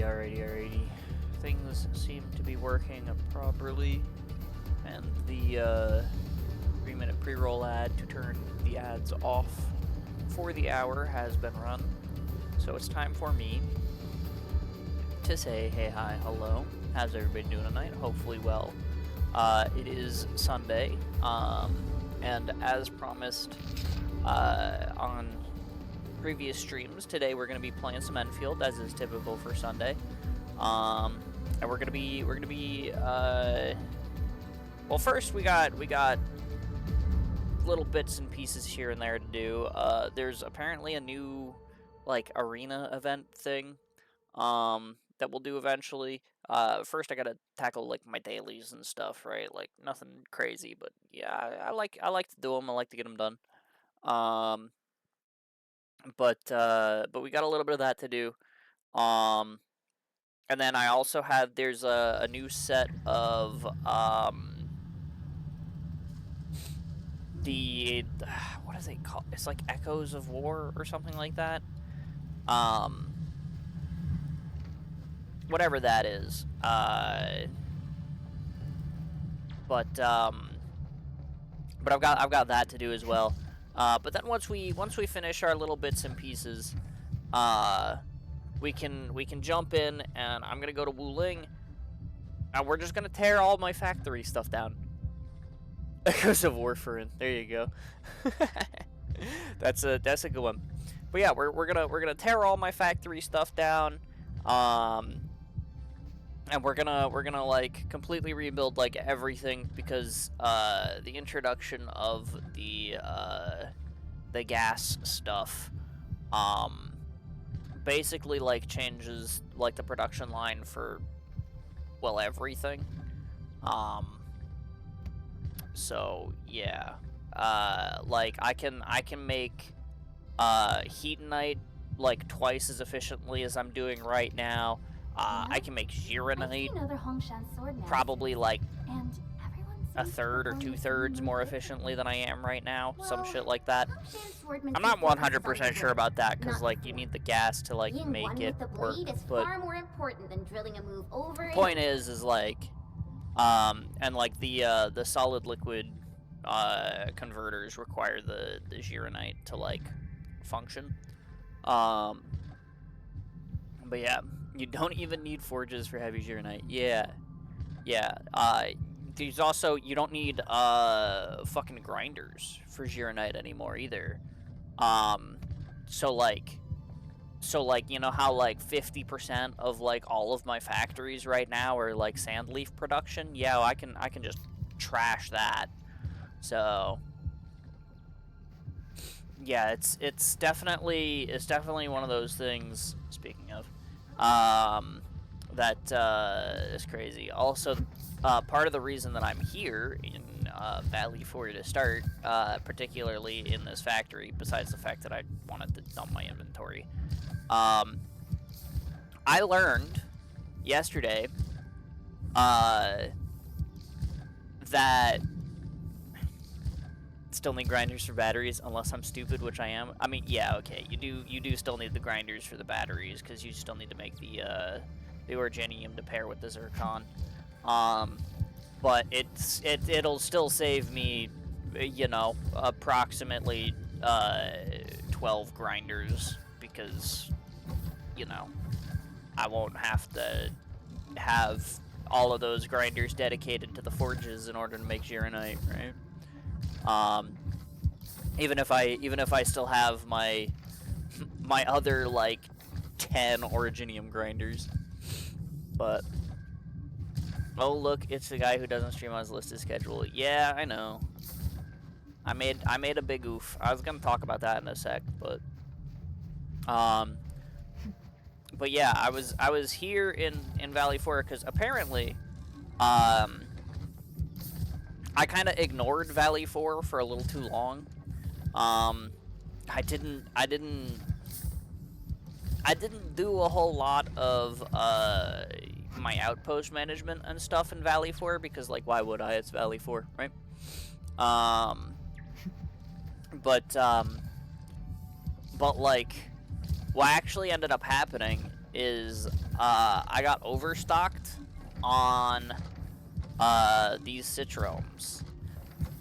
Alrighty. Things seem to be working properly, and the 3-minute pre-roll ad to turn the ads off for the hour has been run. So it's time for me to say hey, hi, hello. How's everybody doing tonight? Hopefully well. It is Sunday, and as promised on previous streams, today we're going to be playing some Enfield, as is typical for Sunday. And we're gonna be well, first we got little bits and pieces here and there to do. There's apparently a new like arena event thing that we'll do eventually. First I gotta tackle like my dailies and stuff, right? Like nothing crazy, but yeah, I like to do them. I like to get them done. But we got a little bit of that to do. And then I also have, there's a new set of, what is it called? It's like Echoes of War or something like that. Whatever that is. But I've got that to do as well. But then once we finish our little bits and pieces, we can jump in, and I'm gonna go to Wuling, and we're just gonna tear all my factory stuff down. Echoes of Warfarin. There you go. That's a good one. But yeah, we're gonna tear all my factory stuff down, and we're gonna like completely rebuild like everything, because the introduction of the gas stuff basically like changes like the production line for, well, everything. So yeah, like I can make Heatonite like twice as efficiently as I'm doing right now. I can make Gironite probably like a third or 2/3 more efficiently than I am right now. Some shit like that. I'm not 100% sure about that, because like you need the gas to like make it work. But point is like, and like the solid liquid converters require the Gironite to like function. But yeah, you don't even need forges for heavy Gironite. Yeah. There's also, you don't need fucking grinders for Gironite anymore either. So like you know how like 50% of like all of my factories right now are like sand leaf production? Yeah, well, I can just trash that. So yeah, it's definitely one of those things, speaking of, that is crazy. Also, part of the reason that I'm here in Valley 4 to start, particularly in this factory, besides the fact that I wanted to dump my inventory, I learned yesterday that still need grinders for batteries, unless I'm stupid, which I am. I mean, yeah, okay, you do still need the grinders for the batteries, because you still need to make the Orgenium to pair with the Zircon. But it'll still save me, you know, approximately 12 grinders, because, you know, I won't have to have all of those grinders dedicated to the forges in order to make Gironite, right? Even if I still have my other like 10 Originium grinders. But oh look, it's the guy who doesn't stream on his listed schedule. Yeah, I know. I made a big oof. I was gonna talk about that in a sec, but yeah, I was here in Valley 4 because apparently I kind of ignored Valley 4 for a little too long. I didn't do a whole lot of my outpost management and stuff in Valley 4, because like why would I? It's Valley 4, right? But like what actually ended up happening is I got overstocked on these citromes.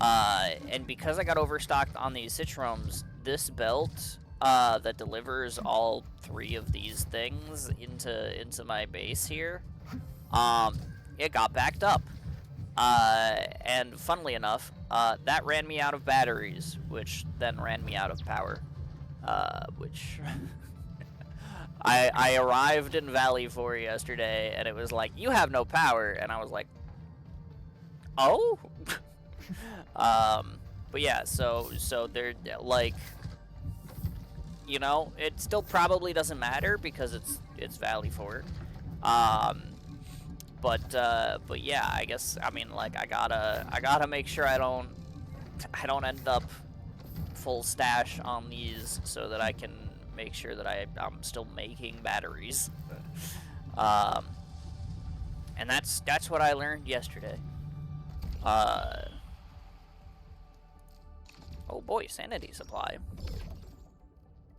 And because I got overstocked on these citromes, this belt that delivers all 3 of these things into my base here, it got backed up. And funnily enough, that ran me out of batteries, which then ran me out of power. Which I arrived in Valley 4 yesterday, and it was like, you have no power, and I was like, oh? But yeah, so they're, like, you know, it still probably doesn't matter because it's Valley 4. But yeah, I guess, I mean, like, I gotta make sure I don't end up full stash on these so that I can make sure that I'm still making batteries. And that's what I learned yesterday. Oh boy, sanity supply.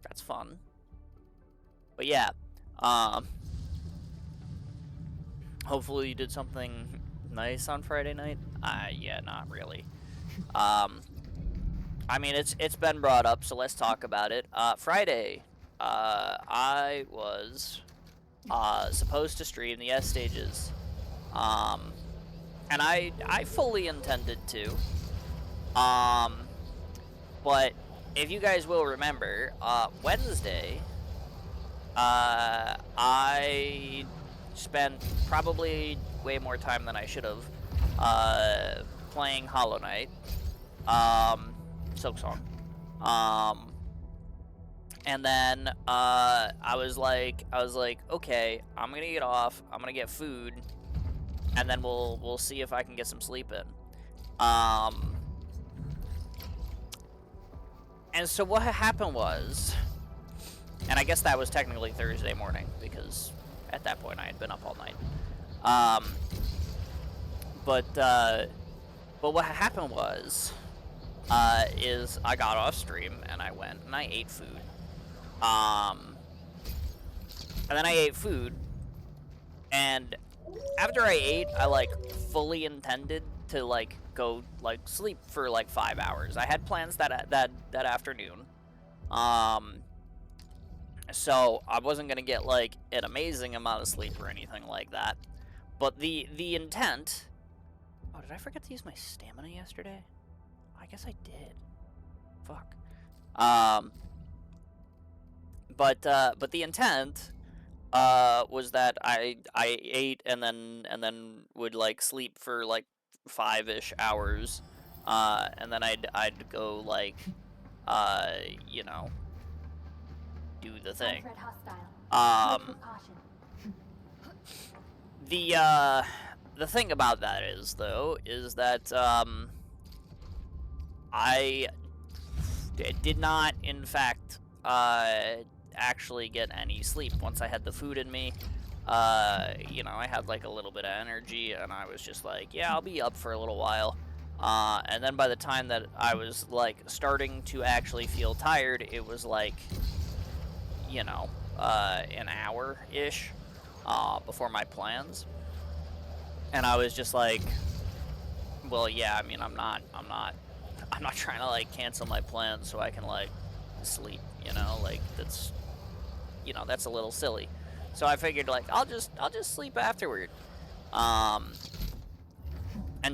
That's fun. But yeah, hopefully you did something nice on Friday night. Yeah, not really. I mean, it's been brought up, so let's talk about it. Friday, I was supposed to stream the S stages, and I fully intended to. But if you guys will remember, Wednesday, I spent probably way more time than I should have playing Hollow Knight, Silksong, and then I was like, okay, I'm gonna get off, I'm gonna get food, and then we'll see if I can get some sleep in. And so what happened was, and I guess that was technically Thursday morning, because at that point I had been up all night. But what happened was, is I got off stream and I went and I ate food. And then I ate food, and after I ate, I like fully intended to like go like sleep for like 5 hours. I had plans that afternoon. So I wasn't gonna get like an amazing amount of sleep or anything like that. But the intent. Oh, did I forget to use my stamina yesterday? I guess I did. Fuck. But the intent was that I ate and then would like sleep for like 5-ish hours, and then I'd go like you know, do the thing. The thing about that is though is that I did not in fact actually get any sleep once I had the food in me. You know, I had like a little bit of energy and I was just like, yeah, I'll be up for a little while. And then by the time that I was like starting to actually feel tired, it was like, you know, an hour-ish before my plans. And I was just like, well, yeah, I mean, I'm not trying to like cancel my plans so I can like sleep, you know, like that's, you know, that's a little silly. So I figured like I'll just sleep afterward. And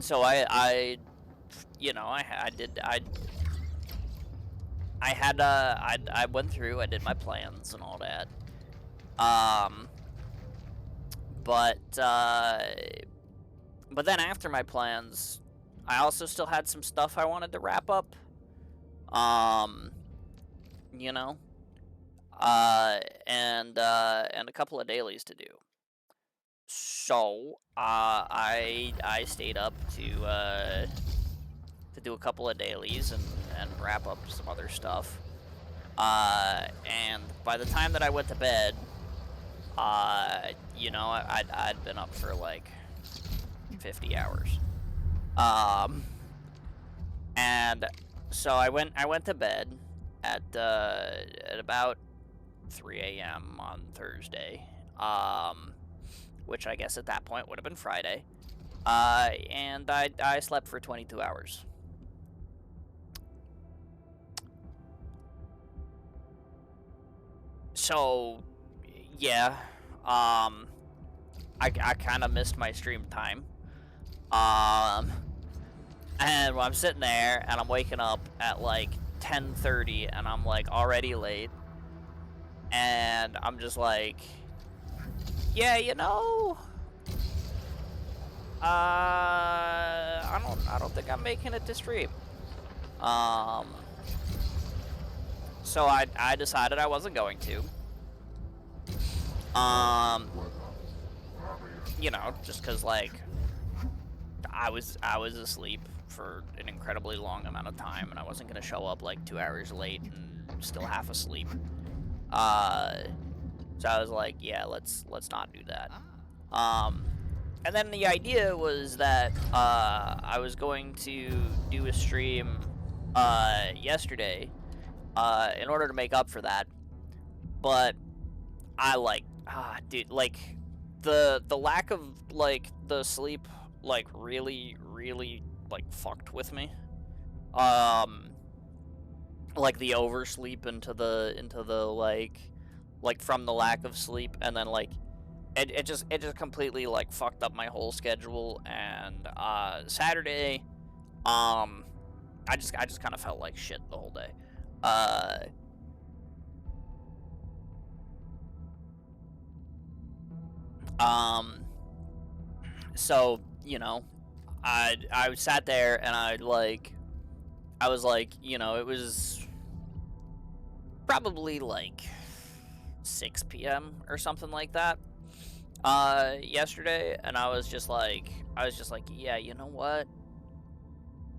so I you know, I went through, I did my plans and all that. But then after my plans, I also still had some stuff I wanted to wrap up. You know, and a couple of dailies to do. So I stayed up to do a couple of dailies and wrap up some other stuff. And by the time that I went to bed, you know, I'd been up for like 50 hours. And so I went to bed at about 3 a.m. on Thursday. which I guess at that point would have been Friday. And I slept for 22 hours. So, yeah, I kind of missed my stream time. And I'm sitting there and I'm waking up at like 10:30 and I'm like already late. And I'm just like, yeah, you know, I don't think I'm making it to stream. So I decided I wasn't going to. You know, just cause like I was asleep for an incredibly long amount of time, and I wasn't gonna show up like 2 hours late and still half asleep. So I was like, yeah, let's not do that. And then the idea was that I was going to do a stream yesterday in order to make up for that, but I like dude, like the lack of like the sleep like really like fucked with me. Like the oversleep into the like from the lack of sleep, and then like it just completely like fucked up my whole schedule. And Saturday, I just kind of felt like shit the whole day. So, you know, I sat there and I was like, you know, it was probably like 6 p.m. or something like that yesterday, and I was just like, yeah, you know what?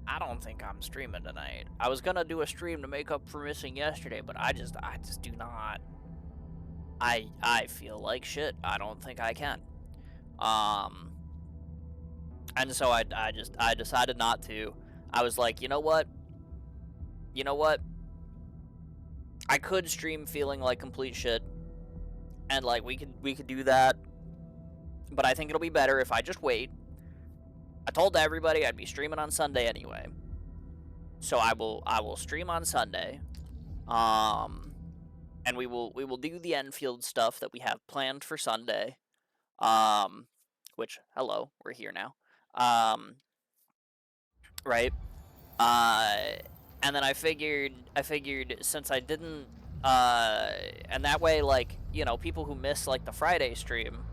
I don't think I'm streaming tonight. I was gonna do a stream to make up for missing yesterday, but I just do not. I feel like shit. I don't think I can. And so I decided not to. I was like, you know what? I could stream feeling like complete shit, and like we could do that, but I think it'll be better if I just wait. I told everybody I'd be streaming on Sunday anyway, so I will stream on Sunday, and we will do the Enfield stuff that we have planned for Sunday, which, hello, we're here now, right? And then I figured since I didn't, and that way, like, you know, people who miss like the Friday stream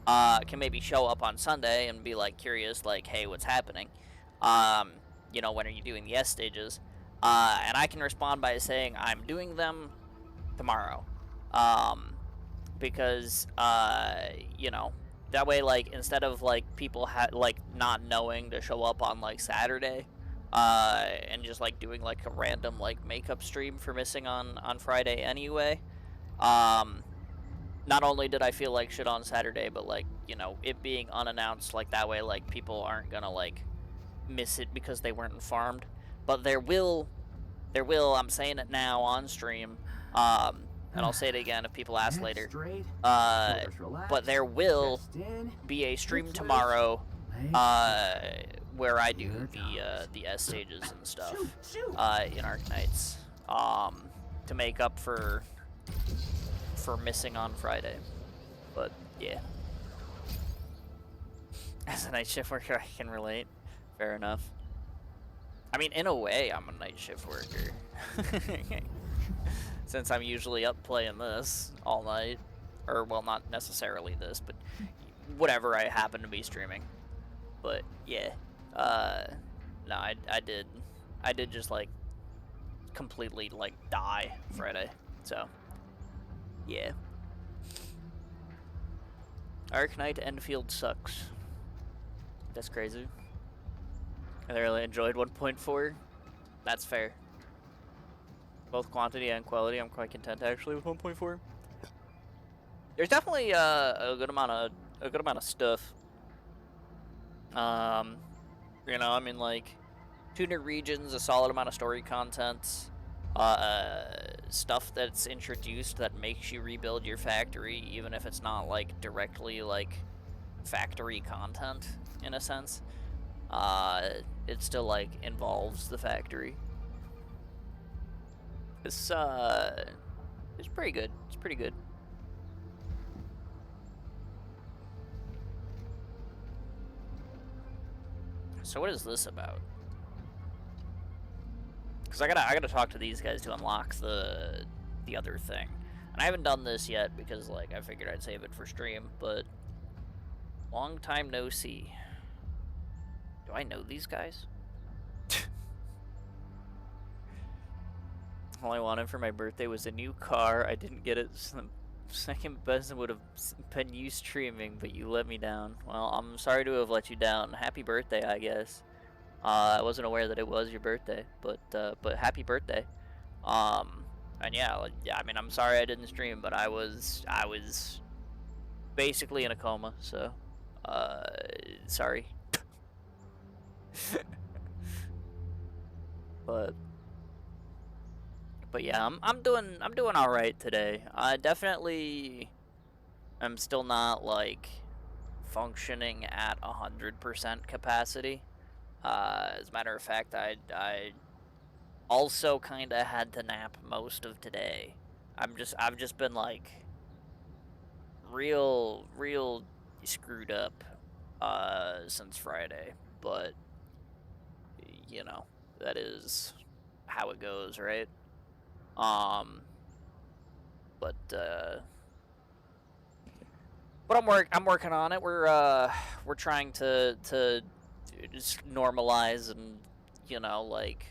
can maybe show up on Sunday and be like curious, like, hey, what's happening? You know, when are you doing the S stages? And I can respond by saying I'm doing them tomorrow, because you know, that way, like, instead of like people like not knowing to show up on like Saturday, and just like doing like a random like makeup stream for missing on Friday anyway. Not only did I feel like shit on Saturday, but like, you know, it being unannounced, like that way, like people aren't gonna like miss it because they weren't informed. But there will, I'm saying it now on stream, and I'll say it again if people ask later, but there will be a stream tomorrow, where I do the S stages and stuff, in Arknights, to make up for missing on Friday. But yeah, as a night shift worker, I can relate. Fair enough. I mean, in a way, I'm a night shift worker. Since I'm usually up playing this all night. Or, well, not necessarily this, but whatever I happen to be streaming. But, yeah. No, I did just, like, completely, like, die Friday. So, yeah. Arknight Enfield sucks. That's crazy. I really enjoyed 1.4. That's fair. Both quantity and quality, I'm quite content actually with 1.4. There's definitely a good amount of stuff. You know, I mean, like, 2 new regions, a solid amount of story content. stuff that's introduced that makes you rebuild your factory, even if it's not like directly like factory content in a sense. It still like involves the factory. It's pretty good. It's pretty good. So what is this about? Because I gotta talk to these guys to unlock the other thing, and I haven't done this yet because like I figured I'd save it for stream. But long time no see. Do I know these guys? All I wanted for my birthday was a new car. I didn't get it. So the second best would have been you streaming, but you let me down. Well, I'm sorry to have let you down. Happy birthday, I guess. I wasn't aware that it was your birthday, but happy birthday. And yeah, I mean, I'm sorry I didn't stream, but I was basically in a coma, so sorry. but yeah, I'm doing all right today. I definitely am still not like functioning at 100% capacity. As a matter of fact, I also kind of had to nap most of today. I've just been like real screwed up since Friday, but you know, that is how it goes, right? But I'm working on it. We're trying to just normalize and, you know, like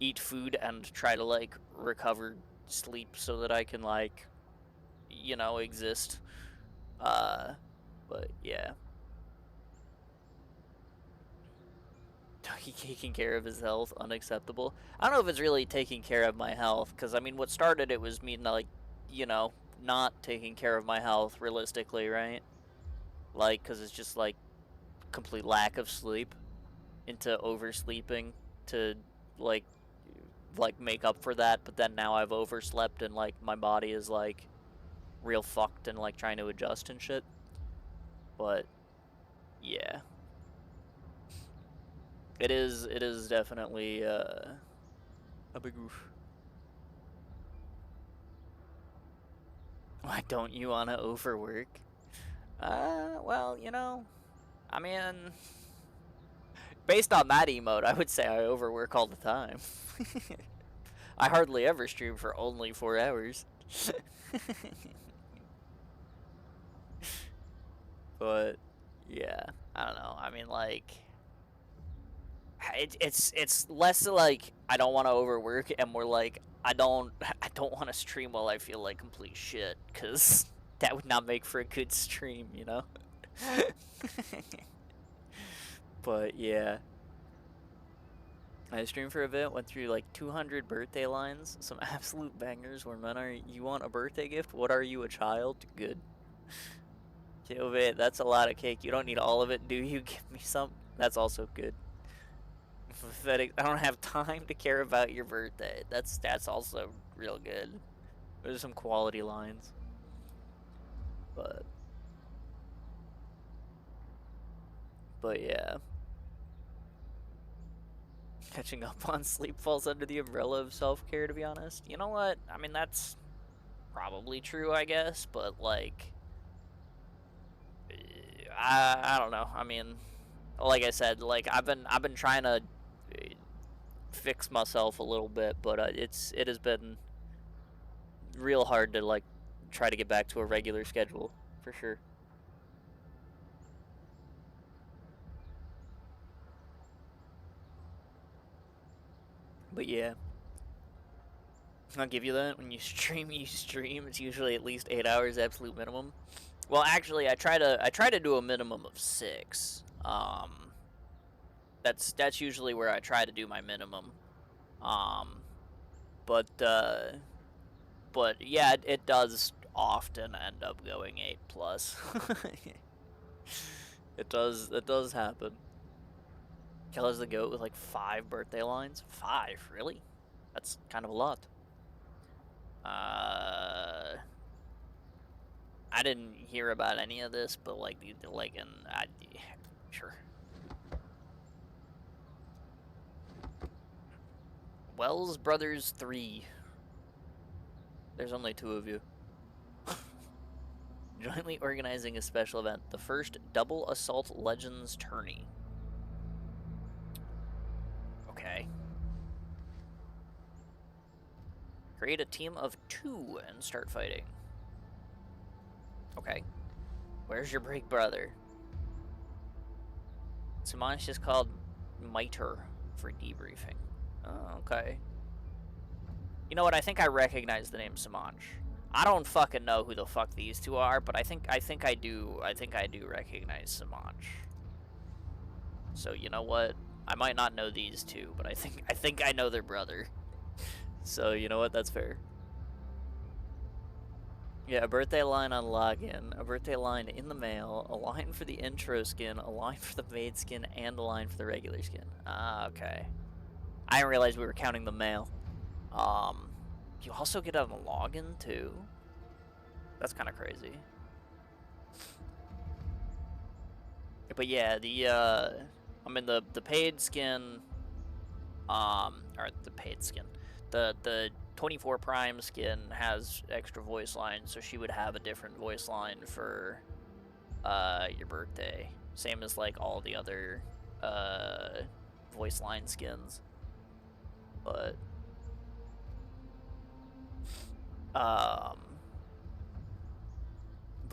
eat food and try to like recover sleep so that I can like, you know, exist. But yeah. Taking care of his health, unacceptable. I don't know if it's really taking care of my health, because I mean, what started it was me like, you know, not taking care of my health realistically, right? Like, because it's just like complete lack of sleep into oversleeping to like make up for that. But then now I've overslept and like my body is like real fucked and like trying to adjust and shit. But yeah, it is definitely a big oof. Why don't you want to overwork? Well, you know, I mean, based on that emote, I would say I overwork all the time. I hardly ever stream for only 4 hours. But yeah, I don't know. I mean, like, it's less like I don't want to overwork and more like I don't want to stream while I feel like complete shit, because that would not make for a good stream, you know. But yeah, I streamed for a bit, went through like 200 birthday lines, some absolute bangers. Where men are, you want a birthday gift? What are you, a child? Good. Jove, that's a lot of cake. You don't need all of it, do you? Give me some. That's also good. Pathetic. I don't have time to care about your birthday. That's also real good. There's some quality lines. But yeah. Catching up on sleep falls under the umbrella of self-care, to be honest. You know what? I mean, that's probably true, I guess, but like I don't know. I mean, like I said, like I've been trying to fix myself a little bit, but it has been real hard to like try to get back to a regular schedule for sure. But yeah, I'll give you that. When you stream, you stream. It's usually at least 8 hours, absolute minimum. Well, actually, I try to do a minimum of 6. That's usually where I try to do my minimum. But yeah, it does often end up going 8 plus. It does happen. Keller's the goat with like 5 birthday lines. 5, really? That's kind of a lot. I didn't hear about any of this, but like sure. Wells Brothers 3. There's only 2 of you. Jointly organizing a special event, the first Double Assault Legends tourney. Okay. Create a team of 2 and start fighting. Okay. Where's your big brother? Samansh is called Miter for debriefing. Oh, okay. You know what? I think I recognize the name Samansh. I don't fucking know who the fuck these 2 are, but I think I do recognize Samansh. So you know what? I might not know these 2, but I think I know their brother. So you know what? That's fair. Yeah, a birthday line on login, a birthday line in the mail, a line for the intro skin, a line for the maid skin, and a line for the regular skin. Ah, okay. I didn't realize we were counting the mail. You also get on the login too? That's kind of crazy. But yeah, the paid skin, or the paid skin, the 24 Prime skin has extra voice lines, so she would have a different voice line for your birthday. Same as like all the other voice line skins. But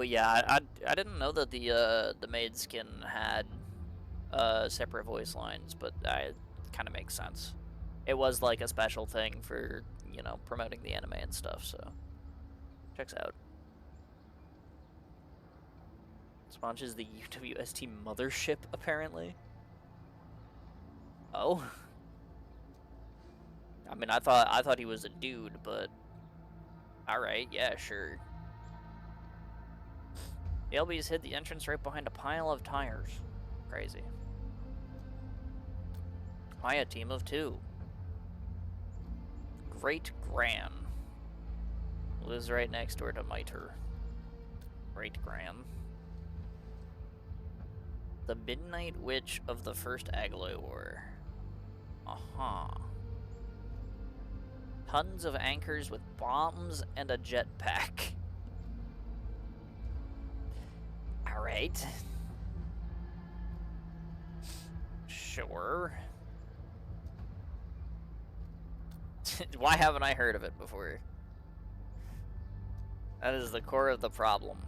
yeah, I didn't know that the maid skin had separate voice lines, but it kind of makes sense. It was like a special thing for, you know, promoting the anime and stuff, so checks out. Sponge is the UWST mothership, apparently. Oh. I mean, I thought he was a dude, but alright, yeah, sure. The LBs hid the entrance right behind a pile of tires. Crazy. Why a team of 2? Great Gran. Lives right next door to Miter. Great Gran. The Midnight Witch of the First Agalo War. Tons of anchors with bombs and a jetpack. Alright. Sure. Why haven't I heard of it before? That is the core of the problem.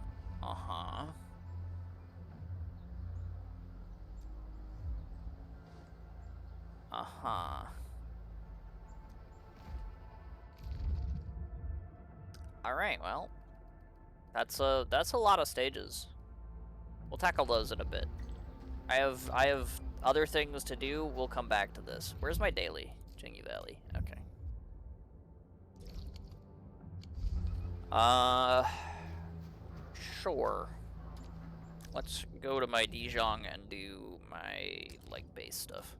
Alright, well. That's a lot of stages. We'll tackle those in a bit. I have other things to do. We'll come back to this. Where's my daily? Jingy Valley. Okay. Sure. Let's go to my Dijon and do my, like, base stuff.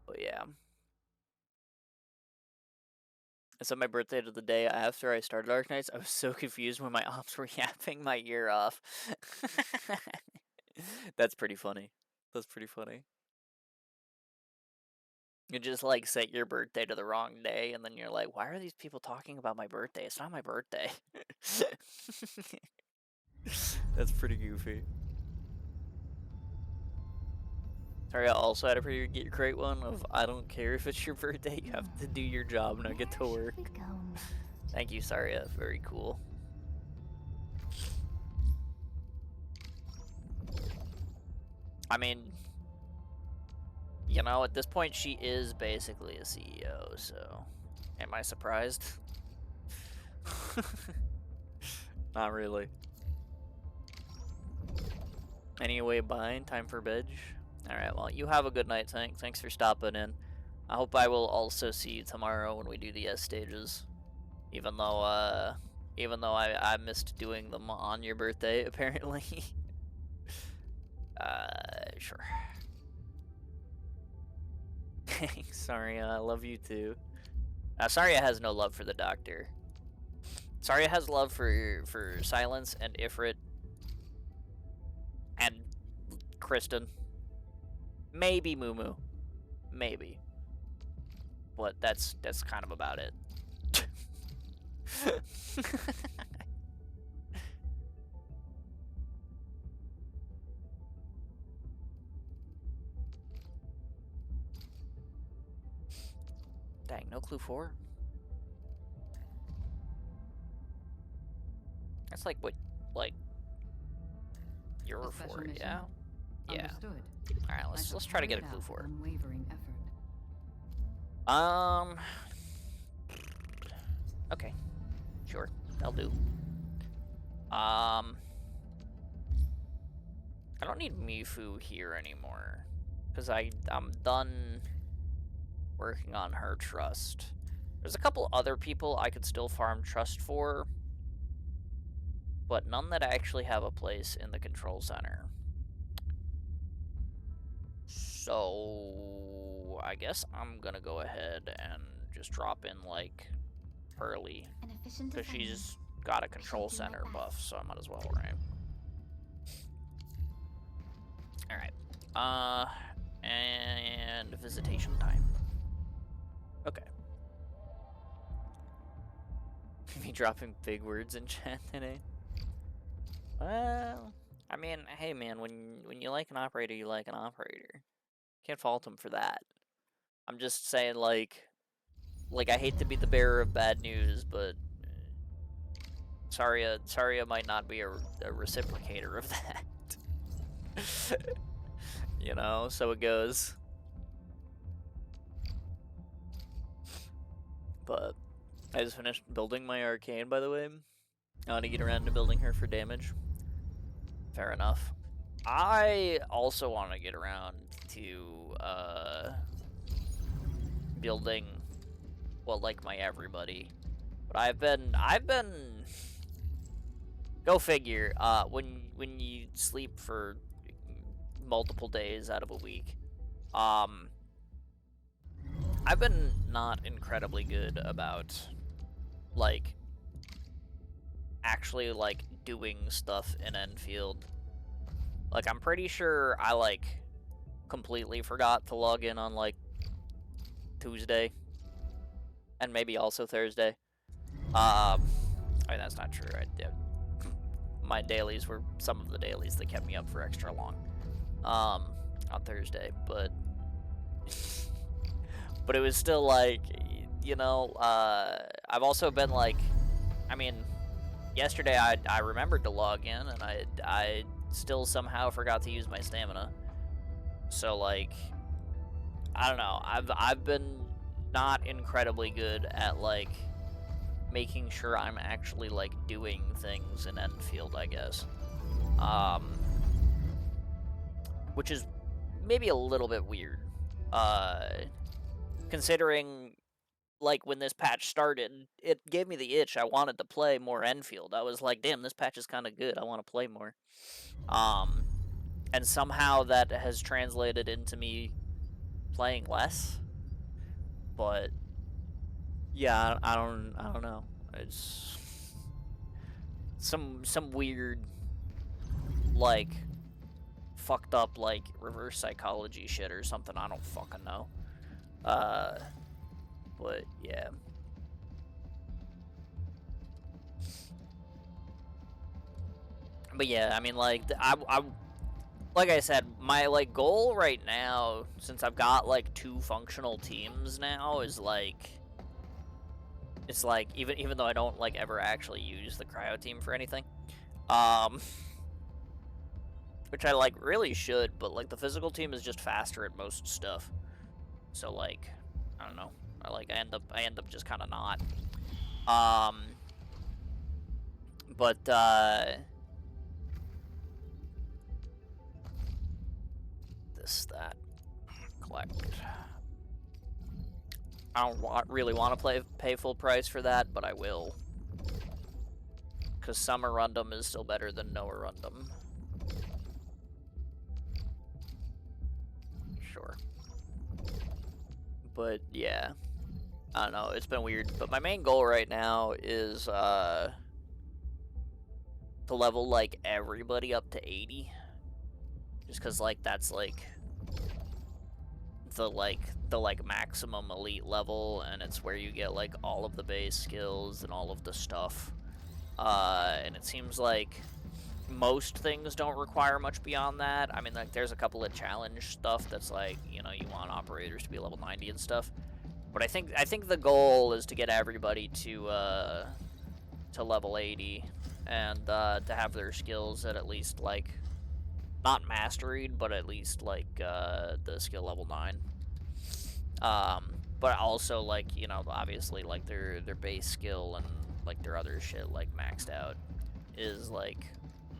But yeah. I said my birthday to the day after I started Dark Knights. I was so confused when my ops were yapping my ear off. That's pretty funny. That's pretty funny. You just, like, set your birthday to the wrong day, and then you're like, why are these people talking about my birthday? It's not my birthday. That's pretty goofy. Sorry, I also had to get your great one of I don't care if it's your birthday, you have to do your job, now get to work. Thank you, Saria. Very cool. I mean, you know, at this point, she is basically a CEO, so am I surprised? Not really. Anyway, bye. Time for bed. Alright, well, you have a good night, Tank. Thanks for stopping in. I hope I will also see you tomorrow when we do the S stages. Even though I missed doing them on your birthday, apparently. Sure. Saria, I love you too. Saria has no love for the Doctor. Saria has love for Silence and Ifrit and Kristen. Maybe Mumu. Maybe. But that's kind of about it. Dang, no clue 4? That's like what, like, you're for it, yeah? Yeah. Understood. Alright, let's try to get a clue 4. Unwavering effort. Okay. Sure, that'll do. I don't need Mifu here anymore. Because I'm done working on her trust. There's a couple other people I could still farm trust for, but none that actually have a place in the control center. So I guess I'm gonna go ahead and just drop in like Pearly, because she's got a control center buff, so I might as well, right? Alright. And visitation time. Okay. Me dropping big words in chat today. Well, I mean, hey man, when you like an operator, you like an operator. Can't fault him for that. I'm just saying, like I hate to be the bearer of bad news, but Saria might not be a reciprocator of that. You know, so it goes. But I just finished building my arcane, by the way. I want to get around to building her for damage. Fair enough. I also want to get around to building, well, like my everybody. But I've been go figure. When you sleep for multiple days out of a week, I've been not incredibly good about like actually like doing stuff in Enfield. Like, I'm pretty sure I like completely forgot to log in on like Tuesday and maybe also Thursday. I mean, that's not true. My dailies were some of the dailies that kept me up for extra long on Thursday, but but it was still like, you know, I've also been like, I mean, yesterday I remembered to log in and I still somehow forgot to use my stamina. So like, I don't know. I've been not incredibly good at like making sure I'm actually like doing things in Enfield, I guess. Which is maybe a little bit weird. Considering like when this patch started, it gave me the itch. I wanted to play more Enfield. I was like, damn, this patch is kind of good. I want to play more. And somehow that has translated into me playing less. But yeah, I don't know. It's some weird like fucked up like reverse psychology shit or something. I don't fucking know. But yeah. But yeah, I mean, like, I like I said, my like goal right now, since I've got like 2 functional teams now, is like, it's like even though I don't like ever actually use the cryo team for anything, which I like really should, but like the physical team is just faster at most stuff, so like, I don't know, I end up just kind of not, but that collect. I don't really want to pay full price for that, but I will, because some Arundum is still better than no Arundum. Sure. But yeah, I don't know. It's been weird. But my main goal right now is to level like everybody up to 80. Just because like that's like the maximum elite level, and it's where you get like all of the base skills and all of the stuff. And it seems like most things don't require much beyond that. I mean, like there's a couple of challenge stuff that's like, you know, you want operators to be level 90 and stuff. But I think the goal is to get everybody to level 80 and to have their skills at least like not masteried, but at least like the skill level 9. But also like, you know, obviously like their base skill and like their other shit like maxed out is like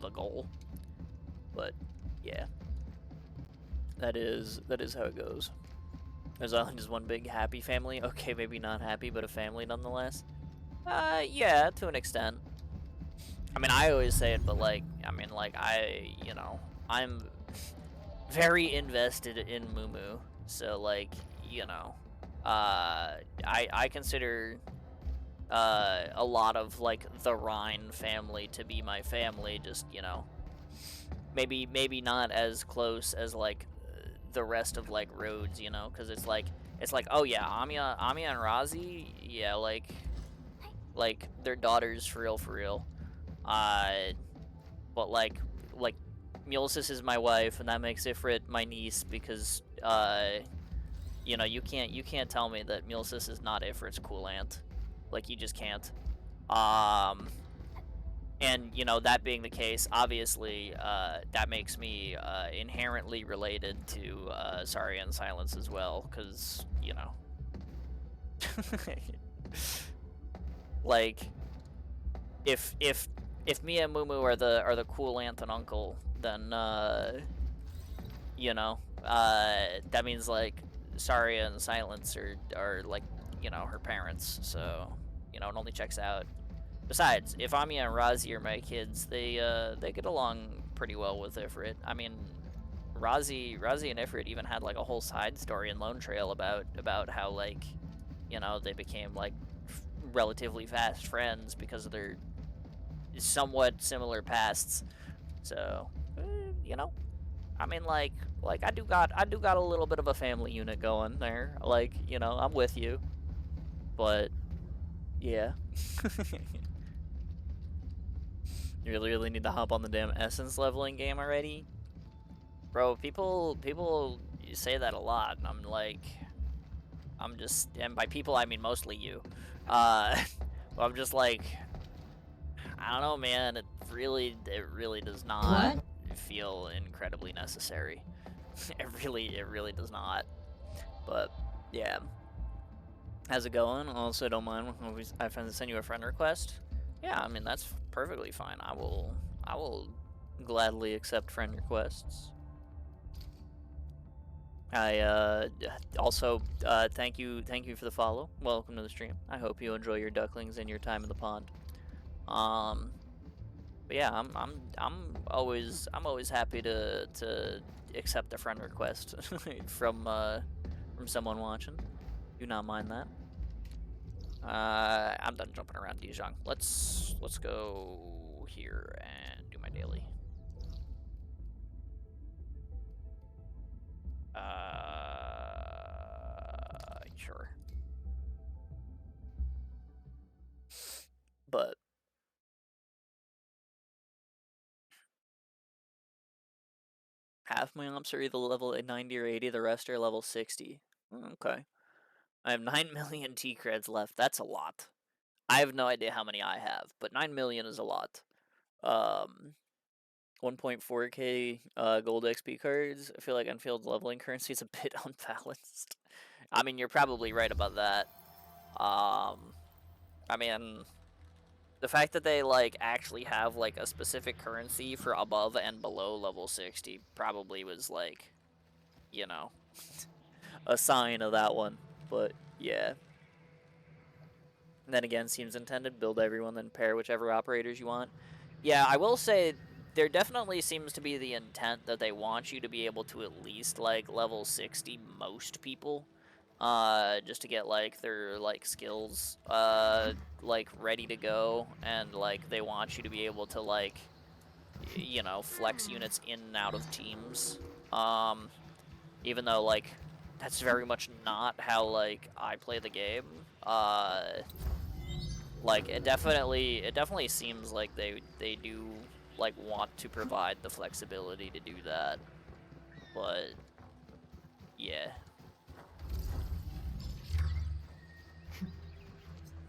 the goal. But yeah, that is how it goes. There's just one big happy family. Okay, maybe not happy, but a family nonetheless. Yeah, to an extent. I mean, I always say it, but like, I mean, like you know, I'm very invested in Mumu, so like, you know, I consider a lot of like the Rhine family to be my family. Just, you know, maybe not as close as like the rest of like Rhodes, you know, because it's like oh yeah, Amiya and Razi, yeah, like their daughters for real. But like Mulsis is my wife, and that makes Ifrit my niece because you know, you can't tell me that Mulsis is not Ifrit's cool aunt. Like, you just can't. And, you know, that being the case, obviously, that makes me inherently related to Saria and Silence as well, because, you know. Like, if me and Mumu are the cool aunt and uncle, then, you know, that means, like, Saria and Silence are, like, you know, her parents, so, you know, it only checks out. Besides, if Amiya and Razi are my kids, they get along pretty well with Ifrit. I mean, Razi and Ifrit even had like a whole side story in Lone Trail about how, like, you know, they became like relatively fast friends because of their somewhat similar pasts. So, you know, I mean, like I do got a little bit of a family unit going there. Like, you know, I'm with you, but yeah. You really need to hop on the damn essence leveling game already? Bro, people say that a lot, and I'm like, and by people I mean mostly you. But I'm just like, I don't know, man, it really does not feel incredibly necessary. it really does not. But, yeah. How's it going? Also, don't mind if I send you a friend request. Yeah, I mean, that's perfectly fine. I will gladly accept friend requests. I also thank you for the follow. Welcome to the stream. I hope you enjoy your ducklings and your time in the pond. But yeah, I'm always happy to accept a friend request from someone watching. Do not mind that. I'm done jumping around Dijon. Let's go here and do my daily. Sure. But half my ops are either level 90 or 80, the rest are level 60. Okay. I have 9 million T-creds left. That's a lot. I have no idea how many I have, but 9 million is a lot. 1.4k gold XP cards. I feel like Enfield's leveling currency is a bit unbalanced. I mean, you're probably right about that. I mean, the fact that they like actually have like a specific currency for above and below level 60 probably was like, you know, a sign of that one. But yeah. And then again, seems intended, build everyone, then pair whichever operators you want. Yeah, I will say there definitely seems to be the intent that they want you to be able to at least like level 60 most people. just to get like their like skills like ready to go, and like they want you to be able to like you know, flex units in and out of teams. Even though like that's very much not how like I play the game. Like it definitely seems like they do like want to provide the flexibility to do that. But yeah.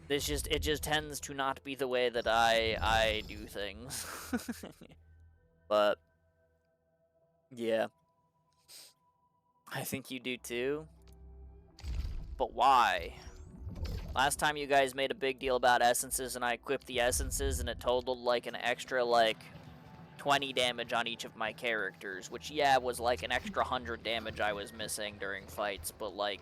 It just tends to not be the way that I do things. But yeah. I think you do too. But why? Last time you guys made a big deal about essences, and I equipped the essences, and it totaled like an extra like 20 damage on each of my characters, which yeah was like an extra 100 damage I was missing during fights, but like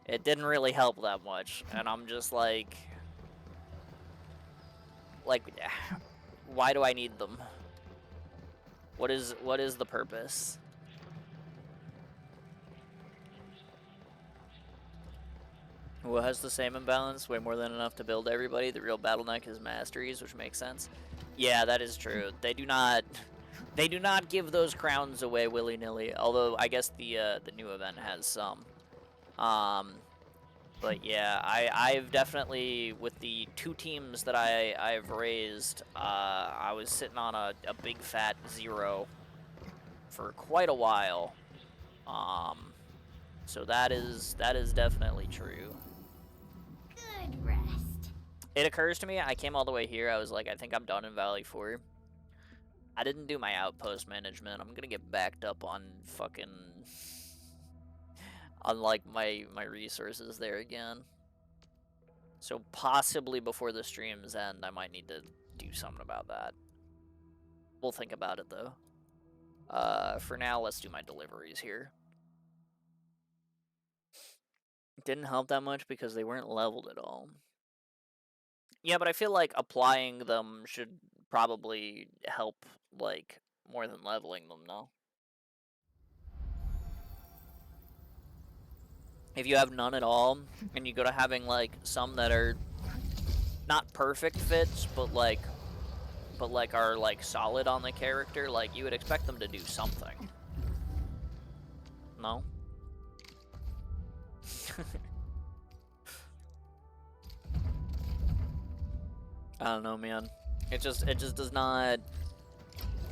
it didn't really help that much, and I'm just like why do I need them? What is the purpose? Who has the same imbalance? Way more than enough to build everybody. The real bottleneck is masteries, which makes sense. Yeah, that is true. They do not give those crowns away willy-nilly, although I guess the new event has some. But yeah, I've definitely, with the 2 teams that I've raised, I was sitting on a big fat 0 for quite a while. So that is definitely true. Good rest. It occurs to me, I came all the way here, I was like, I think I'm done in Valley 4. I didn't do my outpost management. I'm gonna get backed up on fucking... on, like, my resources there again. So possibly before the streams end, I might need to do something about that. We'll think about it, though. For now, let's do my deliveries here. Didn't help that much because they weren't leveled at all. Yeah, but I feel like applying them should probably help, like, more than leveling them, no? If you have none at all, and you go to having, like, some that are not perfect fits, but are, like, solid on the character, like, you would expect them to do something. No? I don't know, man. It just does not...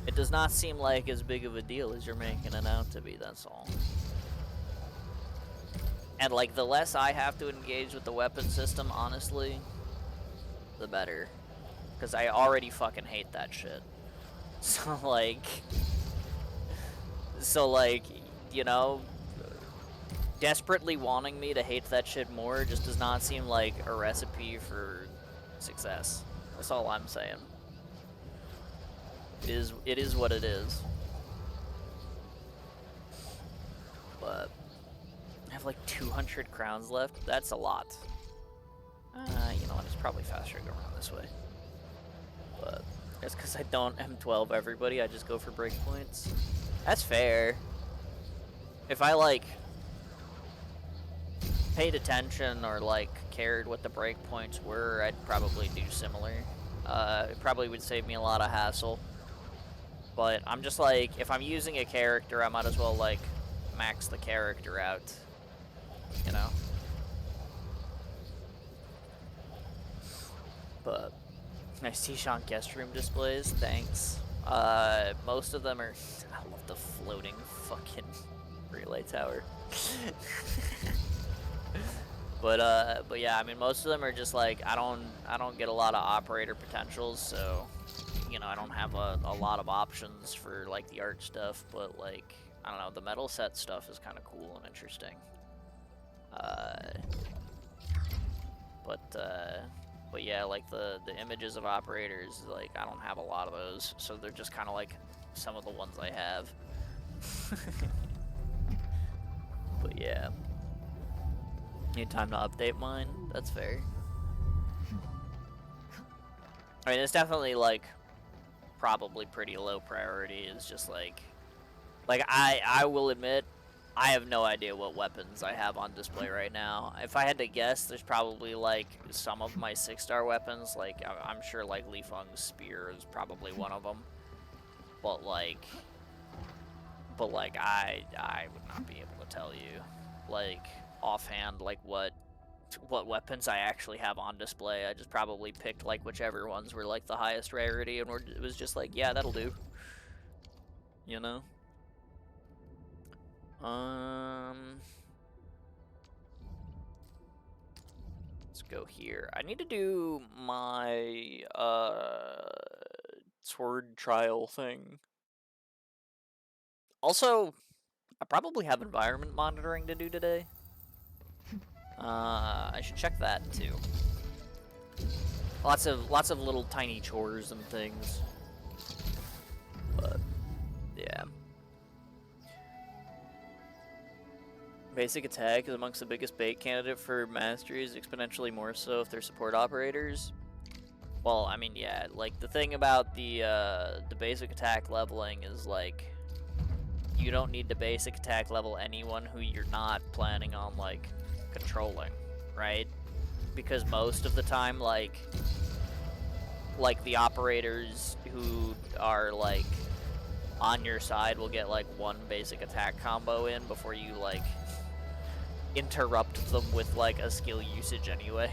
It does not seem like as big of a deal as you're making it out to be, that's all. And, like, the less I have to engage with the weapon system, honestly, the better. Because I already fucking hate that shit. So, like, you know, desperately wanting me to hate that shit more just does not seem like a recipe for success. That's all I'm saying. It is what it is. But I have like 200 crowns left. That's a lot. You know what? It's probably faster to go around this way. But that's because I don't M12 everybody. I just go for breakpoints. That's fair. If I like paid attention or like cared what the breakpoints were, I'd probably do similar. It probably would save me a lot of hassle. But I'm just like, if I'm using a character, I might as well like max the character out, you know? But nice T-Shawn guest room displays, thanks. Most of them are, I love the floating fucking relay tower. But yeah, I mean, most of them are just like, I don't get a lot of operator potentials, so, you know, I don't have a lot of options for, like, the art stuff, but, like, I don't know, the metal set stuff is kind of cool and interesting. But yeah, like, the images of operators, like, I don't have a lot of those, so they're just kind of like some of the ones I have. But yeah. Need time to update mine? That's fair. I mean, it's definitely, like, probably pretty low priority. It's just, like, Like, I will admit, I have no idea what weapons I have on display right now. If I had to guess, there's probably, like, some of my 6-star weapons. Like, I'm sure, like, Li Feng's spear is probably one of them. But, like, I would not be able to tell you, like, offhand, like, what weapons I actually have on display. I just probably picked, like, whichever ones were, like, the highest rarity, and it was just like, yeah, that'll do. You know? Let's go here. I need to do my, sword trial thing. Also, I probably have environment monitoring to do today. I should check that too. Lots of little tiny chores and things. But yeah. Basic attack is amongst the biggest bait candidate for masteries, exponentially more so if they're support operators. Well, I mean, yeah, like, the thing about the basic attack leveling is, like, you don't need to basic attack level anyone who you're not planning on, like, controlling, right? Because most of the time, like the operators who are, like, on your side will get, like, one basic attack combo in before you, like, interrupt them with, like, a skill usage anyway.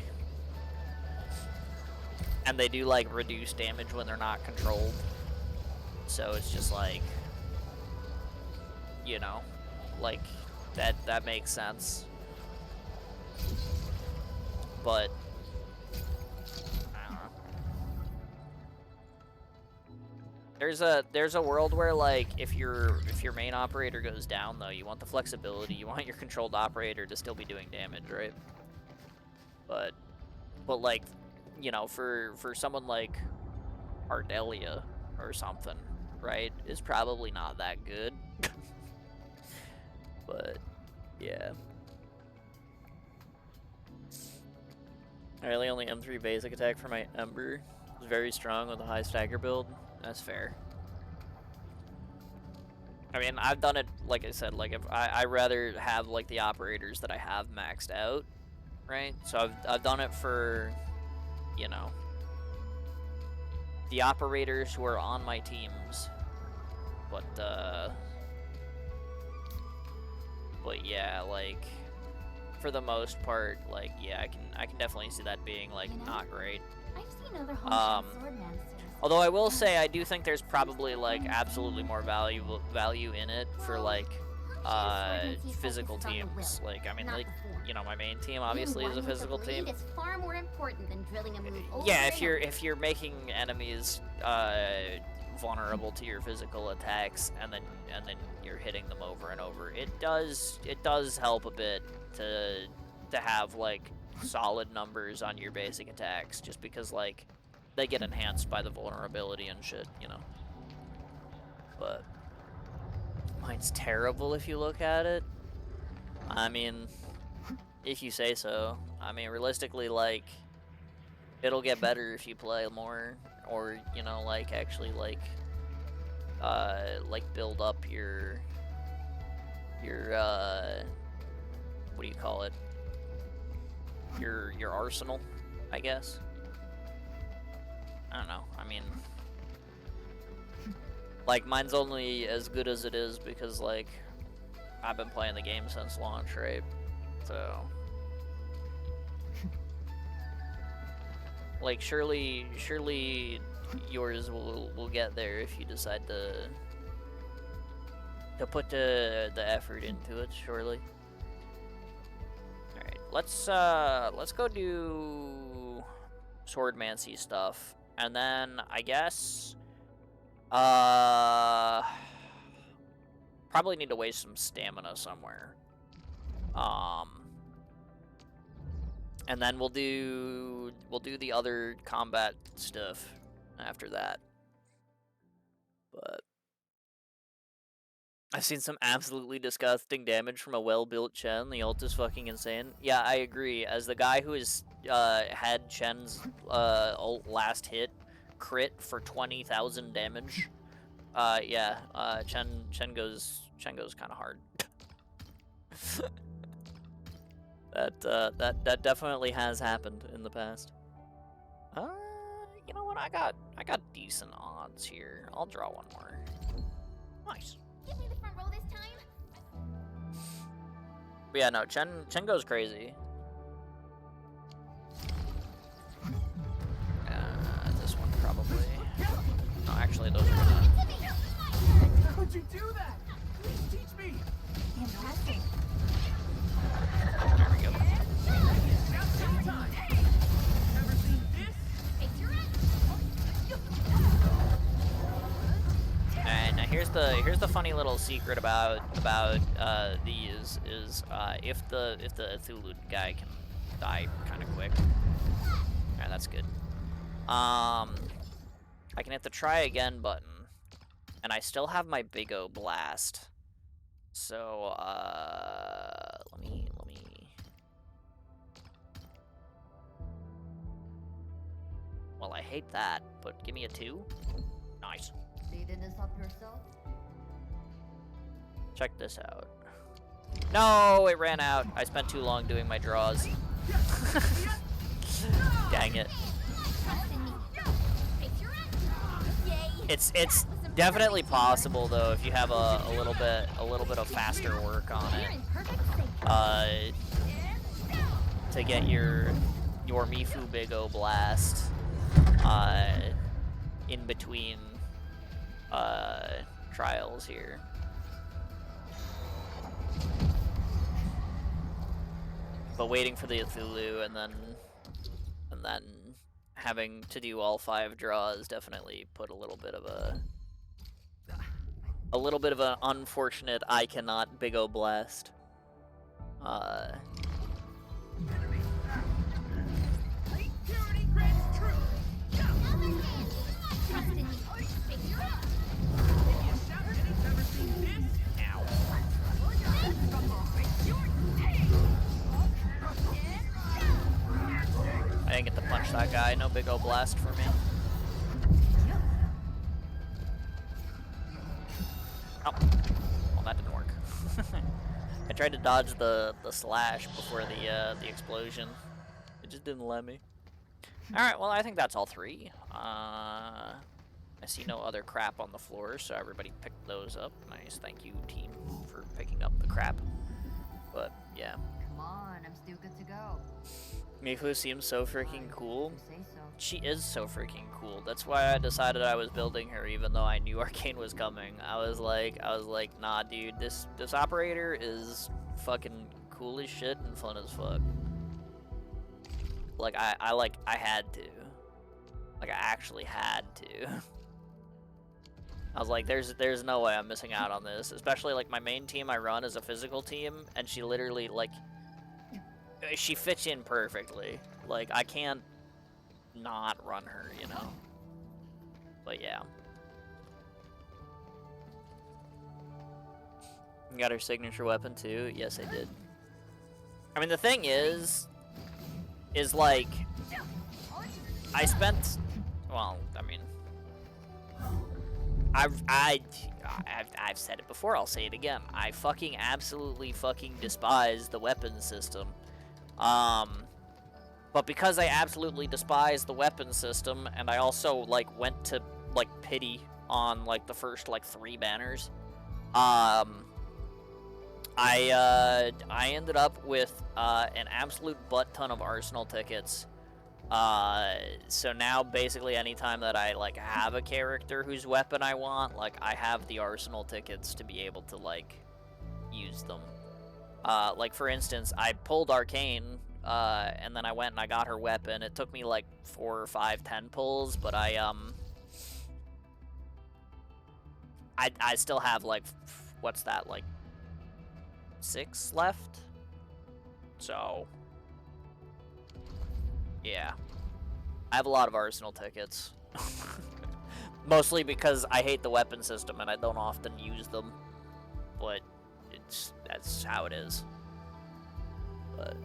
And they do, like, reduce damage when they're not controlled. So it's just, like, you know, like, that makes sense. But I don't know. There's a world where, like, if your main operator goes down, though, you want the flexibility. You want your controlled operator to still be doing damage, right? But like, you know, for someone like Ardelia or something, right, is probably not that good. But yeah. I really only M3 basic attack for my Ember. It's very strong with a high stagger build. That's fair. I mean, I've done it, like I said, like, if I rather have, like, the operators that I have maxed out, right? So I've done it for, you know, the operators who are on my teams. But yeah, like, for the most part, like, yeah, I can definitely see that being, like, not great. I've seen other hometown sword masters. Although I will say, I do think there's probably, like, absolutely more value in it for, like, physical teams. Like, I mean, like, you know, my main team obviously is a physical team. Is far more important than drilling a move over yeah, if you're making enemies vulnerable to your physical attacks, and then you're hitting them over and over, it does help a bit to have, like, solid numbers on your basic attacks, just because, like, they get enhanced by the vulnerability and shit, you know. But mine's terrible if you look at it. I mean, if you say so. I mean, realistically, like, it'll get better if you play more, or, you know, like, actually, like build up your what do you call it? Your arsenal, I guess. I don't know. I mean, like, mine's only as good as it is because, like, I've been playing the game since launch, right? So, like, surely yours will get there if you decide to put the effort into it, surely. All right, let's go do swordmancy stuff. And then, I guess, probably need to waste some stamina somewhere. And then we'll do the other combat stuff after that. But I've seen some absolutely disgusting damage from a well-built Chen. The ult is fucking insane. Yeah, I agree. As the guy who has had Chen's ult last hit crit for 20,000 damage, Yeah. Chen goes kind of hard. That definitely has happened in the past. You know what? I got decent odds here. I'll draw one more. Nice. Give me the front row this time. But yeah, no, Chen goes crazy. This one probably. No, actually, those are gonna. How would you do that? Please teach me. Fantastic. There we go. Now time. Ever seen this? Face your And now here's the funny little secret about these is if the Cthulhu guy can die kind of quick. Alright, that's good. I can hit the try again button, and I still have my Big O blast. So let me. Well, I hate that, but give me a 2. Nice. Cleaning this up yourself? Check this out. No, it ran out. I spent too long doing my draws. Dang it. Trust in me. Face your Yay. It's definitely possible though if you have a little bit of faster work on You're it. in perfect sync. To get your Mifu Big O blast in between trials here. But waiting for the Cthulhu and then having to do all 5 draws definitely put a little bit of an unfortunate I cannot Big O blast. Trust in me. Face your I didn't get to punch that guy. No Big O blast for me. Oh, well that didn't work. I tried to dodge the slash before the explosion. It just didn't let me. All right, well I think that's all 3. I see no other crap on the floor, so everybody picked those up. Nice, thank you team for picking up the crap. But yeah. Come on, I'm still good to go. Mifu seems so freaking cool. You say so. She is so freaking cool. That's why I decided I was building her, even though I knew Arcane was coming. I was like, nah, dude, this operator is fucking cool as shit and fun as fuck. Like I had to. Like I actually had to. I was like, there's no way I'm missing out on this. Especially like my main team I run is a physical team, and she literally like she fits in perfectly. Like I can't not run her, you know. But yeah. You got her signature weapon too? Yes, I did. I mean, the thing is like, I spent, well, I mean, I've said it before, I'll say it again. I fucking absolutely fucking despise the weapon system. But because I absolutely despise the weapon system, and I also, like, went to, like, pity on, like, the first, like, 3 banners, I ended up with, an absolute butt ton of Arsenal tickets. So now, basically, anytime that I, like, have a character whose weapon I want, like, I have the Arsenal tickets to be able to, like, use them. Like, for instance, I pulled Arcane, and then I went and I got her weapon. It took me, like, 4 or 5, 10 pulls, but I still have, like, what's that, like, 6 left? So, yeah. I have a lot of Arsenal tickets. Mostly because I hate the weapon system and I don't often use them. But that's how it is. But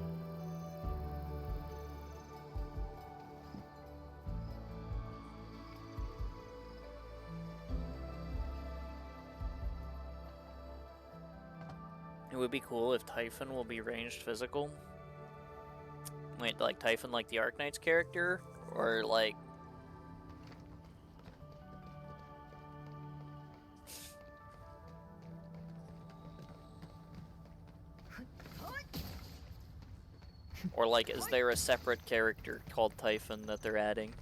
It would be cool if Typhon will be ranged physical. Wait, like Typhon, like the Arknight's character? Or like... Or like, is there a separate character called Typhon that they're adding?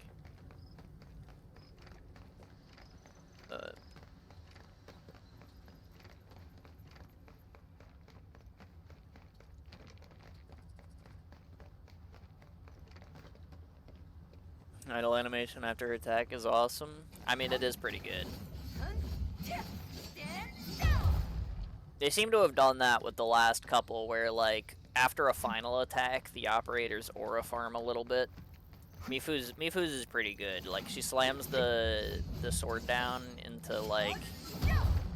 Idle animation after attack is awesome. I mean, it is pretty good. They seem to have done that with the last couple, where like after a final attack, the operators aura farm a little bit. Mifu's is pretty good. Like she slams the sword down into like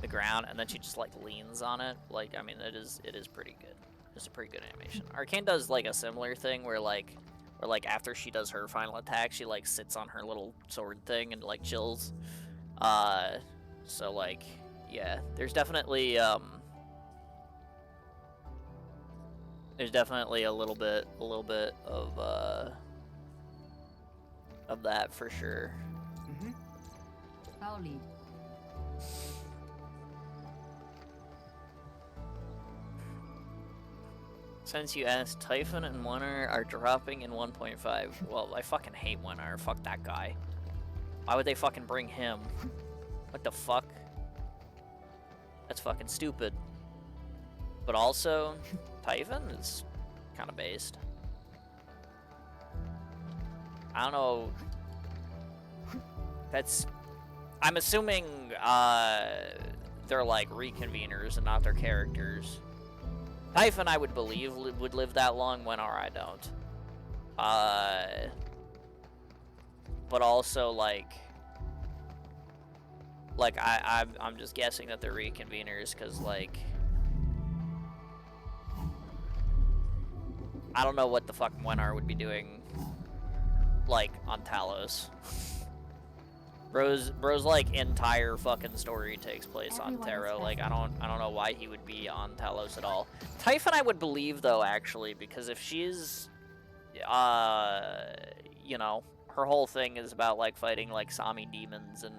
the ground, and then she just like leans on it. Like I mean, it is pretty good. It's a pretty good animation. Arcane does like a similar thing where like after she does her final attack, she like sits on her little sword thing and like chills. So like yeah, there's definitely a little bit of that for sure. I'll lead. Since you asked, Typhon and Winter are dropping in 1.5. Well, I fucking hate Winter. Fuck that guy. Why would they fucking bring him? What the fuck? That's fucking stupid. But also, Typhon is kind of based. I don't know. That's... I'm assuming they're like reconveners and not their characters. Typhon, I would believe, would live that long. Winter, I don't. But also, like I'm just guessing that they're reconveners, because, like, I don't know what the fuck Winter would be doing, like, on Talos. Bro's like entire fucking story takes place on Terra. Like I don't know why he would be on Talos at all. Typhon I would believe though, actually, because if she's you know, her whole thing is about like fighting like Sami demons and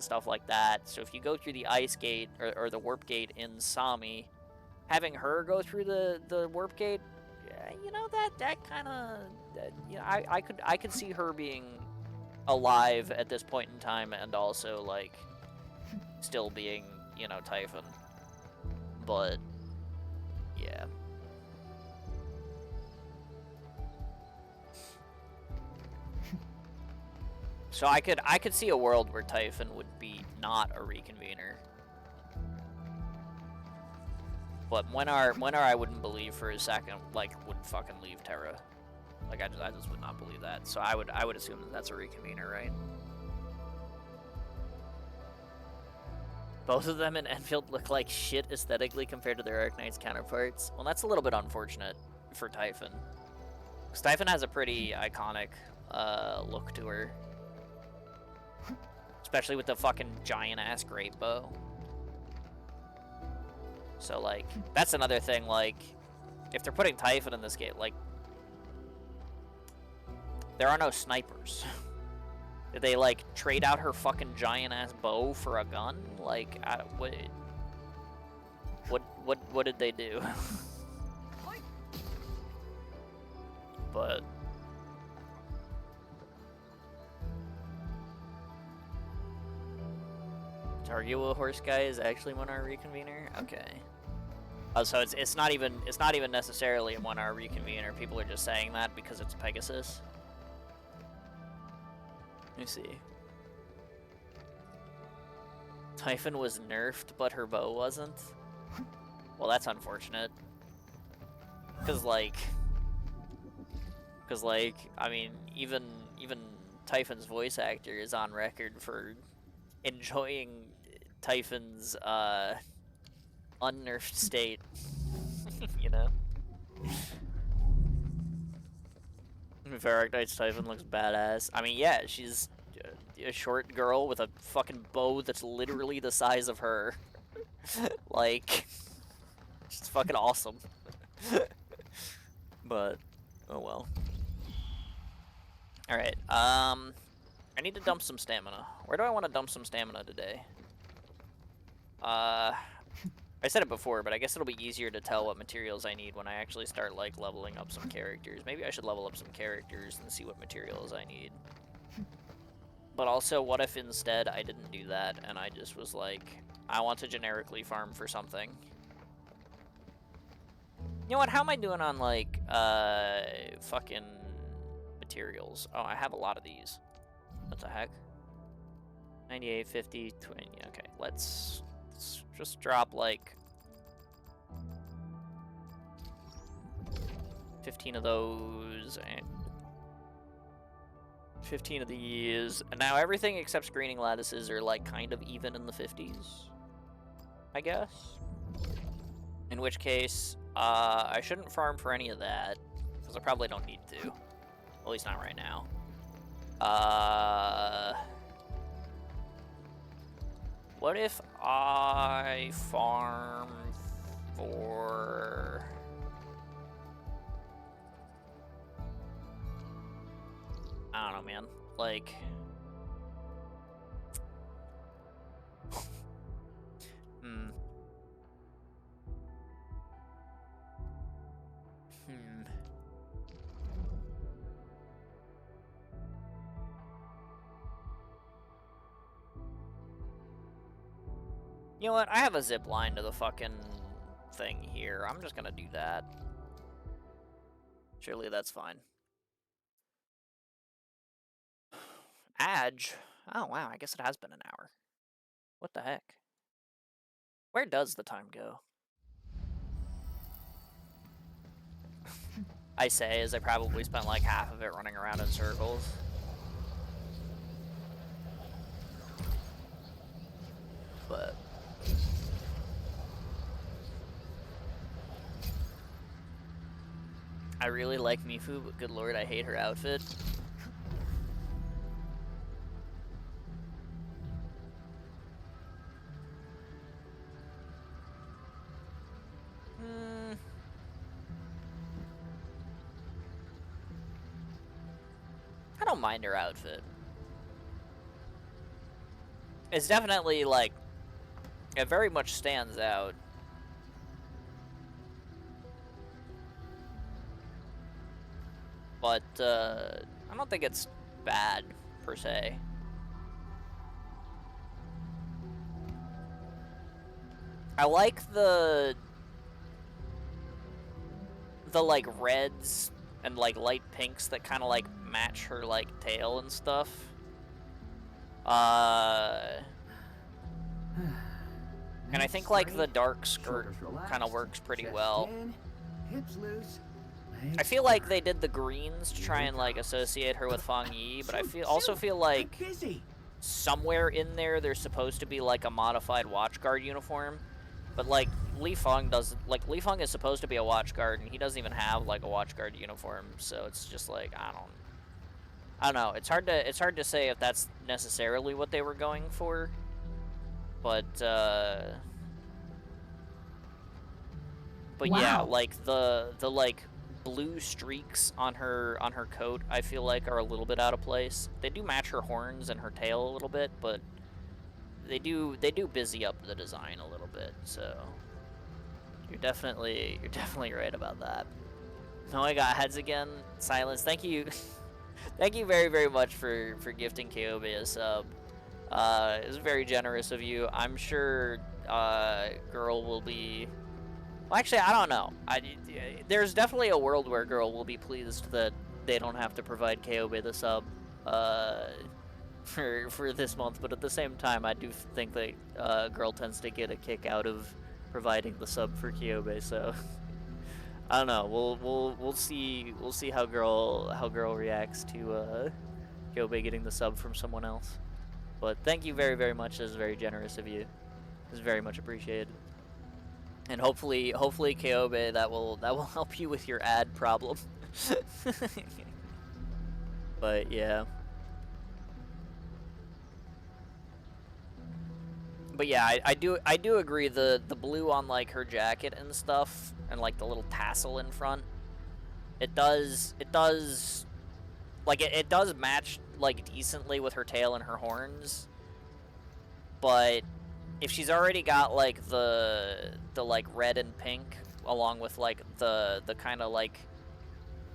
stuff like that. So if you go through the ice gate or the warp gate in Sami, having her go through the warp gate, you know, that kind of, you know, I could see her being alive at this point in time, and also like still being, you know, Typhon. But yeah. So I could see a world where Typhon would be not a reconvener. But Winter I wouldn't believe for a second, like, would fucking leave Terra. Like, I just would not believe that. So I would assume that that's a reconvener, right? Both of them in Enfield look like shit aesthetically compared to their Arknight's counterparts. Well, that's a little bit unfortunate for Typhon. Because Typhon has a pretty iconic look to her. Especially with the fucking giant-ass great bow. So, like, that's another thing, like, if they're putting Typhon in this game, like, there are no snipers. Did they, like, trade out her fucking giant-ass bow for a gun? Like, what did they do? But... Targula Horse Guy is actually one hour reconvener? Okay. Oh, so it's not even necessarily a 1 hour reconvener. People are just saying that because it's Pegasus. Let me see. Typhon was nerfed, but her bow wasn't. Well, that's unfortunate. Cause like, I mean, even Typhon's voice actor is on record for enjoying Typhon's unnerfed state. You know. Varrock Knight's Typhon looks badass. I mean, yeah, she's a short girl with a fucking bow that's literally the size of her. Like, It's fucking awesome. But, oh well. Alright, I need to dump some stamina. Where do I want to dump some stamina today? I said it before, but I guess it'll be easier to tell what materials I need when I actually start, like, leveling up some characters. Maybe I should level up some characters and see what materials I need. But also, what if instead I didn't do that and I just was like, I want to generically farm for something? You know what, how am I doing on, like, fucking materials? Oh, I have a lot of these. What the heck? 98, 50, 20, okay, let's just drop, like, 15 of those, and 15 of these, and now everything except screening lattices are, like, kind of even in the 50s, I guess. In which case, I shouldn't farm for any of that, because I probably don't need to. At least not right now. What if I farm for... I don't know, man. Like... You know what? I have a zip line to the fucking thing here. I'm just gonna do that. Surely that's fine. Adge. Oh, wow. I guess it has been an hour. What the heck? Where does the time go? I say, as I probably spent like half of it running around in circles. But... I really like Mifu, but good lord, I hate her outfit. I don't mind her outfit. It's definitely, like, it very much stands out. But, I don't think it's bad, per se. I like the like, reds and, like, light pinks that kind of, like, match her, like, tail and stuff. And I think, like, the dark skirt kind of works pretty well. I feel like they did the greens to try and, like, associate her with Fang Yi, but I also feel like somewhere in there there's supposed to be, like, a modified watchguard uniform. But, like, Li Feng is supposed to be a watchguard, and he doesn't even have, like, a watchguard uniform, so it's just, like, I don't know. It's hard to say if that's necessarily what they were going for, but wow. Yeah, like, the like, blue streaks on her coat, I feel like, are a little bit out of place. They do match her horns and her tail a little bit, but they do busy up the design a little bit, so you're definitely right about that. No, I got heads again. Silence. Thank you. Thank you very, very much for gifting Kyobe a sub. It's very generous of you. I'm sure Girl will be... Well, actually, I don't know. There's definitely a world where Girl will be pleased that they don't have to provide Kyobe the sub for this month, but at the same time, I do think that Girl tends to get a kick out of providing the sub for Kyobe, so... I don't know. We'll see how girl reacts to Kyobe getting the sub from someone else. But thank you very, very much. This is very generous of you. This is very much appreciated. And hopefully Kyobe, that will help you with your ad problem. But yeah. But yeah, I do agree. The blue on like her jacket and stuff, and like the little tassel in front, it does like it does match like decently with her tail and her horns. But if she's already got like the like red and pink along with like the kind of like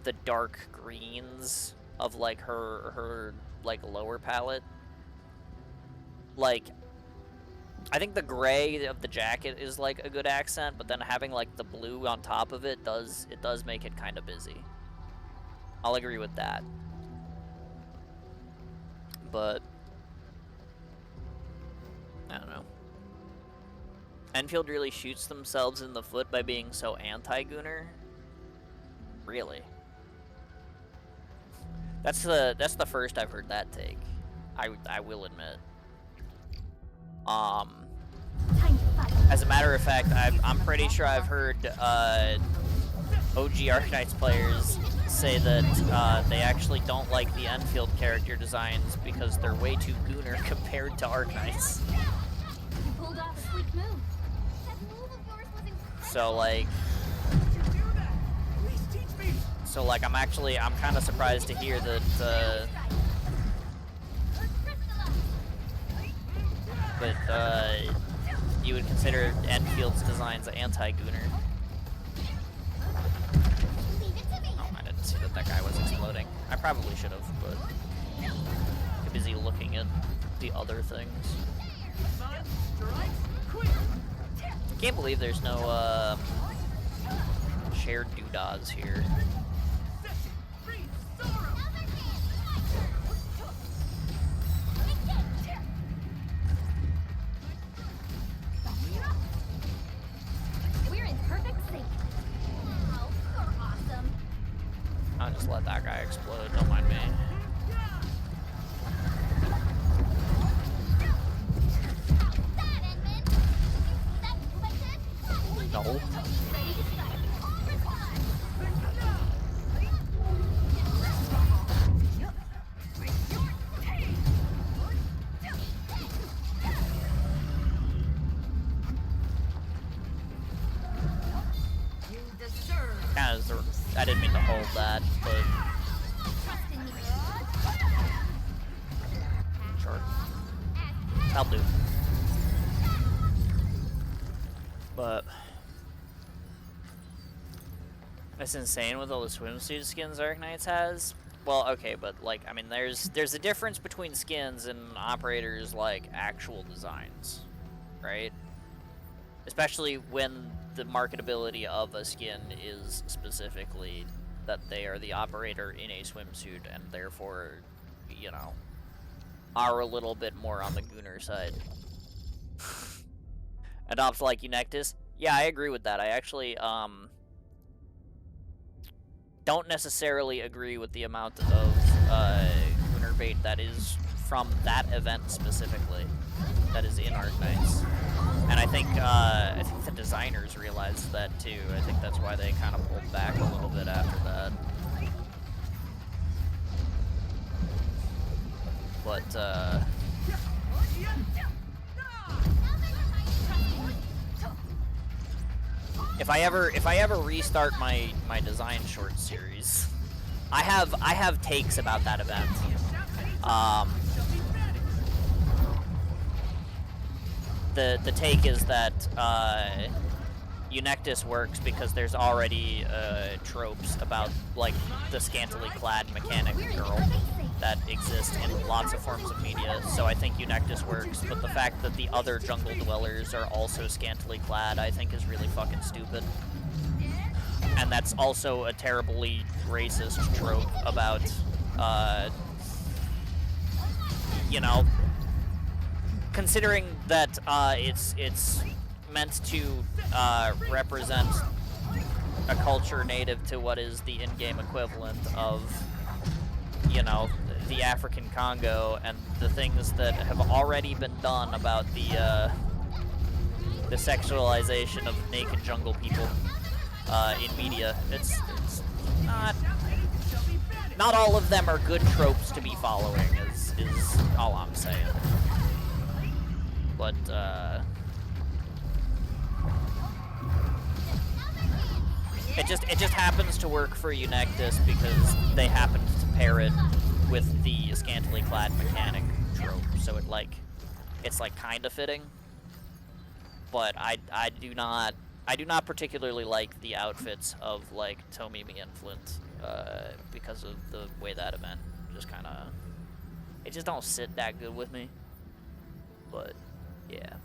the dark greens of like her like lower palette, like I think the gray of the jacket is like a good accent, but then having like the blue on top of it does make it kind of busy. I'll agree with that. But I don't know. Enfield really shoots themselves in the foot by being so anti-Gunner. Really? That's the first I've heard that take. I will admit. As a matter of fact, I'm pretty sure I've heard OG Arknights players say that they actually don't like the Enfield character designs because they're way too Gunner compared to Arknights. You pulled off a sleek move. That move of yours was incredible. So like, How'd you do that? Please teach me. I'm kind of surprised to hear that you would consider Enfield's designs anti-Gunner. Leave it to me. Oh, I didn't see that guy was exploding. I probably should have, but too busy looking at the other things. Sun strikes quick. I can't believe there's no shared doodahs here. Session free sorrow. We're in perfect sync. Wow, you're awesome. I'll just let that guy explode, don't mind me. That, Edmund. That move I did? No. Ready to strike. Respond. You deserve. I didn't mean to hold that, but Trust in me. sure. I'll do. But it's insane with all the swimsuit skins Arknights has. Well, okay, but like, I mean, there's a difference between skins and operators like actual designs, right? Especially when the marketability of a skin is specifically that they are the operator in a swimsuit and therefore, you know, are a little bit more on the Gunner side. Adopt like Eunectus? Yeah, I agree with that. I actually, don't necessarily agree with the amount of, Gunner bait that is from that event specifically, that is in Arknights. And I think the designers realized that too. I think that's why they kind of pulled back a little bit after that. But, if I ever restart my design short series, I have takes about that event. The take is that Eunectus works because there's already tropes about like the scantily clad mechanic girl that exist in lots of forms of media, so I think Eunectus works, but the fact that the other jungle dwellers are also scantily clad I think is really fucking stupid. And that's also a terribly racist trope about, you know, considering that it's meant to represent a culture native to what is the in-game equivalent of, you know, the African Congo and the things that have already been done about the sexualization of naked jungle people in media. It's not all of them are good tropes to be following is all I'm saying. But it just happens to work for Eunectus because they happened to pair it with the scantily clad mechanic trope, so it's like kind of fitting. But I do not particularly like the outfits of like Tomimi and Flint because of the way that event just kind of, it just don't sit that good with me. But yeah.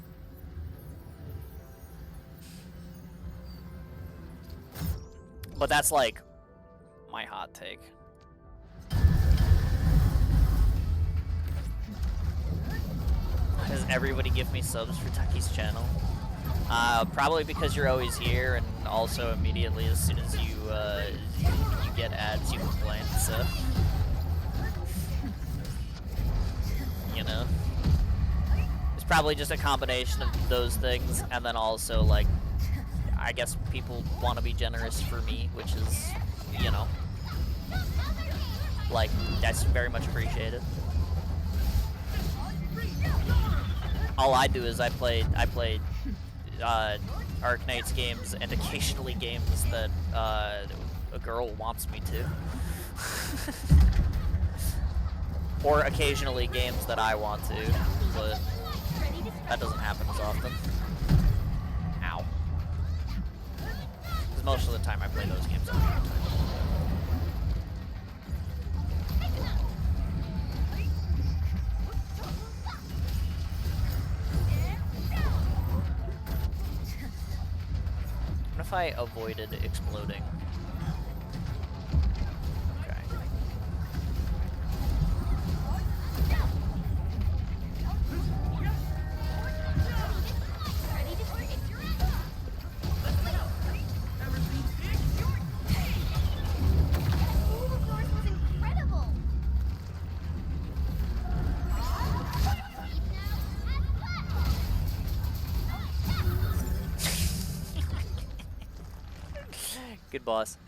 But that's like my hot take. Does everybody give me subs for Tucky's channel? Probably because you're always here, and also immediately as soon as you get ads, you complain. So, you know, it's probably just a combination of those things, and then also like, I guess people want to be generous for me, which is, you know, like, that's very much appreciated. All I do is I play Arknights games and occasionally games that a girl wants me to. Or occasionally games that I want to, but that doesn't happen as often. Ow. Because most of the time I play those games all the time. What if I avoided exploding? Okay. Good boss.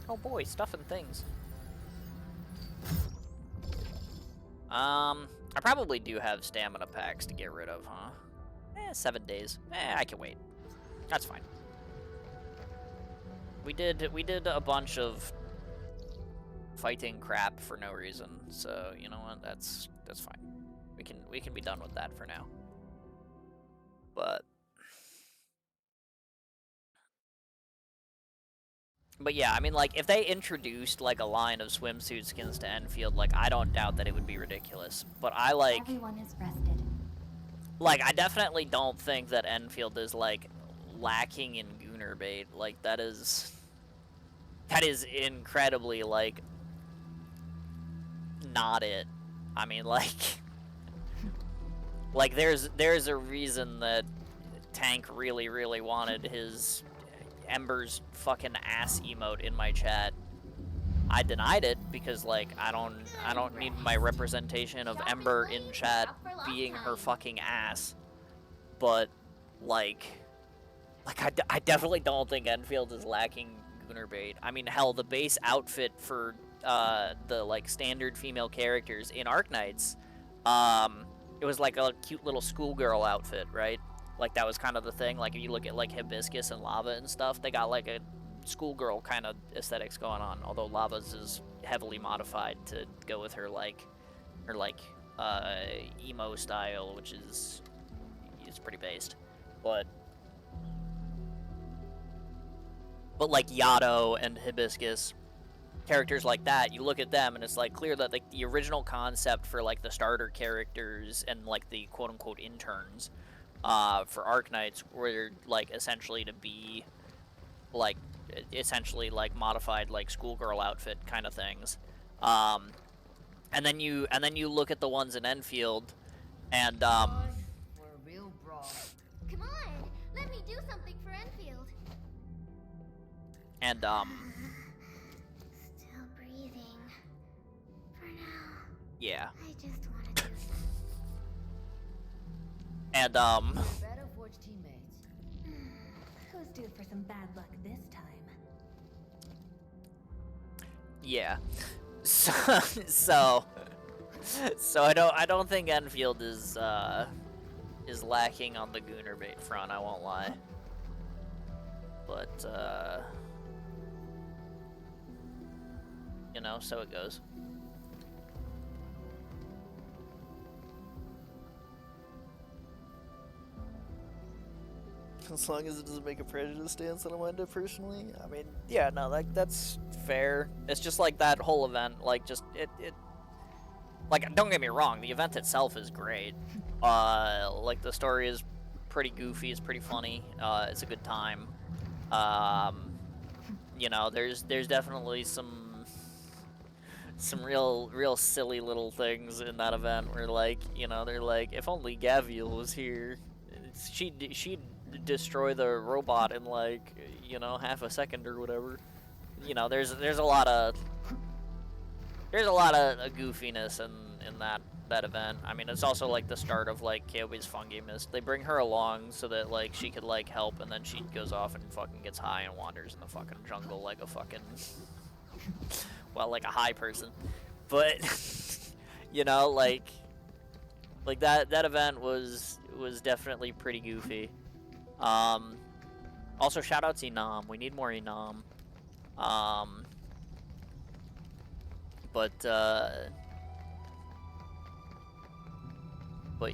Oh boy, stuff and things. I probably do have stamina packs to get rid of, huh? 7 days. I can wait. That's fine. We did a bunch of fighting crap for no reason, so you know what? That's fine. We can be done with that for now. But yeah, I mean, like, if they introduced like a line of swimsuit skins to Enfield, like, I don't doubt that it would be ridiculous. But I like, Everyone is rested. like, I definitely don't think that Enfield is like lacking in Gooner bait. Like, that is incredibly like not it. I mean, like. Like, there's a reason that Tank really wanted his Ember's fucking ass emote in my chat. I denied it because, like, I don't need my representation of Ember in chat being her fucking ass. But, like I definitely don't think Enfield is lacking Gooner bait. I mean, hell, the base outfit for the, like, standard female characters in Arknights, it was like a cute little schoolgirl outfit, right? Like, that was kind of the thing. Like, if you look at, like, Hibiscus and Lava and stuff, they got, like, a schoolgirl kind of aesthetics going on. Although Lava's is heavily modified to go with her emo style, which is pretty based. But like, Yato and Hibiscus, characters like that, you look at them and it's like clear that, like, the original concept for, like, the starter characters and, like, the quote-unquote interns for Arknights were, like, essentially to be, like, essentially, like, modified, like, schoolgirl outfit kind of things. And then you look at the ones in Enfield, and We're real broad. Come on, let me do something for Enfield. and Still breathing. For now. yeah, I just want to do something. and Better forge teammates. Who's due for some bad luck this time? yeah, So, so I don't think Enfield is lacking on the Gooner bait front. I won't lie. But you know, so it goes. As long as it doesn't make a prejudice stance on Amanda personally. I mean, yeah, no, like that's fair. It's just like that whole event, like just it like, don't get me wrong, the event itself is great. Like the story is pretty goofy, it's pretty funny. It's a good time. You know, there's definitely some real silly little things in that event where, like, you know, they're like, if only Gaviel was here, she'd destroy the robot in, like, you know, half a second or whatever. You know, there's a lot of goofiness in that event. I mean, it's also like the start of like Kyobi's Fungi Mist. They bring her along so that like she could like help, and then she goes off and fucking gets high and wanders in the fucking jungle like a fucking well, like a high person. But you know, like that event was definitely pretty goofy. Also shout out to Enam. We need more Enam. But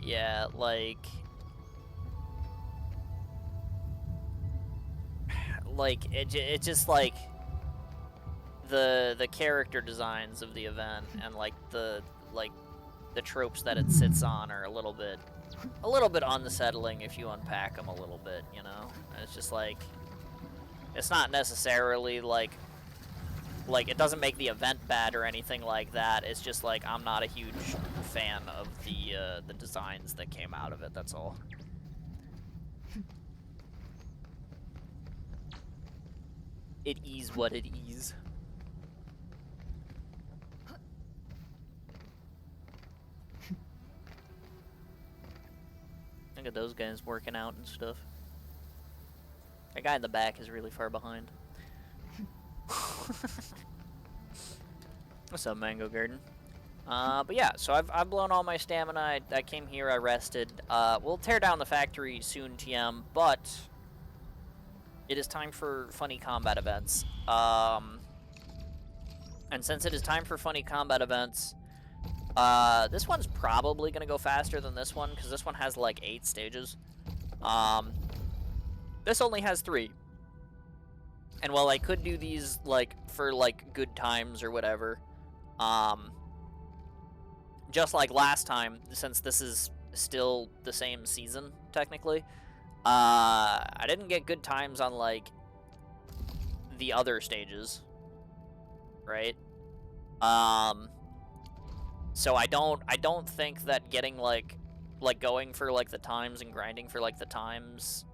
yeah, like it just like the character designs of the event and like the tropes that it sits on are a little bit unsettling if you unpack them a little bit, you know? And it's just like, it's not necessarily like it doesn't make the event bad or anything like that. It's just like, I'm not a huge fan of the designs that came out of it, that's all. It is what it is. Look at those guys working out and stuff. That guy in the back is really far behind. What's up, Mango Garden? But yeah, so I've blown all my stamina. I came here, I rested. We'll tear down the factory soon, TM, but it is time for funny combat events. And since it is time for funny combat events, this one's probably gonna go faster than this one, because this one has like 8 stages. This only has 3. And while I could do these like for like good times or whatever, just like last time, since this is still the same season technically, I didn't get good times on like the other stages, right? So I don't think that getting like going for like the times and grinding for like the times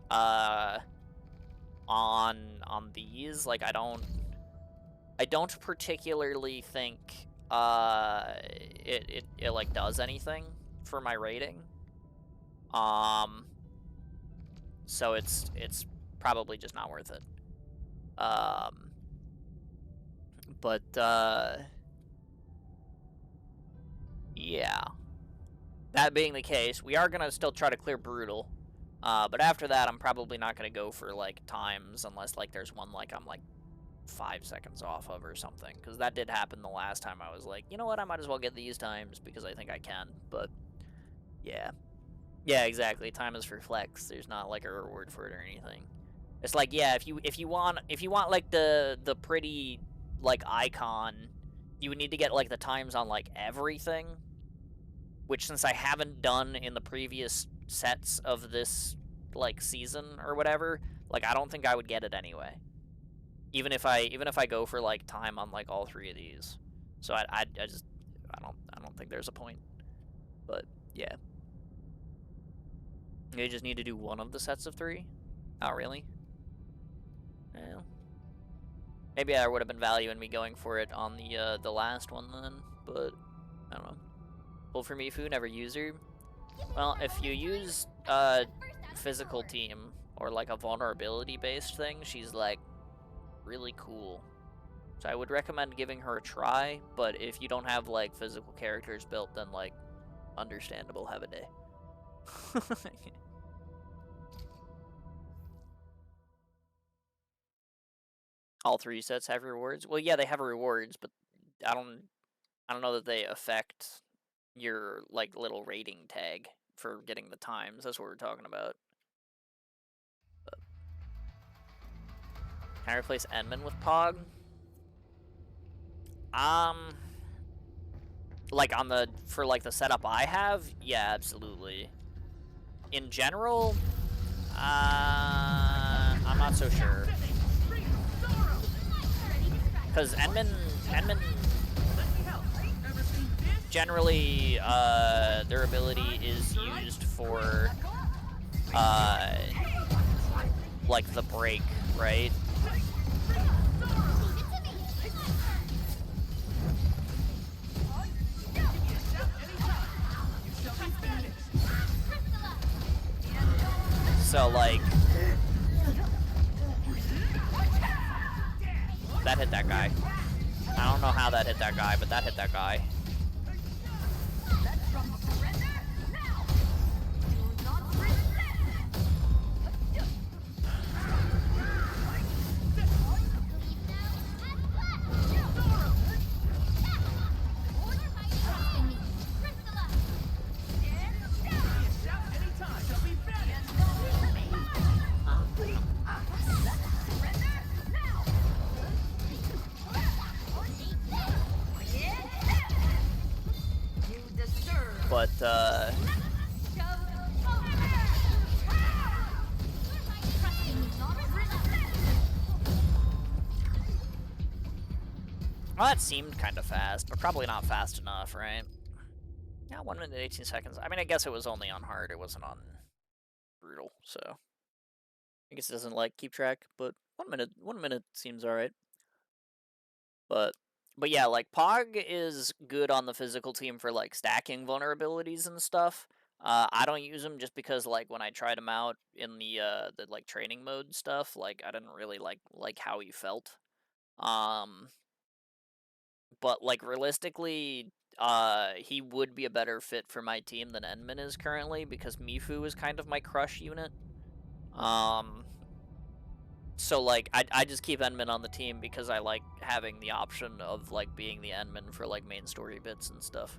on these, like I don't particularly think it like does anything for my rating. So it's probably just not worth it. But yeah. That being the case, we are gonna still try to clear Brutal. But after that, I'm probably not gonna go for like times unless like there's one like I'm like 5 seconds off of or something, because that did happen the last time. I was like, you know what, I might as well get these times because I think I can. But yeah, exactly. Time is for flex. There's not like a reward for it or anything. It's like, yeah, if you want like the pretty like icon, you would need to get like the times on like everything, which since I haven't done in the previous sets of this like season or whatever, like I don't think I would get it anyway. Even if I go for like time on like all 3 of these. So I don't think there's a point. But yeah. You just need to do one of the sets of 3? Oh really? Well, maybe there would have been value in me going for it on the last one then, but I don't know. Pull for Mifu, never use her. Well, if you use physical team or like a vulnerability based thing, she's like really cool. So I would recommend giving her a try, but if you don't have, like, physical characters built, then, like, understandable, have a day. All 3 sets have rewards? Well, yeah, they have rewards, but I don't know that they affect your, like, little rating tag for getting the times. That's what we're talking about. But can I replace Enman with Pog? Like for like the setup I have, yeah, absolutely. In general, I'm not so sure. Because Enman generally, their ability is used for, like the break, right? So, like, that hit that guy. I don't know how that hit that guy, but that hit that guy. But, well, that seemed kind of fast, but probably not fast enough, right? Yeah, 1 minute 18 seconds. I mean, I guess it was only on hard, it wasn't on brutal, so I guess it doesn't like keep track, but 1 minute seems alright. But yeah, like Pog is good on the physical team for like stacking vulnerabilities and stuff. I don't use him just because like when I tried him out in the like training mode stuff, like I didn't really like how he felt. But like realistically, he would be a better fit for my team than Enman is currently because Mifu is kind of my crush unit. So like I just keep Enman on the team because I like having the option of like being the Enman for like main story bits and stuff.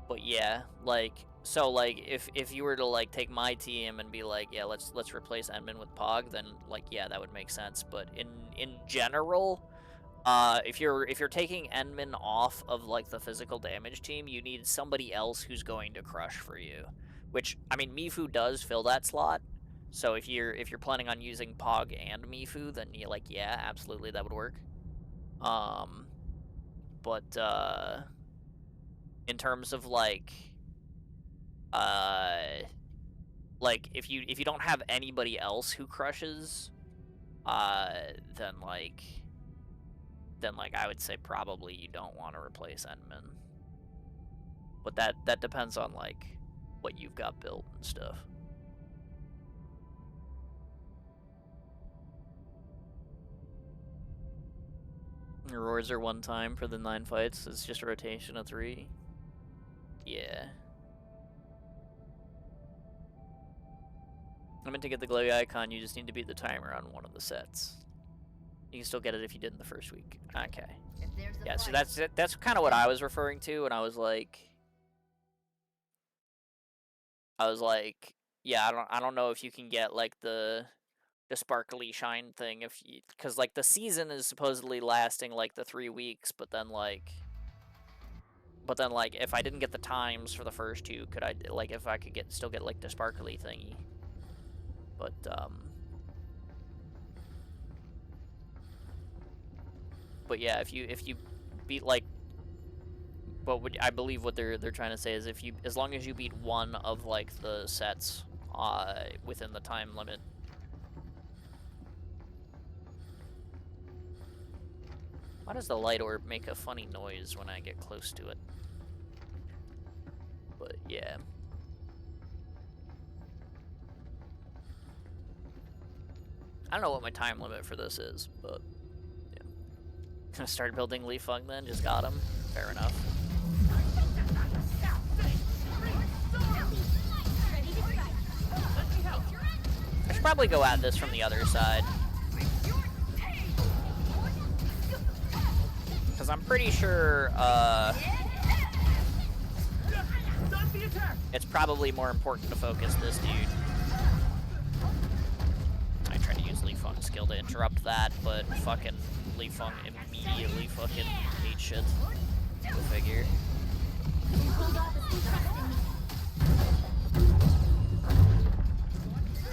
But yeah, like so like if you were to like take my team and be like, yeah, let's replace Enman with Pog, then like yeah, that would make sense. But in general, if you're taking Enman off of like the physical damage team, you need somebody else who's going to crush for you. Which I mean, Mifu does fill that slot. So if you're planning on using Pog and Mifu, then you like yeah, absolutely that would work. But in terms of like if you don't have anybody else who crushes, then I would say probably you don't want to replace Enman. But that depends on like what you've got built and stuff. Rewards are 1 time for the 9 fights. It's just a rotation of 3. Yeah. I meant to get the glowy icon. You just need to beat the timer on one of the sets. You can still get it if you did in the first week. Okay. Yeah, so that's kind of what I was referring to, and I was like, yeah, I don't know if you can get like the sparkly shine thing if you, because like the season is supposedly lasting like the 3 weeks, but then like if I didn't get the times for the first 2, could I like if I could still get like the sparkly thingy? But yeah, if you beat like, I believe what they're trying to say is as long as you beat 1 of like the sets within the time limit. Why does the light orb make a funny noise when I get close to it? But yeah. I don't know what my time limit for this is, but yeah. Gonna start building Lee Fung then, just got him. Fair enough. I should probably go at this from the other side. Because I'm pretty sure, it's probably more important to focus this dude. I tried to use Lee Fung's skill to interrupt that, but fucking Lee Fung immediately fucking ate shit. Go figure.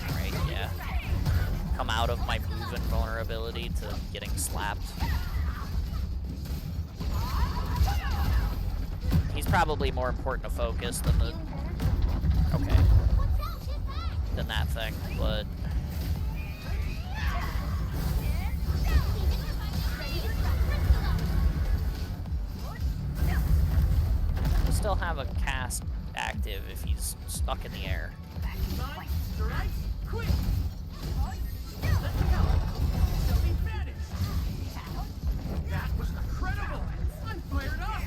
Alright, yeah. Come out of my move invulnerability to getting slapped. He's probably more important to focus than the... Okay. Than that thing, but... We'll still have a cast active if he's stuck in the air. That was incredible! I'm fired up!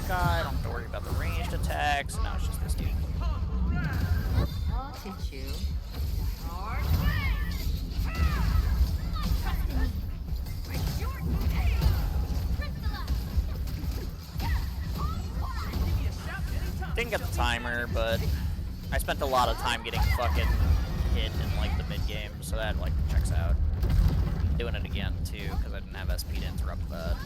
Guy. I don't have to worry about the ranged attacks. Now it's just this dude. I'll teach you. Didn't get the timer, but I spent a lot of time getting fucking hit in like the mid game, so that like checks out. Doing it again too, because I didn't have SP to interrupt that.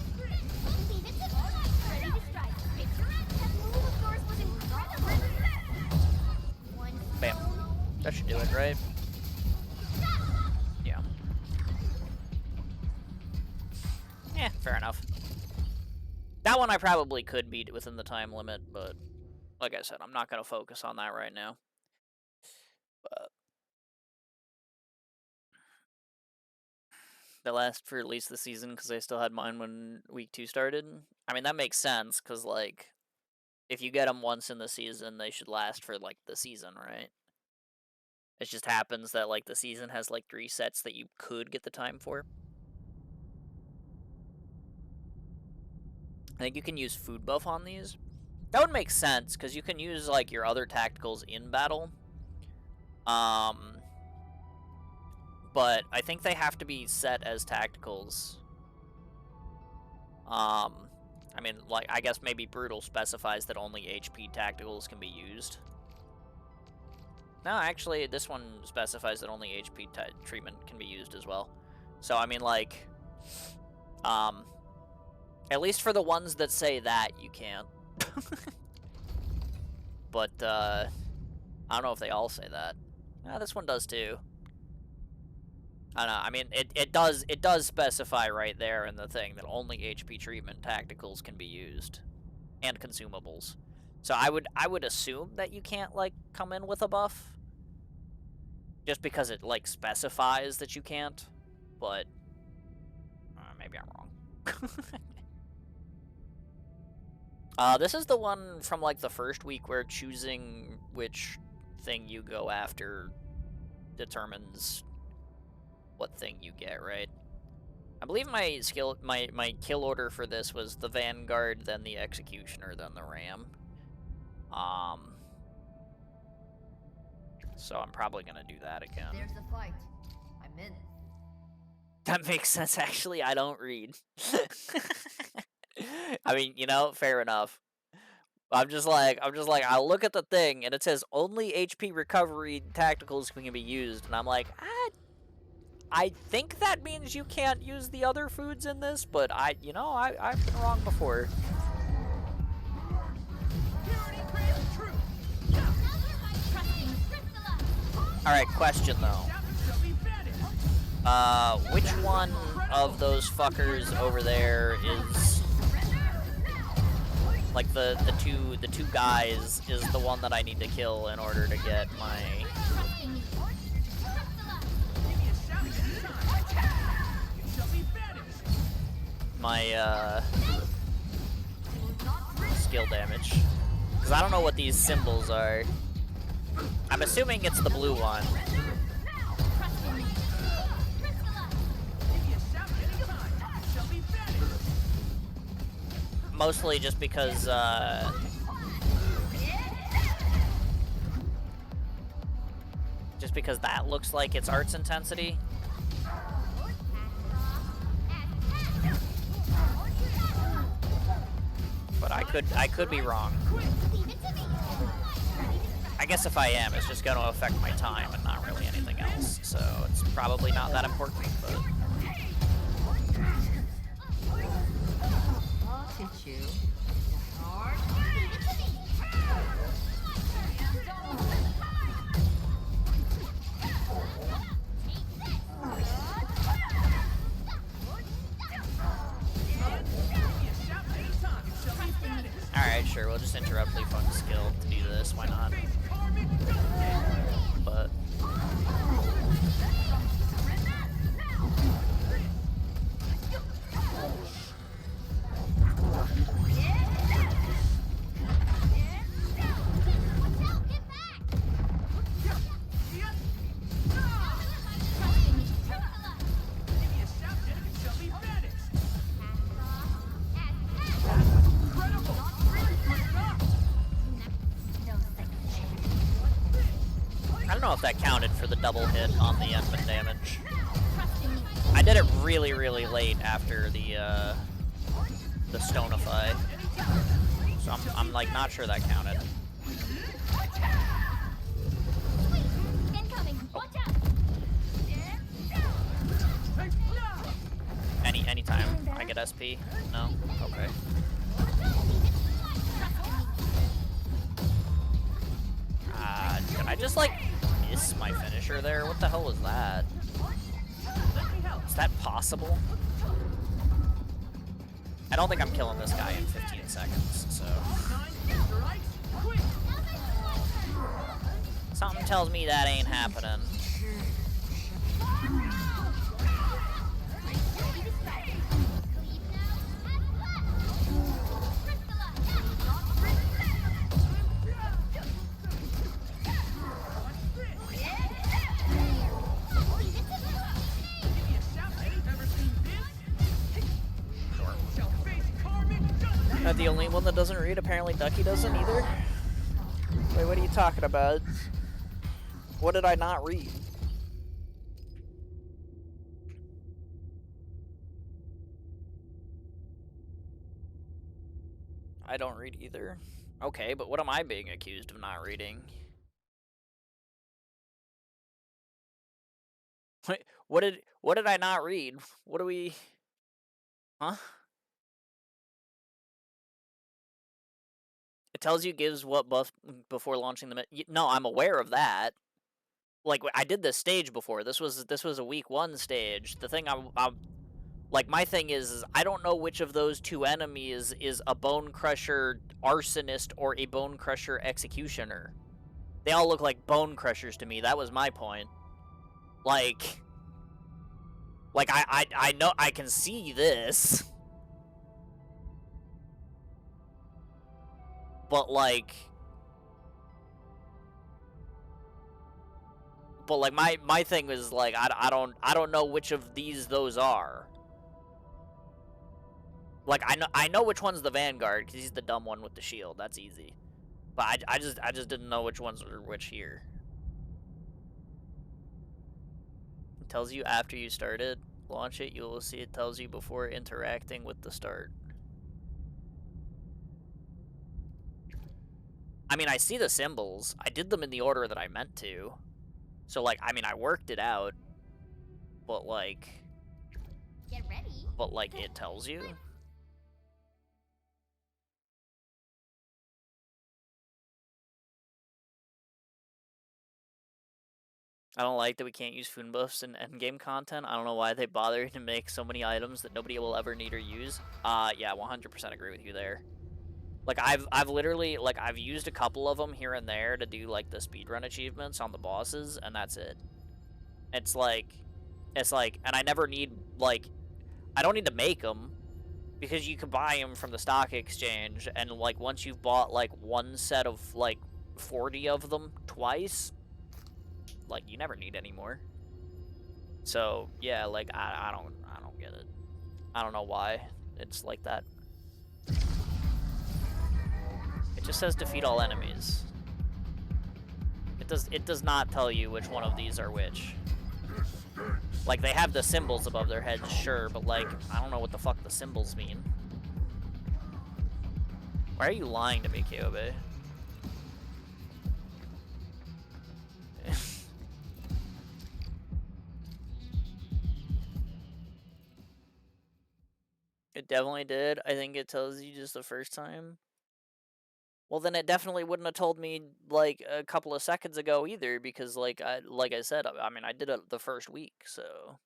Bam. That should do it, right? Yeah. Yeah, fair enough. That one I probably could beat within the time limit, but like I said, I'm not going to focus on that right now. But they last for at least the season because I still had mine when week 2 started. I mean, that makes sense because, like, if you get them once in the season, they should last for, like, the season, right? It just happens that, like, the season has, like, 3 sets that you could get the time for. I think you can use food buff on these. That would make sense, because you can use, like, your other tacticals in battle. But I think they have to be set as tacticals. I mean, like, I guess maybe Brutal specifies that only HP tacticals can be used. No, actually, this one specifies that only HP treatment can be used as well. So, I mean, like, at least for the ones that say that, you can't. But, I don't know if they all say that. This one does too. I don't know, I mean, it does specify right there in the thing that only HP treatment tacticals can be used. And consumables. So I would assume that you can't, like, come in with a buff. Just because it, like, specifies that you can't. But, maybe I'm wrong. This is the one from, like, the first week where choosing which thing you go after determines what thing you get, right? I believe my kill order for this was the Vanguard, then the Executioner, then the Ram. So I'm probably gonna do that again. There's the fight. I'm in. That makes sense, actually. I don't read. I mean, you know, fair enough. I'm just like, I'll look at the thing, and it says only HP recovery tacticals can be used, and I'm like, I think that means you can't use the other foods in this, but I've been wrong before. Alright, question though. Which one of those fuckers over there is like the two guys is the one that I need to kill in order to get my skill damage? Because I don't know what these symbols are. I'm assuming it's the blue one. Mostly just because, that looks like it's arts intensity. But I could be wrong. I guess if I am, it's just going to affect my time and not really anything else. So it's probably not that important, but... I'll teach you. Alright, sure, we'll just interrupt Lee Funk's skill to do this, why not? But... I don't know if that counted for the double hit on the Enman damage. I did it really, really late after the Stonify. So I'm like not sure that counted. Anytime I get SP? No? Okay. Did I just like miss my finisher there? What the hell was that? Is that possible? I don't think I'm killing this guy in 15 seconds, so... Something tells me that ain't happening. Not the only one that doesn't read. Apparently Ducky doesn't either. Wait, what are you talking about? What did I not read? I don't read either. Okay, but what am I being accused of not reading? Wait, what did I not read? What do we... Huh? It tells you gives what buff before launching the... No, I'm aware of that. Like, I did this stage before. This was a week 1 stage. The thing I'm like, my thing is I don't know which of those two enemies is a Bone Crusher Arsonist or a Bone Crusher Executioner. They all look like Bone Crushers to me. That was my point. Like I know I can see this. But like my thing was like I don't know which of those are. Like I know which one's the Vanguard because he's the dumb one with the shield. That's easy. But I just didn't know which ones were which here. It tells you after you started. Launch it, you will see it tells you before interacting with the start. I mean, I see the symbols. I did them in the order that I meant to. So, like, I mean, I worked it out. But, like... Get ready. But, like, it tells you. I don't like that we can't use food buffs in endgame content. I don't know why they bother to make so many items that nobody will ever need or use. Yeah, 100% agree with you there. Like, I've literally, like, I've used a couple of them here and there to do, like, the speedrun achievements on the bosses, and that's it. It's like, and I never need, like, I don't need to make them, because you can buy them from the stock exchange, and, like, once you've bought, like, one set of, like, 40 of them twice, like, you never need any more. So, yeah, like, I don't get it. I don't know why it's like that. It just says defeat all enemies. It does not tell you which one of these are which. Like, they have the symbols above their heads, sure, but, like, I don't know what the fuck the symbols mean. Why are you lying to me, Kyobe? It definitely did. I think it tells you just the first time. Well, then it definitely wouldn't have told me, like, a couple of seconds ago either, because, like I said, I mean, I did it the first week, so...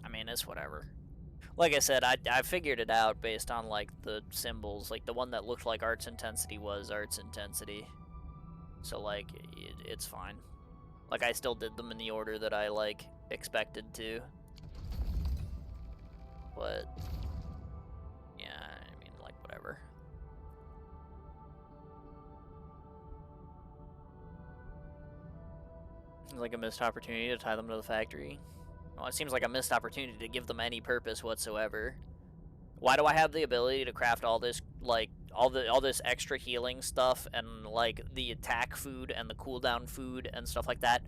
I mean, it's whatever. Like I said, I figured it out based on, like, the symbols. Like, the one that looked like Arts Intensity was Arts Intensity. So, like, it's fine. Like, I still did them in the order that I, like, expected to. But, yeah, I mean, like, whatever. It's like a missed opportunity to tie them to the factory. Well, it seems like a missed opportunity to give them any purpose whatsoever. Why do I have the ability to craft all this, like, all this extra healing stuff and, like, the attack food and the cooldown food and stuff like that?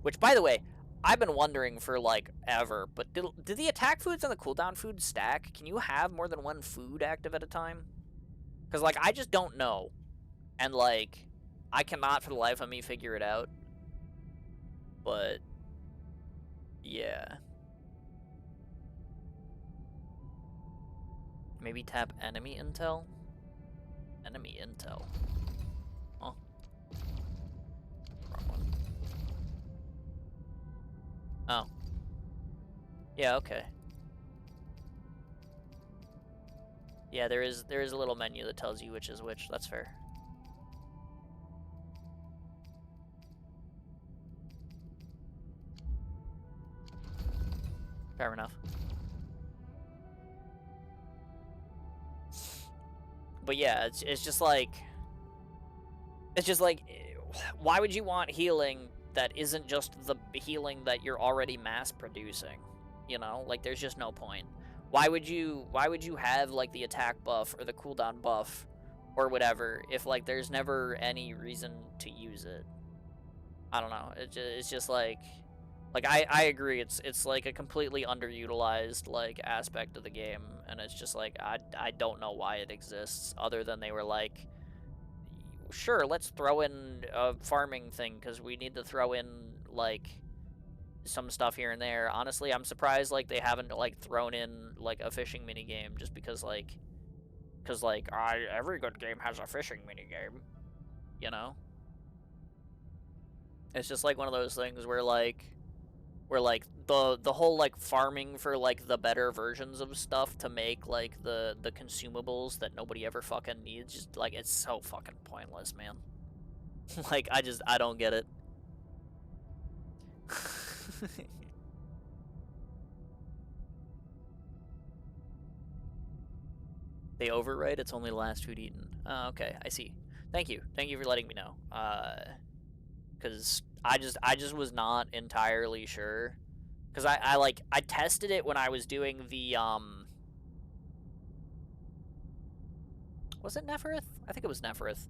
Which, by the way, I've been wondering for, like, ever, but do the attack foods and the cooldown foods stack? Can you have more than one food active at a time? Because, like, I just don't know. And, like, I cannot for the life of me figure it out. But, yeah. Maybe tap enemy intel? Enemy intel. Huh. Wrong one. Oh. Yeah, okay. Yeah, there is a little menu that tells you which is which. That's fair. Fair enough. But yeah, it's just like, why would you want healing that isn't just the healing that you're already mass producing? You know, like, there's just no point. Why would you have, like, the attack buff or the cooldown buff or whatever if, like, there's never any reason to use it? I don't know. It's just like I agree. It's like a completely underutilized, like, aspect of the game, and it's just like I don't know why it exists other than they were like, sure, let's throw in a farming thing because we need to throw in, like, some stuff here and there. Honestly, I'm surprised, like, they haven't, like, thrown in, like, a fishing minigame just because, like, every good game has a fishing minigame, you know? It's just like one of those things where, like, the whole, like, farming for, like, the better versions of stuff to make, like, the consumables that nobody ever fucking needs, just, like, it's so fucking pointless, man. Like, I don't get it. They overwrite, it's only the last food eaten. Oh, okay, I see. Thank you for letting me know. Because I just was not entirely sure. Because I tested it when I was doing the, was it Neferith? I think it was Neferith.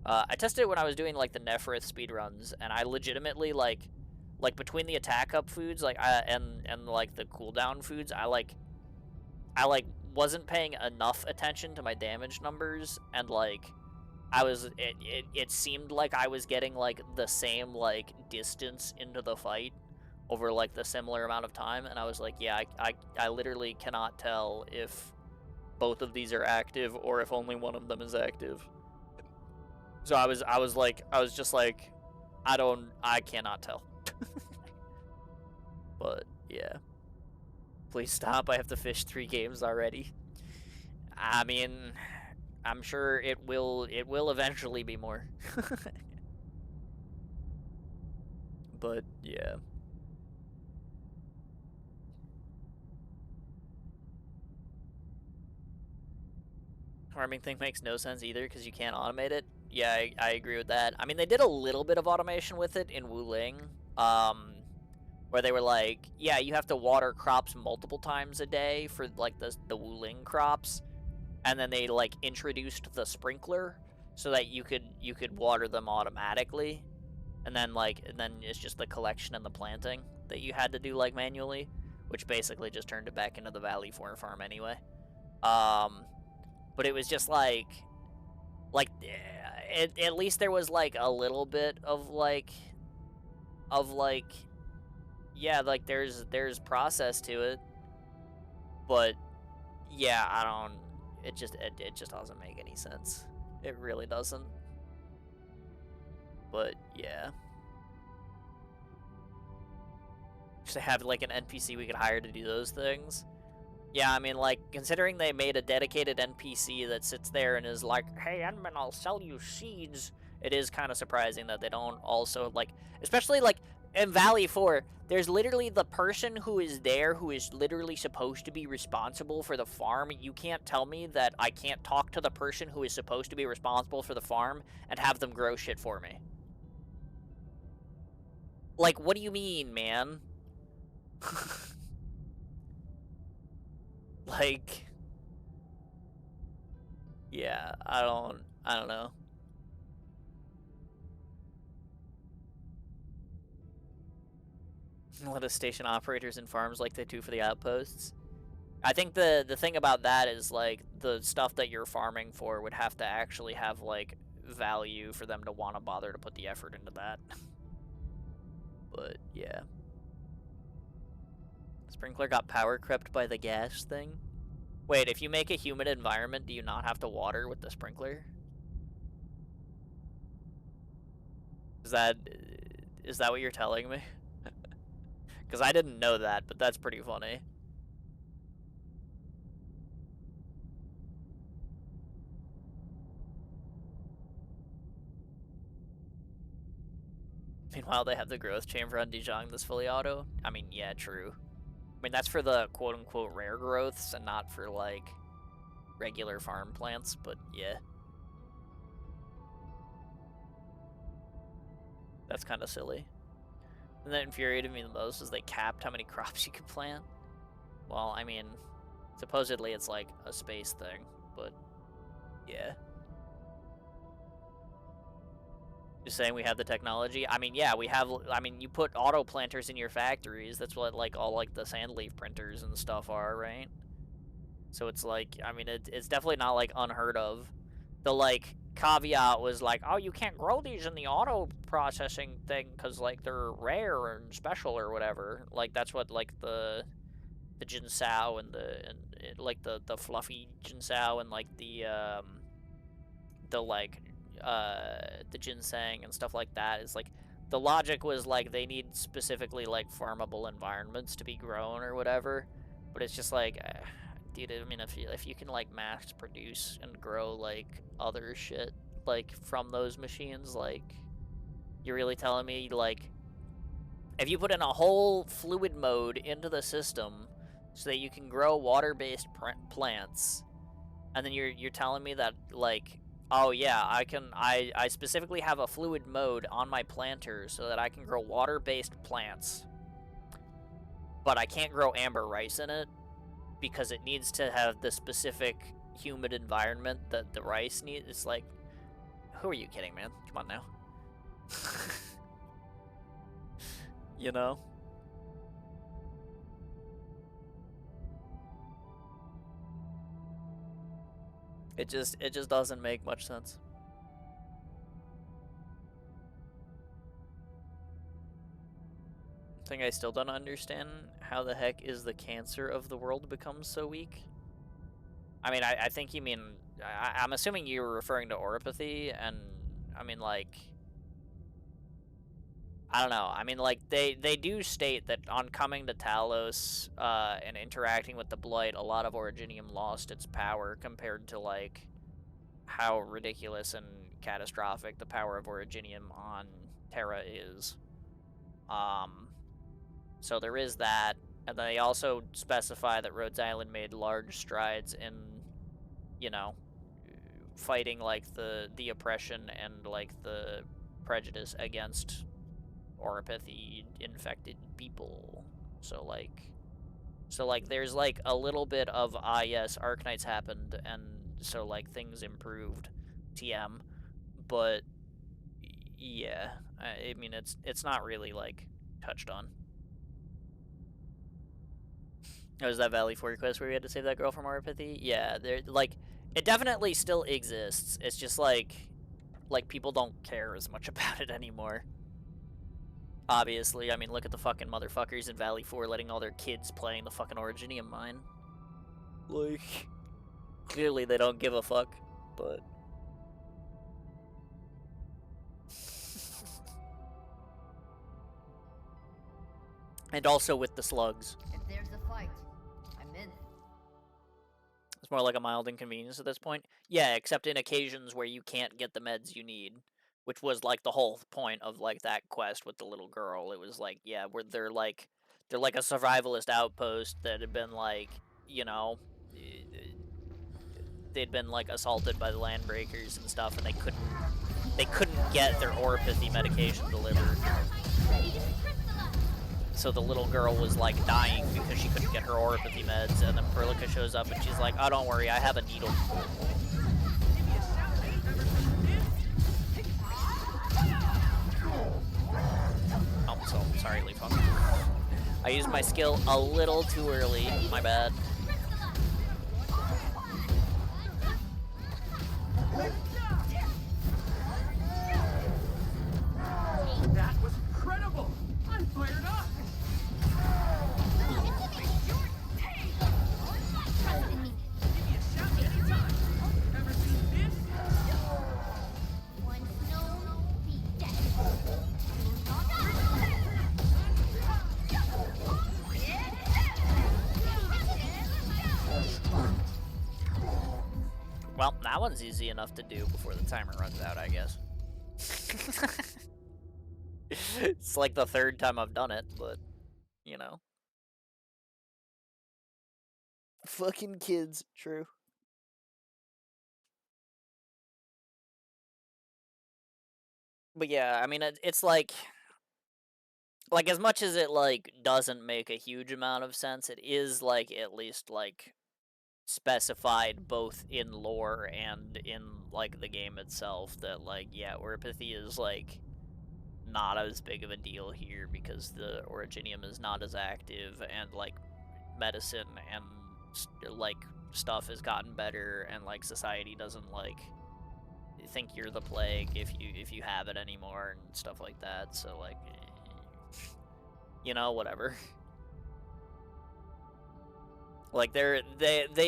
I tested it when I was doing, like, the Neferith speedruns, and I legitimately, like, between the attack up foods, like, and like, the cooldown foods, I wasn't paying enough attention to my damage numbers, and, like, it seemed like I was getting, like, the same, like, distance into the fight over like the similar amount of time, and I was like, yeah, I literally cannot tell if both of these are active or if only one of them is active. So I was just like, I cannot tell. But yeah. Please stop, I have to fish 3 games already. I mean, I'm sure it will eventually be more. But yeah. Farming thing makes no sense either because you can't automate it. Yeah, I agree with that. I mean, they did a little bit of automation with it in Wuling, where they were like, yeah, you have to water crops multiple times a day for like the Wuling crops, and then they like introduced the sprinkler so that you could water them automatically, and then it's just the collection and the planting that you had to do like manually, which basically just turned it back into the Valley 4 farm anyway. But it was just like at least there was like a little bit of like yeah, like there's process to it, but yeah, I don't. It just doesn't make any sense. It really doesn't. But yeah, just to have like an NPC we could hire to do those things. Yeah, I mean, like, considering they made a dedicated NPC that sits there and is like, hey, Edmund, I'll sell you seeds, it is kind of surprising that they don't also, like, especially, like, in Valley 4, there's literally the person who is there who is literally supposed to be responsible for the farm. You can't tell me that I can't talk to the person who is supposed to be responsible for the farm and have them grow shit for me. Like, what do you mean, man? Like, yeah, I don't know. Let us station operators in farms like they do for the outposts. I think the thing about that is, like, the stuff that you're farming for would have to actually have, like, value for them to want to bother to put the effort into that. But, yeah. Sprinkler got power crept by the gas thing. Wait, if you make a humid environment, do you not have to water with the sprinkler? Is that what you're telling me? Because I didn't know that, but that's pretty funny. Meanwhile, they have the growth chamber on Dijon that's fully auto. I mean, yeah, true. I mean, that's for the quote-unquote rare growths and not for, like, regular farm plants, but yeah. That's kind of silly. And that infuriated me the most is they capped how many crops you could plant. Well, I mean, supposedly it's like a space thing, but yeah. Just saying we have the technology. I mean, yeah, we have. I mean, you put auto planters in your factories. That's what like all like the sandleaf printers and stuff are, right? So it's like, I mean, it's definitely not like unheard of. The like caveat was like, oh, you can't grow these in the auto processing thing because like they're rare and special or whatever. Like that's what like the ginsao and like the fluffy ginsao and like the like the ginseng and stuff like that is like the logic was like they need specifically like farmable environments to be grown or whatever, but it's just like dude, I mean, if you can like mass produce and grow like other shit like from those machines, like you're really telling me like if you put in a whole fluid mode into the system so that you can grow water-based plants, and then you're telling me that like, oh yeah, I specifically have a fluid mode on my planter so that I can grow water-based plants, but I can't grow amber rice in it because it needs to have the specific humid environment that the rice needs. It's like, who are you kidding, man? Come on now. You know? It just doesn't make much sense. Thing I still don't understand, how the heck is the cancer of the world become so weak? I mean, I think you mean, I'm assuming you were referring to oropathy, and I mean, like, I don't know. I mean, like, they do state that on coming to Talos, and interacting with the Blight, a lot of Originium lost its power compared to, like, how ridiculous and catastrophic the power of Originium on Terra is. So there is that, and they also specify that Rhodes Island made large strides in, you know, fighting, like, the oppression and, like, the prejudice against oropathy infected people. So like there's like a little bit of yes, Arknights happened, and so like things improved, TM, but yeah, I mean it's not really like touched on. Oh, was that Valley 4 quest where we had to save that girl from oropathy? Yeah, there, like, it definitely still exists. It's just like people don't care as much about it anymore. Obviously, I mean, look at the fucking motherfuckers in Valley 4 letting all their kids play in the fucking Originium mine. Like, clearly they don't give a fuck, but... And also with the slugs. If there's a fight, I'm in. It's more like a mild inconvenience at this point. Yeah, except in occasions where you can't get the meds you need. Which was, like, the whole point of, like, that quest with the little girl. It was, like, yeah, where they're like a survivalist outpost that had been, like, you know, they'd been, like, assaulted by the landbreakers and stuff, and they couldn't get their oropathy medication delivered. So the little girl was, like, dying because she couldn't get her oropathy meds, and then Perlica shows up and she's like, oh, don't worry, I have a needle. Oh, so sorry, Leaf. I used my skill a little too early. My bad. That was incredible! I'm fired up! Give me a shout anytime! Ever seen this? Once known, be dead. Well, that one's easy enough to do before the timer runs out, I guess. It's like the third time I've done it, but, you know. Fucking kids, true. But yeah, I mean, it's like as much as it, like, doesn't make a huge amount of sense, it is, like, at least, like, specified both in lore and in, like, the game itself that, like, yeah, oropathy is, like, not as big of a deal here because the Originium is not as active, and, like, medicine and, like, stuff has gotten better, and, like, society doesn't, like, think you're the plague if you have it anymore and stuff like that, so, like, you know, whatever. Like, they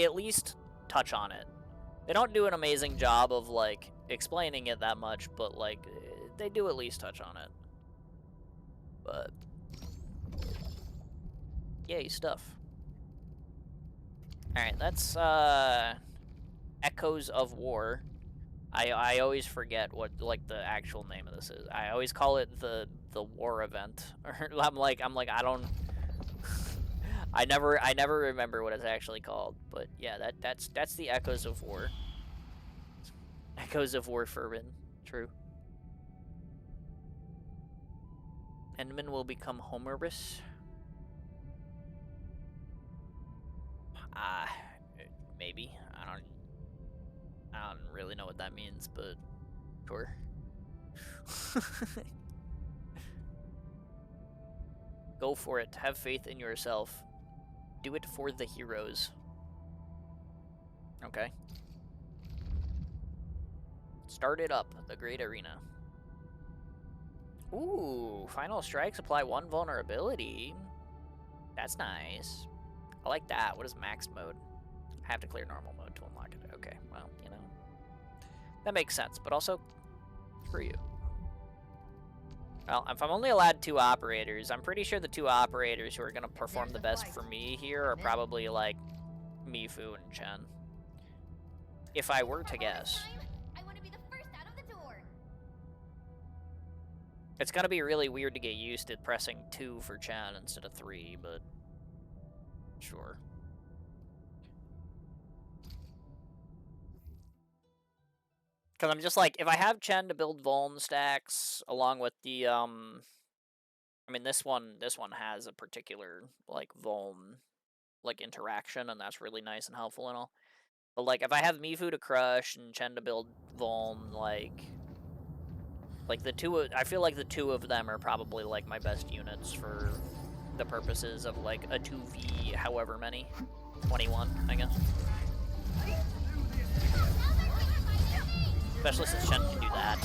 at least touch on it. They don't do an amazing job of, like, explaining it that much, but, like, they do at least touch on it. But, yay, stuff. Alright, that's, Echoes of War. I always forget what, like, the actual name of this is. I always call it the war event. I'm like, I don't... I never remember what it's actually called, but yeah, that's the Echoes of War. Echoes of War Fervin, true. Endman will become Homerus. Maybe. I don't really know what that means, but sure. Go for it. Have faith in yourself. Do it for the heroes. Okay. Start it up, the Great Arena. Ooh, final strikes apply 1 vulnerability. That's nice. I like that. What is max mode? I have to clear normal mode to unlock it. Okay, well, you know. That makes sense, but also, screw you. Well, if I'm only allowed 2 operators, I'm pretty sure the 2 operators who are going to perform the best for me here are probably, like, Mifu and Chen. If I were to guess. I want to be the first out of the door. It's going to be really weird to get used to pressing 2 for Chen instead of 3, but sure. Because I'm just like, if I have Chen to build Vuln stacks along with the, I mean, this one has a particular, like, Vuln, like, interaction, and that's really nice and helpful and all. But, like, if I have Mifu to crush and Chen to build Vuln, like the two, I feel like the 2 of them are probably, like, my best units for the purposes of, like, a 2v however many. 21, I guess. Especially since Chen can do that.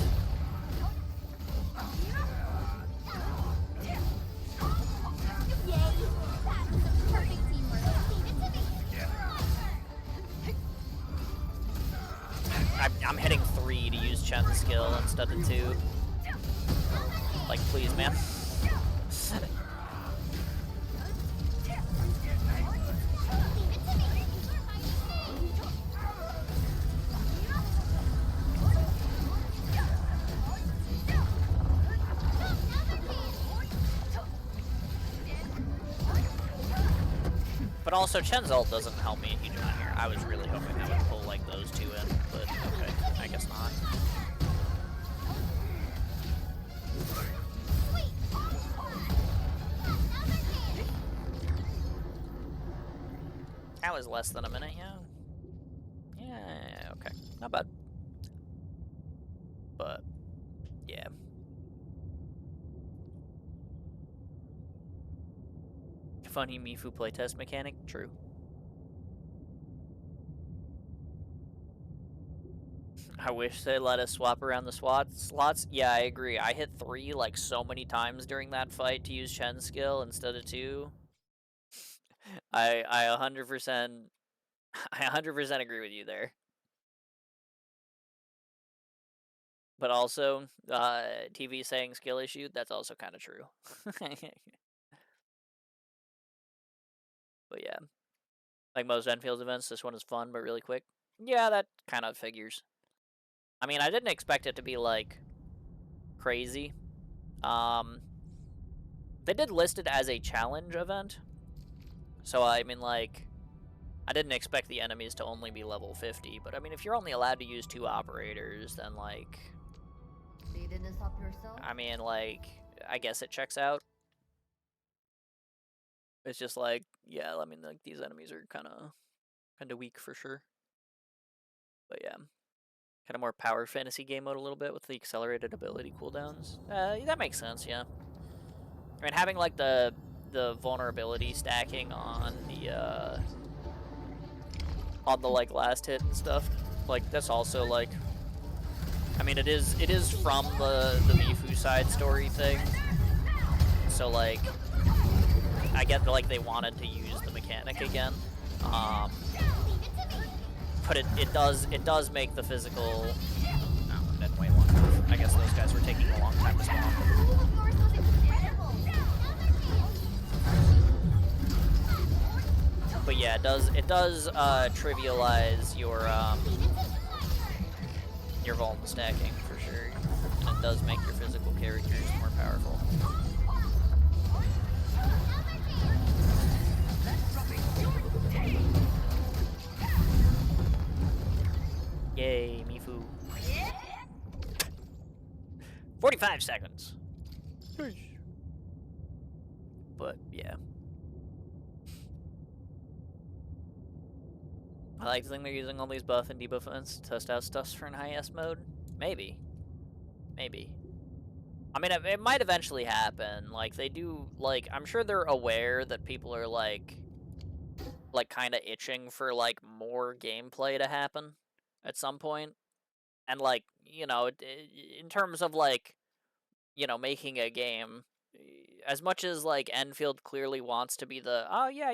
Yay! That's some perfect teamwork. Leave it to me. I'm hitting 3 to use Chen's skill instead of 2. Like, please, man. But also, Chen's ult doesn't help me a huge amount here. I was really hoping I would pull, like, those 2 in, but okay, I guess not. That was less than a minute, yeah. Yeah, okay. Not bad. But, yeah. Funny Mifu playtest mechanic? True. I wish they let us swap around the slots. Yeah, I agree. I hit 3 like so many times during that fight to use Chen's skill instead of 2. I 100% I 100% agree with you there. But also, TV saying skill issue, that's also kind of true. But yeah. Like most Enfield events, this one is fun but really quick. Yeah, that kind of figures. I mean, I didn't expect it to be, like, crazy. They did list it as a challenge event. So, I mean, like, I didn't expect the enemies to only be level 50. But, I mean, if you're only allowed to use 2 operators, then, like... Speeding this up yourself? I mean, like, I guess it checks out. It's just like, yeah, I mean, like, these enemies are kind of weak for sure. But, yeah. Kind of more power fantasy game mode a little bit with the accelerated ability cooldowns. That makes sense, yeah. I mean, having, like, the vulnerability stacking on the like, last hit and stuff, like, that's also, like... I mean, it is from the Mifu side story thing. So, like, I get, like, they wanted to use the mechanic again. But it does make the physical... No, it didn't wait long enough. I guess those guys were taking a long time to spawn. But yeah, it does trivialize your vuln stacking for sure. And it does make your physical characters more powerful. Yay, Mifu. 45 seconds. But, yeah. I like to think they're using all these buff and debuff events to test out stuff for an high-S mode. Maybe. Maybe. I mean, it might eventually happen. Like, they do, like, I'm sure they're aware that people are, like kind of itching for, like, more gameplay to happen at some point. And, like, you know, in terms of, like, you know, making a game, as much as like Enfield clearly wants to be the, oh yeah,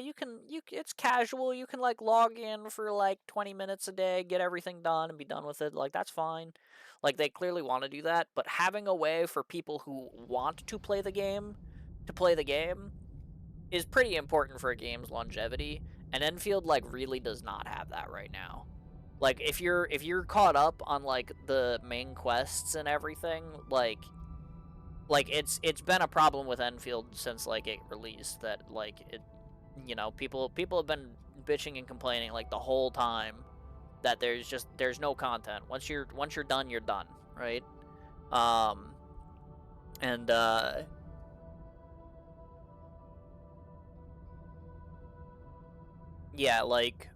it's casual, you can like log in for like 20 minutes a day, get everything done and be done with it, like that's fine. Like they clearly want to do that, but having a way for people who want to play the game is pretty important for a game's longevity, and Enfield like really does not have that right now. Like if you're caught up on like the main quests and everything, like it's been a problem with Enfield since like it released, that like it, you know, people have been bitching and complaining like the whole time that there's no content. Once you're done, you're done, right? And yeah, like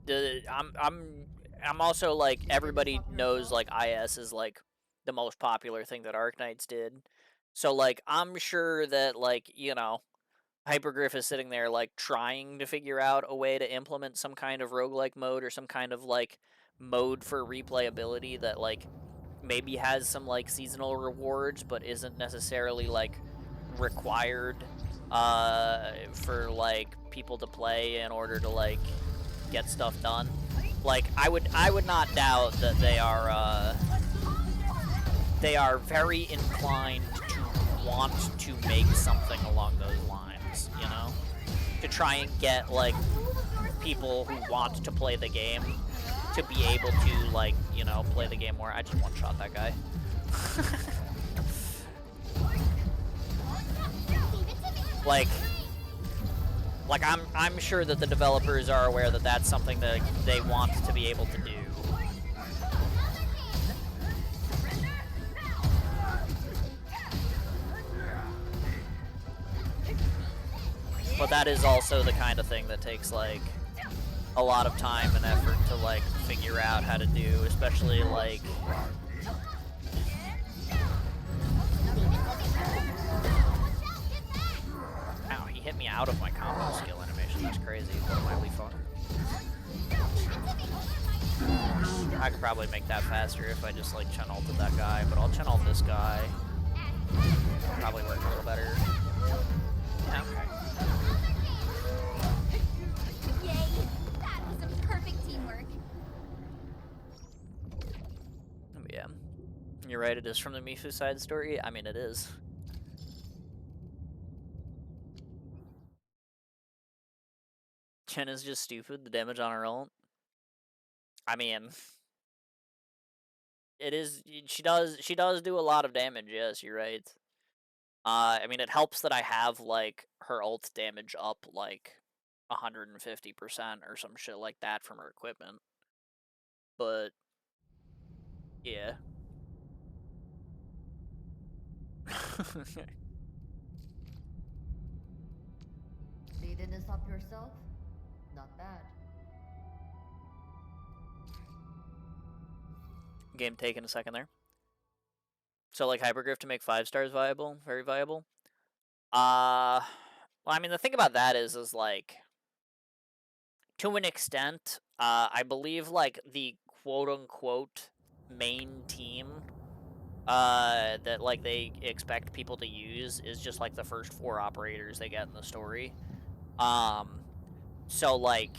the I'm also like, everybody knows like IS is like the most popular thing that Arknights did. So like I'm sure that like, you know, Hypergriff is sitting there like trying to figure out a way to implement some kind of roguelike mode or some kind of like mode for replayability that like maybe has some like seasonal rewards but isn't necessarily like required for like people to play in order to like get stuff done. Like I would not doubt that they are very inclined to want to make something along those lines, you know? To try and get like people who want to play the game to be able to like, you know, play the game more. I just one-shot that guy. like I'm sure that the developers are aware that that's something that they want to be able to do. But that is also the kind of thing that takes like a lot of time and effort to like figure out how to do, especially like ow, he hit me out of my combo skill animation. That's crazy. What am I leaf on? I could probably make that faster if I just like Chen ulted that guy, but I'll Chen ult this guy. Probably work a little better. Okay. Yay! That was some perfect teamwork. Yeah. You're right, it is from the Mifu side story. I mean, it is. Chen is just stupid, the damage on her ult. I mean, it is, she does do a lot of damage, yes, you're right. I mean, it helps that I have, like, her ult damage up, like, 150% or some shit like that from her equipment. But, yeah. Leading this up yourself? Not bad. Game taking a second there. So, like, Hypergriff to make 5 stars viable? Very viable? Well, I mean, the thing about that is like, to an extent, I believe, like, the quote-unquote main team that, like, they expect people to use is just, like, the first 4 operators they get in the story. So, like,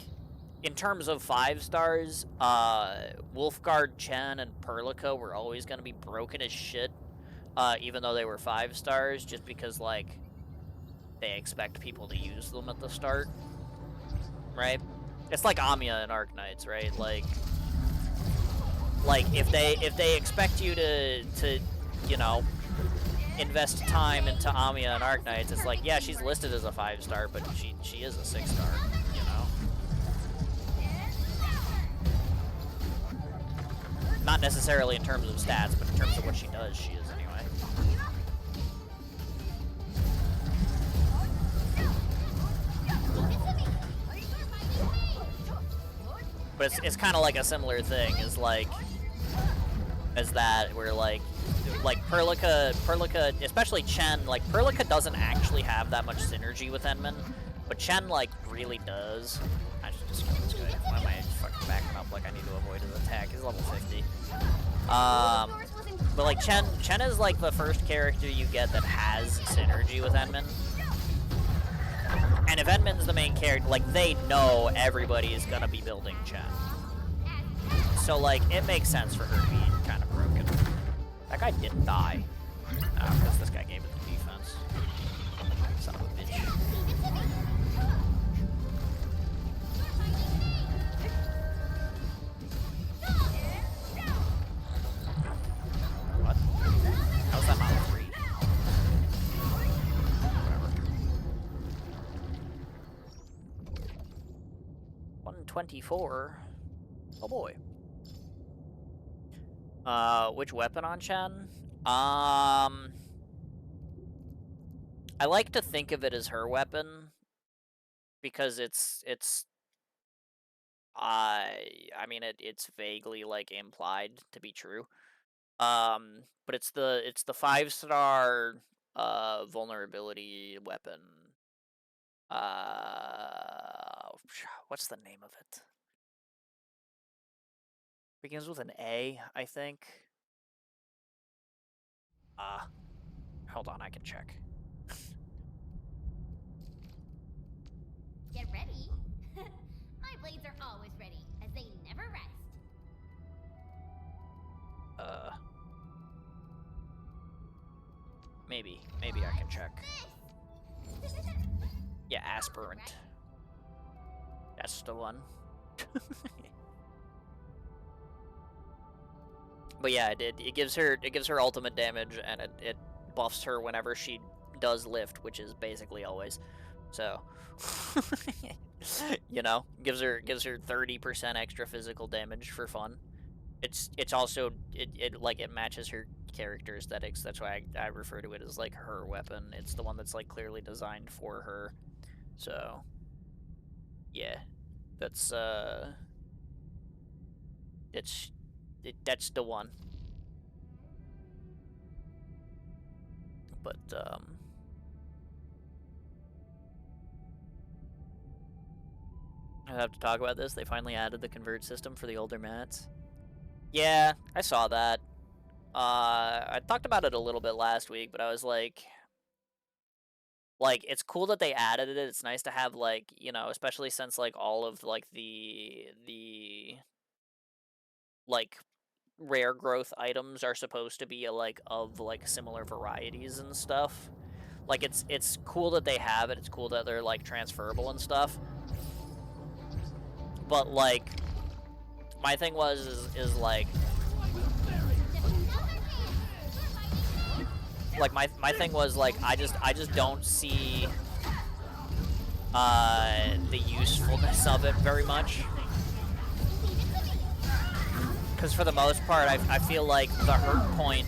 in terms of 5 stars, Wolfguard, Chen, and Perlica were always going to be broken as shit, even though they were 5 stars, just because, like, they expect people to use them at the start, right? It's like Amiya and Arknights, right? Like if they expect you to you know, invest time into Amiya and Arknights, it's like, yeah, she's listed as a 5-star, but she is a 6-star, you know? Not necessarily in terms of stats, but in terms of what she does, she is anyway. But it's kind of like a similar thing as that, where like Perlica, especially Chen, like Perlica doesn't actually have that much synergy with Enman, but Chen like really does. I should just kill this guy. Why am I fucking backing up like I need to avoid his attack? He's level 50. But like Chen is like the first character you get that has synergy with Enmin. And if Enmin's the main character, like they know everybody is gonna be building Chen. So like it makes sense for her to be kind of broken. That guy didn't die. Oh, because this guy gave it the defense. Son of a bitch. What? How's that not a 3? Whatever. 124. Oh boy. Which weapon on Chen? I like to think of it as her weapon because I mean it's vaguely like implied to be true. But it's the 5-star vulnerability weapon. What's the name of it? Begins with an A, I think. Hold on, I can check. Get ready. My blades are always ready, as they never rest. Maybe I can check. Yeah, aspirant. That's the one. But yeah, it gives her ultimate damage, and it buffs her whenever she does lift, which is basically always. So, you know, gives her 30% extra physical damage for fun. It's also it matches her character aesthetics. That's why I refer to it as like her weapon. It's the one that's like clearly designed for her. So, yeah, that's that's the one. But I have to talk about this. They finally added the convert system for the older mats. Yeah, I saw that. I talked about it a little bit last week, but I was like, it's cool that they added it. It's nice to have, like, you know, especially since like all of like the like rare growth items are supposed to be like of like similar varieties and stuff. Like it's cool that they have it. It's cool that they're like transferable and stuff. But like my thing is like my thing was like I just don't see the usefulness of it very much. Because for the most part, I feel like the hurt point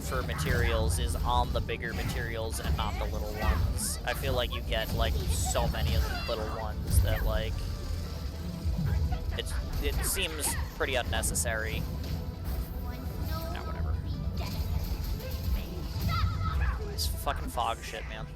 for materials is on the bigger materials and not the little ones. I feel like you get like so many of the little ones that like it seems pretty unnecessary. Nah, whatever. This fucking fog shit, man.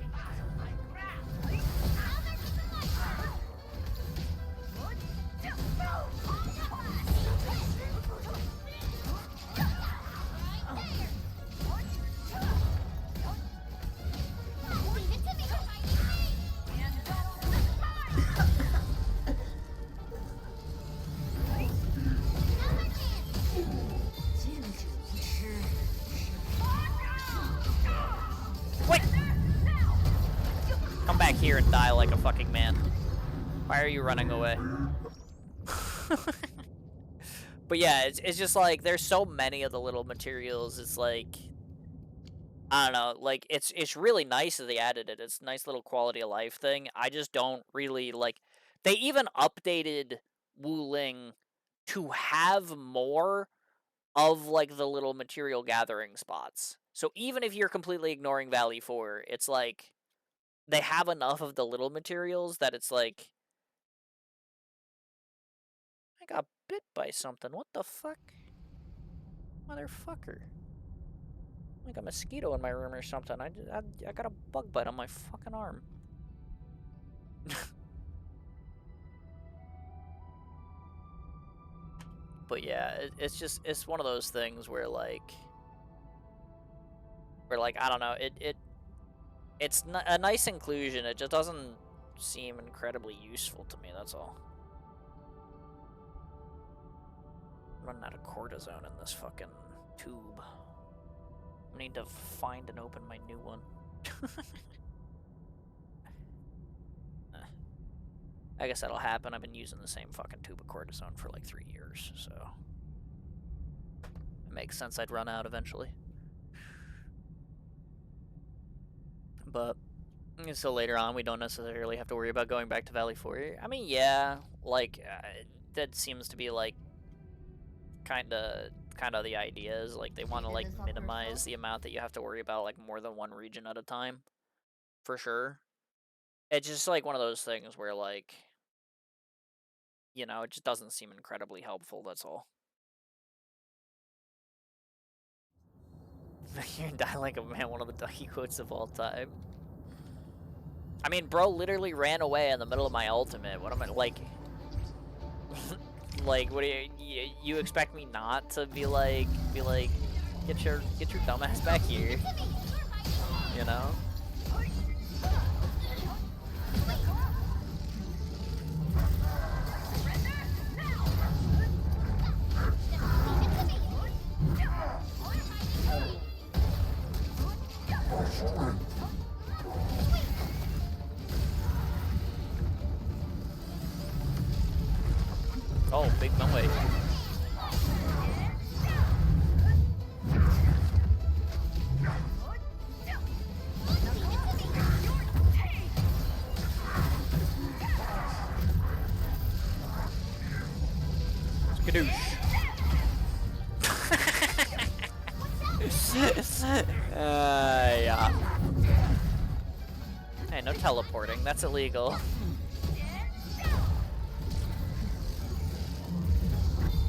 Here and die like a fucking man. Why are you running away? But yeah, it's just like there's so many of the little materials. It's like I don't know, like it's really nice that they added it. It's a nice little quality of life thing. I just don't really like. They even updated Wuling to have more of like the little material gathering spots. So even if you're completely ignoring Valley 4, it's like they have enough of the little materials that it's like I got bit by something. What the fuck? Motherfucker. Like a mosquito in my room or something. I got a bug bite on my fucking arm. But yeah, it's one of those things where like I don't know, it's a nice inclusion. It just doesn't seem incredibly useful to me. That's all. I'm running out of cortisone in this fucking tube. I need to find and open my new one. I guess that'll happen. I've been using the same fucking tube of cortisone for like 3 years, so it makes sense I'd run out eventually. But so later on, we don't necessarily have to worry about going back to Valley 4. I mean, yeah, like that seems to be like kind of the idea is like they want to like minimize the amount that you have to worry about like more than one region at a time, for sure. It's just like one of those things where like, you know, it just doesn't seem incredibly helpful. That's all. You're dying like a man, one of the Ducky quotes of all time. I mean, bro literally ran away in the middle of my ultimate. What am I, like... like, what do you expect me not to be like, get your dumbass back here? You know? Oh, big melee. Skadoosh. Yeah. Hey, no teleporting. That's illegal.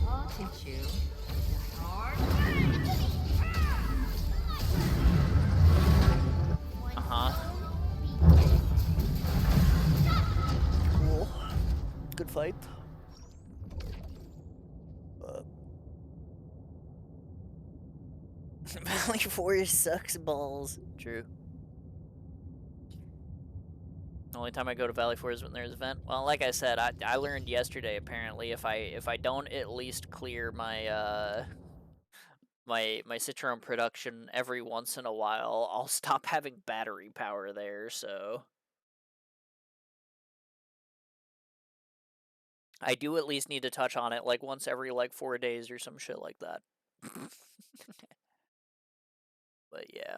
I'll teach you. Cool. Good fight. Valley 4 sucks balls. True. The only time I go to Valley 4 is when there's an event. Well, like I said, I learned yesterday apparently if I don't at least clear my my Citron production every once in a while, I'll stop having battery power there, so I do at least need to touch on it like once every like 4 days or some shit like that. But yeah.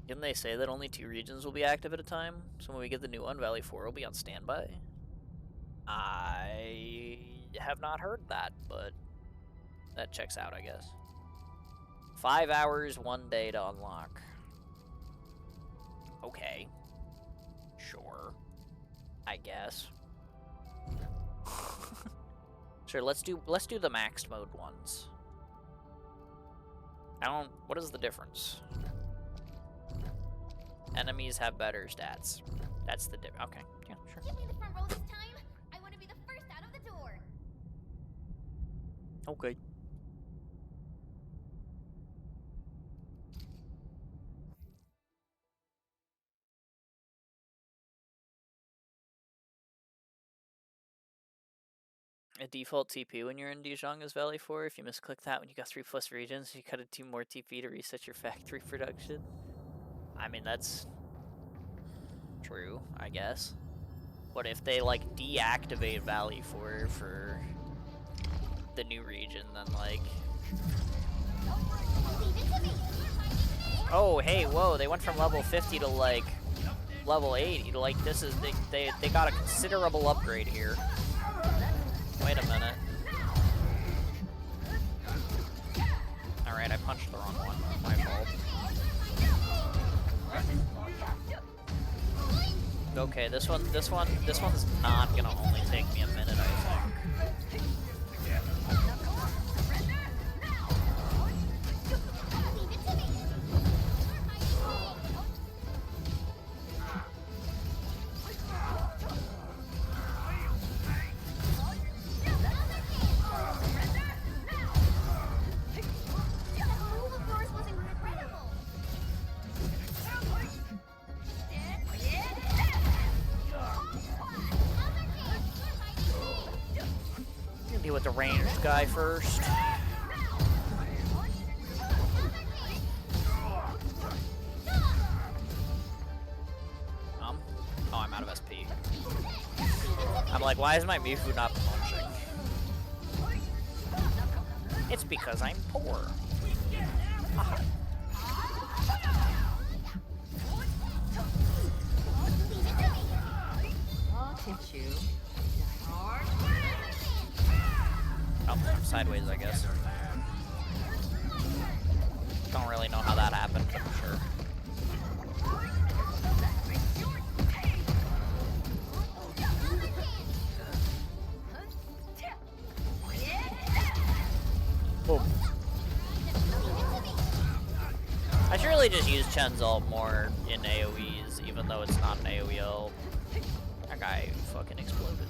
Didn't they say that only 2 regions will be active at a time? So when we get the new one, Valley 4 will be on standby? I have not heard that, but that checks out, I guess. 5 hours, 1 day to unlock. Okay. Sure. I guess. Sure, let's do the maxed mode ones. What is the difference? Enemies have better stats. That's the difference. Okay, yeah, sure. Give me the front row this time. I want to be the first out of the door. Okay. A default TP when you're in Dijon is Valley 4. If you misclick that when you got 3+ regions, you gotta do more TP to reset your factory production. I mean, that's true, I guess. What if they, like, deactivate Valley 4 for the new region, then, like... Oh, hey, whoa, they went from level 50 to, like, level 80. Like, this is... They got a considerable upgrade here. Wait a minute. Alright, I punched the wrong one. My fault. Okay, this one's not gonna only take me a minute, I think. the ranged guy first. Oh, I'm out of SP. I'm like, why is my Mifu not punching? It's because I'm poor. I'll hit you. Oh, I'm sideways, I guess. Don't really know how that happened, but I'm sure. Boom. I should really just use Chen's ult more in AoEs, even though it's not an AoE ult. That guy fucking exploded.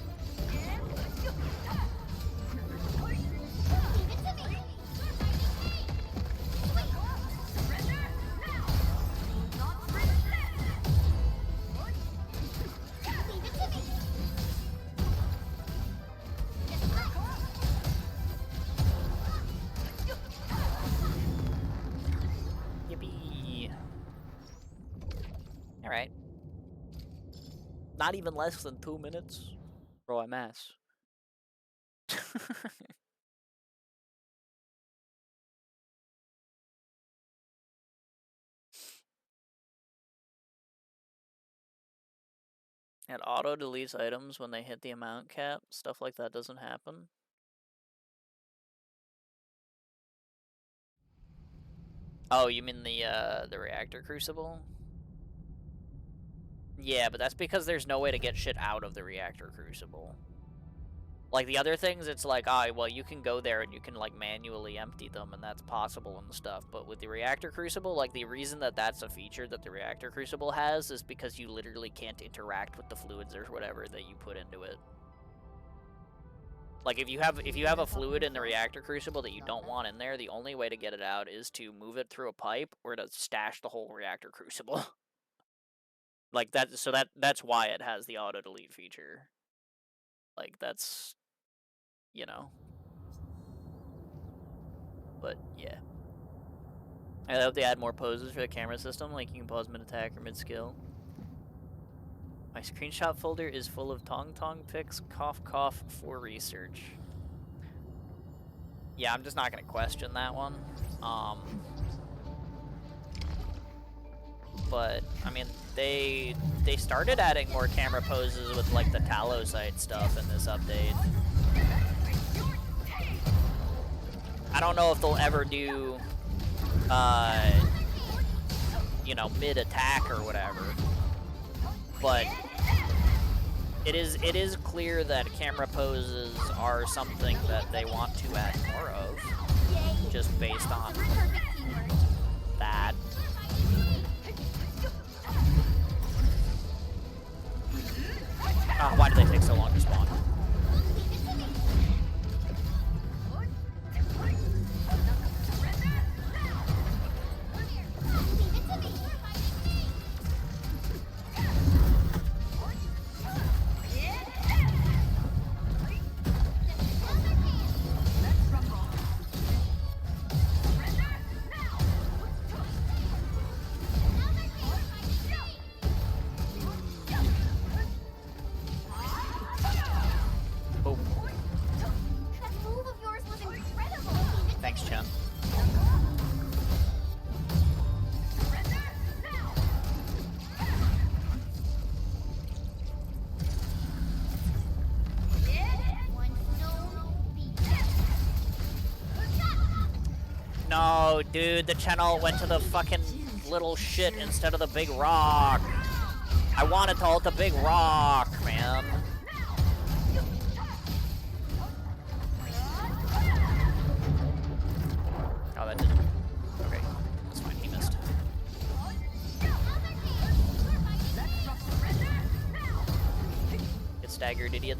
Yippee. Alright. Not even less than 2 minutes. Bro, I'm ass. It auto deletes items when they hit the amount cap. Stuff like that doesn't happen. Oh, you mean the reactor crucible? Yeah, but that's because there's no way to get shit out of the reactor crucible. Like, the other things, it's like, ah, well, you can go there and you can, like, manually empty them, and that's possible and stuff. But with the reactor crucible, like, the reason that that's a feature that the reactor crucible has is because you literally can't interact with the fluids or whatever that you put into it. Like, if you have a fluid in the reactor crucible that you don't want in there, the only way to get it out is to move it through a pipe or to stash the whole reactor crucible. Like, that's why it has the auto delete feature. Like, that's, you know. But yeah, I hope they add more poses for the camera system, like you can pause mid-attack or mid-skill. My screenshot folder is full of Tong pics, cough for research. Yeah, I'm just not gonna question that one. But I mean, they started adding more camera poses with like the Talosite stuff in this update. I don't know if they'll ever do, you know, mid-attack or whatever. But it is clear that camera poses are something that they want to add more of, just based on that. Oh, why do they take so long to spawn? Thanks, Chen. No, dude, the channel went to the fucking little shit instead of the big rock. I wanted to ult the big rock, man. Oh, that didn't. Okay, that's fine. He missed. Get staggered, idiot.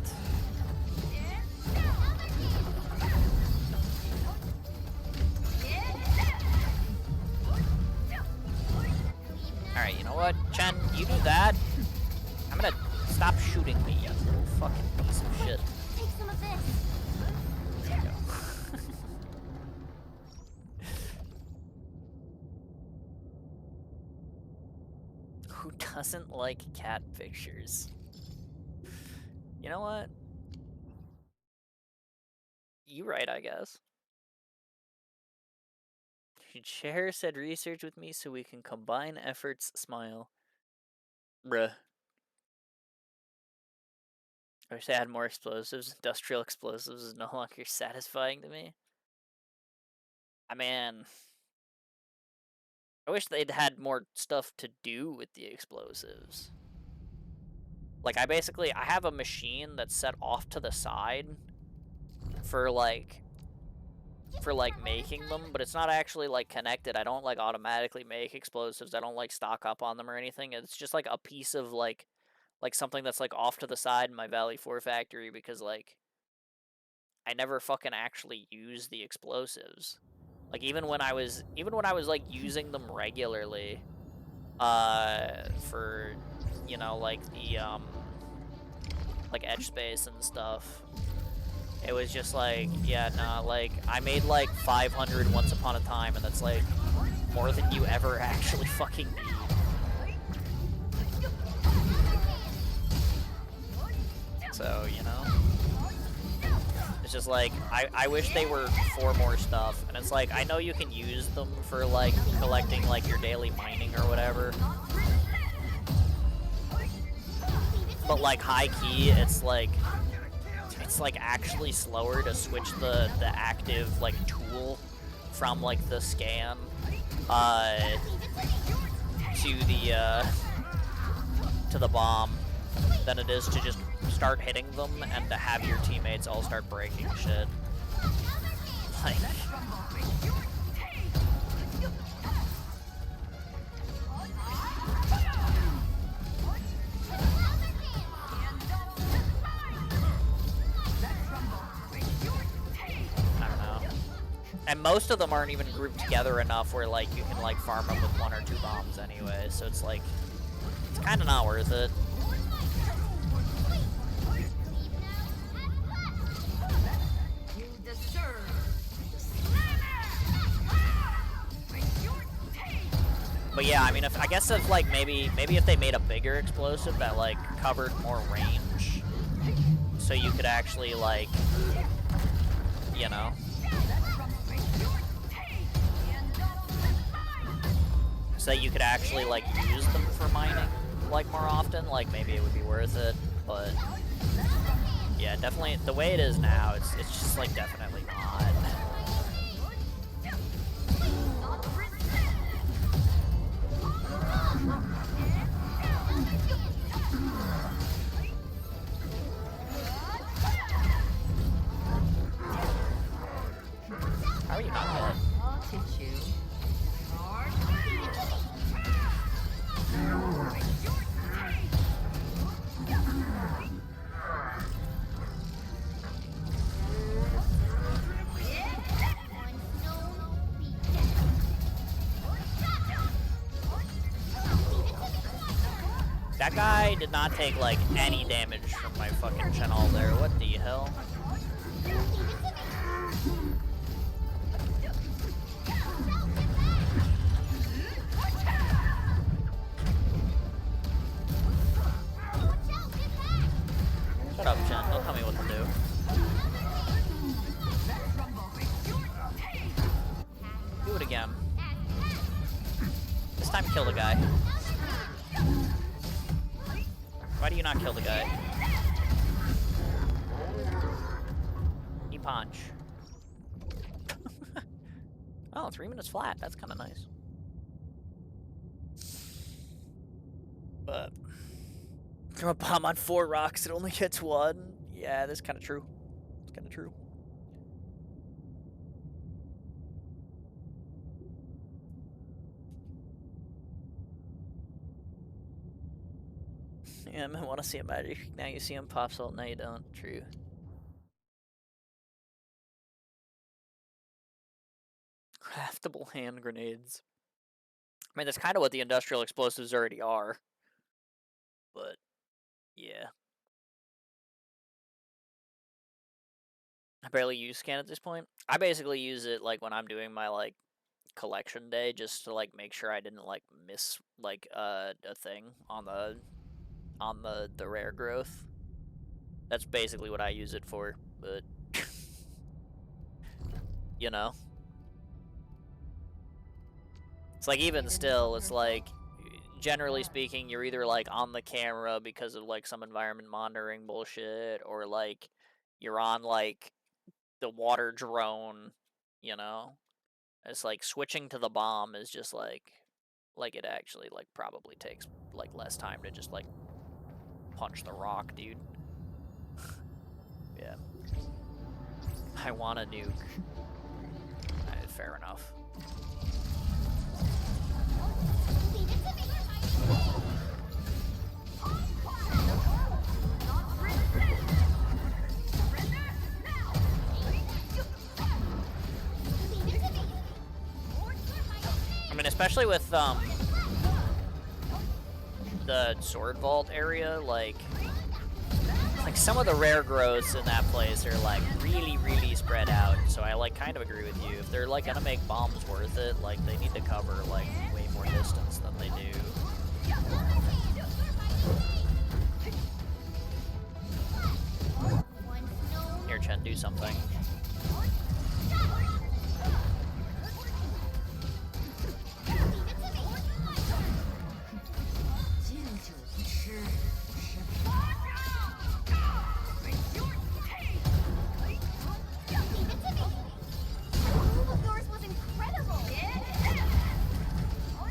Alright, you know what? Chen, you do that. I'm gonna stop shooting me, you little fucking piece of shit. Take some of this. Who doesn't like cat pictures? You know what? You right, I guess. You should share said research with me so we can combine efforts. Smile. Bruh. I wish they had more explosives. Industrial explosives is no longer satisfying to me. I mean, I wish they'd had more stuff to do with the explosives. Like, I have a machine that's set off to the side for making them, but it's not actually like connected. I don't like automatically make explosives. I don't like stock up on them or anything. It's just like a piece of like something that's like off to the side in my Valley 4 factory because like I never fucking actually use the explosives. Like even when I was like using them regularly for like the like etch space and stuff. It was just like, yeah, nah, like, I made like 500 once upon a time, and that's like more than you ever actually fucking need. So, you know? It's just like, I wish they were for more stuff, and it's like, I know you can use them for like collecting like your daily mining or whatever. But like high key, it's like actually slower to switch the active like tool from like the scan to the bomb than it is to just start hitting them and to have your teammates all start breaking shit. Like, and most of them aren't even grouped together enough where like you can like farm them with 1 or 2 bombs anyway, so it's like it's kind of not worth it. But yeah, I mean, I guess if like maybe if they made a bigger explosive that like covered more range, so you could actually like, you know. So that you could actually like use them for mining like more often, like maybe it would be worth it, but yeah, definitely the way it is now, it's just like definitely not. How are you not dead? That guy did not take like any damage from my fucking channel there. What the hell? Shut up, Chen. Don't tell me what to do. Do it again. This time kill the guy. Why do you not kill the guy? He punch. Oh, 3 minutes flat. That's kind of nice. But throw a bomb on 4 rocks, it only gets 1. Yeah, that's kind of true. It's kind of true. Yeah, I want to see a magic. Now you see him pops ult, now you don't. True. Craftable hand grenades. I mean, that's kind of what the industrial explosives already are. But, yeah. I barely use scan at this point. I basically use it, like, when I'm doing my, like, collection day, just to like make sure I didn't like miss like a thing on the rare growth. That's basically what I use it for, but you know, it's like even still, it's like generally speaking, you're either like on the camera because of like some environment monitoring bullshit, or like you're on like the water drone, you know. It's like switching to the bomb is just like it actually like probably takes like less time to just like punch the rock, dude. Yeah. I want a nuke. Fair enough. I mean, especially with the sword vault area, like some of the rare growths in that place are like really spread out. So I like kind of agree with you. If they're like gonna make bombs worth it, like they need to cover like way more distance than they do. Here, Chen, do something.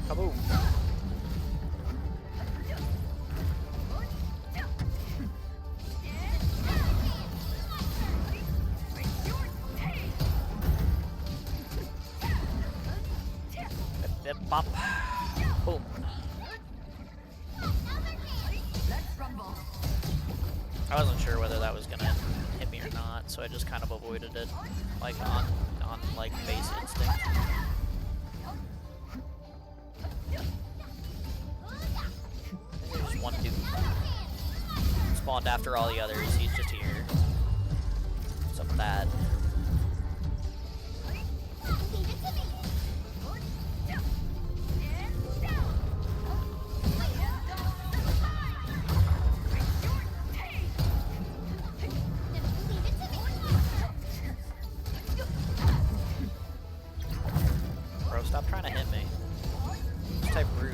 Kaboom. Bip, bop. Boom. I wasn't sure whether that was gonna hit me or not, so I just kind of avoided it, like on like base instinct. There's one dude spawned after all the others. He's just here. What's up with that? Bro, stop trying to hit me. This type rude.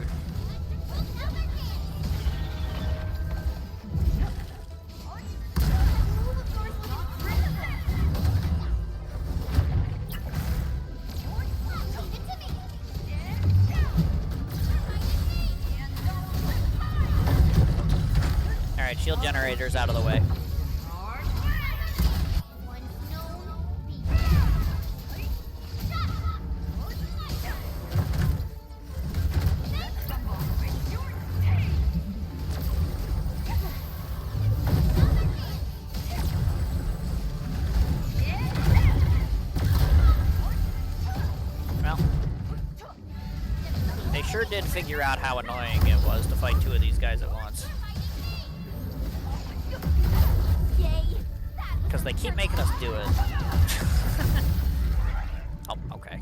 Alright, shield generators out of the way. Well, they sure did figure out how annoying it was to fight two of these guys at once. Because they keep making us do it. Oh, okay.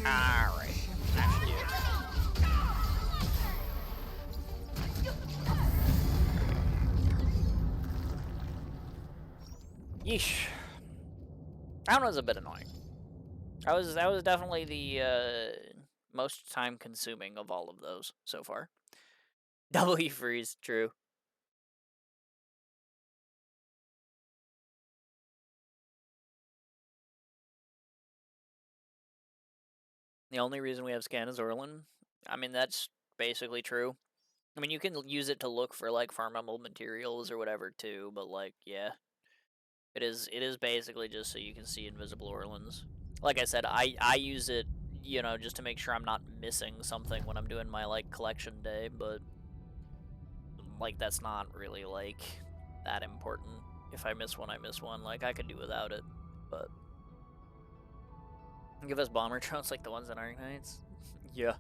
Alright. That should do it. Yeesh. That one was a bit annoying. That was definitely the most time consuming of all of those so far. W freeze, true. The only reason we have scan is Orlin. I mean, that's basically true. I mean, you can use it to look for like farmable materials or whatever too, but like, yeah. It is basically just so you can see invisible Orlins. Like I said, I use it, you know, just to make sure I'm not missing something when I'm doing my like collection day, but like that's not really like that important. if I miss one, I miss one. Like, I could do without it, but... Give us bomber drones like the ones in Arknights? Yeah.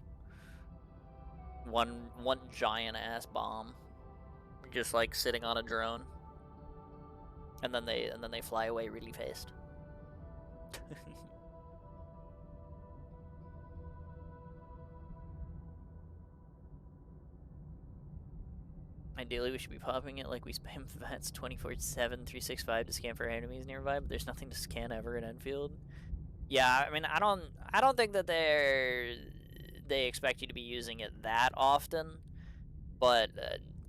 One giant-ass bomb. Just, like, sitting on a drone. And then they fly away really fast. Ideally, we should be popping it like we spam VATS 24/7, 365 to scan for enemies nearby, but there's nothing to scan ever in Enfield. Yeah, I mean, I don't think that they expect you to be using it that often, but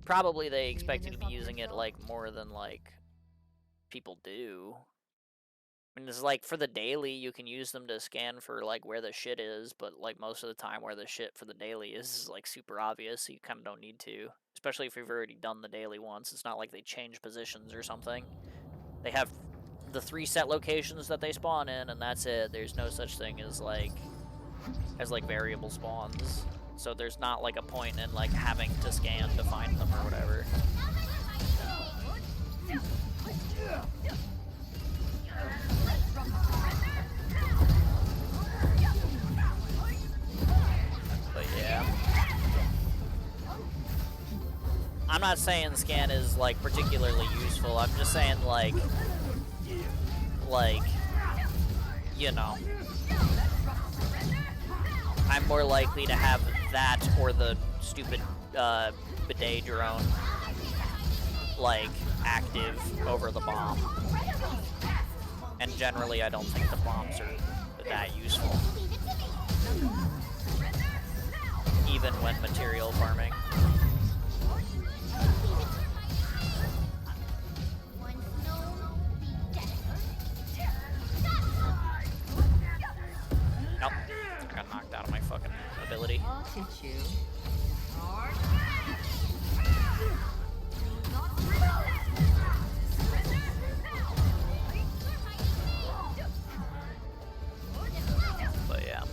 probably they expect you to be using it like more than like people do. I mean, it's like for the daily, you can use them to scan for like where the shit is, but like most of the time, where the shit for the daily is like super obvious, so you kind of don't need to. Especially if you've already done the daily once. It's not like they change positions or something. They have the 3 set locations that they spawn in, and that's it. There's no such thing as like variable spawns. So there's not like a point in like having to scan to find them or whatever. But yeah. I'm not saying scan is like particularly useful. I'm just saying like you know, I'm more likely to have that or the stupid bidet drone like active over the bomb. And generally I don't think the bombs are that useful. Even when material farming. Nope. I got knocked out of my fucking ability. I'll teach you. But yeah.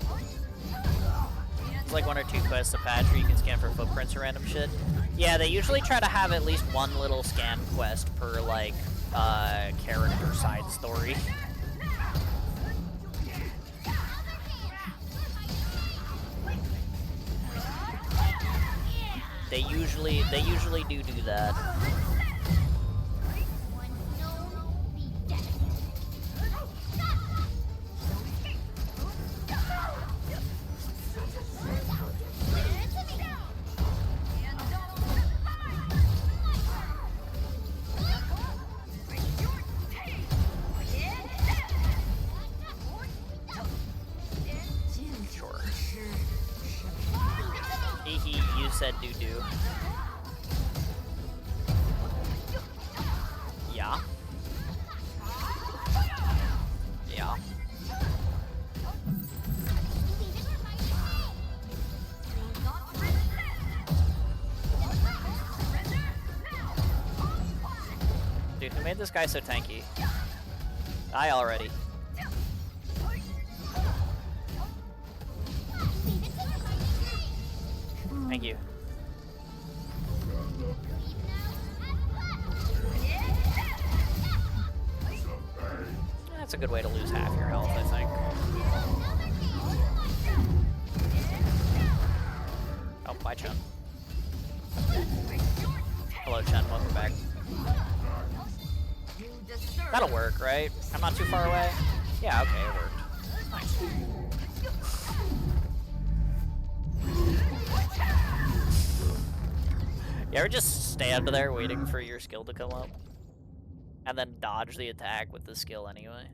It's like 1 or 2 quests a patch where you can scan for footprints or random shit. Yeah, they usually try to have at least 1 little scan quest per like character side story. They usually do that. Sure. You said doo-doo. Yeah. Yeah. Dude, who made this guy so tanky? Die already. Thank you. That's a good way to lose half your health, I think. Oh, bye, Chun. Hello, Chun. Welcome back. That'll work, right? I'm not too far away? Yeah, okay, it worked. Nice. You ever just stand there waiting for your skill to come up? And then dodge the attack with the skill anyway?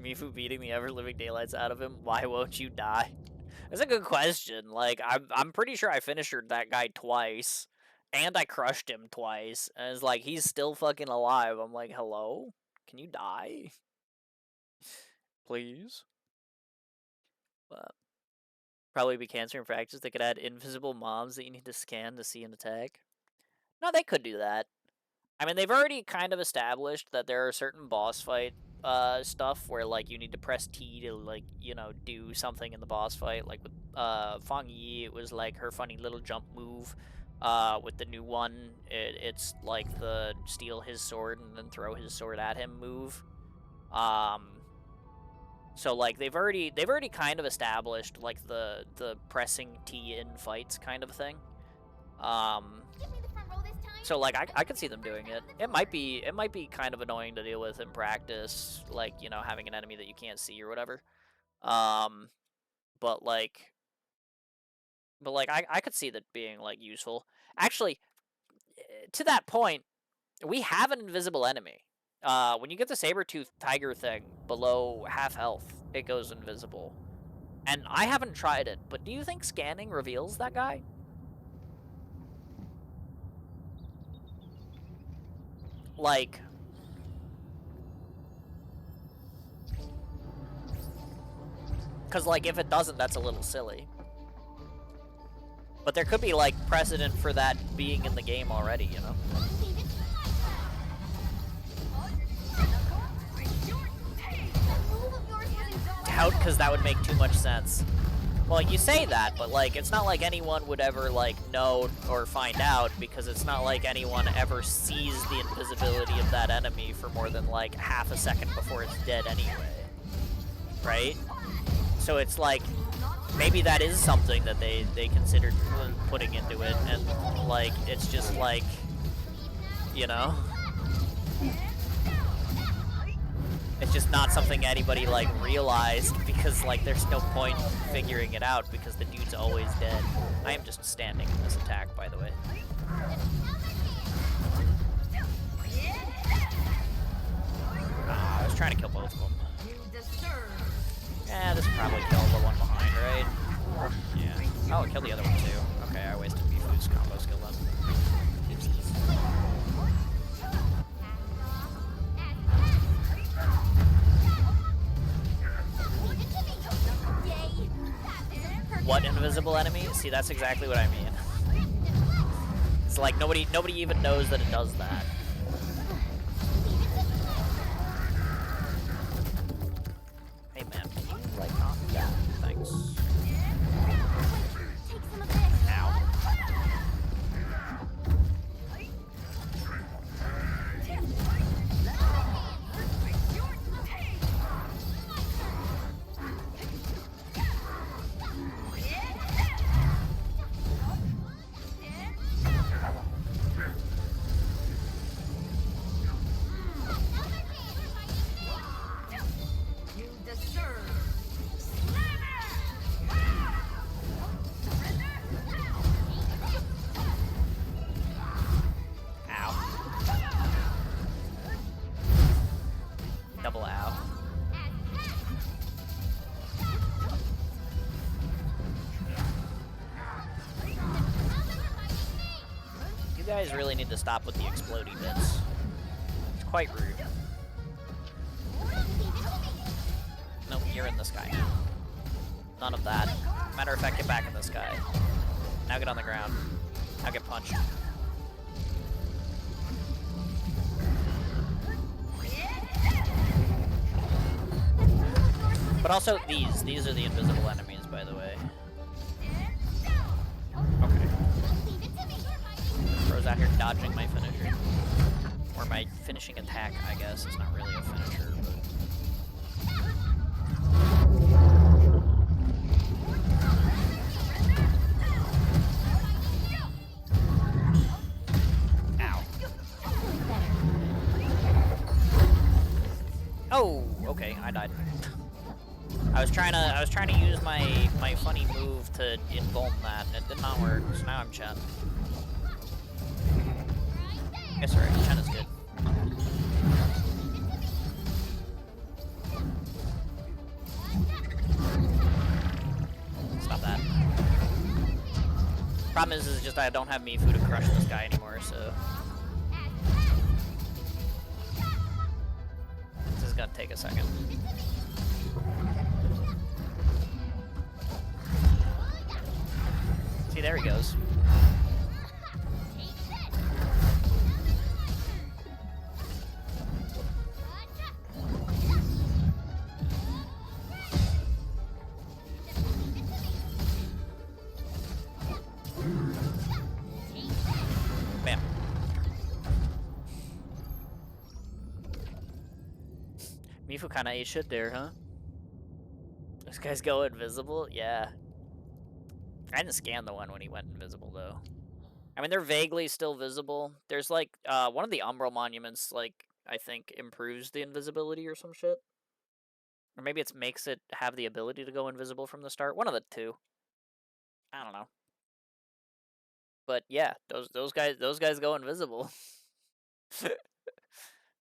Mifu beating the ever-living daylights out of him. Why won't you die? That's a good question. Like, I'm pretty sure I finished that guy twice. And I crushed him twice. And it's like, he's still fucking alive. I'm like, hello? Can you die? Please? But probably be cancer and fractures. They could add invisible mobs that you need to scan to see an attack. No, they could do that. I mean, they've already kind of established that there are certain boss fight stuff where, like, you need to press T to, like, you know, do something in the boss fight. Like, with Fang Yi, it was, like, her funny little jump move. With the new one, it's like the steal his sword and then throw his sword at him move. So like they've already kind of established like the pressing T in fights kind of thing. Give me the front row this time. So like I could see them doing it. It might be kind of annoying to deal with in practice, like, you know, having an enemy that you can't see or whatever. But like I could see that being like useful. Actually, to that point, we have an invisible enemy. When you get the saber-tooth tiger thing below half health, it goes invisible. And I haven't tried it, but do you think scanning reveals that guy? Like, because like if it doesn't, that's a little silly. But there could be like precedent for that being in the game already, you know? Doubt, because that would make too much sense. Well, you say that, but like it's not like anyone would ever like know or find out, because it's not like anyone ever sees the invisibility of that enemy for more than like half a second before it's dead anyway. Right? So it's like maybe that is something that they considered putting into it, and like it's just like, you know, it's just not something anybody like realized, because like there's no point figuring it out because the dude's always dead. I am just standing in this attack, by the way. I was trying to kill both of them. Yeah, this probably killed the one behind, right? Yeah. Oh, it killed the other one too. Okay, I wasted Mifu's combo skill then. Oopsies. What invisible enemy? See, that's exactly what I mean. It's like nobody even knows that it does that. Hey man, can you like not? Yeah, thanks. Ow. Double ow. You guys really need to stop with the explodey bits. It's quite rude. Nope, you're in the sky now. None of that. Matter of fact, get back in the sky. Now get on the ground. Now get punched. But also these are the invisible enemies, by the way. Okay. Bro's out here dodging my finisher. Or my finishing attack, I guess. It's not really a finisher, but... Ow. Oh, okay, I died. I was trying to use my funny move to invuln that, and it did not work, so now I'm Chen. Guess alright, Chen is good. Stop that. Problem is just I don't have Mifu to crush this guy anymore, so... This is gonna take a second. See, there he goes. Mifu kind of ate shit there, huh? This guy's go invisible? Yeah. I didn't scan the one when he went invisible, though. I mean, they're vaguely still visible. There's, like, one of the Umbral monuments, like, I think improves the invisibility or some shit. Or maybe it makes it have the ability to go invisible from the start. One of the two. I don't know. But yeah, those guys go invisible.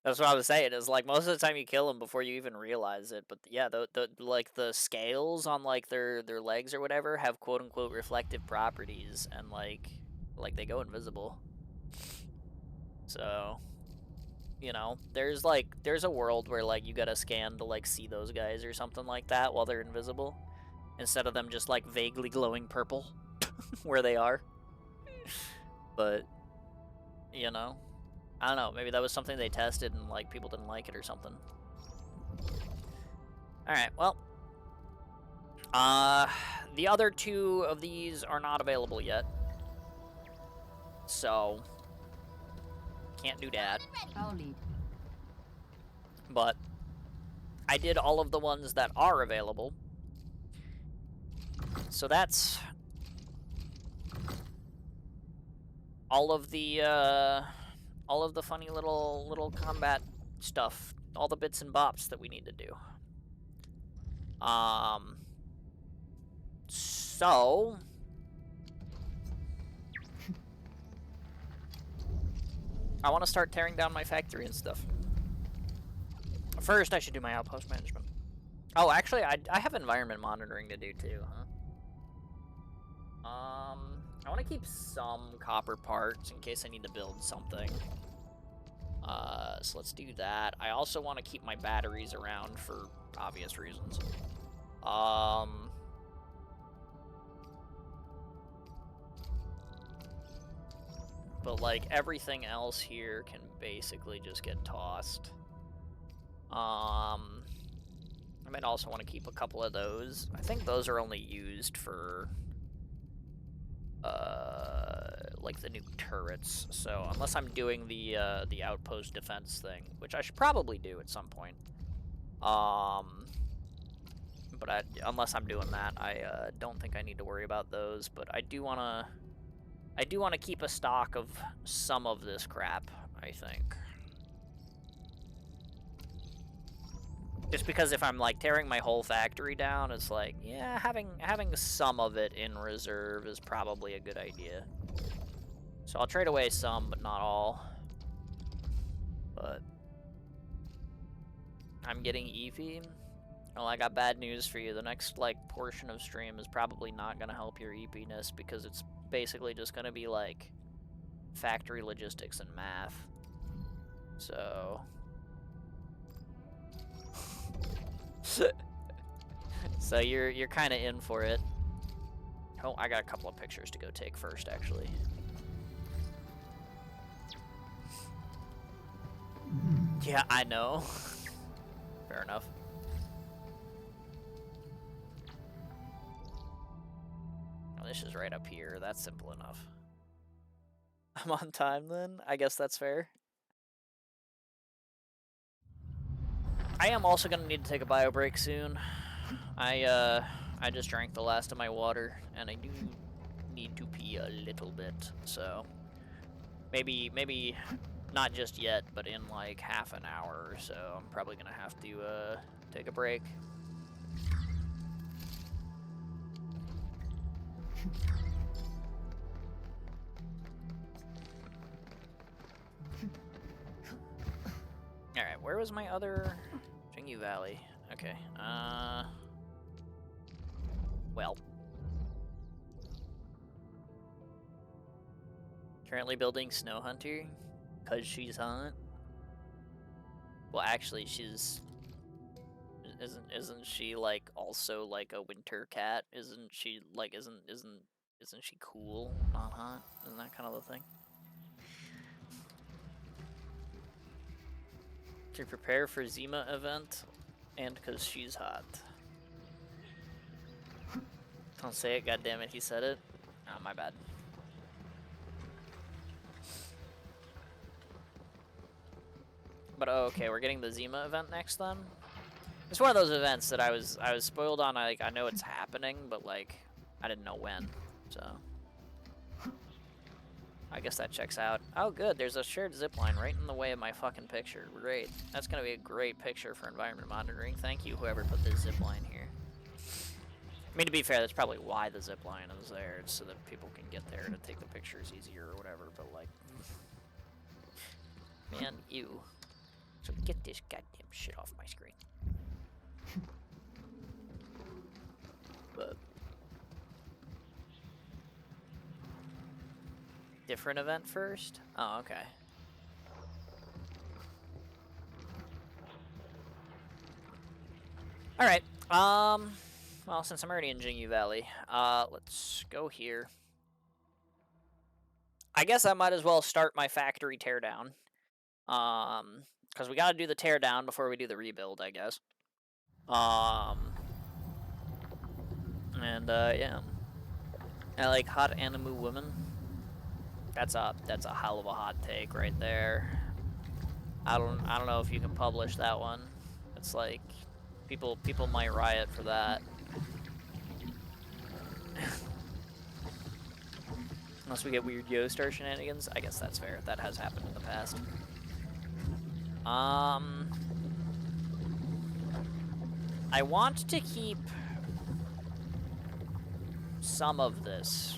That's what I was saying. Is like most of the time you kill them before you even realize it. But yeah, the like the scales on like their legs or whatever have quote unquote reflective properties, and like they go invisible. So, you know, there's a world where like you gotta scan to like see those guys or something like that while they're invisible, instead of them just like vaguely glowing purple where they are. But you know, I don't know. Maybe that was something they tested and like people didn't like it or something. All right. Well, the other two of these are not available yet, so can't do that. I'll lead. But I did all of the ones that are available, so that's all of the funny little combat stuff, all the bits and bops that we need to do. So I want to start tearing down my factory and stuff. First, I should do my outpost management. Oh, actually, I have environment monitoring to do too, huh? I want to keep some copper parts in case I need to build something. So let's do that. I also want to keep my batteries around for obvious reasons. But like everything else here can basically just get tossed. I might also want to keep a couple of those. I think those are only used for like the new turrets. So unless I'm doing the outpost defense thing, which I should probably do at some point. But unless I'm doing that, I don't think I need to worry about those. But I do wanna keep a stock of some of this crap, I think. Just because if I'm like tearing my whole factory down, it's like, yeah, having some of it in reserve is probably a good idea. So I'll trade away some, but not all. But I'm getting Eevee. Well, I got bad news for you. The next like portion of stream is probably not gonna help your EP-ness because it's basically just gonna be like factory logistics and math. So so you're kind of in for it. Oh, I got a couple of pictures to go take first, actually. Yeah, I know. Fair enough. Oh, this is right up here. That's simple enough. I'm on time then? I guess that's fair. I am also gonna need to take a bio break soon. I just drank the last of my water, and I do need to pee a little bit, so maybe not just yet, but in like half an hour or so, I'm probably gonna have to take a break. Alright, where was my other Jingu Valley? Okay, well. Currently building Snow Hunter, cause she's hot. Well, actually, she's... Isn't she, like, also, like, a winter cat? Isn't she, like, isn't she cool, not hot? Isn't that kind of the thing? To prepare for Zima event, and cause she's hot. Don't say it, goddammit, he said it. Oh, my bad. But oh, okay, we're getting the Zima event next then? It's one of those events that I was spoiled on. I know it's happening, but like I didn't know when. So I guess that checks out. Oh, good. There's a shared zipline right in the way of my fucking picture. Great. That's gonna be a great picture for environment monitoring. Thank you, whoever put this zipline here. I mean, to be fair, that's probably why the zipline is there, it's so that people can get there to take the pictures easier or whatever. But like, man, you. So get this goddamn shit off my screen. But different event first? Oh, okay. Alright, well, since I'm already in Jingu Valley, let's go here. I guess I might as well start my factory teardown. Because we gotta do the teardown before we do the rebuild, I guess. Yeah. I like hot anime women. That's a hell of a hot take right there. I don't know if you can publish that one. It's like people might riot for that. Unless we get weird Yo-Star shenanigans. I guess that's fair. That has happened in the past. I want to keep some of this.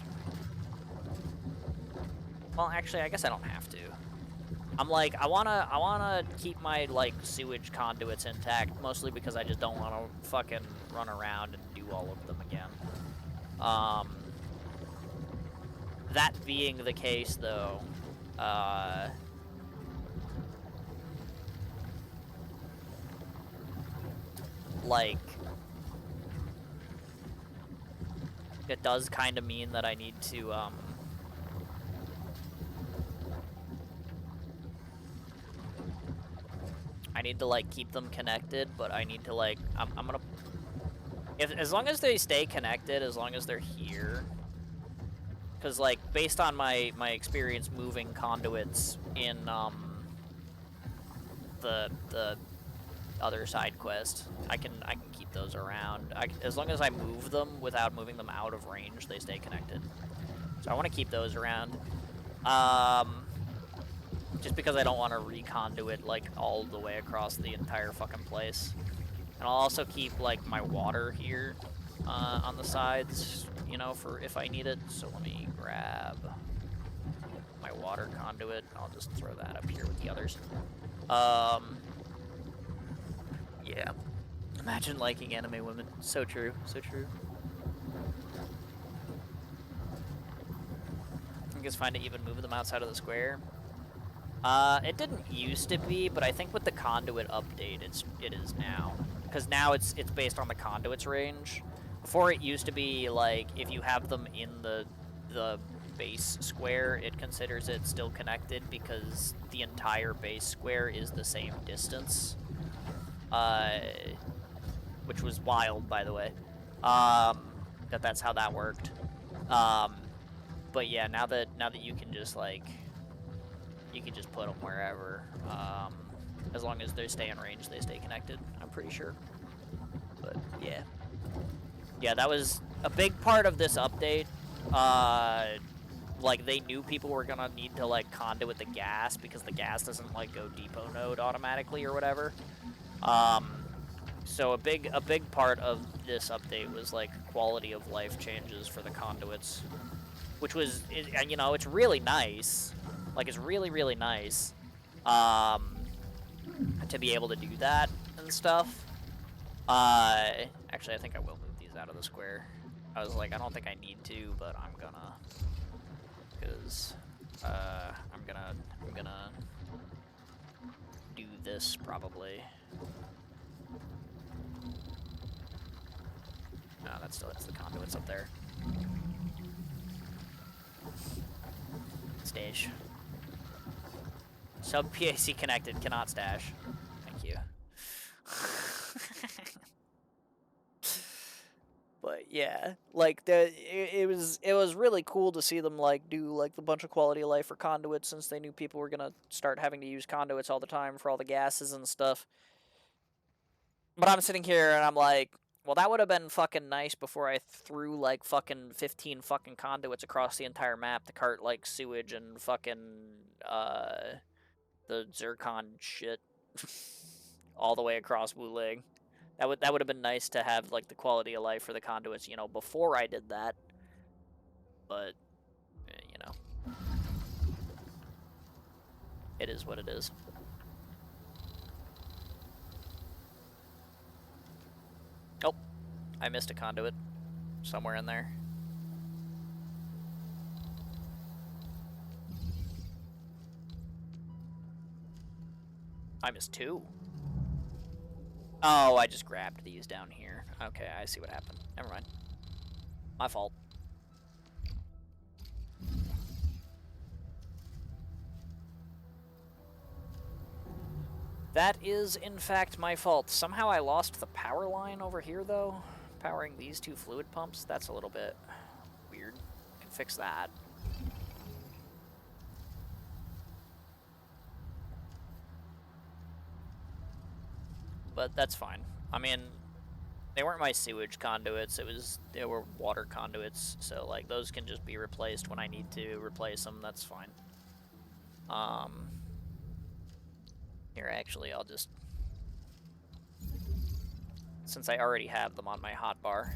Well, actually, I guess I don't have to. I'm like, I wanna keep my like sewage conduits intact, mostly because I just don't want to fucking run around and do all of them again. That being the case, though, like, it does kind of mean that I need to, like, keep them connected, but I need to, like, I'm gonna, as long as they stay connected, as long as they're here, because, like, based on my experience moving conduits in, the other side quest, I can keep those around. As long as I move them without moving them out of range, they stay connected. So I want to keep those around. Just because I don't want to reconduit like all the way across the entire fucking place. And I'll also keep like my water here on the sides, you know, for if I need it. So let me grab my water conduit. I'll just throw that up here with the others. Yeah. Imagine liking anime women. So true, so true. I guess find it even moving them outside of the square. It didn't used to be, but I think with the conduit update, it is now. Because now it's based on the conduit's range. Before it used to be like if you have them in the base square, it considers it still connected because the entire base square is the same distance. Which was wild, by the way. That's how that worked. But yeah, now that you can just like, you can just put them wherever. As long as they stay in range, they stay connected. I'm pretty sure. But yeah, yeah, that was a big part of this update. Like they knew people were gonna need to like conduit the gas because the gas doesn't like go depot node automatically or whatever. So a big part of this update was like quality of life changes for the conduits, which was, you know, it's really nice. Like it's really, really nice to be able to do that and stuff. Actually, I think I will move these out of the square. I was like, I don't think I need to, but I'm gonna, because I'm gonna do this probably. No, that still hits the conduits up there. Stage. Sub PAC connected, cannot stash. Thank you. But yeah, like it was really cool to see them like do like the bunch of quality of life for conduits, since they knew people were gonna start having to use conduits all the time for all the gases and stuff. But I'm sitting here and I'm like, well, that would have been fucking nice before I threw like fucking 15 fucking conduits across the entire map to cart like sewage and fucking the zircon shit all the way across Wuling. That would have been nice to have like the quality of life for the conduits, you know, before I did that. But you know, it is what it is. Oh, I missed a conduit somewhere in there. I missed 2. Oh, I just grabbed these down here. Okay, I see what happened. Never mind. My fault. That is, in fact, my fault. Somehow I lost the power line over here, though. Powering these 2 fluid pumps. That's a little bit weird. Can fix that. But that's fine. I mean, they weren't my sewage conduits. They were water conduits. So like those can just be replaced when I need to replace them. That's fine. Here actually, I'll just, since I already have them on my hotbar,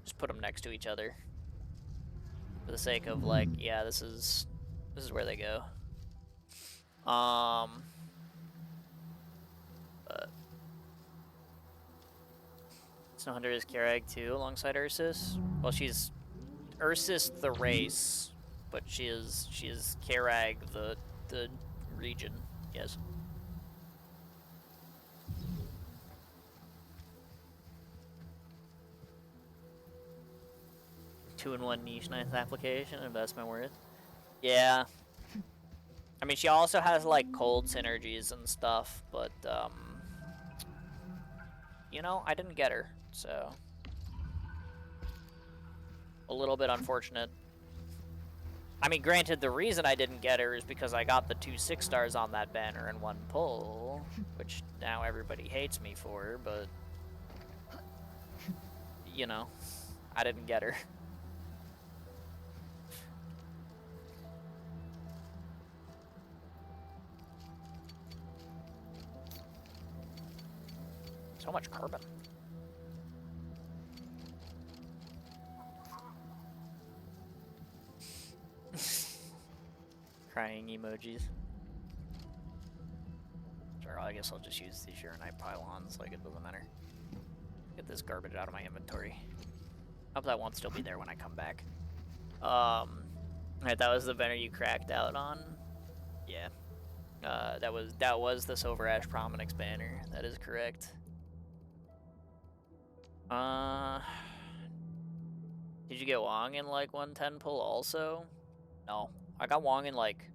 just put them next to each other. For the sake of like, yeah, this is where they go. But Snowhunter is Kerag too, alongside Ursus. Well, she's Ursus the race, but she is Kerag the region. Yes. Two-in-one niche ninth application, investment worth. Yeah. I mean, she also has like cold synergies and stuff, but you know, I didn't get her, so a little bit unfortunate. I mean, granted, the reason I didn't get her is because I got the 2 6-stars on that banner in one pull, which now everybody hates me for, but you know, I didn't get her. So much carbon. Crying emojis. Sure, I guess I'll just use these Uranite pylons, like it doesn't matter. Get this garbage out of my inventory. Hope that won't still be there when I come back. Right, that was the banner you cracked out on? Yeah. That was the Silver Ash Prominence banner. That is correct. Did you get Wong in like 110 pull also? No. I got Wong in like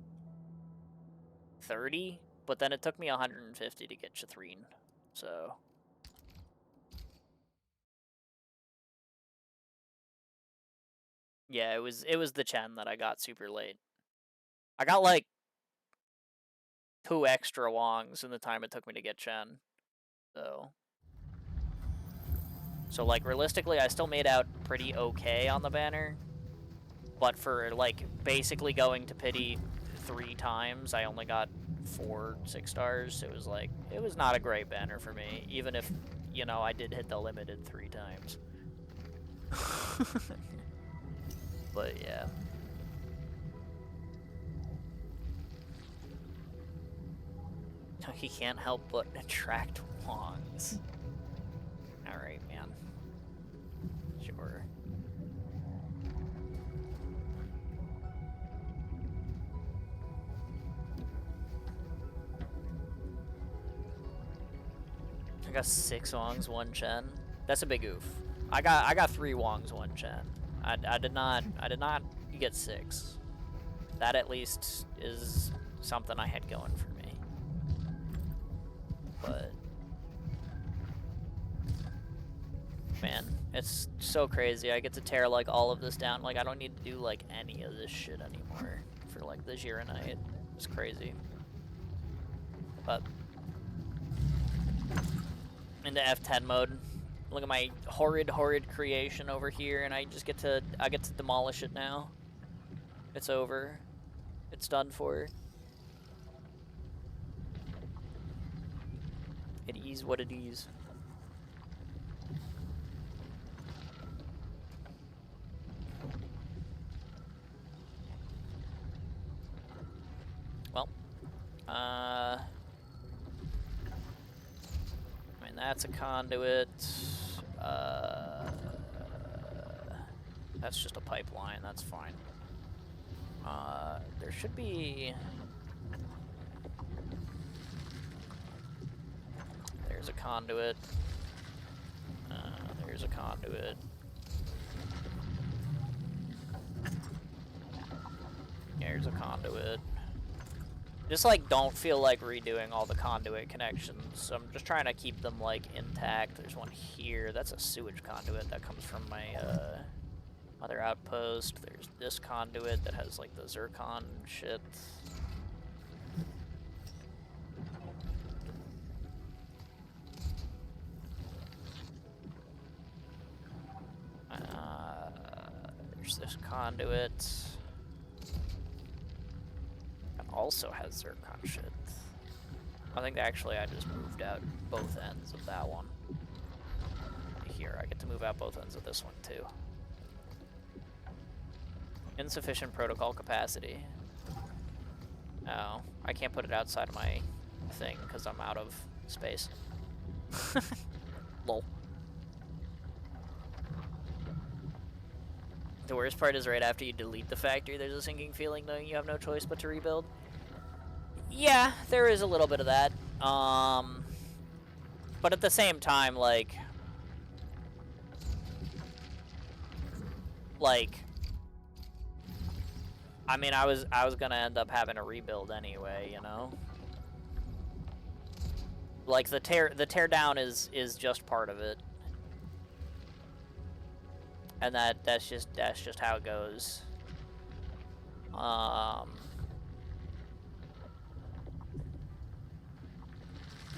30, but then it took me 150 to get Chathrine, so. Yeah, it was the Chen that I got super late. I got like 2 extra Wongs in the time it took me to get Chen, so. So like realistically, I still made out pretty okay on the banner, but for like basically going to pity 3 times, I only got 4 6-stars. It was like, it was not a great banner for me, even if, you know, I did hit the limited 3 times. But yeah. He can't help but attract Wongs. Alright, man. Sure. I got 6 Wongs, 1 Chen. That's a big oof. I got 3 Wongs, 1 Chen. I did not get 6. That at least is something I had going for me. But man, it's so crazy. I get to tear like all of this down. Like I don't need to do like any of this shit anymore for like the Gironite. It's crazy. But into F10 mode. Look at my horrid creation over here, and I get to demolish it now. It's over. It's done for. It is what it is. Well, I mean, that's a conduit. That's just a pipeline, that's fine. There should be... There's a conduit. There's a conduit. There's a conduit. Just, like, don't feel like redoing all the conduit connections. So I'm just trying to keep them, like, intact. There's one here. That's a sewage conduit that comes from my, other outpost. There's this conduit that has, like, the zircon shit. There's this conduit. That also has zircon shit. I think actually I just moved out both ends of that one. Here, I get to move out both ends of this one too. Insufficient protocol capacity. Oh, I can't put it outside of my thing because I'm out of space. Lol. The worst part is right after you delete the factory, there's a sinking feeling knowing you have no choice but to rebuild. Yeah, there is a little bit of that. But at the same time, like, I mean, I was gonna end up having to rebuild anyway, you know. Like the tear down is just part of it, and that's just how it goes.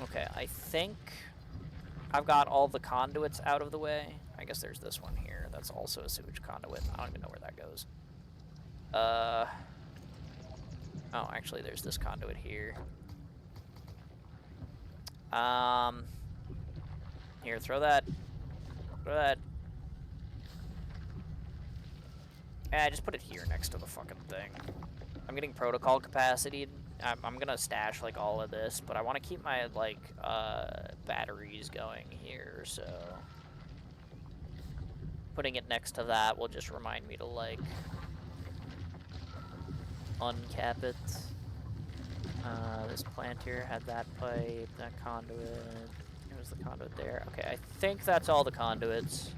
Okay, I think I've got all the conduits out of the way. I guess there's this one here. That's also a sewage conduit. I don't even know where that goes. Oh, actually, there's this conduit here. Here, throw that. Throw that. Yeah, just put it here next to the fucking thing. I'm getting protocol capacity. I'm gonna stash, like, all of this, but I want to keep my, like, batteries going here, so... Putting it next to that will just remind me to, like... uncap it. This plant here had that pipe, that conduit. There's the conduit there. Okay, I think that's all the conduits.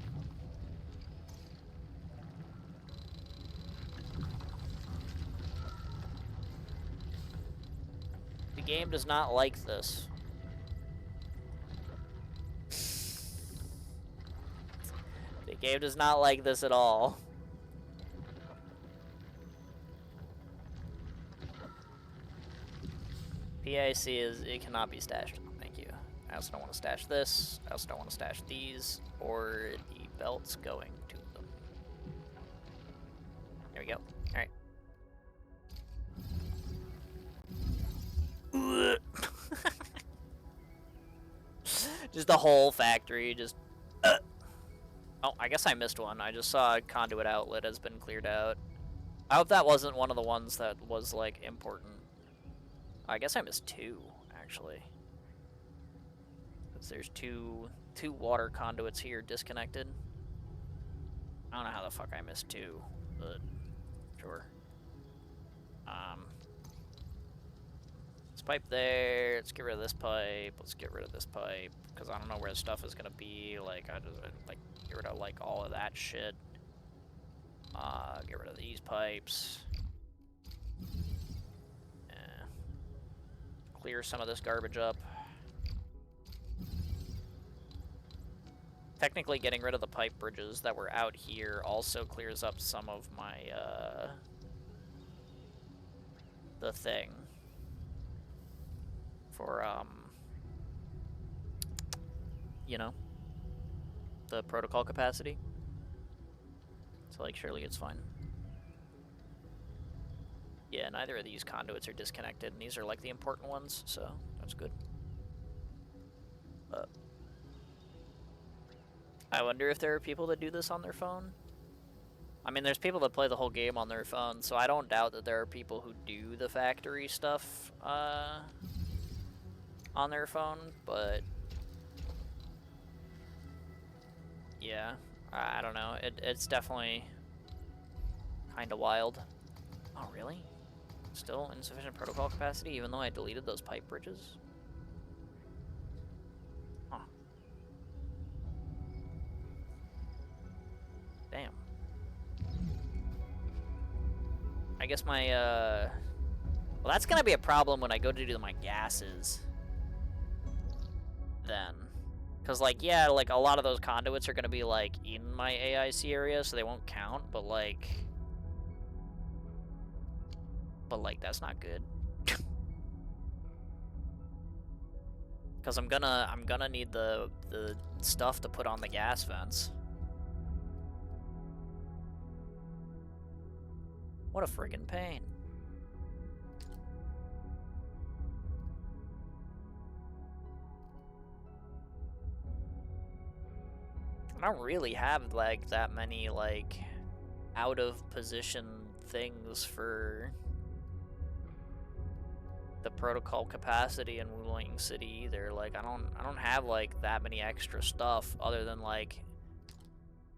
The game does not like this. The game does not like this at all. PIC is, it cannot be stashed. Thank you. I also don't want to stash this. I also don't want to stash these or the belts going to them. There we go. Alright. Just the whole factory, just... Oh, I guess I missed one. I just saw a conduit outlet has been cleared out. I hope that wasn't one of the ones that was, like, important. I guess I missed two, actually. Because there's two water conduits here disconnected. I don't know how the fuck I missed two, but sure. This pipe there, let's get rid of this pipe, let's get rid of this pipe, because I don't know where the stuff is gonna be, like, I just, like, get rid of, like, all of that shit. Get rid of these pipes. Clear some of this garbage up. Technically, getting rid of the pipe bridges that were out here also clears up some of my, the thing. For, you know, the protocol capacity. So, like, surely it's fine. Yeah, neither of these conduits are disconnected, and these are, like, the important ones, so that's good. I wonder if there are people that do this on their phone. I mean, there's people that play the whole game on their phone, so I don't doubt that there are people who do the factory stuff on their phone, but yeah, I don't know. It's definitely kind of wild. Oh, really? Still insufficient protocol capacity, even though I deleted those pipe bridges? Huh. Damn. I guess my, well, that's gonna be a problem when I go to do my gases. Then. Because, like, yeah, like, a lot of those conduits are gonna be, like, in my AIC area, so they won't count, but, like... But, like, that's not good. Because I'm gonna need the stuff to put on the gas vents. What a friggin' pain. I don't really have, like, that many, like, out-of-position things for the protocol capacity in Wuling City either. Like, I don't have, like, that many extra stuff other than, like,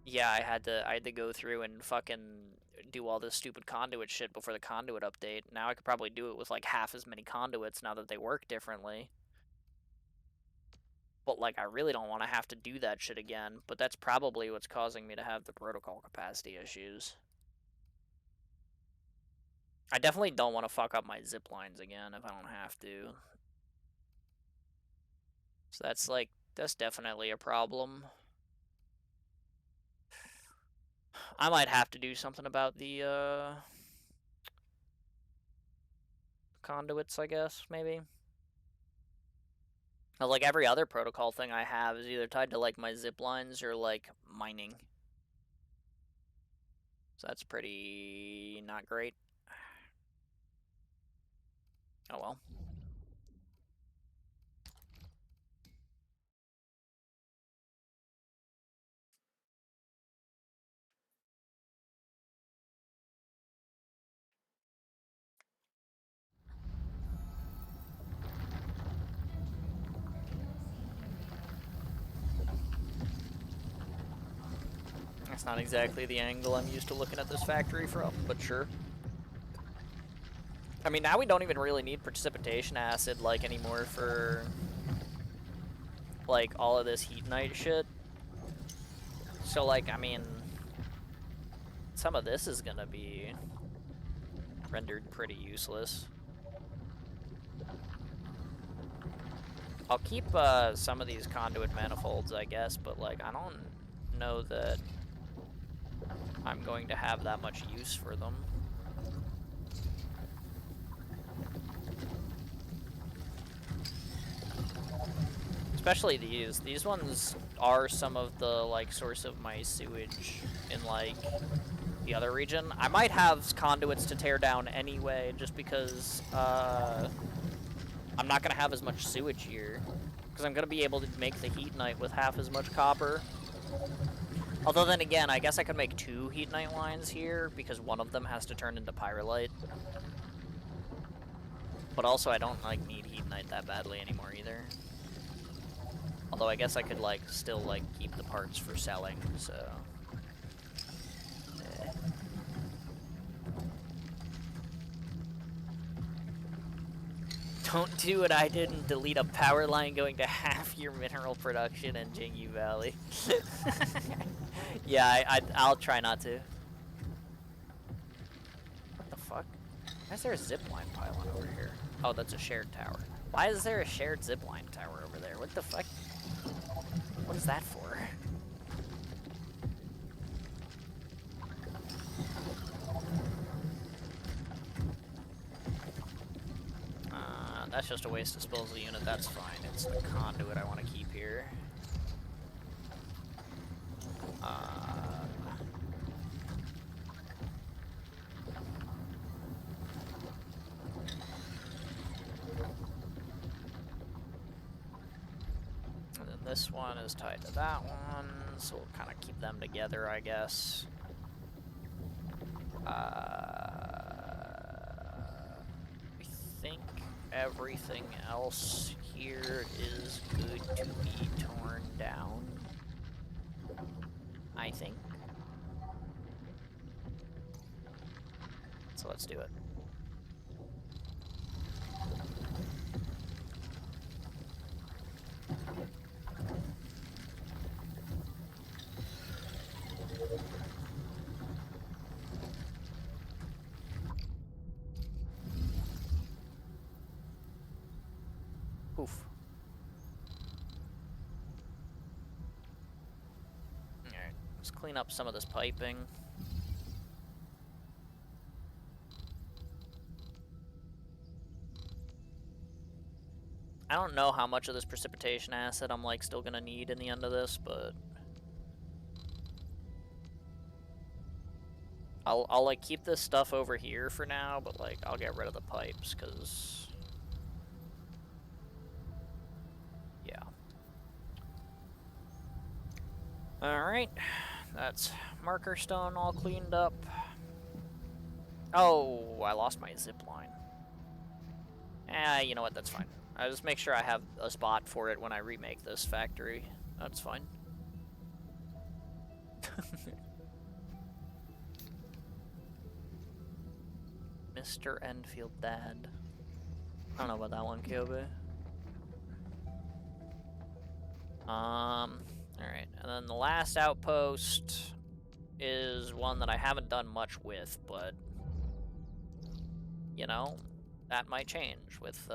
yeah, I had to go through and fucking do all this stupid conduit shit before the conduit update. Now I could probably do it with, like, half as many conduits now that they work differently. But, like, I really don't want to have to do that shit again. But that's probably what's causing me to have the protocol capacity issues. I definitely don't want to fuck up my zip lines again if I don't have to. So that's definitely a problem. I might have to do something about the, conduits, I guess, maybe. Like, every other protocol thing I have is either tied to, like, my zip lines or, like, mining. So that's pretty not great. Oh well. That's not exactly the angle I'm used to looking at this factory from, but sure. I mean, now we don't even really need precipitation acid, like, anymore for, like, all of this heat night shit. So, like, I mean, some of this is gonna be rendered pretty useless. I'll keep, some of these conduit manifolds, I guess, but, like, I don't know that I'm going to have that much use for them. Especially these. These ones are some of the, like, source of my sewage in, like, the other region. I might have conduits to tear down anyway, just because, I'm not going to have as much sewage here. Because I'm going to be able to make the heat night with half as much copper. Although then again, I guess I could make 2 heat night lines here, because one of them has to turn into pyrolite. But also I don't, like, need heat night that badly anymore either. Although I guess I could, like, still, like, keep the parts for selling, so... Eh. Don't do what I did and delete a power line going to half your mineral production in Jingyu Valley. Yeah, I'll try not to. What the fuck? Why is there a zipline pylon over here? Oh, that's a shared tower. Why is there a shared zipline tower over there? What the fuck? What is that for? That's just a waste disposal unit, that's fine. It's the conduit I want to keep here. this one is tied to that one, so we'll kind of keep them together, I guess. I think everything else here is good to be torn down. I think. So let's do it. Poof. Alright, let's clean up some of this piping. I don't know how much of this precipitation acid I'm like still gonna need in the end of this, but I'll like keep this stuff over here for now, but like I'll get rid of the pipes because yeah. All right, that's marker stone all cleaned up. Oh, I lost my zip line. You know what? That's fine. I'll just make sure I have a spot for it when I remake this factory. That's fine. Mr. Enfield Dad. I don't know about that one, Kyobe. Alright, and then the last outpost is one that I haven't done much with, but you know, that might change with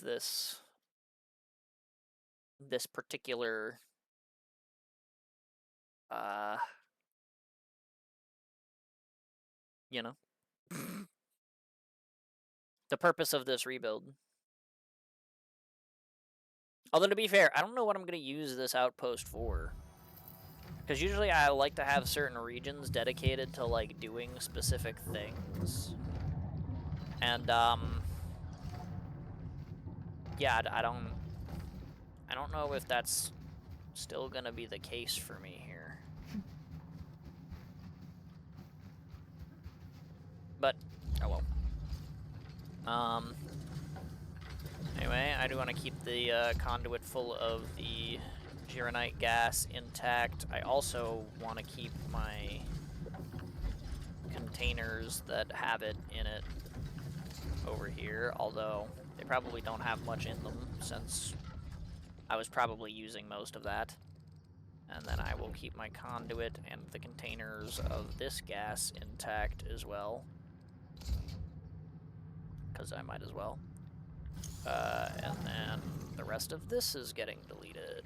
this particular you know, the purpose of this rebuild. Although, to be fair, I don't know what I'm going to use this outpost for. Because usually I like to have certain regions dedicated to, like, doing specific things. And, yeah, I don't know if that's still going to be the case for me here. But, oh well. Anyway, I do want to keep the conduit full of the Gironite gas intact. I also want to keep my containers that have it in it over here, although they probably don't have much in them since I was probably using most of that. And then I will keep my conduit and the containers of this gas intact as well, because I might as well. And then the rest of this is getting deleted.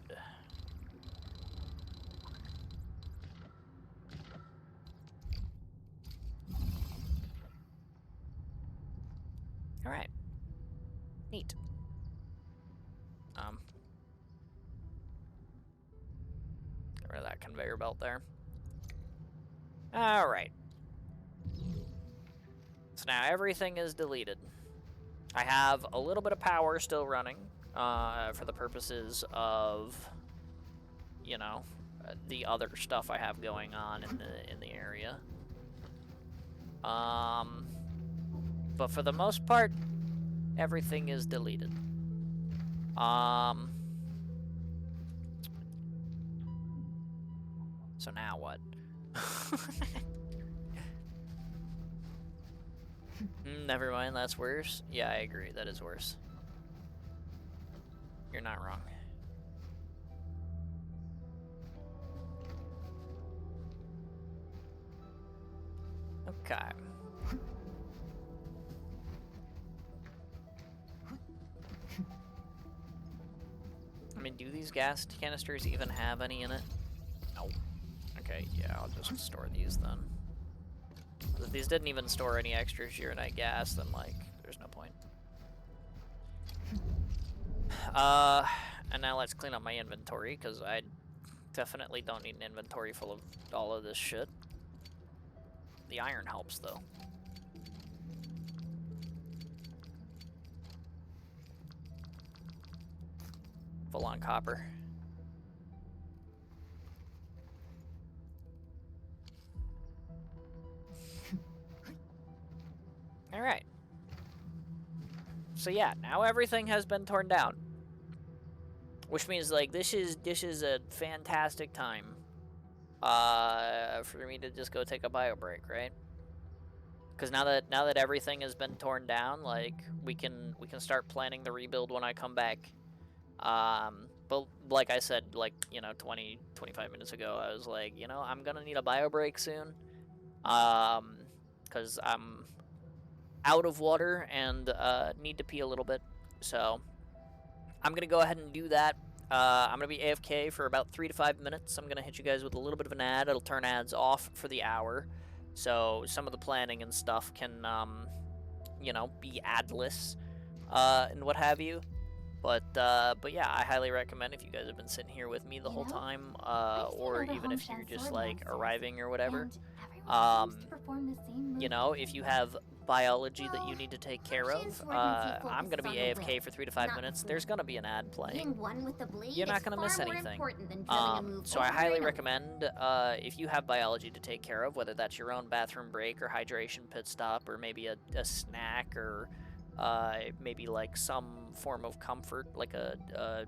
Alright. Neat. Get rid of that conveyor belt there. Alright. So now everything is deleted. I have a little bit of power still running for the purposes of, you know, the other stuff I have going on in the area. But for the most part, everything is deleted. So now what? Never mind, that's worse. Yeah, I agree, that is worse. You're not wrong. Okay. I mean, do these gas canisters even have any in it? No. Okay, yeah, I'll just store these then. If these didn't even store any extra Gironite gas, then, like, there's no point. And now let's clean up my inventory, because I definitely don't need an inventory full of all of this shit. The iron helps, though. full on copper. All right. So yeah, now everything has been torn down, which means like this is a fantastic time, for me to just go take a bio break, right? Because now that everything has been torn down, like we can start planning the rebuild when I come back. But like I said, like, you know, 25 minutes ago, I was like, you know, I'm gonna need a bio break soon. Because I'm out of water and need to pee a little bit. So I'm gonna go ahead and do that. I'm gonna be AFK for about 3 to 5 minutes. I'm gonna hit you guys with a little bit of an ad. It'll turn ads off for the hour, so some of the planning and stuff can, you know, be adless, and what have you. But yeah, I highly recommend if you guys have been sitting here with me the whole time, or even if you're just like arriving or whatever. You know, if you have biology that you need to take care of, I'm gonna be AFK for 3 to 5 minutes. There's gonna be an ad playing. You're not gonna miss anything. So I highly recommend, if you have biology to take care of, whether that's your own bathroom break or hydration pit stop, or maybe a snack, or maybe like some form of comfort, like a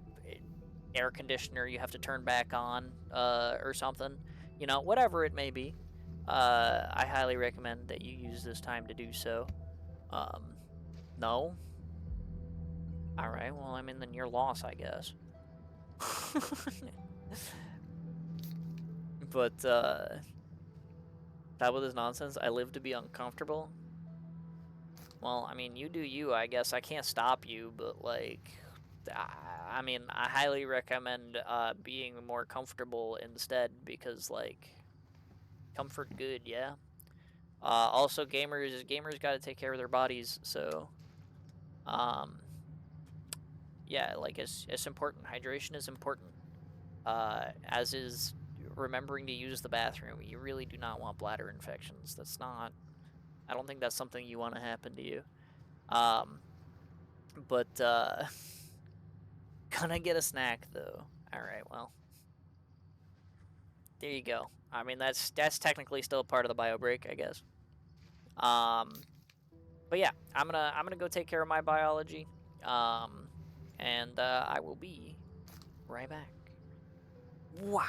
air conditioner you have to turn back on, or something. You know, whatever it may be. I highly recommend that you use this time to do so. No? Alright, well, I mean, then your loss, I guess. But, that was his nonsense. I live to be uncomfortable. Well, I mean, you do you, I guess. I can't stop you, but, like, I mean, I highly recommend, being more comfortable instead, because, like, comfort good, yeah? Also, gamers got to take care of their bodies, so, yeah, like, it's important. Hydration is important, as is remembering to use the bathroom. You really do not want bladder infections. That's not, I don't think that's something you want to happen to you. But, gonna get a snack, though. Alright, well, there you go. I mean, that's technically still part of the bio break, I guess. But yeah, I'm gonna go take care of my biology, and I will be right back. Wow.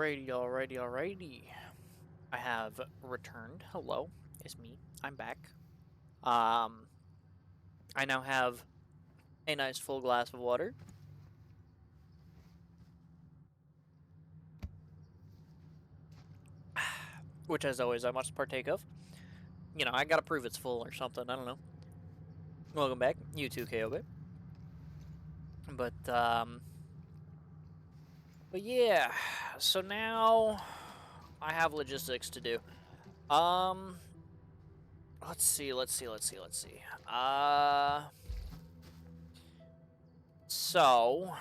Alrighty. I have returned. Hello, it's me. I'm back. I now have a nice full glass of water. Which, as always, I must partake of. You know, I gotta prove it's full or something, I don't know. Welcome back, you too, KOB. But yeah, so now I have logistics to do. Let's see. So,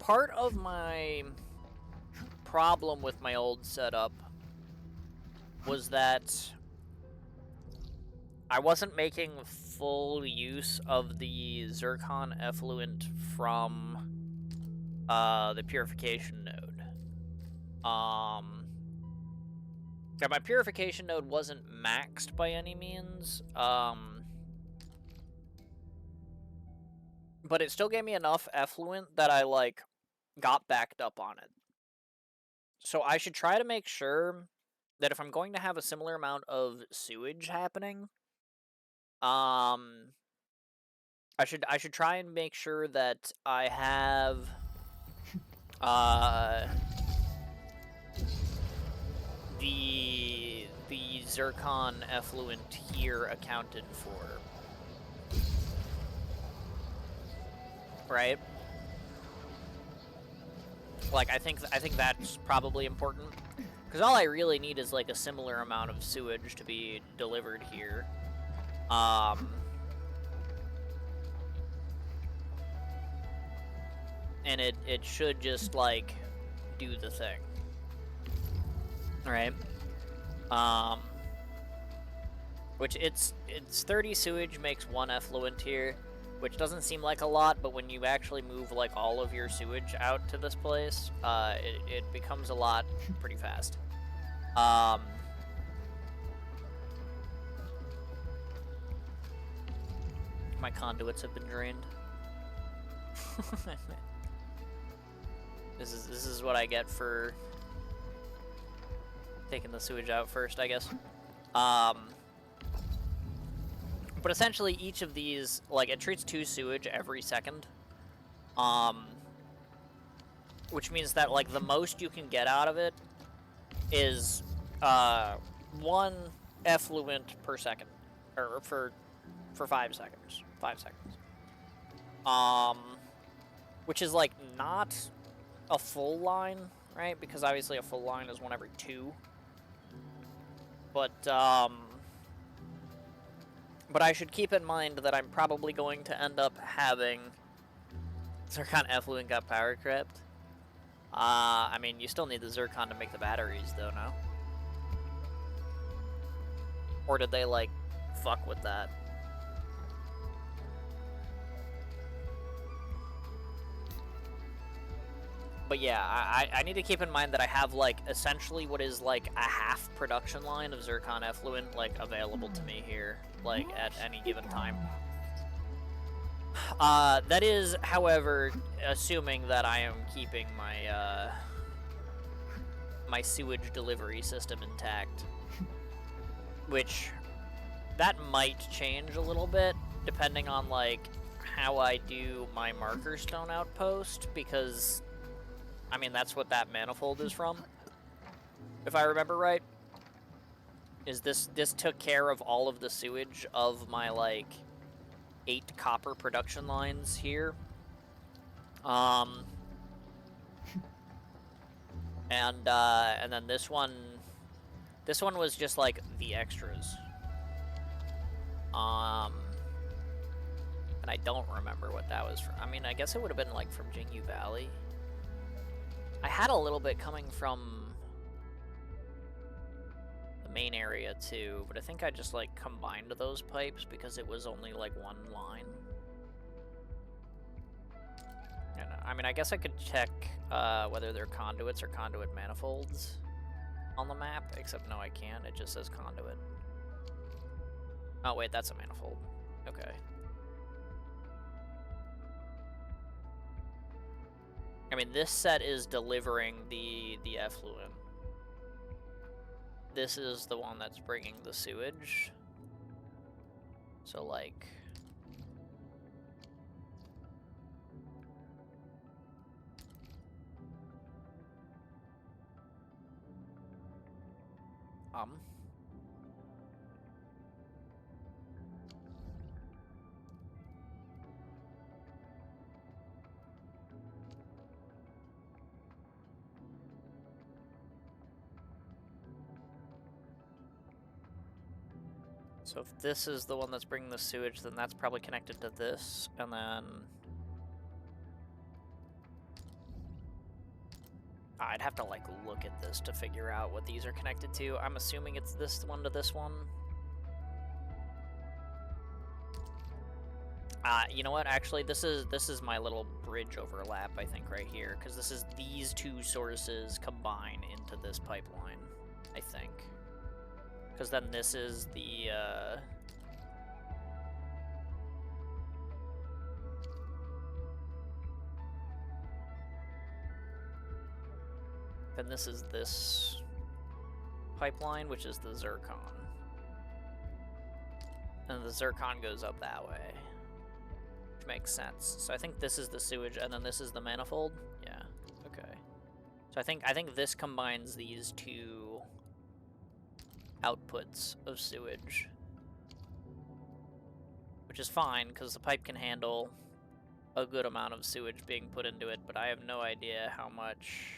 part of my problem with my old setup was that I wasn't making full use of the zircon effluent from the purification node. Yeah, my purification node wasn't maxed by any means, but it still gave me enough effluent that I, like, got backed up on it. So I should try to make sure that if I'm going to have a similar amount of sewage happening, I should try and make sure that I have the zircon effluent here accounted for. Right? Like, I think that's probably important. Because all I really need is, like, a similar amount of sewage to be delivered here. And it should just, like, do the thing. Right? Which it's 30 sewage makes 1 effluent here, which doesn't seem like a lot, but when you actually move, like, all of your sewage out to this place, it becomes a lot pretty fast. My conduits have been drained. This is what I get for taking the sewage out first, I guess. But essentially, each of these, like, it treats 2 sewage every second. Which means that, like, the most you can get out of it is 1 effluent per second, or for 5 seconds. 5 seconds. Which is, like, not a full line, right? Because obviously a full line is 1 every 2. But I should keep in mind that I'm probably going to end up having zircon effluent got power crept. I mean, you still need the zircon to make the batteries, though, no? Or did they, like, fuck with that? But yeah, I need to keep in mind that I have, like, essentially what is, like, a half production line of zircon effluent, like, available to me here, like, at any given time. That is, however, assuming that I am keeping my, my sewage delivery system intact. Which, that might change a little bit, depending on, like, how I do my marker stone outpost, because I mean, that's what that manifold is from, if I remember right. Is this took care of all of the sewage of my, like, 8 copper production lines here. And then this one was just, like, the extras. And I don't remember what that was from. I mean, I guess it would have been, like, from Jingyu Valley. I had a little bit coming from the main area too, but I think I just, like, combined those pipes because it was only, like, 1 line. And, I mean, I guess I could check whether they're conduits or conduit manifolds on the map, except no, I can't. It just says conduit. Oh wait, that's a manifold. Okay. mean, this set is delivering the effluent. This is the one that's bringing the sewage. So, like... So if this is the one that's bringing the sewage, then that's probably connected to this, and then... I'd have to, like, look at this to figure out what these are connected to. I'm assuming it's this one to this one. You know what? Actually, this is my little bridge overlap, I think, right here, because this is these two sources combine into this pipeline, I think. Because then this is the, then this is this pipeline, which is the zircon. And the zircon goes up that way. Which makes sense. So I think this is the sewage, and then this is the manifold? Yeah, okay. So I think this combines these two outputs of sewage, which is fine because the pipe can handle a good amount of sewage being put into it, but I have no idea how much.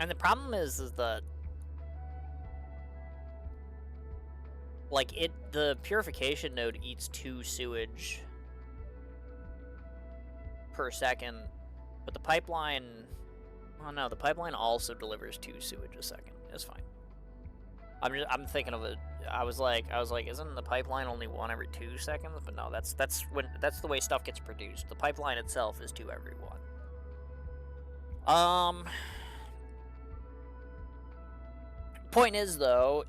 And the problem is that like the purification node eats 2 sewage per second, but the pipeline, oh no, the pipeline also delivers 2 sewage a second. It's fine. I'm thinking of it. I was like, isn't the pipeline only 1 every 2 seconds? But no, that's the way stuff gets produced. The pipeline itself is 2 every 1. Point is though,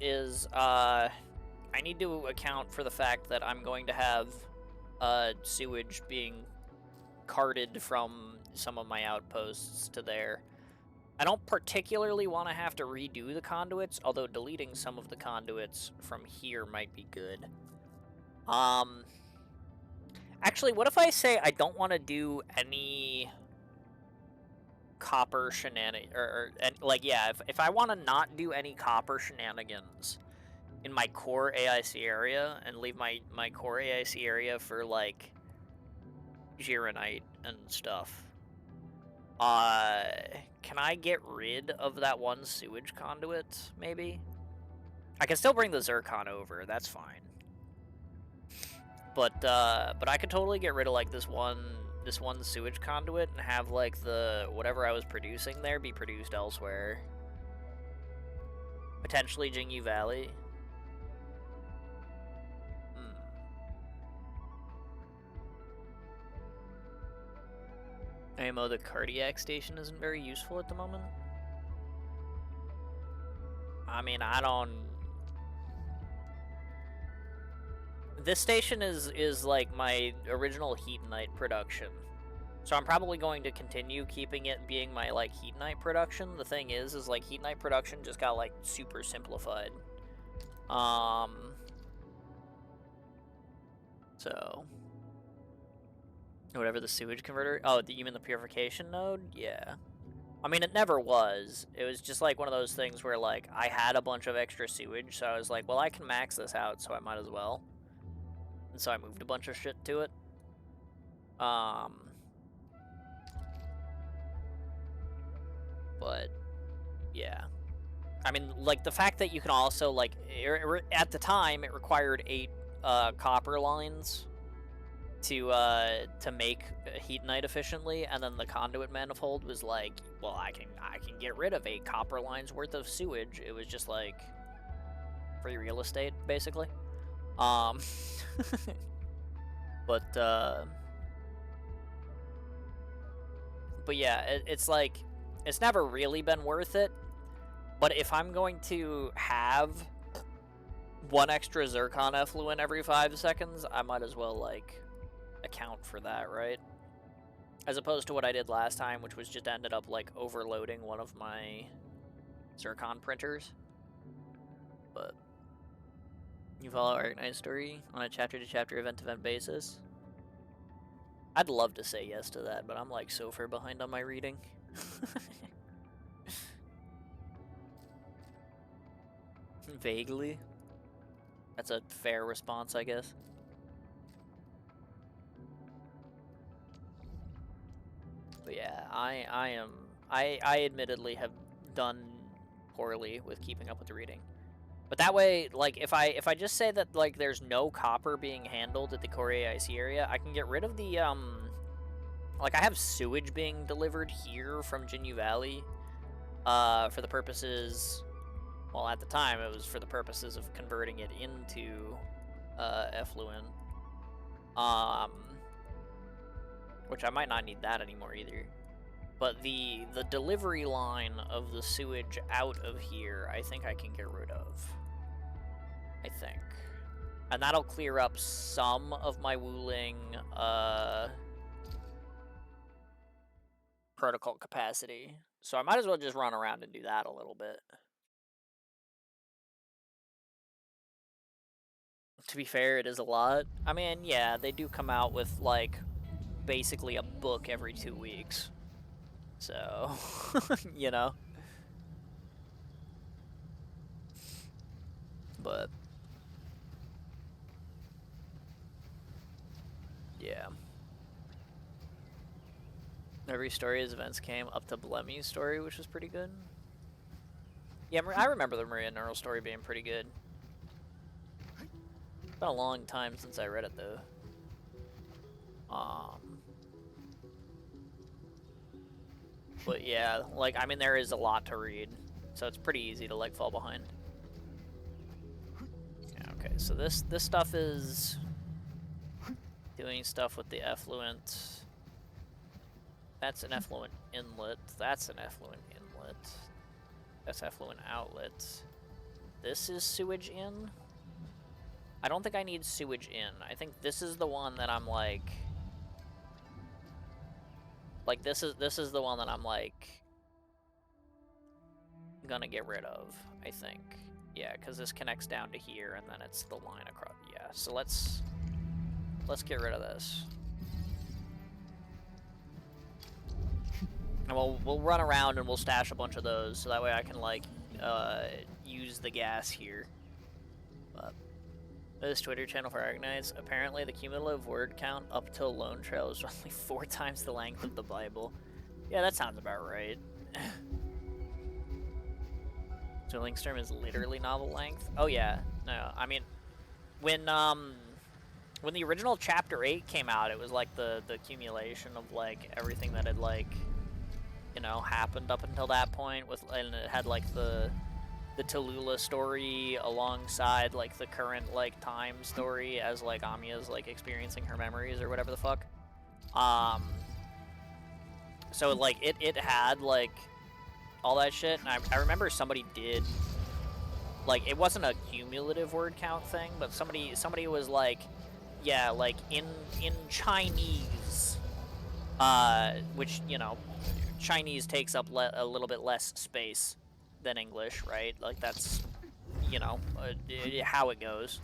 I need to account for the fact that I'm going to have sewage being carted from some of my outposts to there. I don't particularly want to have to redo the conduits, although deleting some of the conduits from here might be good. Actually, what if I say I don't want to do any copper shenanigans, like, yeah, if I want to not do any copper shenanigans in my core AIC area and leave my core AIC area for, like, Gironite and stuff, can I get rid of that 1 sewage conduit, maybe? I can still bring the zircon over, that's fine. But I could totally get rid of, like, this one sewage conduit and have, like, the whatever I was producing there be produced elsewhere. Potentially Jingyu Valley. Ammo, the cardiac station isn't very useful at the moment. I mean, I don't... This station is like my original Heatonite production. So I'm probably going to continue keeping it being my, like, Heatonite production. The thing is like, Heatonite production just got, like, super simplified. So... Whatever the sewage converter... Oh, you mean the purification node? Yeah. I mean, it never was. It was just, like, one of those things where, like, I had a bunch of extra sewage, so I was like, well, I can max this out, so I might as well. And so I moved a bunch of shit to it. But, yeah. I mean, like, the fact that you can also, like... At the time, it required 8 copper lines to make Heatonite efficiently, and then the conduit manifold was like, well, I can get rid of 8 copper lines worth of sewage. It was just like free real estate, basically. But yeah, it's like, it's never really been worth it. But if I'm going to have one extra Zircon effluent every 5 seconds, I might as well, like, account for that, right? As opposed to what I did last time, which was just ended up, like, overloading one of my Zircon printers. But you follow Arknight's story on a chapter-to-chapter, event-to-event basis? I'd love to say yes to that, but I'm, like, so far behind on my reading. Vaguely. That's a fair response, I guess. But yeah, I admittedly have done poorly with keeping up with the reading. But that way, like, if I just say that, like, there's no copper being handled at the Korea IC area, I can get rid of the, like, I have sewage being delivered here from Jinyu Valley, for the purposes, well, at the time, it was for the purposes of converting it into, effluent. Which I might not need that anymore either. But the delivery line of the sewage out of here, I think I can get rid of. I think. And that'll clear up some of my Wuling, protocol capacity. So I might as well just run around and do that a little bit. To be fair, it is a lot. I mean, yeah, they do come out with, like, basically a book every 2 weeks. So, you know. But, yeah. Every story as events came up to Blemmy's story, which was pretty good. Yeah, I remember the Maria Neural story being pretty good. It's been a long time since I read it, though. But yeah, like, I mean, there is a lot to read, so it's pretty easy to, like, fall behind. Yeah, okay, so this stuff is doing stuff with the effluent. That's an effluent inlet. That's an effluent inlet. That's effluent outlet. This is sewage in. I don't think I need sewage in. I think this is the one that I'm like this is the one that I'm like gonna get rid of, I think. Yeah, because this connects down to here and then it's the line across. Yeah, so let's get rid of this. And we'll run around and we'll stash a bunch of those so that way I can, like, use the gas here. But this Twitter channel for Arknights, apparently the cumulative word count up till Lone Trail is only 4 times the length of the Bible. Yeah, that sounds about right. So Linkstern is literally novel length? Oh yeah, no, I mean, when the original Chapter 8 came out, it was like the accumulation of, like, everything that had, like, you know, happened up until that point, with, and it had, like, the Tallulah story alongside, like, the current, like, time story as, like, Amiya's, like, experiencing her memories or whatever the fuck. So, like, it had, like, all that shit, and I remember somebody did, like, it wasn't a cumulative word count thing, but somebody was like, yeah, like, in Chinese, which, you know, Chinese takes up a little bit less space than English, right? Like, that's, you know, how it goes.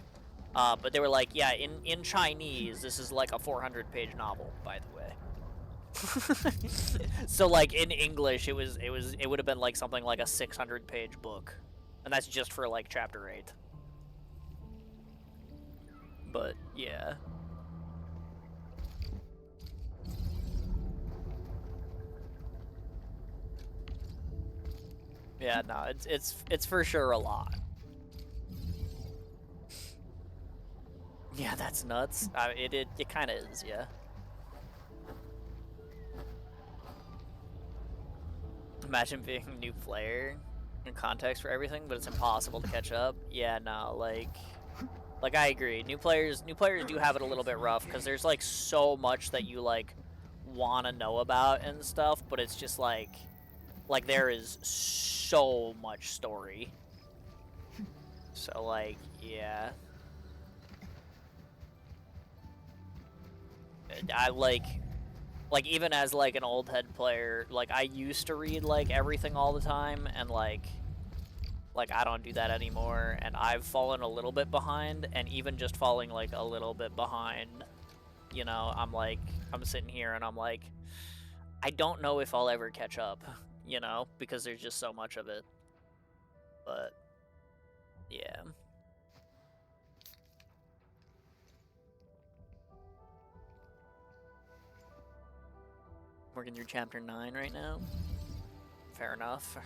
But they were like, yeah, in Chinese, this is like a 400-page novel, by the way. So, like, in English, it would have been like something like a 600-page book, and that's just for, like, Chapter 8. But yeah. Yeah, no, it's for sure a lot. Yeah, that's nuts. It kind of is, yeah. Imagine being a new player in context for everything, but it's impossible to catch up. Yeah, no, like I agree. New players do have it a little bit rough because there's, like, so much that you, like, want to know about and stuff, but it's just like there is so much story. So, like, yeah. I like even as like an old head player, like I used to read like everything all the time, and like I don't do that anymore, and I've fallen a little bit behind, and even just falling like a little bit behind, you know, I'm sitting here and I'm like, I don't know if I'll ever catch up, you know, because there's just so much of it. But yeah. Working through chapter 9 right now. Fair enough.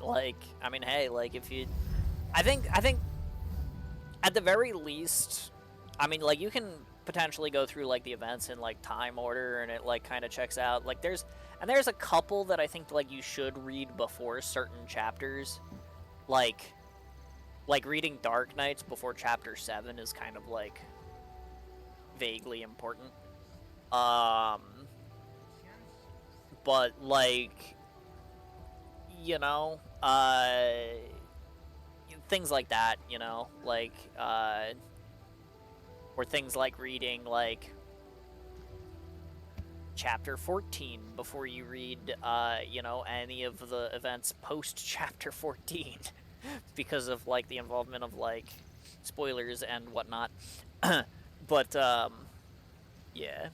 Like, I mean, hey, like if you I think at the very least, I mean, like you can potentially go through like the events in like time order, and it like kind of checks out. Like there's a couple that I think like you should read before certain chapters. Like reading Dark Knights before chapter 7 is kind of like vaguely important. But like, you know, things like that, you know, like or things like reading like chapter 14 before you read you know, any of the events post chapter 14 because of like the involvement of like spoilers and whatnot. But yeah.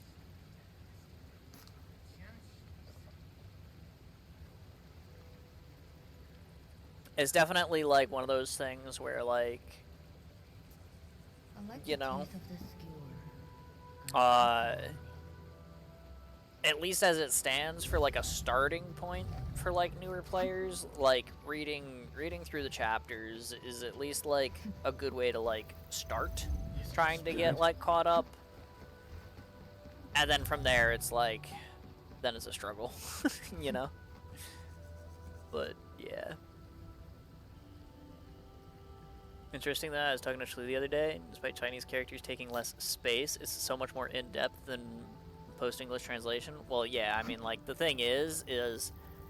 It's definitely like one of those things where like, I like you the know, taste of this skewer. at least as it stands for like a starting point for like newer players, like reading through the chapters is at least like a good way to like start trying to get like caught up. And then from there it's like, then it's a struggle, you know? But yeah. Interesting that I was talking to Shlee the other day, despite Chinese characters taking less space, it's so much more in-depth than post-English translation. Well, yeah, I mean, like, the thing is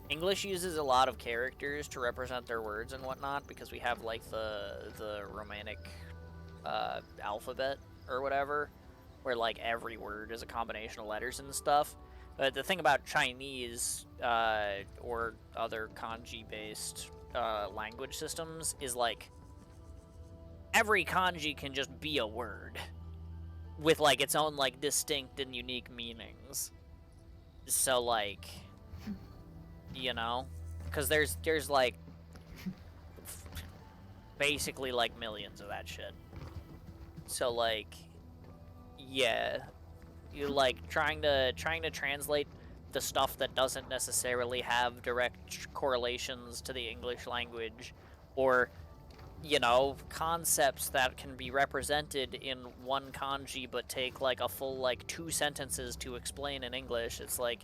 English uses a lot of characters to represent their words and whatnot, because we have, like, the Romanic alphabet or whatever, where, like, every word is a combination of letters and stuff. But the thing about Chinese or other kanji-based language systems is, like, every kanji can just be a word with like its own like distinct and unique meanings. So like, you know, because there's like basically like millions of that shit. So like, yeah, you like trying to translate the stuff that doesn't necessarily have direct correlations to the English language, or you know, concepts that can be represented in one kanji but take like a full like 2 sentences to explain in English. It's like,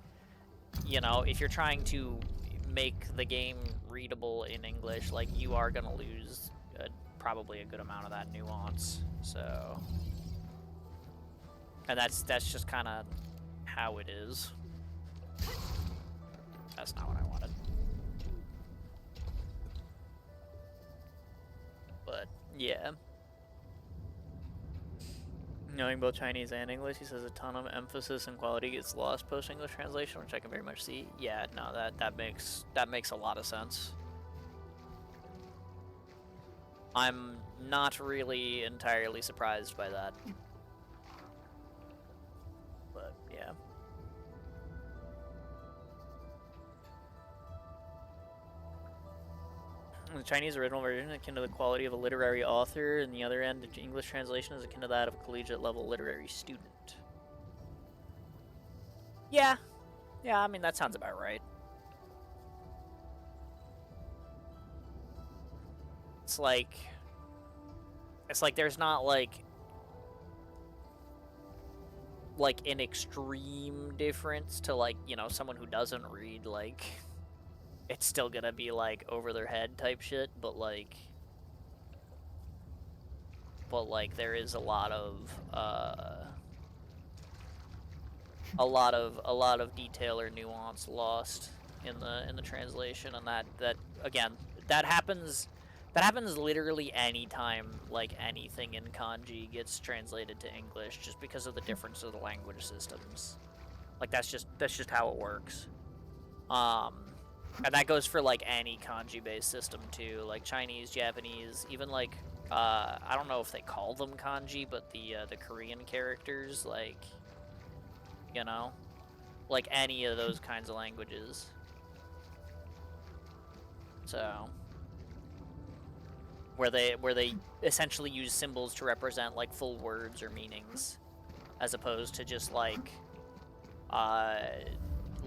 you know, if you're trying to make the game readable in English, like you are gonna lose probably a good amount of that nuance. So, and that's just kind of how it is. That's not what I wanted. But yeah, knowing both Chinese and English, he says a ton of emphasis and quality gets lost post English translation, which I can very much see. Yeah, no, that makes a lot of sense. I'm not really entirely surprised by that. But yeah. The Chinese original version is akin to the quality of a literary author, and the other end, the English translation is akin to that of a collegiate level literary student. Yeah. Yeah, I mean, that sounds about right. It's like there's not like an extreme difference to like, you know, someone who doesn't read, like it's still gonna be like over their head type shit, but like there is a lot of detail or nuance lost in the translation, and that again, that happens That happens literally any time, like, anything in kanji gets translated to English, just because of the difference of the language systems. Like, that's just how it works. And that goes for, like, any kanji-based system, too. Like, Chinese, Japanese, even, like, I don't know if they call them kanji, but the Korean characters, like, you know? Like, any of those kinds of languages. So... where they essentially use symbols to represent, like, full words or meanings, as opposed to just, like,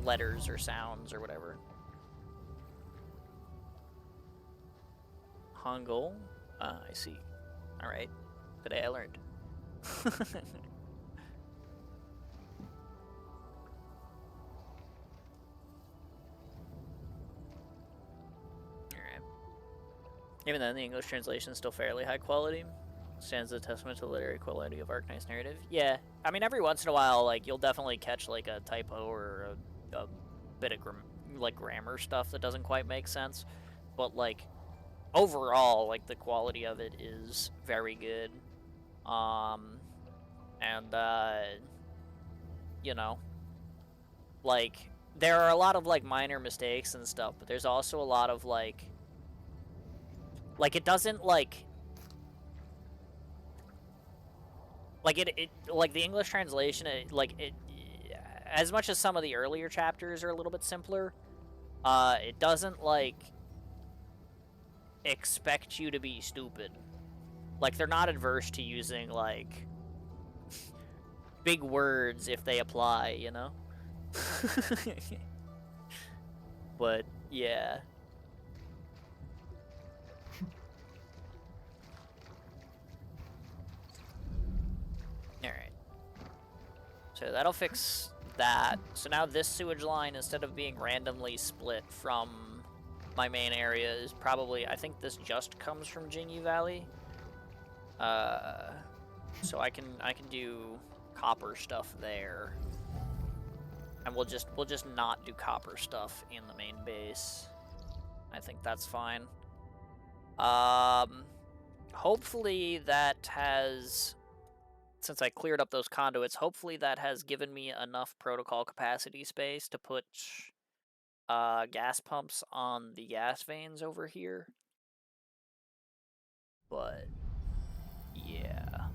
letters or sounds or whatever. Hangul? I see. Alright. Today I learned. Alright. Even then, the English translation is still fairly high quality. Stands as a testament to the literary quality of Arknight's narrative. Yeah. I mean, every once in a while, like, you'll definitely catch, like, a typo or a bit of, grammar stuff that doesn't quite make sense. But, like, overall, like, the quality of it is very good. You know, like, there are a lot of, like, minor mistakes and stuff, but there's also a lot of, like, it doesn't, like, like, the English translation, as much as some of the earlier chapters are a little bit simpler, it doesn't, like, expect you to be stupid. Like, they're not adverse to using, like, big words if they apply, you know? But, yeah. Alright. So that'll fix that. So now this sewage line, instead of being randomly split from my main area, is probably... I think this just comes from Jingyu Valley. So I can do copper stuff there. And we'll just not do copper stuff in the main base. I think that's fine. Hopefully that has... Since I cleared up those conduits, hopefully that has given me enough protocol capacity space to put gas pumps on the gas veins over here. But yeah.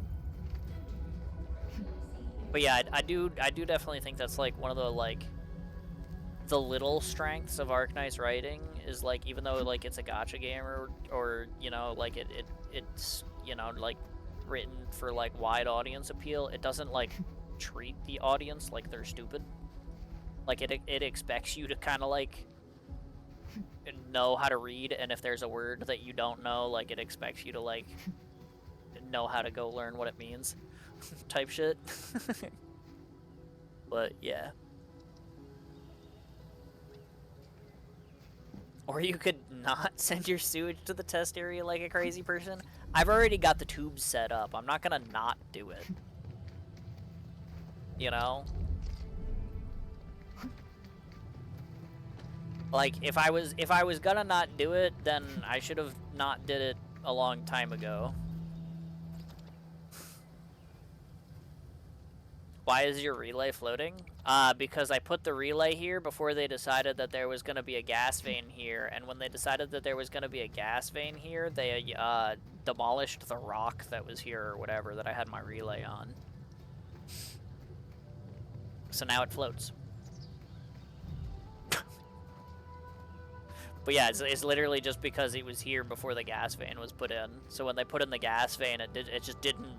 But yeah, I do definitely think that's, like, one of the, like, the little strengths of Arknight's writing is, like, even though, like, it's a gacha game or you know, like, it's, you know, like, written for, like, wide audience appeal, it doesn't, like, treat the audience like they're stupid. Like, it expects you to kind of, like, know how to read, and if there's a word that you don't know, like, it expects you to, like, know how to go learn what it means. Type shit. But, yeah. Or you could not send your sewage to the test area like a crazy person. I've already got the tubes set up. I'm not gonna not do it. You know? Like, if I was gonna not do it, then I should have not did it a long time ago. Why is your relay floating? Because I put the relay here before they decided that there was going to be a gas vein here, and when they decided that there was going to be a gas vein here, they demolished the rock that was here or whatever that I had my relay on. So now it floats. But yeah, it's literally just because it was here before the gas vein was put in. So when they put in the gas vein, it just didn't...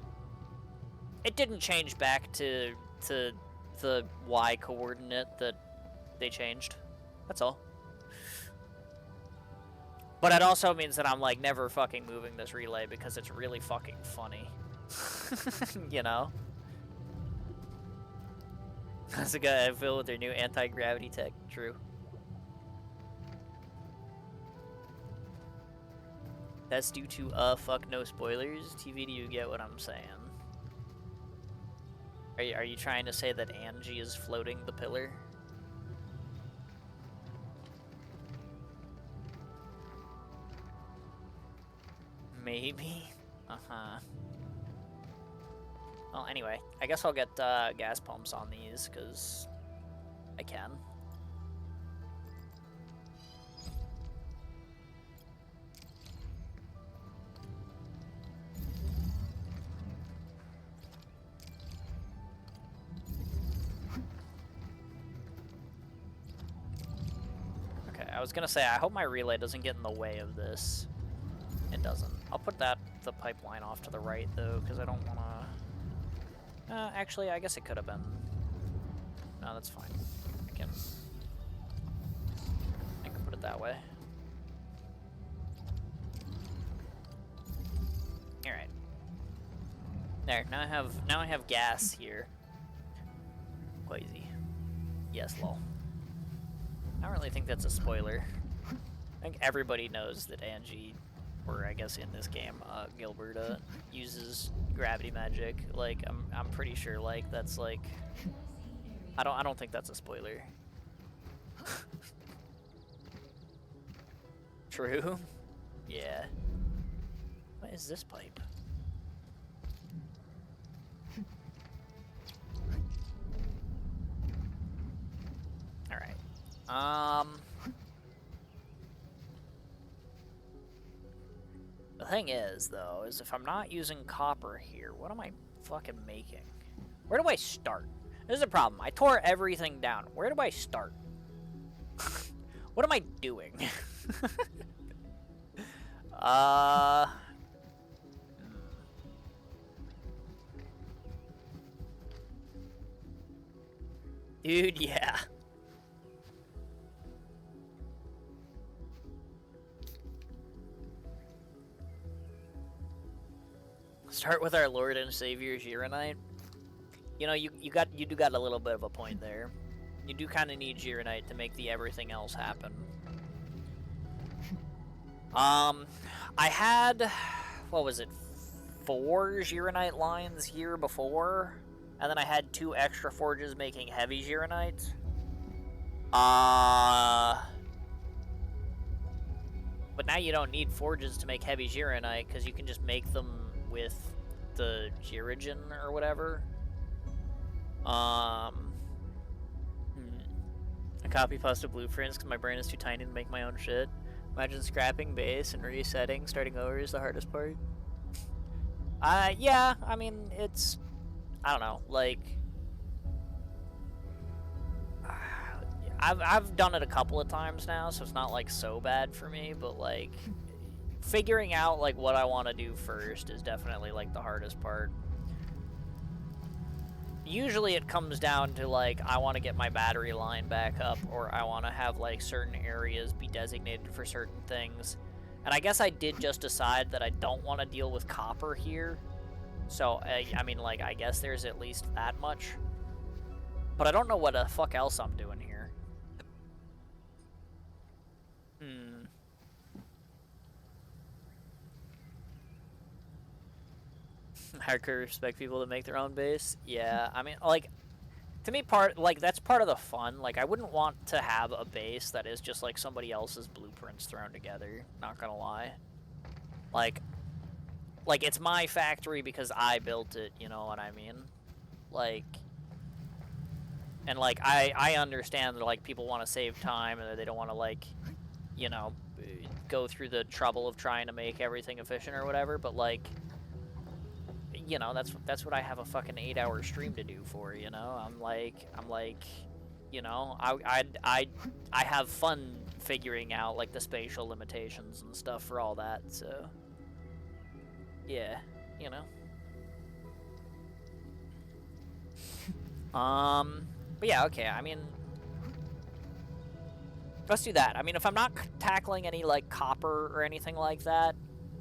It didn't change back to the Y coordinate that they changed. That's all. But it also means that I'm, like, never fucking moving this relay because it's really fucking funny. You know? That's a guy I feel with their new anti-gravity tech. True. That's due to, fuck no spoilers. TV, do you get what I'm saying? Are you trying to say that Angie is floating the pillar? Maybe. Uh-huh. Well, anyway, I guess I'll get gas pumps on these, because I can. Okay, I was gonna say, I hope my relay doesn't get in the way of this. It doesn't. I'll put the pipeline off to the right, though, because I don't want to... actually, I guess it could have been... No, that's fine. I can put it that way. Alright. There, now I have gas here. Quasi. Yes, lol. I don't really think that's a spoiler. I think everybody knows that Angie, or I guess in this game, Gilbert, uses gravity magic. Like, I'm pretty sure, like, that's like... I don't think that's a spoiler. True? Yeah. What is this pipe? Alright. The thing is, though, is if I'm not using copper here, what am I fucking making? Where do I start? This is a problem. I tore everything down. Where do I start? What am I doing? Dude, yeah. Start with our Lord and Savior Gironite. You know, you do got a little bit of a point there. You do kind of need Gironite to make the everything else happen. I had, what was it, 4 Gironite lines here before, and then I had 2 extra forges making heavy Gironite. But now you don't need forges to make heavy Gironite, because you can just make them with the Girogen or whatever. I copy pasta blueprints because my brain is too tiny to make my own shit. Imagine scrapping base and resetting, starting over is the hardest part. Yeah, I mean, it's, I don't know, like, I've done it a couple of times now, so it's not, like, so bad for me, but, like, figuring out, like, what I want to do first is definitely, like, the hardest part. Usually it comes down to, like, I want to get my battery line back up, or I want to have, like, certain areas be designated for certain things. And I guess I did just decide that I don't want to deal with copper here. So, I mean, like, I guess there's at least that much. But I don't know what the fuck else I'm doing here. Hardcore respect people that make their own base. Yeah, I mean, like, to me, that's part of the fun. Like, I wouldn't want to have a base that is just, like, somebody else's blueprints thrown together. Not gonna lie. Like, it's my factory because I built it, you know what I mean? Like, and, like, I understand that, like, people want to save time and they don't want to, like, you know, go through the trouble of trying to make everything efficient or whatever, but, like, you know, that's what I have a fucking 8-hour stream to do for, you know? I'm like, you know, I have fun figuring out, like, the spatial limitations and stuff for all that, so, yeah, you know. But yeah, okay, I mean, let's do that. I mean, if I'm not tackling any, like, copper or anything like that,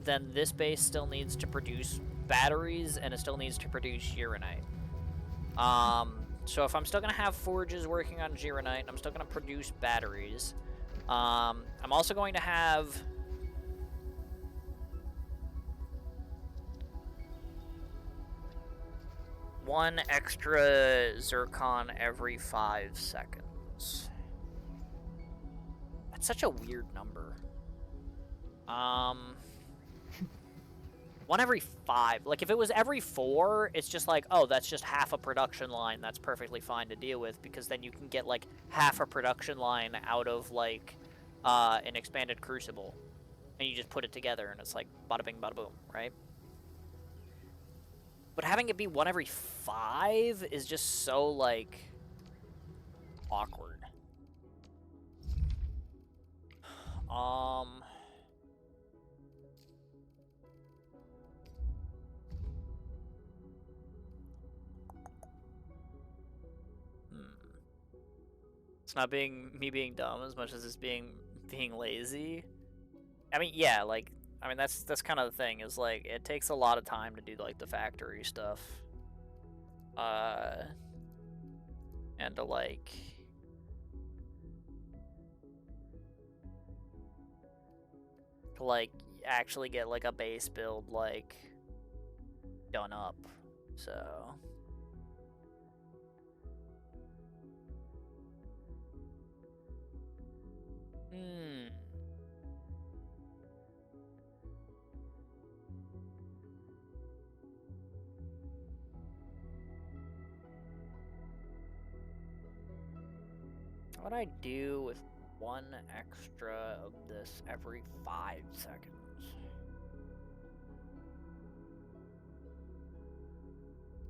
then this base still needs to produce batteries, and it still needs to produce Gironite. So if I'm still going to have forges working on Gironite, I'm still going to produce batteries. I'm also going to have... one extra zircon every 5 seconds. That's such a weird number. 1 every 5. Like, if it was every 4, it's just like, oh, that's just half a production line. That's perfectly fine to deal with, because then you can get, like, half a production line out of, like, an expanded crucible. And you just put it together, and it's like, bada bing, bada boom, right? But having it be 1 every 5 is just so, like, awkward. It's not me being dumb as much as it's being lazy. I mean, yeah, like, I mean, that's kind of the thing, is, like, it takes a lot of time to do, like, the factory stuff. And to, like... to, like, actually get, like, a base build, like, done up, so... What would I do with 1 extra of this every 5 seconds?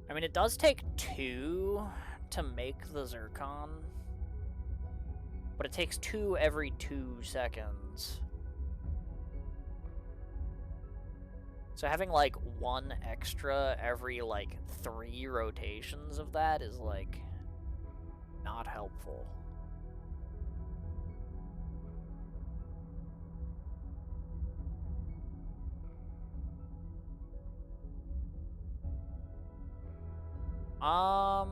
I mean, it does take 2 to make the zircon, but it takes 2 every 2 seconds. So having, like, 1 extra every, like, 3 rotations of that is, like, not helpful. I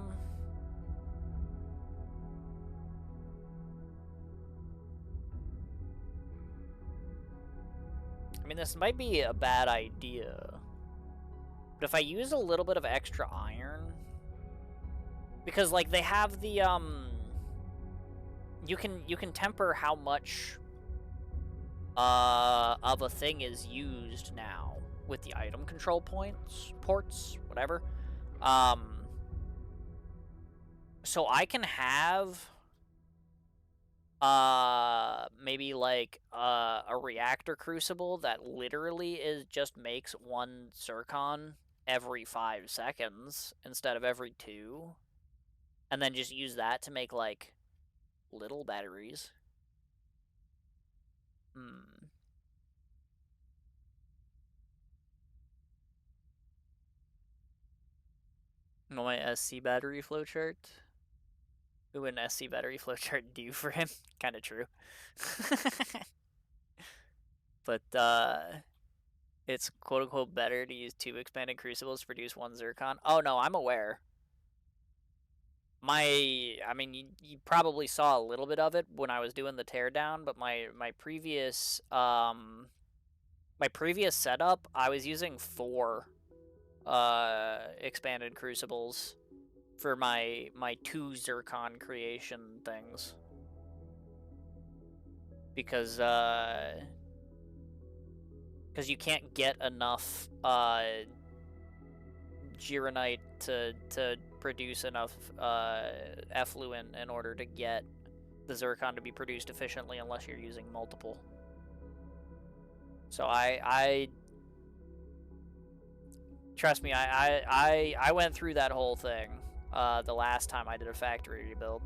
mean, this might be a bad idea, but if I use a little bit of extra iron, because, like, they have the, you can temper how much, of a thing is used now with the item control ports, whatever. So I can have, maybe, like, a reactor crucible that literally just makes 1 zircon every 5 seconds instead of every 2. And then just use that to make, like, little batteries. Know my SC battery flowchart? What would an SC battery flowchart do for him? Kinda true. But, it's quote-unquote better to use 2 expanded crucibles to produce 1 zircon. Oh, no, I'm aware. I mean, you probably saw a little bit of it when I was doing the teardown, but my previous, setup, I was using 4, expanded crucibles for my 2 zircon creation things. Because you can't get enough, Gironite to produce enough, effluent in order to get the zircon to be produced efficiently unless you're using multiple. So I trust me, I went through that whole thing, the last time I did a factory rebuild.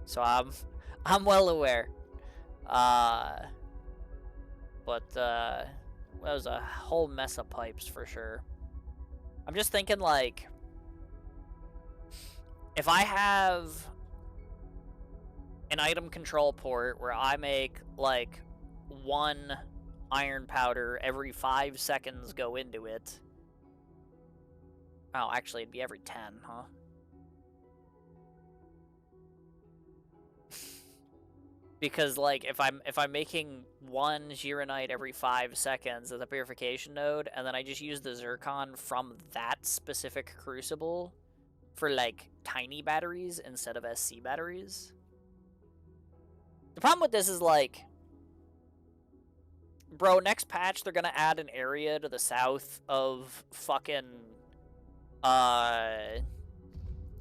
So I'm well aware. But that was a whole mess of pipes for sure. I'm just thinking, like, if I have an item control port where I make, like, 1 iron powder every 5 seconds go into it. Oh, actually, it'd be every 10, huh? Because, like, if I'm making 1 Gironite every 5 seconds as a purification node, and then I just use the zircon from that specific crucible for, like, tiny batteries instead of SC batteries. The problem with this is, like, bro, next patch they're gonna add an area to the south of fucking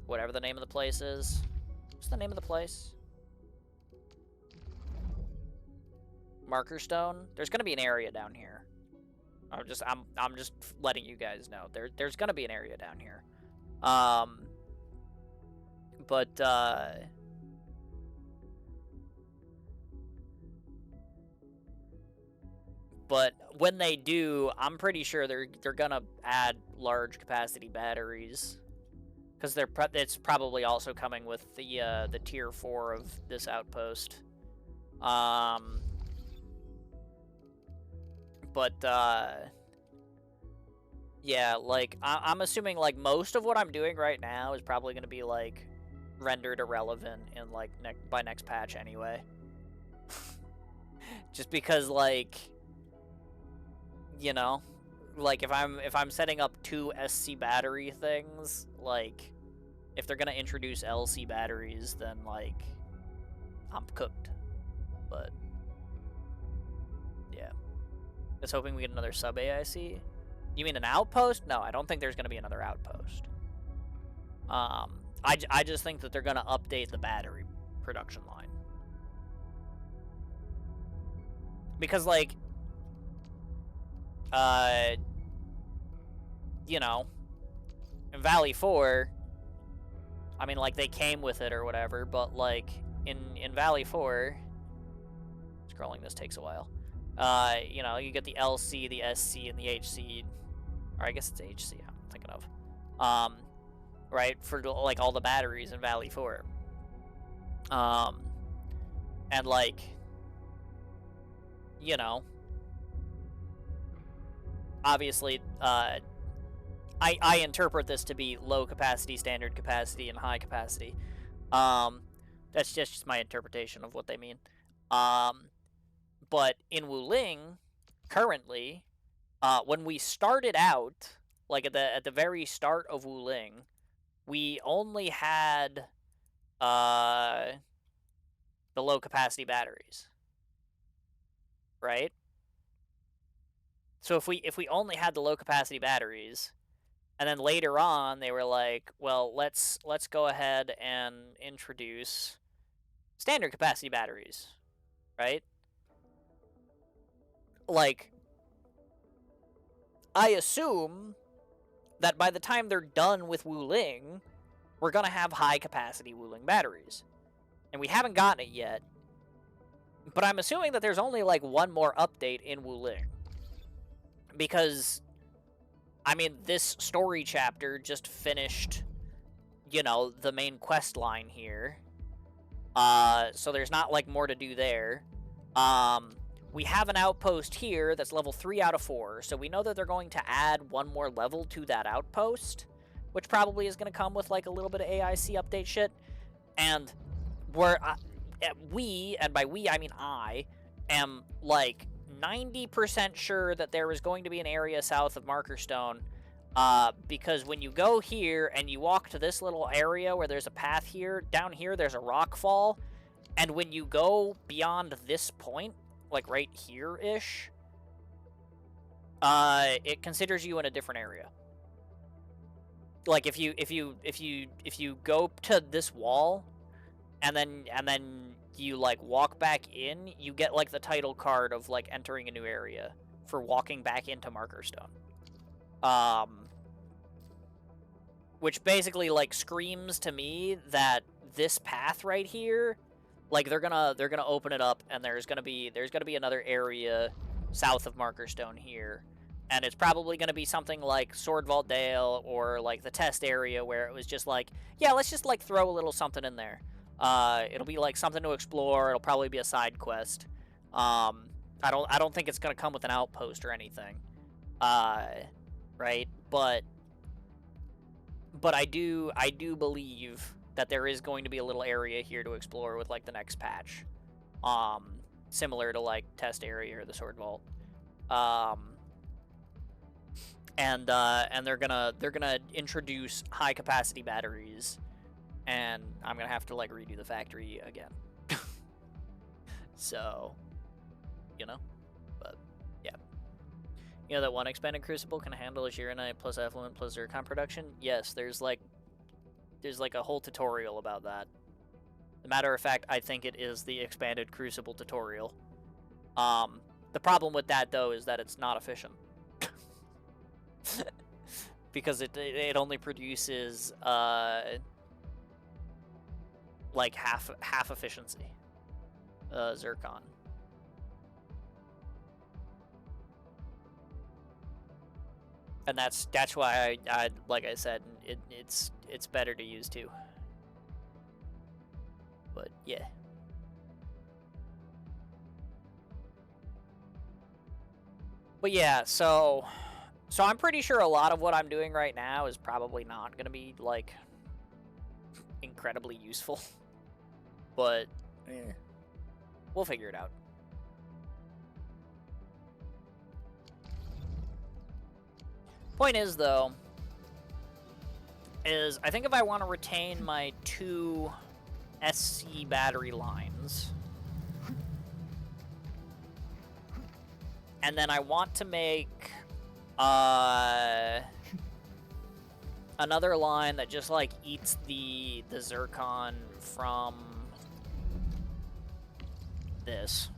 whatever the name of the place is. What's the name of the place? Markerstone. There's gonna be an area down here. I'm just letting you guys know. There's gonna be an area down here. But when they do, I'm pretty sure they're gonna add large capacity batteries, because it's probably also coming with the tier 4 of this outpost. Yeah, like I'm assuming like most of what I'm doing right now is probably gonna be like rendered irrelevant in like by next patch anyway. Just because like, you know, like if I'm setting up 2 SC battery things, like if they're gonna introduce LC batteries, then like I'm cooked. But yeah, just hoping we get another sub AIC. You mean an outpost? No, I don't think there's gonna be another outpost. I just think that they're gonna update the battery production line, because like you know, in Valley 4, I mean, like, they came with it or whatever, but, like, in Valley 4, scrolling this takes a while, you know, you get the LC, the SC, and the HC, or I guess it's HC I'm thinking of, right, for, like, all the batteries in Valley 4, and, like, you know, obviously, I interpret this to be low capacity, standard capacity, and high capacity. That's just my interpretation of what they mean. But in Wuling, currently, when we started out, like at the very start of Wuling, we only had the low capacity batteries, right? So if we only had the low capacity batteries, and then later on they were like, well, let's go ahead and introduce standard capacity batteries, right? Like, I assume that by the time they're done with Wuling, we're gonna have high capacity Wuling batteries, and we haven't gotten it yet. But I'm assuming that there's only like one more update in Wuling, because I mean, this story chapter just finished, you know, the main quest line here. So there's not, like, more to do there. We have an outpost here that's level 3 out of 4, so we know that they're going to add one more level to that outpost, which probably is going to come with, like, a little bit of AIC update shit. And we, and by we, I mean I, am, like, 90% sure that there is going to be an area south of Markerstone, because when you go here and you walk to this little area where there's a path here, down here there's a rock fall, and when you go beyond this point, like right here-ish, it considers you in a different area. Like if you go to this wall and then you like walk back in, you get like the title card of like entering a new area for walking back into Markerstone. Which basically like screams to me that this path right here, like they're gonna open it up, and there's gonna be another area south of Markerstone here, and it's probably gonna be something like Swordvault Dale or like the test area where it was just like, yeah, let's just like throw a little something in there. It'll be like something to explore. It'll probably be a side quest. I don't think it's gonna come with an outpost or anything. Right? But I do believe that there is going to be a little area here to explore with like the next patch. Similar to like test area or the Sword Vault. And they're gonna introduce high capacity batteries, and I'm gonna have to like redo the factory again. So, you know, but You know that one expanded crucible can handle a Gironite plus effluent plus zircon production? Yes, there's like a whole tutorial about that. As a matter of fact, I think it is the expanded crucible tutorial. The problem with that though is that it's not efficient. Because it only produces like half efficiency zircon. And that's why I like I said, it's better to use two. But yeah. But yeah, so I'm pretty sure a lot of what I'm doing right now is probably not gonna be like incredibly useful. But we'll figure it out. Point is, though, is I think if I want to retain my 2 SC battery lines, and then I want to make another line that just like eats the zircon from this.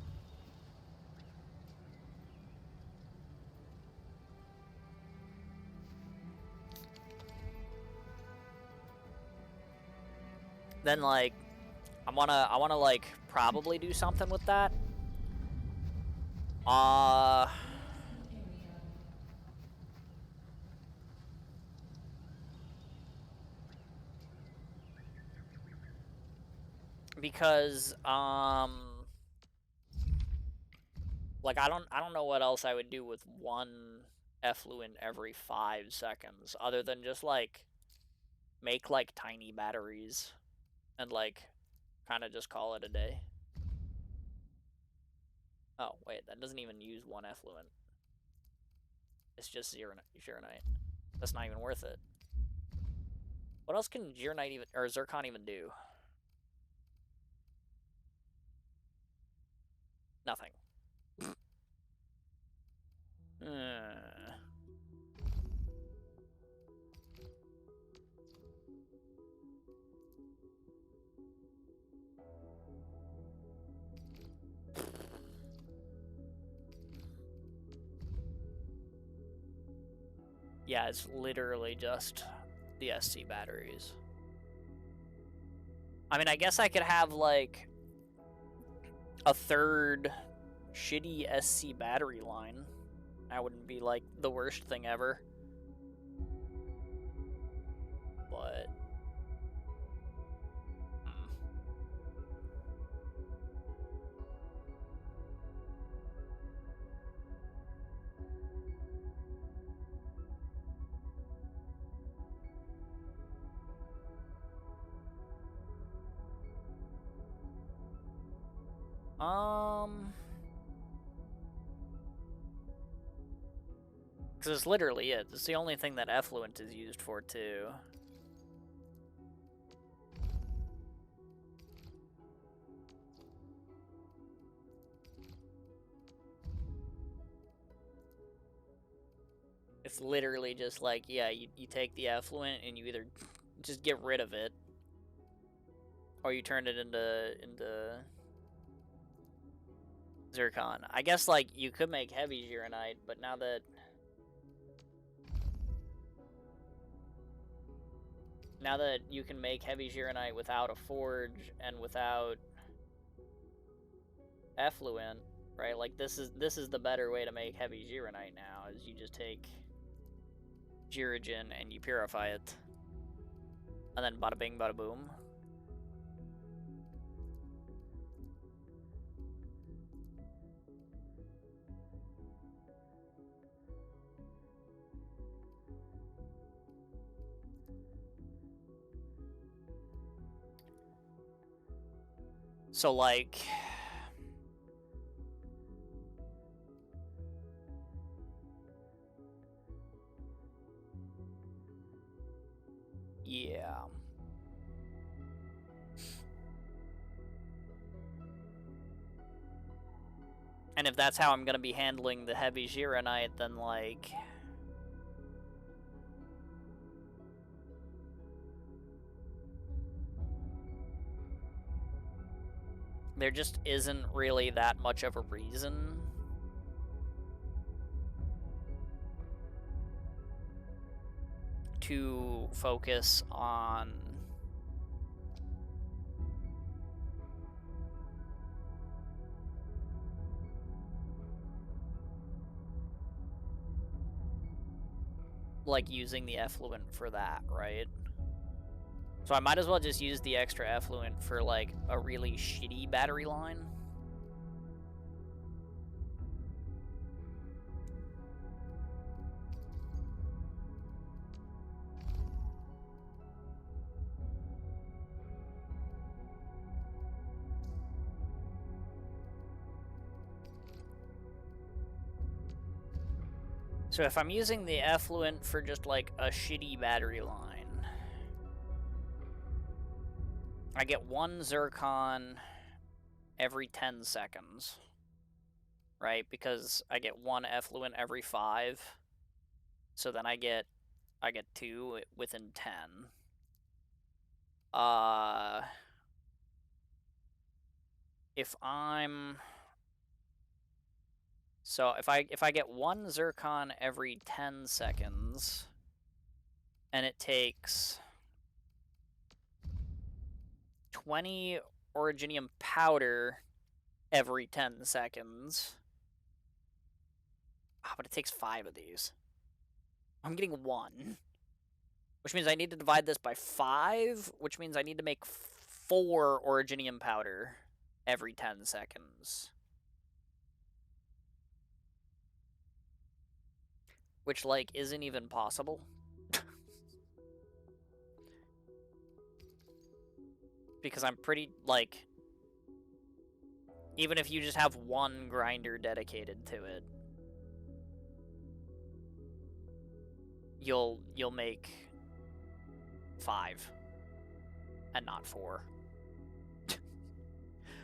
Then like I wanna like probably do something with that. Because like I don't know what else I would do with 1 effluent every 5 seconds other than just like make like tiny batteries and like kind of just call it a day. Oh, wait, that doesn't even use 1 effluent. It's just Gironite. That's not even worth it. What else can Gironite even, or zircon even do? Nothing. Yeah, it's literally just the SC batteries. I mean, I guess I could have, like, a 3rd shitty SC battery line. That wouldn't be, like, the worst thing ever. But... Because it's literally it. It's the only thing that effluent is used for, too. It's literally just like, yeah, you take the effluent and you either just get rid of it, or you turn it into zircon. I guess, like, you could make heavy Gironite, but now that you can make heavy Gironite without a forge and without effluent, right? Like, this is the better way to make heavy Gironite now, is you just take Girogen and you purify it. And then bada bing, bada boom. So, like... yeah. And if that's how I'm gonna be handling the heavy Gironite, then, like... there just isn't really that much of a reason to focus on like using the effluent for that, right? So I might as well just use the extra effluent for like a really shitty battery line. So if I'm using the effluent for just like a shitty battery line, I get 1 zircon every 10 seconds, right? Because I get 1 effluent every 5. So then I get 2 within 10. If I'm... so if I get 1 zircon every 10 seconds, and it takes 20 originium powder every 10 seconds. Ah, but it takes 5 of these. I'm getting 1. Which means I need to divide this by 5, which means I need to make 4 originium powder every 10 seconds. Which, like, isn't even possible. Because I'm pretty, like... even if you just have 1 grinder dedicated to it, you'll make 5 and not 4.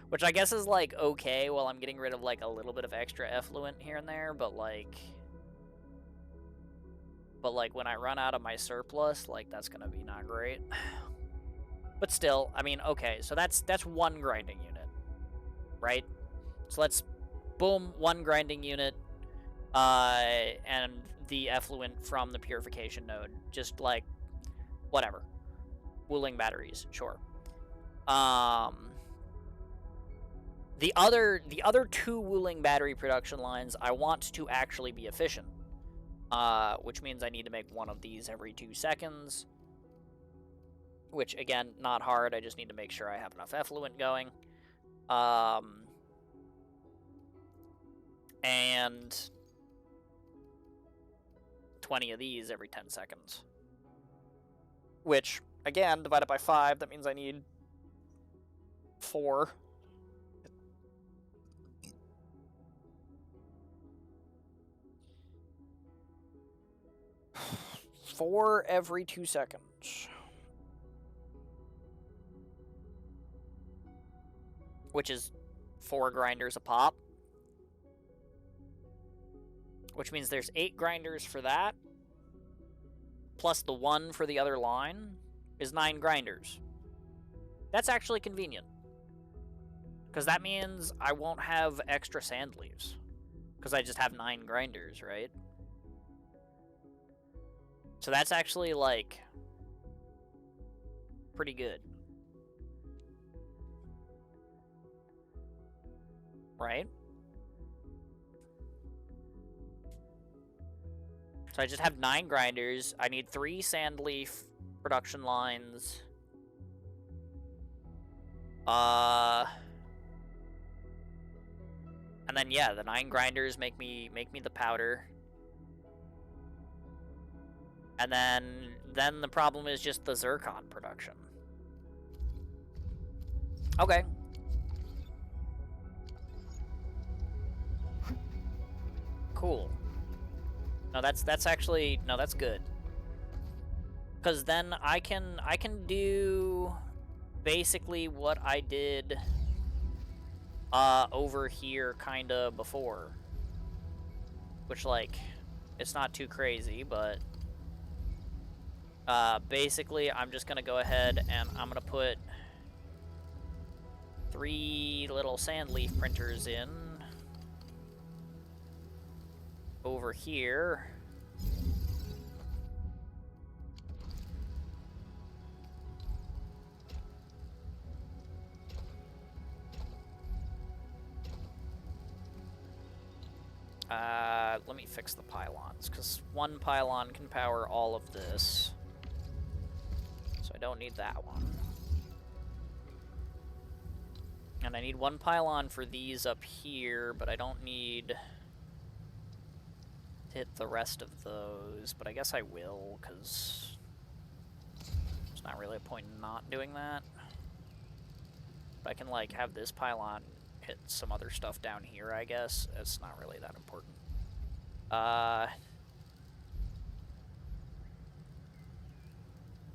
Which I guess is like okay while I'm getting rid of like a little bit of extra effluent here and there, but like when I run out of my surplus, like that's gonna be not great. But still, I mean, okay, so that's 1 grinding unit, right? So let's boom, 1 grinding unit, and the effluent from the purification node, just like whatever. Wooling batteries, sure. The other 2 wooling battery production lines I want to actually be efficient, which means I need to make 1 of these every 2 seconds. Which, again, not hard. I just need to make sure I have enough effluent going. And 20 of these every 10 seconds. Which, again, divided by 5, that means I need 4. Four every 2 seconds. Which is 4 grinders a pop. Which means there's 8 grinders for that. Plus the 1 for the other line is 9 grinders. That's actually convenient. Because that means I won't have extra sand leaves. Because I just have 9 grinders, right? So that's actually, like, pretty good. Right? So I just have 9 grinders. I need 3 sand leaf production lines. And then yeah, the 9 grinders make me the powder. And then the problem is just the zircon production. Okay. Cool. No, that's actually, no, that's good. Cause then I can do basically what I did over here kinda before. Which, like, it's not too crazy, but basically I'm just gonna go ahead and I'm gonna put 3 little sand leaf printers in over here. Let me fix the pylons, because one pylon can power all of this. So I don't need that one. And I need one pylon for these up here, but I don't need to hit the rest of those. But I guess I will, because there's not really a point in not doing that. But I can, like, have this pylon hit some other stuff down here, I guess. It's not really that important.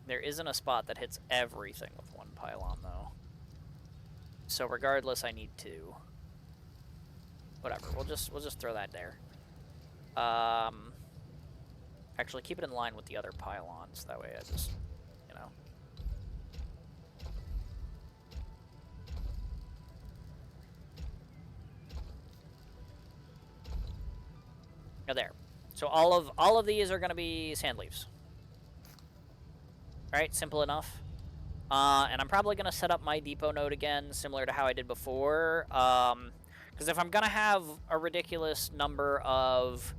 There isn't a spot that hits everything with one pylon, though. So regardless, I need 2. Whatever, we'll just throw that there. Actually, keep it in line with the other pylons. That way I just, you know. Oh, there. So all of these are going to be sand leaves. Right, simple enough. And I'm probably going to set up my depot node again, similar to how I did before. Because if I'm going to have a ridiculous number of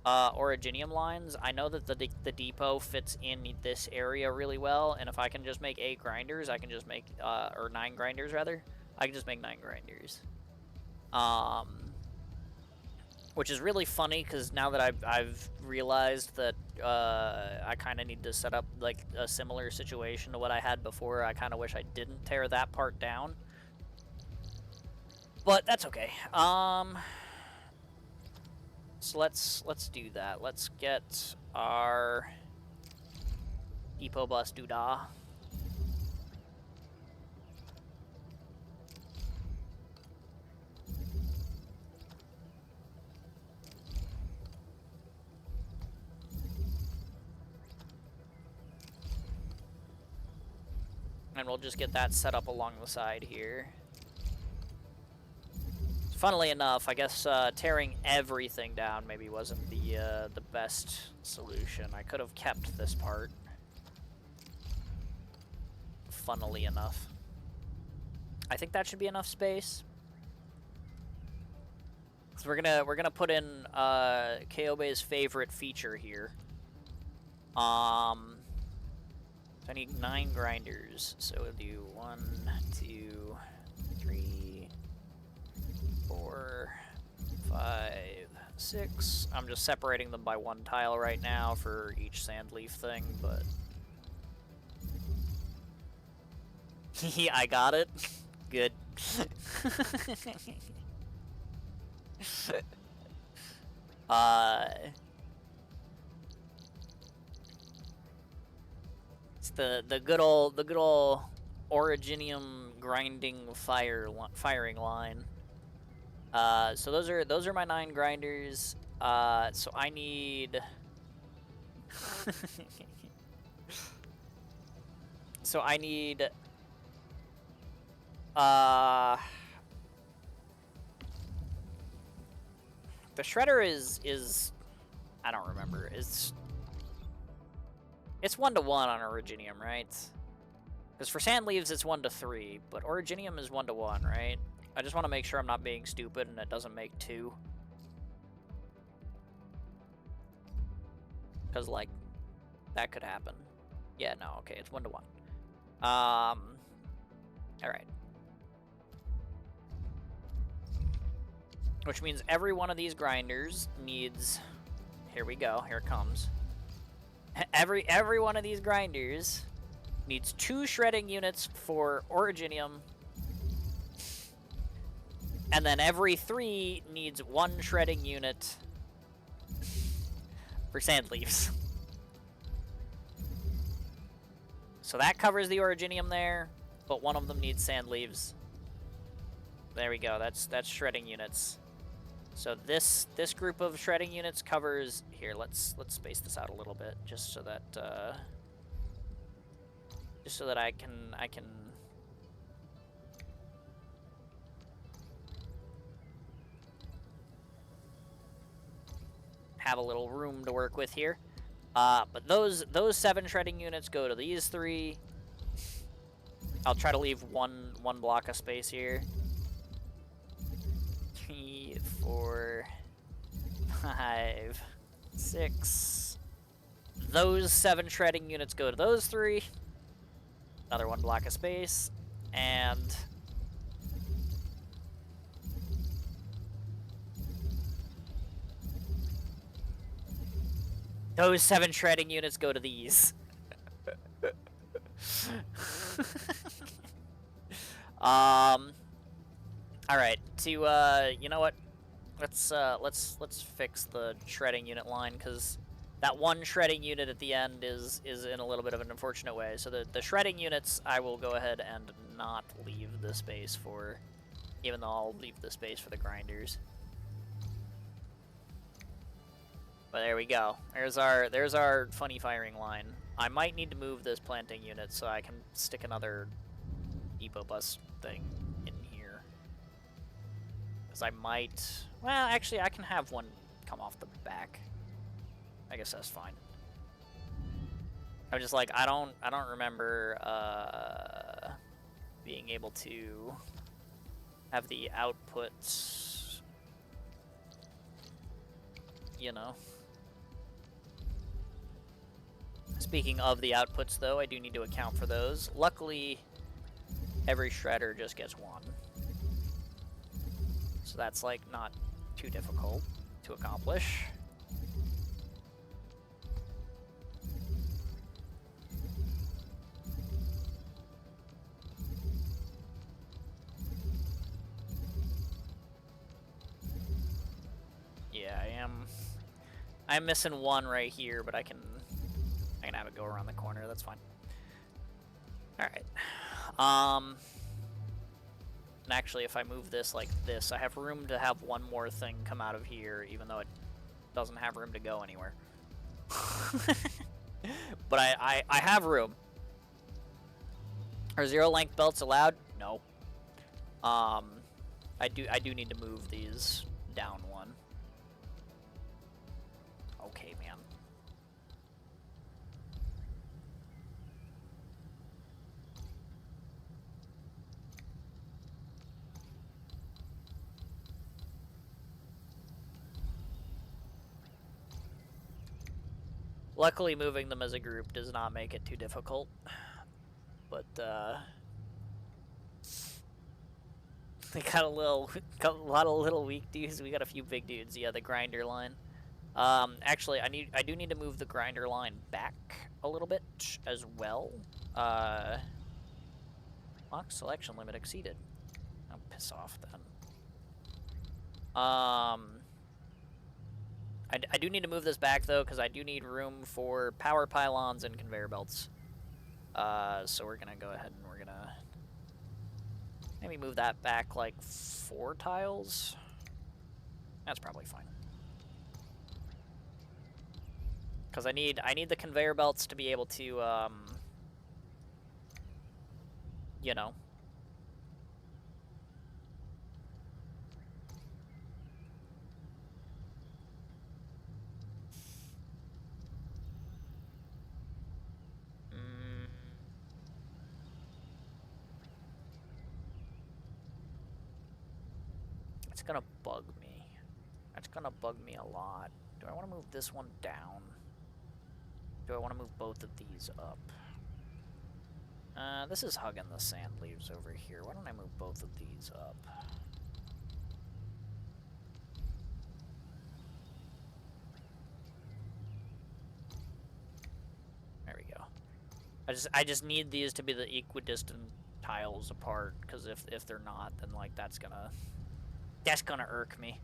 originium lines, I know that the depot fits in this area really well. And if I can just make 8 grinders, I can just make, or 9 grinders rather, I can just make 9 grinders. Which is really funny, because now that I've realized that I kind of need to set up like a similar situation to what I had before, I kind of wish I didn't tear that part down. But that's okay. So let's do that. Let's get our depot bus doodah. And we'll just get that set up along the side here. Funnily enough, I guess tearing everything down maybe wasn't the best solution. I could have kept this part. Funnily enough. I think that should be enough space. So we're gonna put in Kobe's favorite feature here. So I need 9 grinders. So we'll do 1, 2, 3, 4, 5, 6. I'm just separating them by 1 tile right now for each sand leaf thing, but I got it. Good. It's the good old originium grinding firing line. So those are my 9 grinders. So I need so I need the shredder is I don't remember. It's 1 to 1 on originium, right? Because for sand leaves it's 1 to 3, but originium is 1 to 1, right? I just want to make sure I'm not being stupid and it doesn't make 2. Because, like, that could happen. Yeah, no, okay, it's 1 to 1. Alright. Which means every one of these grinders needs... Here we go, here it comes. Every one of these grinders needs 2 shredding units for originium. And then every 3 needs 1 shredding unit for sand leaves. So that covers the originium there, but one of them needs sand leaves. There we go. That's shredding units. So this group of shredding units covers here. Let's space this out a little bit, just so that I can have a little room to work with here. But those 7 shredding units go to these 3. I'll try to leave one block of space here. 3, 4, 5, 6. Those 7 shredding units go to those 3. Another 1 block of space, and those 7 shredding units go to these. All right. You know what? Let's fix the shredding unit line, because that 1 shredding unit at the end is in a little bit of an unfortunate way. So the shredding units, I will go ahead and not leave the space for, even though I'll leave the space for the grinders. But there we go. There's our funny firing line. I might need to move this planting unit so I can stick another depot bus thing in here. Because I might... Well, actually, I can have one come off the back. I guess that's fine. I'm just like, I don't remember being able to have the outputs, you know. Speaking of the outputs, though, I do need to account for those. Luckily, every shredder just gets 1. So that's, like, not too difficult to accomplish. Yeah, I'm missing 1 right here, but I can have it go around the corner. That's fine. All right. And actually, if I move this like this, I have room to have 1 more thing come out of here, even though it doesn't have room to go anywhere. But I have room. Are 0 length belts allowed? No. I do need to move these down 1. Okay, man. Luckily, moving them as a group does not make it too difficult. But, they got a lot of little weak dudes. We got a few big dudes. Yeah, the grinder line. Actually, I do need to move the grinder line back a little bit as well. Lock selection limit exceeded. Oh, piss off then. I do need to move this back though, because I do need room for power pylons and conveyor belts. So we're gonna go ahead and we're gonna maybe move that back like 4 tiles. That's probably fine. Because I need the conveyor belts to be able to, you know. It's gonna bug me. That's gonna bug me a lot. Do I want to move this one down? Do I want to move both of these up? This is hugging the sand leaves over here. Why don't I move both of these up? There we go. I just need these to be the equidistant tiles apart, because if they're not, then like that's gonna irk me.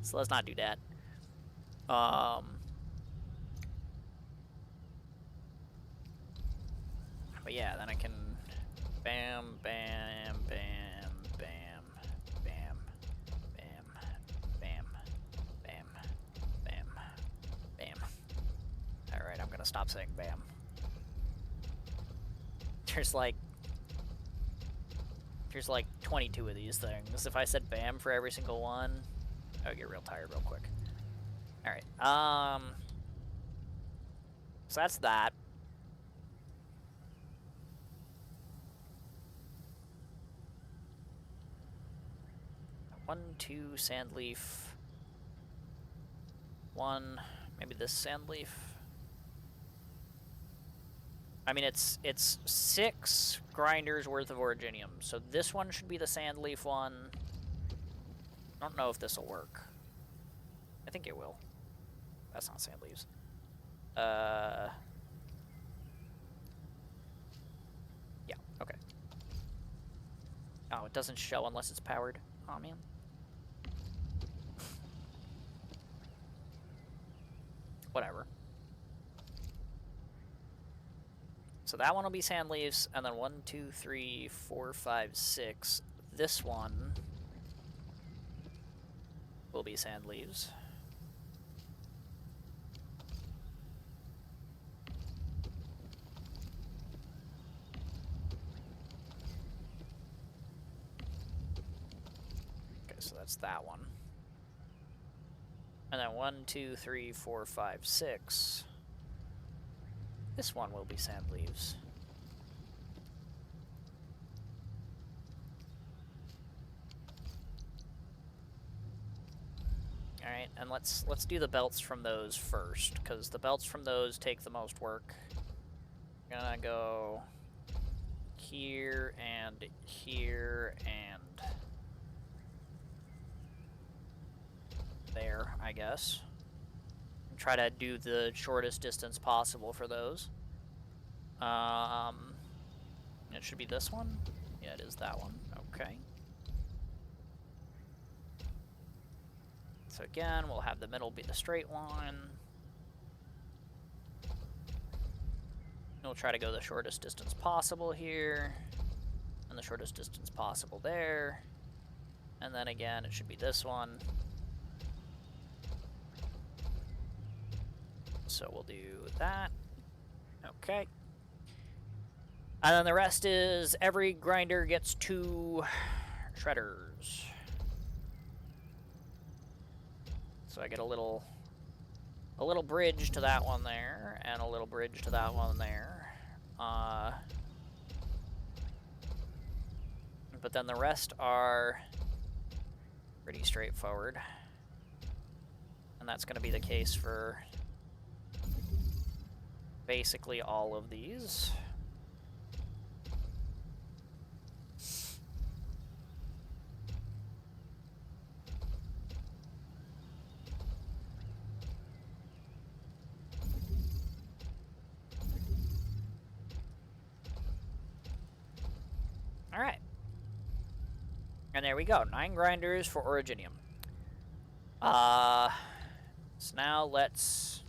So let's not do that. But yeah, then I can bam, bam, bam, stop saying BAM. There's like 22 of these things. If I said BAM for every single one, I would get real tired real quick. Alright, so that's that. One, two, sand leaf. One, maybe this sand leaf. I mean, it's 6 grinders worth of originium, so this one should be the sand leaf one. I don't know if this will work. I think it will. That's not sand leaves. Yeah, okay. Oh, it doesn't show unless it's powered. Oh man. Whatever. So that one will be sand leaves, and then 1, 2, 3, 4, 5, 6. This one will be sand leaves. Okay, so that's that one. And then 1, 2, 3, 4, 5, 6. This one will be sand leaves. Alright, and let's do the belts from those first, because the belts from those take the most work. I'm gonna go here and here and there, I guess. Try to do the shortest distance possible for those. It should be this one. Yeah, it is that one. Okay. So again, we'll have the middle be the straight line. We'll try to go the shortest distance possible here, and the shortest distance possible there. And then again, it should be this one. So we'll do that. Okay. And then the rest is every grinder gets 2 shredders. So I get a little bridge to that one there, and a little bridge to that one there. But then the rest are pretty straightforward. And that's going to be the case for basically all of these. All right. And there we go, 9 grinders for originium. So now let's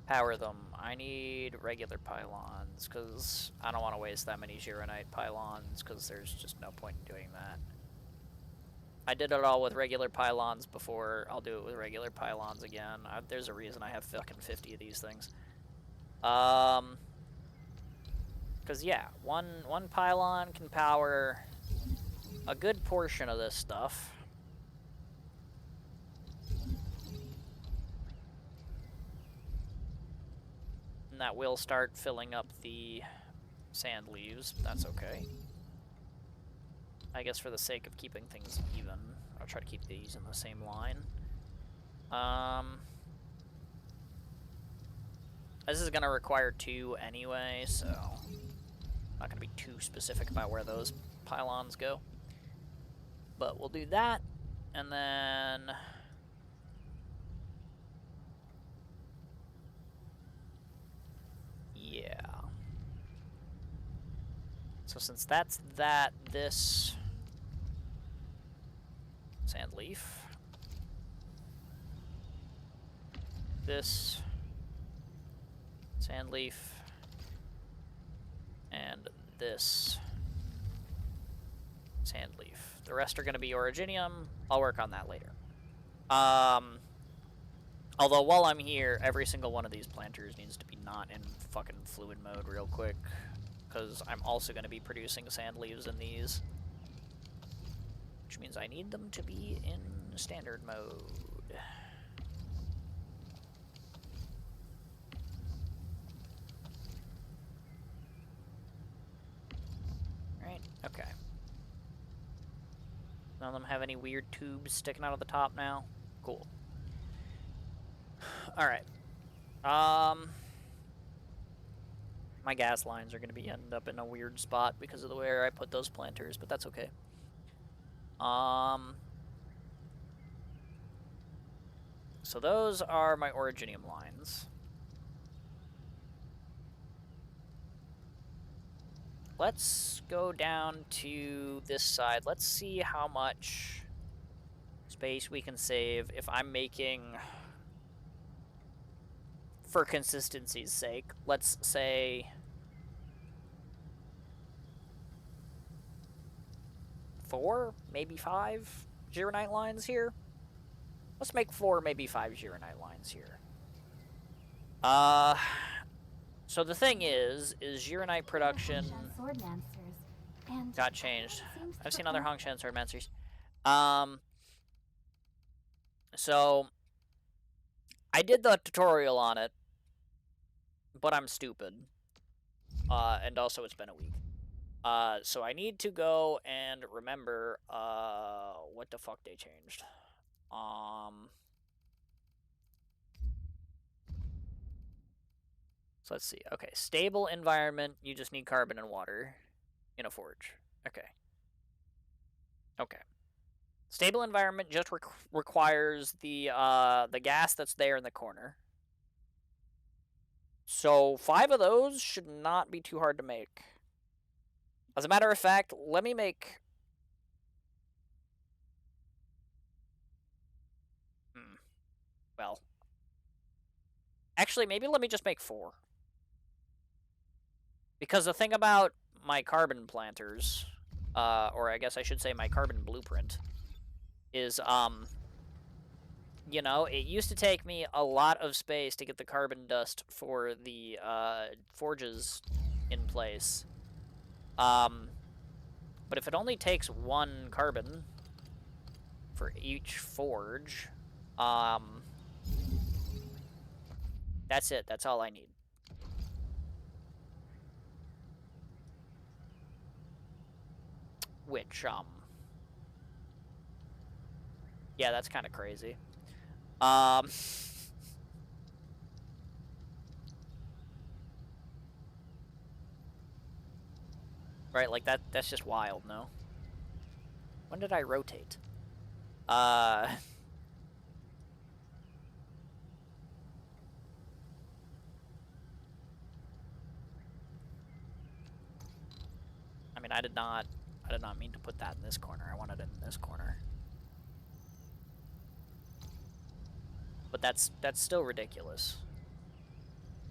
power them. I need regular pylons, because I don't want to waste that many Gironite pylons, because there's just no point in doing that. I did it all with regular pylons before. I'll do it with regular pylons again. There's a reason I have fucking 50 of these things. Because, yeah, one pylon can power a good portion of this stuff. And that will start filling up the sand leaves, but that's okay. I guess for the sake of keeping things even, I'll try to keep these in the same line. This is going to require 2 anyway, so I'm not going to be too specific about where those pylons go. But we'll do that, and then yeah. So since that's that, this sand leaf, this sand leaf, and this sand leaf. The rest are going to be originium. I'll work on that later. Although, while I'm here, every single one of these planters needs to be not in fucking fluid mode real quick. Because I'm also going to be producing sand leaves in these. Which means I need them to be in standard mode. Right, okay. None of them have any weird tubes sticking out of the top now? Cool. Alright. My gas lines are going to be end up in a weird spot because of the way I put those planters, but that's okay. So those are my originium lines. Let's go down to this side. Let's see how much space we can save if I'm making, for consistency's sake, let's say 4, maybe 5 Gironite lines here. Let's make 4, maybe 5 Gironite lines here. So the thing is Gironite production got changed. I've seen other Hongshan Swordmancers. So I did the tutorial on it, but I'm stupid. And also it's been a week. So I need to go and remember, what the fuck they changed. So let's see. Okay, stable environment, you just need carbon and water in a forge. Okay. Okay. Stable environment just requires the gas that's there in the corner. So 5 of those should not be too hard to make. As a matter of fact, let me make... Well... Actually, maybe let me just make 4. Because the thing about my carbon planters, or I guess I should say my carbon blueprint, is, you know, it used to take me a lot of space to get the carbon dust for the, forges in place. But if it only takes 1 carbon for each forge, that's it. That's all I need. Which, yeah, that's kind of crazy. Right, like that's just wild, no? When did I rotate? I mean, I did not mean to put that in this corner. I wanted it in this corner. But that's still ridiculous.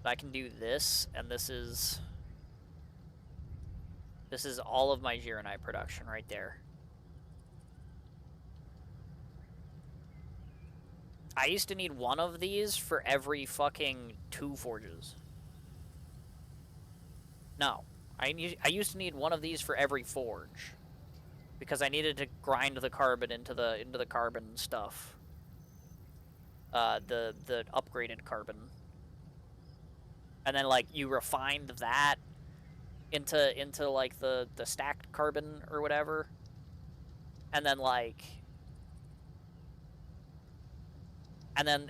I can do this, and this is all of my Gironite production right there. I used to need 1 of these for every fucking 2 forges. No. I used to need 1 of these for every forge. Because I needed to grind the carbon into the carbon stuff. The upgraded carbon. And then, like, you refined that into like the stacked carbon or whatever. And then like and then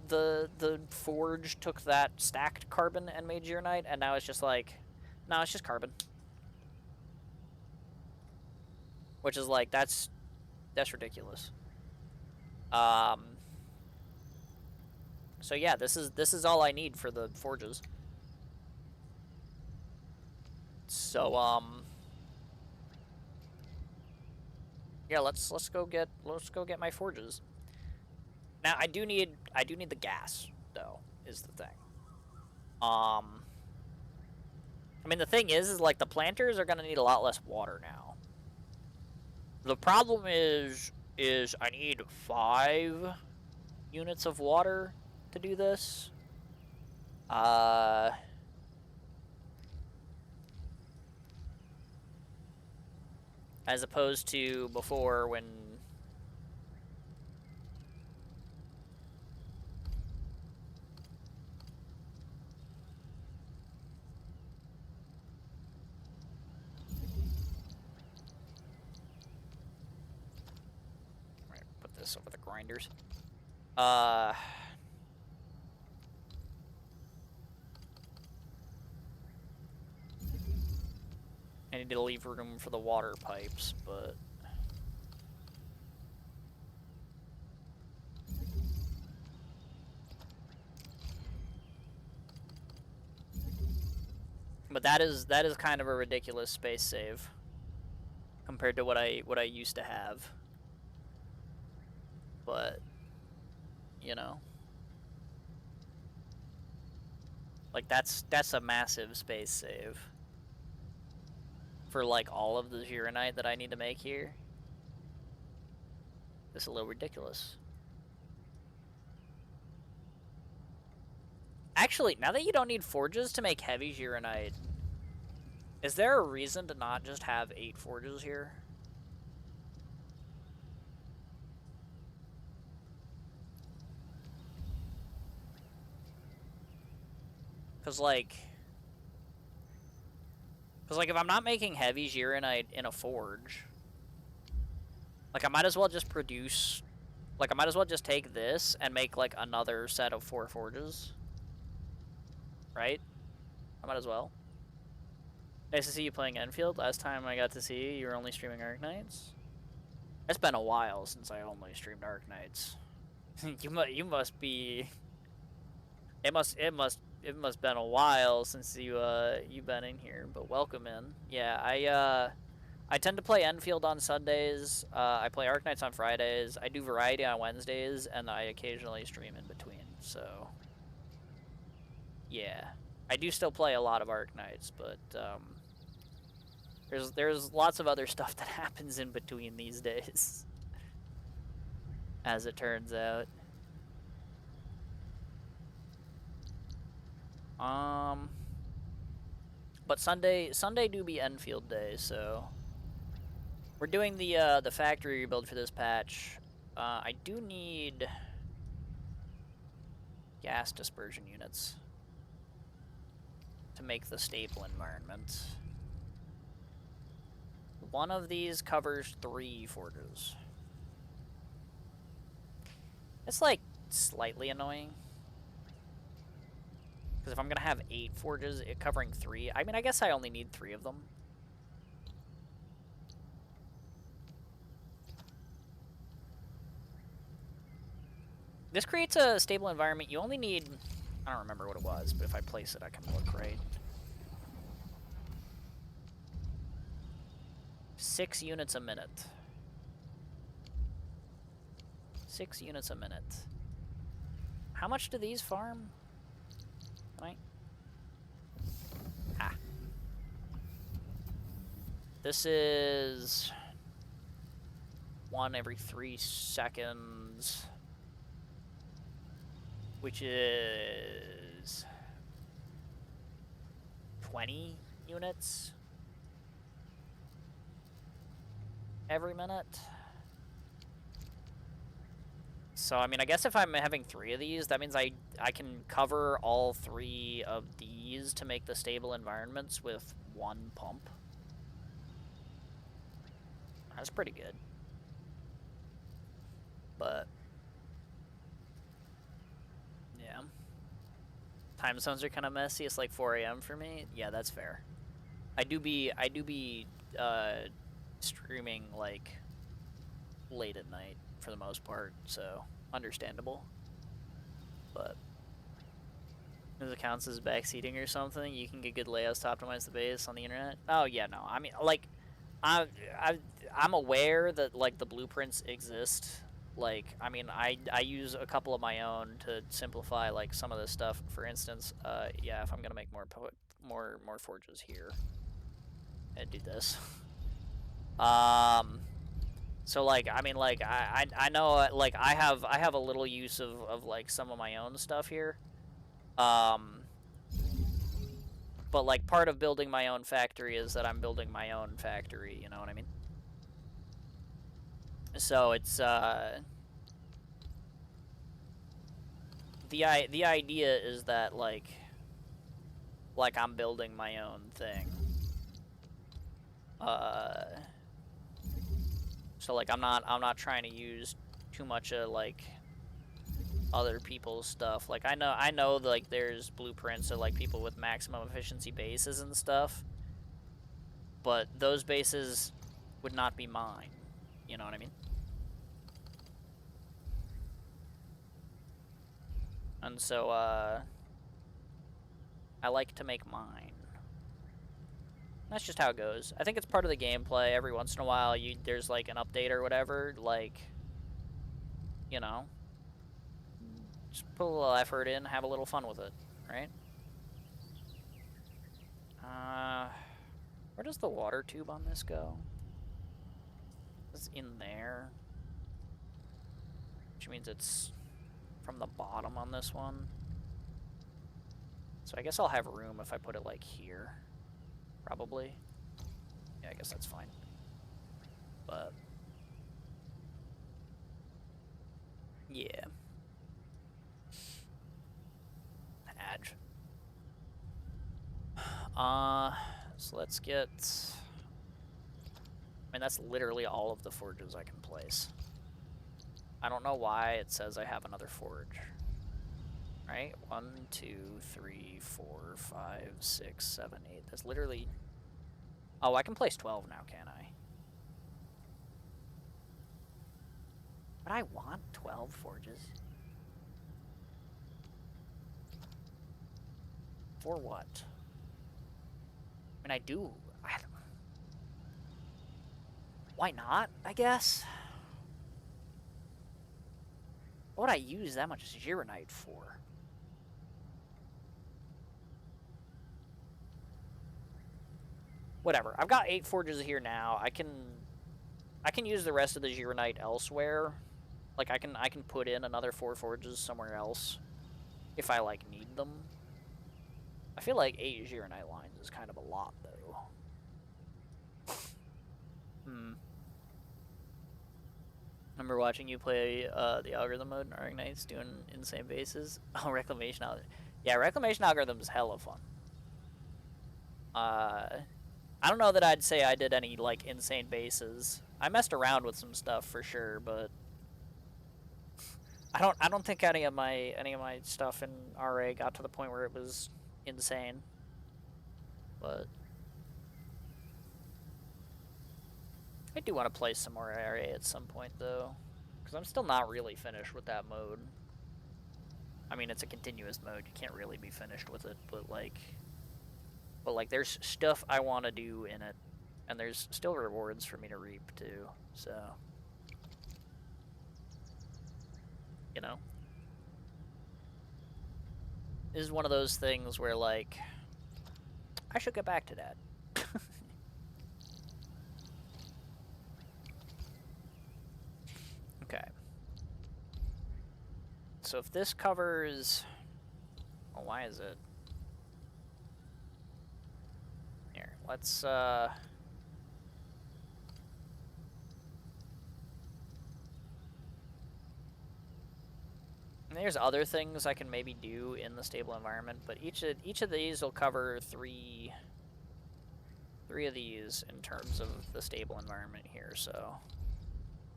the forge took that stacked carbon and made Gironite, and now it's just like, no, it's just carbon. Which is like, that's ridiculous. So yeah, this is all I need for the forges. So yeah, let's go get my forges. Now I do need the gas though, is the thing. I mean, the thing is like the planters are gonna need a lot less water now. The problem is I need 5 units of water to do this. As opposed to before when put this over the grinders. I need to leave room for the water pipes, but that is kind of a ridiculous space save compared to what I used to have. But you know, like that's a massive space save for like all of the Gironite that I need to make here. It's a little ridiculous. Actually, now that you don't need forges to make heavy Gironite, is there a reason to not just have 8 forges here? Cause like if I'm not making heavy Gironite in a forge, like I might as well just produce, like I might as well just take this and make like another set of 4 forges. Right? I might as well. Nice to see you playing Enfield. Last time I got to see you, you were only streaming Arknights. It's been a while since I only streamed Arknights. you must be. It must been a while since you've been in here. But welcome in. Yeah, I tend to play Enfield on Sundays. I play Arknights on Fridays. I do Variety on Wednesdays, and I occasionally stream in between. So. Yeah, I do still play a lot of Arknights, but there's lots of other stuff that happens in between these days, as it turns out. But Sunday do be Enfield day, so we're doing the factory rebuild for this patch. I do need gas dispersion units to make the stable environment. One of these covers 3 forges. It's like slightly annoying. Because if I'm gonna have 8 forges, it covering 3, I mean, I guess I only need 3 of them. This creates a stable environment. You only need, I don't remember what it was, but if I place it, I can look right. 6 units a minute. 6 units a minute. How much do these farm? Right? Ah. This is 1 every 3 seconds. Which is 20 units every minute. So, I mean, I guess if I'm having 3 of these, that means I can cover all 3 of these to make the stable environments with 1 pump. That's pretty good. But yeah. Time zones are kind of messy. It's like 4 a.m. for me. Yeah, that's fair. I do be streaming like late at night for the most part, so understandable. But if it counts as backseating or something, you can get good layouts to optimize the base on the internet. Oh yeah, no. I mean, like, I'm aware that like the blueprints exist. Like, I mean, I use a couple of my own to simplify like some of this stuff. For instance, yeah, if I'm gonna make more forges here, I'd do this. So like, I mean, like, I know, like, I have a little use of like some of my own stuff here. But like part of building my own factory is that I'm building my own factory, you know what I mean? So it's the idea is that like I'm building my own thing. So like I'm not trying to use too much of like other people's stuff. Like I know like there's blueprints of like people with maximum efficiency bases and stuff, but those bases would not be mine. You know what I mean? And so I like to make mine. That's just how it goes. I think it's part of the gameplay. Every once in a while, there's like an update or whatever. Like, you know, just put a little effort in, have a little fun with it, right? Where does the water tube on this go? It's in there, which means it's from the bottom on this one. So I guess I'll have room if I put it like here. Probably. Yeah, I guess that's fine. But yeah. Adge. So let's get... I mean, that's literally all of the forges I can place. I don't know why it says I have another forge. Right? 1, 2, 3, 4, 5, 6, 7, 8. That's literally... Oh, I can place 12 now, can I? But I want 12 forges. For what? I mean, I do. Why not, I guess? What would I use that much Gironite for? Whatever. I've got 8 forges here now. I can use the rest of the Gironite elsewhere. Like I can put in another 4 forges somewhere else if I like need them. I feel like 8 Gironite lines is kind of a lot though. Remember watching you play the algorithm mode in Arc Knights doing insane bases? Oh, Reclamation algorithm. Yeah, Reclamation algorithm is hella fun. I don't know that I'd say I did any like insane bases. I messed around with some stuff for sure, but I don't think any of my stuff in RA got to the point where it was insane. But I do want to play some more RA at some point though, because I'm still not really finished with that mode. I mean, it's a continuous mode. You can't really be finished with it, but like there's stuff I want to do in it, and there's still rewards for me to reap too. So, you know, this is one of those things where like I should get back to that. Okay. So if this covers... Well, why is it... Here, let's, There's other things I can maybe do in the stable environment, but each of these will cover three of these in terms of the stable environment here, so...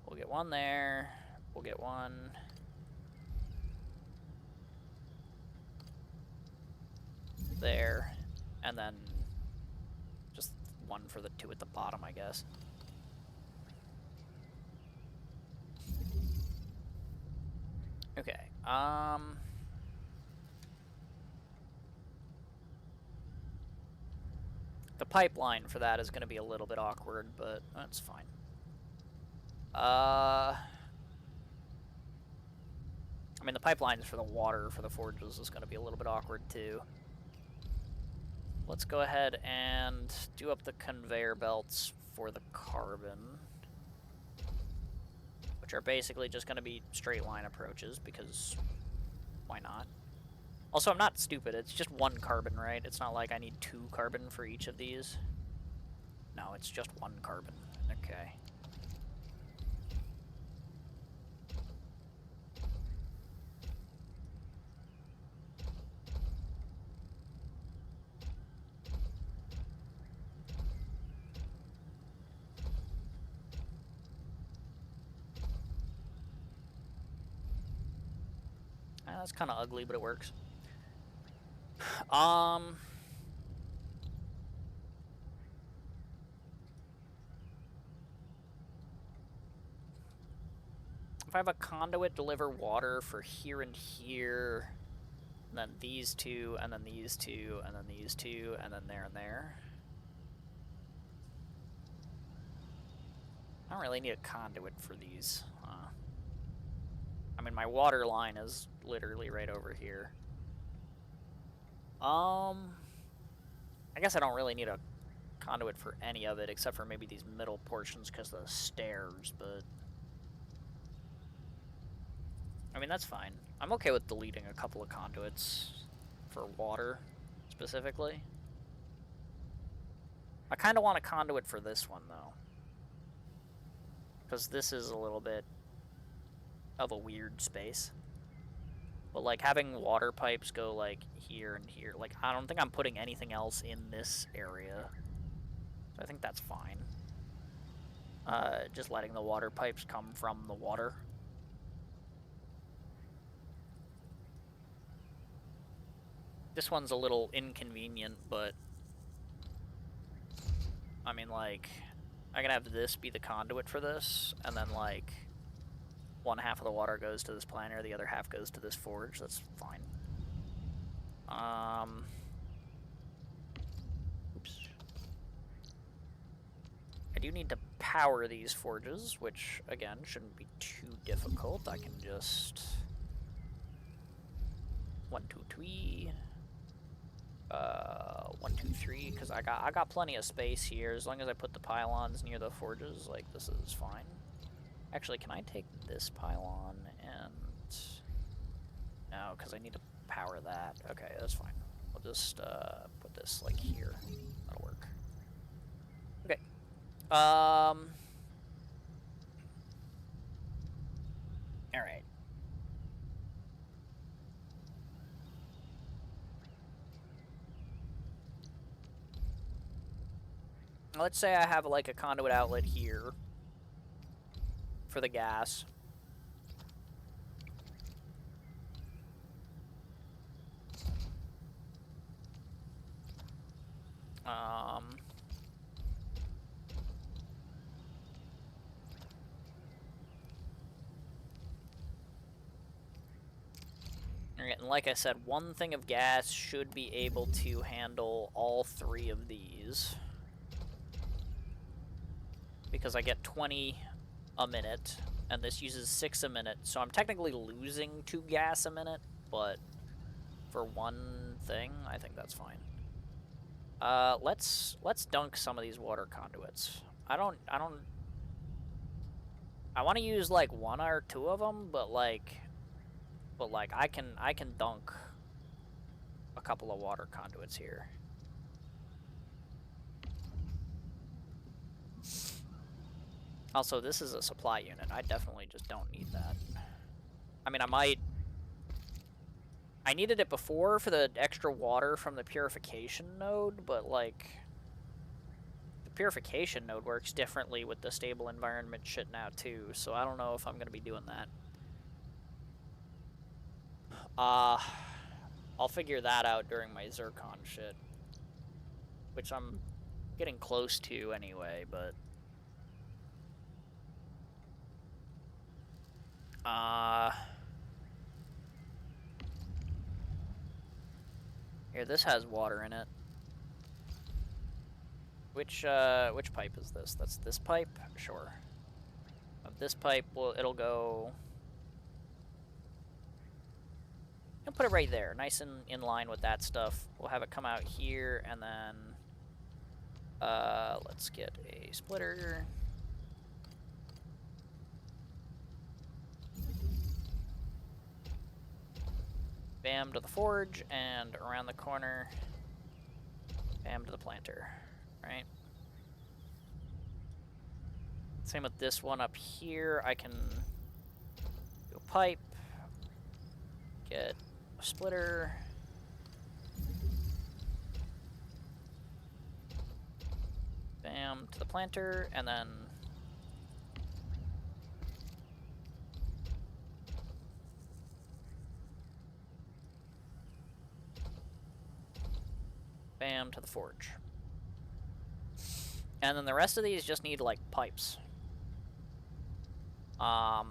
We'll get one there, we'll get one... there, and then just one for the 2 at the bottom, I guess. Okay, the pipeline for that is going to be a little bit awkward, but that's fine. I mean, the pipelines for the water for the forges is going to be a little bit awkward, too. Let's go ahead and do up the conveyor belts for the carbon. which are basically just going to be straight line approaches, because why not? Also, I'm not stupid. It's just 1 carbon, right? It's not like I need 2 carbon for each of these. No, it's just 1 carbon. Okay. That's kind of ugly, but it works. If I have a conduit deliver water for here and here, and then these 2, and then these 2, and then these 2, and then there and there. I don't really need a conduit for these. I mean, my water line is literally right over here. I guess I don't really need a conduit for any of it, except for maybe these middle portions because of the stairs, but... I mean, that's fine. I'm okay with deleting a couple of conduits for water, specifically. I kind of want a conduit for this one, though. Because this is a little bit of a weird space. But, like, having water pipes go, like, here and here. Like, I don't think I'm putting anything else in this area. So I think that's fine. Just letting the water pipes come from the water. This one's a little inconvenient, but... I mean, like... I can have this be the conduit for this, and then, like... 1 half of the water goes to this planter, the other half goes to this forge. That's fine. Oops. I do need to power these forges, which, again, shouldn't be too difficult. I can just... 1, 2, 3... 1, 2, 3, because I got plenty of space here. As long as I put the pylons near the forges, like, this is fine. Actually, can I take this pylon and... No, because I need to power that. Okay, that's fine. I'll just put this, like, here. That'll work. Okay. Alright. Let's say I have, like, a conduit outlet here for the gas. And like I said, 1 thing of gas should be able to handle all 3 of these. Because I get 20 a minute, and this uses 6 a minute, so I'm technically losing 2 gas a minute, but for 1 thing, I think that's fine. Let's dunk some of these water conduits. I want to use like 1 or 2 of them, but like I can dunk a couple of water conduits here. Also, this is a supply unit. I definitely just don't need that. I mean, I needed it before for the extra water from the purification node, but, like... The purification node works differently with the stable environment shit now, too, so I don't know if I'm gonna be doing that. I'll figure that out during my zircon shit. Which I'm getting close to anyway, but... Here, this has water in it. Which pipe is this? That's this pipe? Sure. Of this pipe, well, it'll go... I'll put it right there, nice and in line with that stuff. We'll have it come out here, and then... let's get a splitter. Bam to the forge, and around the corner, bam to the planter, right? Same with this one up here. I can do a pipe, get a splitter, bam to the planter, and then bam to the forge. And then the rest of these just need, like, pipes. So,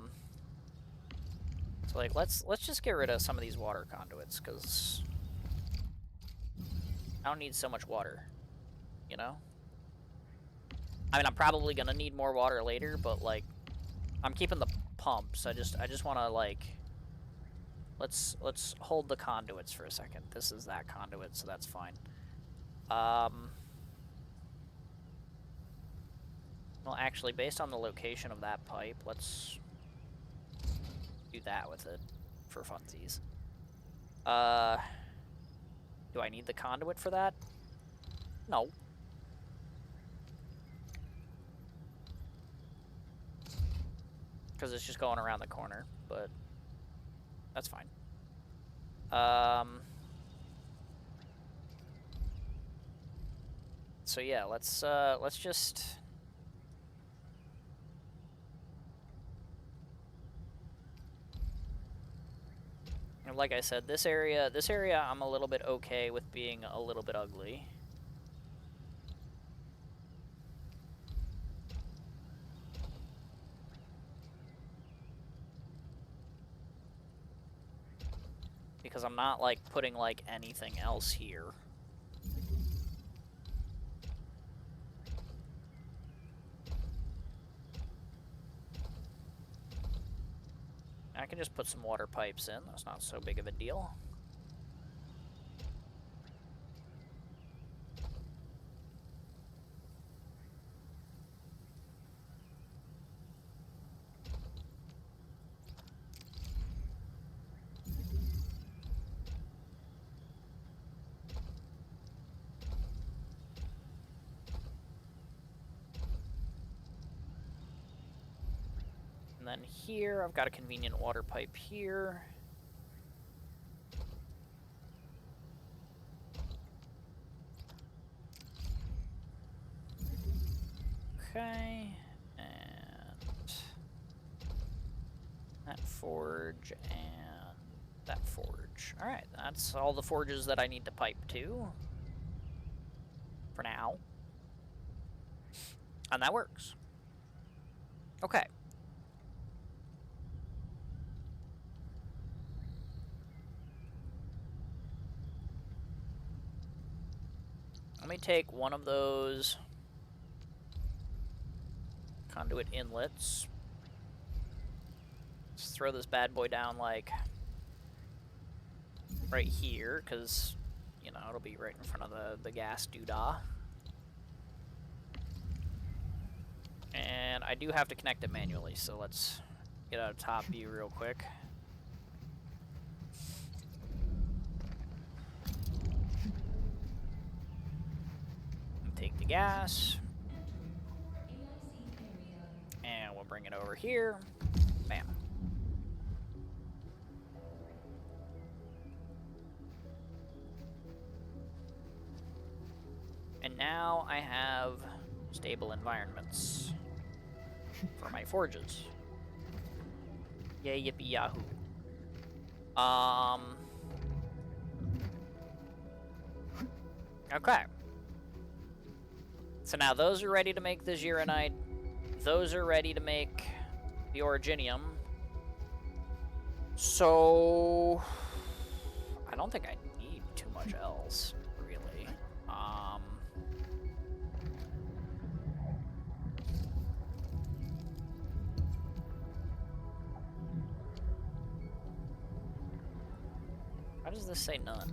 like, let's just get rid of some of these water conduits, because I don't need so much water, you know? I mean, I'm probably gonna need more water later, but, like, I'm keeping the pumps. I just want to, like, let's hold the conduits for a second. This is that conduit, so that's fine. Well, actually, based on the location of that pipe, let's do that with it for funsies. Do I need the conduit for that? No. Because it's just going around the corner, but that's fine. So yeah, let's just... And like I said, this area I'm a little bit okay with being a little bit ugly. Because I'm not, like, putting, like, anything else here. I can just put some water pipes in. That's not so big of a deal. And then here, I've got a convenient water pipe here. Okay, and that forge, and that forge. Alright, that's all the forges that I need to pipe to. For now. And that works. Okay. Let me take one of those conduit inlets. Just throw this bad boy down, like, right here, because, you know, it'll be right in front of the gas doodah. And I do have to connect it manually, so let's get out of top view real quick. Take the gas. And we'll bring it over here. Bam. And now I have stable environments for my forges. Yay, yippee, yahoo. Okay. So now those are ready to make the Gironite. Those are ready to make the Originium. So I don't think I need too much else, really. How does this say none?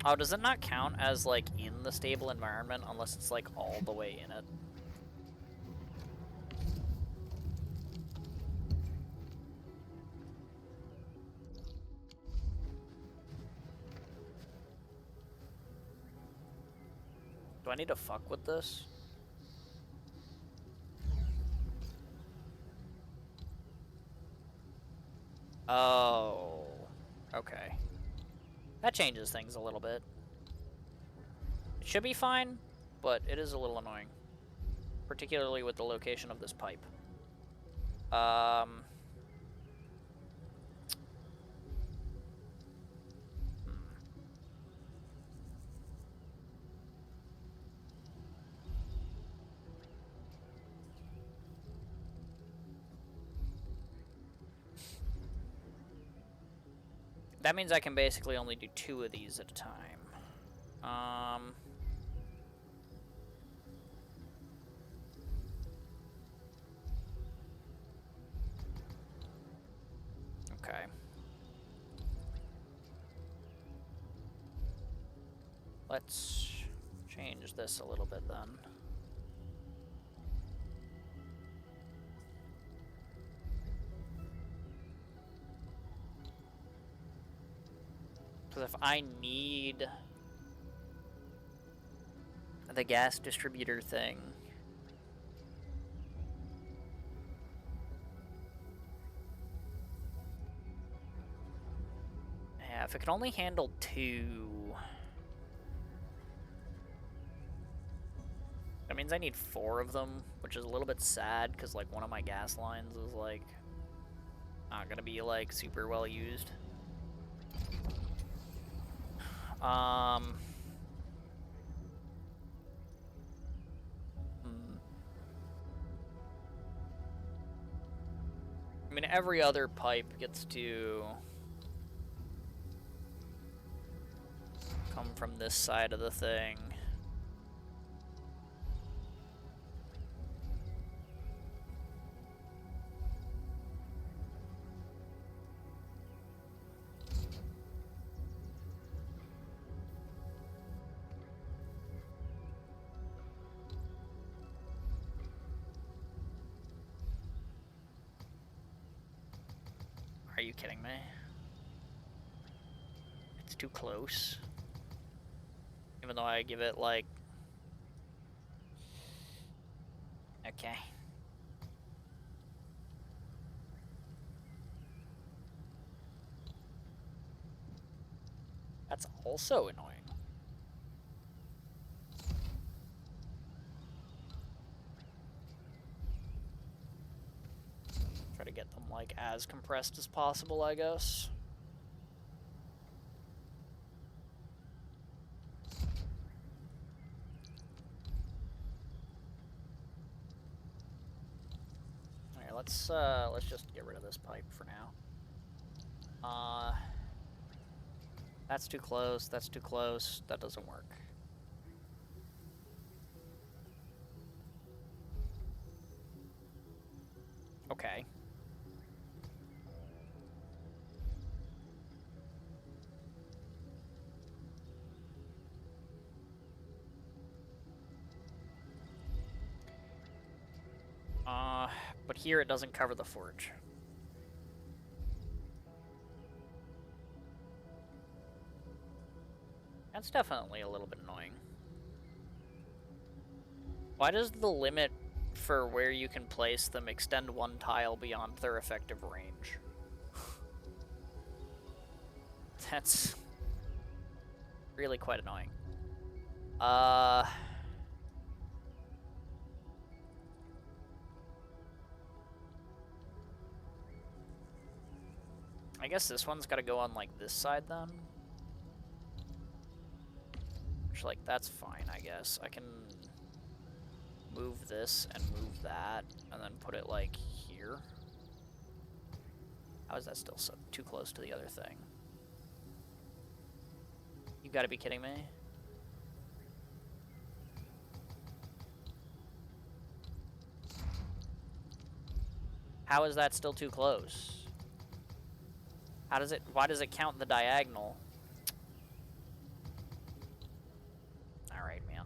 Oh, does it not count as, like, in the stable environment unless it's, like, all the way in it? Do I need to fuck with this? Oh. Okay. That changes things a little bit. It should be fine, but it is a little annoying. Particularly with the location of this pipe. That means I can basically only do 2 of these at a time. Okay. Let's change this a little bit then. Because if I need the gas distributor thing, yeah, if it can only handle 2, that means I need 4 of them, which is a little bit sad because like one of my gas lines is like not gonna be like super well used. I mean, every other pipe gets to come from this side of the thing. Are you kidding me? It's too close. Even though I give it like... Okay. That's also annoying. Try to get them like as compressed as possible, I guess. Alright, let's just get rid of this pipe for now. That's too close, that's too close, that doesn't work. Okay. But here it doesn't cover the forge. That's definitely a little bit annoying. Why does the limit for where you can place them extend 1 tile beyond their effective range? That's really quite annoying. I guess this one's gotta go on, like, this side, then? Which, like, that's fine, I guess. I can move this and move that, and then put it, like, here. How is that still so too close to the other thing? You gotta be kidding me. How is that still too close? How does it, why does it count the diagonal? Alright, man.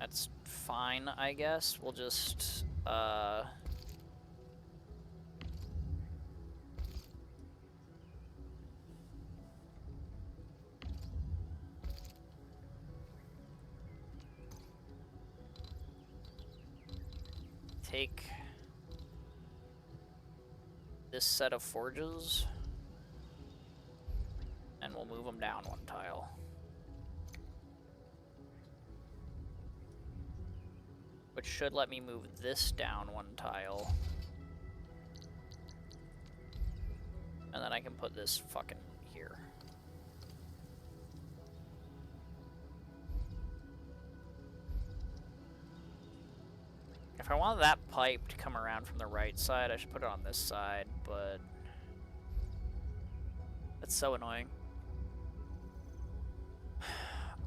That's fine, I guess. We'll just, take this set of forges, and we'll move them down one tile. Which should let me move this down one tile. And then I can put this fucking here. If I want that pipe to come around from the right side, I should put it on this side, but that's so annoying.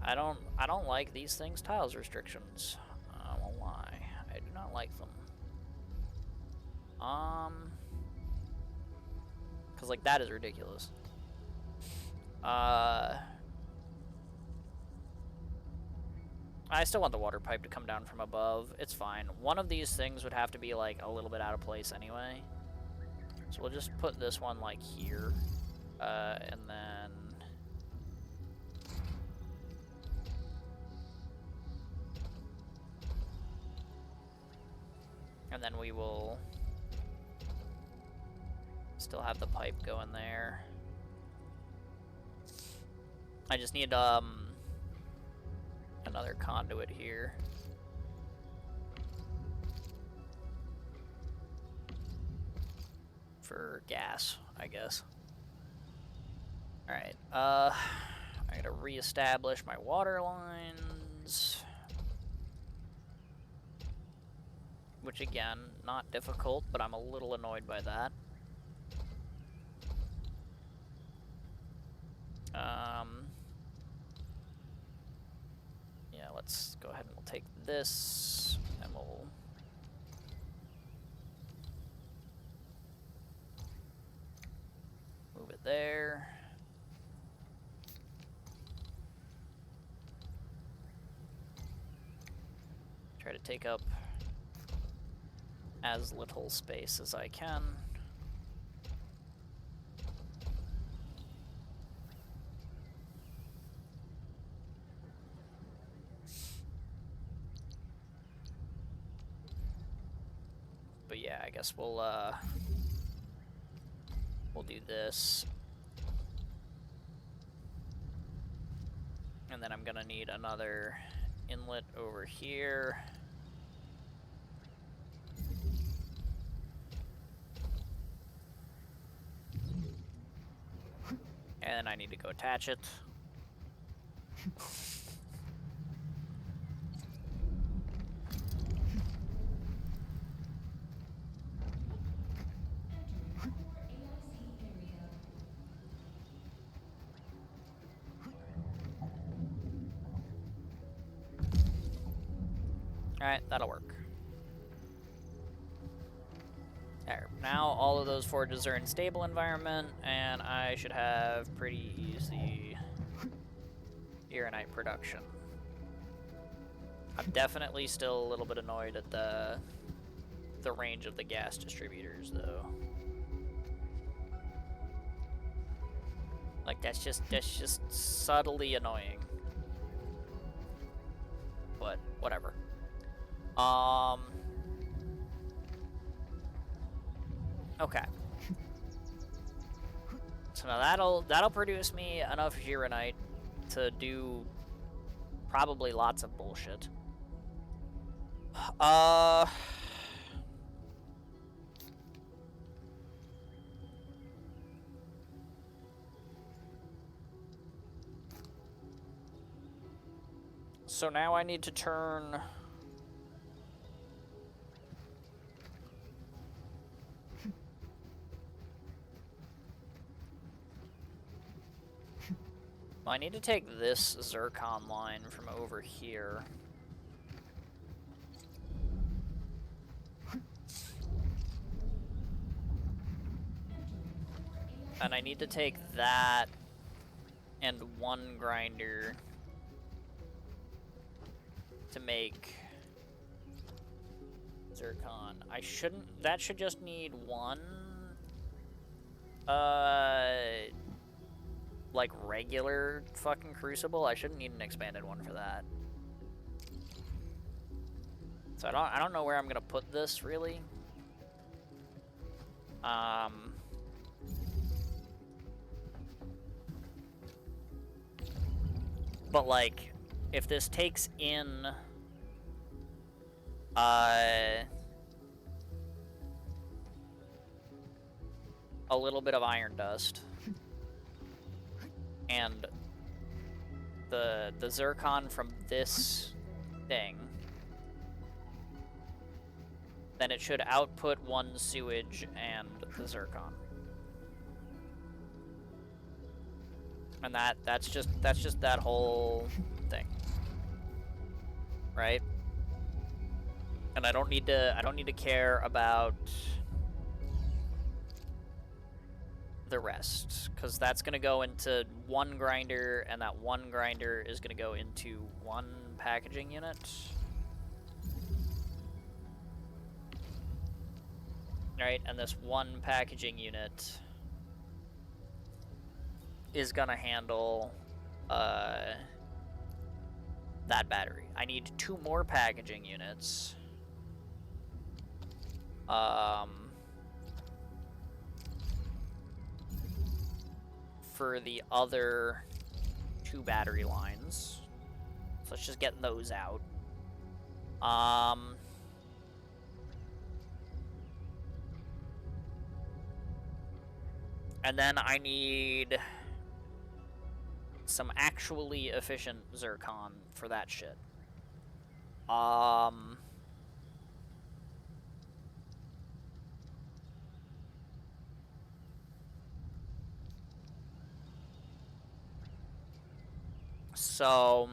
I don't like these things' tiles restrictions. I won't lie. I do not like them. Cause like that is ridiculous. I still want the water pipe to come down from above. It's fine. One of these things would have to be like a little bit out of place anyway. So we'll just put this one like here. And then we will still have the pipe going there. I just need another conduit here. For gas, I guess. Alright, I gotta reestablish my water lines. Which again, not difficult, but I'm a little annoyed by that. Yeah, let's go ahead and we'll take this, and we'll move it there. Try to take up as little space as I can. But yeah, I guess we'll do this. And then I'm gonna need another inlet over here. And then I need to go attach it. Alright, that'll work. There, now all of those forges are in stable environment, and I should have pretty easy Ironite production. I'm definitely still a little bit annoyed at the range of the gas distributors, though. Like, that's just subtly annoying. But, whatever. Okay. So now that'll produce me enough Ironite to do probably lots of bullshit. So now I need to turn I need to take this zircon line from over here. And I need to take that and one grinder to make zircon. I shouldn't. That should just need one. Like regular fucking crucible. I shouldn't need an expanded one for that. So I don't know where I'm gonna put this really. But like, if this takes in a little bit of iron dust and the zircon from this thing, then it should output one sewage and the zircon. And that's just that whole thing. Right? And I don't need to care about the rest, because that's going to go into one grinder, and that one grinder is going to go into one packaging unit. Right, and this one packaging unit is going to handle that battery. I need 2 more packaging units. For the other 2 battery lines. So let's just get those out. And then I need some actually efficient zircon for that shit. So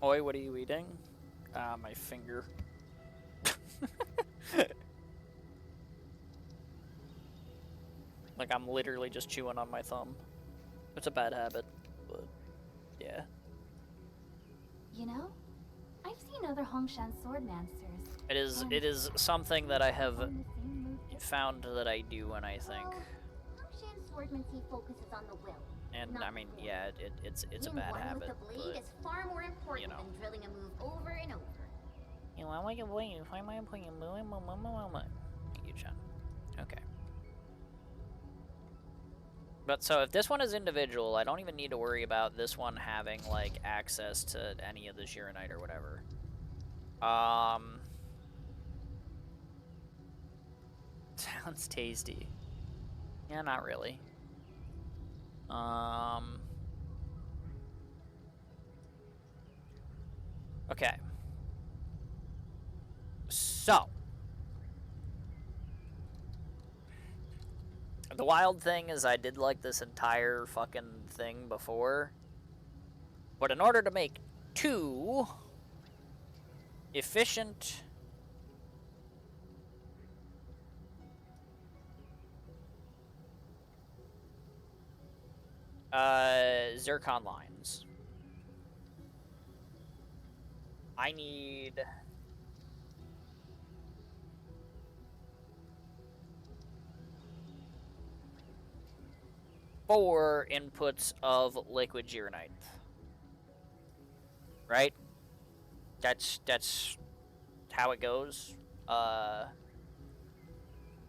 Oi, what are you eating? My finger. Like, I'm literally just chewing on my thumb. It's a bad habit, but yeah. You know, I've seen other Hongshan swordmasters. It is something that I have perform the same move found that I do, and I think. Well, Hongshan swordmancy focuses on the will. And not I mean, the yeah, it's a Being bad one habit. with the blade But, is far more important you know. than drilling a move over and over. you know, I want you to find my point. Thank you, Chen. Okay. But so if this one is individual, I don't even need to worry about this one having like access to any of the Shiranite or whatever. Sounds tasty. Yeah, not really. Okay. So. The wild thing is I did like this entire fucking thing before. But in order to make 2 efficient zircon lines, I need 4 inputs of liquid Gironite. Right? That's how it goes.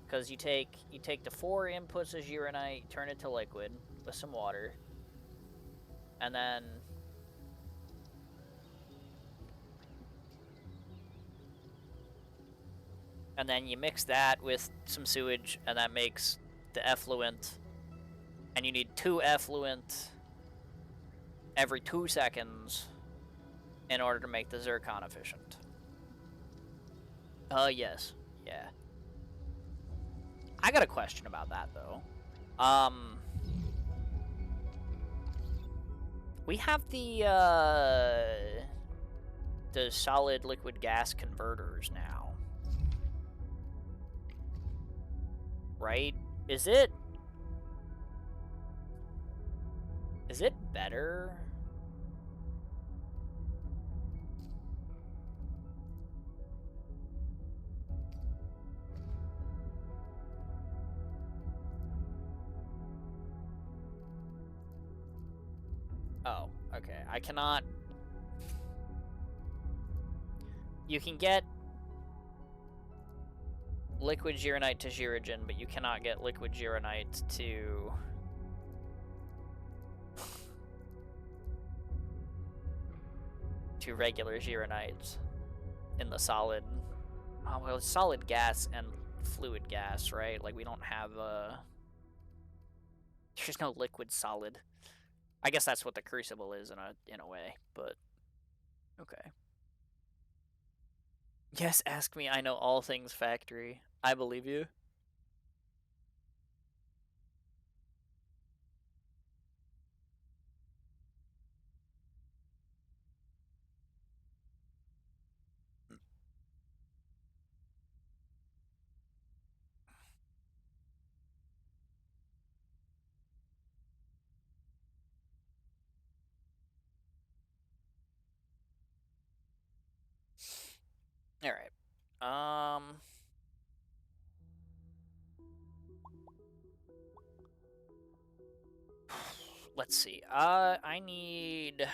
Because you take the 4 inputs of Gironite, turn it to liquid with some water, and then you mix that with some sewage, and that makes the effluent. And you need 2 effluent, every 2 seconds in order to make the zircon efficient. Yes. Yeah. I got a question about that, though. We have the solid liquid gas converters now. Right? Is it better? Oh, okay. I cannot... You can get liquid Gironite to Girogen, but you cannot get liquid Gironite to... to regular Gironites in the solid... Oh, well, it's solid gas and fluid gas, right? Like, we don't have, there's no liquid solid. I guess that's what the Crucible is in a way, but... Okay. Yes, ask me, I know all things factory. I believe you. Alright. Let's see. I need...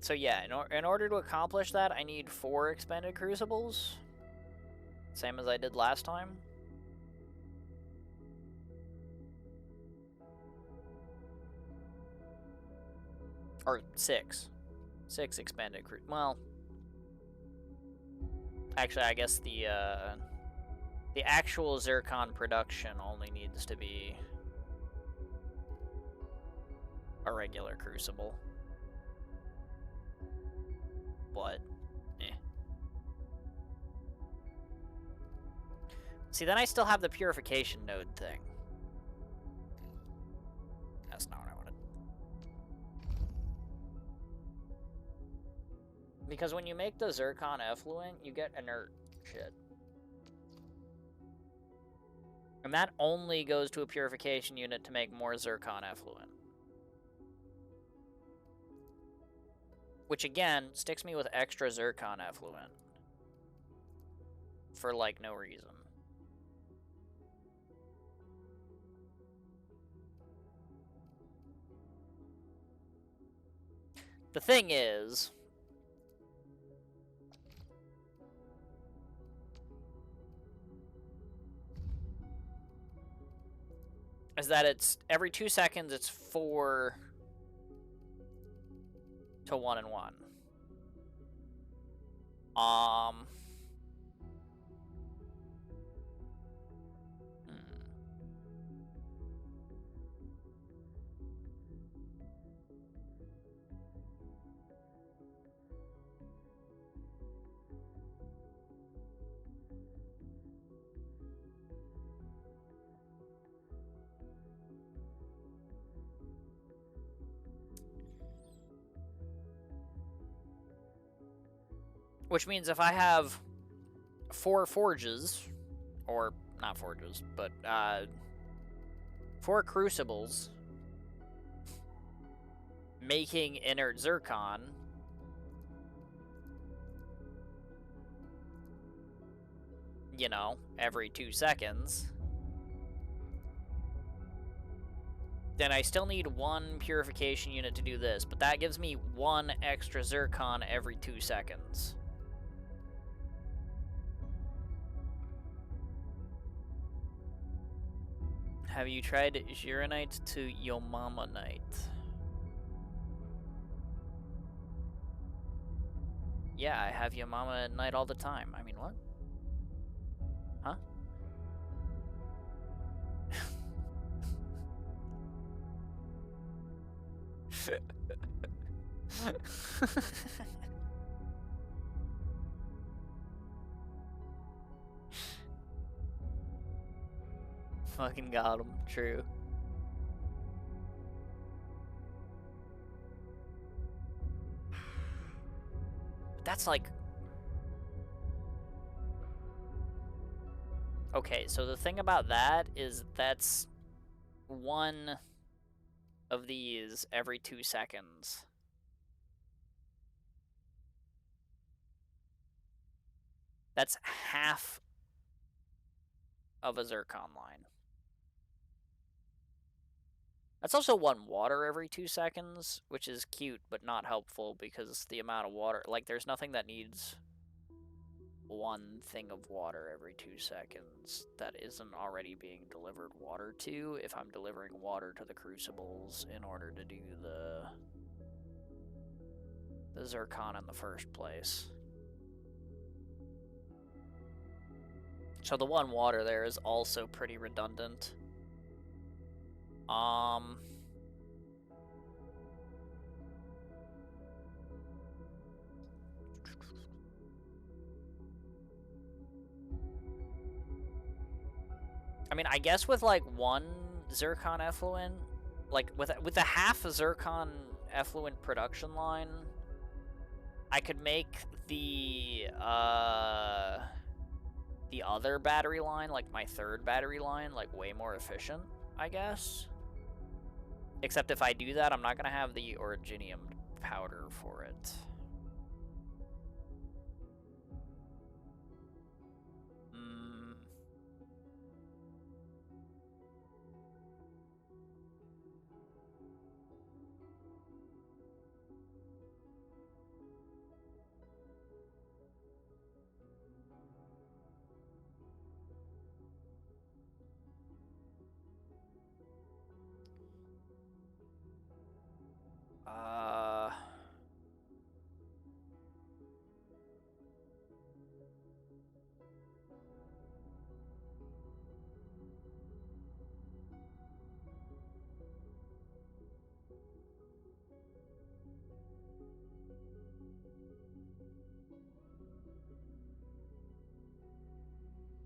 So yeah, in order to accomplish that, I need 4 expanded crucibles. Same as I did last time. Or 6. 6 expanded well... Actually, I guess the actual zircon production only needs to be a regular crucible. But, eh. See, then I still have the purification node thing. That's not what I wanted. Because when you make the zircon effluent, you get inert shit. And that only goes to a purification unit to make more zircon effluent. Which, again, sticks me with extra zircon effluent. For, like, no reason. The thing is... is that it's every 2 seconds it's 4 to 1 and 1. Which means if I have 4 forges, or not forges, but 4 crucibles making inert zircon, you know, every 2 seconds, then I still need 1 purification unit to do this, but that gives me 1 extra zircon every 2 seconds. Have you tried Gironite to Yomamonite? Yeah, I have Yomamonite all the time. I mean, what? Huh? Fucking got him. True. That's like... Okay, so the thing about that is that's one of these every 2 seconds. That's half of a zircon line. That's also one water every 2 seconds, which is cute but not helpful because the amount of water... Like, there's nothing that needs one thing of water every 2 seconds that isn't already being delivered water to if I'm delivering water to the crucibles in order to do the zircon in the first place. So the one water there is also pretty redundant. I mean, I guess with like one zircon effluent, like with a half a zircon effluent production line, I could make the other battery line, like my third battery line, like way more efficient, I guess. Except if I do that, I'm not gonna have the originium powder for it.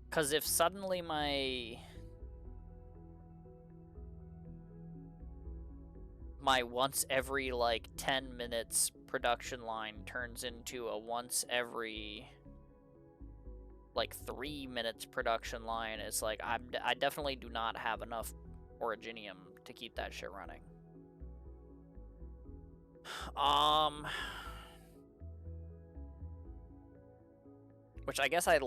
Because if suddenly my once every like 10 minutes production line turns into a once every like 3 minutes production line, it's like I definitely do not have enough originium to keep that shit running. Which I guess I'd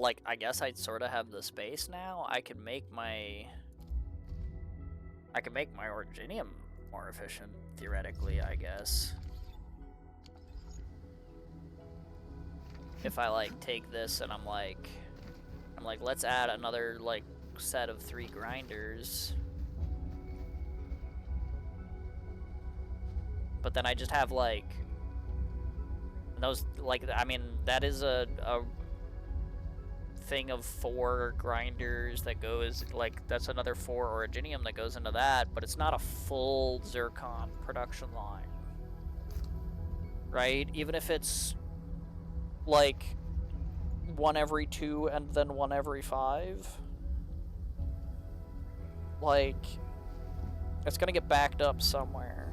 sort of have the space now. I could make my originium more efficient, theoretically, I guess. If I like take this and I'm like, let's add another like set of 3 grinders. But then I just have like those, like, I mean, that is a thing of 4 grinders that goes, like, that's another 4 originium that goes into that, but it's not a full zircon production line, right? Even if it's like 1 every 2 and then 1 every 5, like, it's gonna get backed up somewhere.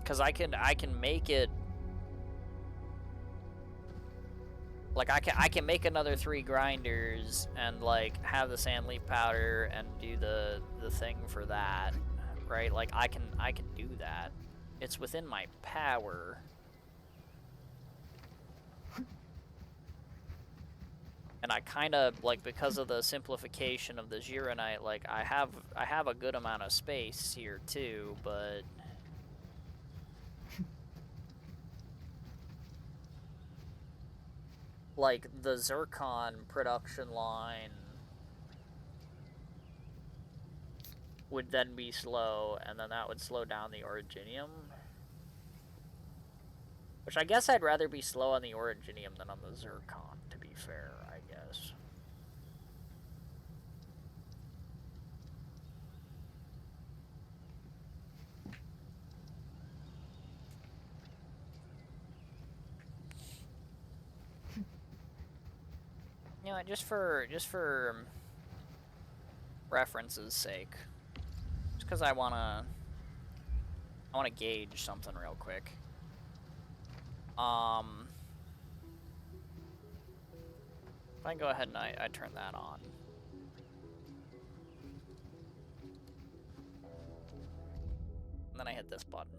Because I can make it, like, I can make another 3 grinders and like have the sand leaf powder and do the thing for that, right? Like, I can do that. It's within my power. And I kind of, like, because of the simplification of the Gironite, like, I have a good amount of space here too, but like, the zircon production line would then be slow, and then that would slow down the originium. Which I guess I'd rather be slow on the Originium than on the Zircon, to be fair, I guess. You know, just for reference's sake, just because I wanna gauge something real quick. If I go ahead and I turn that on. And then I hit this button.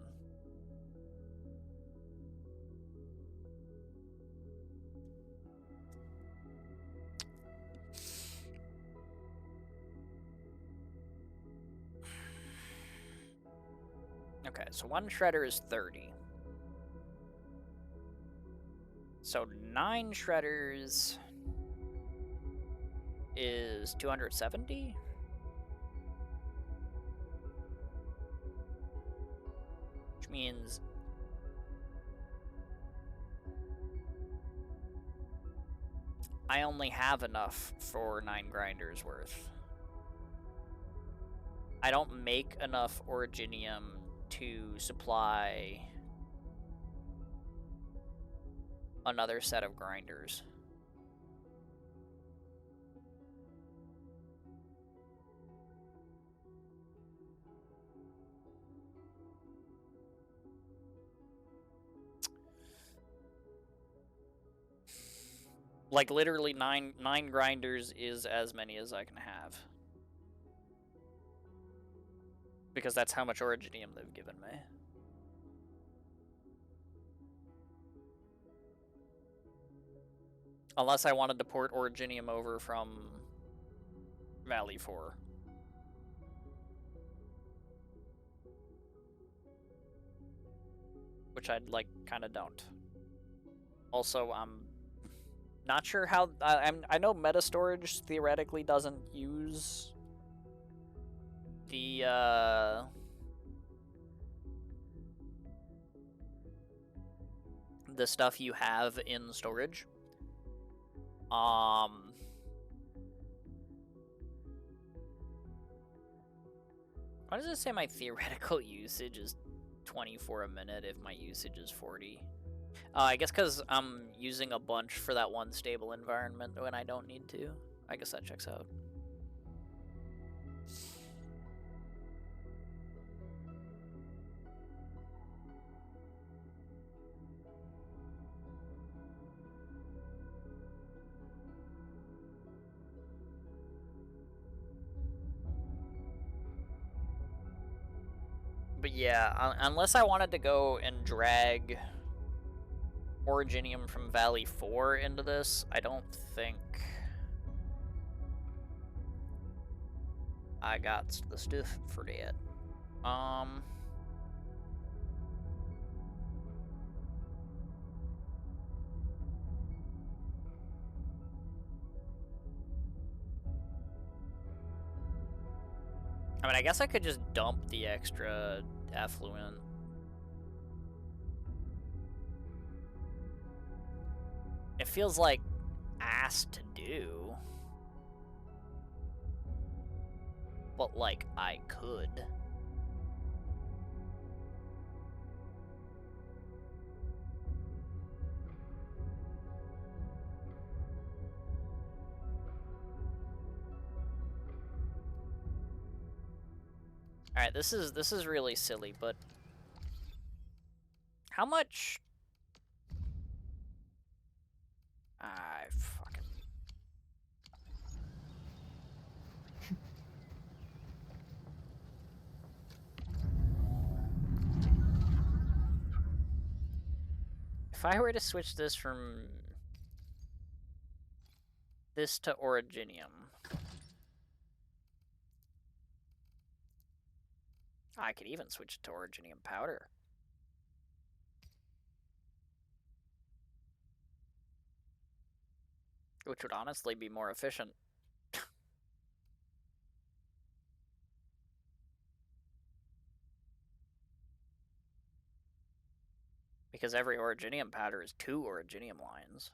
Okay, so one shredder is 30. So 9 shredders is 270? Which means I only have enough for 9 grinders worth. I don't make enough Originium to supply another set of grinders. Like literally nine grinders is as many as I can have. Because that's how much Originium they've given me. Unless I wanted to port Originium over from Valley 4. Which I'd like kinda don't. Also, I'm not sure how I know meta storage theoretically doesn't use the stuff you have in storage. Why does it say my theoretical usage is 24 a minute if my usage is 40? I guess because I'm using a bunch for that one stable environment when I don't need to. I guess that checks out. But yeah, unless I wanted to go and drag Originium from Valley 4 into this, I don't think I got the stuff for that. I mean, I guess I could just dump the extra effluent. It feels like ass to do. But, like, I could. Alright, this is really silly, but how much? I fucking. If I were to switch this from this to Originium, I could even switch it to Originium powder. Which would honestly be more efficient. because every originium powder is 2 originium lines.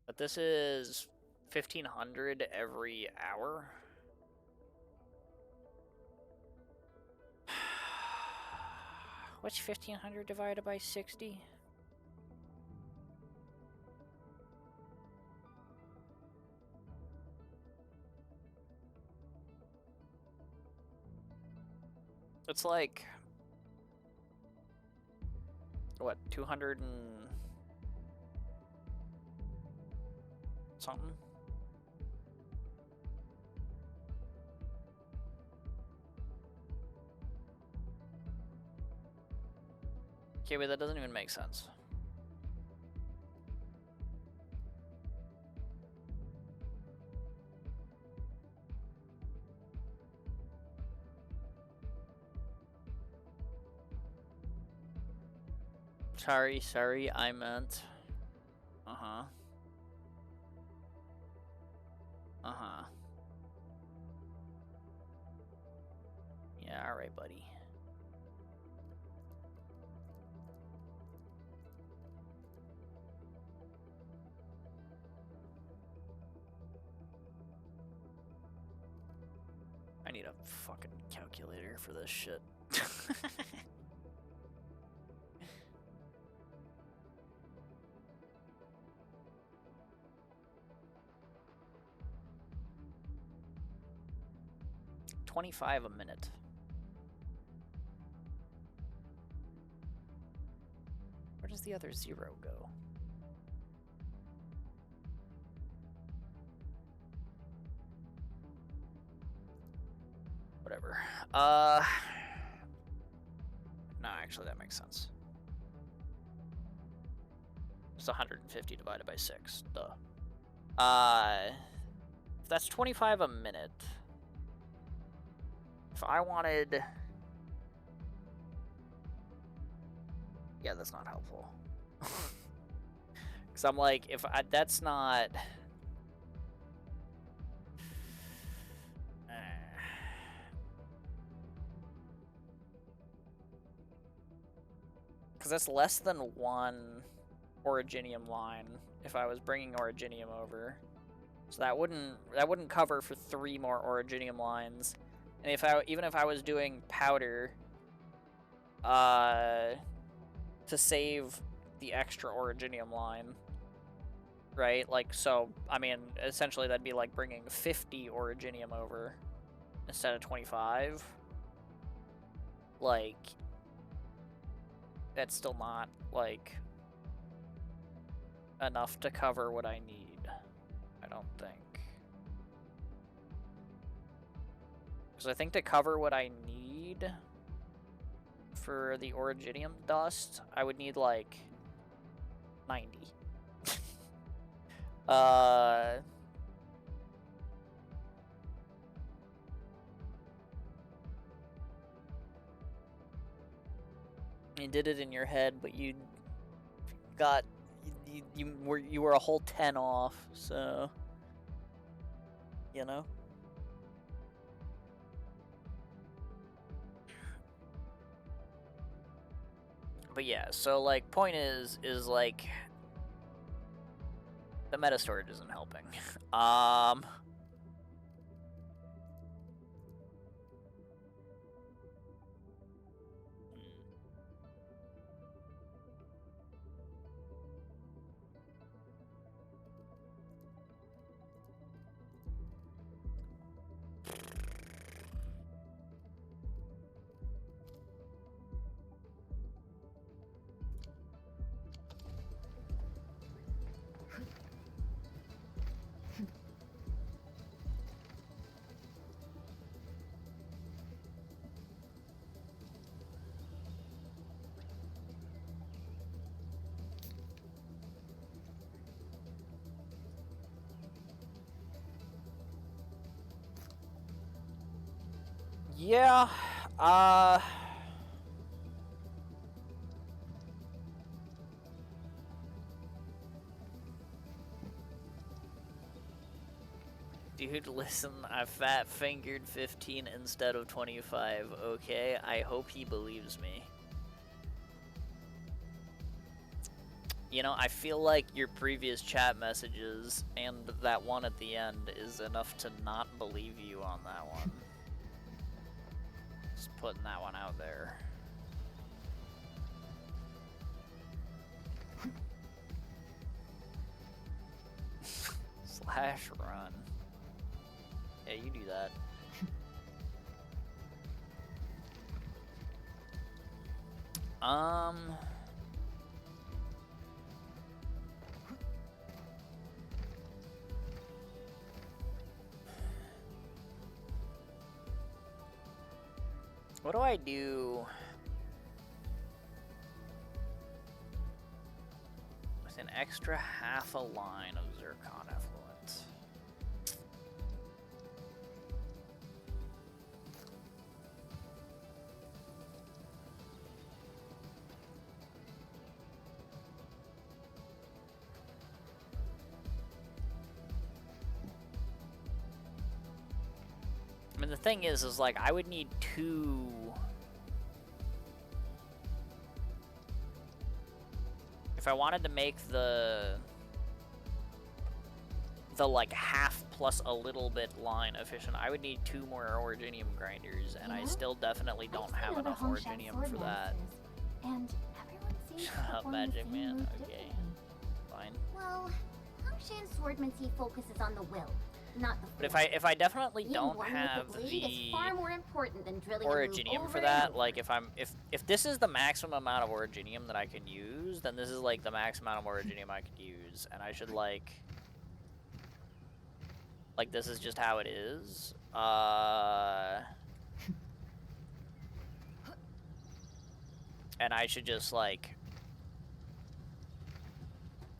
But this is 1,500 every hour. What's 1,500 divided by 60? It's like, what, 200 and something? Okay, wait, that doesn't even make sense. Sorry, I meant. Uh-huh. Uh-huh. Yeah, alright, buddy. I need a fucking calculator for this shit. 25 a minute. Where does the other 0 go? Whatever. No, actually that makes sense. It's 150 divided by 6. Duh. If that's 25 a minute. If I wanted... Yeah, that's not helpful. Because I'm like, if I... That's not... Because that's less than 1 originium line if I was bringing originium over. So that wouldn't cover for 3 more originium lines. And even if I was doing powder to save the extra originium line, right? Like, so I mean, essentially that'd be like bringing 50 originium over instead of 25. Like, that's still not like enough to cover what I need, I don't think. Because I think to cover what I need for the originium dust, I would need like 90. You did it in your head, but you got you were a whole 10 off, so you know. But yeah, so like point is like the meta storage isn't helping. Yeah, Dude, listen, I fat-fingered 15 instead of 25, okay? I hope he believes me. You know, I feel like your previous chat messages and that one at the end is enough to not believe you on that one. Just putting that one out there. Slash run. Yeah, you do that. What do I do with an extra half a line of zircon effluent? I mean, the thing is like, I would need 2... If I wanted to make the like half plus a little bit line efficient, I would need 2 more originium grinders, and I still definitely don't have enough originium for that. And everyone seems Shut to up, perform the Magic same Man. move Okay. differently. Fine. Well, Hongshan's swordmancy focuses on the will, not the But force. if I definitely Being don't one have with the blade is the far more important than drilling a move originium over for and that, over. like if this is the maximum amount of originium that I can use, then this is like the max amount of originium I could use, and I should like this is just how it is. And I should just like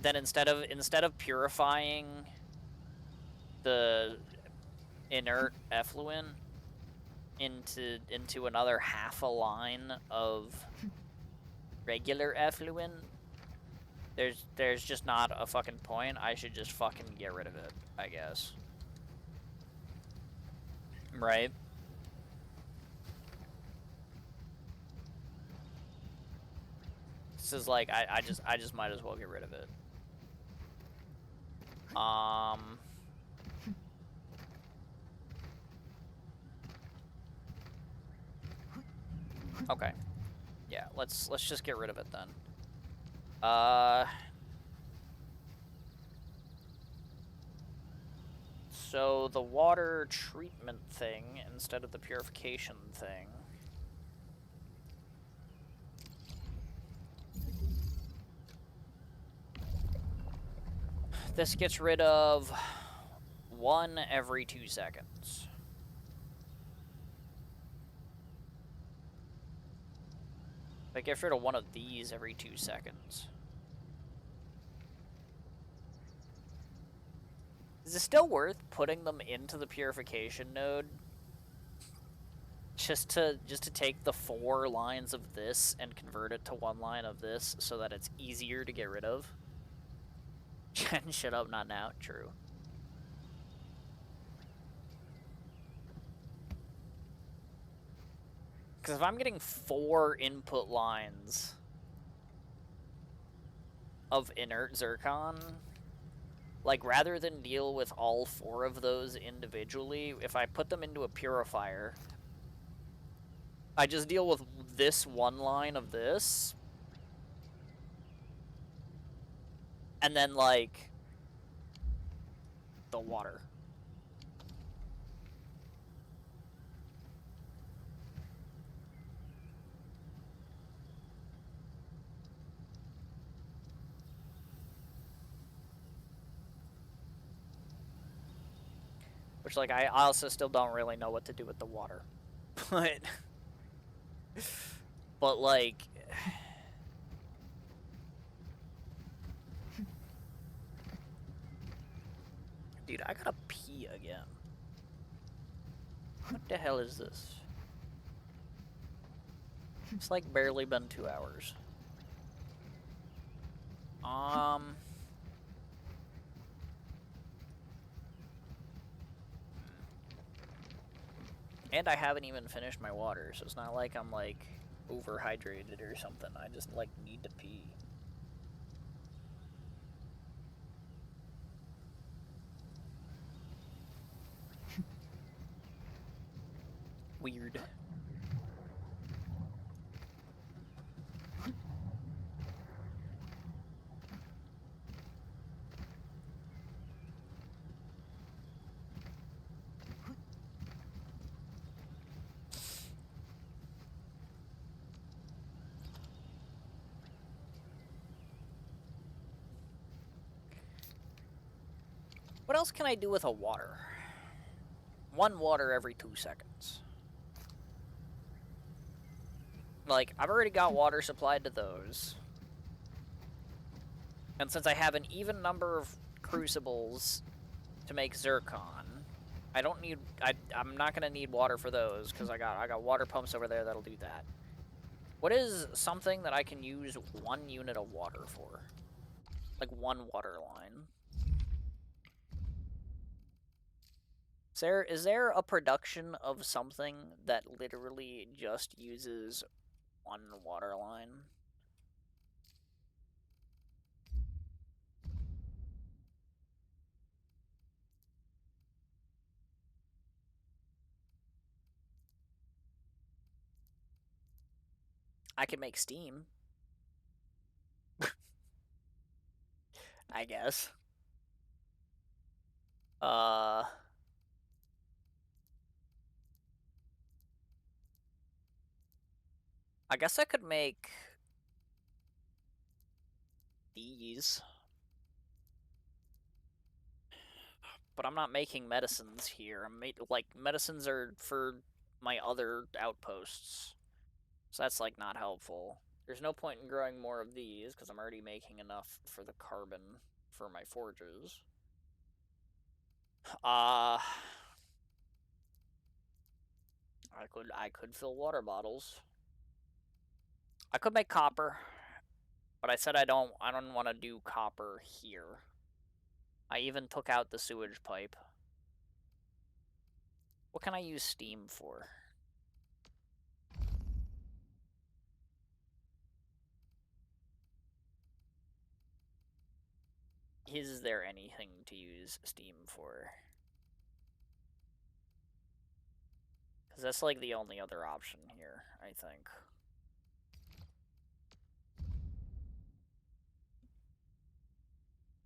then instead of purifying the inert effluent into another half a line of regular effluent, there's just not a fucking point. I should just fucking get rid of it, I guess. Right? This is like I just might as well get rid of it. Okay. Yeah, let's just get rid of it then. So the water treatment thing instead of the purification thing. This gets rid of 1 every 2 seconds. It gets rid of 1 of these every 2 seconds. Is it still worth putting them into the purification node? Just to take the 4 lines of this and convert it to 1 line of this so that it's easier to get rid of? Shut up, not now. True. Because if I'm getting 4 input lines of inert zircon, like, rather than deal with all 4 of those individually, if I put them into a purifier, I just deal with this 1 line of this, and then, like, the water. Which, like, I also still don't really know what to do with the water. But, like... Dude, I gotta pee again. What the hell is this? It's like barely been 2 hours. And I haven't even finished my water, so it's not like I'm, like, overhydrated or something. I just, like, need to pee. Weird. What else can I do with a water? 1 water every 2 seconds. Like, I've already got water supplied to those. And since I have an even number of crucibles to make zircon, I don't need... I'm not gonna need water for those, because I got water pumps over there that'll do that. What is something that I can use 1 unit of water for? Like 1 water line. Is there a production of something that literally just uses 1 water line? I could make steam. I guess. I guess I could make these. But I'm not making medicines here. Like, medicines are for my other outposts. So that's, like, not helpful. There's no point in growing more of these, because I'm already making enough for the carbon for my forges. I could fill water bottles. I could make copper, but I said I don't want to do copper here. I even took out the sewage pipe. What can I use steam for? Is there anything to use steam for? Because that's like the only other option here, I think.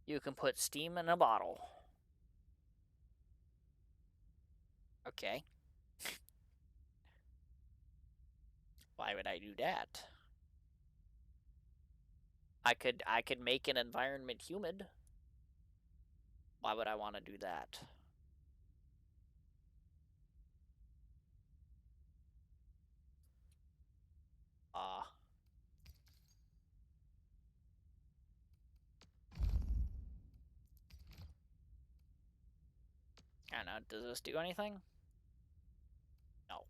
You can put steam in a bottle. Okay. Why would I do that? I could make an environment humid. Why would I want to do that? I don't know, does this do anything? No.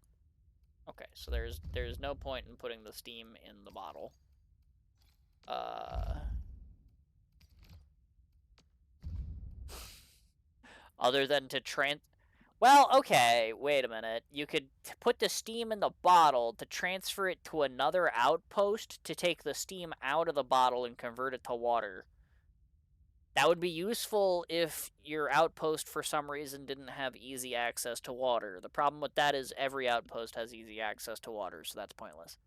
Okay, so there's no point in putting the steam in the bottle. Other than to well, okay, wait a minute. You could put the steam in the bottle to transfer it to another outpost to take the steam out of the bottle and convert it to water. That would be useful if your outpost for some reason didn't have easy access to water. The problem with that is every outpost has easy access to water, so that's pointless.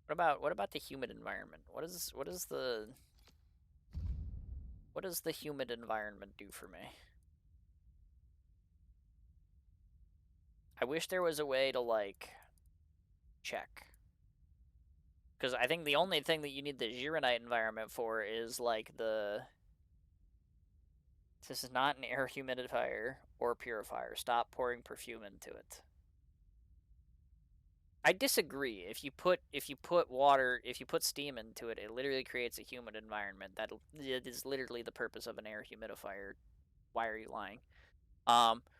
What about the humid environment? What does the humid environment do for me? I wish there was a way to, like, check. Because I think the only thing that you need the Gironite environment for is, like, this is not an air humidifier or purifier. Stop pouring perfume into it. I disagree. If you put steam into it, it literally creates a humid environment. It is literally the purpose of an air humidifier. Why are you lying? But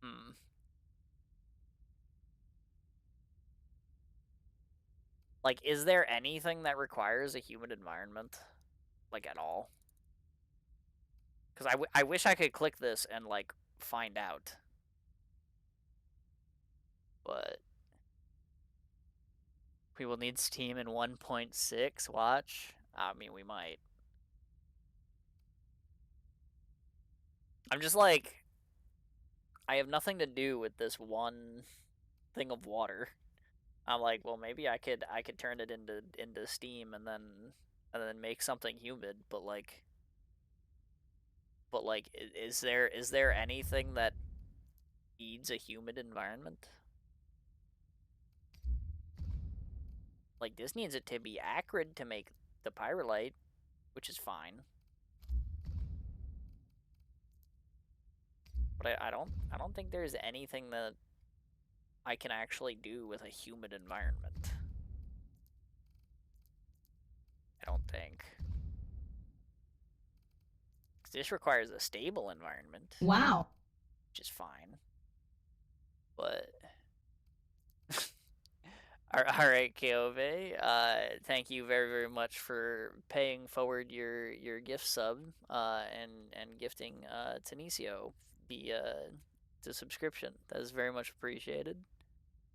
hmm. Like, is there anything that requires a humid environment? Like, at all? Because I wish I could click this and, like, find out. But we will need Steam in 1.6, watch? I mean, we might. I'm just like, I have nothing to do with this one thing of water. I'm like, well, maybe I could turn it into Steam and then make something humid, but like is there anything that needs a humid environment? Like, this needs it to be acrid to make the pyrolite, which is fine. But I don't think there's anything that I can actually do with a humid environment. I don't think. 'Cause this requires a stable environment. Wow. Which is fine. But all right, Keove. Thank you very, very much for paying forward your gift sub and gifting Tenicio the subscription. That is very much appreciated.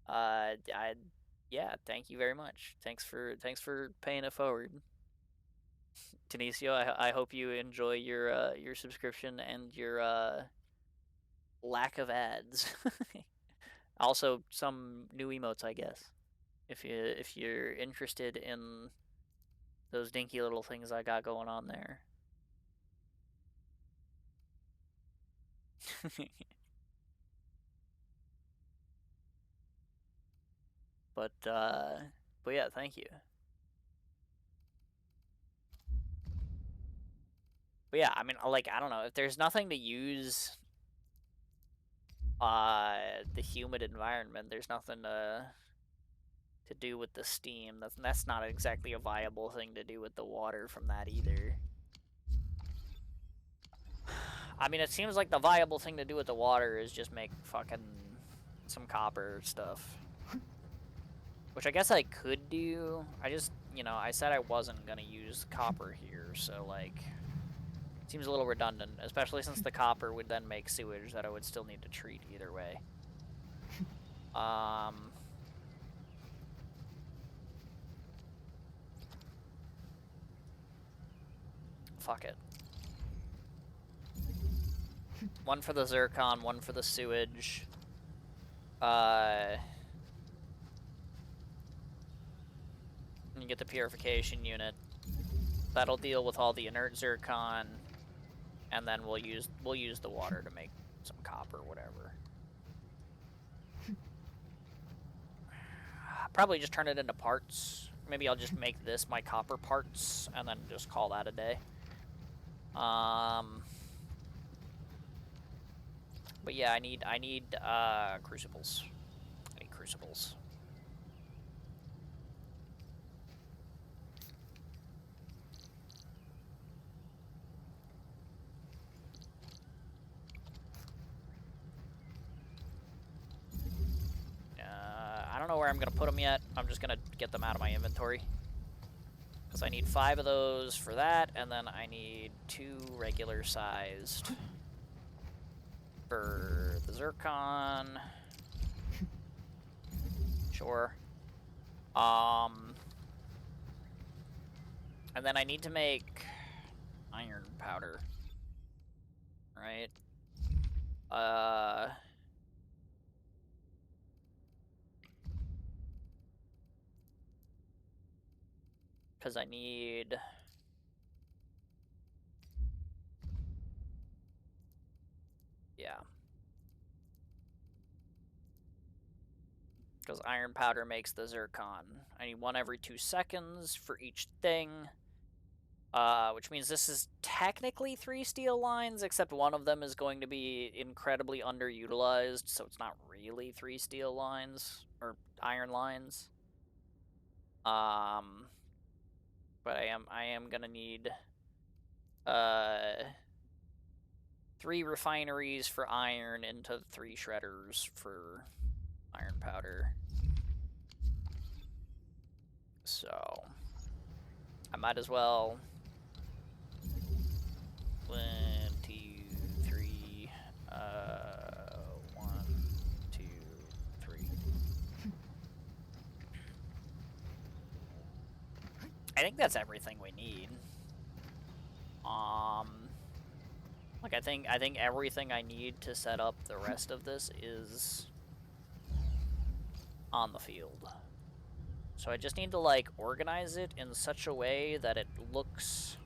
Yeah, thank you very much. Thanks for paying it forward. Tenicio, I hope you enjoy your subscription and your lack of ads. Also, some new emotes, I guess. If you're interested in those dinky little things I got going on there. But yeah, thank you. But yeah, I mean, like, I don't know, if there's nothing to use the humid environment, there's nothing to do with the steam. That's not exactly a viable thing to do with the water from that either. I mean, it seems like the viable thing to do with the water is just make fucking some copper stuff. Which I guess I could do. I just, I said I wasn't gonna use copper here, so, like, it seems a little redundant, especially since the copper would then make sewage that I would still need to treat either way. Fuck it. One for the zircon, one for the sewage. You get the purification unit. That'll deal with all the inert zircon, and then we'll use the water to make some copper, whatever. Probably just turn it into parts. Maybe I'll just make this my copper parts, and then just call that a day. But yeah, I need crucibles. I need crucibles. I don't know where I'm gonna put them yet. I'm just gonna get them out of my inventory. Because I need 5 of those for that, and then I need 2 regular sized for the zircon. Sure. And then I need to make iron powder. Right? Because I need... Yeah. Because iron powder makes the zircon. I need 1 every 2 seconds for each thing. Which means this is technically 3 steel lines, except one of them is going to be incredibly underutilized, so it's not really 3 steel lines, or iron lines. But I am gonna need 3 refineries for iron into 3 shredders for iron powder. So I might as well. 1, 2, 3. 1, 2, 3. I think that's everything we need. Like I think everything I need to set up the rest of this is on the field. So I just need to like organize it in such a way that it looks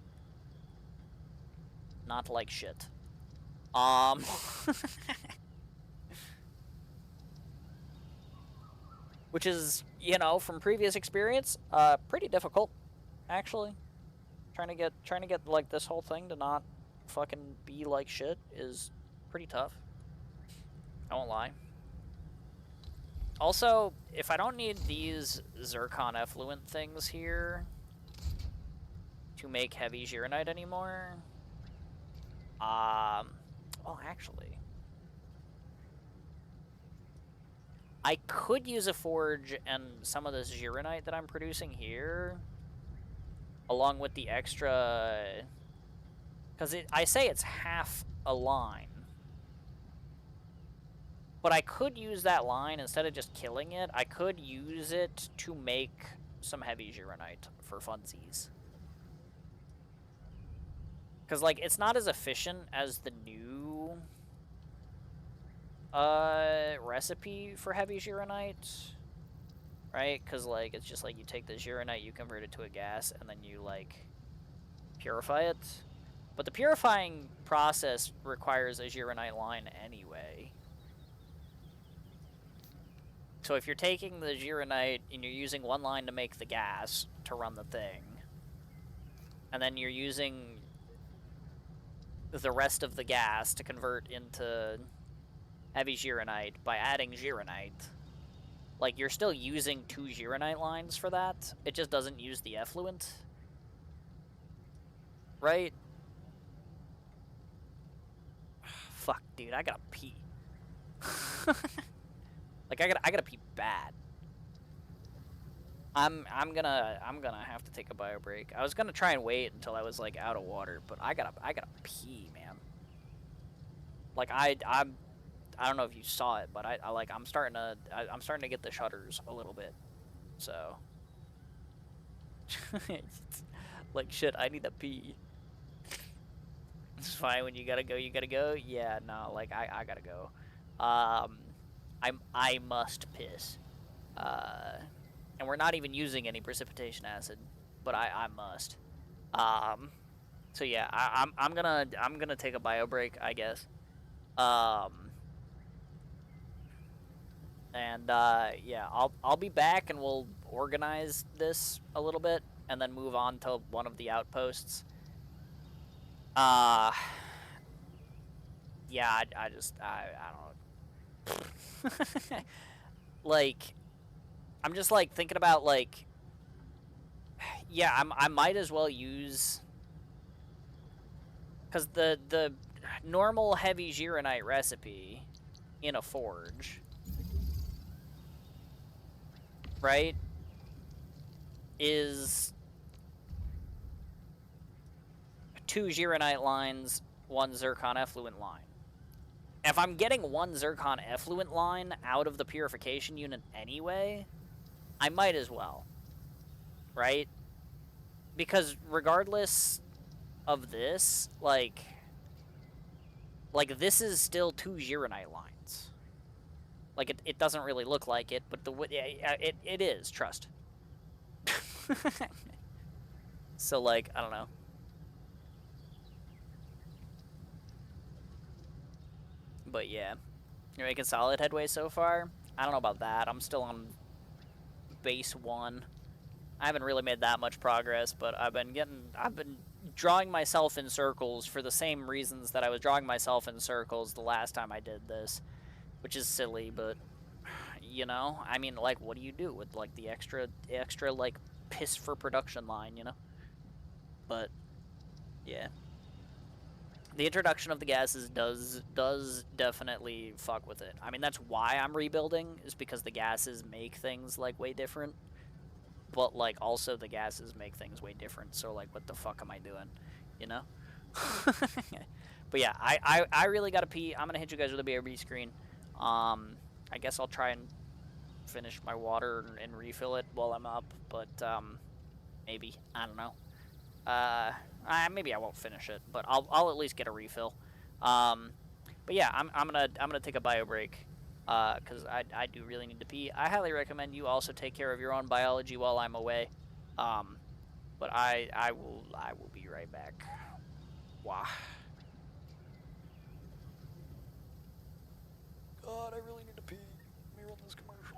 not like shit. Which is, you know, from previous experience, pretty difficult, actually. Trying to get like this whole thing to not fucking be like shit is pretty tough. I won't lie. Also, if I don't need these zircon effluent things here to make heavy gironite anymore, well, actually, I could use a forge and some of this gironite that I'm producing here, along with the extra, because I say it's half a line, but I could use that line instead of just killing it. I could use it to make some heavy gironite for funsies. Because, like, it's not as efficient as the new recipe for heavy gironite, right? Because, like, it's just like you take the gironite, you convert it to a gas, and then you, like, purify it. But the purifying process requires a gironite line anyway. So if you're taking the gironite and you're using one line to make the gas to run the thing, and then you're using the rest of the gas to convert into heavy gironite by adding gironite, like, you're still using 2 gironite lines for that. It just doesn't use the effluent. Right? Fuck, dude, I gotta pee. Like, I gotta pee bad. I'm gonna have to take a bio break. I was gonna try and wait until I was like out of water, but I gotta pee, man. Like I don't know if you saw it, but I'm starting to get the shudders a little bit. So like, shit, I need to pee. It's fine when you gotta go, you gotta go. Yeah, no, like I gotta go. I must piss. And we're not even using any precipitation acid, but I must. So yeah, I'm gonna take a bio break, I guess. And yeah, I'll be back and we'll organize this a little bit and then move on to one of the outposts. Yeah, I don't know. Like, I'm just like thinking about like, yeah, I might as well use, because the normal heavy gironite recipe in a forge, right, is 2 gironite lines, 1 zircon effluent line. If I'm getting 1 zircon effluent line out of the purification unit anyway, I might as well, right? Because regardless of this, like this is still 2 gironite lines. Like, it doesn't really look like it, but it is, trust. So, like, I don't know. But yeah, you're making solid headway so far. I don't know about that. I'm still on base 1. I haven't really made that much progress, but I've been drawing myself in circles for the same reasons that I was drawing myself in circles the last time I did this, which is silly, but you know, I mean, like, what do you do with like the extra like piss for production line, you know? But yeah. The introduction of the gases does definitely fuck with it. I mean, that's why I'm rebuilding, is because the gases make things, like, way different. but like also the gases make things way different. So like, what the fuck am I doing? You know? But yeah, I really gotta pee. I'm gonna hit you guys with a BRB screen. I guess I'll try and finish my water and refill it while I'm up, but maybe, I don't know. Maybe I won't finish it, but I'll at least get a refill. But yeah, I'm gonna take a bio break, because I do really need to pee. I highly recommend you also take care of your own biology while I'm away. But I will be right back. Wow. God, I really need to pee. Let me run this commercial.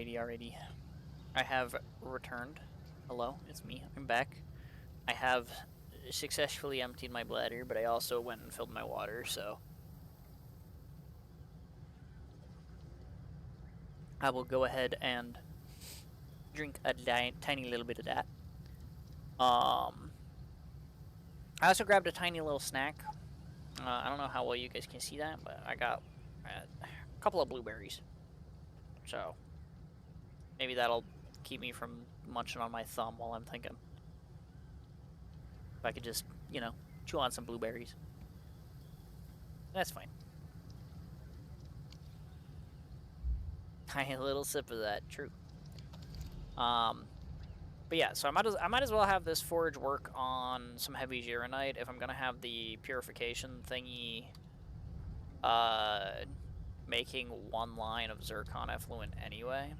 Alrighty. I have returned. Hello, it's me. I'm back. I have successfully emptied my bladder, but I also went and filled my water, so I will go ahead and drink a tiny little bit of that. I also grabbed a tiny little snack. I don't know how well you guys can see that, but I got a couple of blueberries. So maybe that'll keep me from munching on my thumb while I'm thinking. If I could just, you know, chew on some blueberries. That's fine. Tiny little sip of that, true. But yeah, so I might as well have this forage work on some heavy Gironite if I'm gonna have the purification thingy making 1 line of zircon effluent anyway.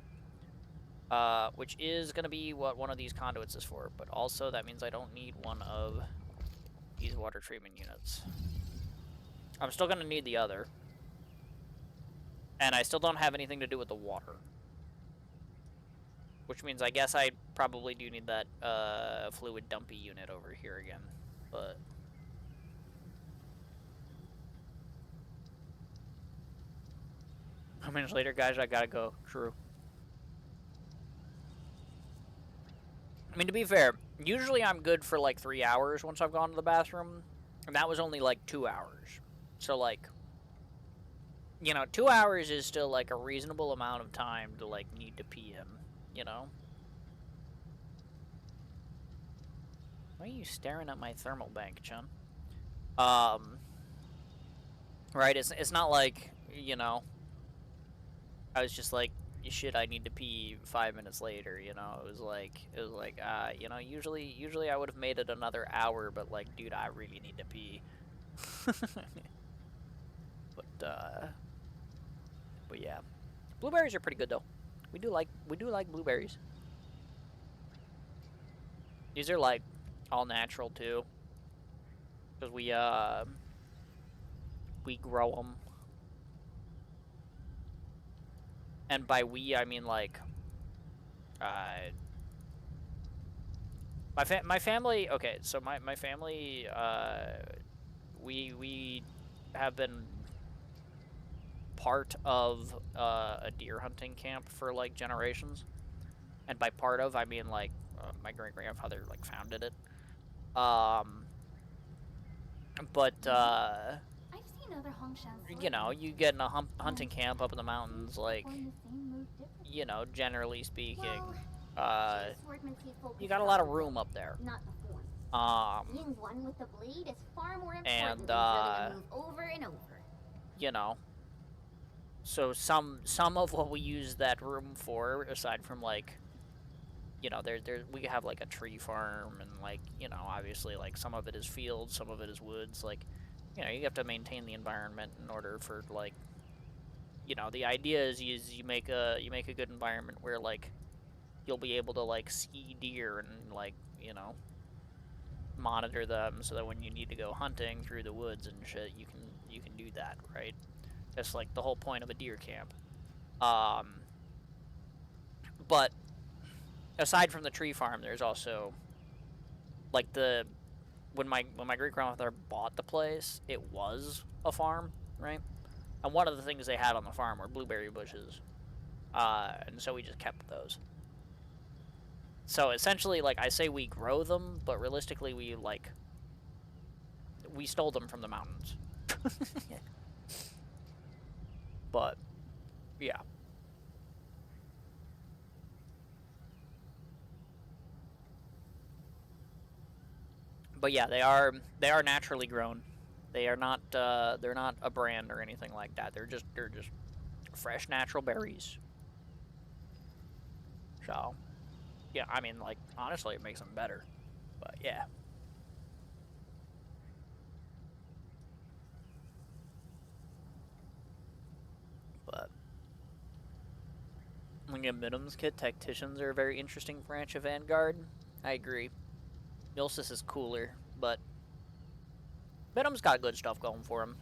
Which is gonna be what one of these conduits is for, but also that means I don't need one of these water treatment units. I'm still gonna need the other. And I still don't have anything to do with the water. Which means I guess I probably do need that fluid dumpy unit over here again. But how minutes later, guys? I gotta go. True. I mean, to be fair, usually I'm good for like 3 hours once I've gone to the bathroom. And that was only like 2 hours. So like, you know, 2 hours is still like a reasonable amount of time to like need to pee in, you know? Why are you staring at my thermal bank, Chun? Right, it's not like, you know, I was just like, shit, I need to pee 5 minutes later, you know? It was like, you know, usually I would have made it another hour, but like, dude, I really need to pee. But yeah. Blueberries are pretty good though. We do like blueberries. These are like all natural too. Cuz we grow them. And by we I mean like my family, okay, so my family we have been part of a deer hunting camp for like generations, and by part of I mean like my great grandfather like founded it. But I've seen other Hongshan you know, you get in a hunting camp up in the mountains, like, perform the same move differently. you know, generally speaking, Well, swordsmen see focus you got a on lot of the room goal, up there. not the form. Being one with the blade is far more important And, than drilling a move over and over. You know, so some of what we use that room for, aside from like, you know, we have like a tree farm and like, you know, obviously like some of it is fields, some of it is woods. Like, you know, you have to maintain the environment in order for like, you know, the idea is you make a good environment where like you'll be able to like see deer and like, you know, monitor them so that when you need to go hunting through the woods and shit, you can do that, right? That's like the whole point of a deer camp. But aside from the tree farm, there's also like when my great grandfather bought the place, it was a farm, right? And one of the things they had on the farm were blueberry bushes, and so we just kept those. So essentially, like, I say we grow them, but realistically we stole them from the mountains. But yeah. But yeah, they are naturally grown. They are not they're not a brand or anything like that. They're just fresh natural berries. So, yeah, I mean, like, honestly, it makes them better. But yeah. But looking at Minims kit, tacticians are a very interesting branch of Vanguard. I agree. Nilsis is cooler, but Venom's got good stuff going for him.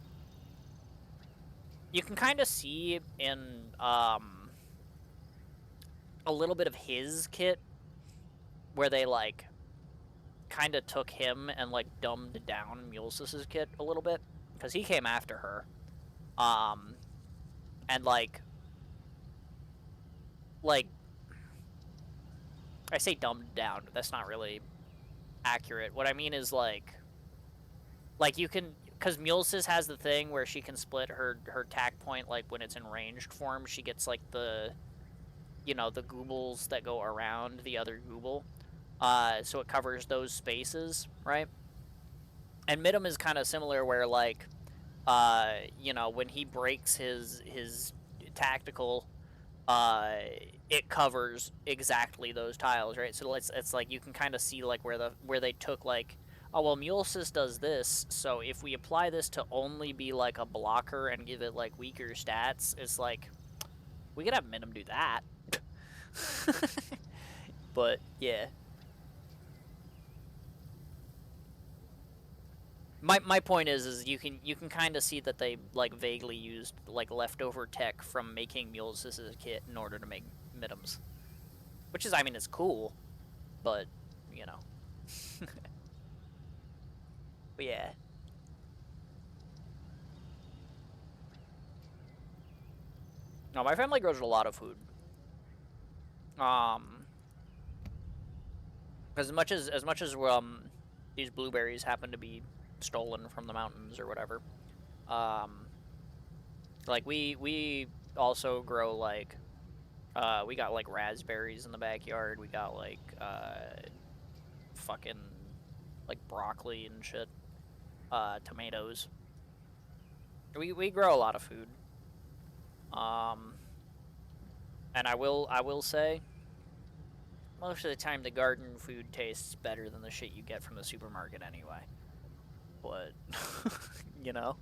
You can kind of see in a little bit of his kit, where they, like, kind of took him and, like, dumbed down Mulesis's kit a little bit, because he came after her. And, like, I say dumbed down, but that's not really accurate. What I mean is, like you can, because Mulesis has the thing where she can split her tack point, like, when it's in ranged form, she gets, like, the, you know, the goobles that go around the other gooble. So it covers those spaces, right? And Midam is kind of similar, where, like, you know, when he breaks his tactical, it covers exactly those tiles, right? So it's like you can kind of see, like, where they took, like, oh, well, Mulesis does this, so if we apply this to only be, like, a blocker and give it, like, weaker stats, it's like, we could have Midam do that. But, yeah. My point is you can kind of see that they, like, vaguely used, like, leftover tech from making Mulesis' kit in order to make Midam's. Which is, I mean, it's cool, but, you know. But yeah. No, my family grows a lot of food. As much as these blueberries happen to be stolen from the mountains or whatever, like, we also grow, like, we got, like, raspberries in the backyard. We got, like, fucking, like, broccoli and shit. Tomatoes. We grow a lot of food. And I will say, most of the time the garden food tastes better than the shit you get from the supermarket anyway. But, you know.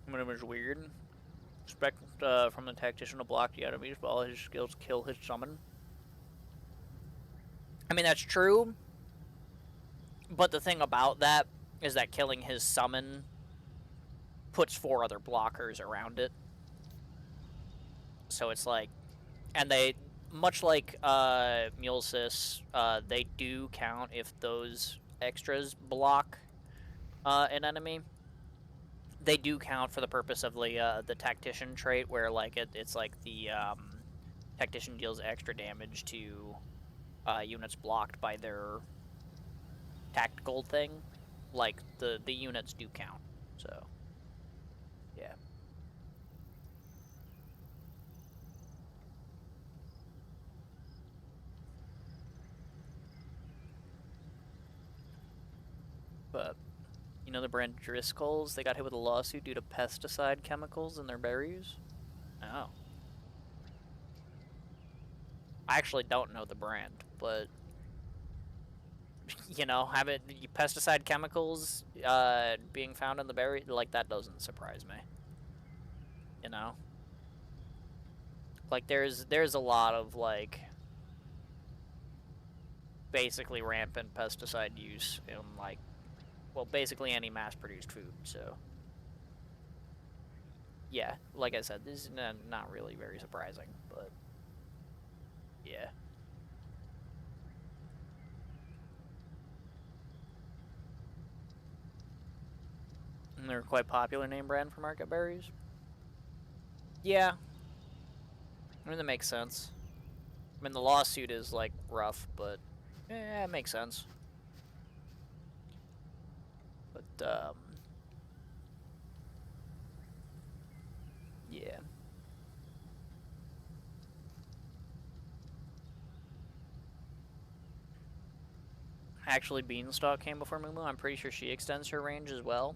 When it was weird. Expect from the tactician to block the enemies, but all his skills kill his summon. I mean, that's true. But the thing about that is that killing his summon puts 4 other blockers around it. So it's like, and they, much like Mulesis, they do count if those extras block an enemy. They do count for the purpose of the tactician trait, where, like, it's like the tactician deals extra damage to units blocked by their tactical thing. Like, the units do count. So, yeah. But, you know the brand Driscoll's? They got hit with a lawsuit due to pesticide chemicals in their berries? Oh. I actually don't know the brand, but, you know, pesticide chemicals being found in the berry, like, that doesn't surprise me. You know? Like, there's a lot of, like, basically rampant pesticide use in, like, well, basically any mass-produced food, so. Yeah, like I said, this is not really very surprising, but yeah. And they're a quite popular name brand for market berries. Yeah. I mean, that makes sense. I mean, the lawsuit is, like, rough, but it makes sense. But, yeah. Actually, Beanstalk came before Moo Moo. I'm pretty sure she extends her range as well.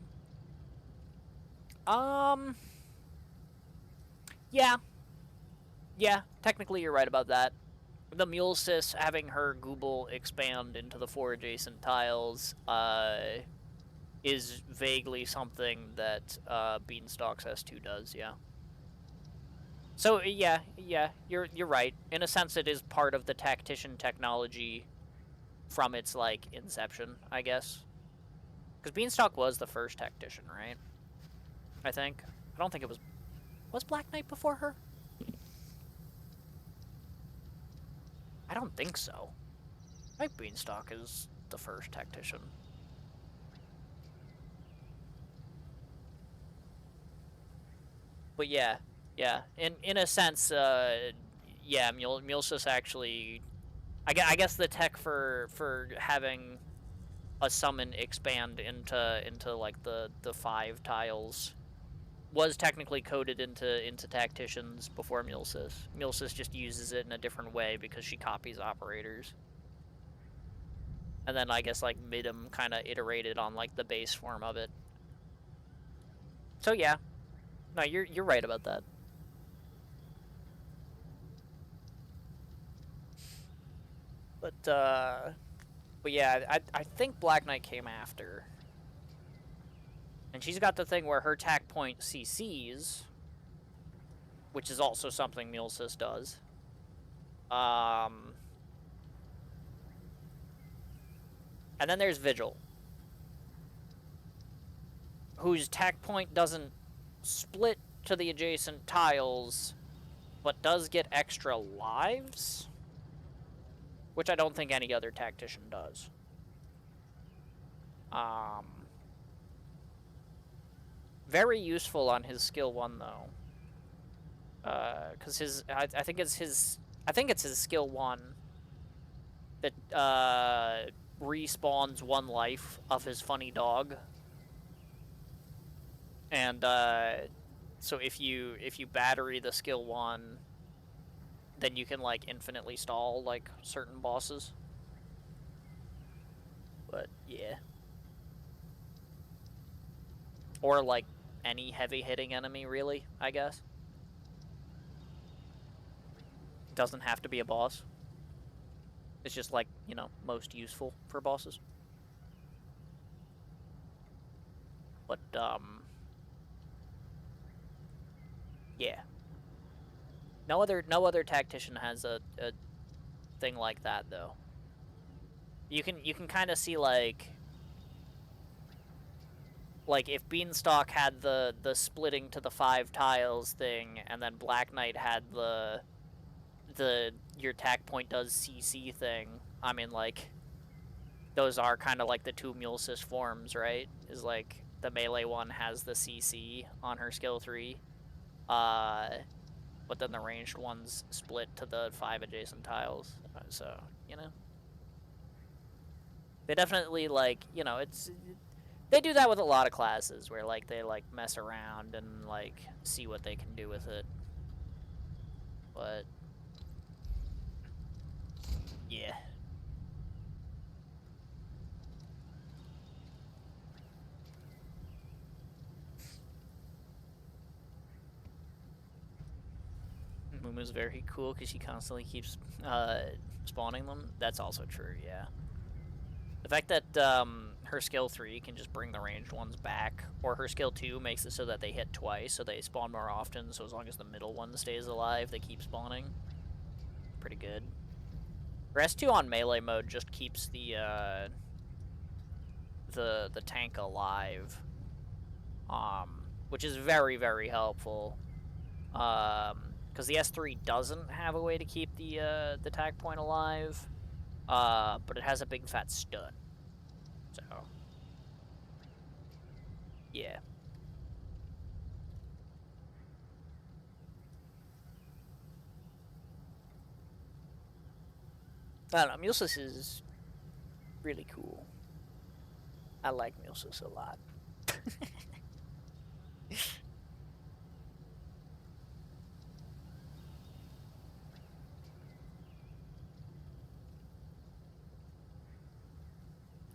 Yeah. Yeah, technically you're right about that. The Mulesis having her Gooble expand into the 4 adjacent tiles, is vaguely something that, Beanstalk's S2 does, yeah. So, yeah, you're right. In a sense, it is part of the tactician technology from its, like, inception, I guess. Because Beanstalk was the first tactician, right? I think. I don't think it was... Was Black Knight before her? I don't think so. I think Beanstalk is the first tactician. But yeah. In a sense, yeah, Mulsus actually... I guess the tech for having a summon expand into like the 5 tiles was technically coded into tacticians before Mulsus. Mulsus just uses it in a different way because she copies operators. And then I guess like Midem kind of iterated on like the base form of it. So yeah, no, you're right about that. But yeah, I think Black Knight came after. And she's got the thing where her tack point CCs, which is also something Mulsus does. And then there's Vigil, whose tack point doesn't split to the adjacent tiles, but does get extra lives, which I don't think any other tactician does. Very useful on his skill 1 though, because I think it's his skill 1 that respawns 1 life of his funny dog, and so if you battery the skill 1, then you can like infinitely stall like certain bosses. But yeah. Or like any heavy hitting enemy, really, I guess. Doesn't have to be a boss. It's just like, you know, most useful for bosses. But yeah. No other tactician has a thing like that though. You can kind of see like if Beanstalk had the splitting to the 5 tiles thing, and then Black Knight had the your tack point does CC thing. I mean, like, those are kind of like the 2 Mulsus forms, right? Is like the melee one has the CC on her skill 3, but then the ranged ones split to the 5 adjacent tiles. So, you know, they definitely, like, you know, they do that with a lot of classes where like they like mess around and like see what they can do with it. But yeah. Mumu's very cool because she constantly keeps spawning them. That's also true, yeah. The fact that her skill 3 can just bring the ranged ones back, or her skill 2 makes it so that they hit twice, so they spawn more often, so as long as the middle one stays alive, they keep spawning. Pretty good. Rest 2 on melee mode just keeps the tank alive, which is very, very helpful. Because the S3 doesn't have a way to keep the tack point alive, but it has a big fat stun. So, yeah. I don't know, Mulsus is really cool. I like Mulsus a lot.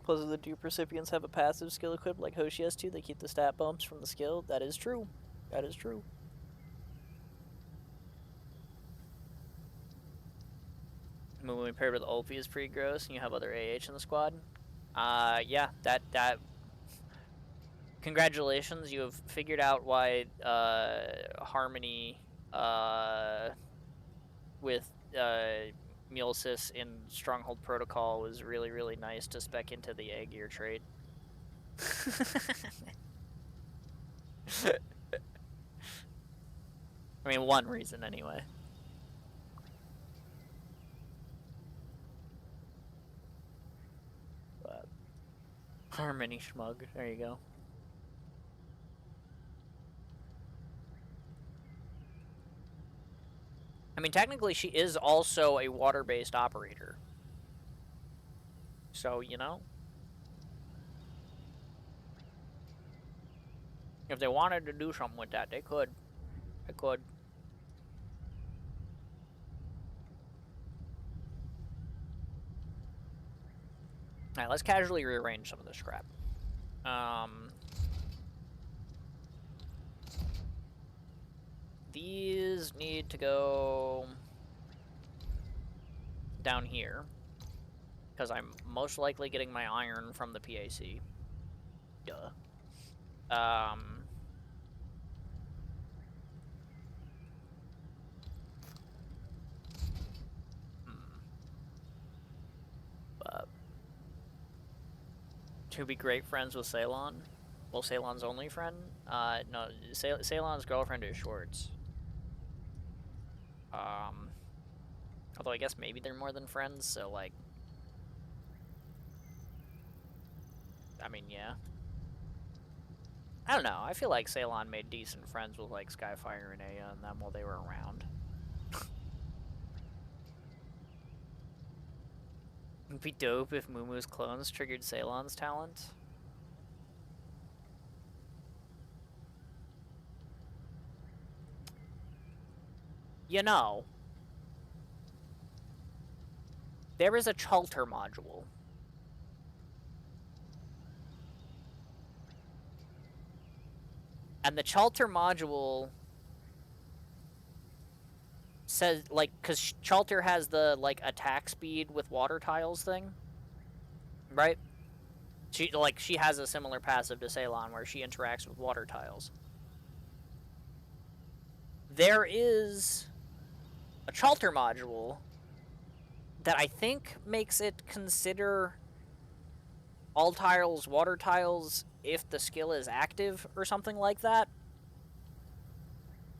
Plus, the dupe recipients have a passive skill equipped like Hoshi has to. They keep the stat bumps from the skill. That is true. That is true. When paired with Ulpi is pretty gross, and you have other AH in the squad. Yeah, that. Congratulations, you have figured out why Harmony with Mulsus in Stronghold Protocol was really, really nice to spec into the Aegir trait. I mean, one reason anyway. But Harmony Schmug, there you go. I mean, technically, she is also a water-based operator. So, you know. If they wanted to do something with that, they could. They could. Alright, let's casually rearrange some of this crap. These need to go down here, because I'm most likely getting my iron from the PAC. Duh. To be great friends with Ceylon? Well, Ceylon's only friend? No, Ceylon's girlfriend is Schwartz. Although I guess maybe they're more than friends, so, like... I mean, yeah. I don't know, I feel like Ceylon made decent friends with, like, Skyfire and Aya and them while they were around. It'd be dope if Moomoo's clones triggered Ceylon's talent. You know, there is a Chalter module. And the Chalter module says, like, because Chalter has the, like, attack speed with water tiles thing, right? She has a similar passive to Ceylon where she interacts with water tiles. There is a Chalter module that I think makes it consider all tiles water tiles if the skill is active or something like that.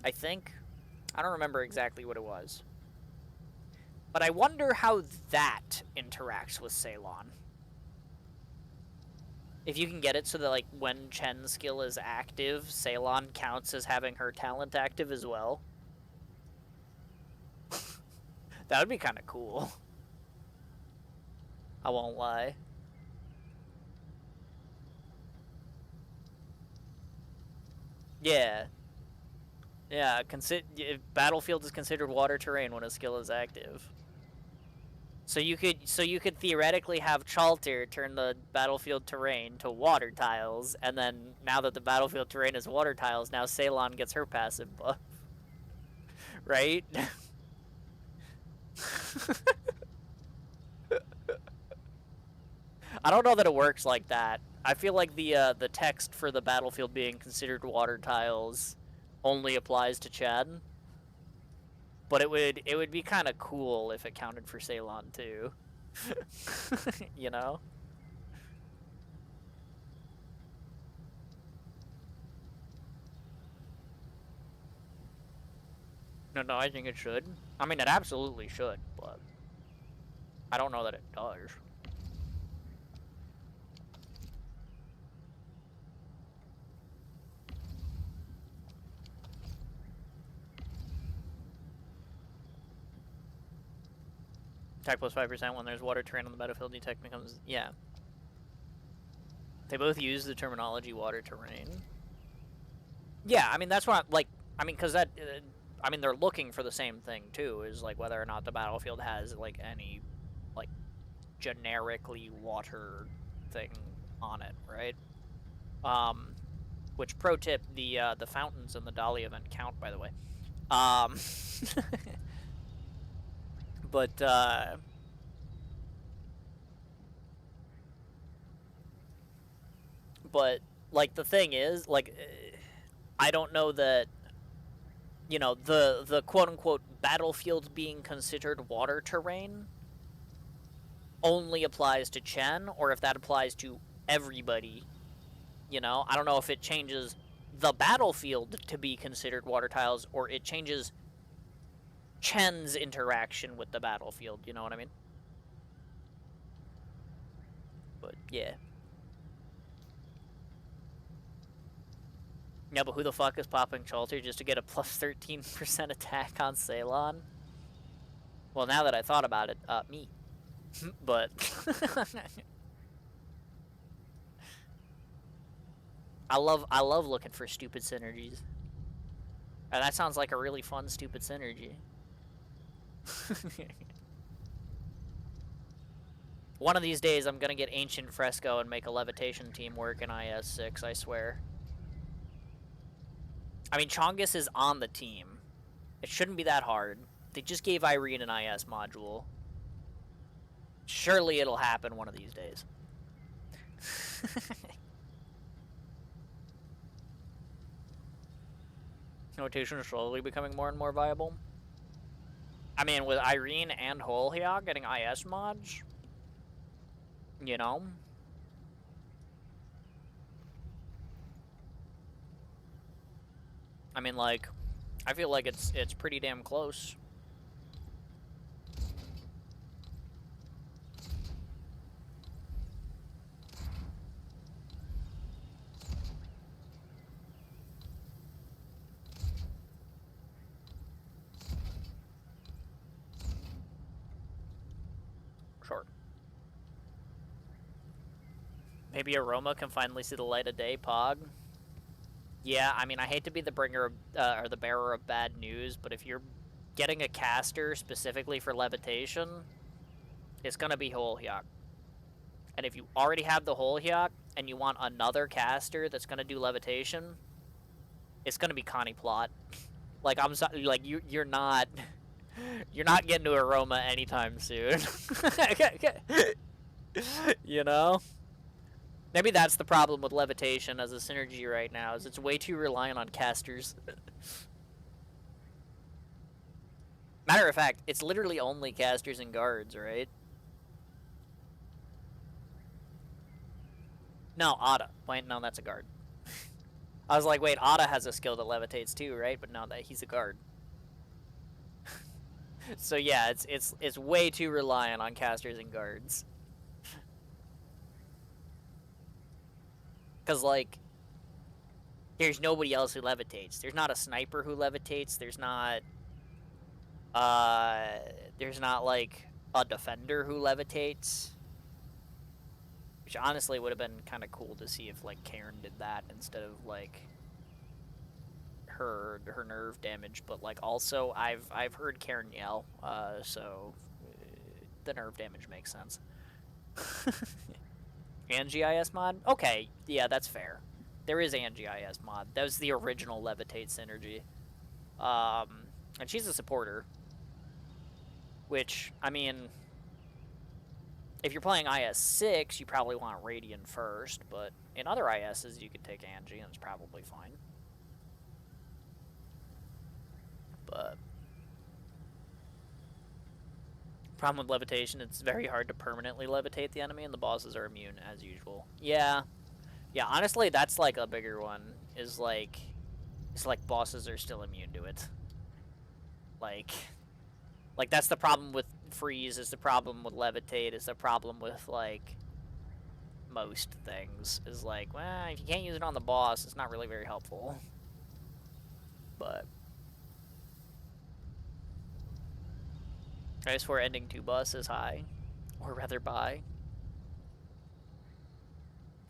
I think. I don't remember exactly what it was. But I wonder how that interacts with Ceylon. If you can get it so that, like, when Chen's skill is active, Ceylon counts as having her talent active as well. That would be kind of cool. I won't lie. Yeah. Yeah, Battlefield is considered water terrain when a skill is active. So you could theoretically have Chalter turn the battlefield terrain to water tiles, and then now that the battlefield terrain is water tiles, now Ceylon gets her passive buff. Right? I don't know that it works like that. I feel like the text for the battlefield being considered water tiles only applies to Chad. But it would be kind of cool if it counted for Ceylon too. You know? No, I think it should. I mean, it absolutely should, but I don't know that it does. Attack plus 5% when there's water terrain on the battlefield. Detect becomes... Yeah. They both use the terminology water terrain. Yeah, I mean, that's what I'm, like... I mean, because that... I mean, they're looking for the same thing, too, is, like, whether or not the battlefield has, like, any, like, generically water thing on it, right? Which, pro tip, the fountains in the Dolly event count, by the way. But, like, the thing is, like, I don't know that, you know, the quote-unquote battlefield being considered water terrain only applies to Chen, or if that applies to everybody, you know? I don't know if it changes the battlefield to be considered water tiles, or it changes Chen's interaction with the battlefield, you know what I mean? But, yeah. Yeah, but who the fuck is popping Chalter just to get a plus 13% attack on Ceylon? Well, now that I thought about it, me. But... I love looking for stupid synergies. And that sounds like a really fun stupid synergy. One of these days, I'm gonna get Ancient Fresco and make a levitation team work in IS-6, I swear. I mean, Chongus is on the team. It shouldn't be that hard. They just gave Irene an IS module. Surely it'll happen one of these days. Notation is slowly becoming more and more viable. I mean, with Irene and Holhyok getting IS mods, you know? I mean, like, I feel like it's pretty damn close. Sure. Maybe Aroma can finally see the light of day, Pog. Yeah, I mean, I hate to be the bringer of, or the bearer of bad news, but if you're getting a caster specifically for levitation, it's gonna be Holhyok. And if you already have the Holhyok and you want another caster that's gonna do levitation, it's gonna be Connie Plot. Like, I'm sorry, like you're not getting to Aroma anytime soon. You know? Maybe that's the problem with levitation as a synergy right now, is it's way too reliant on casters. Matter of fact, it's literally only casters and guards, right? No, Ada. Wait, no, that's a guard. I was like, wait, Ada has a skill that levitates too, right? But no, that he's a guard. So yeah, it's way too reliant on casters and guards. Because, like, there's nobody else who levitates. There's not a sniper who levitates. There's not, like, a defender who levitates. Which, honestly, would have been kind of cool to see if, like, Karin did that instead of, like, her nerve damage. But, like, also, I've heard Karin yell, so the nerve damage makes sense. And GIS mod? Okay, yeah, that's fair. There is and GIS mod. That was the original Levitate synergy. And she's a supporter. Which, I mean, if you're playing IS-6, you probably want Radiant first, but in other ISs, you could take Angie, and it's probably fine. But problem with levitation, it's very hard to permanently levitate the enemy, and the bosses are immune as usual. Yeah, honestly, that's like a bigger one, is like, it's like bosses are still immune to it. Like that's the problem with freeze, is the problem with levitate, is the problem with, like, most things, is like, well, if you can't use it on the boss, it's not really very helpful. But I guess we're ending 2 boss is high, or rather by.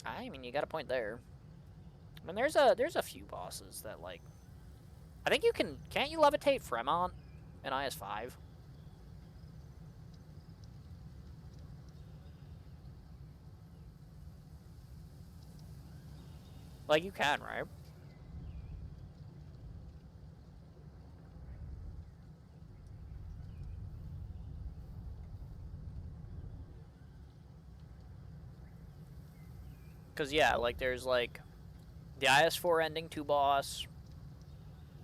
I mean, you got a point there. I mean, there's a few bosses that, like, I think you can't you levitate Fremont in IS-5? Like, you can, right? Because, yeah, like, there's, like, the IS-4 ending 2 boss.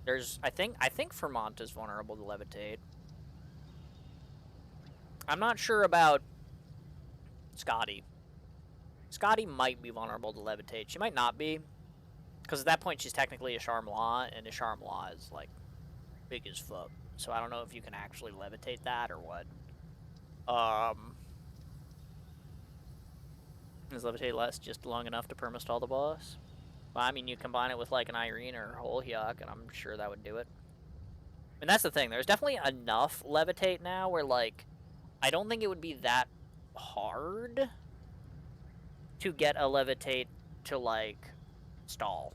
There's, I think Vermont is vulnerable to levitate. I'm not sure about Scotty. Scotty might be vulnerable to levitate. She might not be. Because at that point, she's technically a Charmlaw, and a Charmlaw is, like, big as fuck. So I don't know if you can actually levitate that or what. Is levitate less just long enough to permastall the boss? Well, I mean, you combine it with, like, an Irene or a Holhyok, and I'm sure that would do it. And that's the thing. There's definitely enough levitate now where, like, I don't think it would be that hard to get a levitate to, like, stall.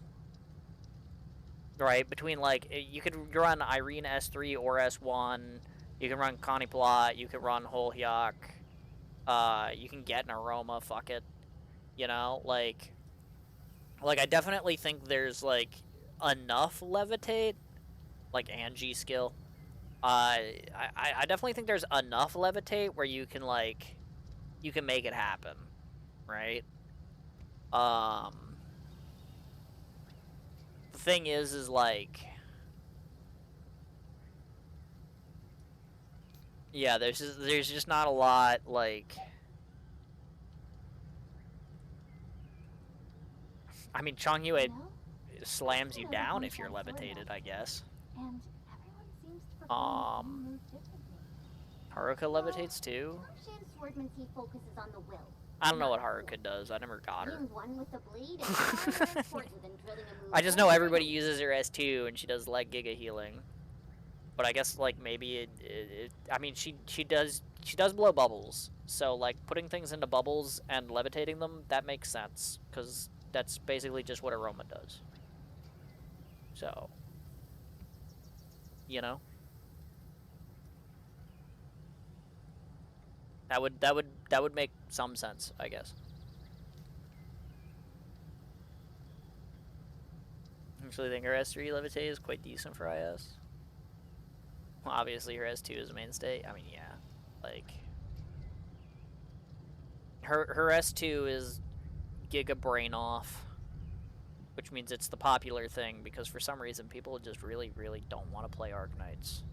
Right? Between, like, you could run Irene S3 or S1, you can run Connie Plot, you can run Holhyok, you can get an Aroma, fuck it. You know? Like, I definitely think there's, like, enough levitate, like Angie skill. I definitely think there's enough levitate where you can, like, you can make it happen, right? The thing is like, yeah, there's just not a lot, like, I mean, Chongyue slams you down if you're levitated, I guess. And everyone seems to prefer me move differently. Haruka levitates too? Shan Swordmancy focuses on the will. I don't know what Haruka does. I never got her. Being one with the blade is far more important than drilling a move. I just know everybody uses her S2 and she does like Giga healing. But I guess like maybe I mean she does blow bubbles. So like putting things into bubbles and levitating them, that makes sense cuz that's basically just what Aroma does. So, you know, that would make some sense, I guess. I actually think her S3 levitate is quite decent for IS. Well, obviously her S2 is a mainstay. I mean, yeah, like her S2 is Giga Brain Off, which means it's the popular thing because for some reason people just really don't want to play Arknights.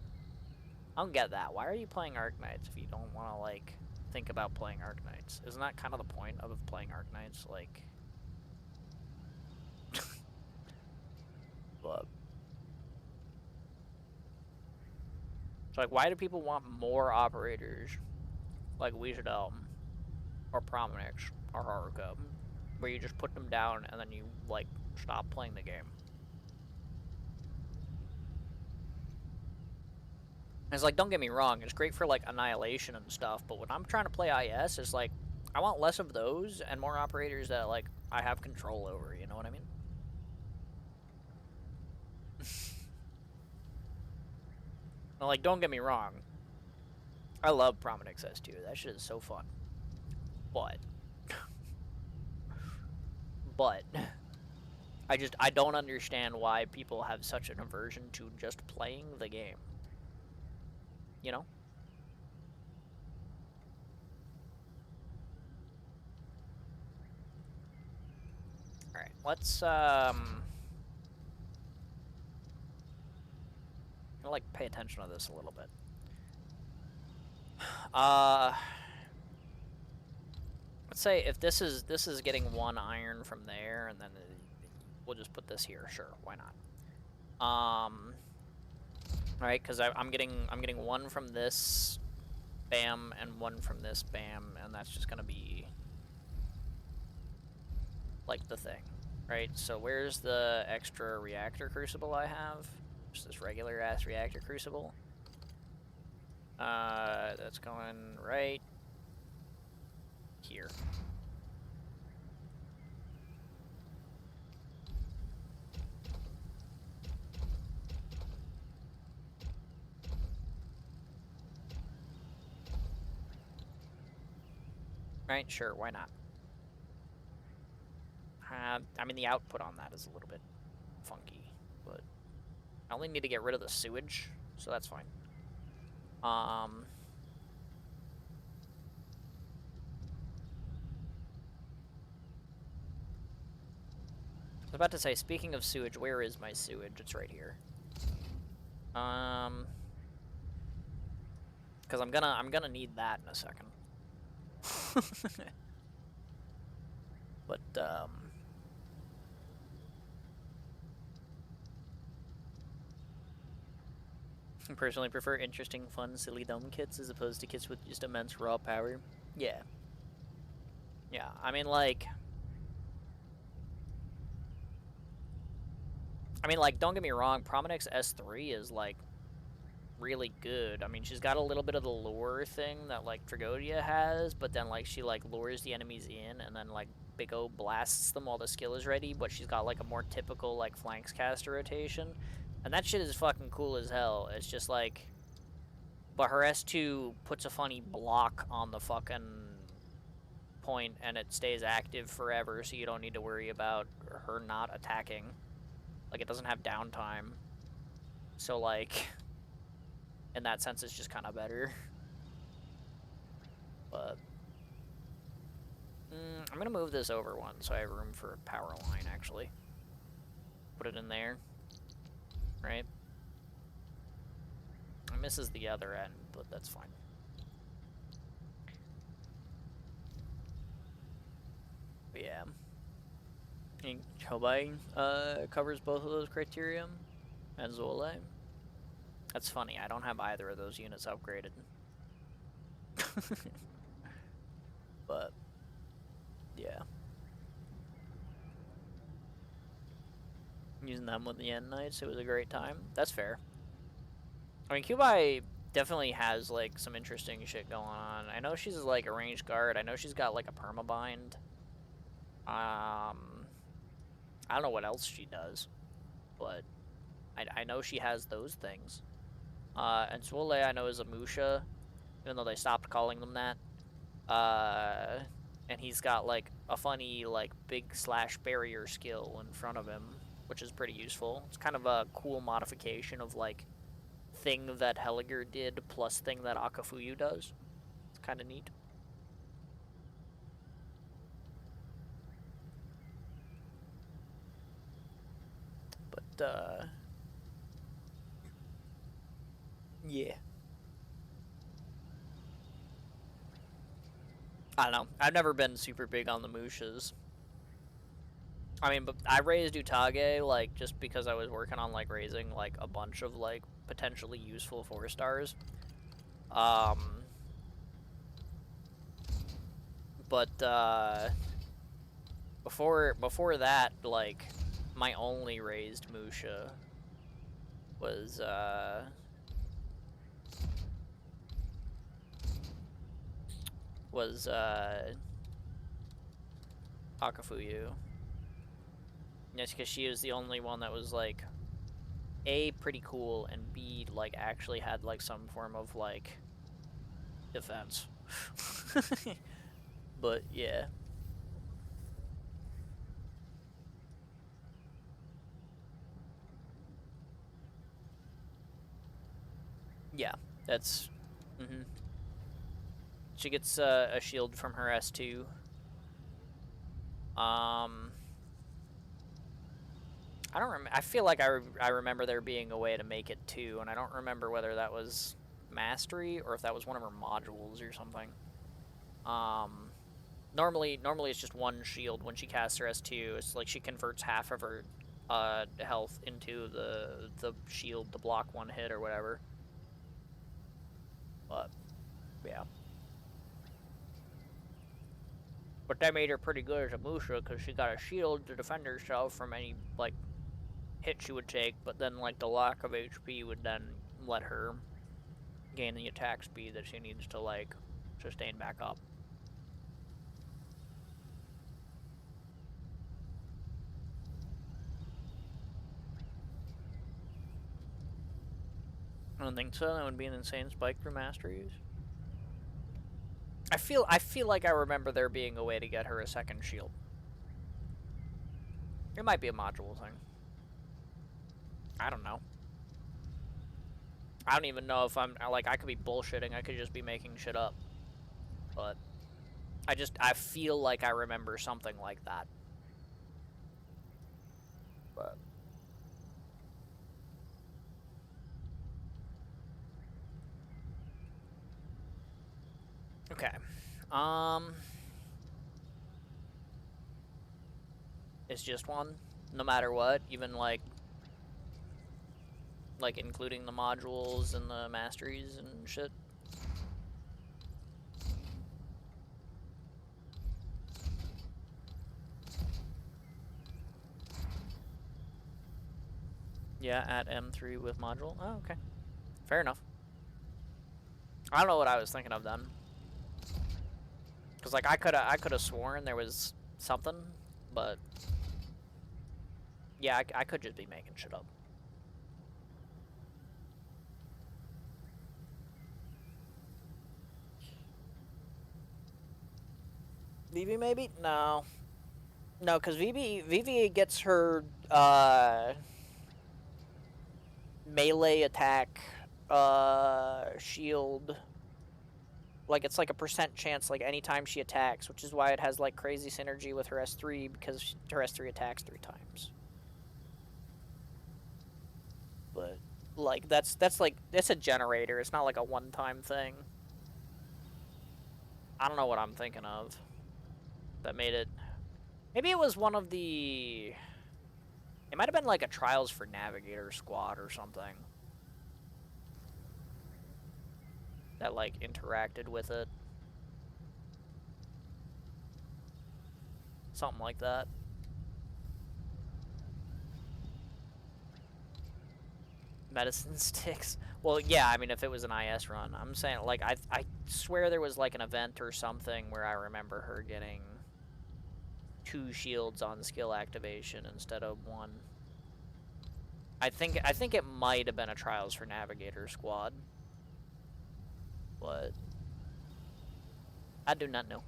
I don't get that. Why are you playing Arknights if you don't want to like think about playing Arknights? Isn't that kind of the point of playing Arknights? Like, but so like, why do people want more operators like Wisdom or Prominix or Haruka, where you just put them down and then you like stop playing the game? It's like, don't get me wrong, it's great for like Annihilation and stuff, but when I'm trying to play IS, it's like I want less of those and more operators that like I have control over, you know what I mean? Now, like, don't get me wrong, I love Prominix S2, that shit is so fun. But I don't understand why people have such an aversion to just playing the game. You know? Alright, let's, I'll, like, pay attention to this a little bit. Let's say if this is getting 1 iron from there, and then we'll just put this here. Sure, why not? Right, because I'm getting 1 from this, bam, and 1 from this, bam, and that's just gonna be like the thing, right? So where's the extra reactor crucible I have? Just this regular ass reactor crucible. That's going right here. Right, sure, why not? I mean, the output on that is a little bit funky, but I only need to get rid of the sewage, so that's fine. I was about to say, speaking of sewage, where is my sewage? It's right here. Because I'm gonna need that in a second. But I personally prefer interesting, fun, silly, dumb kits as opposed to kits with just immense raw power. Yeah. Yeah, I mean, like... don't get me wrong, Promenix S3 is, like, really good. I mean, she's got a little bit of the lure thing that, like, Tragodia has, but then, like, she, like, lures the enemies in and then, like, Big O blasts them while the skill is ready, but she's got, like, a more typical, like, flanks caster rotation. And that shit is fucking cool as hell. It's just, like... But her S2 puts a funny block on the fucking point, and it stays active forever, so you don't need to worry about her not attacking. Like, it doesn't have downtime. So, like... In that sense, it's just kind of better. But... I'm gonna move this over one so I have room for a power line, actually. Put it in there. Right? It misses the other end, but that's fine. But yeah. And Chobai covers both of those criteria. And Zole. That's funny, I don't have either of those units upgraded. But, yeah. Using them with the End Knights, it was a great time. That's fair. I mean, Kubai definitely has, like, some interesting shit going on. I know she's, like, a ranged guard. I know she's got, like, a permabind. I don't know what else she does. But I know she has those things. And Swole, I know, is a Musha, even though they stopped calling them that. And he's got, like, a funny, like, big slash barrier skill in front of him, which is pretty useful. It's kind of a cool modification of, like, thing that Helliger did plus thing that Akafuyu does. It's kind of neat. But, yeah. I don't know. I've never been super big on the Mushas. I mean, but I raised Utage, like, just because I was working on, like, raising, like, a bunch of, like, potentially useful 4-stars. But, before that, like, my only raised Musha was, Akafuyu. Just because she was the only one that was, like, A, pretty cool, and B, like, actually had, like, some form of, like, defense. But, yeah. Yeah, that's... She gets a shield from her S2. I don't remember. I feel like I remember there being a way to make it 2, and I don't remember whether that was Mastery or if that was one of her modules or something. Normally it's just one shield when she casts her S2. It's like she converts half of her health into the shield to block one hit or whatever. But yeah. But that made her pretty good as a Musha because she got a shield to defend herself from any, like, hit she would take, but then, like, the lack of HP would then let her gain the attack speed that she needs to, like, sustain back up. I don't think so. That would be an insane spike for Master Use. I feel like I remember there being a way to get her a second shield. It might be a module thing. I don't know. I don't even know if I'm, like, I could be bullshitting. I could just be making shit up. But I feel like I remember something like that. But okay. It's just one, no matter what, even, like, Like, including the modules and the masteries and shit. Yeah, at M3 with module. Oh, okay. Fair enough. I don't know what I was thinking of then. Cause like I could have sworn there was something, but yeah, I could just be making shit up. Vivi maybe? No. No, because Vivi gets her melee attack shield. Like, it's like a % chance, like, anytime she attacks, which is why it has, like, crazy synergy with her S3, because her S3 attacks 3 times. But, like, that's like, it's a generator. It's not, like, a one-time thing. I don't know what I'm thinking of that made it... Maybe it was one of the... It might have been, like, a Trials for Navigator squad or something. That, like, interacted with it. Something like that. Medicine sticks. Well, yeah, I mean, if it was an IS run. I'm saying, like, I swear there was, like, an event or something where I remember her getting 2 shields on skill activation instead of 1. I think it might have been a Trials for Navigator squad. But I do not know.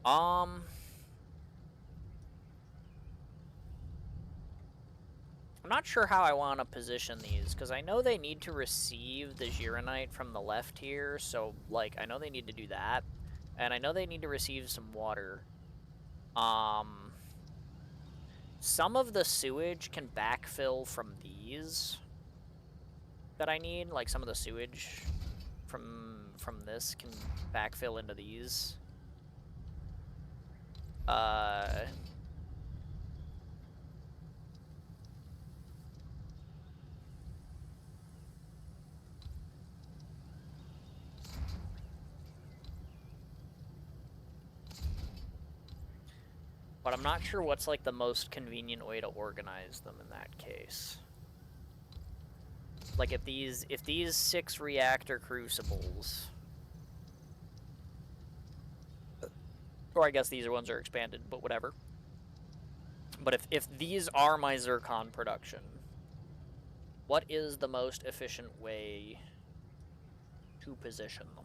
I'm not sure how I want to position these, because I know they need to receive the Gironite from the left here, so, like, I know they need to do that. And I know they need to receive some water. Some of the sewage can backfill from these that I need. Like, some of the sewage from this can backfill into these. But I'm not sure what's, like, the most convenient way to organize them in that case. Like, if these 6 reactor crucibles... Or I guess these ones are expanded, but whatever. But if these are my zircon production, what is the most efficient way to position them?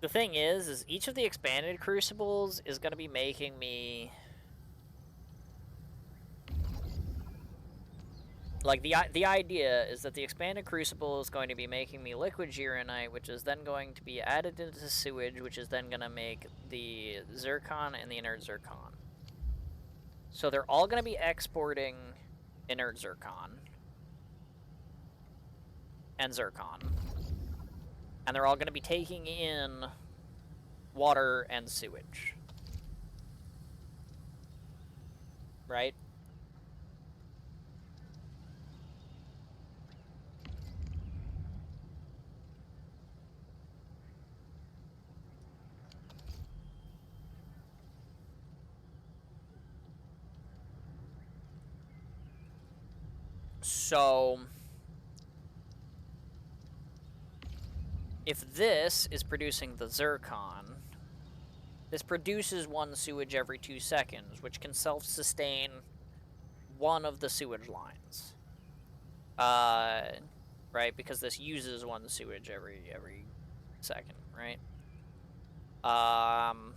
The thing is each of the expanded crucibles is going to be making me... Like, the idea is that the expanded crucible is going to be making me liquid Gironite, which is then going to be added into sewage, which is then going to make the zircon and the inert zircon. So they're all going to be exporting inert zircon and zircon. And they're all going to be taking in water and sewage. Right? So... if this is producing the zircon, this produces 1 sewage every 2 seconds, which can self-sustain 1 of the sewage lines. right? Because this uses one sewage every second, right? Um.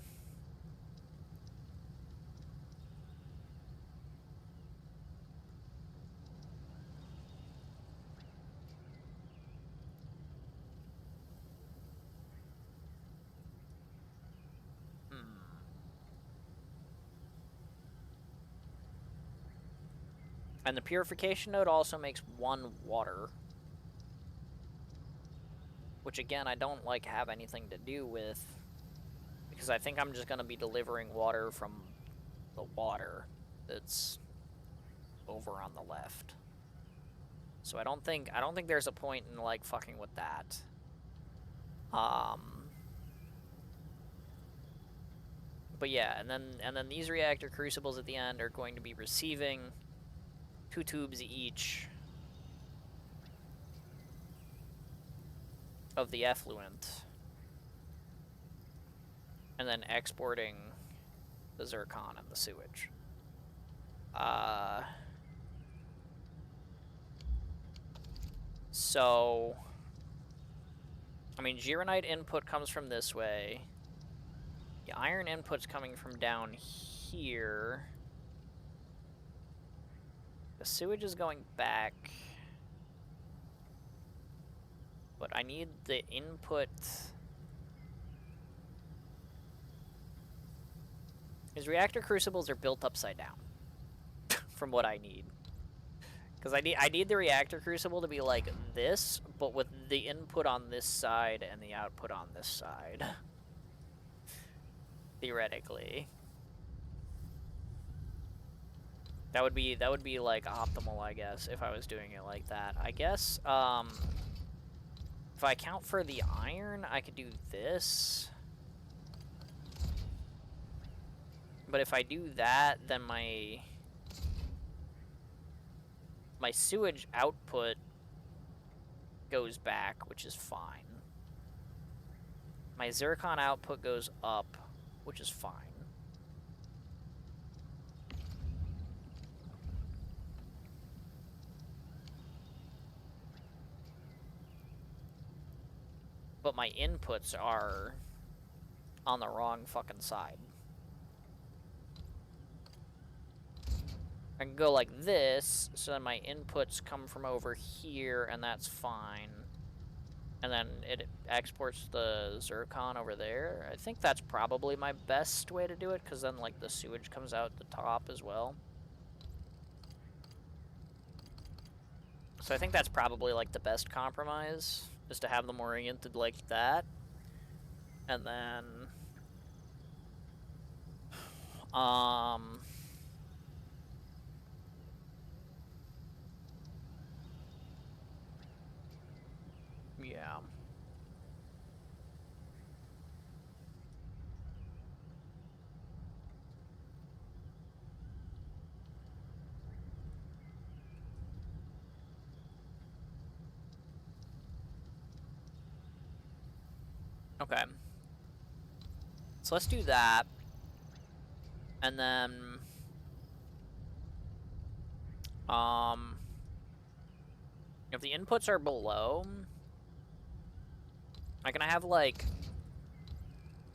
And the purification node also makes 1 water. Which, again, I don't, like, have anything to do with. Because I think I'm just going to be delivering water from the water that's over on the left. So I don't think there's a point in, like, fucking with that. But yeah, and then these reactor crucibles at the end are going to be receiving 2 tubes each of the effluent, and then exporting the zircon and the sewage. So, I mean, Gironite input comes from this way. The iron input's coming from down here. The sewage is going back. But I need the input. His reactor crucibles are built upside down. From what I need. Because I need the reactor crucible to be like this, but with the input on this side and the output on this side. Theoretically. That would be like optimal, I guess, if I was doing it like that. I guess, if I account for the iron, I could do this. But if I do that, then my sewage output goes back, which is fine. My zircon output goes up, which is fine. But my inputs are on the wrong fucking side. I can go like this, so then my inputs come from over here, and that's fine. And then it exports the zircon over there. I think that's probably my best way to do it, because then, like, the sewage comes out the top as well. So I think that's probably, like, the best compromise, is to have them oriented like that. And then... yeah. Okay. So let's do that. And then... if the inputs are below... I'm gonna have, like...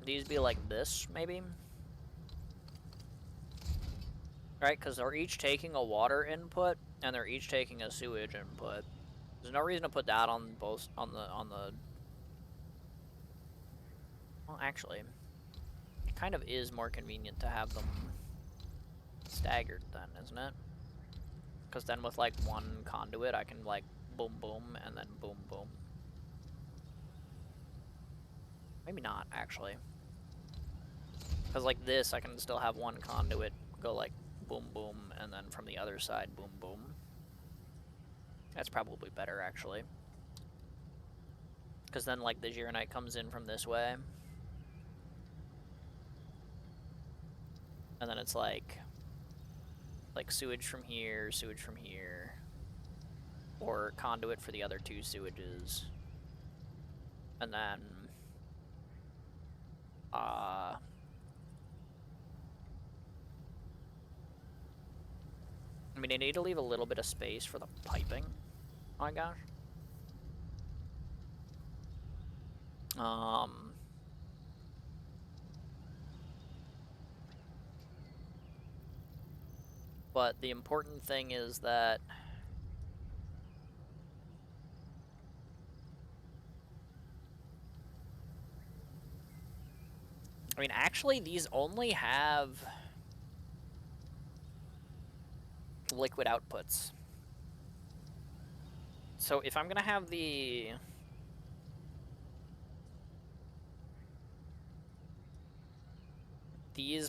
these be like this, maybe? Right, because they're each taking a water input, and they're each taking a sewage input. There's no reason to put that on both, on the... Well, actually, it kind of is more convenient to have them staggered then, isn't it? Because then with, like, one conduit, I can, like, boom, boom, and then boom, boom. Maybe not, actually. Because, like, this, I can still have one conduit go, like, boom, boom, and then from the other side, boom, boom. That's probably better, actually. Because then, like, the Gironite comes in from this way. And then it's, like, sewage from here, or conduit for the other 2 sewages. And then, I mean, I need to leave a little bit of space for the piping. Oh my gosh. Um, but the important thing is that I mean, actually, these only have liquid outputs. So if I'm gonna have these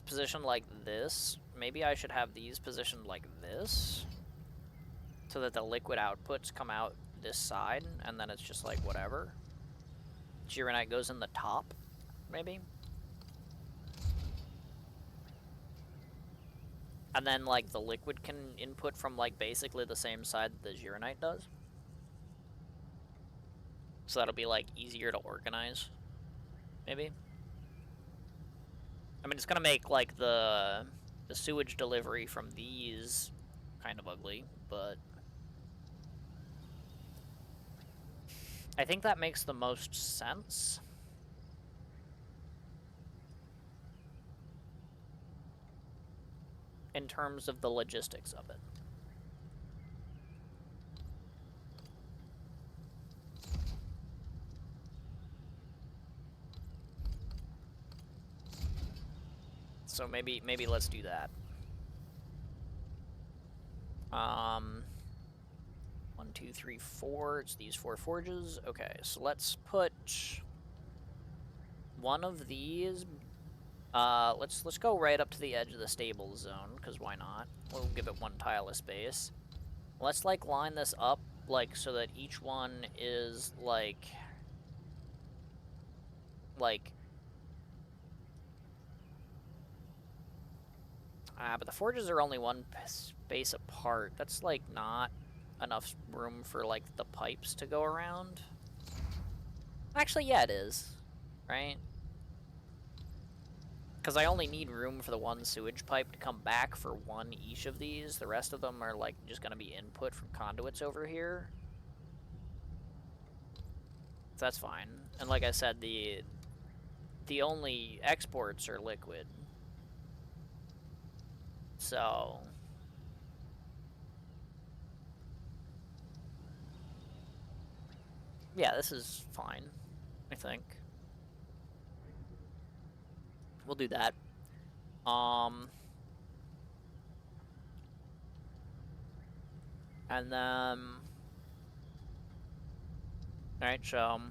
positioned like this, maybe I should have these positioned like this, so that the liquid outputs come out this side, and then it's just like whatever. Gironite goes in the top, maybe? And then, like, the liquid can input from, like, basically the same side that the Gironite does. So that'll be, like, easier to organize, maybe? I mean, it's gonna make, like, the sewage delivery from these kind of ugly, but I think that makes the most sense. In terms of the logistics of it. So maybe let's do that. 1, 2, 3, 4. It's these 4 forges. Okay, so let's put one of these. Let's go right up to the edge of the stable zone, because why not? We'll give it 1 tile of space. Let's, like, line this up, like, so that each one is, like... but the forges are only 1 space apart. That's, like, not enough room for, like, the pipes to go around. Actually, yeah, it is. Right? Because I only need room for the 1 sewage pipe to come back for 1 each of these. The rest of them are, like, just going to be input from conduits over here. So that's fine. And like I said, the only exports are liquid. So... yeah, this is fine, I think. We'll do that. And then... alright, so...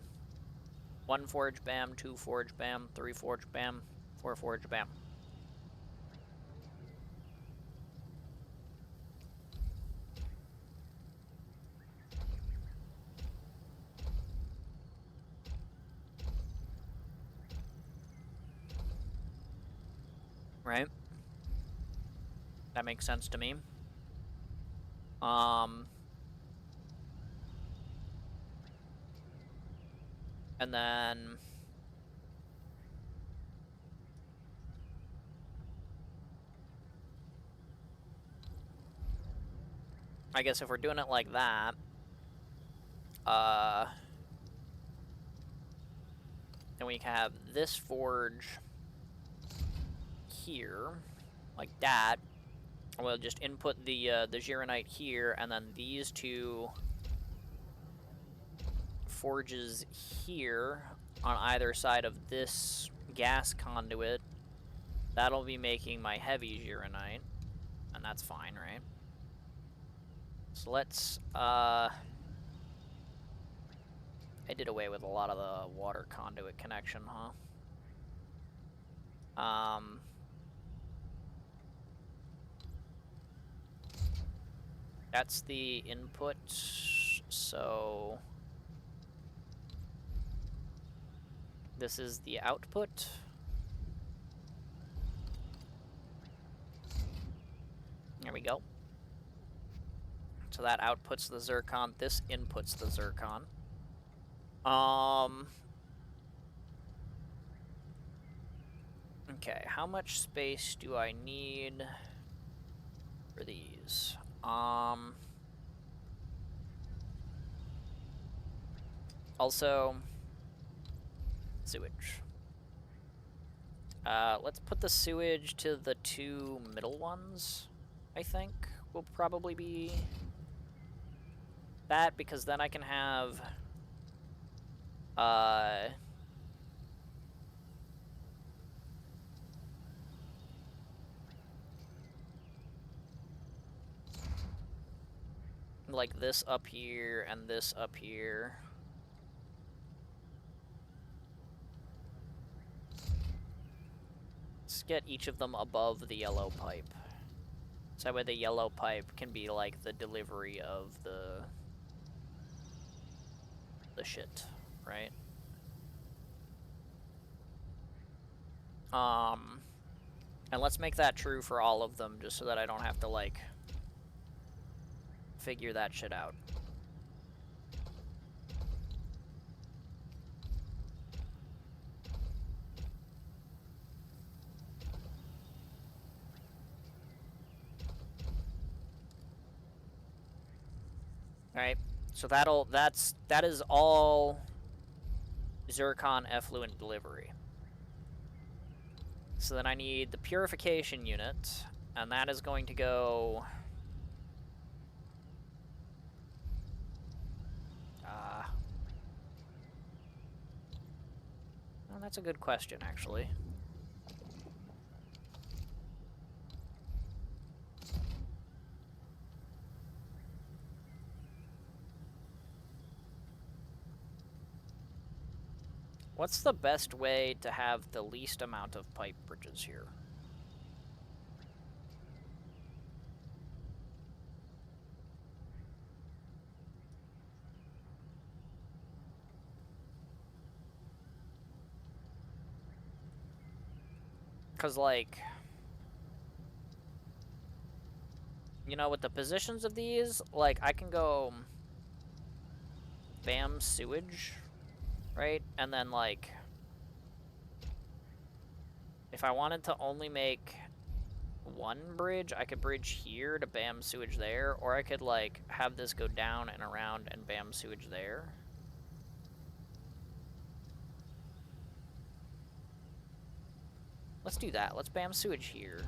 1 forge bam, 2 forge bam, 3 forge bam, 4 forge bam. Right? That makes sense to me. And then... I guess if we're doing it like that... then we have this forge... here, like that. We'll just input the Gironite here, and then these 2 forges here on either side of this gas conduit. That'll be making my heavy Gironite, and that's fine, right? So let's, I did away with a lot of the water conduit connection, huh? That's the input, so... this is the output. There we go. So that outputs the zircon, this inputs the zircon. Okay, how much space do I need for these? Also, sewage. Let's put the sewage to the 2 middle ones, I think, will probably be that, because then I can have, like this up here and this up here. Let's get each of them above the yellow pipe. So that way the yellow pipe can be like the delivery of the shit, right? And let's make that true for all of them, just so that I don't have to, like, figure that shit out. Alright, so that is all zircon effluent delivery. So then I need the purification unit, and that is going to go... well, that's a good question, actually. What's the best way to have the least amount of pipe bridges here? Because, like, you know, with the positions of these, like, I can go bam sewage, right? And then, like, if I wanted to only make one bridge, I could bridge here to bam sewage there, or I could, like, have this go down and around and bam sewage there. Let's do that. Let's bam sewage here.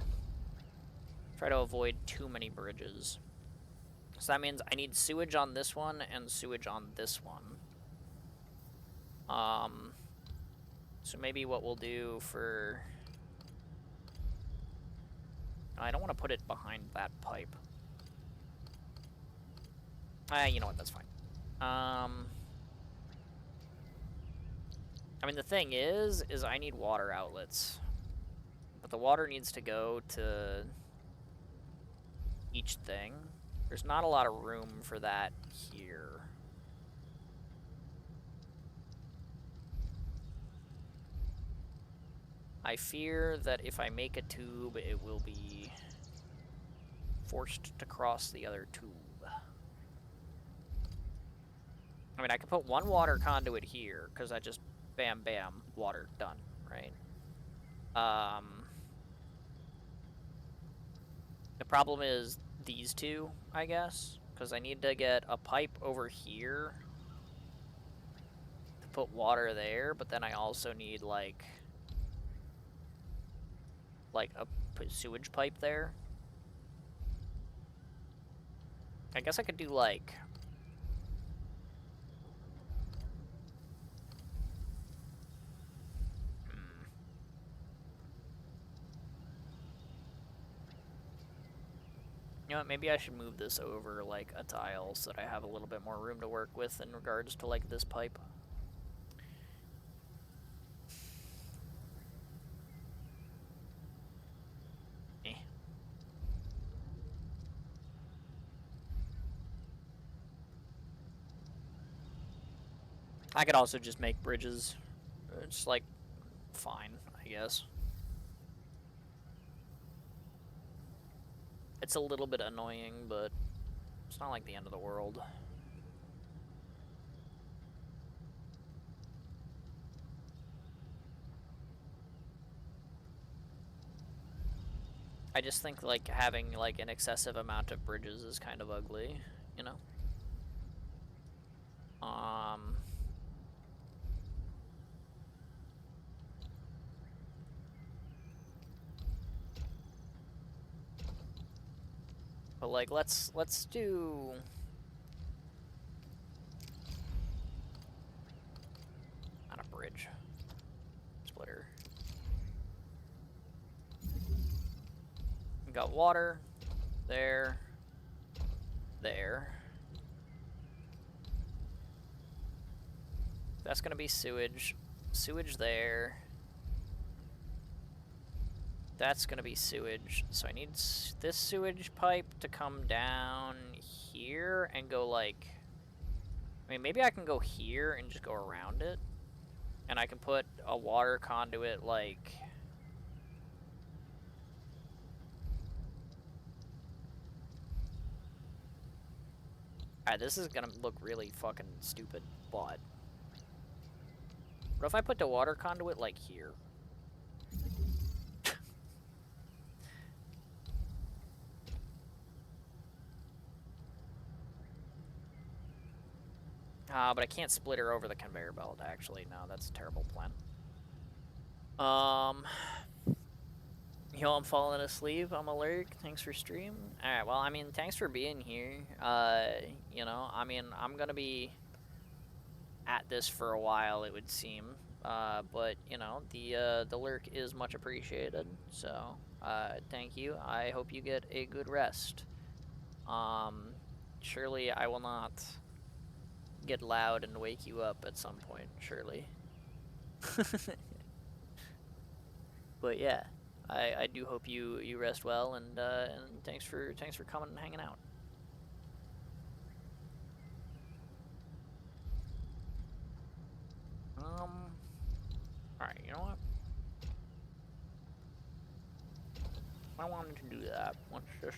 Try to avoid too many bridges. So that means I need sewage on this one and sewage on this one. So maybe what we'll do for... I don't want to put it behind that pipe. You know what, that's fine. I mean, the thing is I need water outlets. But the water needs to go to each thing. There's not a lot of room for that here. I fear that if I make a tube, it will be forced to cross the other tube. I mean, I could put one water conduit here, because I just bam, bam, water, done, right? The problem is these two, I guess, because I need to get a pipe over here to put water there, but then I also need, like a sewage pipe there. I guess I could do, like... You know what, maybe I should move this over, like, a tile so that I have a little bit more room to work with in regards to, like, this pipe. I could also just make bridges. It's, like, fine, I guess. It's a little bit annoying, but it's not like the end of the world. I just think, like, having, like, an excessive amount of bridges is kind of ugly, you know? But like, let's do. Not a bridge. Splitter. We got water. There. There. That's gonna be sewage. Sewage there. That's gonna be sewage. So I need this sewage pipe to come down here and go like... I mean, maybe I can go here and just go around it. And I can put a water conduit like... Alright, this is gonna look really fucking stupid, but... What if I put the water conduit like here? But I can't split her over the conveyor belt, actually. No, that's a terrible plan. Yo, I'm falling asleep. I'm alert. Thanks for stream. Alright, well, I mean, thanks for being here. You know, I mean, I'm gonna be at this for a while, it would seem. But, you know, the lurk is much appreciated. So, thank you. I hope you get a good rest. Surely I will not get loud and wake you up at some point, surely. But yeah, I do hope you rest well, and thanks for coming and hanging out. Alright, you know what? I wanted to do that. Let's just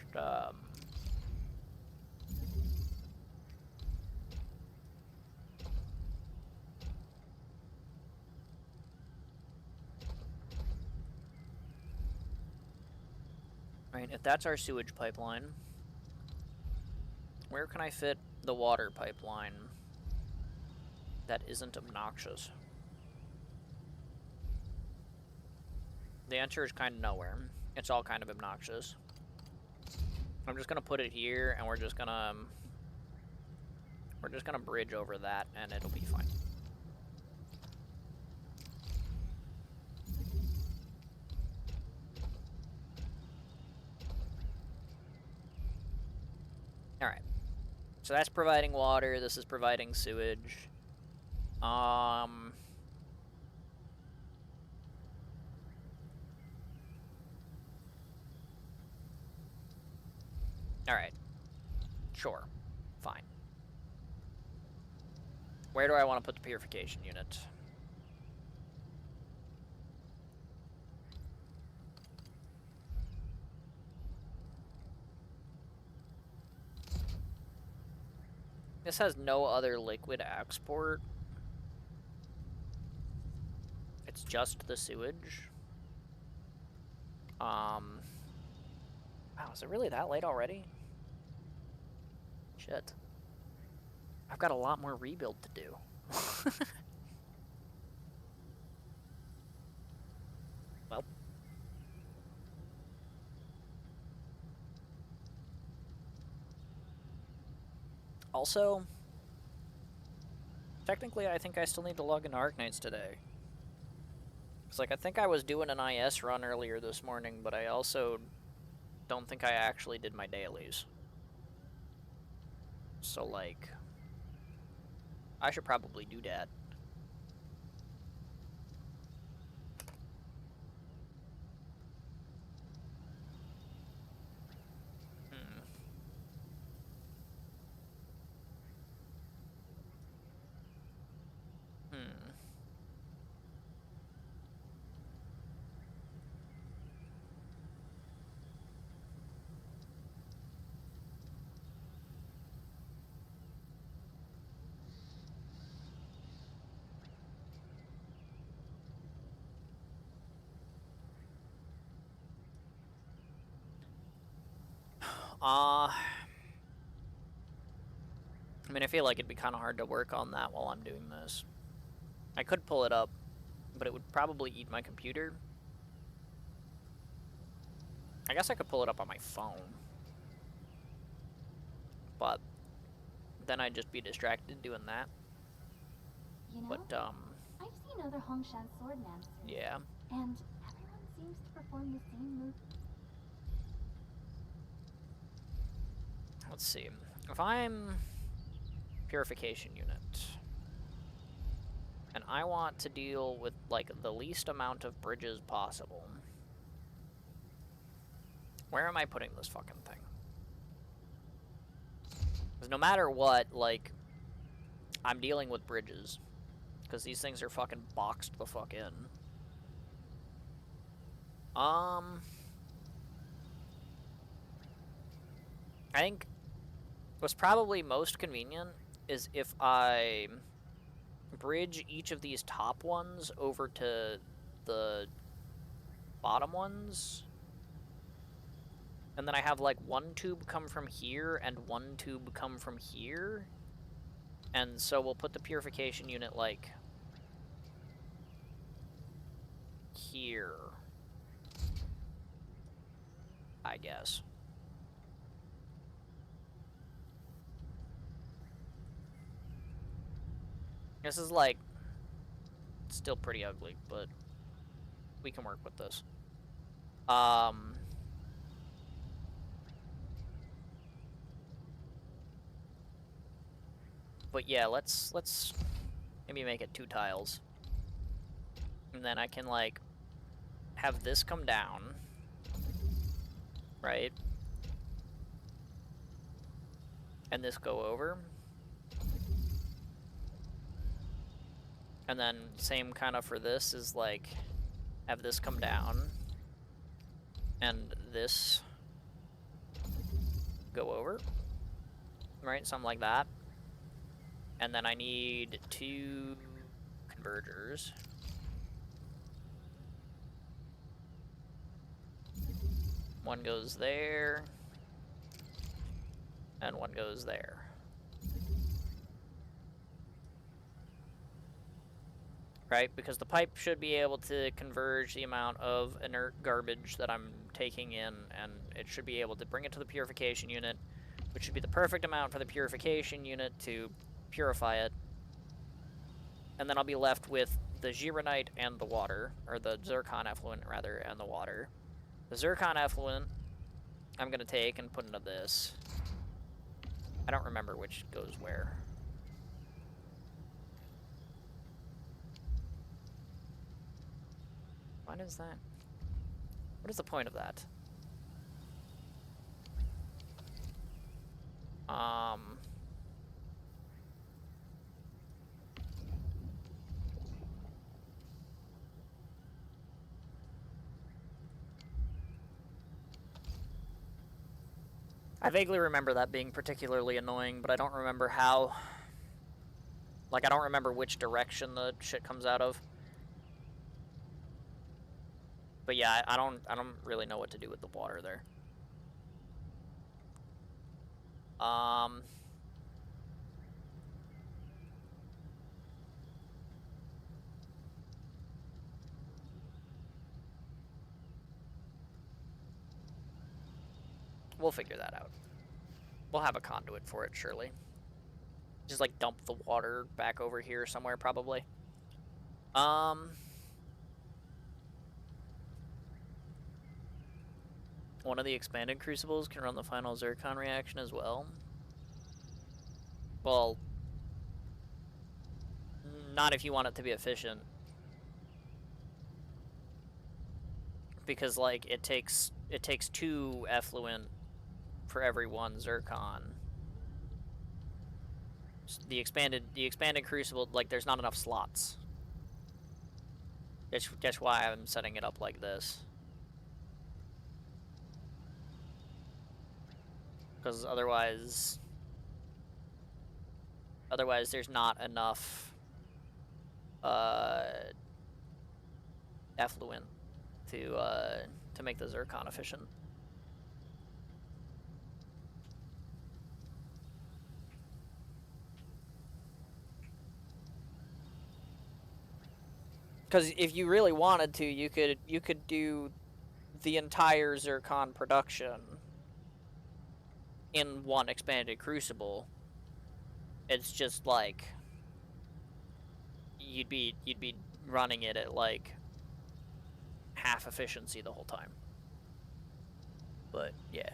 Right, if that's our sewage pipeline, where can I fit the water pipeline that isn't obnoxious? The answer is kind of nowhere. It's all kind of obnoxious. I'm just gonna put it here, and we're just gonna bridge over that, and it'll be fine. Alright. So that's providing water, this is providing sewage. Alright. Sure. Fine. Where do I want to put the purification unit? This has no other liquid export. It's just the sewage. Wow, is it really that late already? Shit. I've got a lot more rebuild to do. Well. Also, technically I think I still need to log into Arknights today. It's like, I think I was doing an IS run earlier this morning, but I also don't think I actually did my dailies. So, like, I should probably do that. I mean, I feel like it'd be kind of hard to work on that while I'm doing this. I could pull it up, but it would probably eat my computer. I guess I could pull it up on my phone. but then I'd just be distracted doing that. You know, But, I've seen other Hongshan swordmasters. yeah. And everyone seems to perform the same move. Let's see. If I'm purification unit, and I want to deal with, like, the least amount of bridges possible, where am I putting this fucking thing? Because no matter what, like, I'm dealing with bridges. Because these things are fucking boxed the fuck in. I think what's probably most convenient is if I bridge each of these top ones over to the bottom ones. And then I have, like, one tube come from here and one tube come from here. And so we'll put the purification unit, like, here, I guess. This is, like, still pretty ugly, but we can work with this. But yeah, let's maybe make it 2 tiles. And then I can, like, have this come down, right? And this go over. And then same kind of for this is, like, have this come down. And this go over. Right, something like that. And then I need 2 convergers. One goes there. And one goes there. Right, because the pipe should be able to converge the amount of inert garbage that I'm taking in, and it should be able to bring it to the purification unit, which should be the perfect amount for the purification unit to purify it. And then I'll be left with the Gironite and the water, or the Zircon effluent, rather, and the water. The Zircon effluent I'm going to take and put into this. I don't remember which goes where. What is that? What is the point of that? I vaguely remember that being particularly annoying, but I don't remember how. Like, I don't remember which direction the shit comes out of. But yeah, I don't really know what to do with the water there. We'll figure that out. We'll have a conduit for it, surely. Just, like, dump the water back over here somewhere, probably. One of the expanded crucibles can run the final Zircon reaction as well. Well, not if you want it to be efficient. Because, like, it takes 2 effluent for every 1 Zircon. The expanded crucible, like, there's not enough slots. That's why I'm setting it up like this. Because otherwise there's not enough effluent to make the Zircon efficient. Because if you really wanted to, you could do the entire Zircon production in one expanded crucible, it's just like you'd be running it at like half efficiency the whole time. But yeah.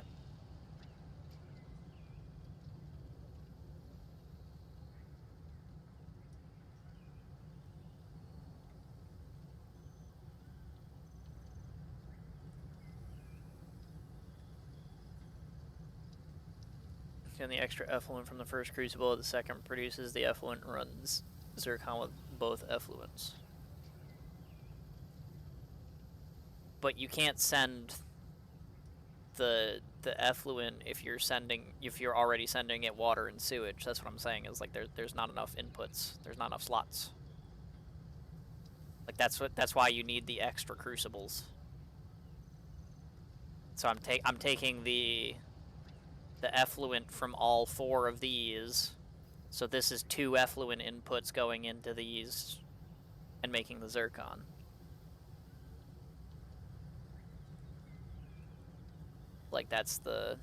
And the extra effluent from the first crucible, the second produces the effluent and runs zircon with both effluents. But you can't send the effluent if you're already sending it water and sewage. That's what I'm saying, is like there's not enough inputs. There's not enough slots. Like that's why you need the extra crucibles. So I'm taking the effluent from all 4 of these. So this is 2 effluent inputs going into these and making the zircon. Like that's the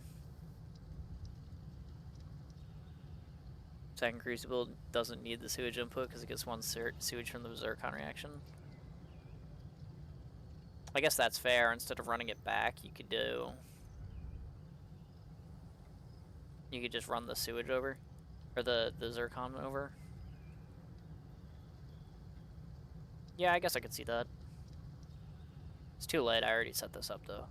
second crucible doesn't need the sewage input because it gets 1 sewage from the zircon reaction. I guess that's fair. Instead of running it back, you could just run the sewage over, or the zircon over. Yeah, I guess I could see that. It's too late. I already set this up though.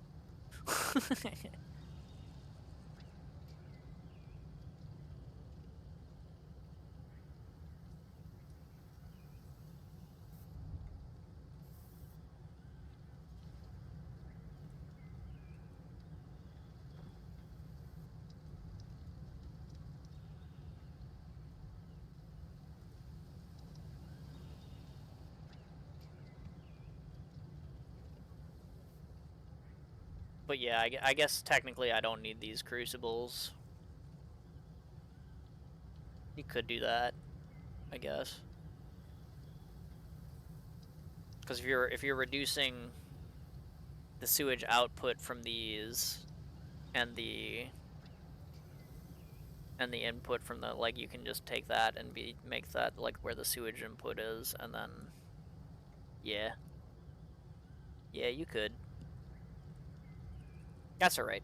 But yeah, I guess technically I don't need these crucibles. You could do that, I guess. Because if you're reducing the sewage output from these and the input from the, like, you can just take that and make that like where the sewage input is, and then yeah, you could. That's alright.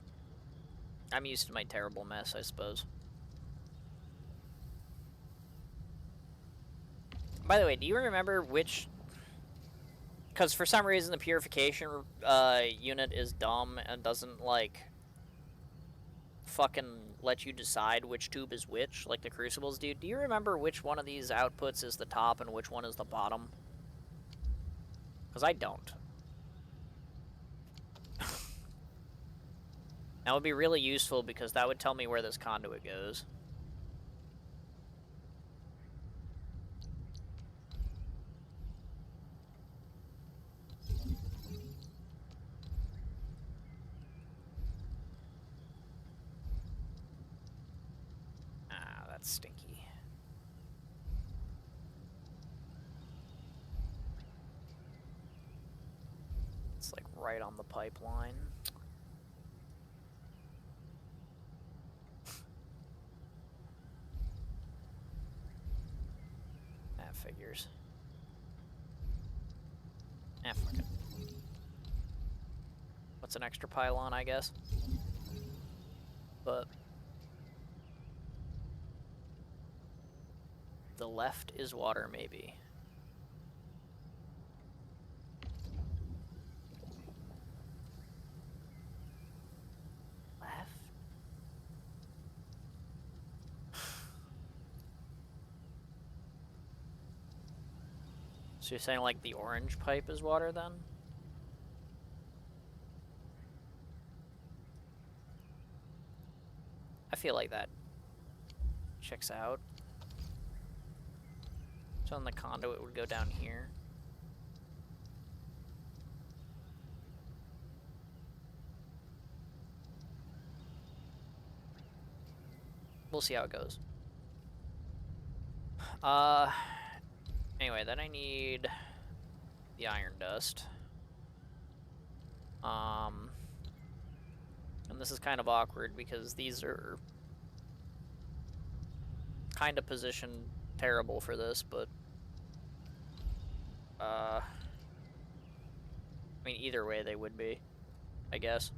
I'm used to my terrible mess, I suppose. By the way, do you remember which... Because for some reason the purification unit is dumb and doesn't, like, fucking let you decide which tube is which, like the crucibles do. Do you remember which one of these outputs is the top and which one is the bottom? Because I don't. That would be really useful because that would tell me where this conduit goes. Ah, that's stinky. It's like right on the pipeline. That figures. Ah, fuck it. What's an extra pylon, I guess? But the left is water, maybe. Left? So you're saying like the orange pipe is water then? I feel like that checks out. So then the conduit would go down here. We'll see how it goes. Anyway, then I need the iron dust. And this is kind of awkward because these are kind of positioned terrible for this, but I mean, either way they would be, I guess.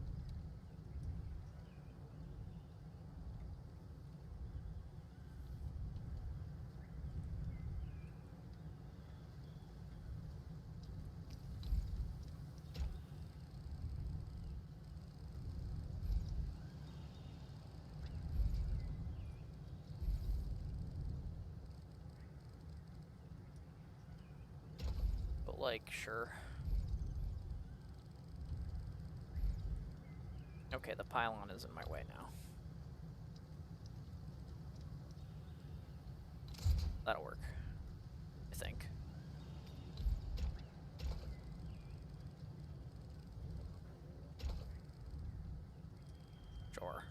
But like, sure. Okay, the pylon is in my way now. That'll work, I think. Sure.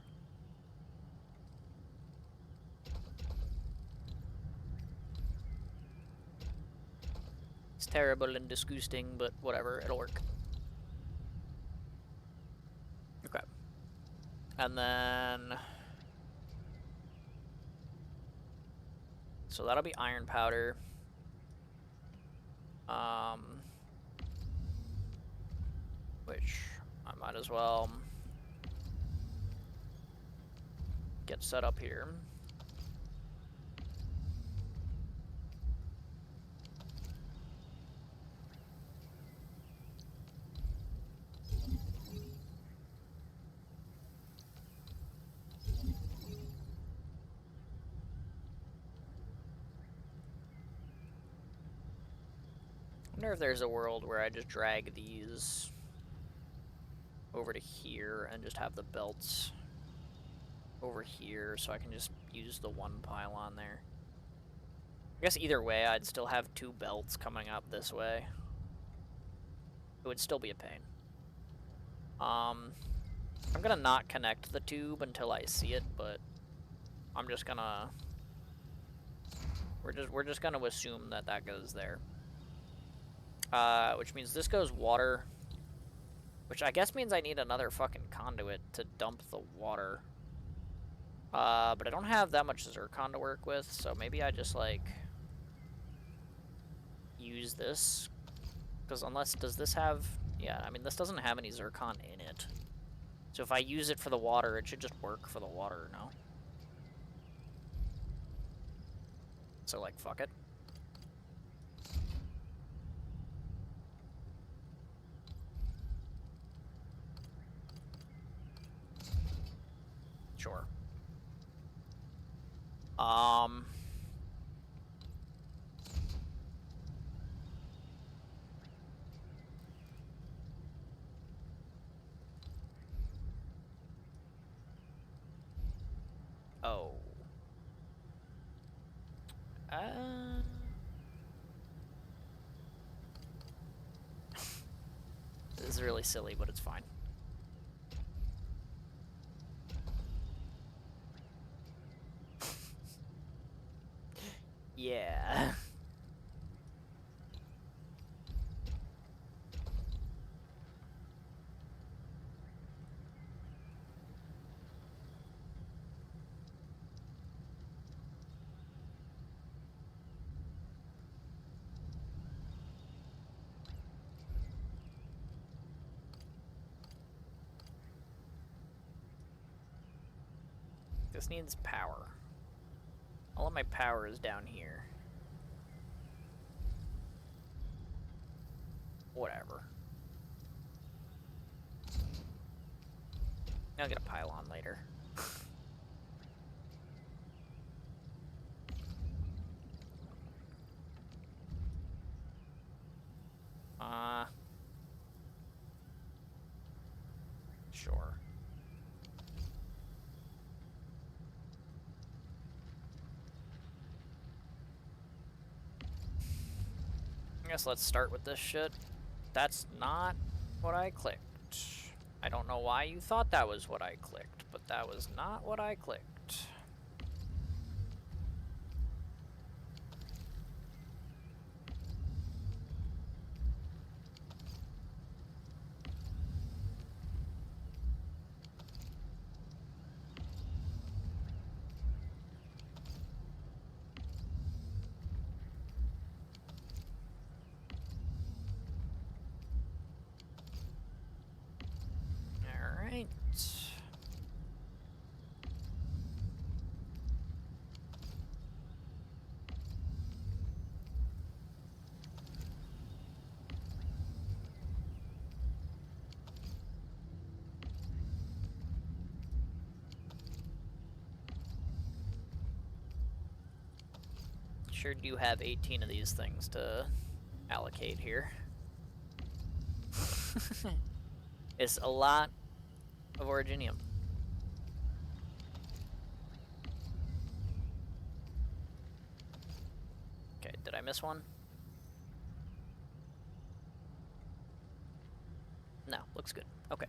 It's terrible and disgusting, but whatever, it'll work. Okay. And then... so that'll be iron powder. Which I might as well get set up here. I wonder if there's a world where I just drag these over to here and just have the belts over here so I can just use the one pylon there. I guess either way, I'd still have two belts coming up this way. It would still be a pain. I'm gonna not connect the tube until I see it, but I'm just gonna... We're just gonna assume that that goes there. Which means this goes water. Which I guess means I need another fucking conduit to dump the water. But I don't have that much zircon to work with, so maybe I just, like, use this. Because unless, does this have... yeah, I mean, this doesn't have any zircon in it. So if I use it for the water, it should just work for the water, no? So, like, fuck it. Sure. Oh. This is really silly, but it's fine. Yeah. This needs power. All of my power is down here. Whatever. I'll get a pylon later. Sure. I guess let's start with this shit. That's not what I clicked. I don't know why you thought that was what I clicked, but that was not what I clicked. sure do have 18 of these things to allocate here. It's a lot of originium. Okay, did I miss one? No, looks good. Okay.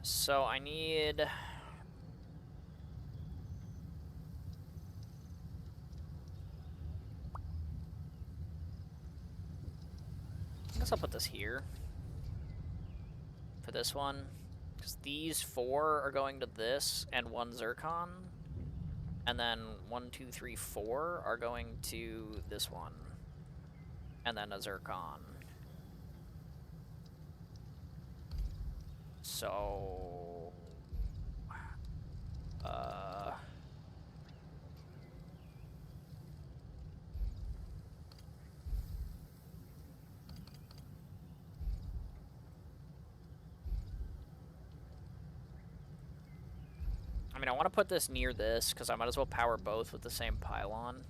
So I need... I guess I'll put this here for this one, because these 4 are going to this and 1 zircon, and then 1, 2, 3, 4 are going to this one, and then a zircon. So, I mean, I want to put this near this, because I might as well power both with the same pylon.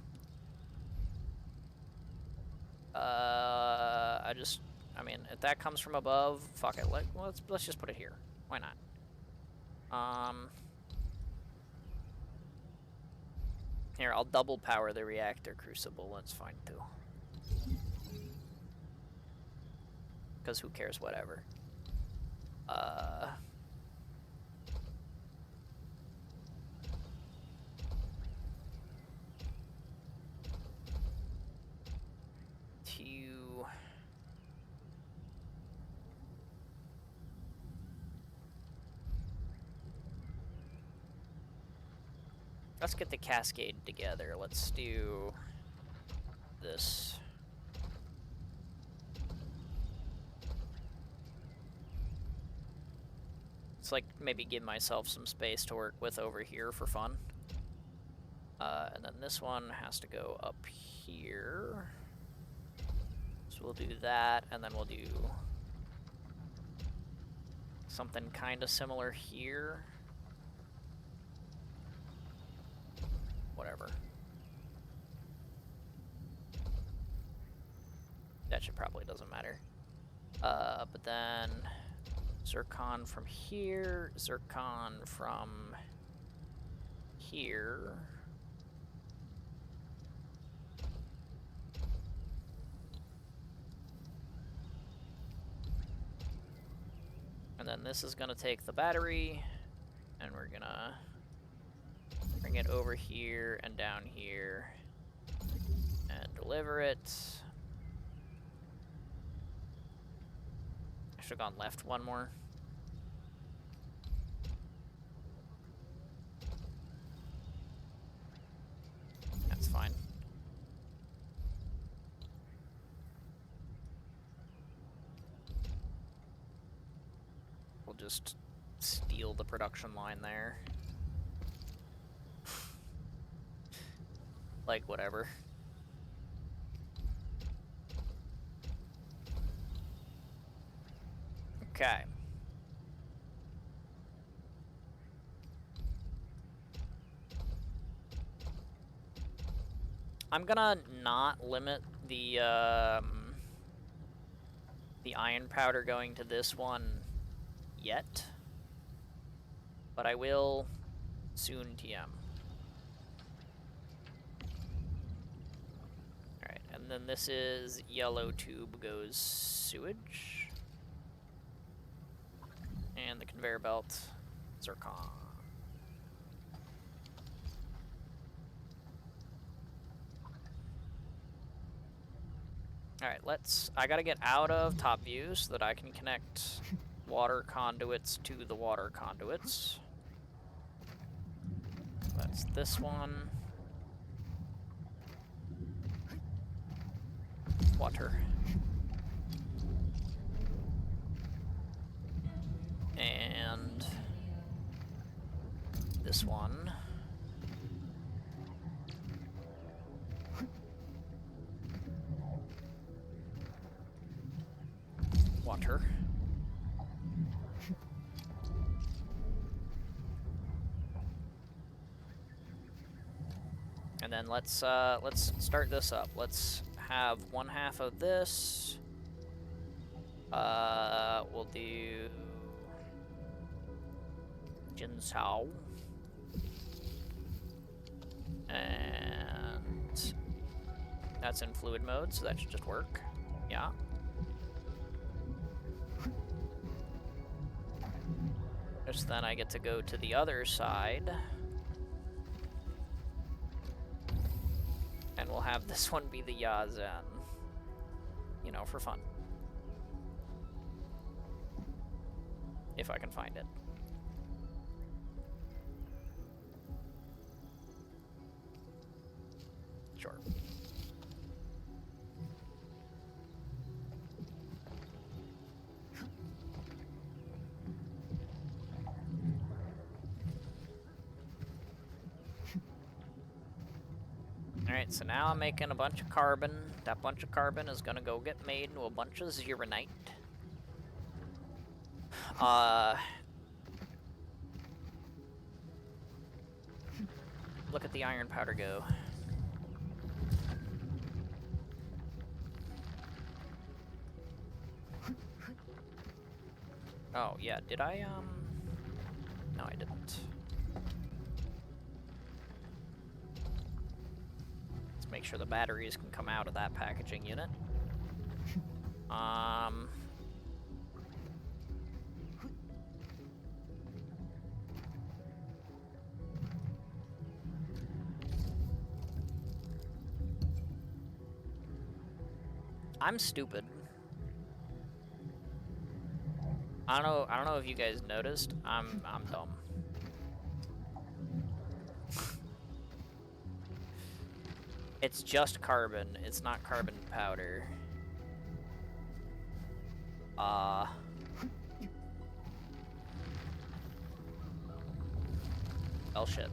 I mean, if that comes from above, fuck it. Let's just put it here. Why not? Here, I'll double power the reactor crucible. That's fine too. Because who cares? Whatever. Let's get the cascade together. Let's do this. It's like maybe give myself some space to work with over here for fun. And then this one has to go up here. So we'll do that, and then we'll do something kind of similar here. Whatever. That should probably doesn't matter. But then zircon from here, zircon from here. And then this is gonna take the battery, and we're gonna bring it over here and down here and deliver it. I should have gone left one more. That's fine. We'll just steal the production line there. Like, whatever. Okay. I'm gonna not limit the iron powder going to this one yet, but I will soon TM. Alright, and then this is yellow tube goes sewage. And the conveyor belt, zircon. Alright, I gotta get out of top view so that I can connect water conduits to the water conduits. That's this one. Water. And this one. Water. And then let's start this up. Let's have one half of this. We'll do Jinsao. And that's in fluid mode, so that should just work. Yeah. Just then I get to go to the other side. And we'll have this one be the Yazen. You know, for fun. If I can find it. Sure. Alright, so now I'm making a bunch of carbon. That bunch of carbon is gonna go get made into a bunch of zeronite. Look at the iron powder go. Oh, yeah, did I, no, I didn't. Let's make sure the batteries can come out of that packaging unit. I'm stupid. I don't know if you guys noticed. I'm dumb. It's just carbon. It's not carbon powder. Oh shit.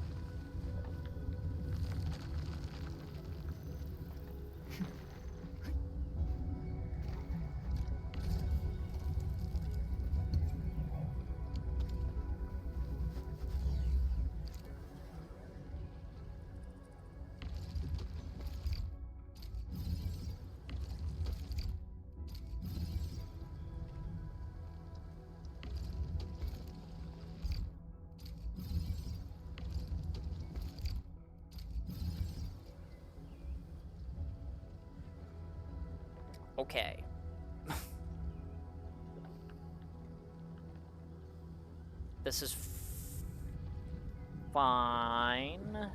Okay. This is fine.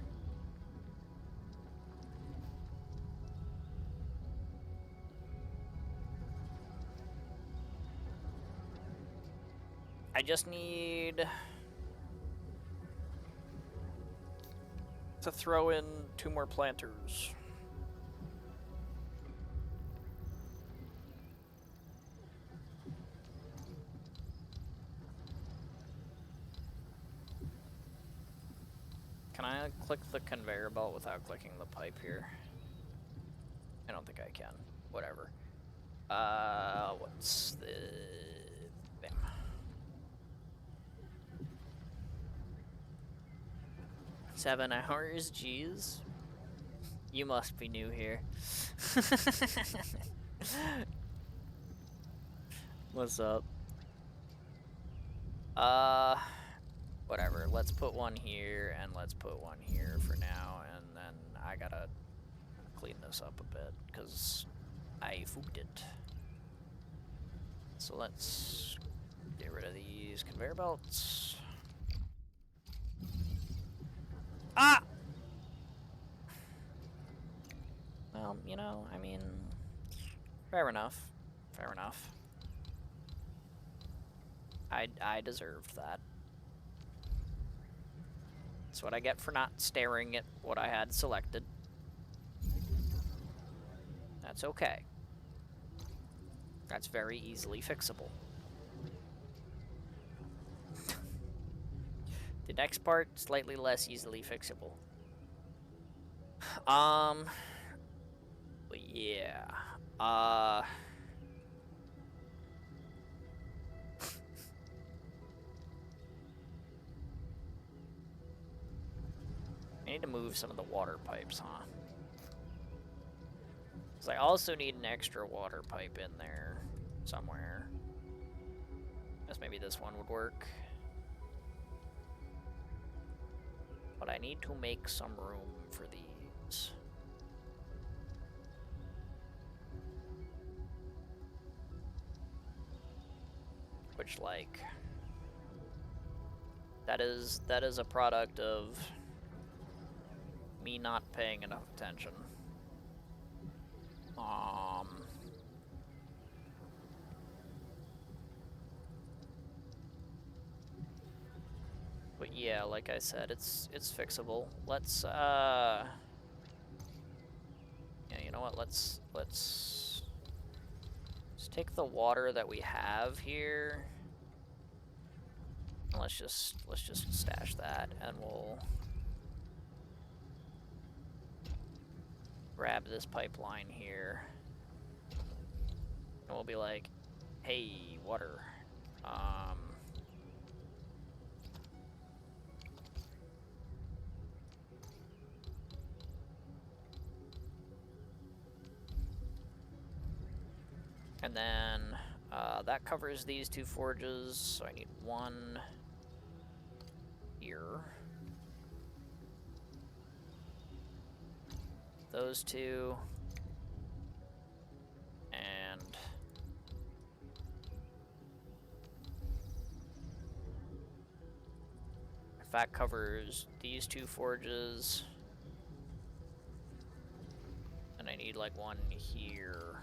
I just need to throw in 2 more planters. Can I click the conveyor belt without clicking the pipe here? I don't think I can. Whatever. What's the... Bam. Seven hours? Jeez. You must be new here. What's up? Whatever, let's put one here, and let's put one here for now, and then I gotta clean this up a bit, because I fooked it. So let's get rid of these conveyor belts. Ah! Well, you know, I mean, fair enough. Fair enough. I deserved that. That's what I get for not staring at what I had selected. That's okay. That's very easily fixable. The next part, slightly less easily fixable. But yeah. I need to move some of the water pipes, huh? Because I also need an extra water pipe in there somewhere. Guess maybe this one would work. But I need to make some room for these. Which, like, that is a product of me not paying enough attention. But yeah, like I said, it's fixable. Let's yeah, you know what? Let's take the water that we have here. And let's just stash that, and we'll grab this pipeline here. And we'll be like, hey, water. And then that covers these two forges, so I need one here. Those two. And if that covers these two forges, and I need like one here.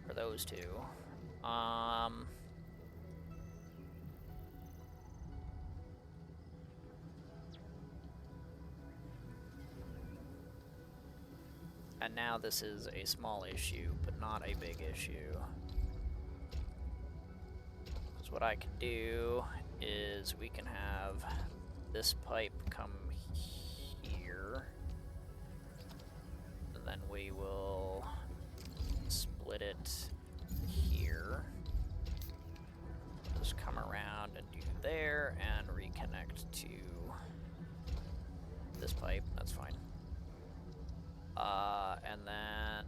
For those two. And now this is a small issue, but not a big issue. Because what I can do is we can have this pipe come here. And then we will split it here. Just come around and do there and reconnect to this pipe. That's fine. And then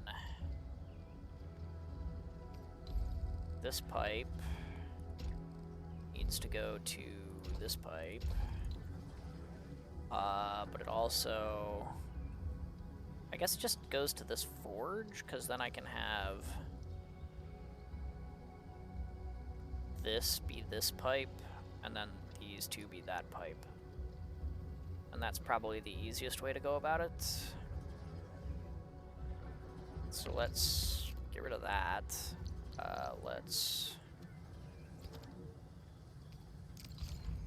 this pipe needs to go to this pipe. But it also, I guess it just goes to this forge, because then I can have this be this pipe, and then these two be that pipe. And that's probably the easiest way to go about it. So let's get rid of that. Let's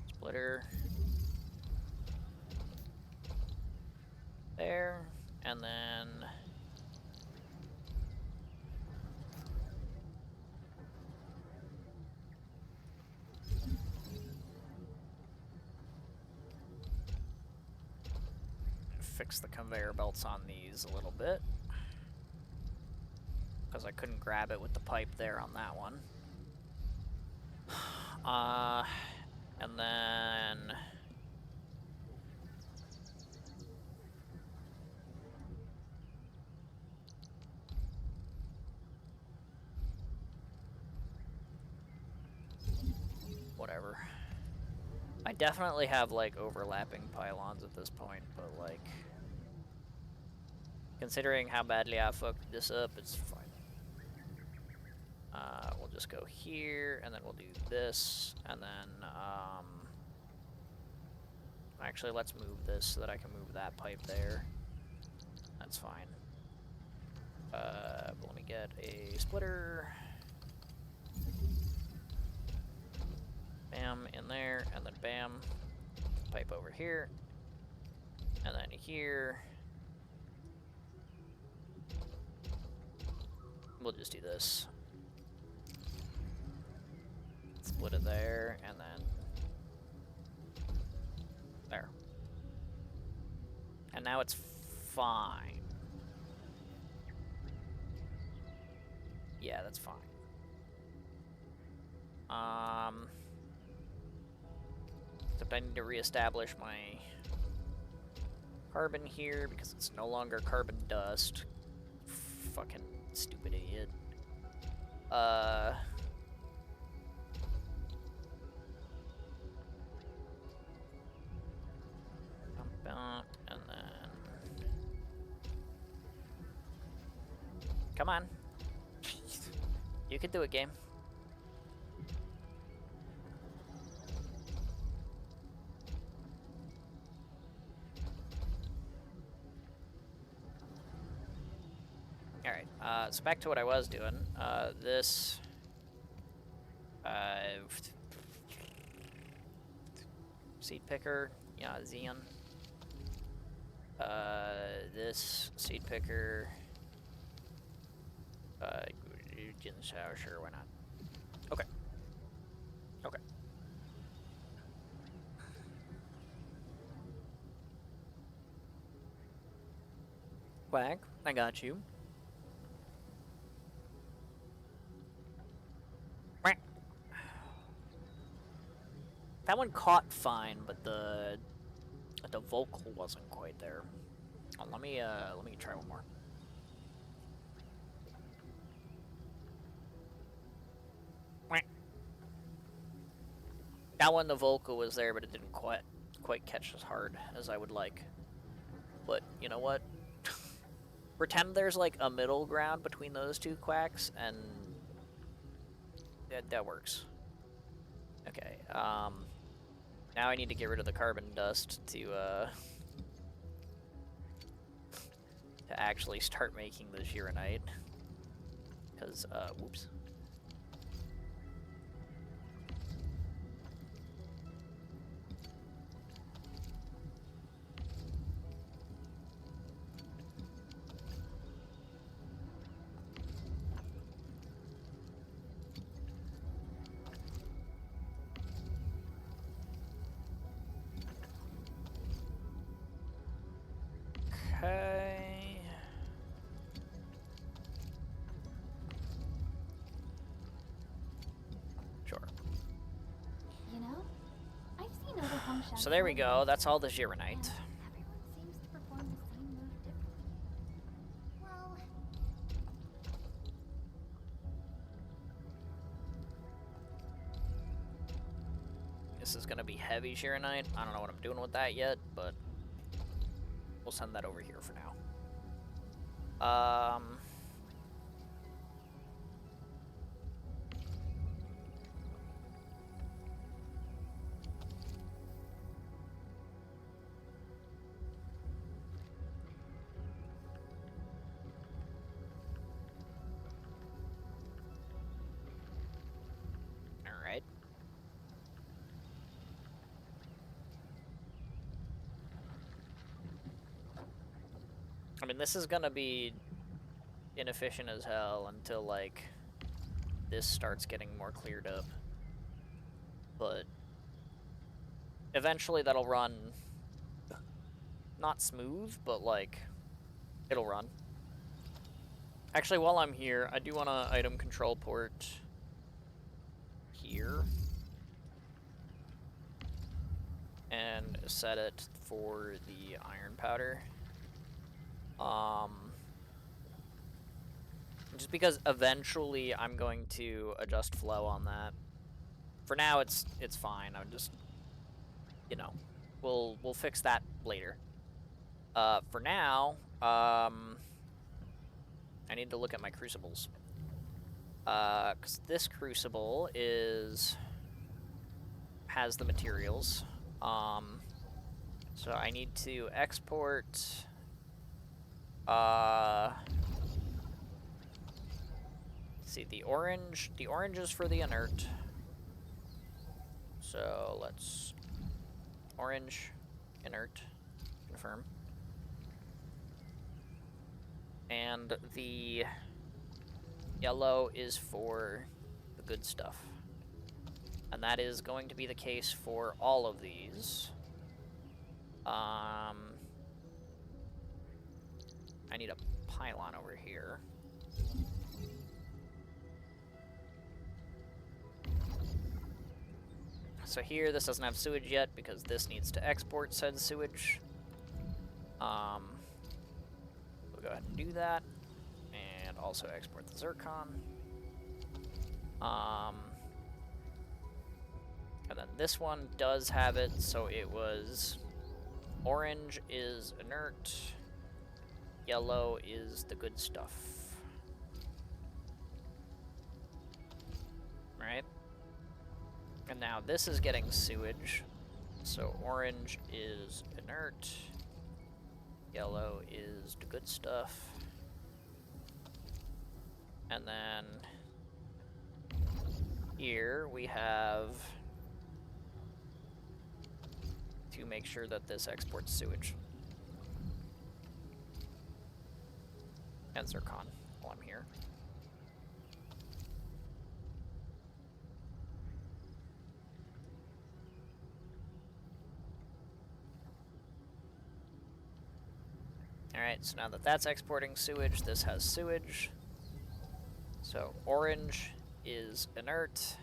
splitter there, and then fix the conveyor belts on these a little bit, because I couldn't grab it with the pipe there on that one. And then whatever. I definitely have like overlapping pylons at this point, but like considering how badly I fucked this up, it's fine. We'll just go here, and then we'll do this, and then, actually, let's move this so that I can move that pipe there. That's fine. But let me get a splitter. Bam, in there, and then bam. Pipe over here. And then here. We'll just do this. split it there, and then there. And now it's fine. Yeah, that's fine. Except I need to reestablish my carbon here because it's no longer carbon dust. Fucking stupid idiot. And then come on. You can do it, game. Alright, so back to what I was doing. This... seed picker, yeah, Xeon. This seed picker... sure, why not? Okay. Okay. Quack, I got you. Quack. That one caught fine, but the vocal wasn't quite there. Oh, let me try one more. That one, the vocal was there, but it didn't quite catch as hard as I would like. But you know what? Pretend there's like a middle ground between those two quacks, and that works. Okay. Now I need to get rid of the carbon dust to actually start making the Gironite. Because whoops. Okay. Sure. You know, I've seen other functions. So there we go. That's all the Gironite. Everyone seems to perform the same move differently. Well, This is gonna be heavy Gironite. I don't know what I'm doing with that yet, but we'll send that over here for now. All right. I mean, this is gonna be inefficient as hell until, like, this starts getting more cleared up. But eventually that'll run not smooth, but, like, it'll run. Actually, while I'm here, I do want to item control port here. And set it for the iron powder. Just because eventually I'm going to adjust flow on that. For now, it's fine. I'm just, you know, we'll fix that later. For now, I need to look at my crucibles. 'Cause this crucible has the materials. So I need to export. See, the orange is for the inert. So let's orange, inert, confirm. And the yellow is for the good stuff. And And that is going to be the case for all of these. I need a pylon over here. So here, this doesn't have sewage yet because this needs to export said sewage. We'll go ahead and do that. And also export the zircon. And then this one does have it, so it was orange is inert, yellow is the good stuff. Right? And now this is getting sewage, so orange is inert, yellow is the good stuff. And then here we have to make sure that this exports sewage. And zircon while I'm here. Alright, so now that that's exporting sewage, this has sewage. So orange is inert.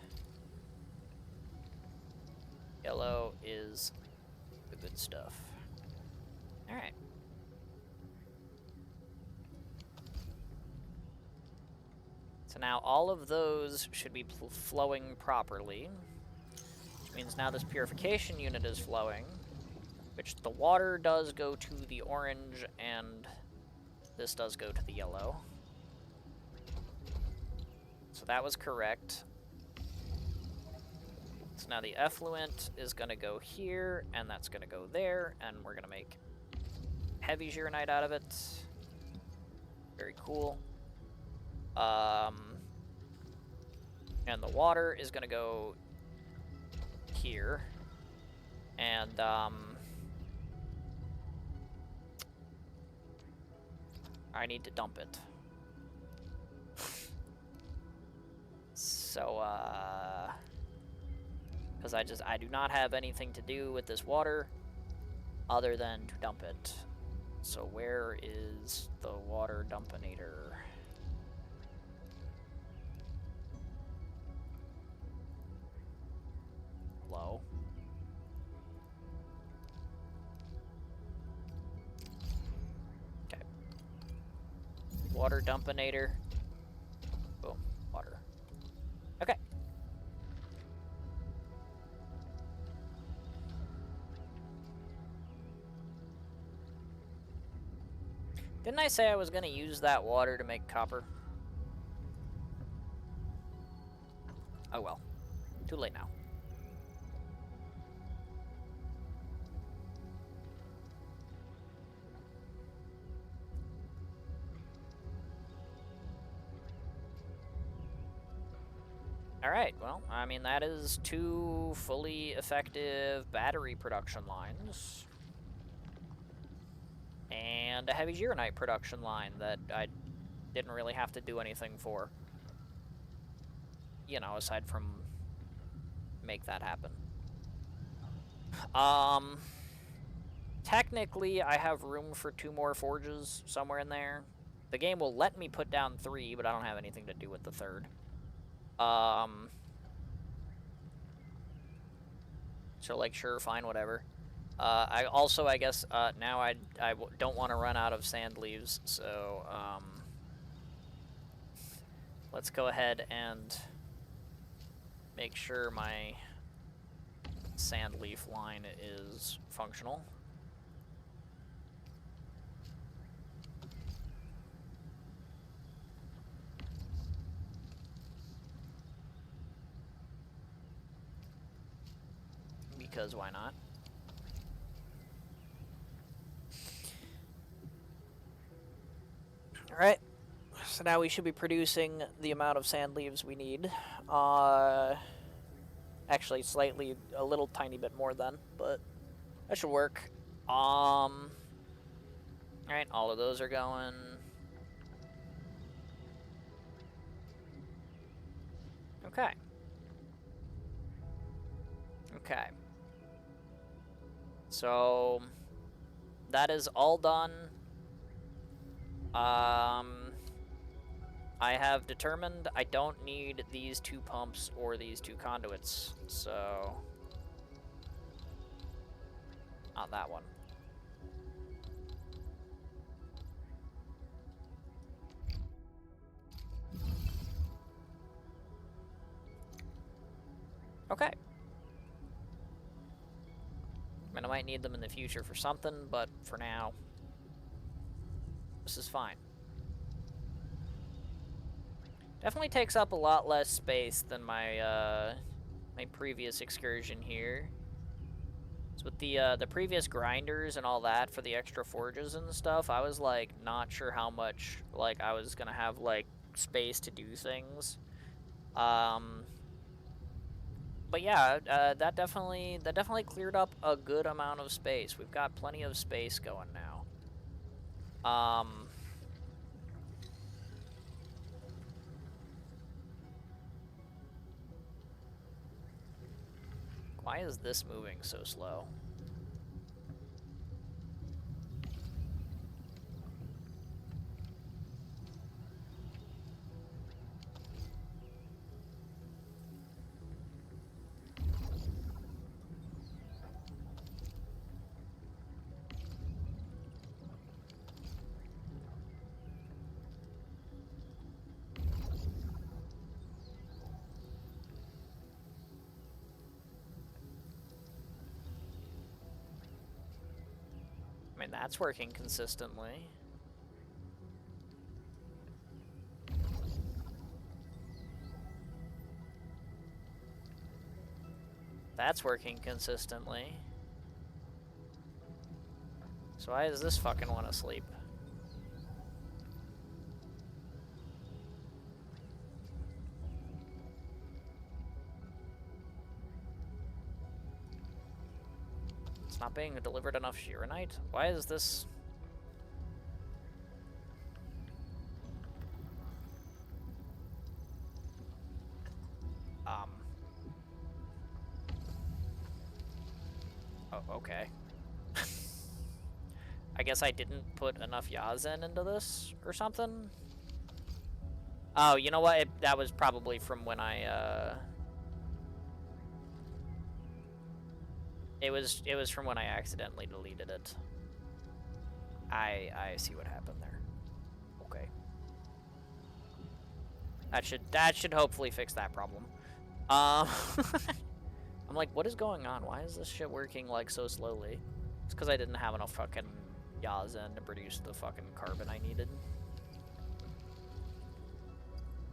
Yellow is the good stuff. Alright. So now all of those should be flowing properly, which means now this purification unit is flowing, which the water does go to the orange and this does go to the yellow. So that was correct. So now the effluent is going to go here, and that's going to go there, and we're going to make heavy gironite out of it. Very cool. And the water is going to go here. And, I need to dump it. So, because I do not have anything to do with this water other than to dump it. So where is the water dumpinator? Low. Okay. Water dumpinator. Boom. Water. Okay. Didn't I say I was going to use that water to make copper? Oh well. Too late now. Alright, well, I mean, that is 2 fully effective battery production lines. And a heavy gironite production line that I didn't really have to do anything for. You know, aside from make that happen. Technically, I have room for 2 more forges somewhere in there. The game will let me put down 3, but I don't have anything to do with the 3rd. So, like, sure, fine, whatever. I also, I guess, now I don't want to run out of sand leaves, so, let's go ahead and make sure my sand leaf line is functional. Because why not? Alright, so now we should be producing the amount of sand leaves we need. Actually, slightly, a little tiny bit more then, but that should work. Alright, all of those are going. Okay. Okay. So that is all done. I have determined I don't need these 2 pumps or these 2 conduits, so not that one. Okay. I mean, I might need them in the future for something, but for now, this is fine. Definitely takes up a lot less space than my, my previous excursion here. So with the previous grinders and all that for the extra forges and stuff, I was, like, not sure how much, like, I was gonna have, like, space to do things. But yeah, that definitely cleared up a good amount of space. We've got plenty of space going now. Why is this moving so slow? I mean, that's working consistently. That's working consistently. So why does this fucking want to sleep? It's not being delivered enough Shiranite? Why is this... Oh, okay. I guess I didn't put enough Yazen into this or something? Oh, you know what? That was probably from when I, It was from when I accidentally deleted it. I see what happened there. Okay. That should hopefully fix that problem. I'm like, what is going on? Why is this shit working, like, so slowly? It's because I didn't have enough fucking Yazen to produce the fucking carbon I needed.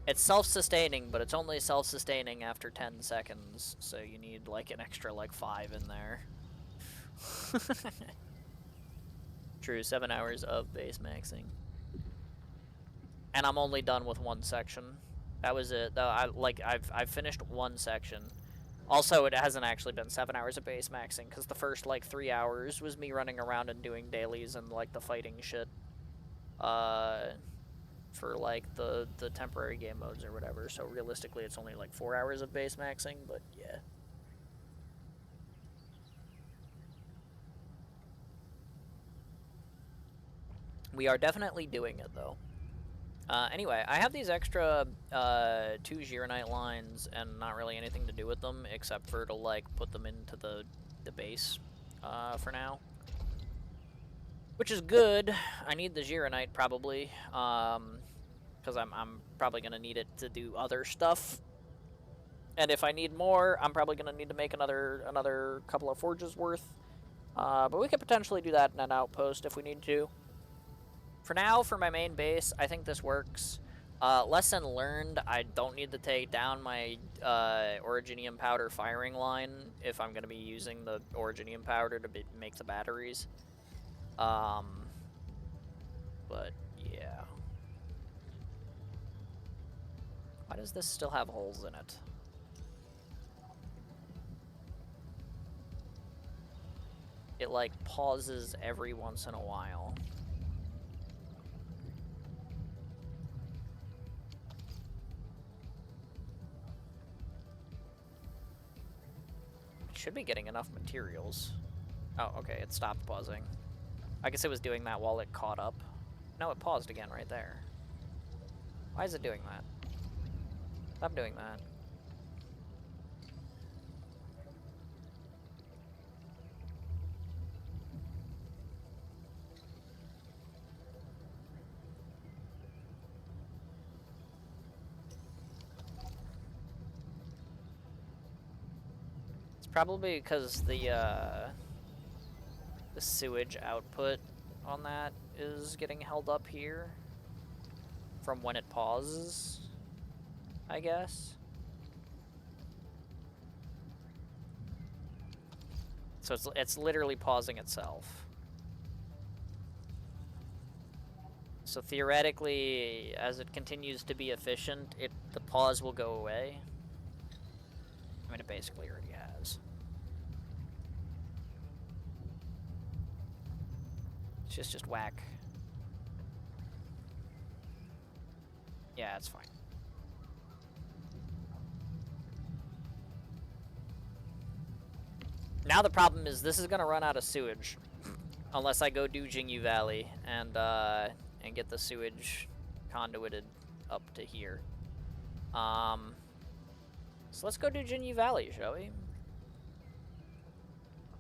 It's self-sustaining, but it's only self-sustaining after 10 seconds, so you need, like, an extra, like, 5 in there. True, 7 hours of base maxing. And I'm only done with 1 section. That was it. I've finished 1 section. Also, it hasn't actually been 7 hours of base maxing, because the first, like, 3 hours was me running around and doing dailies and, like, the fighting shit. For, like, the temporary game modes or whatever. So, realistically, it's only, like, 4 hours of base maxing, but, yeah. We are definitely doing it, though. Anyway, I have these extra 2 Gironite lines and not really anything to do with them except for to, like, put them into the base for now. Which is good. I need the Gironite probably because I'm probably going to need it to do other stuff. And if I need more, I'm probably going to need to make another couple of forges worth. But we could potentially do that in an outpost if we need to. For now, for my main base, I think this works. Lesson learned, I don't need to take down my Originium powder firing line if I'm going to be using the Originium powder to make the batteries. But, yeah. Why does this still have holes in it? It, like, pauses every once in a while. Should be getting enough materials. Oh, okay, it stopped pausing. I guess it was doing that while it caught up. No, it paused again right there. Why is it doing that? Stop doing that. It's probably because the sewage output on that is getting held up here from when it pauses, I guess. So it's literally pausing itself. So theoretically, as it continues to be efficient, the pause will go away. I mean, it basically already has. It's just whack. Yeah, it's fine. Now the problem is this is gonna run out of sewage, unless I go do Jingyu Valley and get the sewage conduited up to here. So let's go do Jingyu Valley, shall we?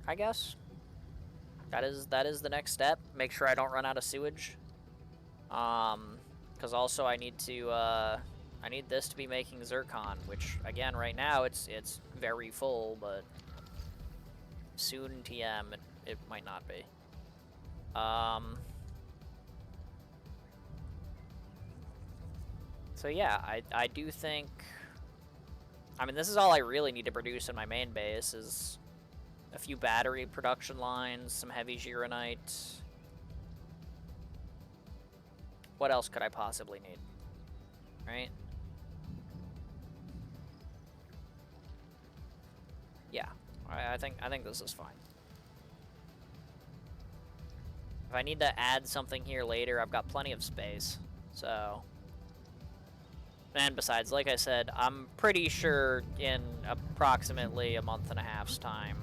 I guess. That is the next step. Make sure I don't run out of sewage. Because also I need to I need this to be making zircon, which again right now it's very full, but soon TM it might not be. So yeah, I do think. I mean, this is all I really need to produce in my main base is a few battery production lines, some heavy gironite. What else could I possibly need? Right? Yeah, I think this is fine. If I need to add something here later, I've got plenty of space. So, and besides, like I said, I'm pretty sure in approximately a month and a half's time,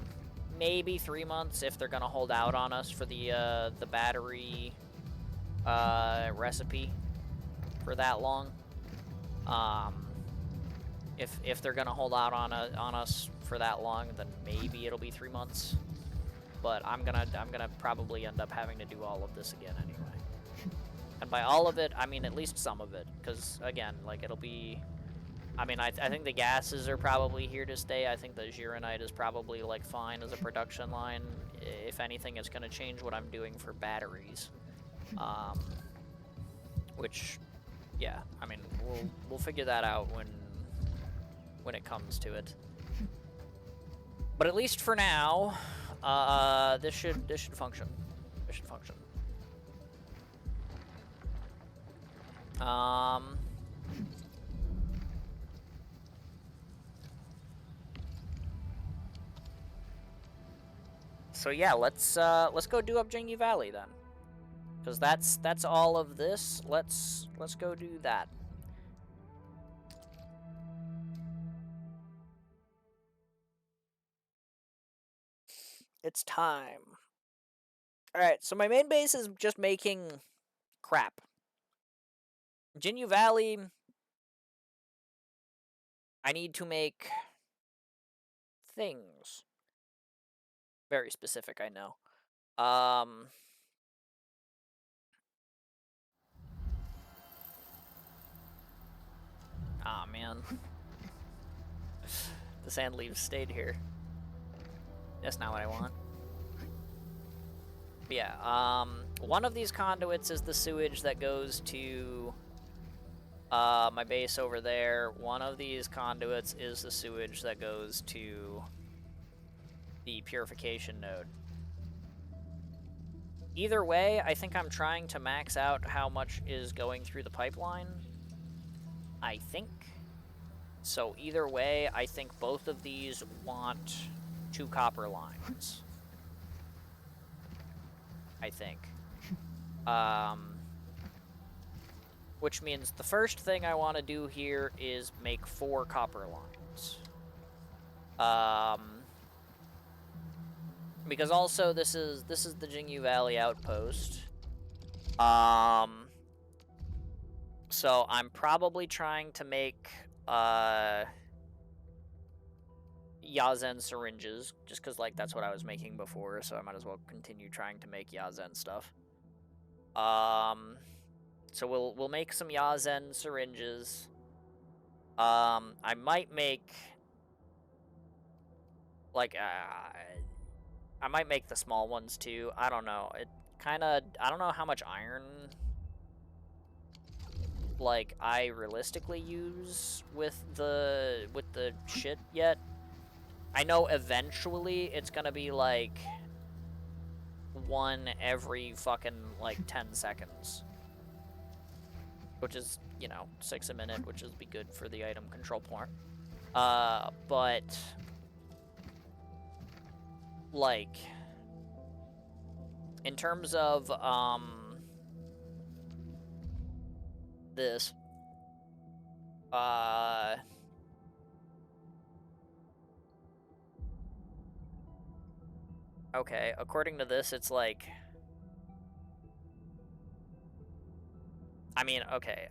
maybe 3 months, if they're gonna hold out on us for the battery recipe for that long. If they're gonna hold out on us for that long, then maybe it'll be 3 months. But I'm gonna probably end up having to do all of this again anyway. And by all of it, I mean at least some of it, because again, like it'll be. I mean, I think the gases are probably here to stay. I think the gironite is probably like fine as a production line. If anything, it's gonna change what I'm doing for batteries. Which, yeah, I mean, we'll figure that out when it comes to it. But at least for now, this should function. This should function. So yeah, let's go do up Jingyu Valley then. Because that's all of this. Let's go do that. It's time. Alright, so my main base is just making crap. Jingyu Valley, I need to make things. Very specific, I know. Aw, man. The sand leaves stayed here. That's not what I want. But yeah, one of these conduits is the sewage that goes to my base over there. One of these conduits is the sewage that goes to the purification node. Either way, I think I'm trying to max out how much is going through the pipeline. I think. So either way, I think both of these want 2 copper lines. I think. Which means the first thing I want to do here is make 4 copper lines. Because also this is the Jingyu Valley outpost. So I'm probably trying to make Yazen syringes, just because like that's what I was making before, so I might as well continue trying to make Yazen stuff. So we'll make some Yazen syringes. I might make like I might make the small ones too. I don't know. It kind of I don't know how much iron like I realistically use with the shit yet. I know eventually it's gonna be like one every fucking like 10 seconds. Which is, you know, 6 a minute, which would be good for the item control part. But like in terms of this okay, according to this it's like I mean, okay,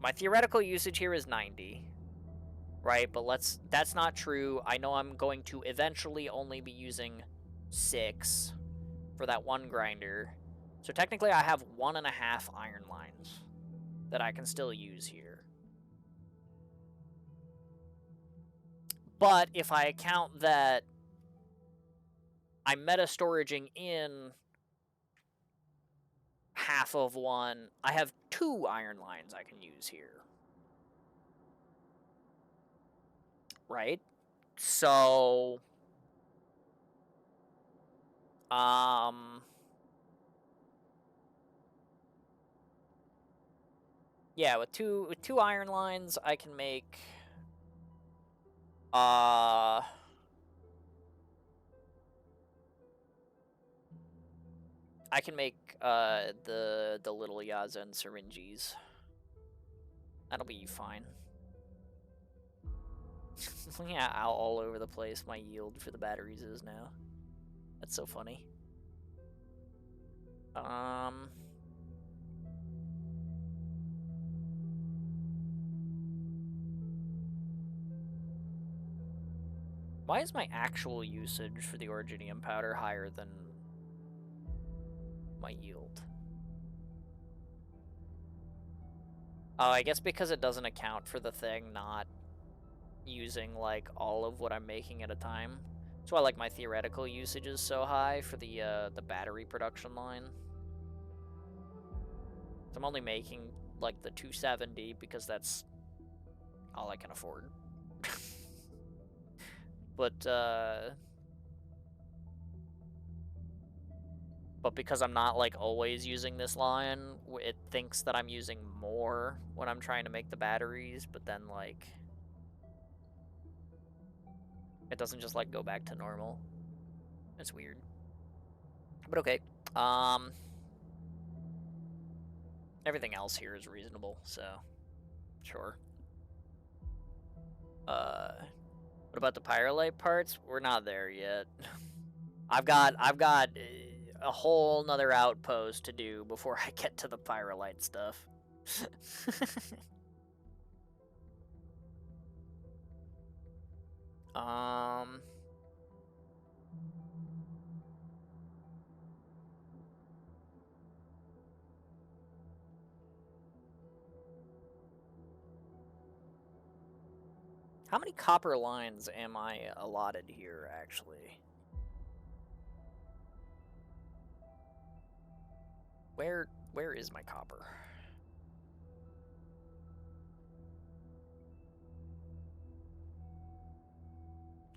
my theoretical usage here is 90, right? But that's not true. I know I'm going to eventually only be using 6 for that one grinder. So technically I have 1.5 iron lines that I can still use here. But if I account that I'm meta-storaging in half of one, I have 2 iron lines I can use here. Right? So yeah, with two iron lines I can make the little Yazen syringes. That'll be fine. Yeah, all over the place my yield for the batteries is now. That's so funny. Why is my actual usage for the Originium powder higher than my yield? Oh, I guess because it doesn't account for the thing not using, like, all of what I'm making at a time. That's why, like, my theoretical usage is so high for the battery production line. So I'm only making, like, the 270 because that's all I can afford. But because I'm not, like, always using this line, it thinks that I'm using more when I'm trying to make the batteries, but then, like, it doesn't just, like, go back to normal. It's weird. But okay. Everything else here is reasonable, so sure. What about the Pyrolite parts? We're not there yet. I've got a whole nother outpost to do before I get to the Pyrolite stuff. How many copper lines am I allotted here, actually? Where is my copper?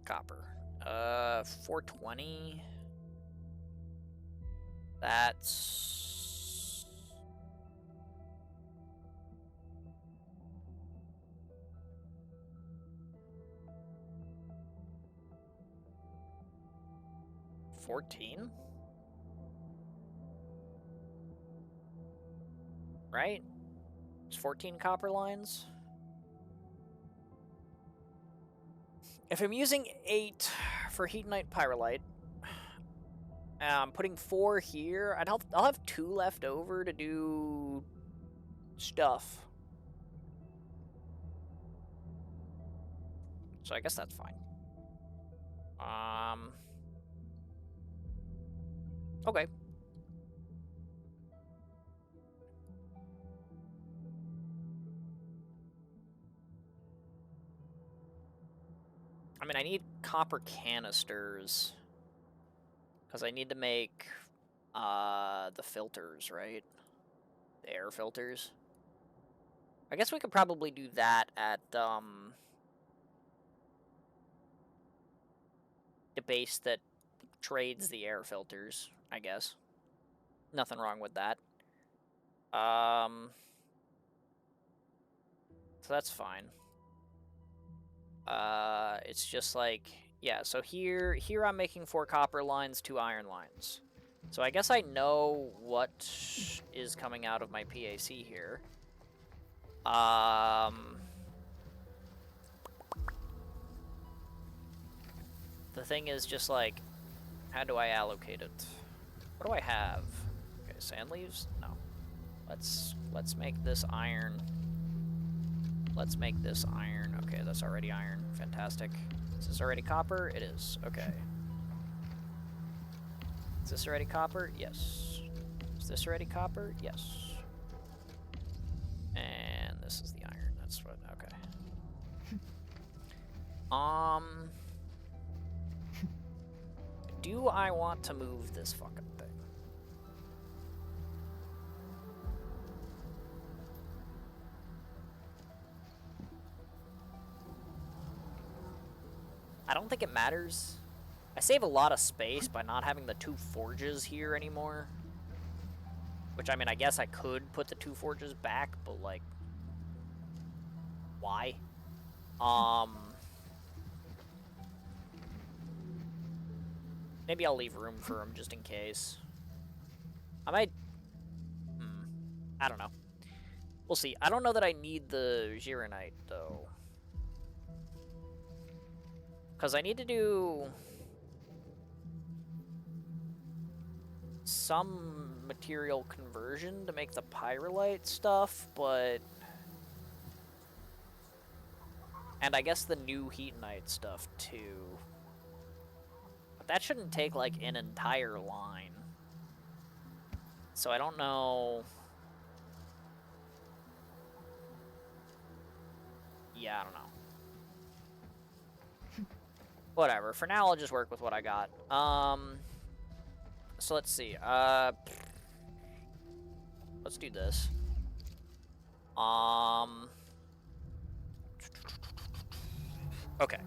Copper. 420. That's 14? Right? It's 14 copper lines. If I'm using 8 for Heatonite Pyrolite, I'm putting 4 here. I'll have 2 left over to do stuff. So I guess that's fine. Okay. I mean, I need copper canisters. Because I need to make, the filters, right? The air filters. I guess we could probably do that at, the base that trades the air filters, I guess. Nothing wrong with that. So that's fine. It's just like, yeah, so here I'm making 4 copper lines, 2 iron lines. So I guess I know what is coming out of my PAC here. The thing is just like, how do I allocate it? What do I have? Okay, sand leaves? No. Let's make this iron. Let's make this iron. Okay, that's already iron. Fantastic. Is this already copper? It is. Okay. Is this already copper? Yes. Is this already copper? Yes. And this is the iron. That's what. Okay. Do I want to move this fucking thing? I don't think it matters. I save a lot of space by not having the 2 forges here anymore. Which, I mean, I guess I could put the 2 forges back, but, like, why? Maybe I'll leave room for them just in case. I might... I don't know. We'll see. I don't know that I need the Gironite, though. Because I need to do... some material conversion to make the pyrolite stuff, but... And I guess the new heatonite stuff, too. But that shouldn't take, like, an entire line. So I don't know... Yeah, I don't know. Whatever. For now, I'll just work with what I got. So let's see. Let's do this. Okay.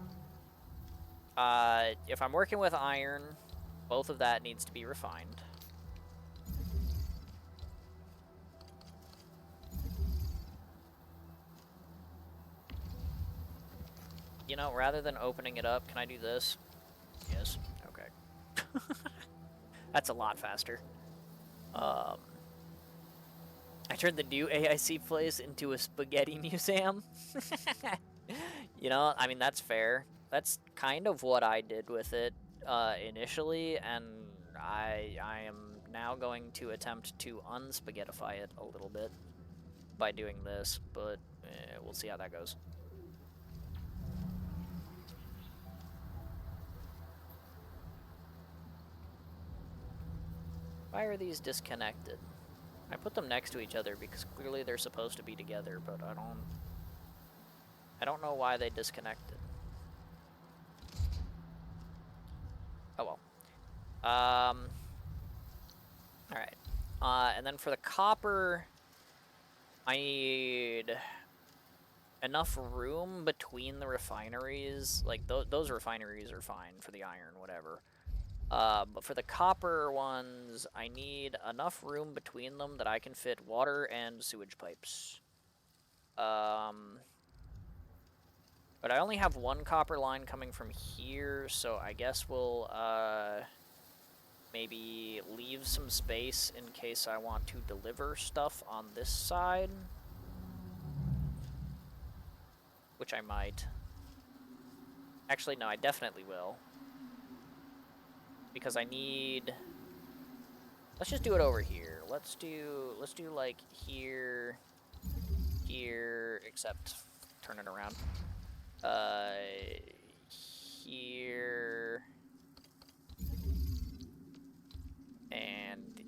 If I'm working with iron, both of that needs to be refined. You know, rather than opening it up, can I do this? Yes. Okay. That's a lot faster. I turned the new AIC place into a spaghetti museum. You know, I mean, that's fair. That's kind of what I did with it initially, and I am now going to attempt to unspaghettify it a little bit by doing this, but we'll see how that goes. Why are these disconnected? I put them next to each other because clearly they're supposed to be together, but I don't know why they disconnected. Oh well. Alright. And then for the copper, I need enough room between the refineries. Like, those refineries are fine for the iron, whatever. But for the copper ones, I need enough room between them that I can fit water and sewage pipes. But I only have 1 copper line coming from here, so I guess we'll, maybe leave some space in case I want to deliver stuff on this side. Which I might. Actually, no, I definitely will. Because I need Let's just do it over here. Let's do like here, here, except turn it around. Here and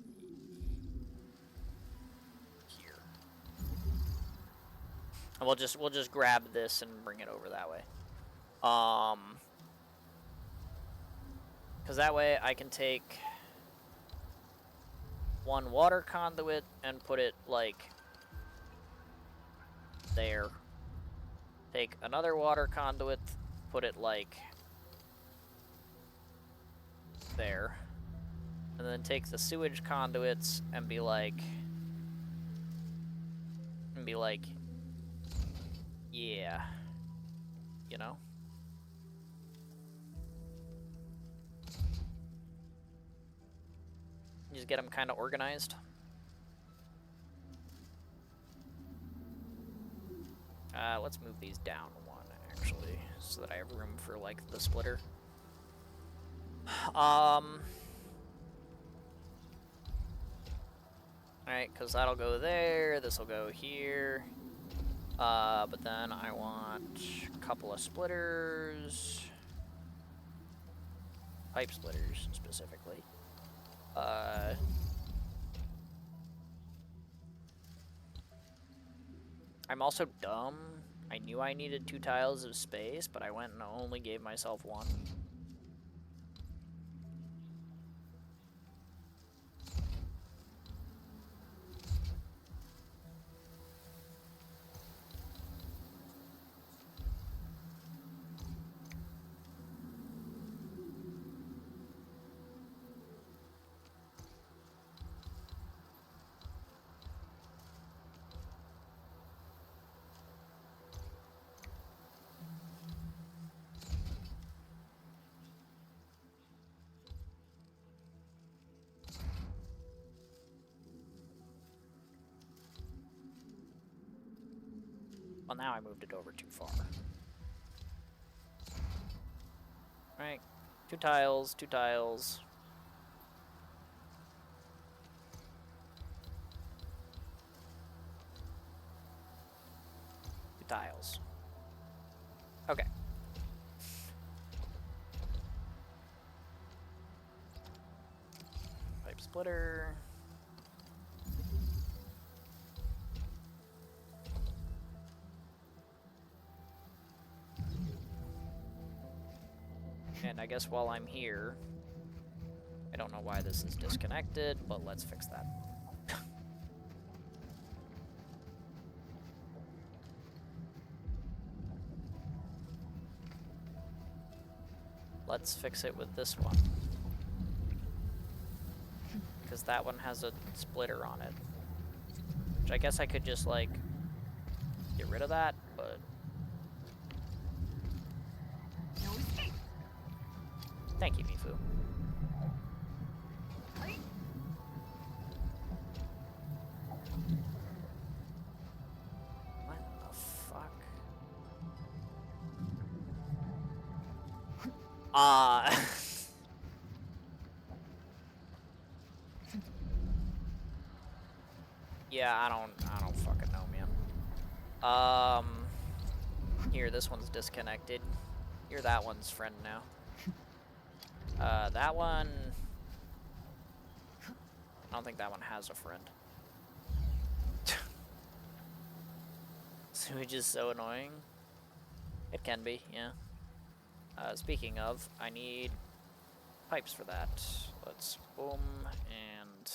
here. And we'll just grab this and bring it over that way. Because that way I can take one water conduit and put it like there. Take another water conduit, put it like there. And then take the sewage conduits and be like, yeah, you know? Just get them kind of organized. Let's move these down one, actually, so that I have room for, like, the splitter. Alright, because that'll go there, this will go here. But then I want a couple of splitters. Pipe splitters, specifically. I'm also dumb. I knew I needed 2 tiles of space, but I went and only gave myself 1. Well, now I moved it over too far. Alright, 2 tiles, 2 tiles. Two tiles. Okay. Pipe splitter. And I guess while I'm here, I don't know why this is disconnected, but let's fix that. Let's fix it with this one. Because that one has a splitter on it. Which I guess I could just, like, get rid of that, but... Thank you, Mifu. What the fuck? Yeah, I don't fucking know, man. Here, this one's disconnected. You're that one's friend now. That one... I don't think that one has a friend. Sewage is so annoying. It can be, yeah. Speaking of, I need pipes for that. Let's boom and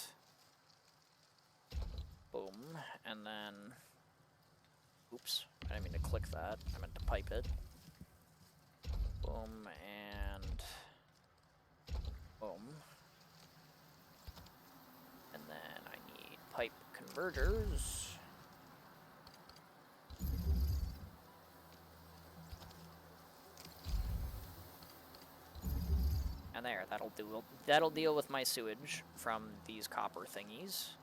boom, and then... Oops, I didn't mean to click that. I meant to pipe it. Boom and... boom. And then I need pipe converters. And there, that'll deal with my sewage from these copper thingies.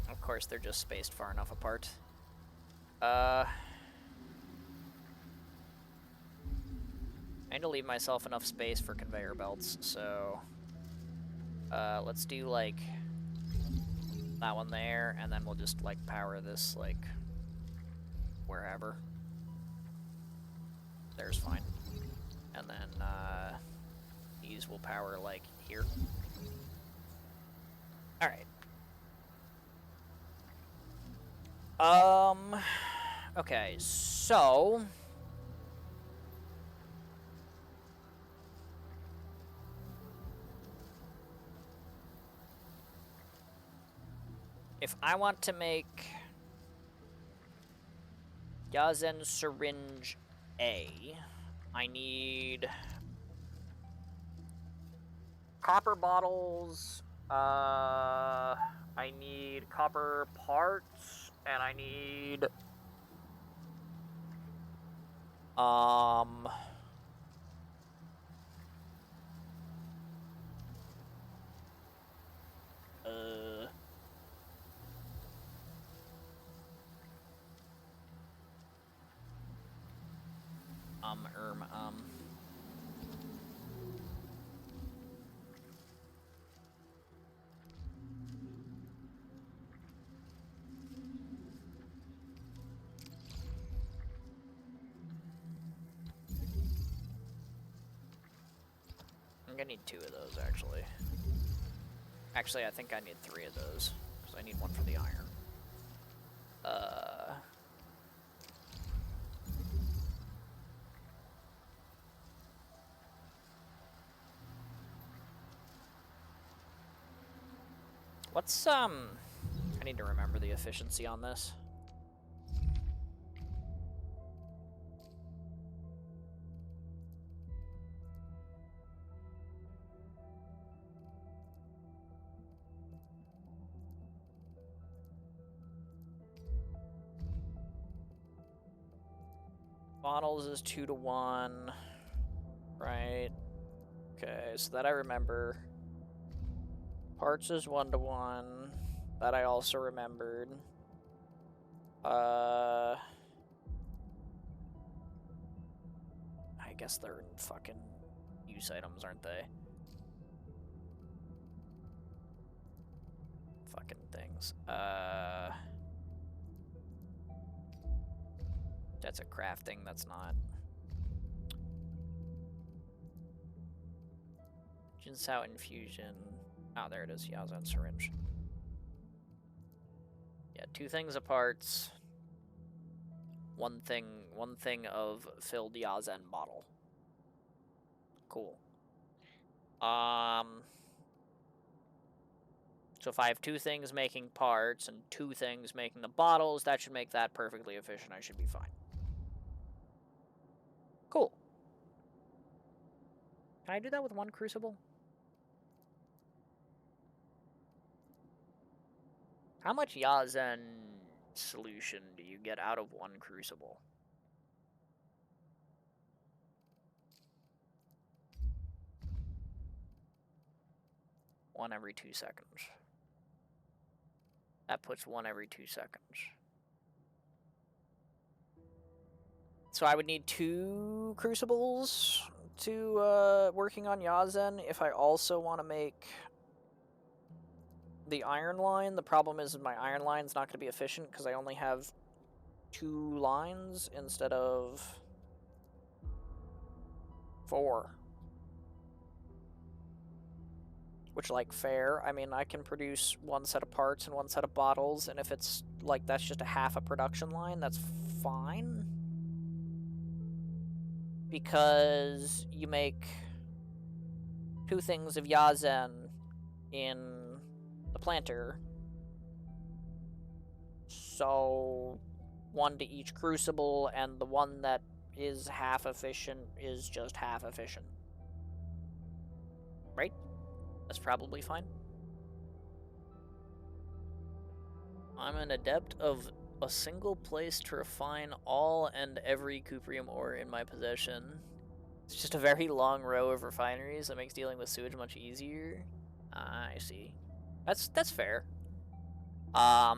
Of course, they're just spaced far enough apart. I need to leave myself enough space for conveyor belts, so... let's do, like, that one there, and then we'll just, like, power this, like, wherever. There's fine. And then, these will power, like, here. Alright. Okay, so... if I want to make Yazen Syringe A, I need copper bottles, I need copper parts, and I need I'm gonna need 2 of those, actually. Actually, I think I need 3 of those, because I need one for the iron. What's, I need to remember the efficiency on this. Bottles is 2 to 1, right? Okay, so that I remember. Parts is 1 to 1. That I also remembered. I guess they're fucking use items, aren't they? Fucking things. That's a crafting, that's not. Jinsao infusion. Oh, there it is. Yazen syringe. Yeah, 2 things of parts. One thing of filled Yazen bottle. Cool. So if I have 2 things making parts and 2 things making the bottles, that should make that perfectly efficient. I should be fine. Cool. Can I do that with 1 crucible? How much Yazen solution do you get out of 1 crucible? One every 2 seconds. That puts 1 every 2 seconds. So I would need 2 crucibles to working on Yazen if I also want to make the iron line. The problem is my iron line's not going to be efficient because I only have 2 lines instead of 4. Which, like, fair. I mean, I can produce 1 set of parts and 1 set of bottles, and if it's, like, that's just a half a production line, that's fine. Because you make 2 things of Yazen in the planter. So 1 to each crucible, and the one that is half efficient is just half efficient. Right? That's probably fine. I'm an adept of a single place to refine all and every cuprium ore in my possession. It's just a very long row of refineries that makes dealing with sewage much easier. I see. That's fair. I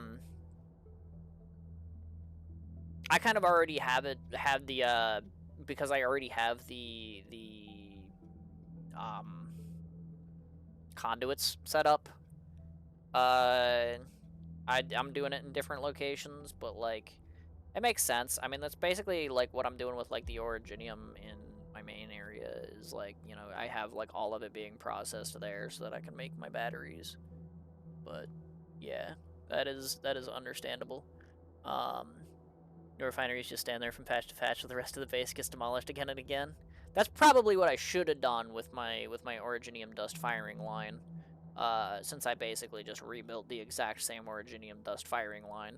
kind of already have the because I already have the conduits set up, I'm doing it in different locations, but like it makes sense. I mean, that's basically like what I'm doing with like the originium in my main area is like, you know, I have like all of it being processed there so that I can make my batteries. But yeah, that is understandable. Your refineries just stand there from patch to patch, so the rest of the base gets demolished again and again. That's probably what I should have done with my originium dust firing line. Since I basically just rebuilt the exact same originium dust firing line.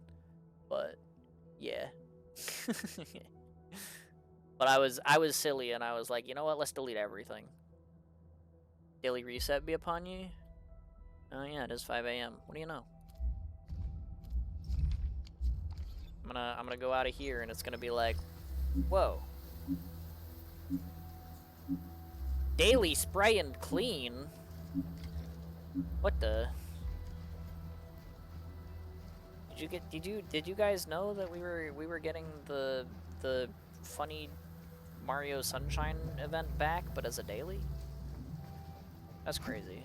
But yeah. But I was silly and I was like, you know what, let's delete everything. Daily reset be upon you? Oh yeah, it is 5 a.m. What do you know? I'm gonna go out of here and it's gonna be like, whoa. Daily spray and clean? What the? Did you guys know that we were getting the funny Mario Sunshine event back, but as a daily? That's crazy.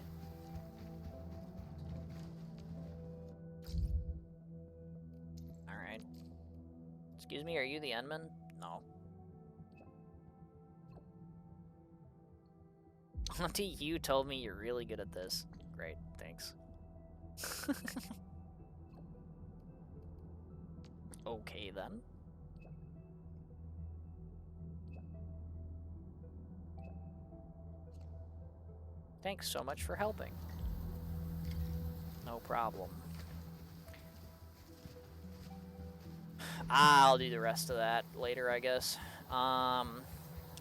Alright. Excuse me, are you the Endman? No. Auntie, you told me you're really good at this. Great, thanks. Okay, then. Thanks so much for helping. No problem. I'll do the rest of that later, I guess. I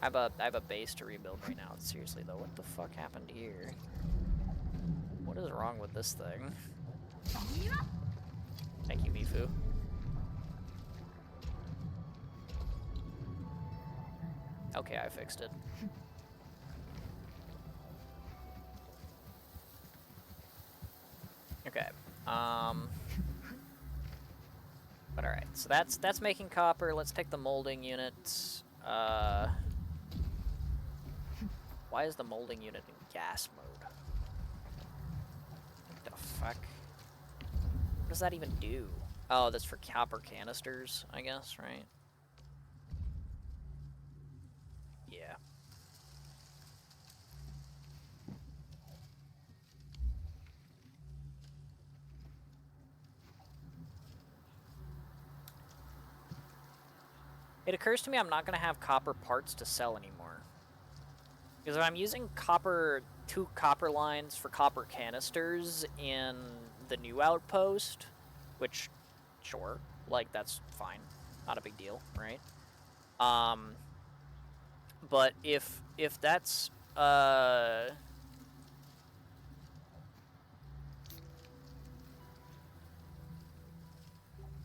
have a base to rebuild right now. Seriously though, what the fuck happened here? What is wrong with this thing? Thank you, Mifu. Okay, I fixed it. Okay. But alright, so that's making copper. Let's take the molding unit. Why is the molding unit in gas mode? What the fuck? What does that even do? Oh, that's for copper canisters, I guess, right? Yeah. It occurs to me I'm not going to have copper parts to sell anymore. Because if I'm using two copper lines for copper canisters in the new outpost, which, sure, like, that's fine. Not a big deal, right? But if that's,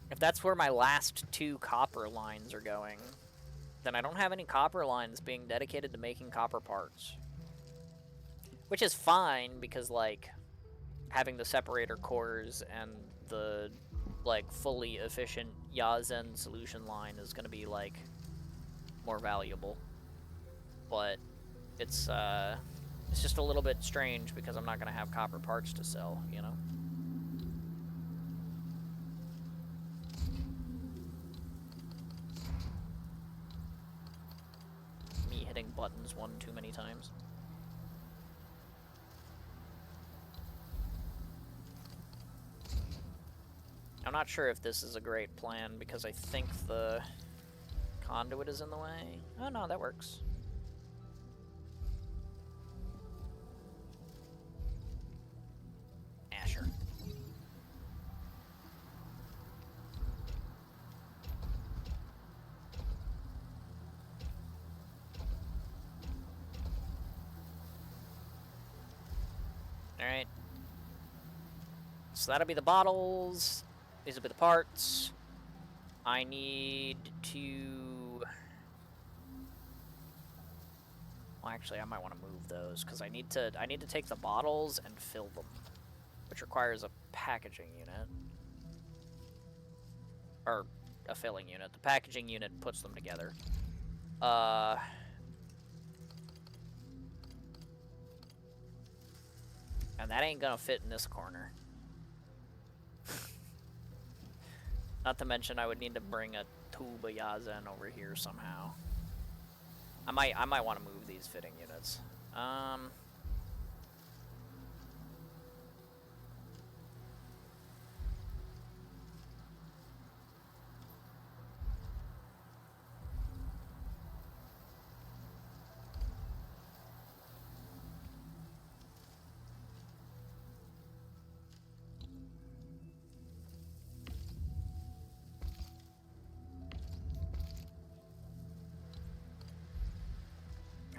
if that's where my last two copper lines are going, then I don't have any copper lines being dedicated to making copper parts. Which is fine, because, like, having the separator cores and the, like, fully efficient Yazen solution line is going to be, like, more valuable. But it's just a little bit strange, because I'm not going to have copper parts to sell, you know? Me hitting buttons one too many times. I'm not sure if this is a great plan, because I think the conduit is in the way. Oh no, that works. Yeah, sure. Alright. So that'll be the bottles. These will be the parts. I need to... Well, actually, I might want to move those, because I need to take the bottles and fill them, which requires a packaging unit. Or a filling unit. The packaging unit puts them together. And that ain't gonna fit in this corner. Not to mention I would need to bring a tuba yazen over here somehow. I might want to move these fitting units.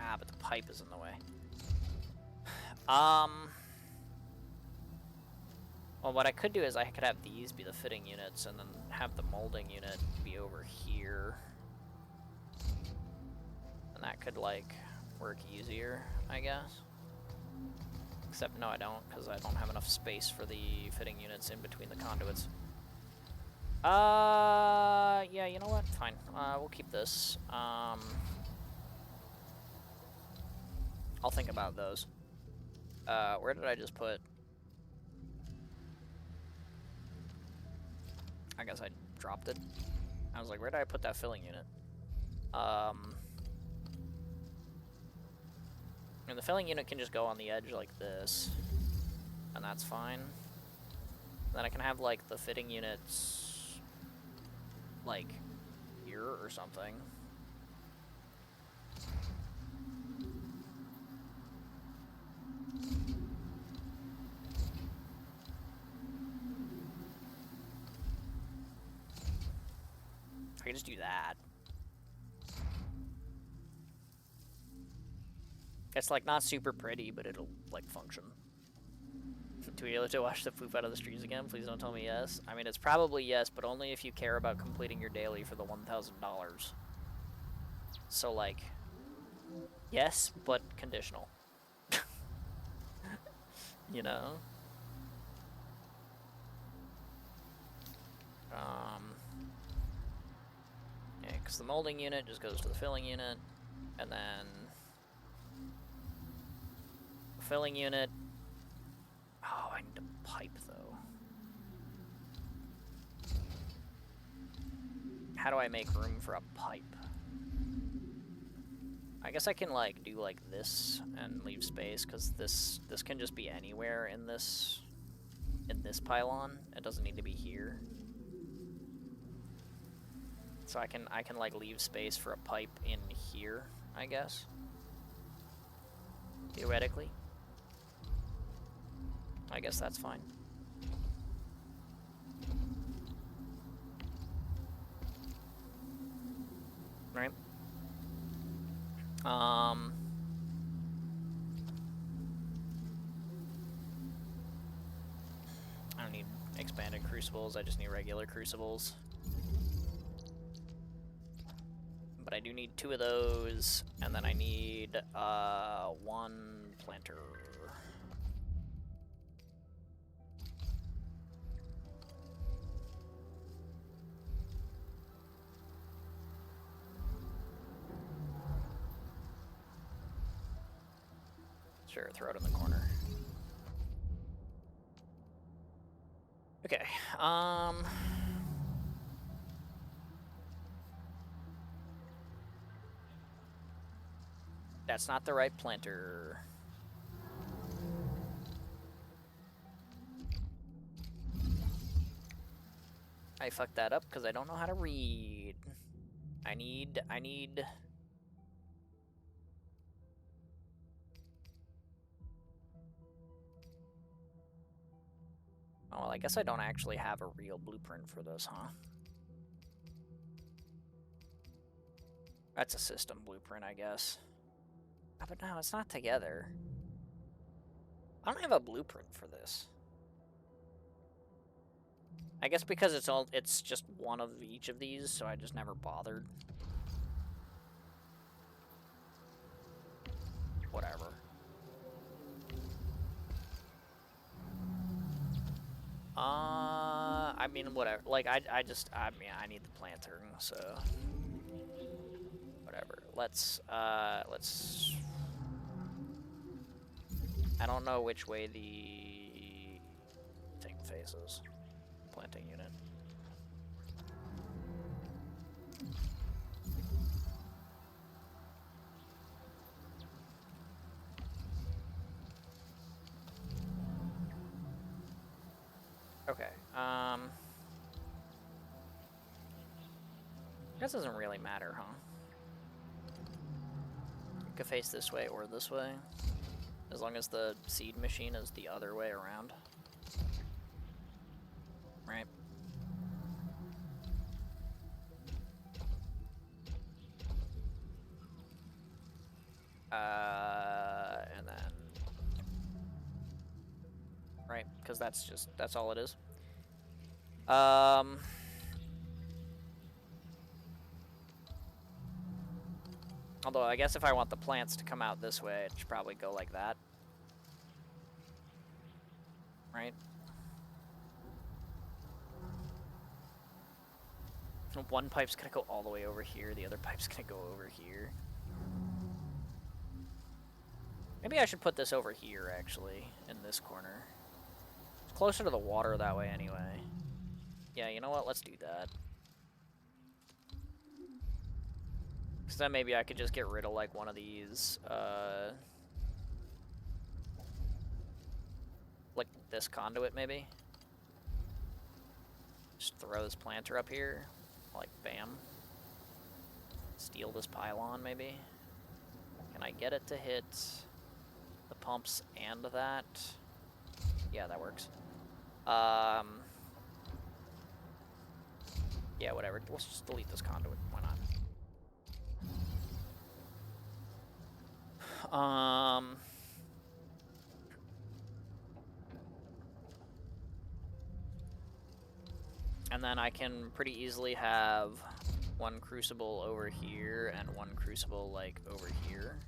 Ah, but the pipe is in the way. Well, what I could do is I could have these be the fitting units and then have the molding unit be over here. And that could, like, work easier, I guess. Except, no, I don't, because I don't have enough space for the fitting units in between the conduits. Yeah, you know what? Fine. We'll keep this. I'll think about those. Where did I just put... I guess I dropped it. I was like, where did I put that filling unit? And the filling unit can just go on the edge like this. And that's fine. Then I can have, like, the fitting units... like, here or something. I can just do that. It's, like, not super pretty, but it'll, like, function. Do we to wash the poop out of the streets again? Please don't tell me yes. I mean, it's probably yes, but only if you care about completing your daily for the $1,000. So, like, yes, but conditional. You know? Yeah, because the molding unit just goes to the filling unit, and then filling unit. Oh, I need a pipe though. How do I make room for a pipe? I guess I can, like, do like this and leave space, because this can just be anywhere in this pylon. It doesn't need to be here. So I can like leave space for a pipe in here, I guess. Theoretically. I guess that's fine. Right? I don't need expanded crucibles, I just need regular crucibles. But I do need 2 of those, and then I need 1 planter. Sure, throw it in the corner. Okay, that's not the right planter. I fucked that up because I don't know how to read. I need... Oh, well, I guess I don't actually have a real blueprint for this, huh? That's a system blueprint, I guess. Oh, but no, it's not together. I don't have a blueprint for this. I guess because it's just one of each of these, so I just never bothered. Whatever. I mean, whatever. Like, I mean, I need the planter, so... Whatever. Let's. I don't know which way the thing faces. Planting unit. Okay. This doesn't really matter, huh? It could face this way or this way, as long as the seed machine is the other way around. Right? And then... Right, because that's all it is. Although, I guess if I want the plants to come out this way, it should probably go like that. Right? One pipe's gonna go all the way over here, the other pipe's gonna go over here. Maybe I should put this over here, actually, in this corner. It's closer to the water that way, anyway. Yeah, you know what? Let's do that. Because then maybe I could just get rid of, like, one of these, like, this conduit, maybe? Just throw this planter up here. Like, bam. Steal this pylon, maybe? Can I get it to hit the pumps and that? Yeah, that works. Yeah, whatever. Let's just delete this conduit. Why not? And then I can pretty easily have one crucible over here and one crucible, like, over here.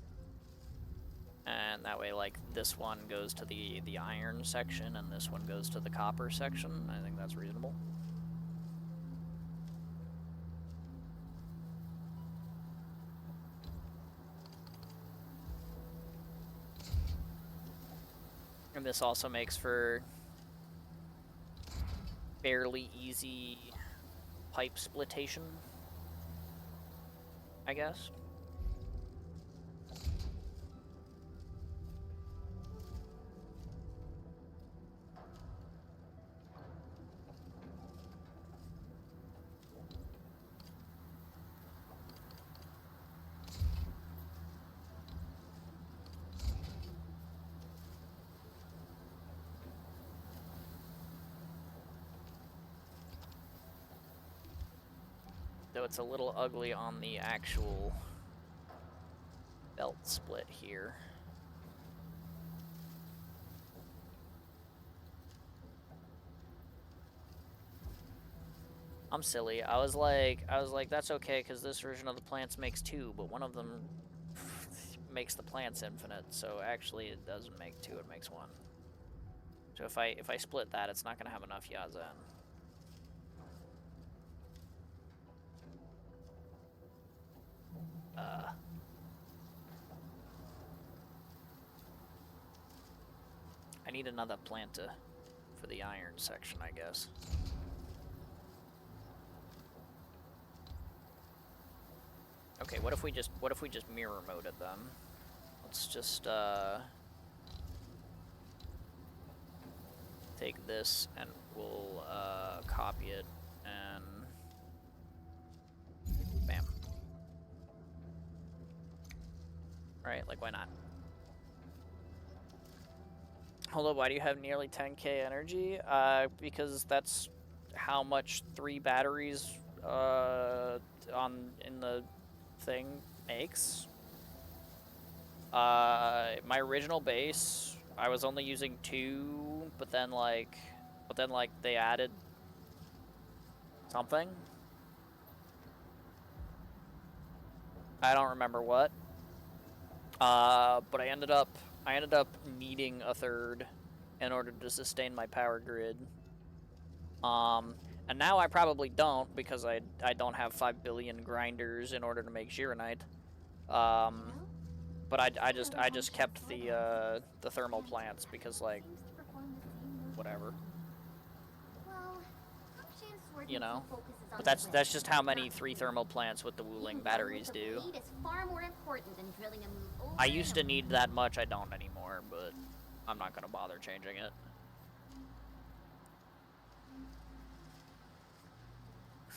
And that way, like, this one goes to the iron section and this one goes to the copper section. I think that's reasonable. And this also makes for fairly easy pipe splitation, I guess. Though it's a little ugly on the actual belt split here. I'm silly. I was like, that's okay, because this version of the plants makes 2, but one of them makes the plants infinite, so actually it doesn't make 2, it makes 1. So if I split that, it's not going to have enough Yazen. I need another planta for the iron section, I guess. Okay, what if we just mirror mode it then? Let's just take this and we'll copy it and bam. Right, like why not? Hold up, why do you have nearly 10k energy? Because that's how much 3 batteries in the thing makes. My original base, I was only using 2, but then like they added something. I don't remember what. But I ended up needing a 3rd in order to sustain my power grid. And now I probably don't, because I don't have 5 billion grinders in order to make Gironite. But I just kept the thermal plants because, like, whatever. You know? But that's just how many 3 thermal plants with the Wuling batteries do. I used to need that much, I don't anymore, but I'm not gonna bother changing it.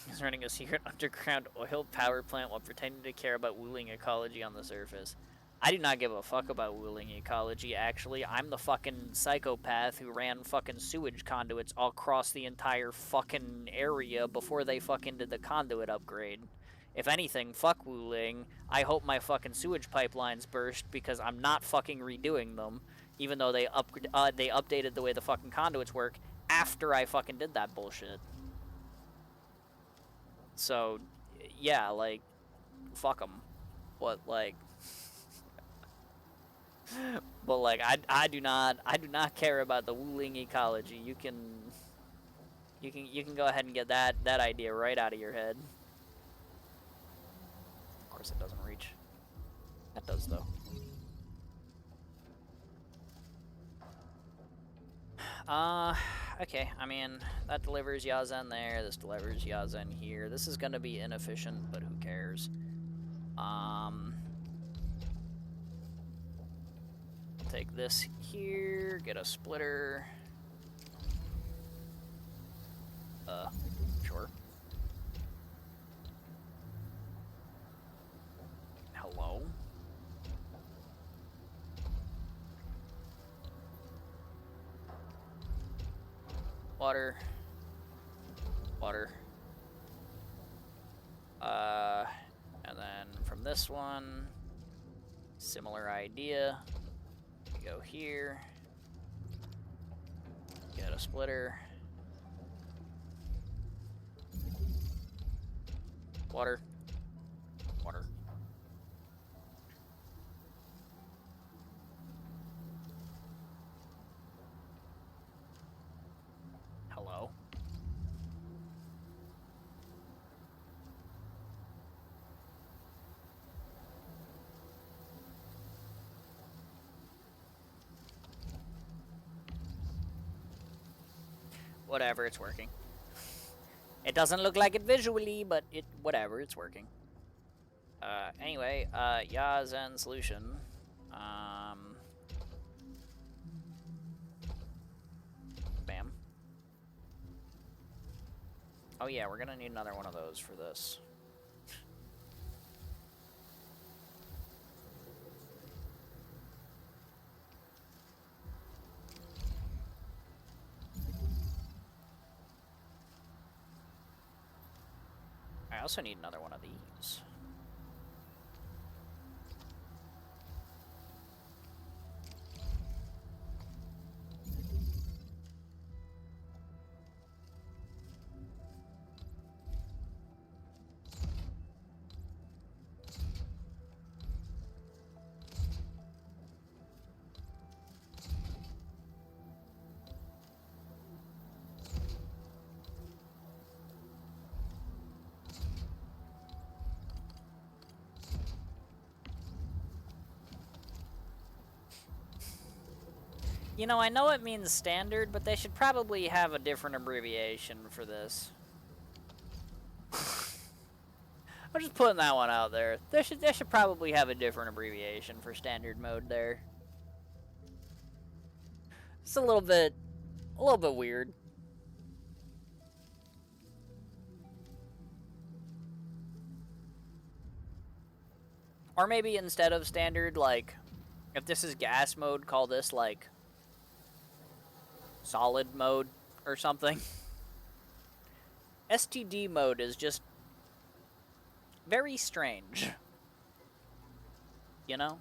He's running a secret underground oil power plant while pretending to care about Wuling ecology on the surface. I do not give a fuck about Wuling ecology, actually. I'm the fucking psychopath who ran fucking sewage conduits all across the entire fucking area before they fucking did the conduit upgrade. If anything, fuck Wuling. I hope my fucking sewage pipelines burst because I'm not fucking redoing them, even though they updated the way the fucking conduits work after I fucking did that bullshit. So, yeah, like, fuck them. But, like... But, like, I do not care about the Wuling ecology. You can go ahead and get that idea right out of your head. Of course it doesn't reach. That does, though. Okay, I mean, that delivers Yazen there, this delivers Yazen here. This is gonna be inefficient, but who cares? Take this here, get a splitter. Sure. Hello? Water. Water. And then from this one, similar idea. You go here. Get a splitter. Water. Water. Hello? Whatever, it's working. It doesn't look like it visually, but whatever, it's working. Anyway, Yazen solution. Bam. Oh yeah, we're gonna need another one of those for this. I also need another one of these. You know, I know it means standard, but they should probably have a different abbreviation for this. I'm just putting that one out there. They should probably have a different abbreviation for standard mode there. It's a little bit weird. Or maybe instead of standard, like, if this is gas mode, call this, like, solid mode or something. STD mode is just very strange. You know?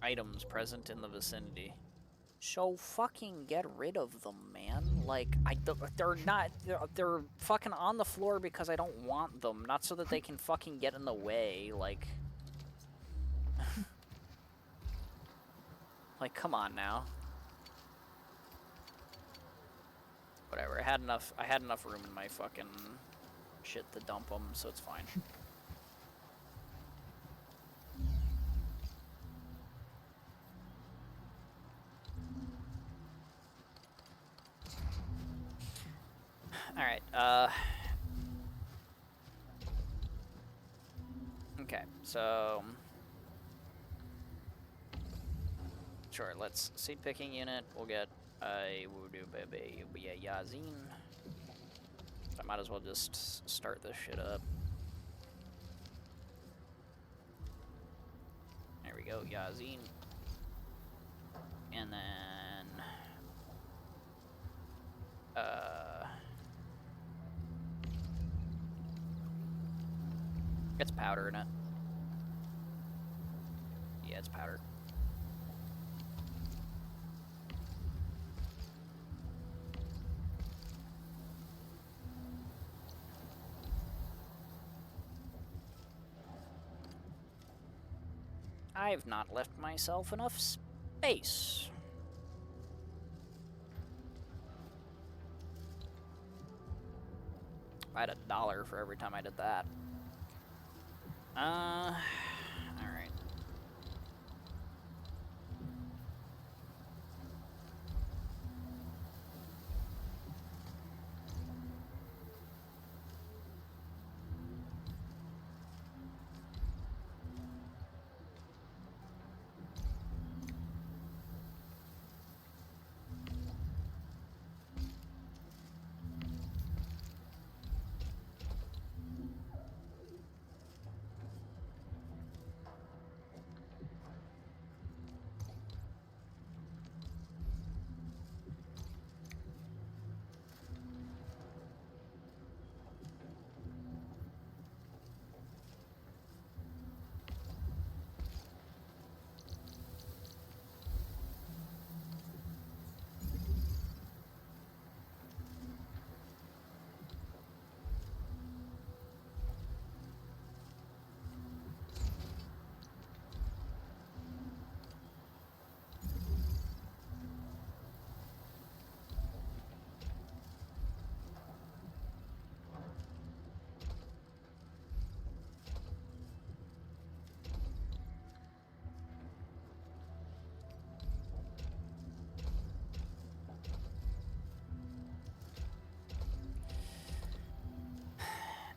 Items present in the vicinity. So fucking get rid of them, man. Like, they're fucking on the floor because I don't want them, not so that they can fucking get in the way, like... Like, come on now. Whatever. I had enough room in my fucking shit to dump them, so it's fine. All right. Okay. So. Sure. Let's seed picking unit. We'll get a Yazin. I might as well just start this shit up. There we go, Yazin. And then it's powder in it. Yeah, it's powder. I've not left myself enough space. I had $1 for every time I did that. Alright.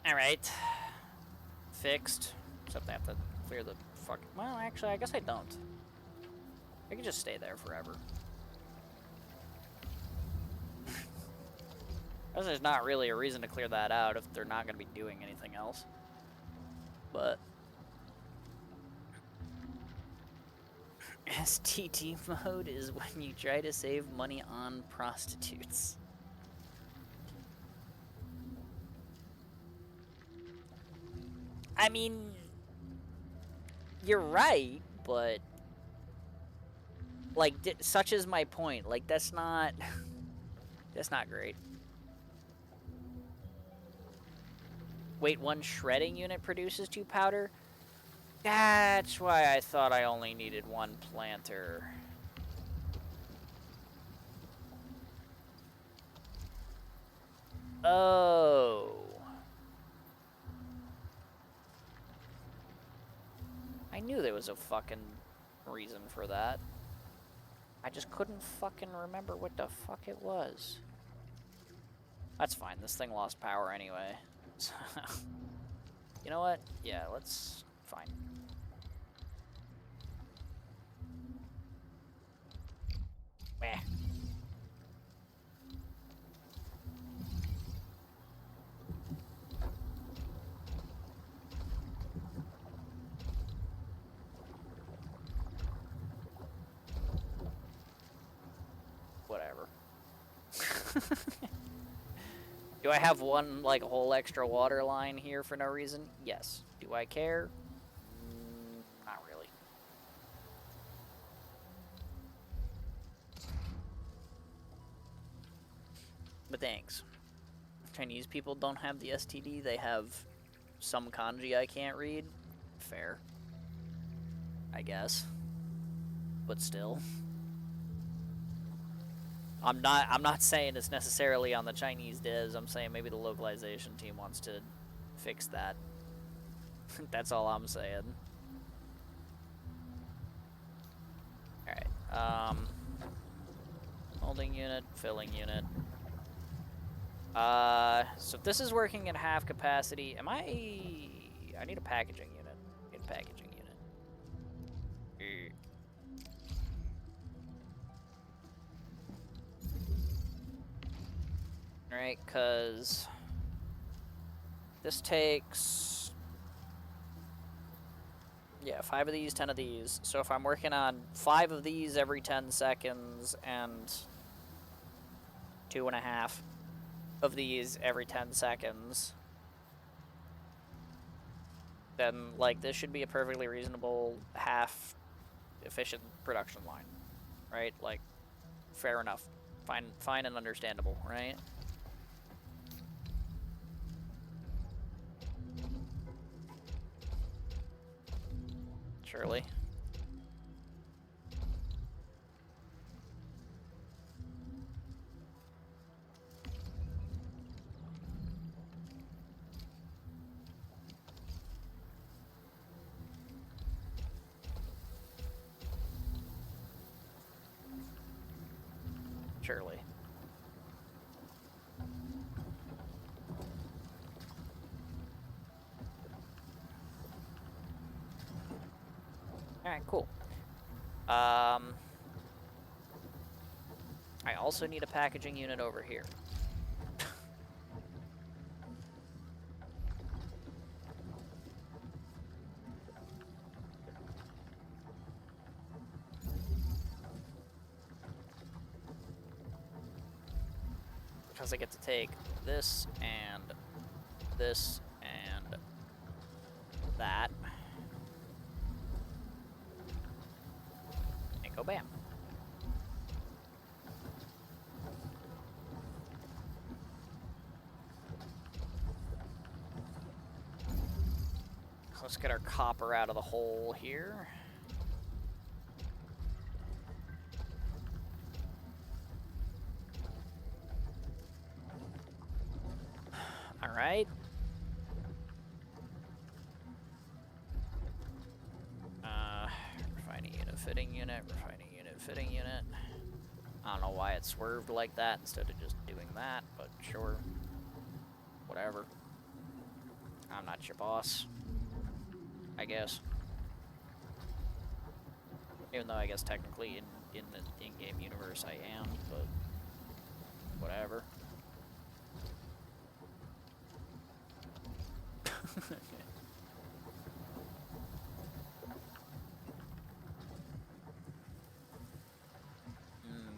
Alright. Fixed. Except I have to clear the fuck. Well, actually, I guess I don't. I can just stay there forever. There's not really a reason to clear that out if they're not going to be doing anything else. But STT mode is when you try to save money on prostitutes. I mean, you're right, but like, such is my point. Like, that's not great. Wait, one shredding unit produces 2 powder? That's why I thought I only needed 1 planter. Oh. I knew there was a fucking reason for that. I just couldn't fucking remember what the fuck it was. That's fine. This thing lost power anyway. So, you know what? Yeah, let's... Fine. Meh. Whatever. Do I have one, like, whole extra water line here for no reason? Yes. Do I care? Not really. But thanks. Chinese people don't have the STD. They have some kanji I can't read. Fair. I guess. But still. I'm not saying it's necessarily on the Chinese devs. I'm saying maybe the localization team wants to fix that. That's all I'm saying. Alright, holding unit, filling unit. So if this is working at half capacity, I need a packaging unit. I need a packaging unit. Alright, cause this takes, yeah, 5 of these, 10 of these. So if I'm working on 5 of these every 10 seconds and 2.5 of these every 10 seconds, then, like, this should be a perfectly reasonable half efficient production line, right? Like, fair enough. Fine and understandable, right? Surely. Surely. Alright, cool. I also need a packaging unit over here. Because I get to take this and this and that. And go bam. Let's get our copper out of the hole here. All right. Refining unit, fitting unit, refining unit, fitting unit. I don't know why it swerved like that instead of just doing that, but sure. Whatever. I'm not your boss, I guess. Even though I guess technically in the in-game universe I am, but whatever.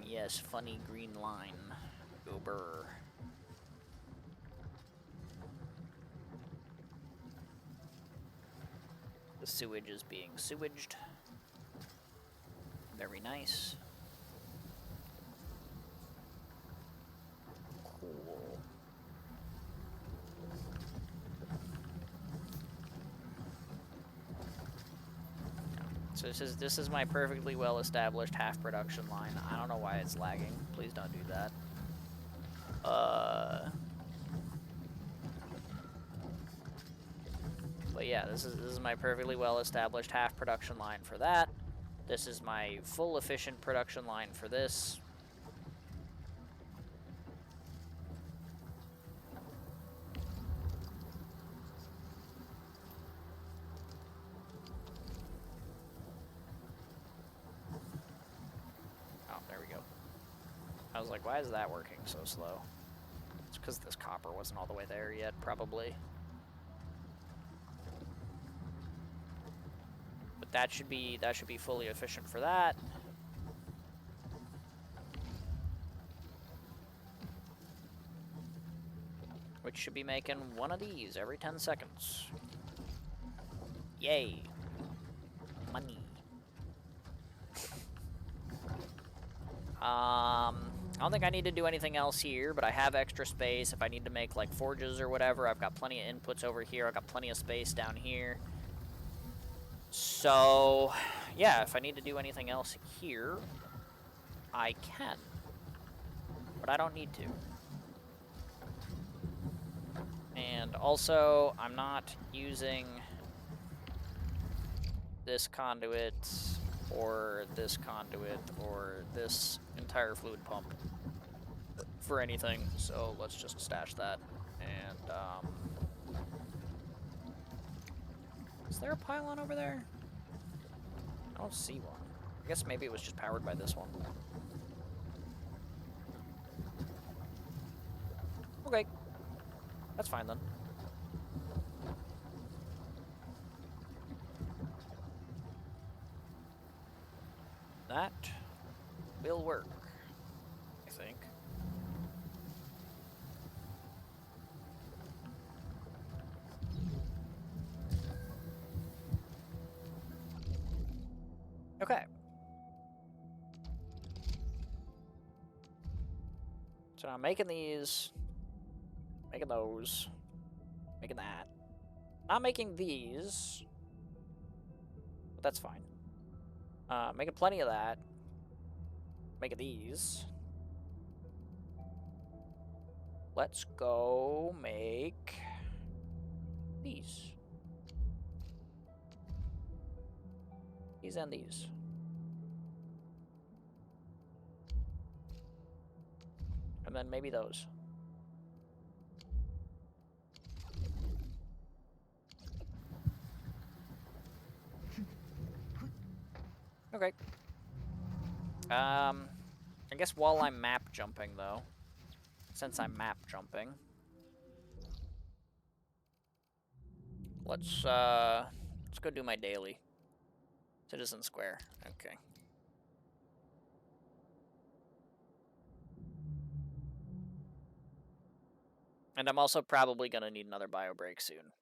Yes, funny green line. Goober. The sewage is being sewaged. Very nice. Cool. So this is my perfectly well established half production line. I don't know why it's lagging. Please don't do that. But yeah, this is my perfectly well established half production line for that. This is my full efficient production line for this. Oh, there we go. I was like, why is that working so slow? It's because this copper wasn't all the way there yet, probably. But that should be fully efficient for that. Which should be making one of these every 10 seconds. Yay. Money. I don't think I need to do anything else here, but I have extra space. If I need to make, like, forges or whatever, I've got plenty of inputs over here. I've got plenty of space down here. So, yeah, if I need to do anything else here, I can. but I don't need to. And also, I'm not using this conduit or this conduit or this entire fluid pump for anything, so let's just stash that. And, is there a pylon over there? I don't see one. I guess maybe it was just powered by this one. Okay. That's fine then. That will work, I think. Okay. So I'm making these, making those, making that. Not making these, but that's fine. Making plenty of that. Making these. Let's go make these. These and these. And then maybe those. Okay. I guess while I'm map jumping, though, since I'm map jumping, let's go do my daily. Citizen Square. Okay. And I'm also probably gonna need another bio break soon.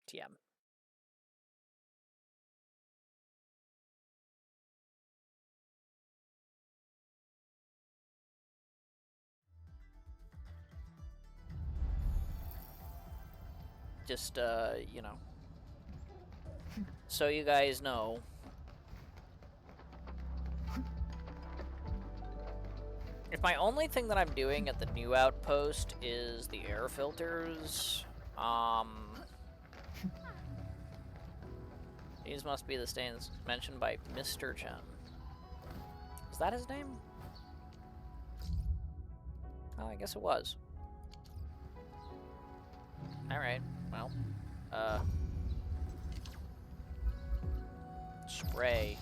TM. Just, you know. So you guys know. If my only thing that I'm doing at the new outpost is the air filters, these must be the stains mentioned by Mr. Chen. Is that his name? Oh, I guess it was. Alright, well, spray.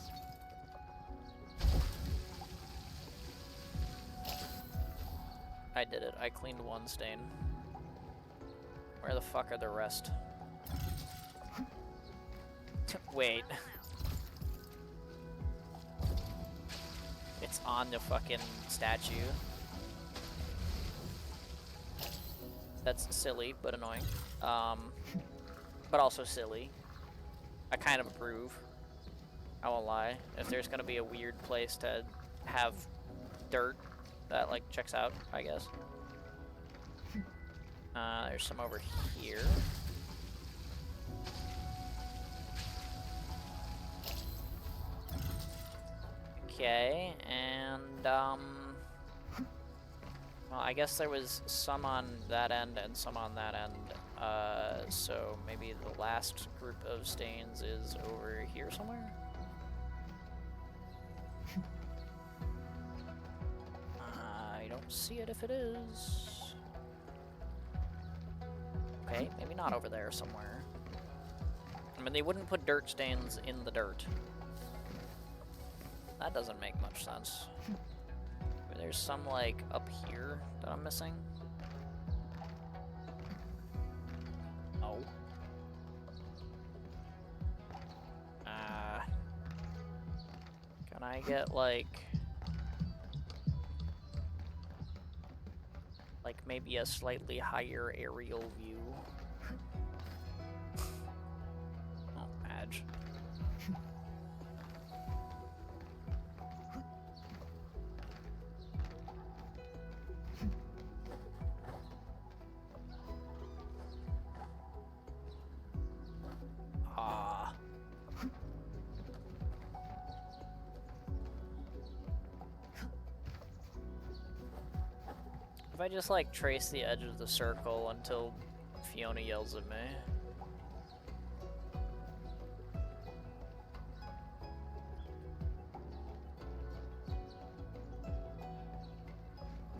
I did it. I cleaned one stain. Where the fuck are the rest? Wait. It's on the fucking statue. That's silly, but annoying. But also silly. I kind of approve. I won't lie. If there's gonna be a weird place to have dirt, that, like, checks out, I guess. There's some over here. Okay, and, well, I guess there was some on that end and some on that end, so maybe the last group of stains is over here somewhere? I don't see it if it is. Okay, maybe not over there somewhere. I mean, they wouldn't put dirt stains in the dirt. That doesn't make much sense. There's some, like, up here that I'm missing. Oh. Can I get, like, maybe a slightly higher aerial view? Oh, badge. I just like trace the edge of the circle until Fiona yells at me?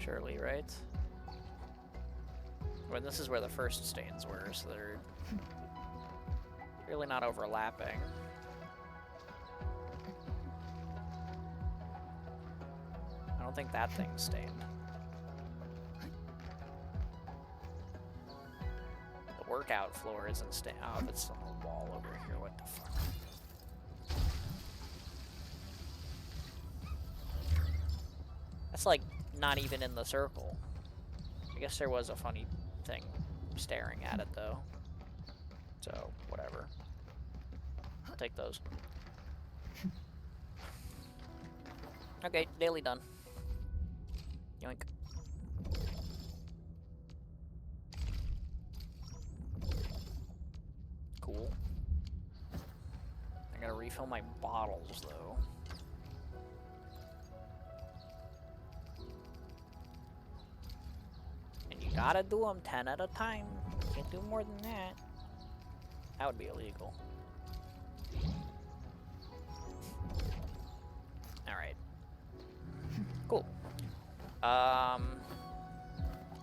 Surely, right? Well, this is where the first stains were, so they're really not overlapping. I don't think that thing's stained. The workout floor isn't stained. Oh, that's on the wall over here. What the fuck? That's like not even in the circle. I guess there was a funny thing staring at it though. So, whatever. I'll take those. Okay, daily done. Yoink. Cool. I gotta refill my bottles though. And you gotta do them 10 at a time. Can't do more than that. That would be illegal. Alright. Cool.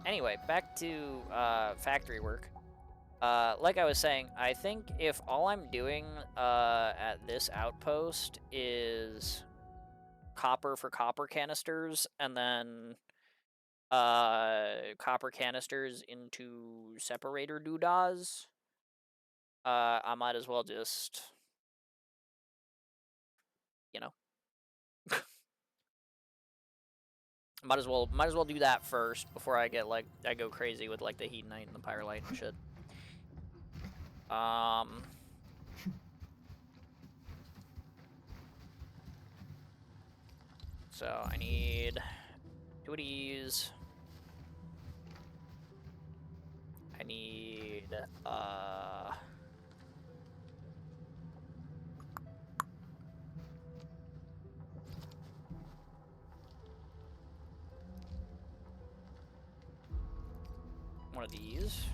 Anyway, back to factory work. Like I was saying, I think if all I'm doing at this outpost is copper for copper canisters, and then copper canisters into separator doodahs, I might as well just, you know, might as well do that first before I get like I go crazy with like the heatnite and the pyrolite and shit. So I need 2 of these. I need one of these.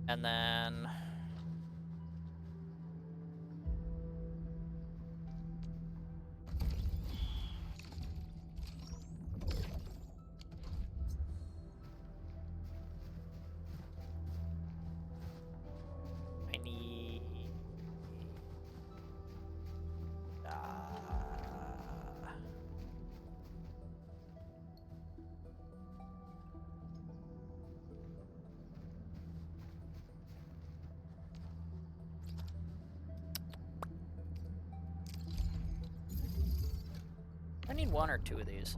And then I need I need 1 or 2 of these.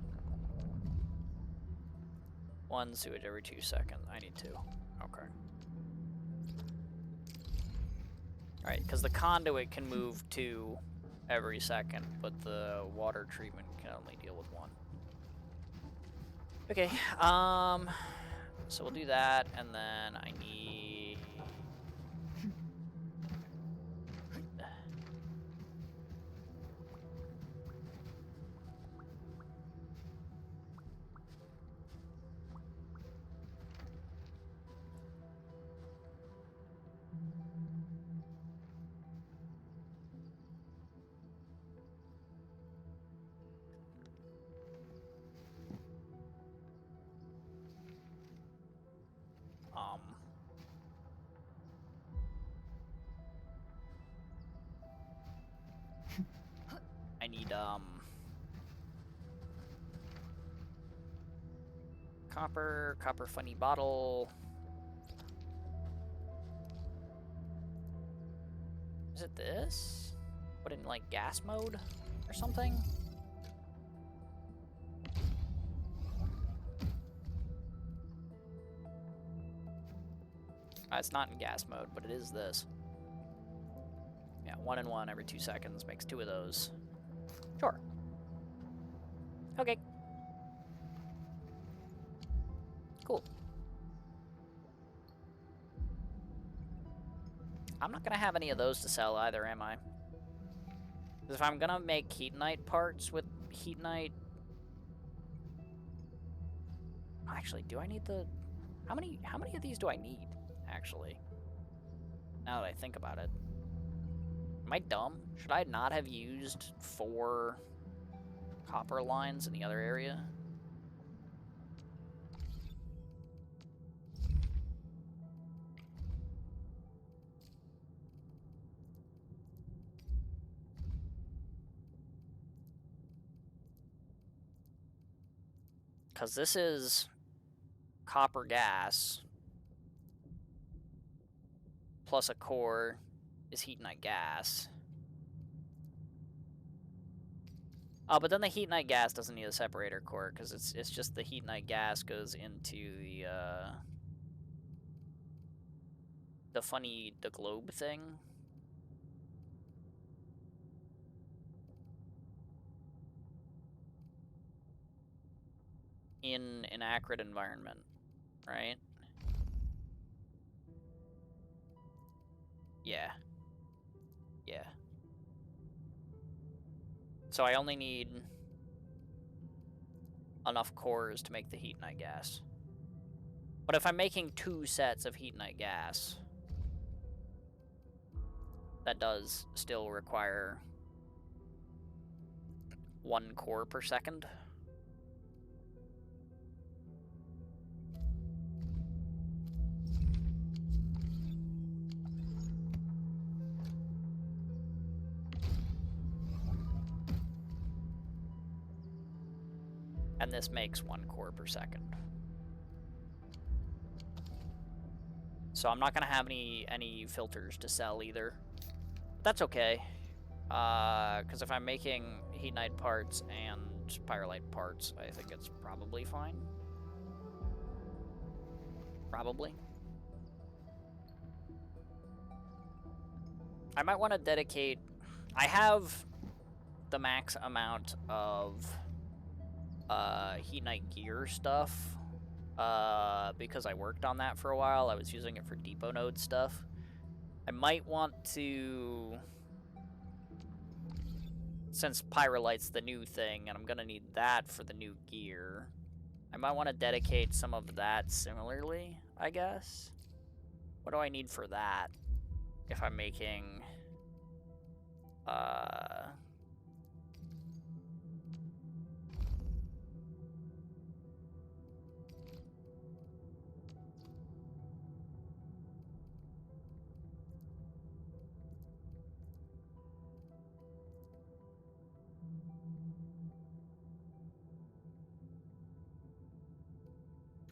1 sewage every 2 seconds. I need 2. Okay. Alright, because the conduit can move 2 every second, but the water treatment can only deal with 1. Okay, so we'll do that, and then I need... I need, copper funny bottle. Is it this? Put in, like, gas mode or something? It's not in gas mode, but it is this. Yeah, 1 and 1 every 2 seconds makes 2 of those. Sure. Okay. Cool. I'm not gonna have any of those to sell either, am I? Because if I'm gonna make Heatnite parts with Heatnite... Actually, do I need the... How many of these do I need, actually? Now that I think about it. Am I dumb? Should I not have used 4 copper lines in the other area? Because this is copper gas plus a core is Heatnite gas. Oh, but then the Heatnite gas doesn't need a separator core because it's just the Heatnite gas goes into the globe thing. In an acrid environment, right? Yeah. Yeah. So I only need enough cores to make the Heatnite gas. But if I'm making 2 sets of Heatnite gas, that does still require 1 core per second. And this makes 1 core per second. So I'm not gonna have any filters to sell either. That's okay. Because if I'm making Heatnite parts and Pyrolite parts, I think it's probably fine. Probably. I might want to dedicate... I have the max amount of Heatnite gear stuff because I worked on that for a while. I was using it for depot node stuff. I might want to... Since Pyrolite's the new thing, and I'm gonna need that for the new gear, I might want to dedicate some of that similarly, I guess. What do I need for that? If I'm making...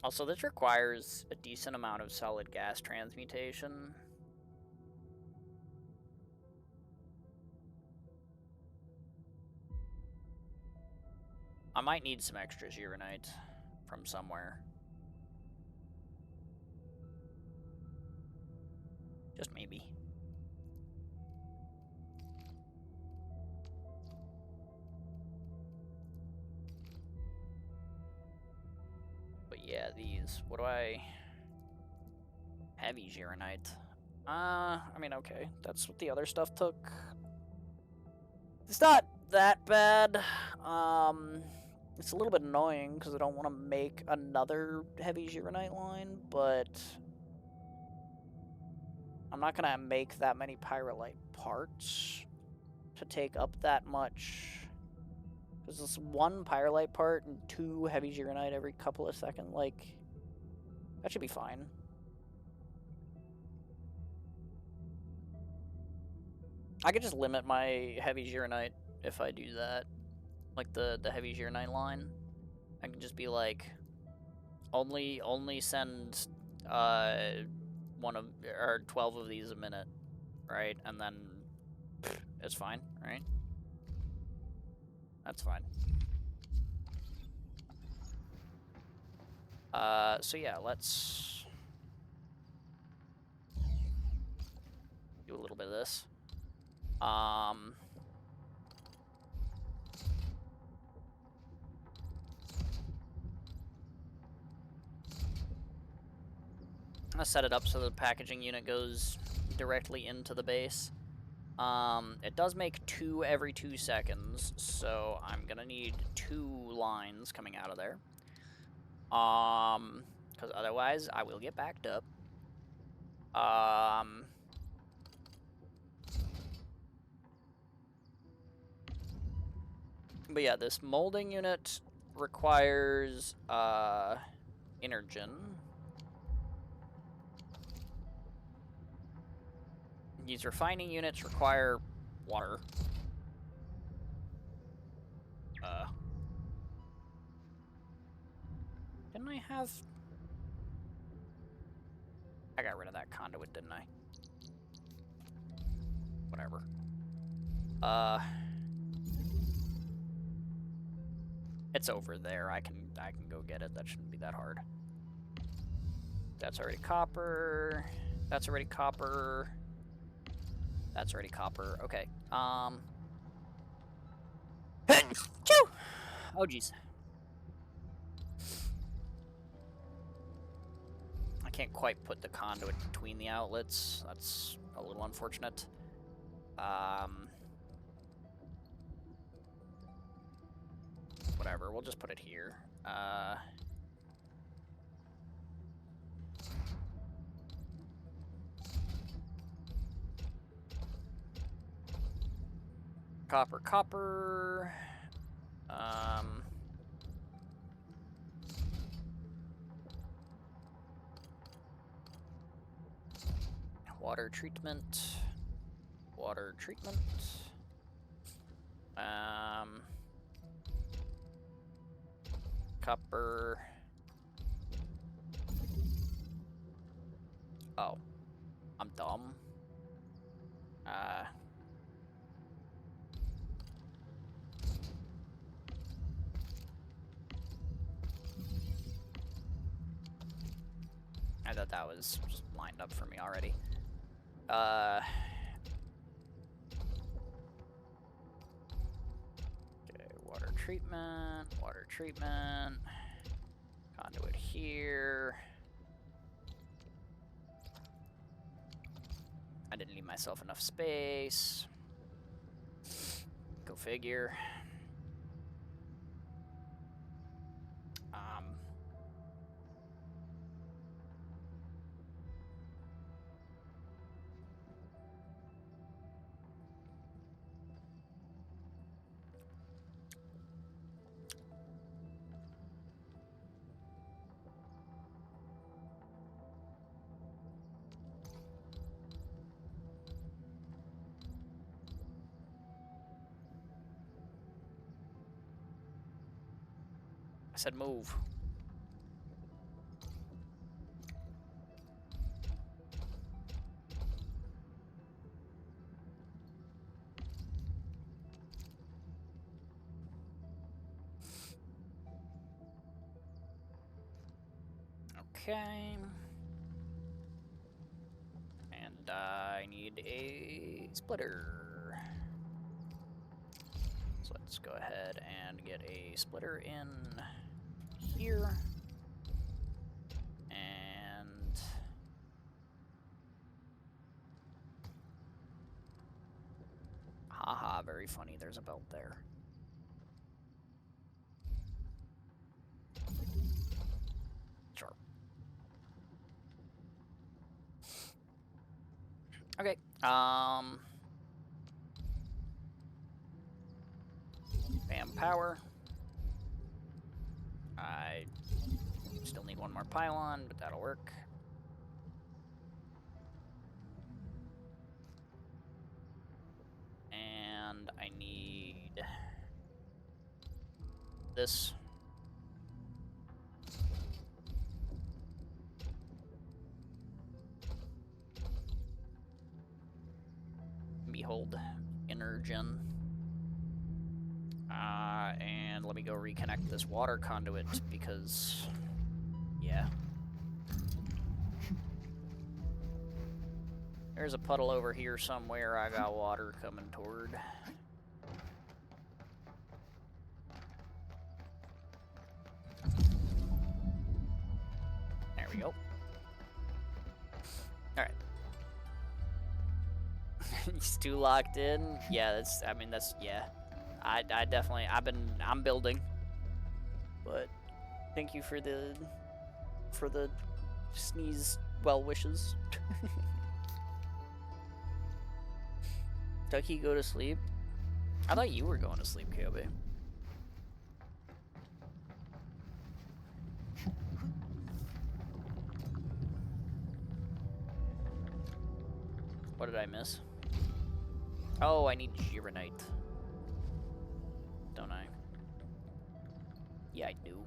Also, this requires a decent amount of solid gas transmutation. I might need some extra Gironite from somewhere. Just maybe. But yeah, these. What do I... Heavy Gironite. I mean, okay. That's what the other stuff took. It's not that bad. It's a little bit annoying because I don't want to make another heavy Gironite line, but I'm not going to make that many Pyrolite parts to take up that much. Because it's 1 Pyrolite part and 2 heavy Gironite every couple of seconds. Like, that should be fine. I could just limit my heavy Gironite if I do that. Like the heavy Gironite line. I can just be like, only send 12 of these a minute, right? And then it's fine, right? That's fine. So yeah, let's do a little bit of this. gonna set it up so the packaging unit goes directly into the base. It does make 2 every 2 seconds, so I'm gonna need 2 lines coming out of there. Because otherwise I will get backed up. But yeah, this molding unit requires, energen. These refining units require water. Didn't I have... I got rid of that conduit, didn't I? Whatever. It's over there. I can go get it. That shouldn't be that hard. That's already copper. That's already copper. That's already copper. Okay. Oh, jeez. I can't quite put the conduit between the outlets. That's a little unfortunate. Whatever, we'll just put it here. Copper, copper. Water treatment. Water treatment. Copper. Oh. I'm dumb. I thought that was just lined up for me already. Okay, water treatment, conduit here. I didn't leave myself enough space. Go figure. I said move. Okay. And I need a splitter. So let's go ahead and get a splitter in here. And haha, very funny, there's a belt there. Sure. Okay, bam power. I still need one more pylon, but that'll work. And I need this. Behold, energen. And let me go reconnect this water conduit because, yeah. There's a puddle over here somewhere I got water coming toward. There we go. All right. He's too locked in. Yeah, that's. I mean, that's. Yeah. I definitely. I'm building. But thank you for the sneeze well wishes. Ducky, go to sleep. I thought you were going to sleep, Kobe. What did I miss? Oh, I need Gironite. Don't I? Yeah, I do.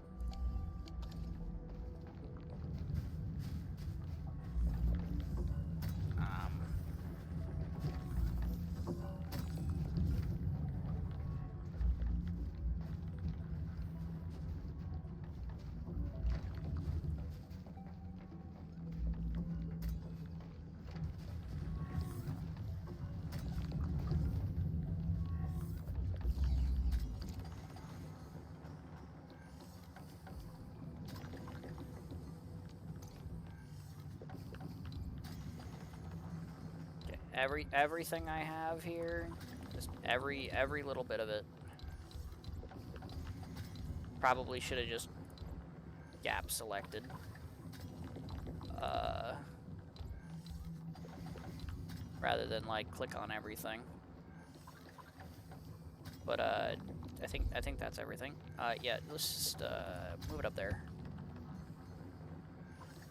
Everything I have here, just every little bit of it. Probably should have just gap selected. Rather than like click on everything. But I think that's everything. Yeah, let's just move it up there.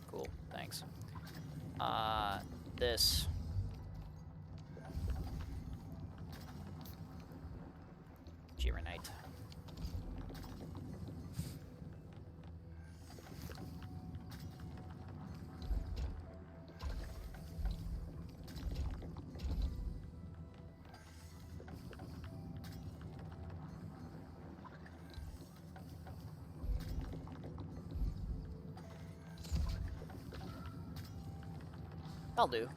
Cool, thanks. This. Gironite. I'll do.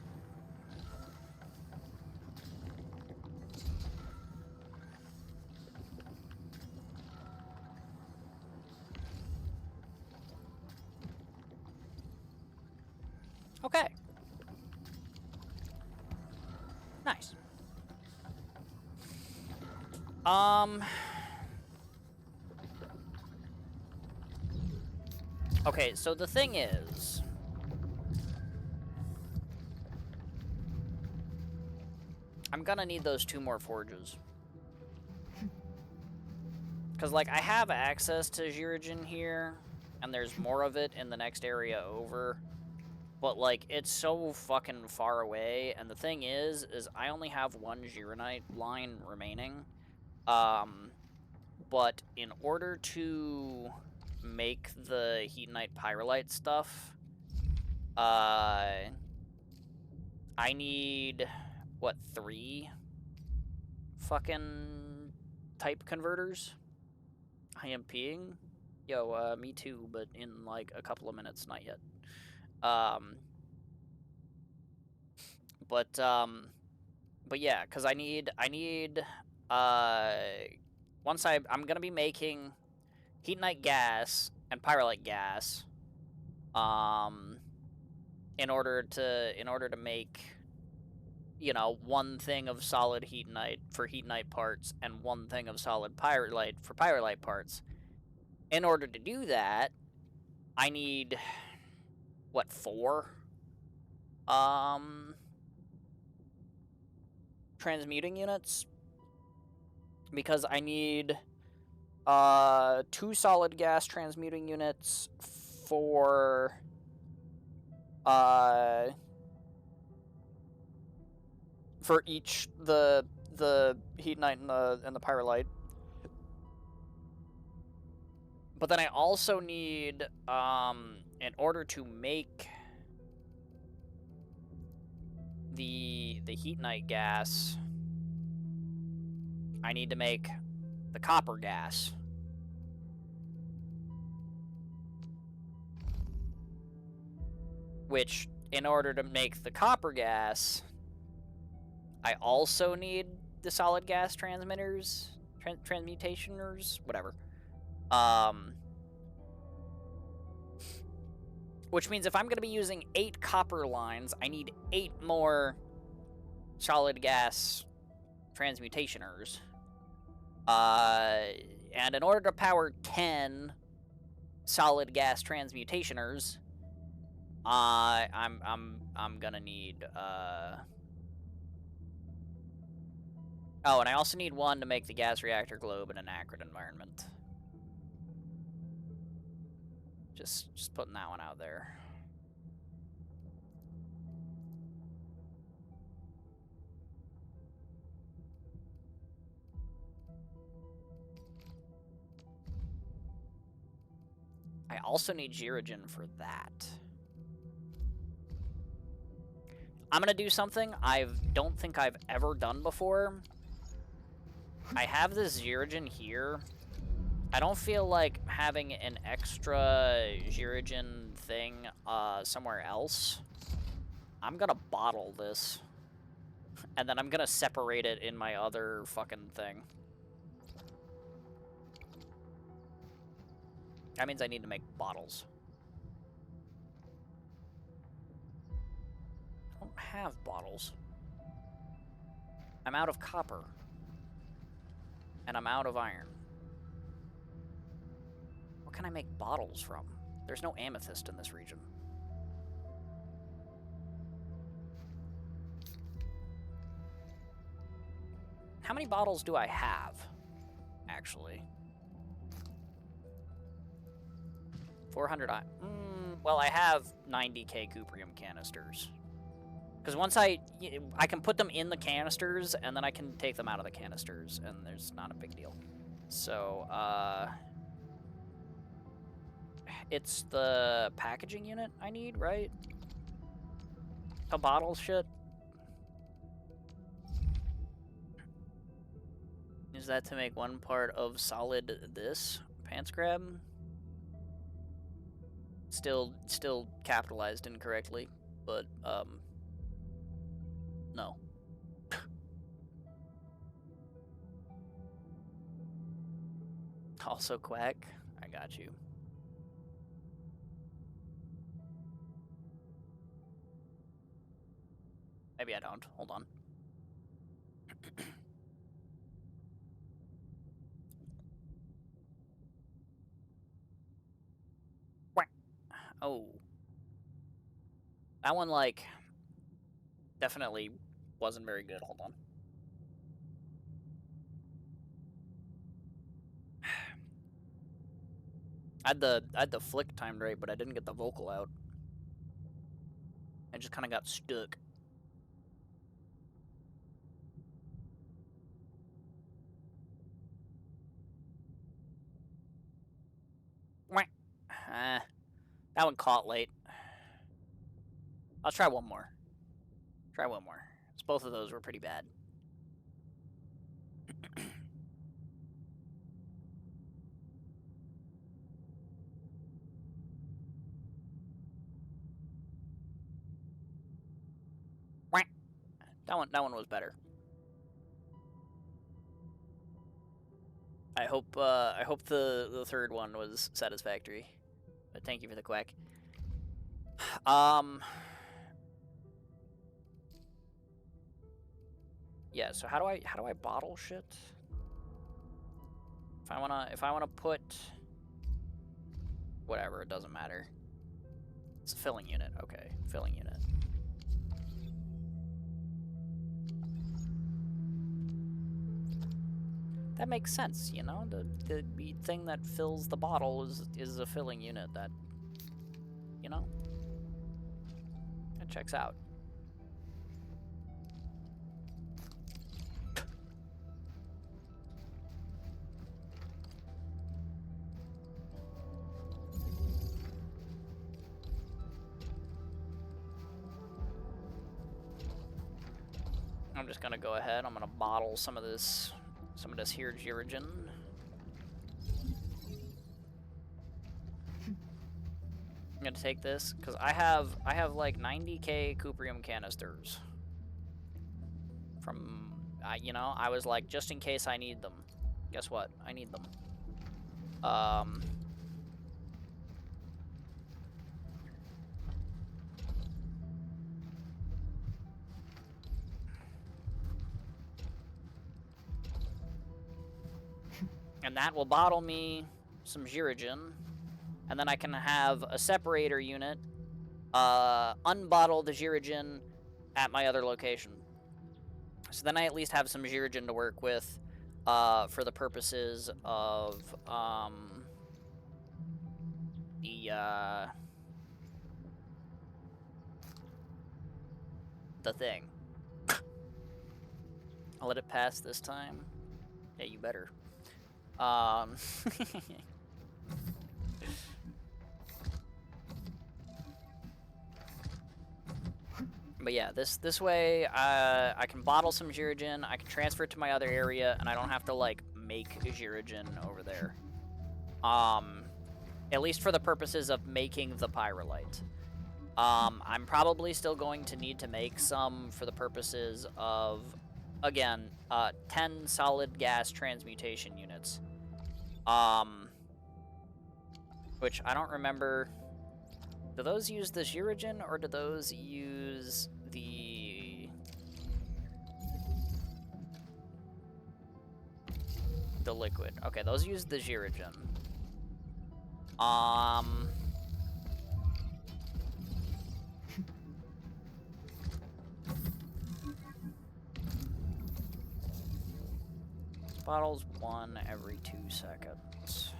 Okay. Nice. Okay, so the thing is, I'm gonna need those 2 more forges. Because, like, I have access to Zhirigen here, and there's more of it in the next area over. But, like, it's so fucking far away, and the thing is I only have 1 Gironite line remaining. But in order to make the Heatnite Pyrolite stuff, I need, what, 3 fucking type converters? I am peeing? Yo, me too, but in, like, a couple of minutes, not yet. But yeah, because I need, once I'm gonna be making Heatnite gas and Pyrolite gas, in order to make, you know, 1 thing of solid Heatnite for Heatnite parts and 1 thing of solid Pyrolite for Pyrolite parts. In order to do that, I need, what, 4? Transmuting units? Because I need 2 solid gas transmuting units for each the Heatnite and the Pyrolite. But then I also need, in order to make the Heatnite gas, I need to make the copper gas. Which, in order to make the copper gas, I also need the solid gas transmitters, transmutationers, whatever. Which means if I'm going to be using 8 copper lines, I need 8 more solid gas transmutationers. And in order to power 10 solid gas transmutationers, I'm gonna need oh, and I also need 1 to make the gas reactor globe in an acrid environment. Just putting that one out there. I also need Gyrogen for that. I'm gonna do something I don't think I've ever done before. I have this Gyrogen here. I don't feel like having an extra Gyrogen thing somewhere else. I'm gonna bottle this. And then I'm gonna separate it in my other fucking thing. That means I need to make bottles. I don't have bottles. I'm out of copper. And I'm out of iron. What can I make bottles from? There's no amethyst in this region. How many bottles do I have, actually? 400 well, I have 90k cuprium canisters. Because once I can put them in the canisters, and then I can take them out of the canisters, and there's not a big deal. So, it's the packaging unit I need, right? To bottle shit? Is that to make 1 part of solid this? Pants grab? Still capitalized incorrectly, but, no. Also quack? I got you. Maybe I don't. Hold on. Oh. That one, like, definitely wasn't very good. Hold on. I had the flick timed right, but I didn't get the vocal out. I just kind of got stuck. That one caught late. I'll try one more. Try one more. Both of those were pretty bad. That one was better. I hope the third one was satisfactory. But thank you for the quack. Yeah, so how do I bottle shit? If I wanna put whatever, it doesn't matter. It's a filling unit. Okay, filling unit. That makes sense, you know? The thing that fills the bottle is a filling unit that, you know? That checks out. I'm just gonna go ahead, I'm gonna bottle some of this here Gyrogen. I'm gonna take this because I have like 90k cuprium canisters. From you know, I was like, just in case I need them. Guess what? I need them. And that will bottle me some Jirigen. And then I can have a separator unit unbottle the Jirigen at my other location. So then I at least have some Jirigen to work with for the purposes of the thing. I'll let it pass this time. Yeah, you better. But yeah, this way I can bottle some Jirigen, I can transfer it to my other area, and I don't have to like make Jirigen over there. At least for the purposes of making the Pyrolite. I'm probably still going to need to make some for the purposes of, again, 10 solid gas transmutation units. Which I don't remember. Do those use the Jirigen, or do those use the liquid? Okay, those use the Jirigen. This bottle's 1 every 2 seconds.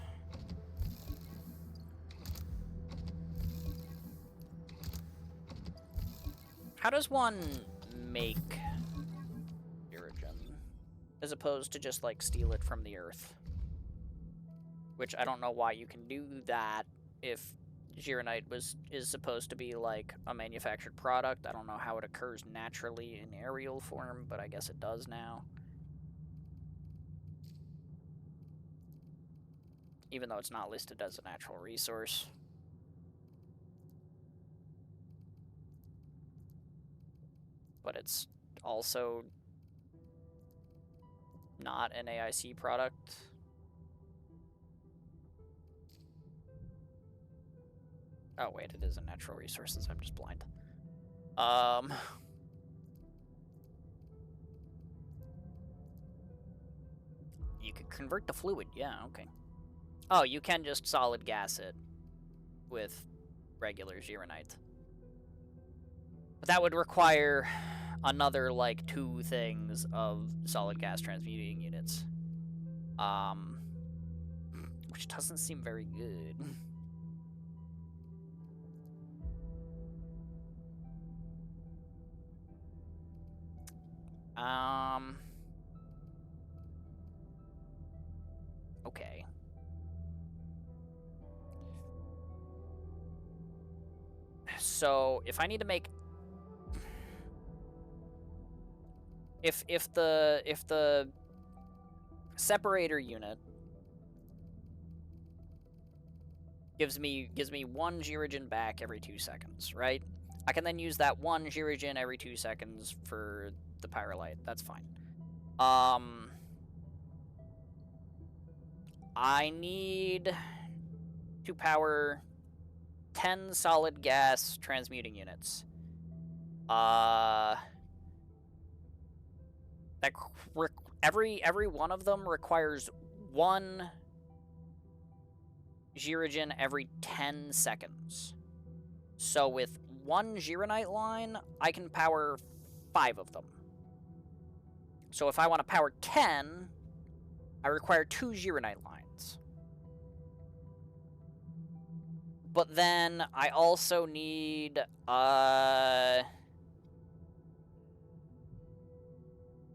How does one make Jirigen as opposed to just like steal it from the earth? Which I don't know why you can do that if Jirenite is supposed to be like a manufactured product. I don't know how it occurs naturally in aerial form, but I guess it does now. Even though it's not listed as a natural resource. But it's also not an AIC product. Oh wait, it is a natural resources. I'm just blind. You could convert the fluid. Yeah, okay. Oh, you can just solid gas it with regular Jirenite. But that would require another, like, 2 things of solid gas transmuting units. Which doesn't seem very good. Okay. So, if I need to make... If the separator unit gives me 1 Jirigen back every 2 seconds, right? I can then use that 1 Jirigen every 2 seconds for the Pyrolite. That's fine. I need to power 10 solid gas transmuting units. That every one of them requires 1 Jirigen every 10 seconds. So with 1 Jirenite line, I can power 5 of them. So if I want to power 10, I require 2 Jirenite lines. But then I also need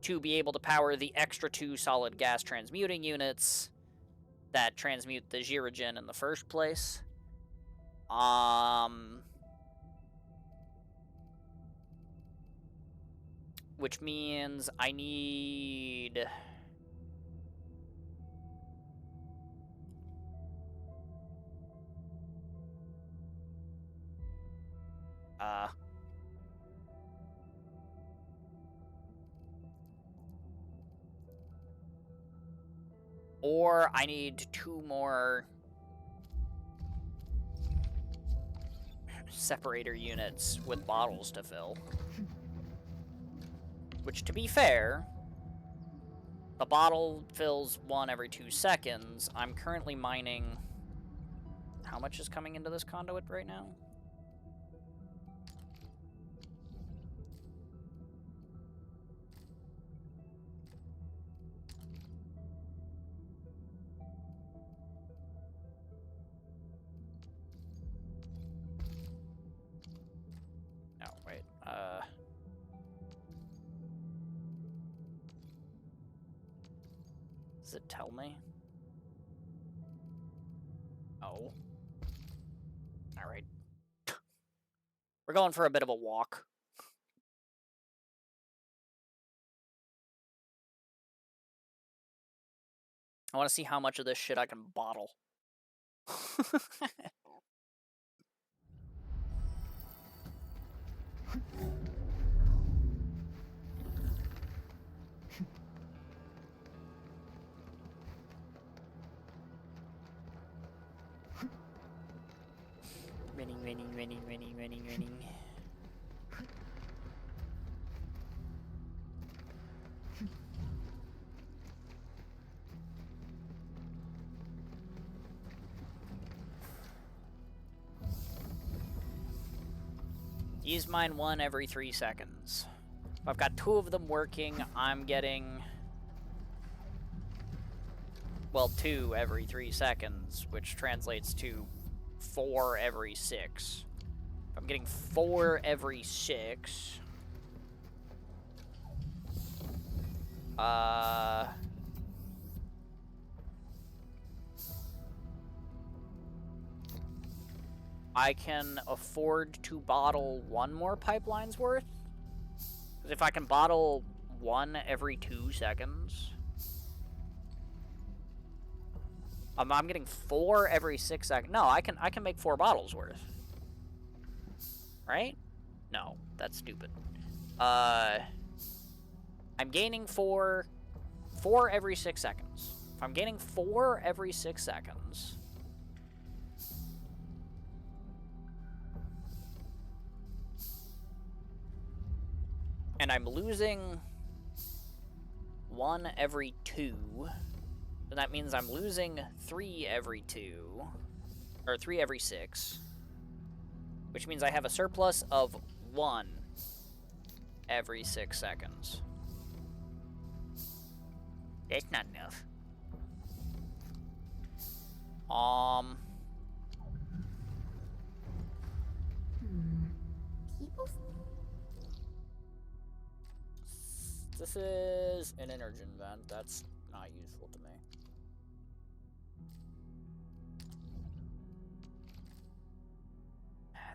to be able to power the extra 2 solid gas transmuting units that transmute the Jirigen in the first place. Which means I need... Or I need 2 more separator units with bottles to fill. Which, to be fair, the bottle fills 1 every 2 seconds. I'm currently mining... How much is coming into this conduit right now? No, wait. Does it tell me? Oh. Alright. We're going for a bit of a walk. I want to see how much of this shit I can bottle. Winning. Use mine 1 every 3 seconds. If I've got 2 of them working, I'm getting... Well, 2 every 3 seconds, which translates to 4 every 6. If I'm getting 4 every 6... I can afford to bottle 1 more pipeline's worth. Because if I can bottle 1 every 2 seconds... I'm getting 4 every 6 seconds. No, I can make 4 bottles worth. Right? No, that's stupid. I'm gaining 4 every 6 seconds. If I'm gaining 4 every 6 seconds... and I'm losing 1 every 2, then that means I'm losing 3 every 2, or 3 every 6, which means I have a surplus of 1 every 6 seconds. That's not enough. People. This is an energy vent. That's not useful to me.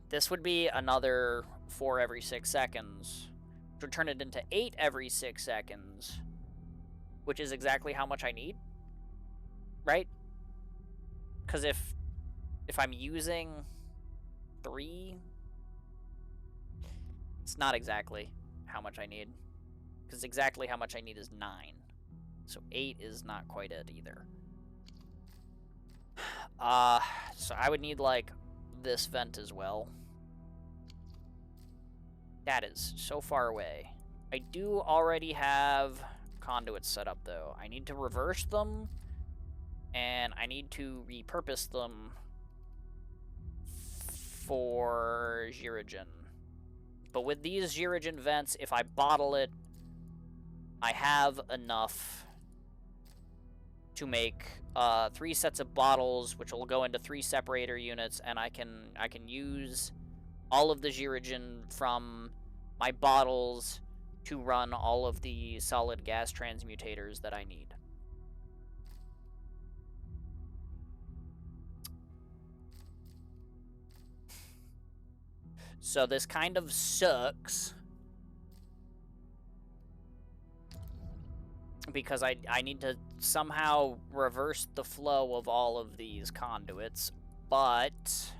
This would be another 4 every 6 seconds, which would turn it into 8 every 6 seconds, which is exactly how much I need, right? Because if I'm using 3, it's not exactly how much I need. Because exactly how much I need is 9. So 8 is not quite it either. So I would need, like, this vent as well. That is so far away. I do already have conduits set up, though. I need to reverse them, and I need to repurpose them for Zhiragen. But with these Zhiragen vents, if I bottle it, I have enough to make 3 sets of bottles, which will go into 3 separator units, and I can use all of the Zhiragen from my bottles to run all of the solid gas transmutators that I need. So this kind of sucks, because I need to somehow reverse the flow of all of these conduits, but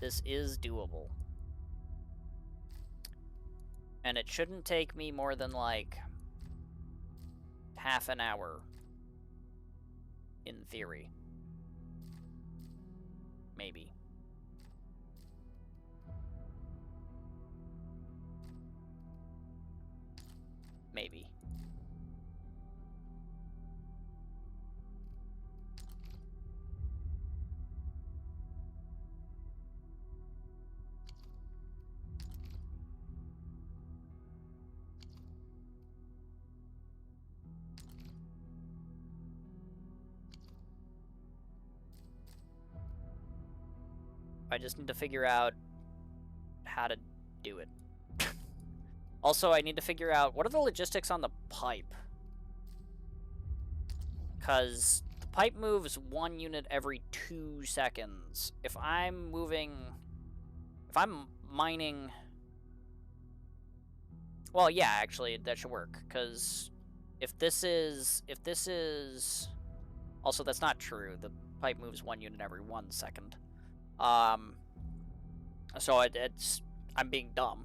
this is doable. And it shouldn't take me more than, like, half an hour, in theory. Maybe. Maybe. I just need to figure out how to do it. Also, I need to figure out what are the logistics on the pipe. Because the pipe moves 1 unit every 2 seconds. If I'm mining... Well, yeah, actually, that should work. Because if this is... Also, that's not true. The pipe moves 1 unit every 1 second. So it's... I'm being dumb.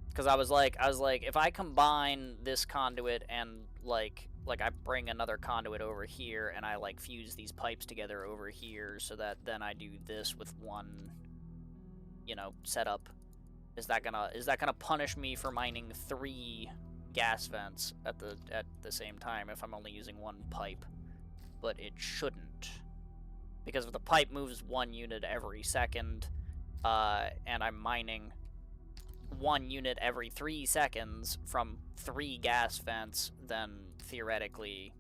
Because I was like, if I combine this conduit and like I bring another conduit over here and I like fuse these pipes together over here so that then I do this with one, you know, setup. Is that gonna punish me for mining 3 gas vents at the same time if I'm only using 1 pipe? But it shouldn't, because if the pipe moves 1 unit every second, and I'm mining 1 unit every 3 seconds from 3 gas vents, then theoretically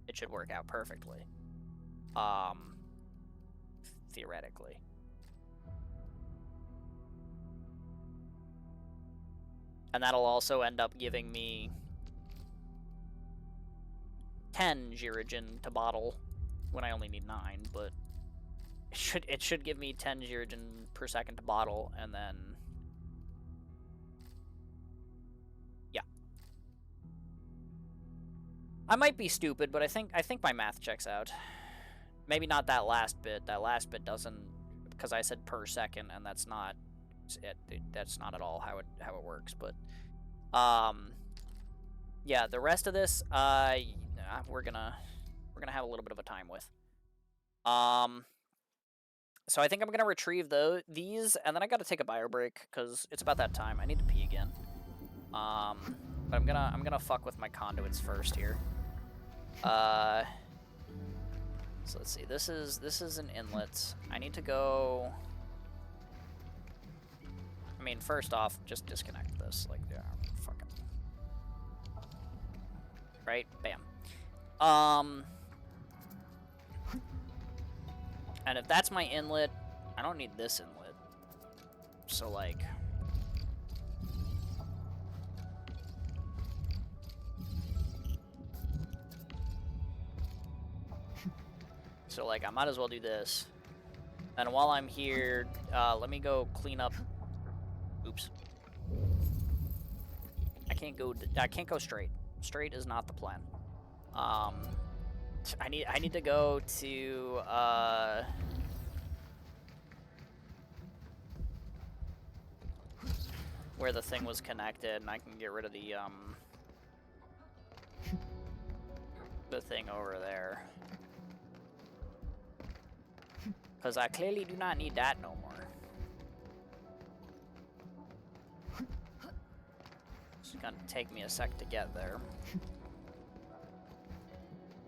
it should work out perfectly. Theoretically. And that'll also end up giving me 10 gyrogen to bottle when I only need 9, but it should give me 10 gyrogen per second to bottle, and then yeah. I might be stupid, but I think my math checks out. Maybe not that last bit. That last bit doesn't, because I said per second, and that's not that's not at all how it works. But yeah, the rest of this we're gonna have a little bit of a time with. So I think I'm gonna retrieve these, and then I gotta take a bio break because it's about that time. I need to pee again. But I'm gonna fuck with my conduits first here. So let's see. This is an inlet. I need to go. I mean, first off, just disconnect this. Like, yeah, fucking. Right? Bam. And if that's my inlet, I don't need this inlet. So, like... So, like, I might as well do this. And while I'm here, let me go clean up... Oops. I can't go straight. Straight is not the plan. I need to go to where the thing was connected, and I can get rid of the thing over there, because I clearly do not need that no more. It's gonna take me a sec to get there.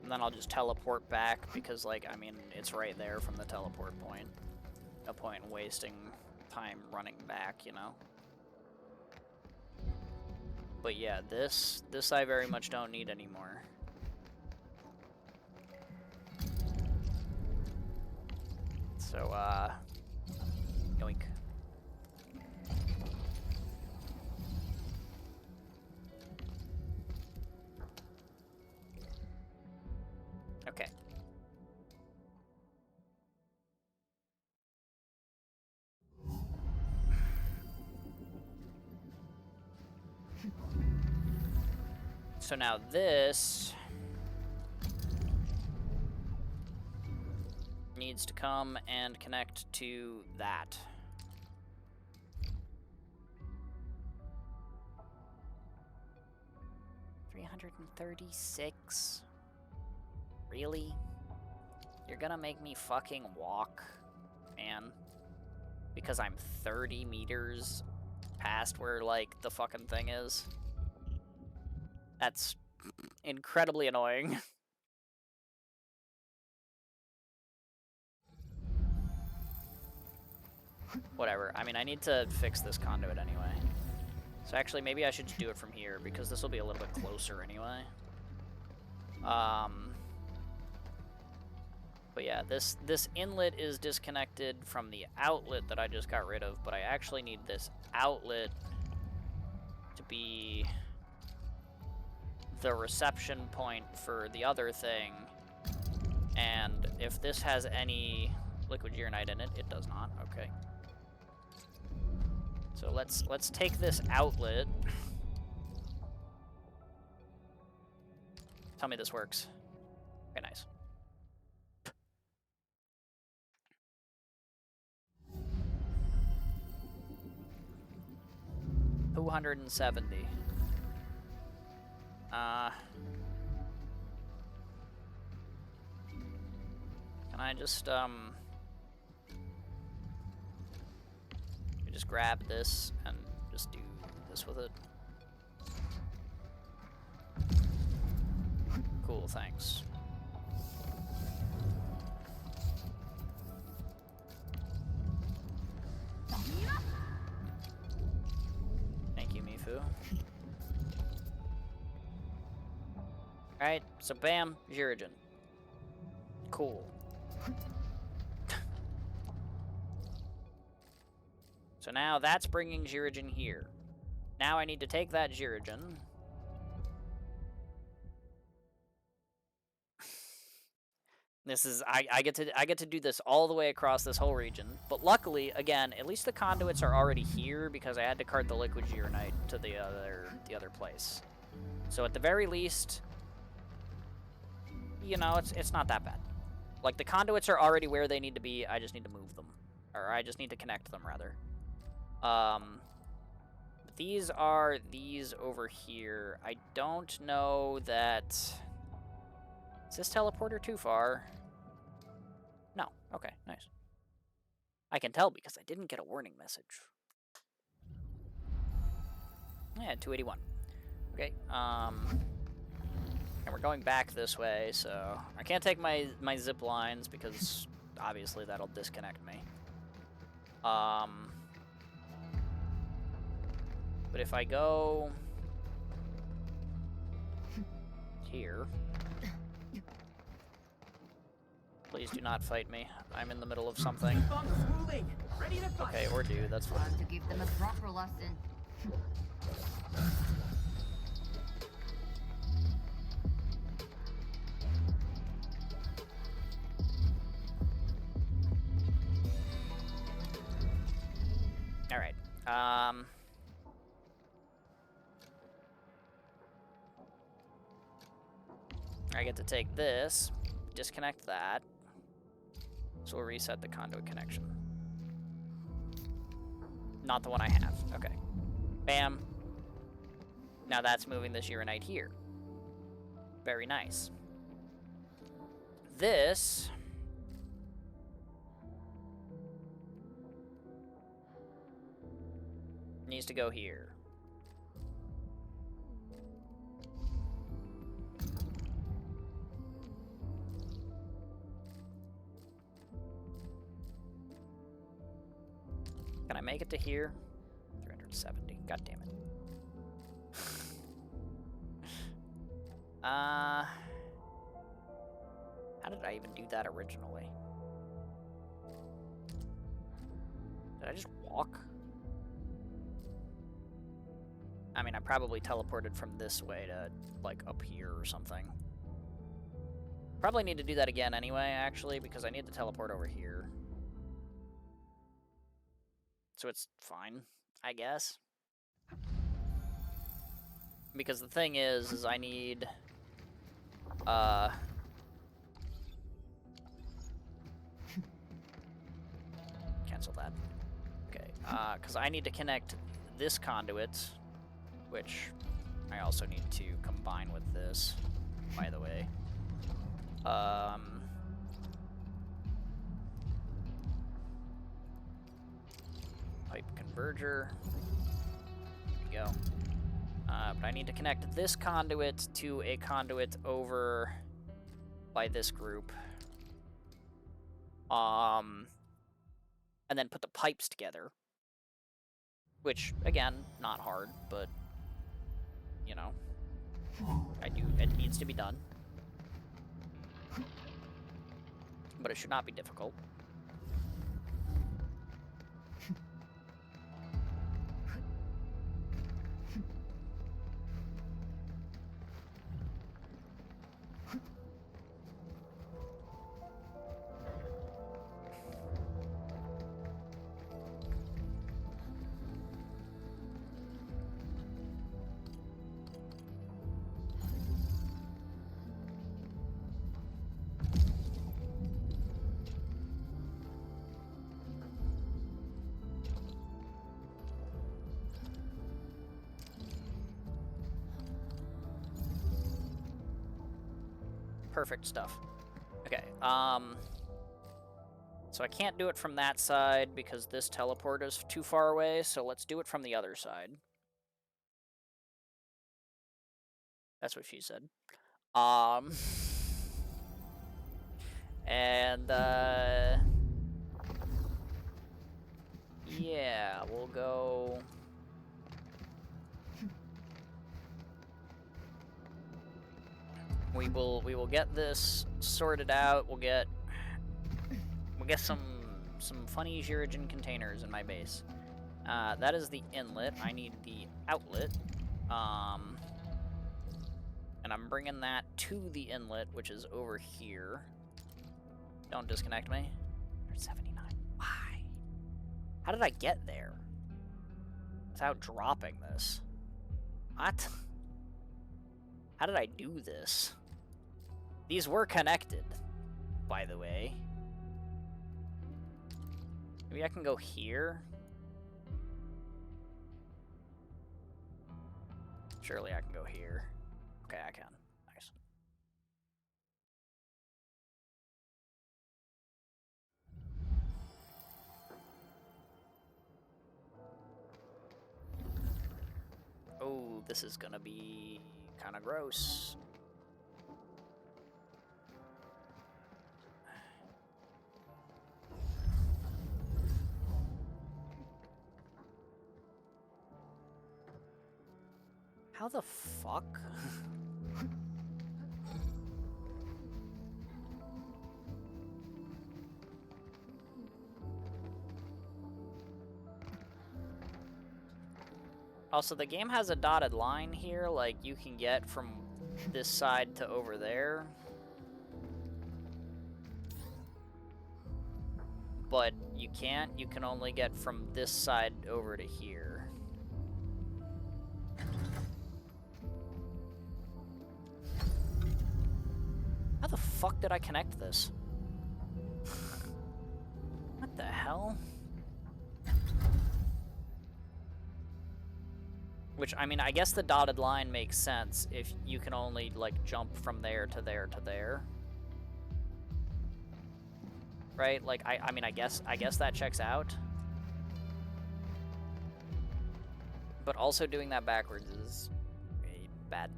And then I'll just teleport back because, like, I mean, it's right there from the teleport point. No point in wasting time running back, you know? But yeah, this I very much don't need anymore. So, yoink. Okay. So now this needs to come and connect to that. $336? Really? You're gonna make me fucking walk, man? Because I'm 30 meters past where, like, the fucking thing is? That's incredibly annoying. Whatever. I mean, I need to fix this conduit anyway. So actually, maybe I should just do it from here, because this will be a little bit closer anyway. But But yeah, this inlet is disconnected from the outlet that I just got rid of, but I actually need this outlet to be the reception point for the other thing. And if this has any liquid uranite in it, it does not. Okay. So let's take this outlet. Tell me this works. Okay, nice. 270. Can I just grab this and just do this with it? Cool, thanks. Thank you, Mifu. Alright, so bam, Jirigen. Cool. So now that's bringing Jirigen here. Now I need to take that Jirigen. This is I get to do this all the way across this whole region. But luckily, again, at least the conduits are already here because I had to cart the liquid uranite to the other place. So at the very least, you know, it's not that bad. Like the conduits are already where they need to be. I just need to move them, or I just need to connect them rather. But these are these over here. I don't know that. Is this teleporter too far? No. Okay, nice. I can tell because I didn't get a warning message. Yeah, 281. Okay, and we're going back this way, so I can't take my zip lines because obviously that'll disconnect me. But if I go here. Please do not fight me. I'm in the middle of something. Okay, or do. That's fine. Time to give them a proper lesson. All right. I get to take this, disconnect that. So we'll reset the conduit connection. Not the one I have. Okay. Bam. Now that's moving this uranite here. Very nice. This needs to go here. Can I make it to here? 370. God damn it. How did I even do that originally? Did I just walk? I mean, I probably teleported from this way to, like, up here or something. Probably need to do that again anyway, actually, because I need to teleport over here. So it's fine, I guess. Because the thing is I need, cancel that. Okay, because I need to connect this conduit, which I also need to combine with this, by the way. Pipe converger. There we go. But I need to connect this conduit to a conduit over by this group. And then put the pipes together. Which, again, not hard, but, you know, it needs to be done. but it should not be difficult. Perfect stuff. Okay, so I can't do it from that side because this teleport is too far away, so let's do it from the other side. That's what she said. And, yeah, we'll go... We will get this sorted out. We'll get some funny Zhirigen containers in my base. That is the inlet. I need the outlet. And I'm bringing that to the inlet, which is over here. Don't disconnect me. 79. Why? How did I get there without dropping this? What? How did I do this? These were connected, by the way. Maybe I can go here? Surely I can go here. Okay, I can. Nice. Oh, this is gonna be kind of gross. How the fuck? Also, the game has a dotted line here, like you can get from this side to over there. But you can't, you can only get from this side over to here. How the fuck did I connect this? What the hell? Which, I mean, I guess the dotted line makes sense if you can only, like, jump from there to there to there. Right? Like, I mean, I guess that checks out. But also doing that backwards is bad.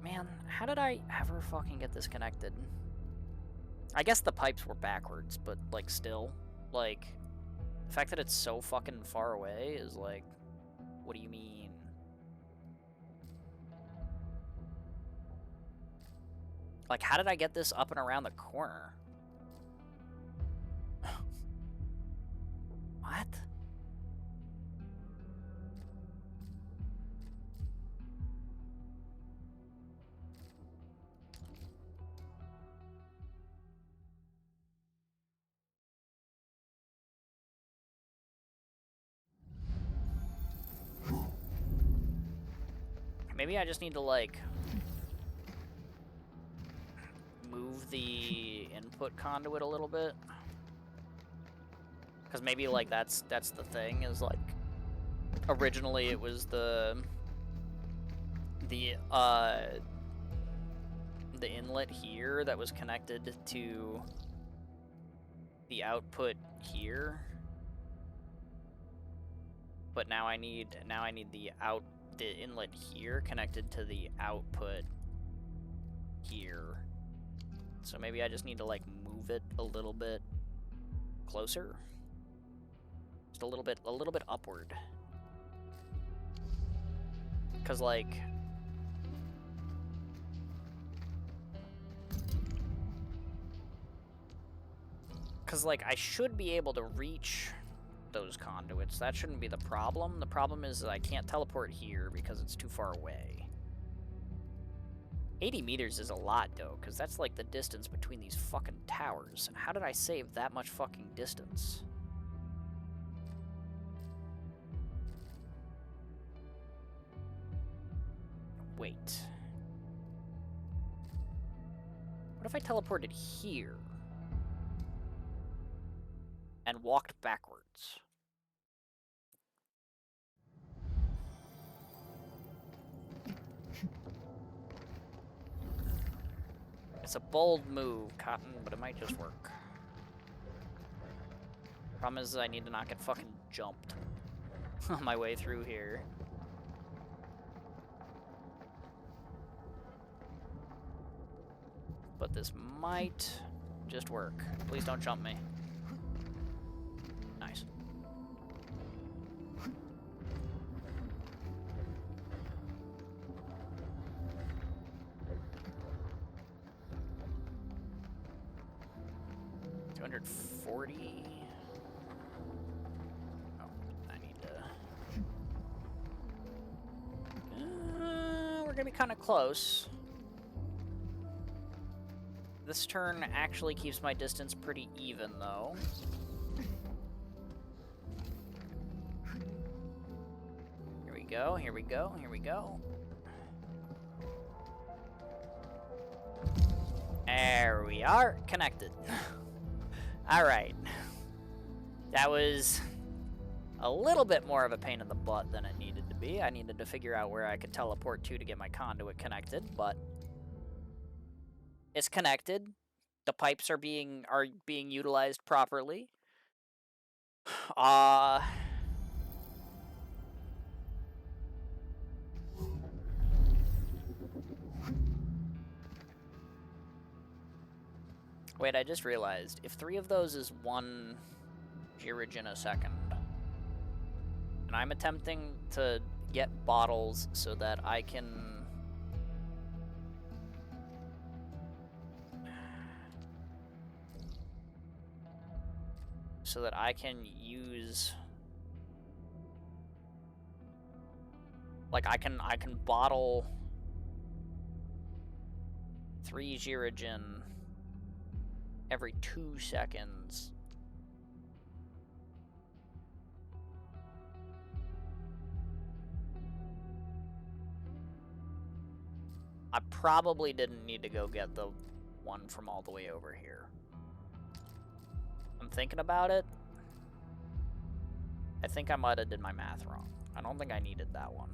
Man, how did I ever fucking get this connected? I guess the pipes were backwards, but, like, still. Like, the fact that it's so fucking far away is like, what do you mean? Like, how did I get this up and around the corner? What? Maybe I just need to, like, move the input conduit a little bit. Because maybe, like, that's the thing, is, like, originally it was the inlet here that was connected to the output here. But now I need the inlet here connected to the output here. So maybe I just need to, like, move it a little bit closer. Just a little bit upward. 'Cause, like, Because, like, I should be able to reach those conduits. That shouldn't be the problem. The problem is that I can't teleport here because it's too far away. 80 meters is a lot, though, because that's, like, the distance between these fucking towers. How did I save that much fucking distance? Wait. What if I teleported here and walked backwards? It's a bold move, Cotton, but it might just work. Problem is I need to not get fucking jumped on my way through here. But this might just work. Please don't jump me. Nice. $240. Oh, I need to. We're gonna be kind of close. This turn actually keeps my distance pretty even, though. Here we go, here we go, here we go. There we are, connected. Alright. That was a little bit more of a pain in the butt than it needed to be. I needed to figure out where I could teleport to get my conduit connected, but it's connected. The pipes are being utilized properly. Wait, I just realized if 3 of those is 1 Giragen a second, and I'm attempting to get bottles so that I can use, like, I can bottle 3 Giragen every 2 seconds. I probably didn't need to go get the one from all the way over here. I'm thinking about it. I think I might have did my math wrong. I don't think I needed that one.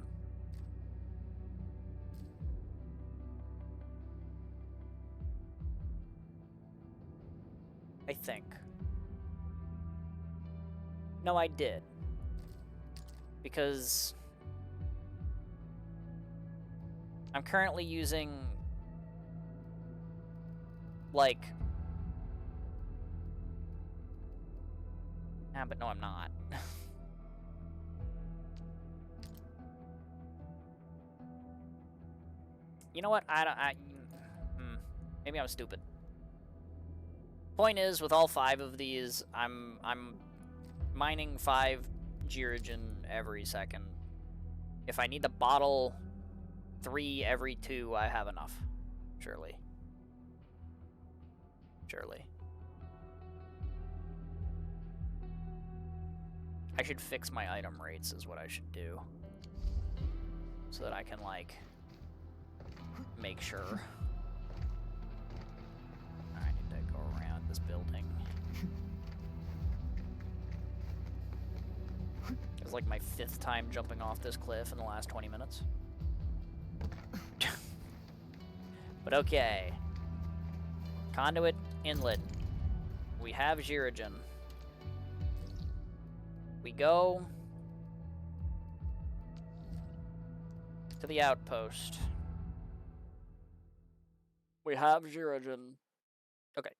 I think. No, I did. Because I'm currently using, like, but no, I'm not. You know what? Maybe I'm stupid. Point is, with all 5 of these, I'm mining 5 Giragen every second. If I need to bottle 3 every 2, I have enough. Surely. Surely. I should fix my item rates is what I should do. So that I can, like, make sure. I need to go around this building. It's like my 5th time jumping off this cliff in the last 20 minutes. But okay. Conduit inlet. We have Giragen. We go to the outpost. We have Giragen. Okay.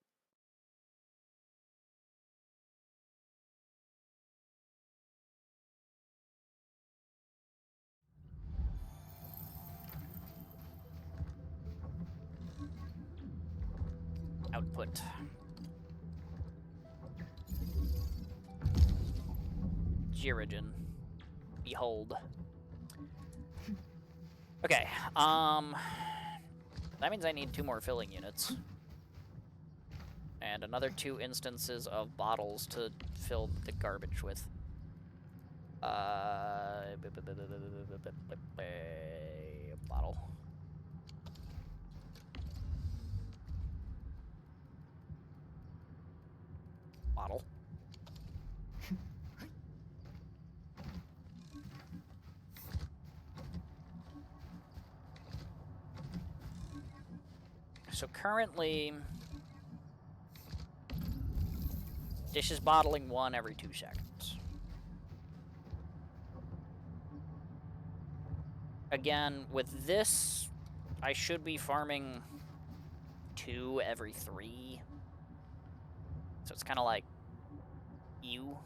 Output. Jirigen. Behold. Okay, that means I need 2 more filling units. And another 2 instances of bottles to fill the garbage with. Bottle. Bottle. So currently, dish is bottling 1 every 2 seconds. Again, with this, I should be farming 2 every 3. So it's kind of like you.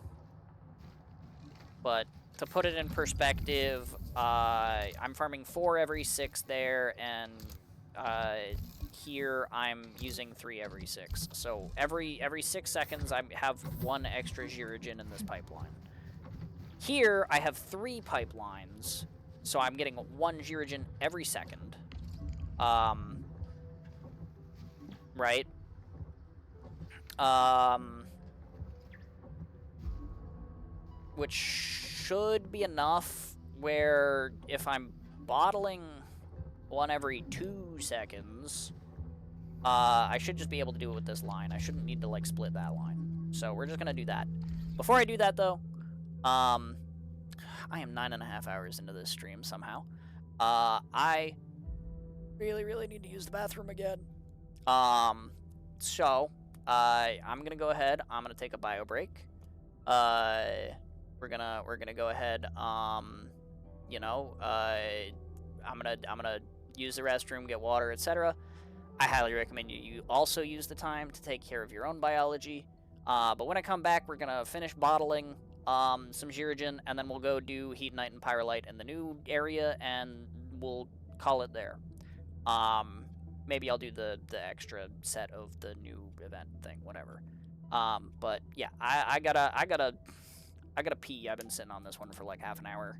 But to put it in perspective, I'm farming 4 every 6 there, and here I'm using 3 every 6. So every 6 seconds I have 1 extra Jirigen in this pipeline. Here I have 3 pipelines, so I'm getting 1 Jirigen every second. Right? Which should be enough where if I'm bottling 1 every 2 seconds, I should just be able to do it with this line. I shouldn't need to, like, split that line. So we're just gonna do that. Before I do that, though, I am 9.5 hours into this stream somehow. I really need to use the bathroom again. So, I'm gonna go ahead. I'm gonna take a bio break. We're gonna go ahead. You know, I'm gonna use the restroom, get water, etc. I highly recommend you also use the time to take care of your own biology. But when I come back, we're gonna finish bottling some Jirigen, and then we'll go do Heat Knight and Pyrolite in the new area, and we'll call it there. Maybe I'll do the extra set of the new event thing, whatever. But yeah, I gotta pee. I've been sitting on this one for like half an hour.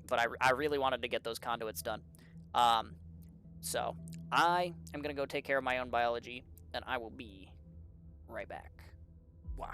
But I really wanted to get those conduits done. So I am gonna go take care of my own biology, and I will be right back. Wow.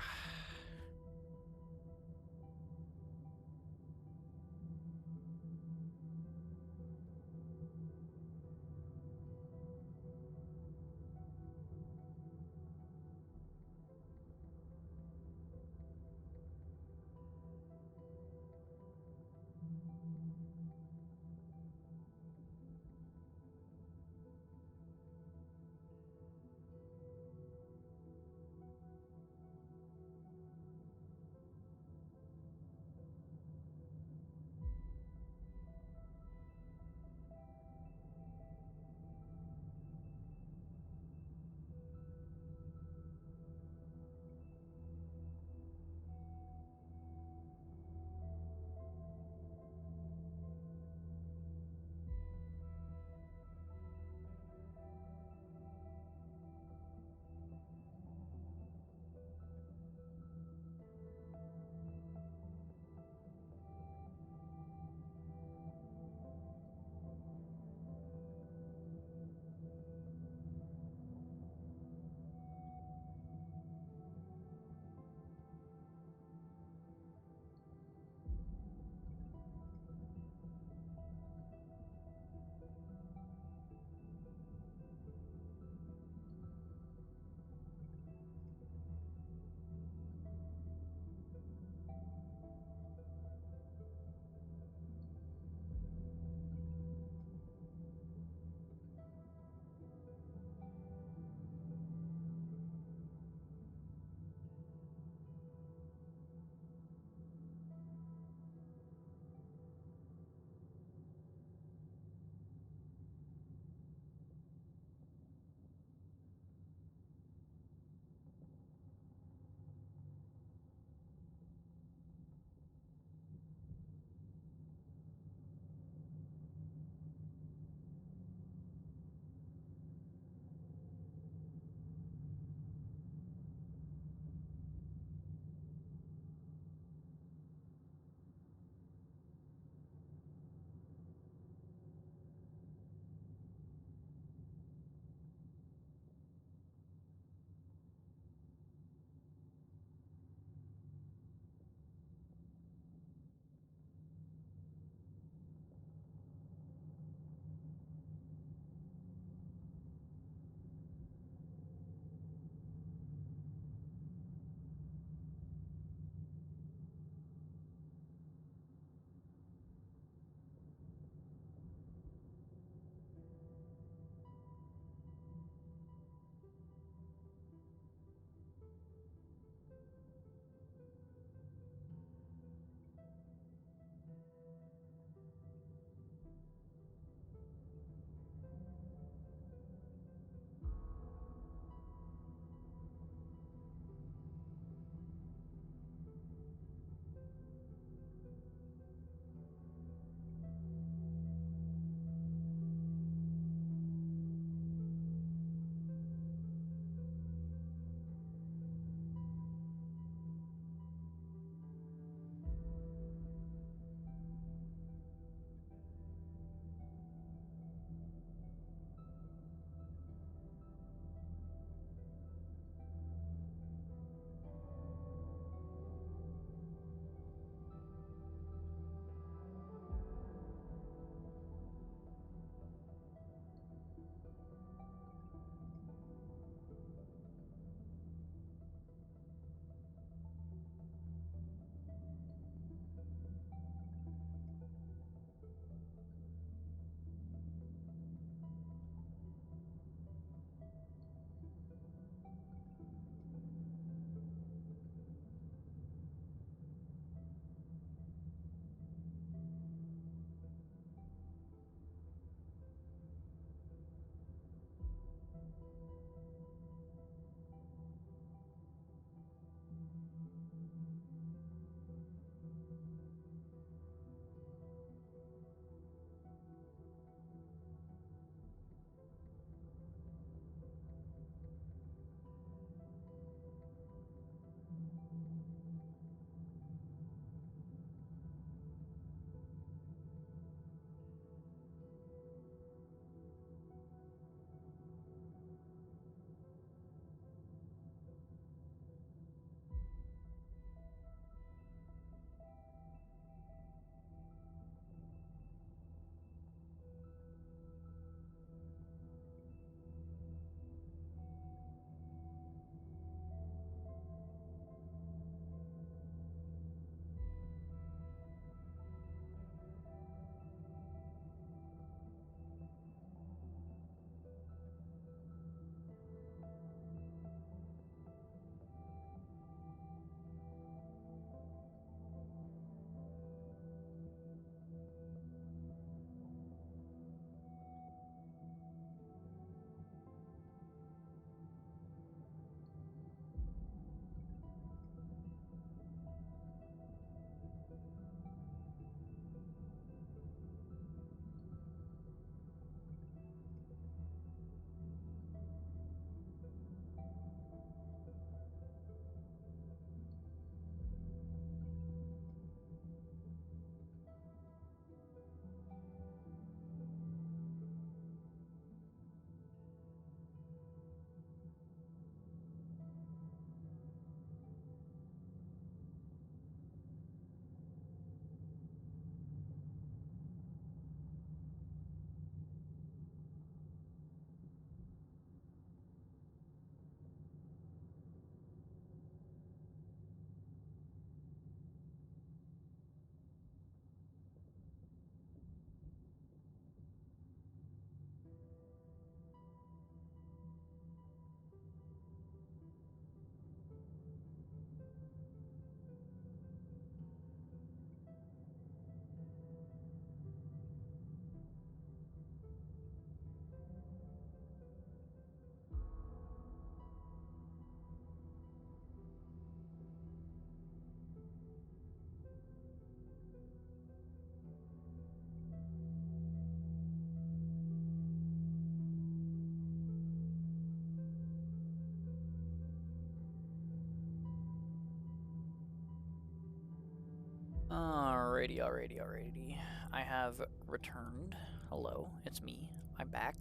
Alrighty. I have returned. Hello, it's me. I'm back.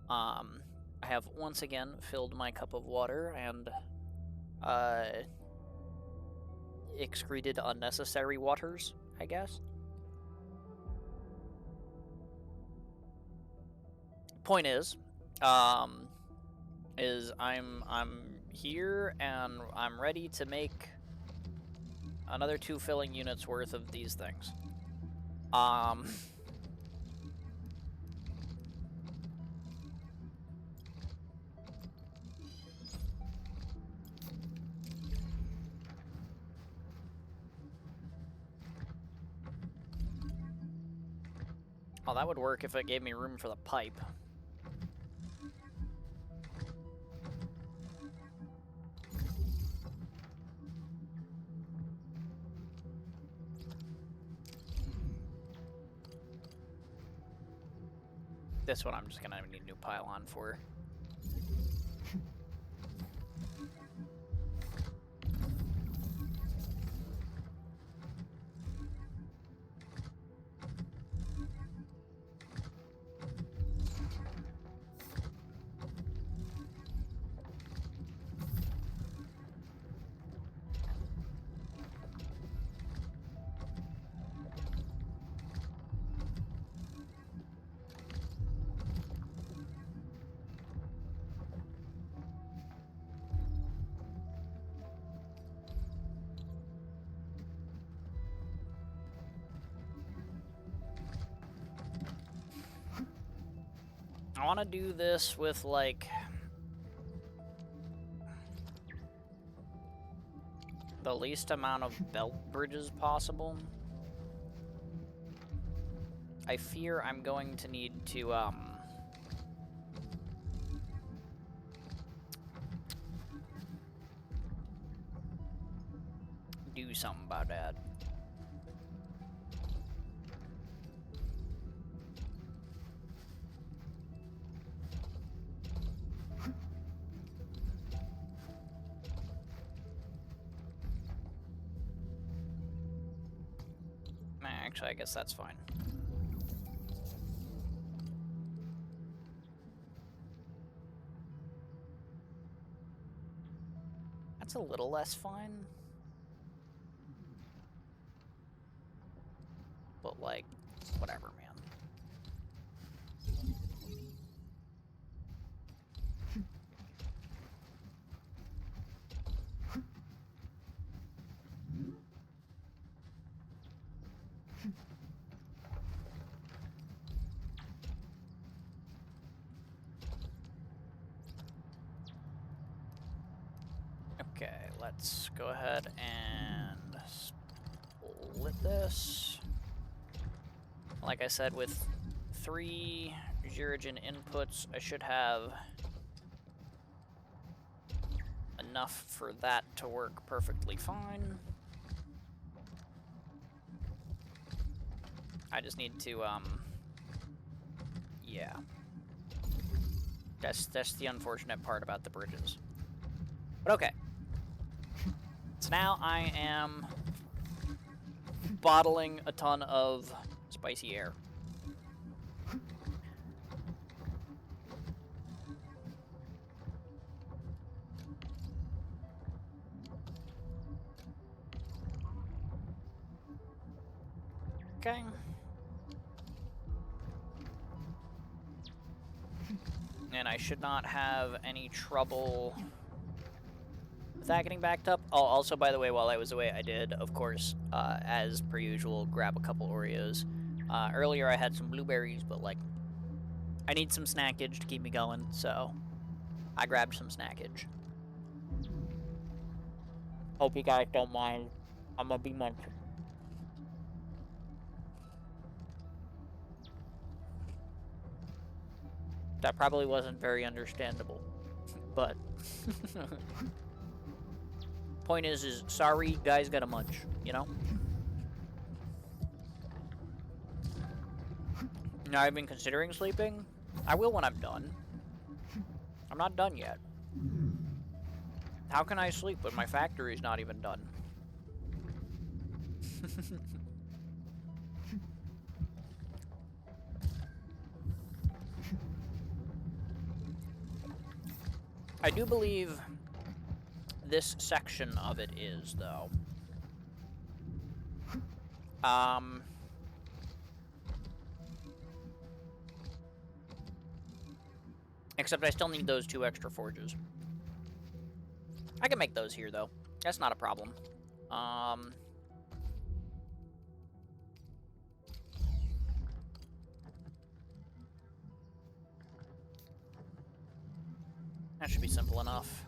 I have once again filled my cup of water and excreted unnecessary waters, I guess. Point is I'm here and I'm ready to make another 2 filling units worth of these things. Oh, that would work if it gave me room for the pipe. This one I'm just gonna need a new pylon for. I want to do this with, like, the least amount of belt bridges possible. I fear I'm going to need to, do something about that. Actually, I guess that's fine. That's a little less fine. But, like, whatever, man. Okay, let's go ahead and split this. Like I said, with 3 Zirigen inputs, I should have enough for that to work perfectly fine. I just need to, yeah. That's the unfortunate part about the bridges. But okay. So now I am bottling a ton of spicy air. Okay. And I should not have any trouble with that getting backed up. Oh, also, by the way, while I was away, I did, of course, as per usual, grab a couple Oreos. Earlier I had some blueberries, but, like, I need some snackage to keep me going, so I grabbed some snackage. Hope you guys don't mind. I'm gonna be munching. That probably wasn't very understandable, but point is sorry, guys gotta munch, you know? Now, I've been considering sleeping. I will when I'm done. I'm not done yet. How can I sleep when my factory's not even done? I do believe this section of it is, though. Except I still need those 2 extra forges. I can make those here, though. That's not a problem. That should be simple enough.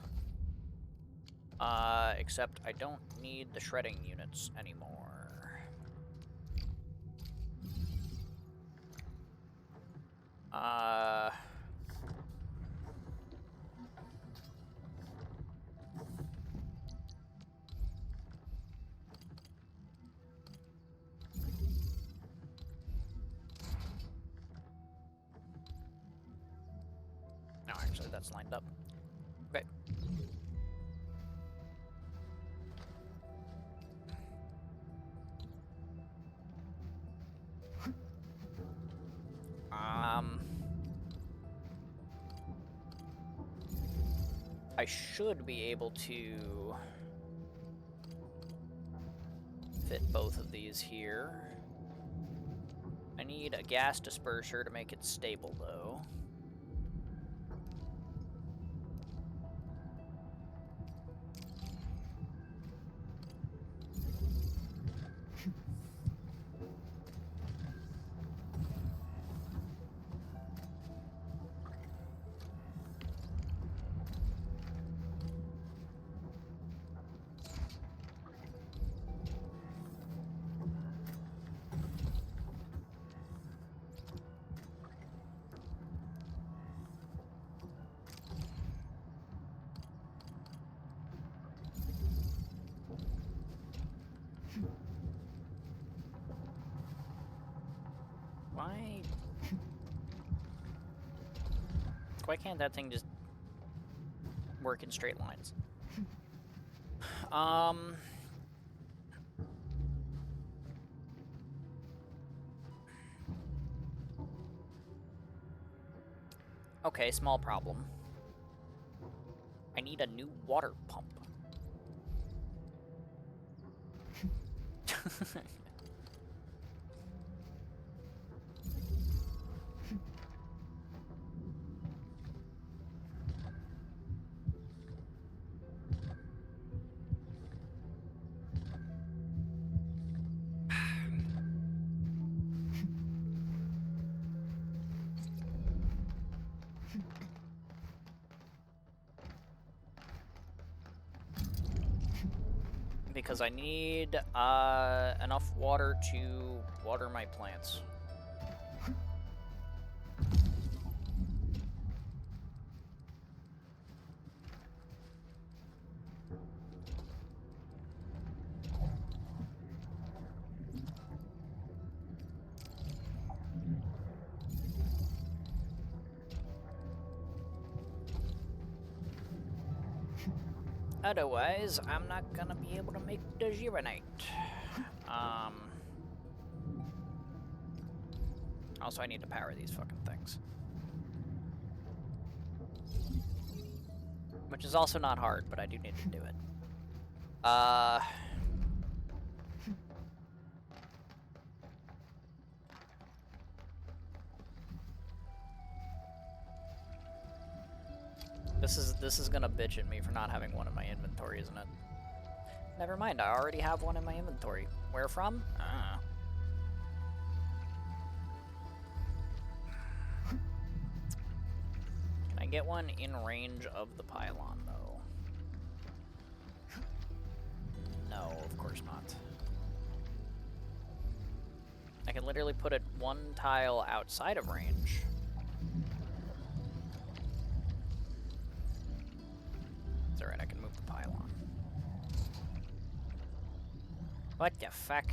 Except I don't need the shredding units anymore. No, actually, that's lined up. Okay. I should be able to fit both of these here. I need a gas disperser to make it stable, though. Why can't that thing just work in straight lines? Okay, small problem. I need a new water pump. Because I need enough water to water my plants. Otherwise, I'm not gonna be able to make the Gironite. Also, I need to power these fucking things. Which is also not hard, but I do need to do it. This is gonna bitch at me for not having one in my inventory, isn't it? Never mind, I already have one in my inventory. Where from? Can I get one in range of the pylon, though? No, of course not. I can literally put it 1 tile outside of range. It's alright, I can move the pylon. What the fuck?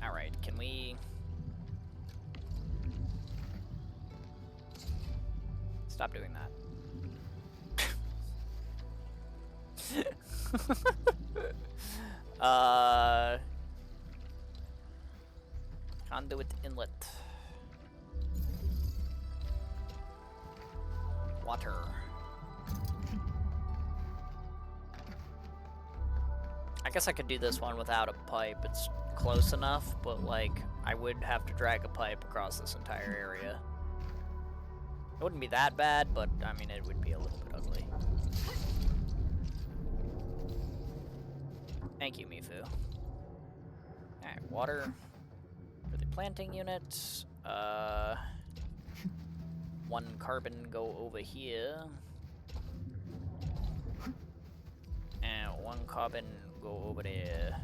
Alright, can we... Stop doing that. Conduit inlet. Water. I guess I could do this one without a pipe. It's close enough, but like I would have to drag a pipe across this entire area. It wouldn't be that bad, but I mean it would be a little bit ugly. Thank you, Mifu. Alright, water for the planting unit. 1 carbon go over here. And 1 carbon go over there.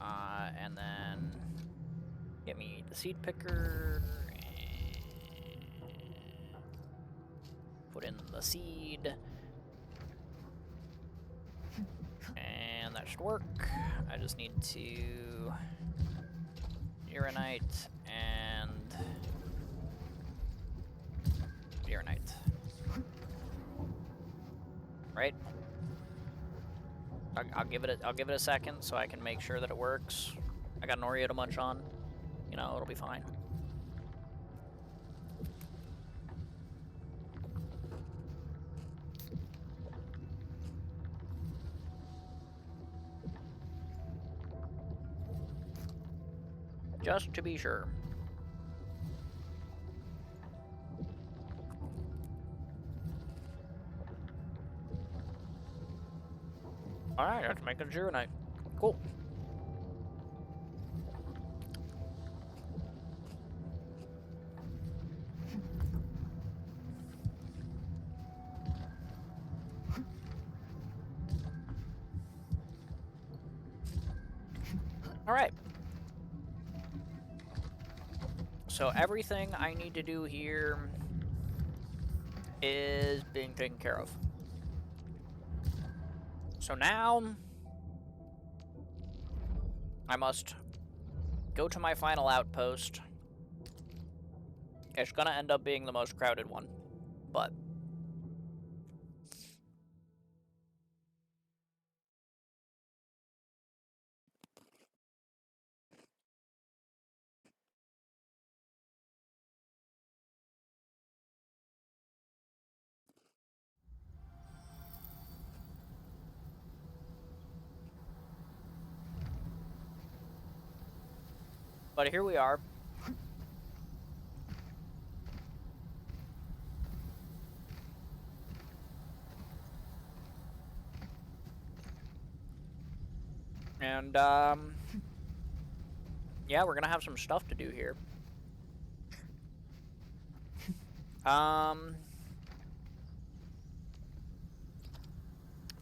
And then get me the seed picker. And put in the seed. And that should work. I just need to uranite and uranite. Right? I'll give it a second so I can make sure that it works. I got an Oreo to munch on. You know, it'll be fine. Just to be sure. Alright, let's make a uranite. Cool. Alright. So everything I need to do here is being taken care of. So now I must go to my final outpost. It's gonna end up being the most crowded one, but here we are. And, yeah, we're gonna have some stuff to do here.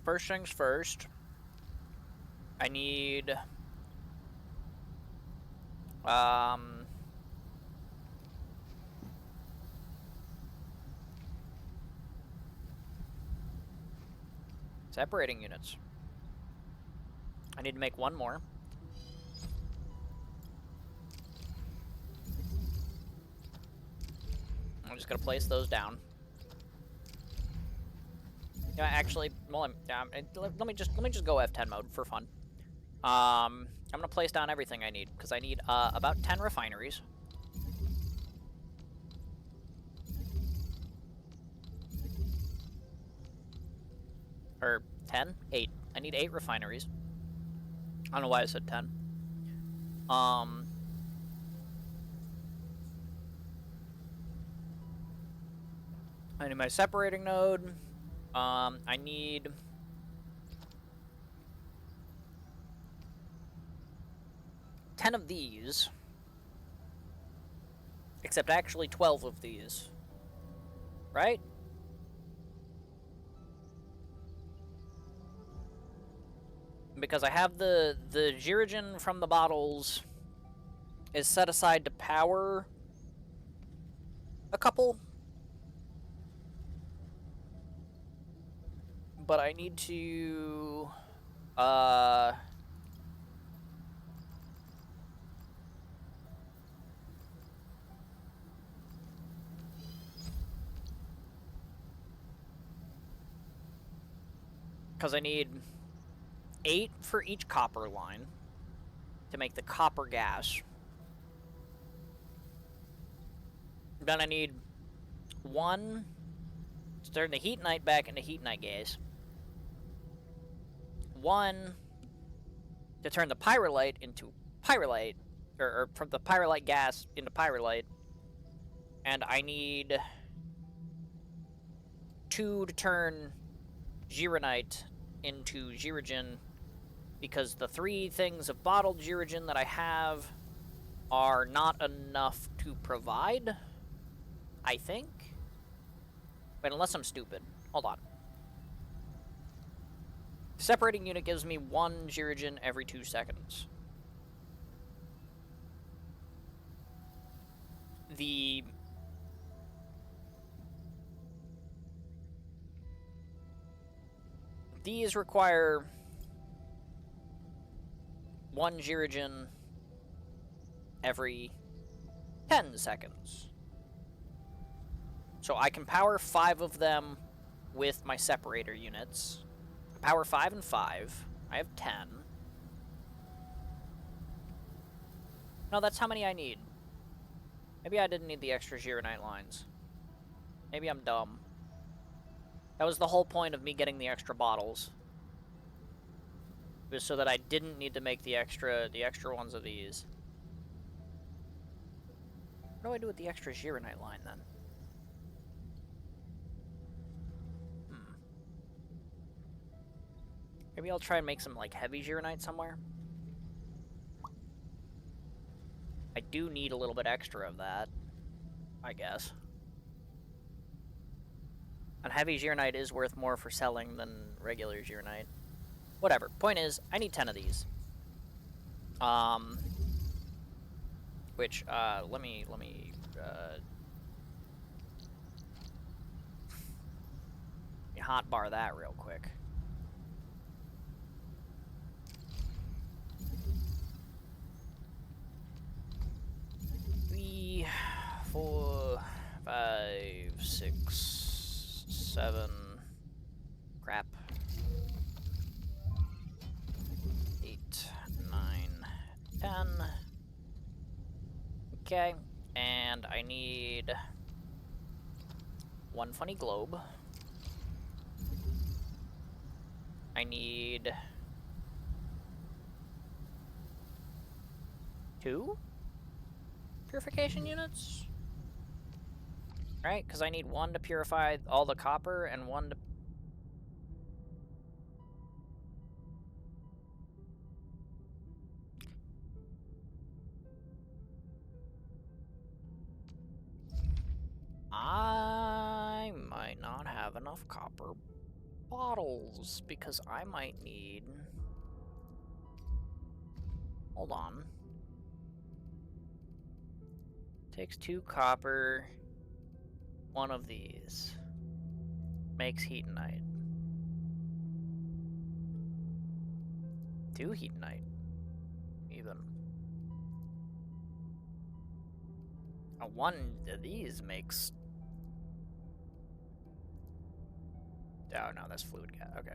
First things first, I need, separating units. I need to make 1 more. I'm just gonna place those down. Yeah, actually, well, let me just go F10 mode for fun. I'm gonna place down everything I need because I need about 10 refineries. Or 10? 8. I need 8 refineries. I don't know why I said 10. I need my separating node. I need 10 of these. Except actually 12 of these. Right? Because I have the Gyrogen from the bottles is set aside to power a couple. But I need to Because I need 8 for each copper line to make the copper gas. Then I need 1 to turn the heat knight back into heat knight gas. 1 to turn the pyrolite into pyrolite, or from the pyrolite gas into pyrolite. And I need 2 to turn Gironite into Girogen, because the 3 things of bottled Girogen that I have are not enough to provide, I think. Wait, unless I'm stupid. Hold on. Separating unit gives me 1 Girogen every 2 seconds. These require 1 Girogen every 10 seconds. So I can power 5 of them with my separator units. Power 5 and 5. I have 10. No, that's how many I need. Maybe I didn't need the extra Gironite lines. Maybe I'm dumb. That was the whole point of me getting the extra bottles. It was so that I didn't need to make the extra ones of these. What do I do with the extra Gironite line then? Maybe I'll try and make some like heavy Gironite somewhere. I do need a little bit extra of that, I guess. And heavy Gironite is worth more for selling than regular Gironite. Whatever. Point is, I need 10 of these. Which, let me hotbar that real quick. 3, 4, 5, 6, 7. Crap. 8, 9, 10. Okay, and I need 1 funny globe. I need 2 purification units? Right, because I need 1 to purify all the copper and 1 to... I might not have enough copper bottles, because I might need... Hold on. Takes 2 copper, 1 of these. Makes heatonite. 2 heatonite, even. 1 of these makes... Oh no, that's fluid gas, okay.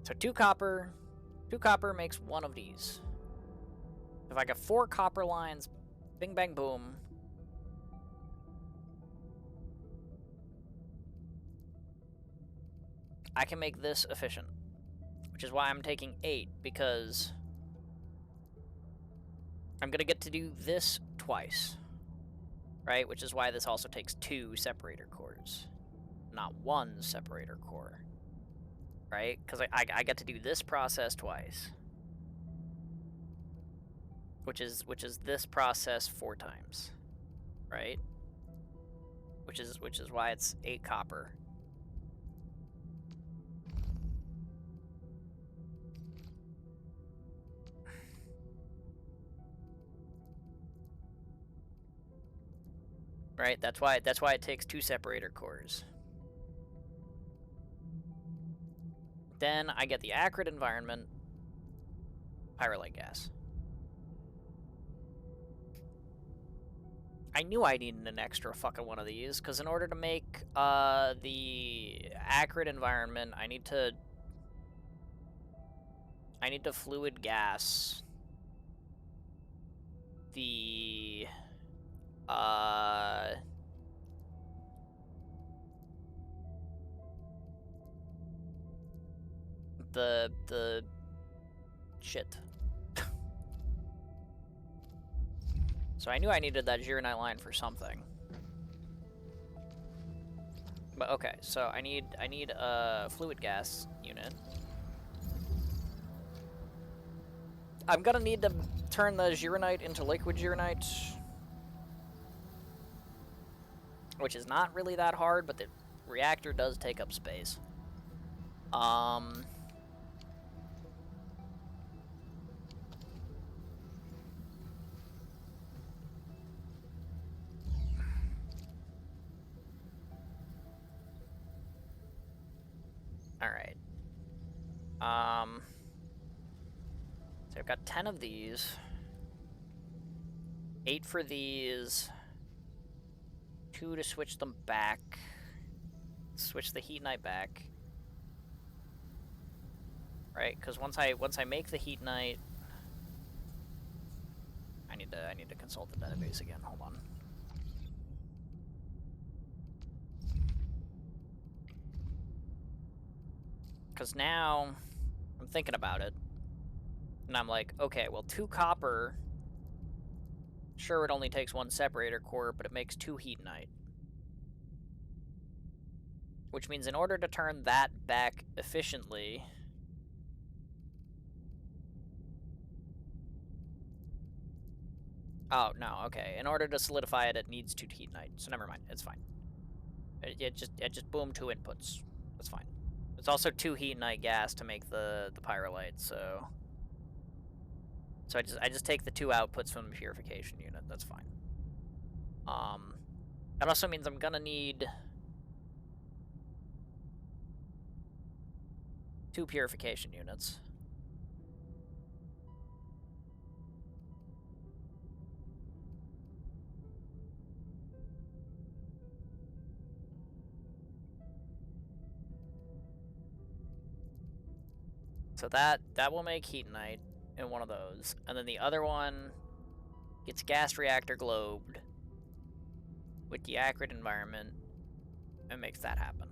So 2 copper makes 1 of these. If I get 4 copper lines, bing bang boom. I can make this efficient, which is why I'm taking 8, because I'm gonna get to do this twice, right? Which is why this also takes 2 separator cores, not 1 separator core. Right? Because I get to do this process twice. Which is this process 4 times. Right? Which is why it's 8 copper. Right? That's why it takes 2 separator cores. Then I get the acrid environment, pyrolite gas. I knew I needed an extra fucking one of these, because in order to make the acrid environment, I need to fluid gas the the shit. So I knew I needed that Gironite line for something. But okay, so I need a fluid gas unit. I'm gonna need to turn the Gironite into liquid Gironite, which is not really that hard, but the reactor does take up space. Alright. So I've got 10 of these. 8 for these. 2 to switch them back. Switch the heat knight back. Right, because once I make the heat knight, I need to consult the database again. Hold on. Because now I'm thinking about it, and I'm like, okay, well, 2 copper. Sure, it only takes 1 separator core, but it makes 2 heat knight. Which means in order to turn that back efficiently, oh, no, okay. In order to solidify it, it needs 2 heat knight, so never mind, it's fine. It just boom 2 inputs. That's fine. It's also 2 heat knight gas to make the pyrolite, so I just take the 2 outputs from the purification unit. That's fine. That also means I'm gonna need 2 purification units. So that will make heat knight in one of those, and then the other one gets gas reactor globed with the acrid environment and makes that happen.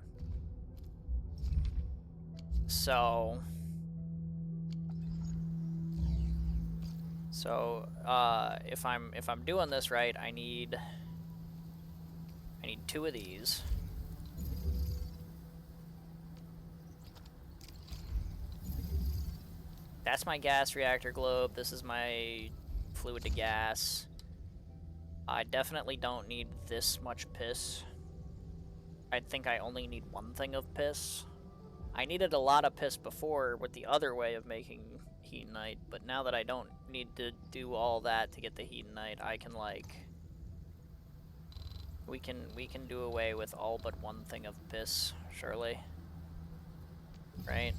So if I'm doing this right, I need 2 of these. That's my gas reactor globe. This is my fluid to gas. I definitely don't need this much piss. I think I only need 1 thing of piss. I needed a lot of piss before with the other way of making heat knight, but now that I don't need to do all that to get the heat knight, I can, like, we can do away with all but 1 thing of piss, surely. Right?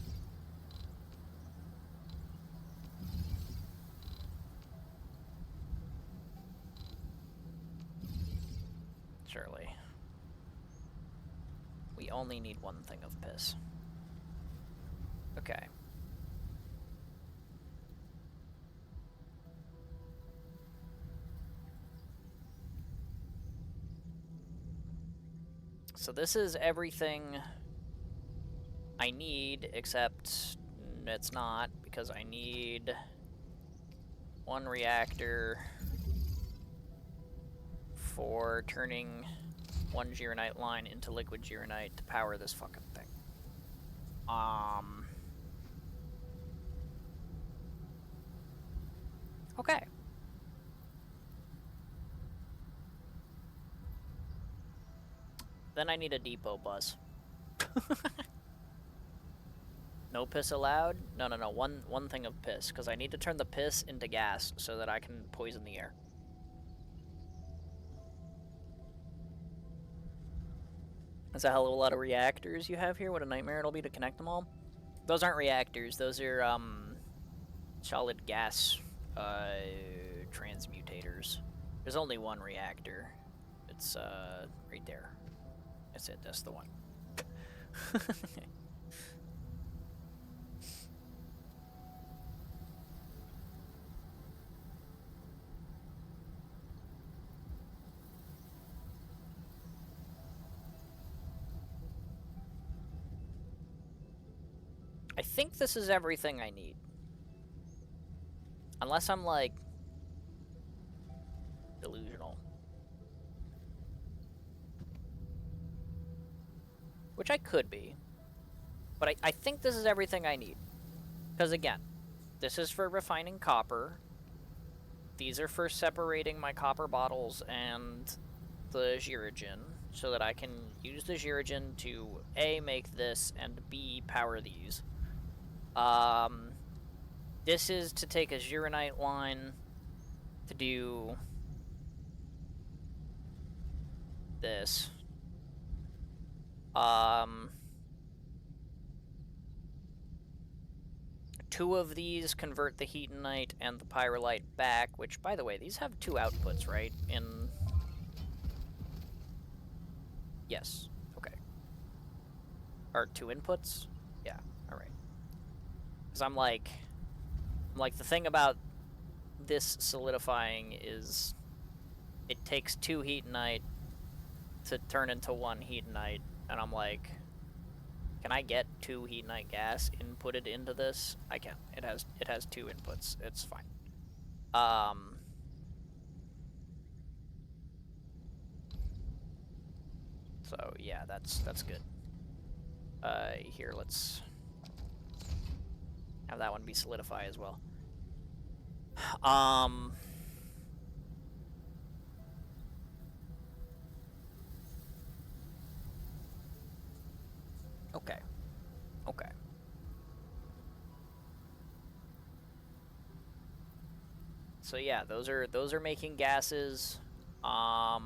Surely. We only need 1 thing of piss. Okay. So this is everything I need, except it's not, because I need 1 reactor for turning 1 Gironite line into liquid Gironite to power this fucking thing. Okay. Then I need a depot bus. No piss allowed? No. One thing of piss, because I need to turn the piss into gas so that I can poison the air. That's a hell of a lot of reactors you have here. What a nightmare it'll be to connect them all. Those aren't reactors. Those are, solid gas, transmutators. There's only one reactor. It's right there. That's it. That's the one. I think this is everything I need. Unless I'm, like, delusional. Which I could be. But I think this is everything I need. Because, again, this is for refining copper. These are for separating my copper bottles and the Gyrogen, so that I can use the Gyrogen to A, make this, and B, power these. This is to take a Gyronite line to do this. Two of these convert the Heatonite and the Pyrolite back, which, by the way, these have two outputs, right? Yes. Okay. Or two inputs? Yeah, alright. Because I'm like, the thing about this solidifying is it takes two Heatonite to turn into one Heatonite, and I'm like, can I get two Heatonite gas inputted into this? I can. It has two inputs. It's fine. So yeah, that's good. Here, let's have that one be solidify as well. Okay. Okay. So yeah, those are making gases. I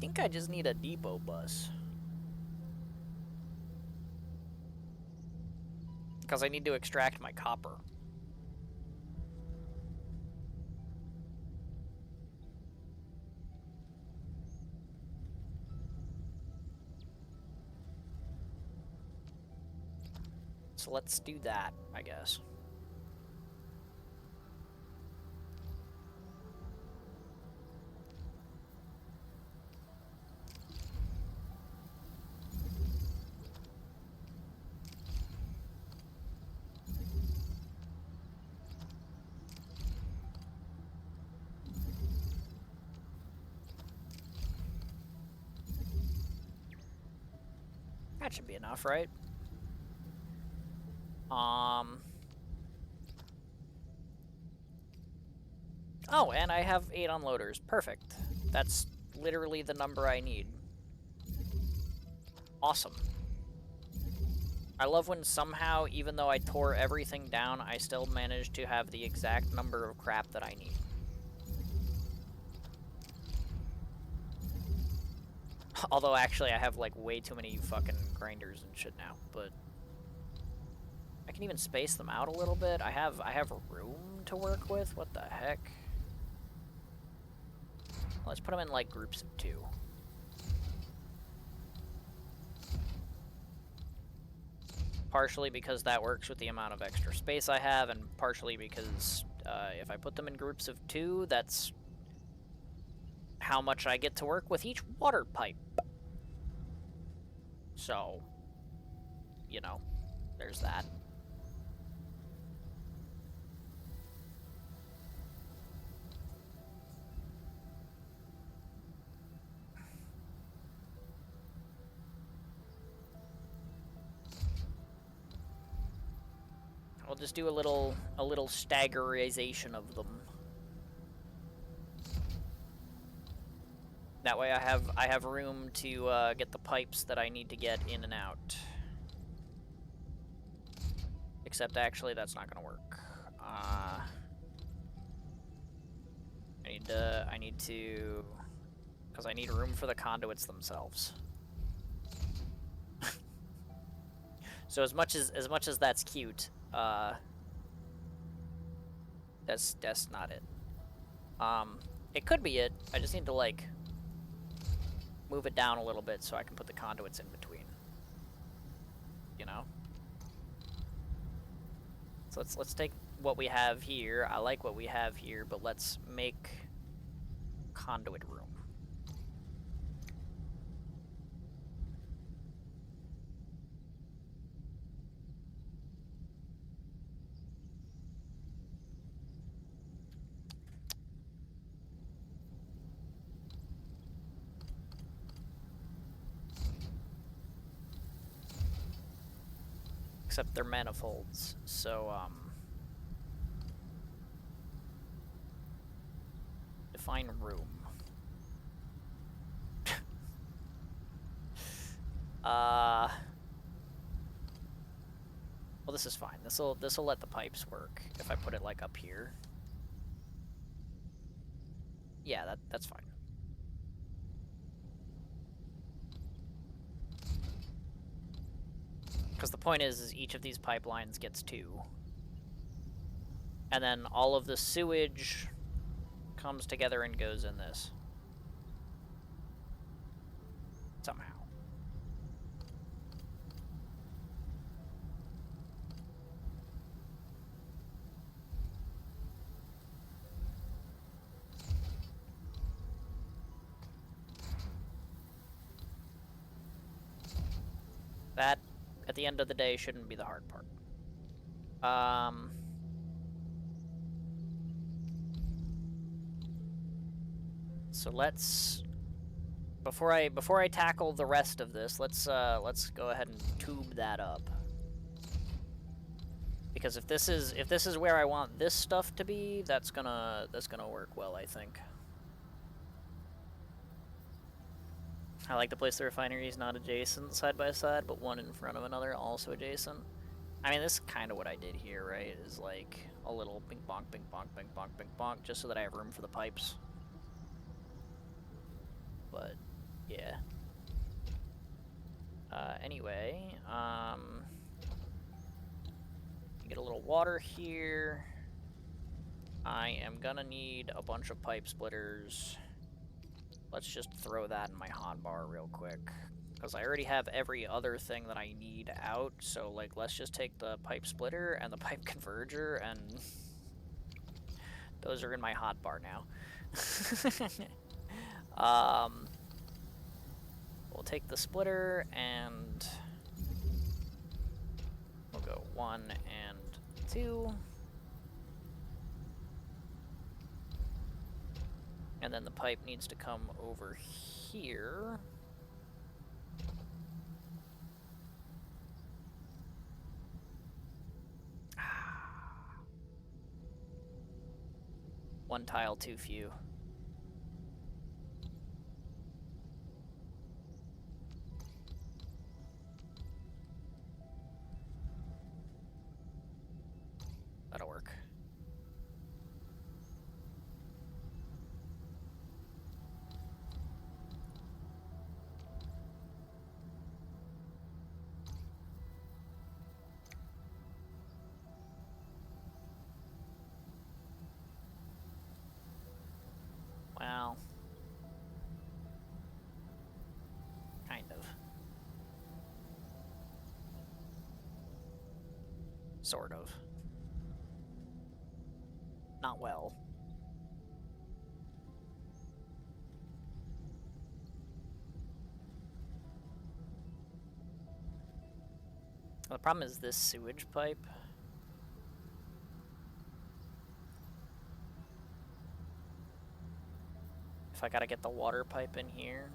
think I just need a depot bus. Because I need to extract my copper. So let's do that, I guess. That should be enough, right? Oh, and I have 8 unloaders. Perfect. That's literally the number I need. Awesome. I love when somehow, even though I tore everything down, I still managed to have the exact number of crap that I need. Although, actually, I have, like, way too many fucking grinders and shit now, but I can even space them out a little bit. I have room to work with. What the heck? Let's put them in, like, groups of 2. Partially because that works with the amount of extra space I have, and partially because if I put them in groups of 2, that's how much I get to work with each water pipe. So, you know, there's that. I'll just do a little staggerization of them. That way I have room to get the pipes that I need to get in and out. Except actually that's not gonna work. I need to because I need room for the conduits themselves. So as much as that's cute, That's not it. It could be it. I just need to, like, move it down a little bit so I can put the conduits in between. You know? So let's take what we have here. I like what we have here, but let's make conduit room. Except they're manifolds, so, define room. Well, this is fine. This'll let the pipes work if I put it, like, up here. Yeah, that's fine. Because the point is each of these pipelines gets 2. And then all of the sewage comes together and goes in this. Somehow. That, at the end of the day, shouldn't be the hard part. So let's, before I tackle the rest of this, let's go ahead and tube that up. Because if this is where I want this stuff to be, that's gonna work well, I think. I like to place the refineries not adjacent side by side, but one in front of another also adjacent. I mean, this is kind of what I did here, right? Is like a little bing bonk, bing bonk, bing bonk, bing bonk, just so that I have room for the pipes. But yeah. Anyway, get a little water here. I am gonna need a bunch of pipe splitters. Let's just throw that in my hotbar real quick. Because I already have every other thing that I need out, so, like, let's just take the pipe splitter and the pipe converger, and those are in my hotbar now. We'll take the splitter, and we'll go 1 and 2. And then the pipe needs to come over here. One tile too few. That'll work. Well, kind of. Sort of. Not well. The problem is this sewage pipe. If I gotta get the water pipe in here.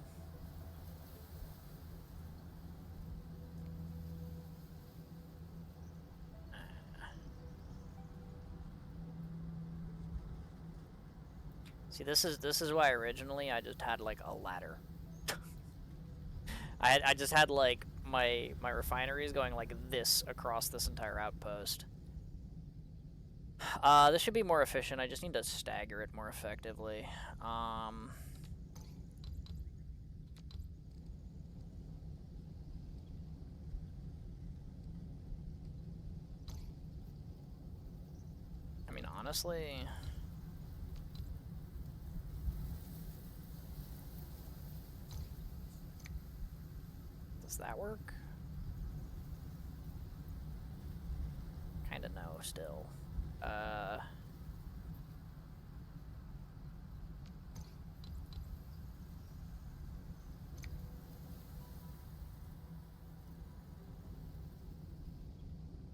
See, this is why originally I just had like a ladder. I just had like my refineries going like this across this entire outpost. This should be more efficient. I just need to stagger it more effectively. I mean, honestly. Does that work? Kinda no, still.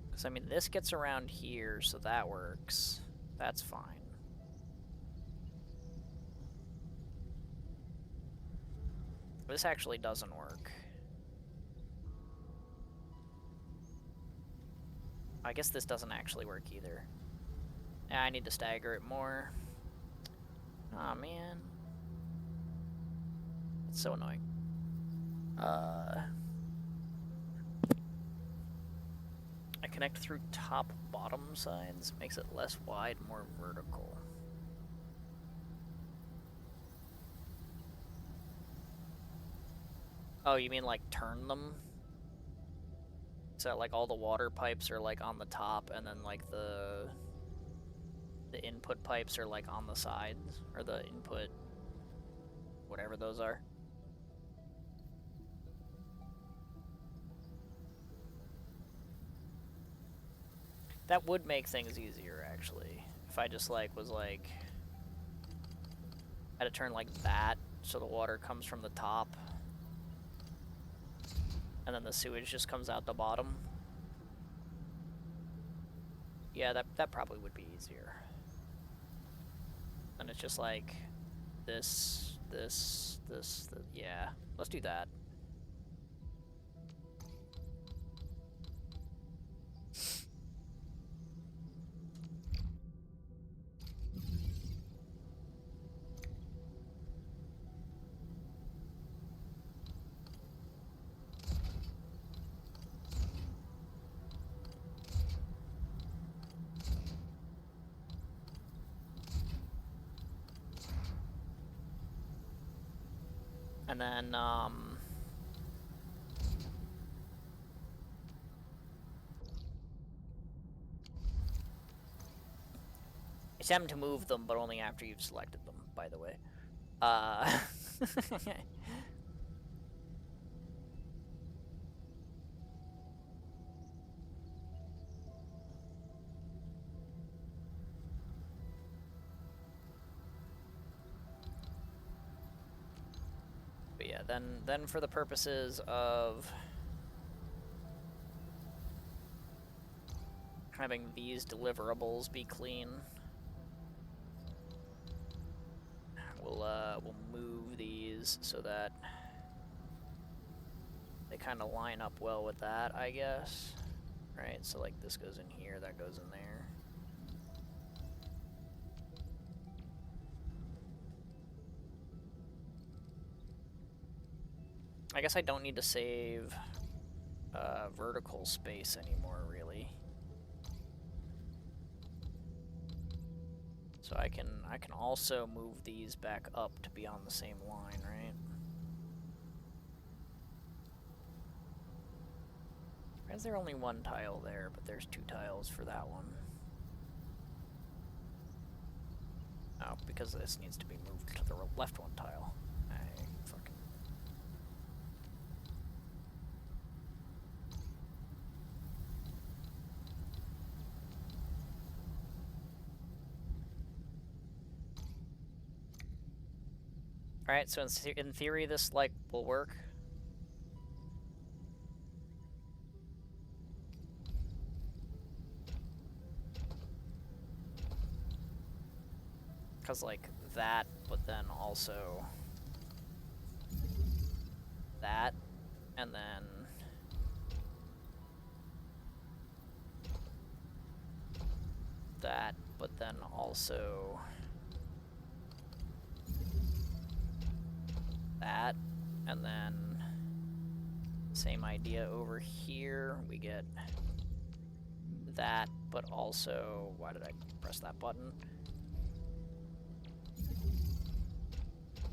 Because, I mean, this gets around here, so that works. That's fine. This actually doesn't work. I guess this doesn't actually work either. Yeah, I need to stagger it more. Aw, man. It's so annoying. I connect through top-bottom sides. Makes it less wide, more vertical. Oh, you mean like turn them? So like all the water pipes are like on the top, and then like the input pipes are like on the sides, or the input, whatever those are. That would make things easier, actually. If I just like was like had to turn like that, so the water comes from the top, and then the sewage just comes out the bottom. Yeah, that probably would be easier. And it's just like this, yeah. Let's do that. And then, attempt to move them, but only after you've selected them, by the way. But yeah, then for the purposes of having these deliverables be clean, we'll move these so that they kind of line up well with that, I guess. Right, so like this goes in here, that goes in there. I guess I don't need to save vertical space anymore, really. So I can also move these back up to be on the same line, right? Why is there only one tile there, but there's 2 tiles for that one? Oh, because this needs to be moved to the left one tile. Fucking... Alright, so in theory this, like, will work. Because, like, that, but then also that, and then that, but then also that, and then same idea over here. We get that, but also, why did I press that button?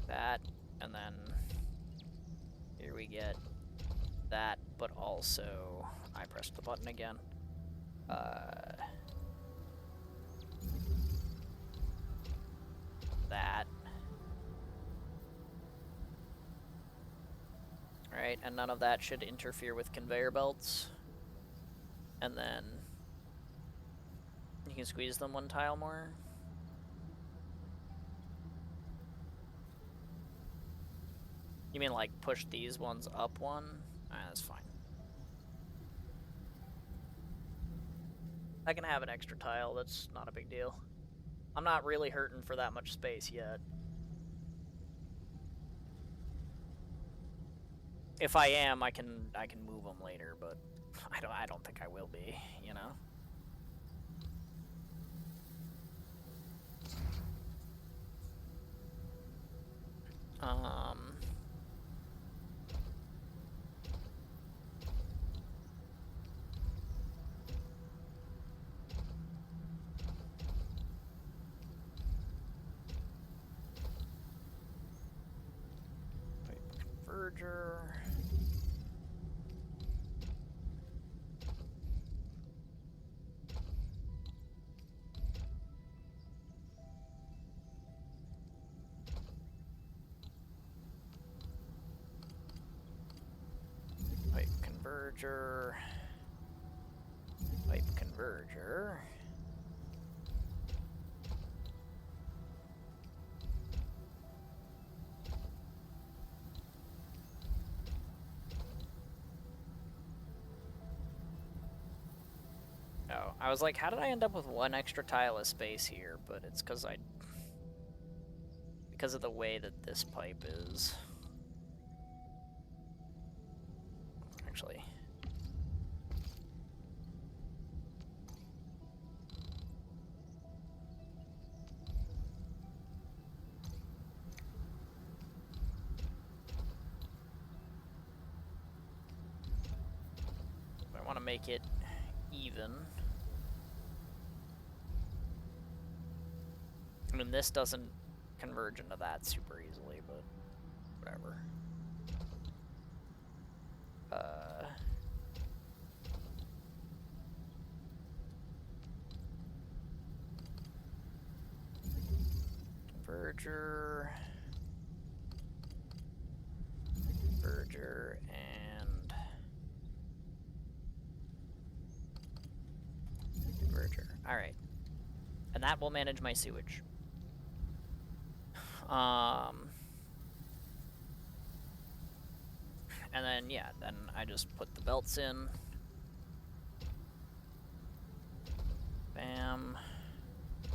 That, and then here we get that, but also, I pressed the button again. Alright, and none of that should interfere with conveyor belts. And then you can squeeze them one tile more. You mean like push these ones up one? That's fine. I can have an extra tile, that's not a big deal. I'm not really hurting for that much space yet. If I am, I can move them later, but I don't think I will be, you know. Pipe converger. Pipe converger. Pipe converger. Oh, I was like, how did I end up with one extra tile of space here? But it's because of the way that this pipe is. Actually. I want to make it even. I mean, this doesn't converge into that super easily, but whatever. Converger. Converger and converger. Alright. And that will manage my sewage. And then, yeah, then I just put the belts in. Bam.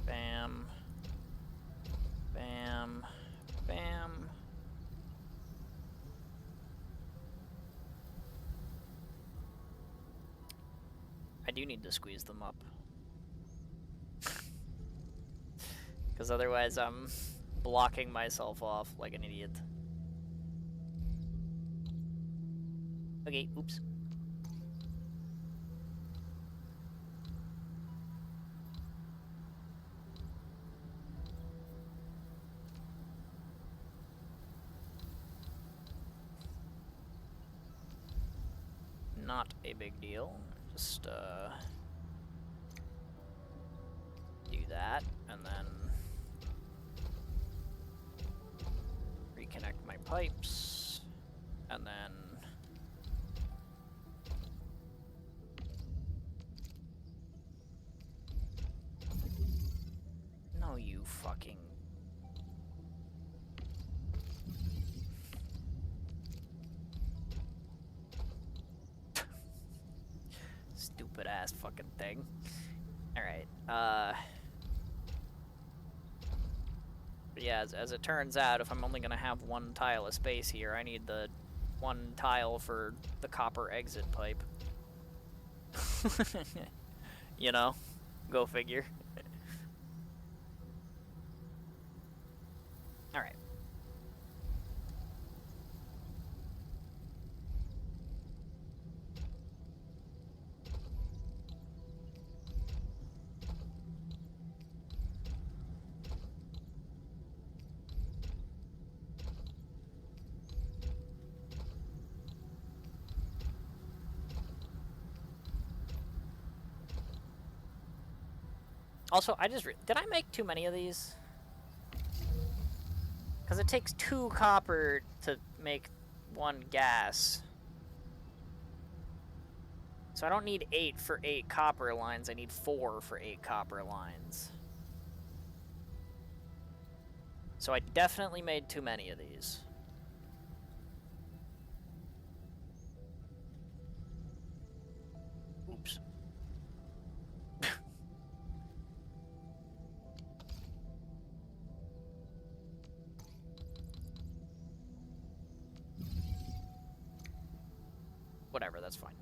Bam. Bam. Bam. I do need to squeeze them up. Because otherwise I'm blocking myself off like an idiot. Okay, oops. Not a big deal. Just do that, and then reconnect my pipes, and then no, you fucking stupid ass fucking thing. Alright, yeah, as it turns out, if I'm only gonna have one tile of space here, I need the one tile for the copper exit pipe. You know? Go figure. Alright. Also, did I make too many of these? Because it takes 2 copper to make 1 gas. So I don't need 8 for 8 copper lines, I need 4 for 8 copper lines. So I definitely made too many of these. Oops. Whatever, that's fine.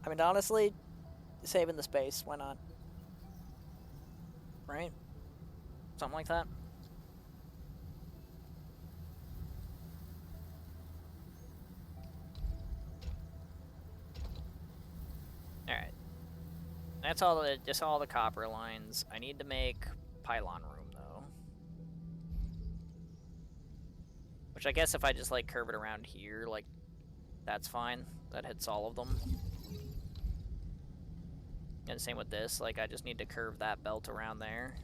I mean, honestly, saving the space, why not? Right? Something like that. Alright. That's all just all the copper lines. I need to make pylon room, though. Which I guess if I just, like, curve it around here, like, that's fine. That hits all of them. And same with this, like, I just need to curve that belt around there.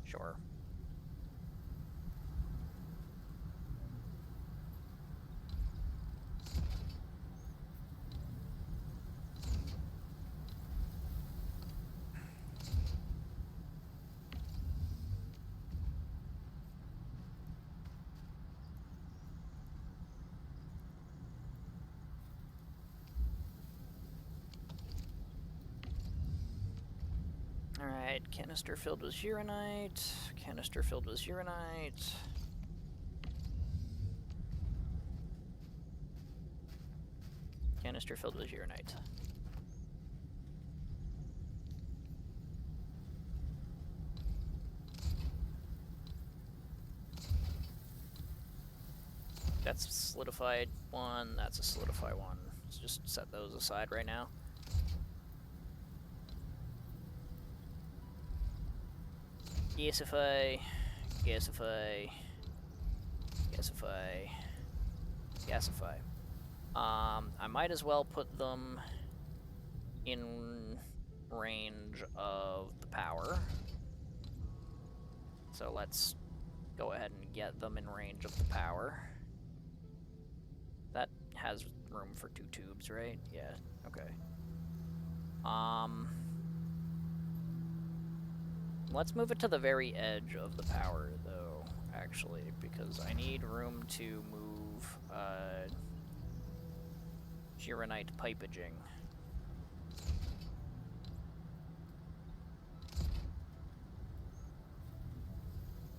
Sure. Alright, canister filled with uranite. Canister filled with uranite. Canister filled with uranite. That's a solidified one, that's a solidified one. Let's just set those aside right now. Gasify, gasify, gasify, gasify. I might as well put them in range of the power. So let's go ahead and get them in range of the power. That has room for 2 tubes, right? Yeah, okay. Let's move it to the very edge of the power, though, actually, because I need room to move, Gironite pipaging.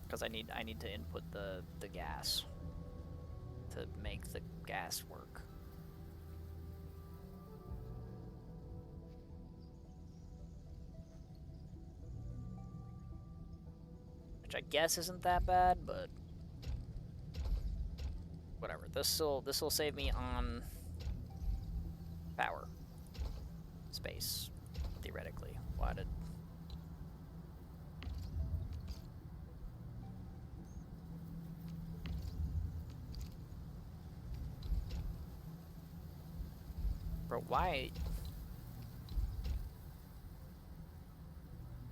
Because I need to input the gas to make the gas work. Which I guess isn't that bad, but whatever. This'll save me on power space, theoretically. Why did bro, why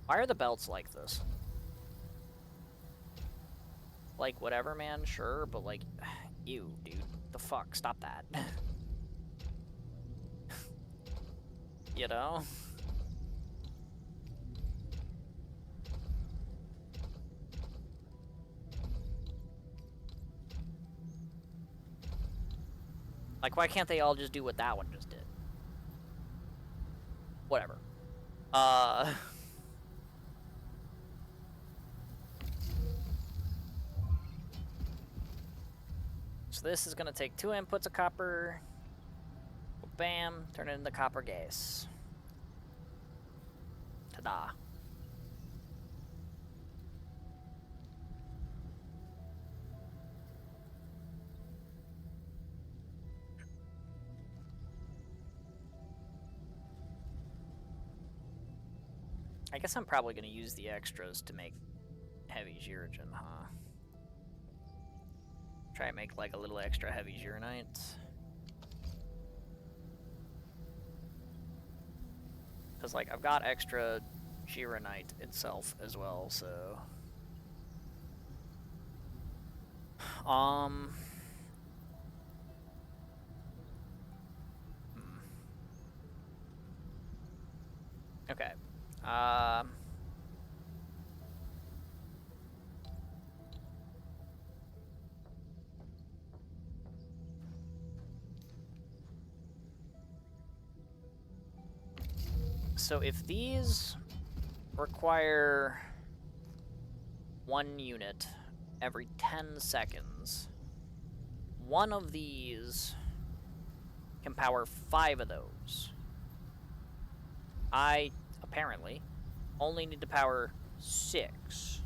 are the belts like this? Like, whatever, man, sure, but like, ew, dude. The fuck? Stop that. You know? Like, why can't they all just do what that one just did? Whatever. So this is gonna take 2 inputs of copper. Bam, turn it into copper gas. Ta-da. I guess I'm probably gonna use the extras to make heavy Zirigen, huh? Try and make like a little extra heavy Zironite. Because like I've got extra Zironite itself as well, so Okay. So if these require 1 unit every 10 seconds, one of these can power 5 of those. I, apparently, only need to power 6.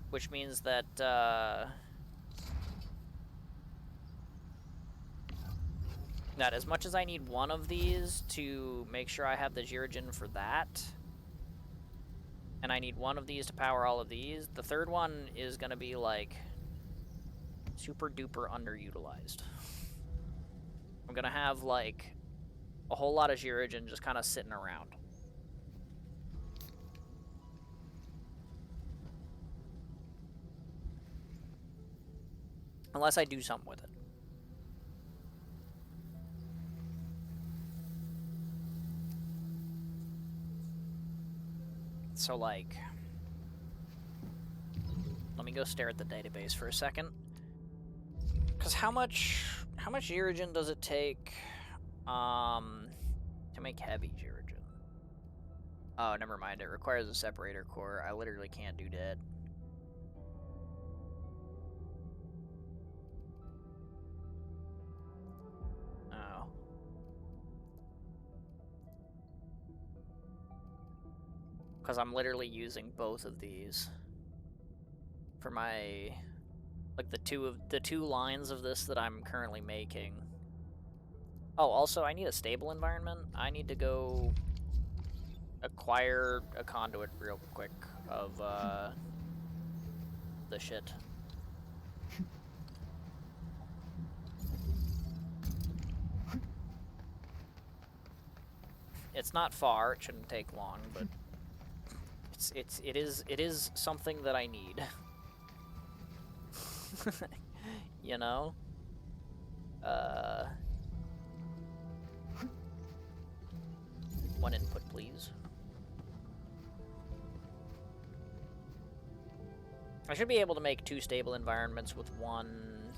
Which means that, that as much as I need one of these to make sure I have the Jirigen for that, and I need one of these to power all of these, the third one is gonna be, like, super duper underutilized. I'm gonna have, like, a whole lot of Jirigen just kind of sitting around. Unless I do something with it. So, like, let me go stare at the database for a second. Because how much Jirigen does it take to make heavy Jirigen? Oh, never mind. It requires a separator core. I literally can't do that. Oh. Because I'm literally using both of these for my, like, the two lines of this that I'm currently making. Oh, also, I need a stable environment. I need to go acquire a conduit real quick of the shit. It's not far. It shouldn't take long, but it is something that I need. You know? One input, please. I should be able to make 2 stable environments with 1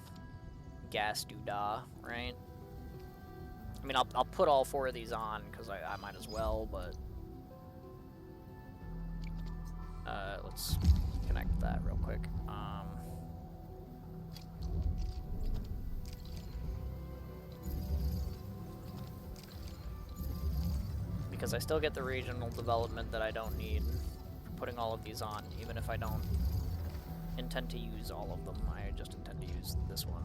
gas doodah, right? I mean, I'll put all 4 of these on, because I might as well, but... let's connect that real quick. Because I still get the regional development that I don't need for putting all of these on, even if I don't intend to use all of them. I just intend to use this one.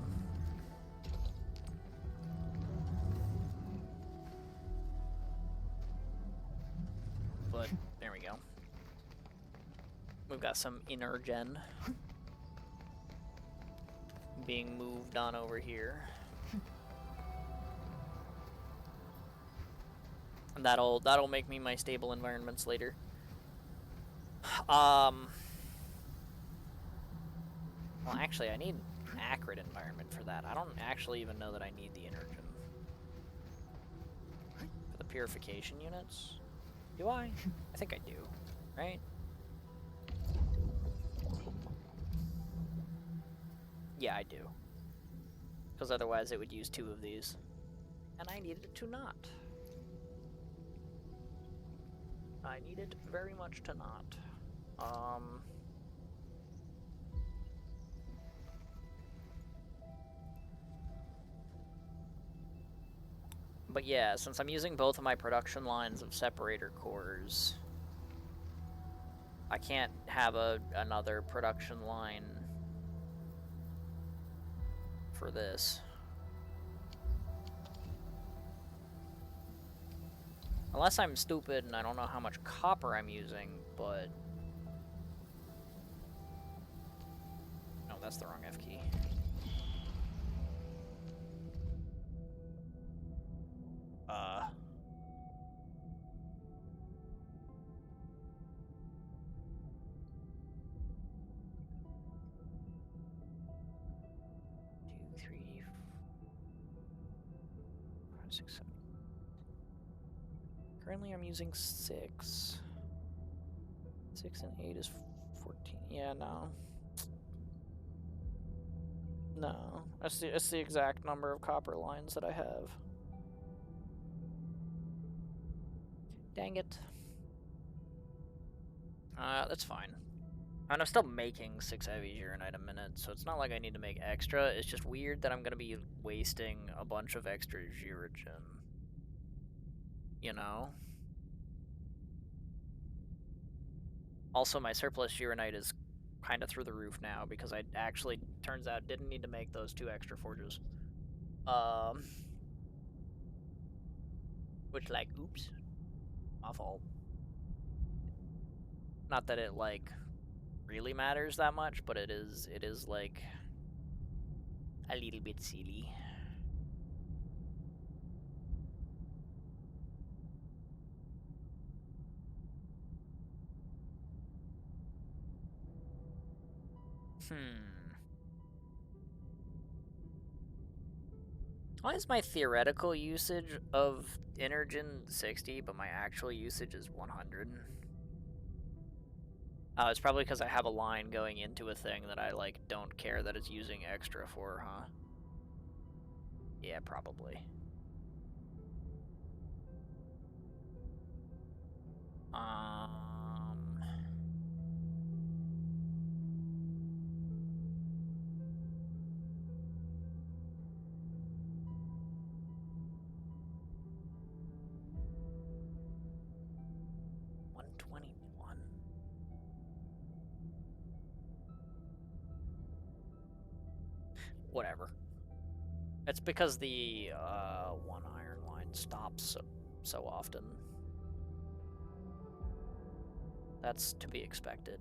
But there we go. We've got some inner gen being moved on over here. And that'll make me my stable environments later. Well, actually, I need an accurate environment for that. I don't actually even know that I need the energen for the purification units. Do I? I think I do, right? Yeah, I do. Because otherwise it would use 2 of these. And I needed it to not. I need it very much to not. But yeah, since I'm using both of my production lines of separator cores, I can't have another production line for this. Unless I'm stupid and I don't know how much copper I'm using, but... No, that's the wrong F key. Two, three, 5, 6, 7. Currently I'm using 6. 6 and 8 is 14. Yeah, no. No. That's the exact number of copper lines that I have. Dang it. That's fine. And I'm still making 6 heavy Gironite a minute, so it's not like I need to make extra. It's just weird that I'm going to be wasting a bunch of extra Girogen. You know? Also, my surplus Gironite is kind of through the roof now because I actually, turns out, didn't need to make those 2 extra forges. Which, like, oops. My fault. Not that it, like, really matters that much, but it is, like, a little bit silly. Why is my theoretical usage of Energen 60, but my actual usage is 100? Oh, it's probably because I have a line going into a thing that I, like, don't care that it's using extra for, huh? Yeah, probably. Whatever. It's because the 1 iron line stops so often. That's to be expected.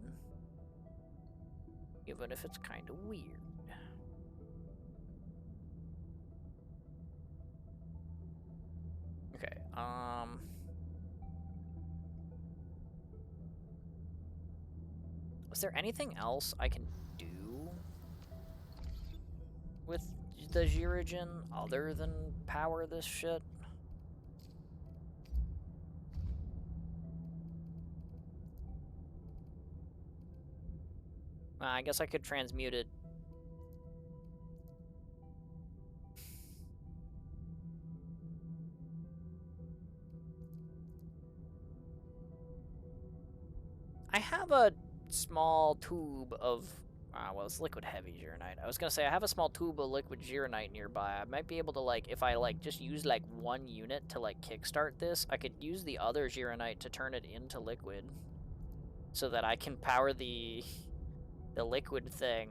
Even if it's kind of weird. Okay, is there anything else I can do with the Girogen other than power this shit? I guess I could transmute it. I have a small tube of, well, it's liquid heavy Gironite. I was gonna say, I have a small tube of liquid Gironite nearby. I might be able to, like, if I, like, just use, like, 1 unit to, like, kickstart this, I could use the other Gironite to turn it into liquid. So that I can power the liquid thing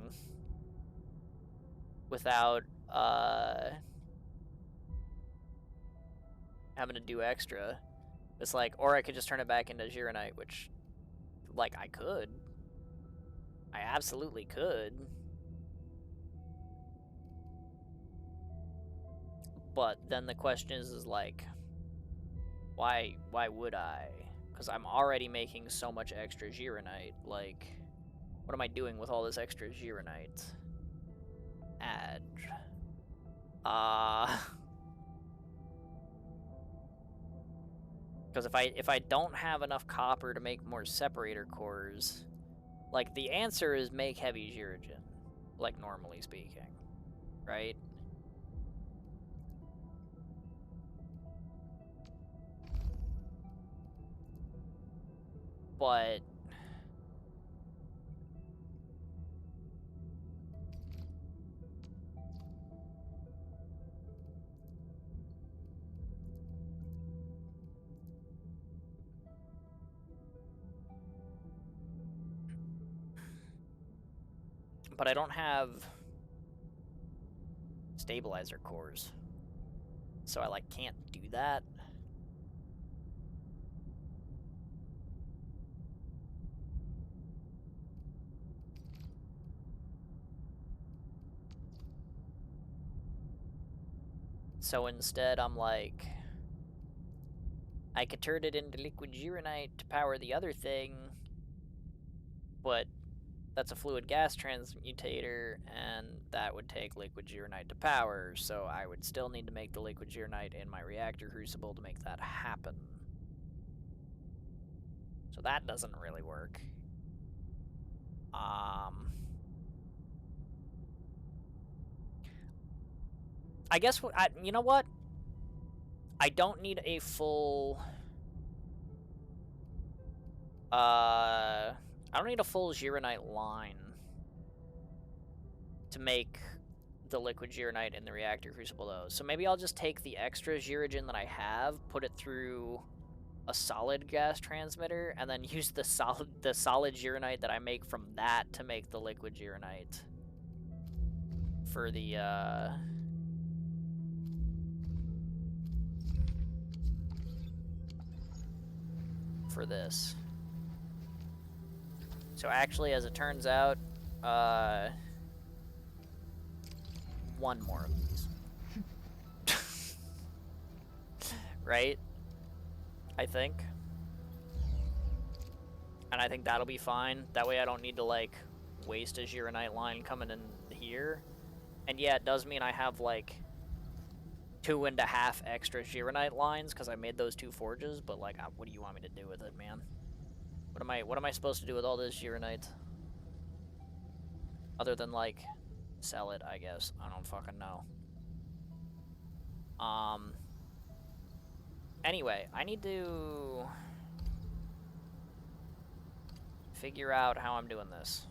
without, having to do extra. It's like, or I could just turn it back into Gironite, which, like, I could. I absolutely could. But then the question is like, why would I? Because I'm already making so much extra Gironite. Like, what am I doing with all this extra Gironite? Add. Because if I don't have enough copper to make more separator cores, like, the answer is make heavy Girogen, like, normally speaking, right? But I don't have stabilizer cores, so I, like, can't do that. So instead, I'm like, I could turn it into liquid Gironite to power the other thing, but that's a fluid gas transmutator, and that would take liquid Gironite to power, so I would still need to make the liquid Gironite in my reactor crucible to make that happen. So that doesn't really work. I guess you know what? I don't need a full. I don't need a full Gironite line to make the liquid Gironite in the reactor crucible, though. So maybe I'll just take the extra Girogen that I have, put it through a solid gas transmitter, and then use the solid Gironite that I make from that to make the liquid Gironite for the for this. So actually, as it turns out, one more of these. Right? I think. And I think that'll be fine. That way I don't need to, like, waste a Gironite line coming in here. And yeah, it does mean I have, like, 2.5 extra Gironite lines, because I made those 2 forges, but, like, what do you want me to do with it, man? What am I supposed to do with all this Gironite? Other than, like, sell it, I guess. I don't fucking know. Anyway, I need to figure out how I'm doing this.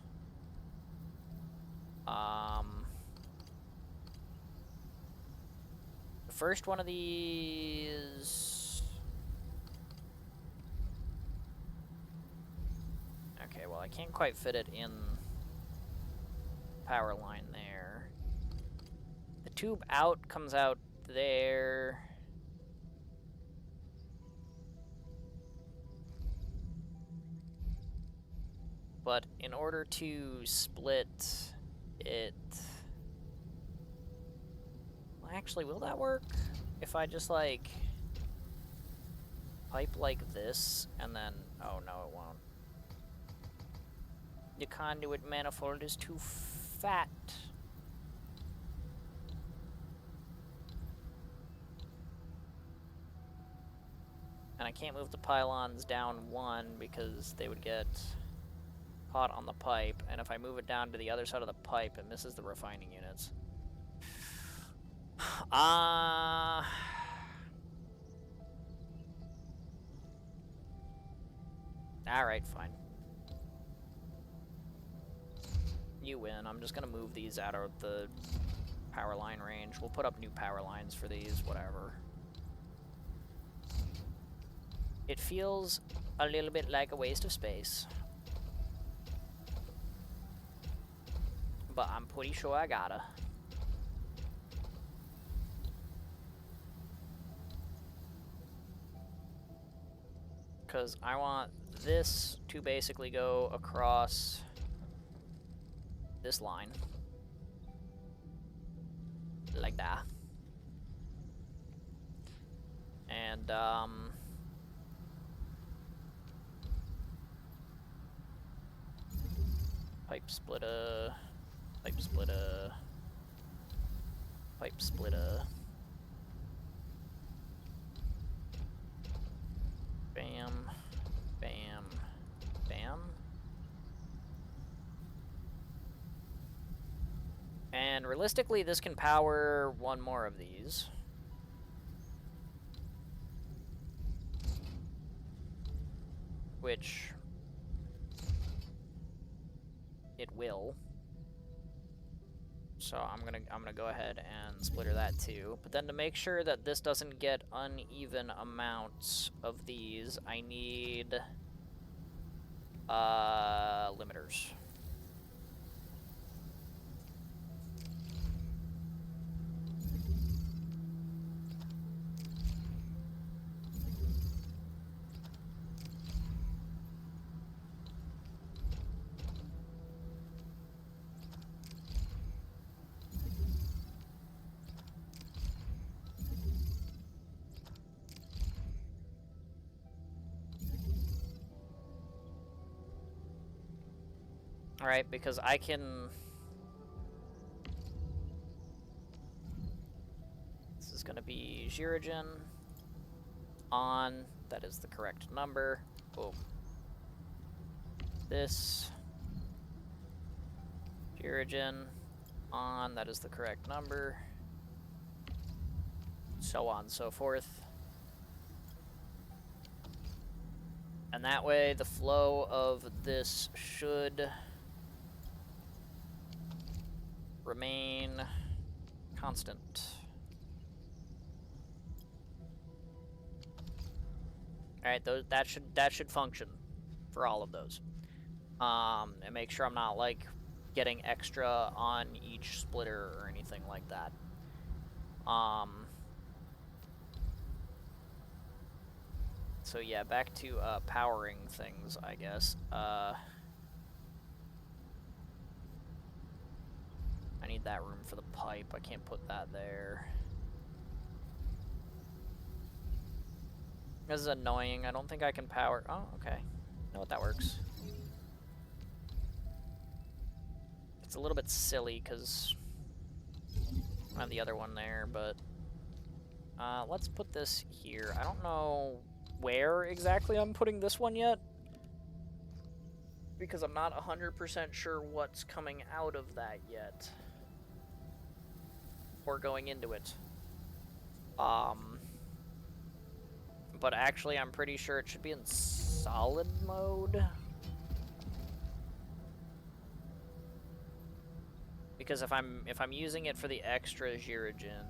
The first one of these... Okay, well, I can't quite fit it in power line there. The tube out comes out there. But in order to split it... Well, actually, will that work? If I just, like, pipe like this, and then... Oh, no, it won't. The conduit manifold is too fat. And I can't move the pylons down one because they would get caught on the pipe, and if I move it down to the other side of the pipe, it misses the refining units. Alright, fine. You win. I'm just gonna move these out of the power line range. We'll put up new power lines for these, whatever. It feels a little bit like a waste of space. But I'm pretty sure I gotta. Because I want this to basically go across this line. Like that. And, pipe splitter, pipe splitter, pipe splitter. Bam, bam, bam. And realistically, this can power one more of these. Which it will. So I'm gonna go ahead and splitter that too. But then to make sure that this doesn't get uneven amounts of these, I need limiters. Alright, because I can... This is going to be Girogen on. That is the correct number. Boom. this. Gyrogen on, that is the correct number. So on and so forth. And that way the flow of this should remain constant. Alright, that should function for all of those. And make sure I'm not like getting extra on each splitter or anything like that. So yeah, back to powering things, I guess. I need that room for the pipe. I can't put that there. This is annoying. I don't think I can power... Oh, okay. I know what that works. It's a little bit silly, because I have the other one there, but... let's put this here. I don't know where exactly I'm putting this one yet, because I'm not 100% sure what's coming out of that yet. Or going into it. But actually I'm pretty sure it should be in solid mode. Because if I'm using it for the extra gyrogen,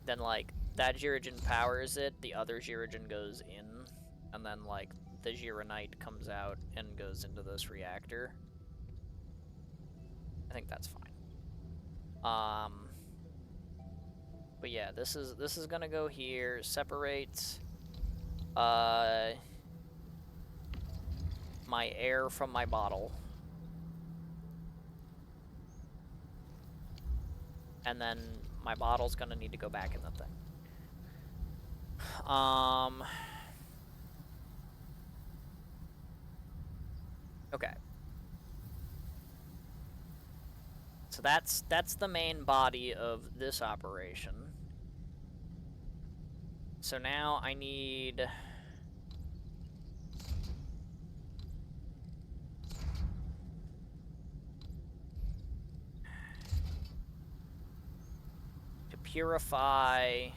then like that gyrogen powers it, the other gyrogen goes in, and then like the gyronite comes out and goes into this reactor. I think that's fine. But yeah, this is gonna go here. Separate my air from my bottle. And then my bottle's gonna need to go back in the thing. Okay. So that's the main body of this operation. So now I need to purify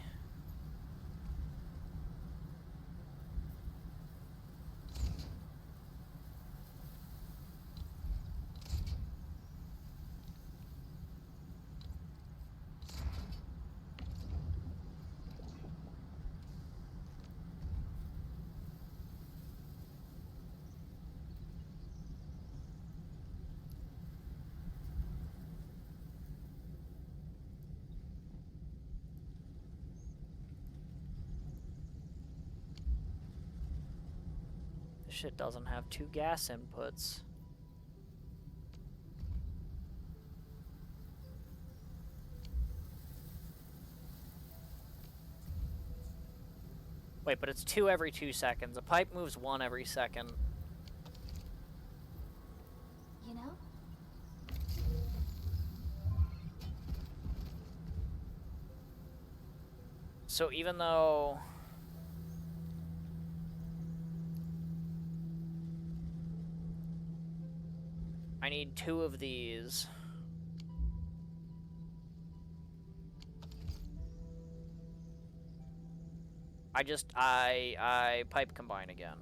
this shit doesn't have 2 gas inputs. Wait, but it's 2 every 2 seconds. A pipe moves 1 every second. You know? So even though I need 2 of these, I pipe combine again.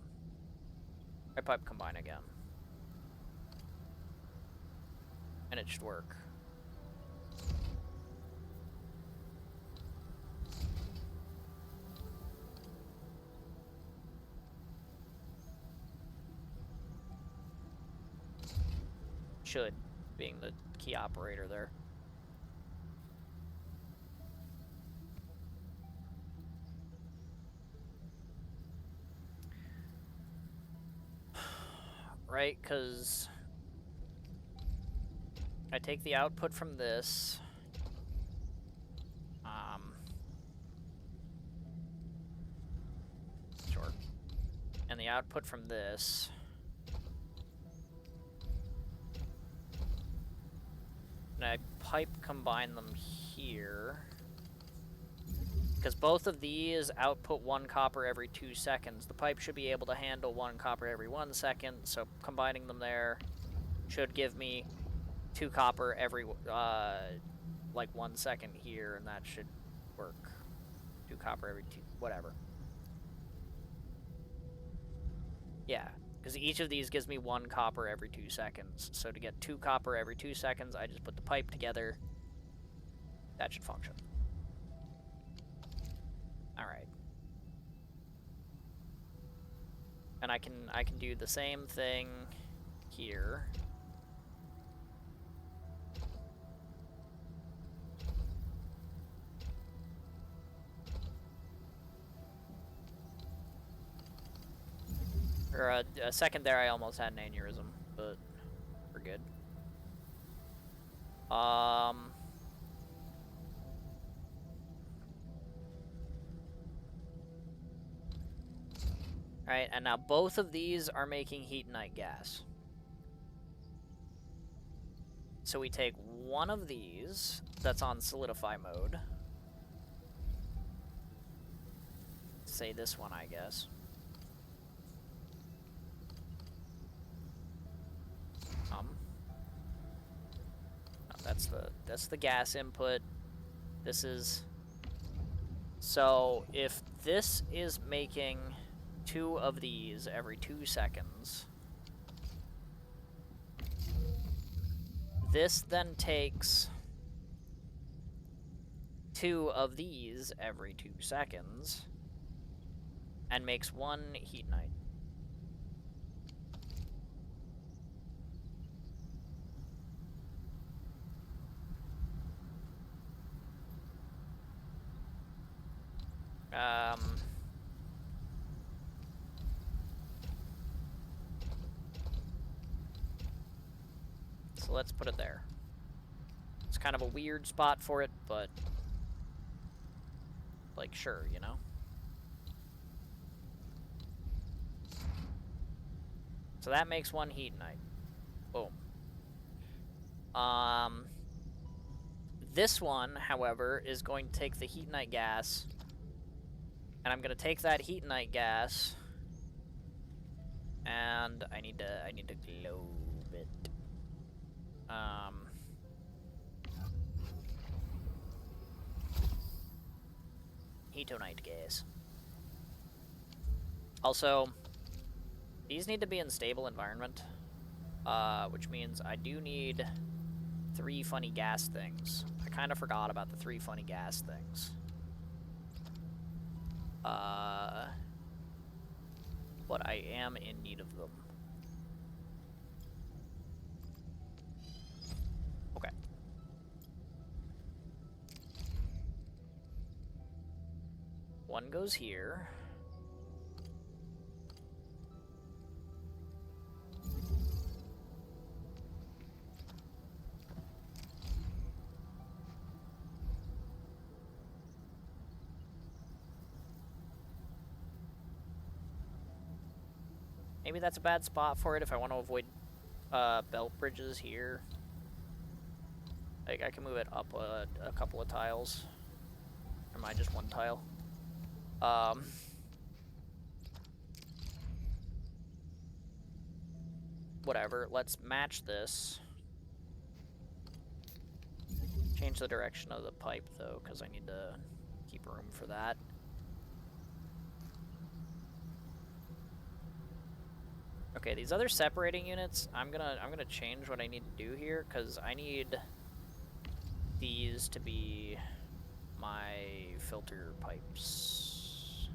I pipe combine again. And it should work. Should, being the key operator there. Right, because I take the output from this. Sure. And the output from this. And I pipe combine them here. Because both of these output 1 copper every 2 seconds. The pipe should be able to handle 1 copper every 1 second, so combining them there should give me 2 copper every, like 1 second here, and that should work. 2 copper every 2, whatever. Yeah, because each of these gives me 1 copper every 2 seconds. So to get 2 copper every 2 seconds, I just put the pipe together. That should function. Alright. And I can do the same thing here. For a second there, I almost had an aneurysm, but we're good. Alright, and now both of these are making heat night gas. So we take one of these that's on solidify mode. Say this one, I guess. No, that's the gas input. This is... So, if this is making 2 of these every 2 seconds, this then takes 2 of these every 2 seconds and makes 1 heat night. So let's put it there. It's kind of a weird spot for it, but like, sure, you know? So that makes 1 heat night. Boom. This one, however, is going to take the heat night gas, and I'm gonna take that heat night gas, and I need to globe it. Heatonite gas. Also, these need to be in stable environment, which means I do need 3 funny gas things. I kind of forgot about the 3 funny gas things. But I am in need of them. Okay. One goes here. Maybe that's a bad spot for it if I want to avoid belt bridges here. Like, I can move it up a couple of tiles. Or am I just 1 tile? Whatever, let's match this. Change the direction of the pipe, though, because I need to keep room for that. Okay, these other separating units, I'm gonna change what I need to do here, because I need these to be my filter pipes.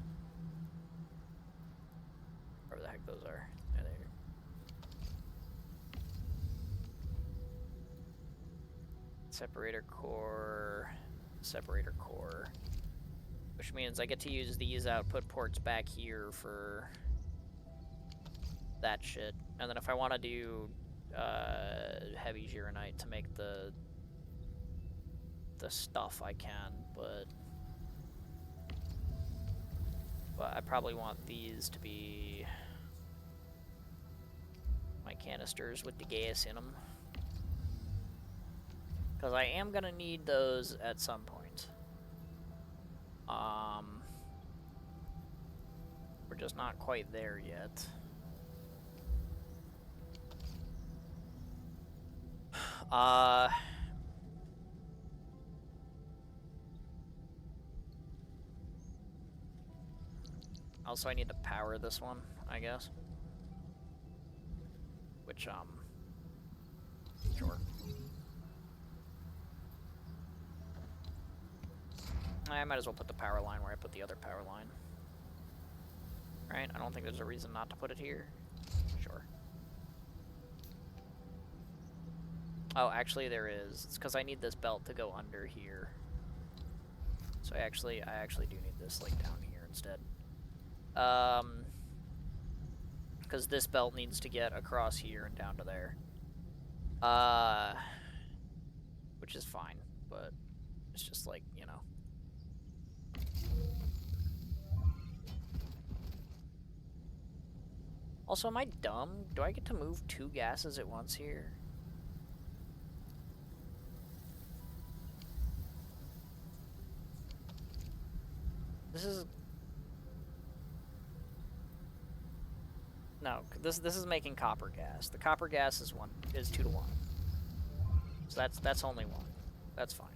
Wherever the heck those are. There they are. Separator core, separator core. Which means I get to use these output ports back here for that shit. And then if I want to do heavy gironite to make the stuff, I can, but I probably want these to be my canisters with the gas in them, because I am gonna need those at some point. just not quite there yet. Also, I need to power this one, I guess. Which, sure. I might as well put the power line where I put the other power line. Right? I don't think there's a reason not to put it here. Sure. Oh, actually there is. It's because I need this belt to go under here. So I actually do need this, like, down here instead. Because this belt needs to get across here and down to there. Which is fine, but it's just like, you know. Also, am I dumb? Do I get to move 2 gases at once here? This is... No, this is making copper gas. The copper gas is 2 to 1. So that's only 1. That's fine.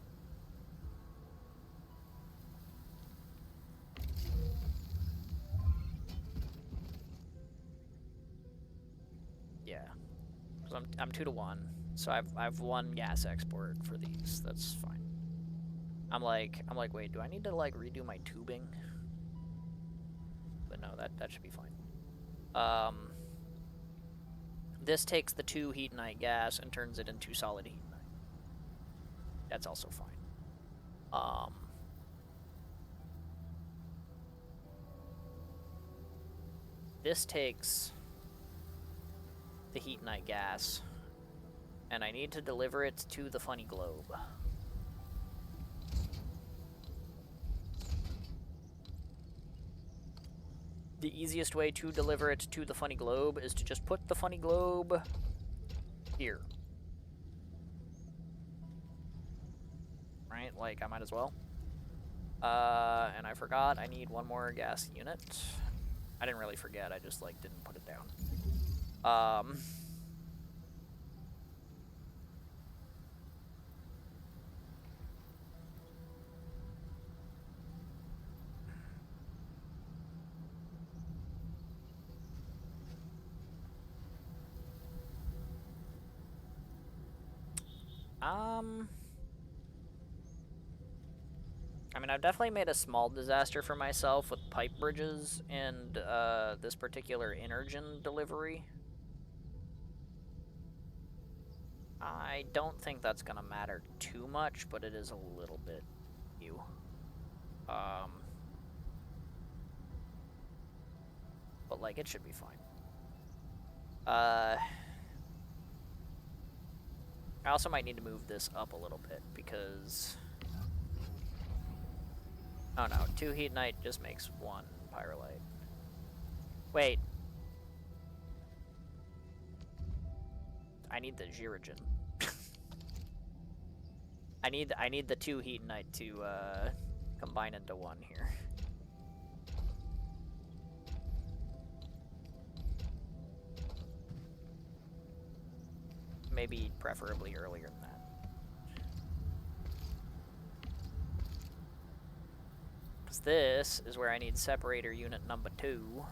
Yeah, because I'm 2 to 1, so I've 1 gas export for these. That's fine. I'm like, wait, do I need to like redo my tubing? But no, that should be fine. This takes the 2 heat night gas and turns it into solid heat night. That's also fine. This takes the heat night gas, and I need to deliver it to the funny globe. The easiest way to deliver it to the funny globe is to just put the funny globe here. Right? Like, I might as well. And I forgot I need 1 more gas unit. I didn't really forget, I just, like, didn't put it down. I mean, I've definitely made a small disaster for myself with pipe bridges and, this particular energen delivery. I don't think that's gonna matter too much, but it is a little bit new. But, like, it should be fine. I also might need to move this up a little bit, because... Oh no, 2 heat night just makes 1 pyrolite. Wait. I need the Gyrogen. I need the 2 heat night to combine into 1 here. Maybe preferably earlier than that. Because this is where I need separator unit number 2.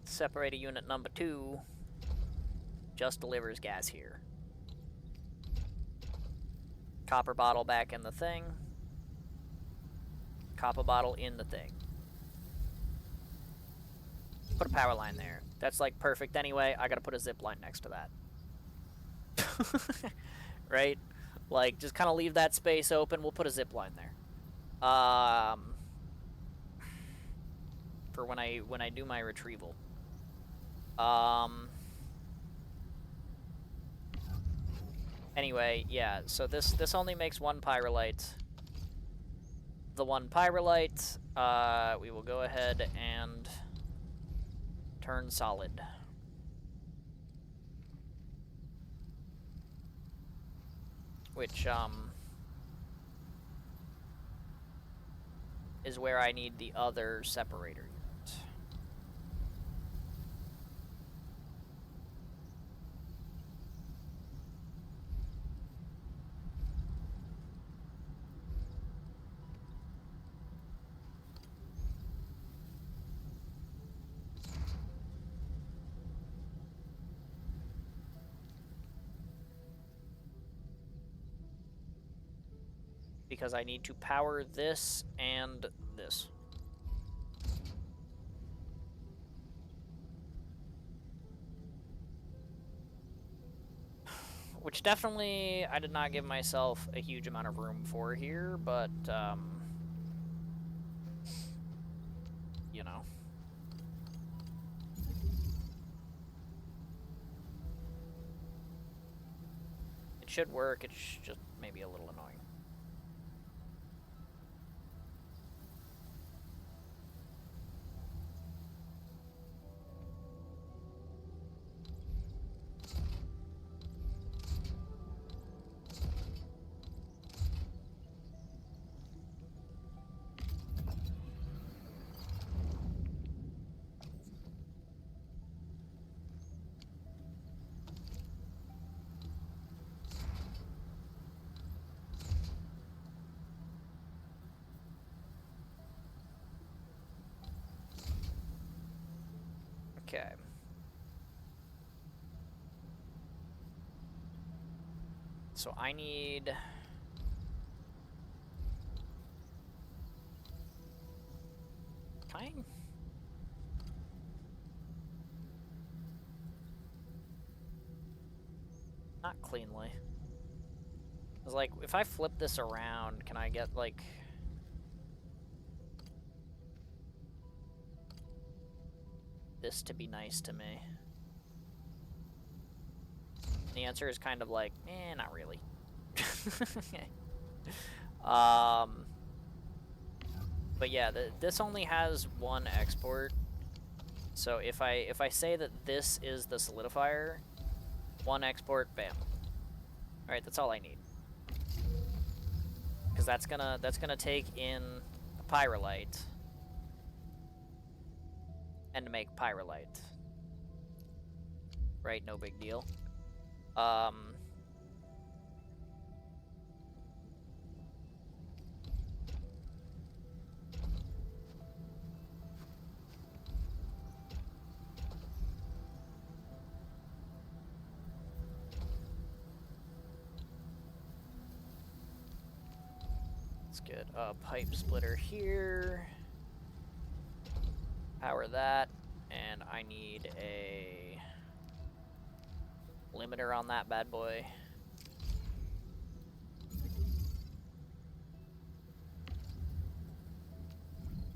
Separator unit number 2 just delivers gas here. Copper bottle back in the thing. Copper bottle in the thing. Put a power line there. That's like perfect anyway. I gotta put a zip line next to that. Right? Like, just kind of leave that space open. We'll put a zip line there. For when I do my retrieval. Anyway, yeah, so this only makes one pyrolite. The one pyrolite, we will go ahead and turn solid. Which, is where I need the other separator unit. Because I need to power this and this. Which definitely I did not give myself a huge amount of room for here, but, you know. It should work, it's just maybe a little annoying. Okay. So I need... Fine. Not cleanly. It's like, if I flip this around, can I get, like... this to be nice to me? The answer is kind of like, not really. But yeah, this only has one export. So if I say that this is the solidifier, one export, bam. All right, that's all I need. Because that's gonna take in a pyrolite and make pyrolite. Right, no big deal. Let's get a pipe splitter here. Power that, and I need a limiter on that bad boy.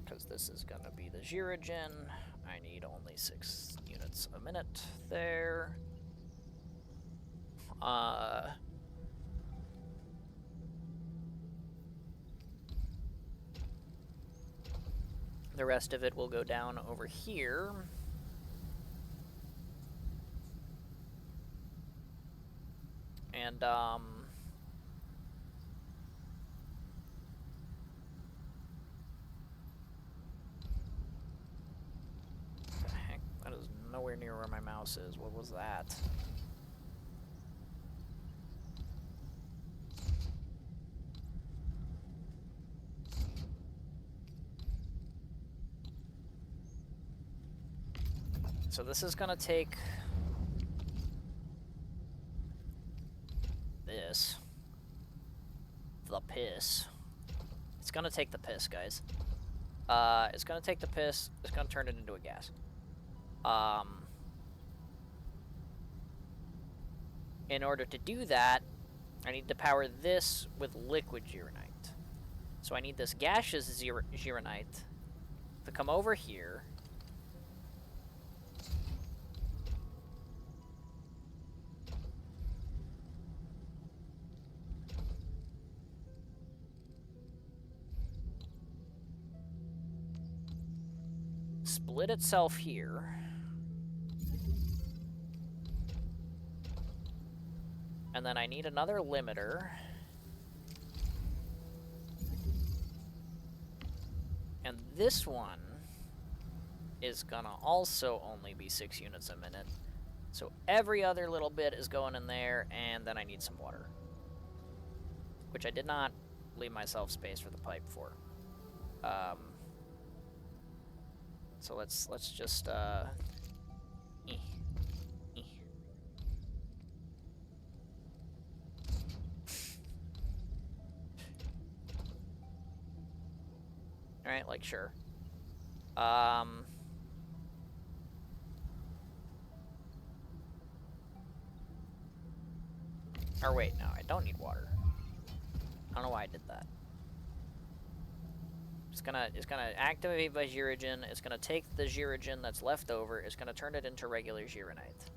Because this is gonna be the Gyrogen. I need only 6 units a minute there. The rest of it will go down over here. And, what the heck? That is nowhere near where my mouse is. What was that? So this is gonna take this. The piss. It's gonna take the piss, guys. It's gonna take the piss, it's gonna turn it into a gas. In order to do that, I need to power this with liquid Gyronite. So I need this gaseous Gyronite to come over here. split itself here. And then I need another limiter. And this one is gonna also only be 6 units a minute. So every other little bit is going in there, and then I need some water. Which I did not leave myself space for the pipe for. So let's just Alright, like sure. Or wait, no, I don't need water. I don't know why I did that. It's gonna activate my Gyrogen. It's gonna take the Gyrogen that's left over. It's gonna turn it into regular Gyronite.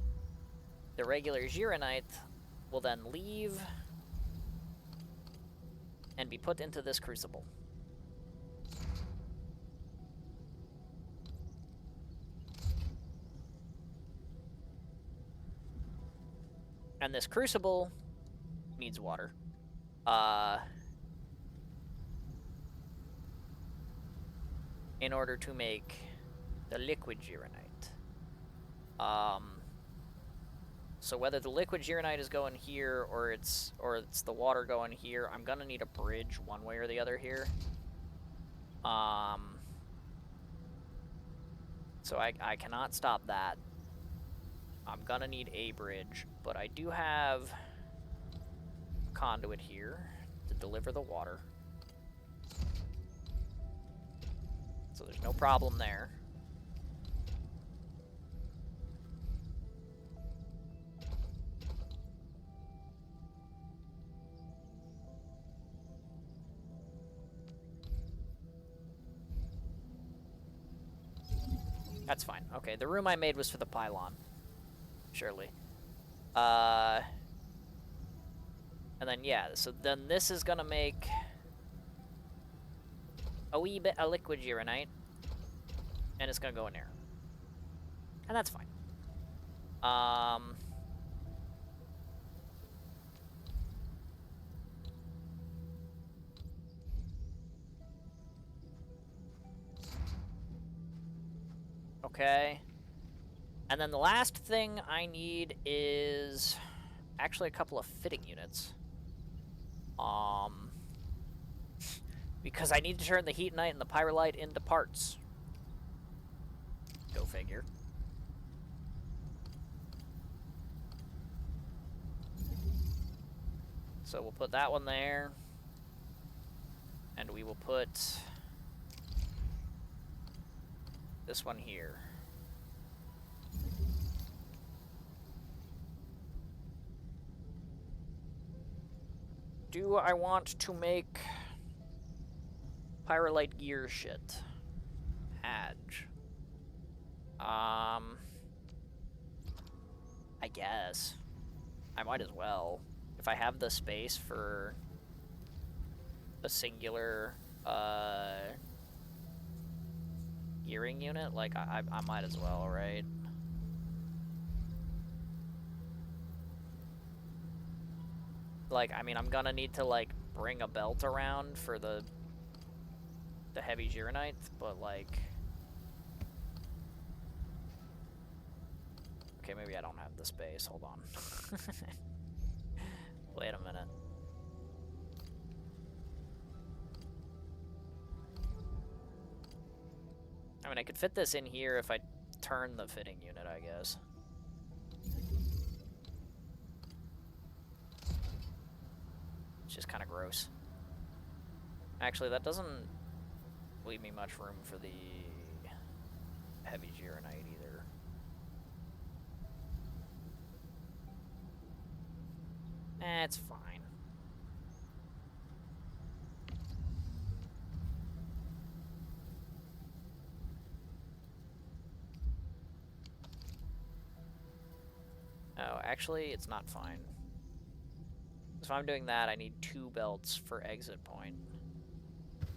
The regular Gyronite will then leave and be put into this crucible. And this crucible needs water. In order to make the liquid Gyronite. So whether the liquid Gyronite is going here or it's the water going here, I'm gonna need a bridge one way or the other here. So I cannot stop that. I'm gonna need a bridge, but I do have a conduit here to deliver the water. So there's no problem there. That's fine. Okay, the room I made was for the pylon. Surely. And then, yeah, so then this is gonna make a wee bit of liquid Gyronite, and it's gonna go in there. And that's fine. Okay. And then the last thing I need is actually a couple of fitting units. Because I need to turn the Heatonite and the Pyrolite into parts. Go figure. So we'll put that one there. And we will put this one here. Do I want to make Pyrolite gear shit? Hadge. I guess. I might as well. If I have the space for a singular, gearing unit, like, I might as well, right? Like, I mean, I'm gonna need to, like, bring a belt around for the heavy Gyronite, but, like... Okay, maybe I don't have the space. Hold on. Wait a minute. I mean, I could fit this in here if I turn the fitting unit, I guess. It's just kind of gross. Actually, that doesn't leave me much room for the heavy Gyronite either. It's fine. Oh, actually, it's not fine. If I'm doing that, I need 2 belts for exit point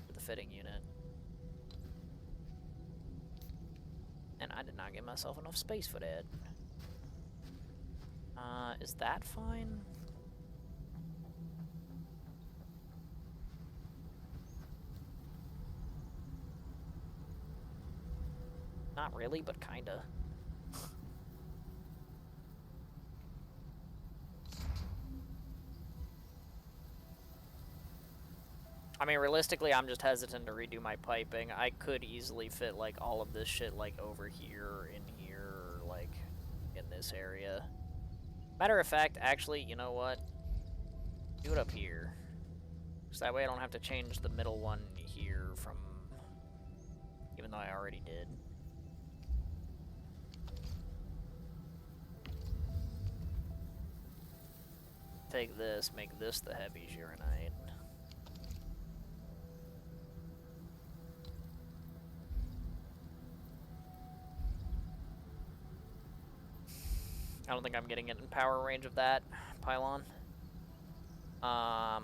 for the fitting unit. And I did not give myself enough space for that. Is that fine? Not really, but kinda. I mean, realistically, I'm just hesitant to redo my piping. I could easily fit, like, all of this shit, like, over here, in here, or, like, in this area. Matter of fact, actually, you know what? Do it up here. So that way I don't have to change the middle one here from... Even though I already did. Take this, make this the heavy Gironite. I don't think I'm getting it in power range of that pylon. But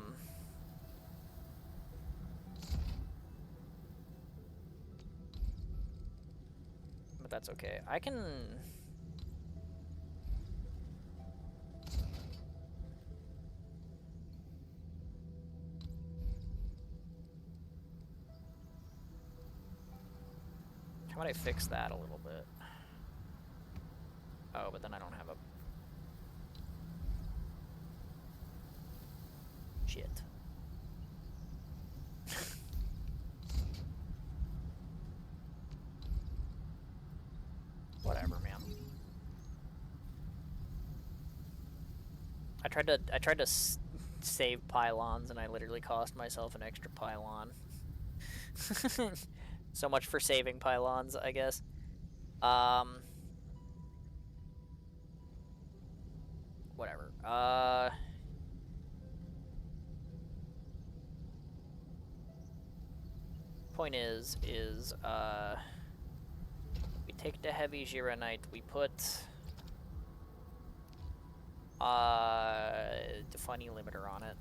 that's okay. I can... How about I fix that a little bit? Oh, but then I don't have a... Shit. Whatever, man. I tried to save pylons, and I literally cost myself an extra pylon. So much for saving pylons, I guess. Whatever. Point is, we take the heavy Gironite, we put, the funny limiter on it.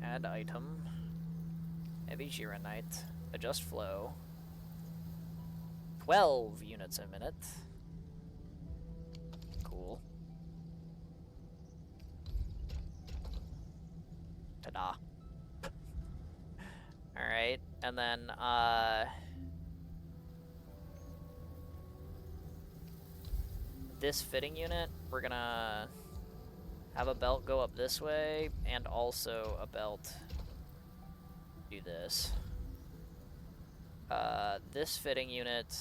Add item. Heavy Gironite. Adjust flow. 12 units a minute. Cool. Ta-da. Alright, and then, this fitting unit, we're gonna have a belt go up this way, and also a belt do this. This fitting unit...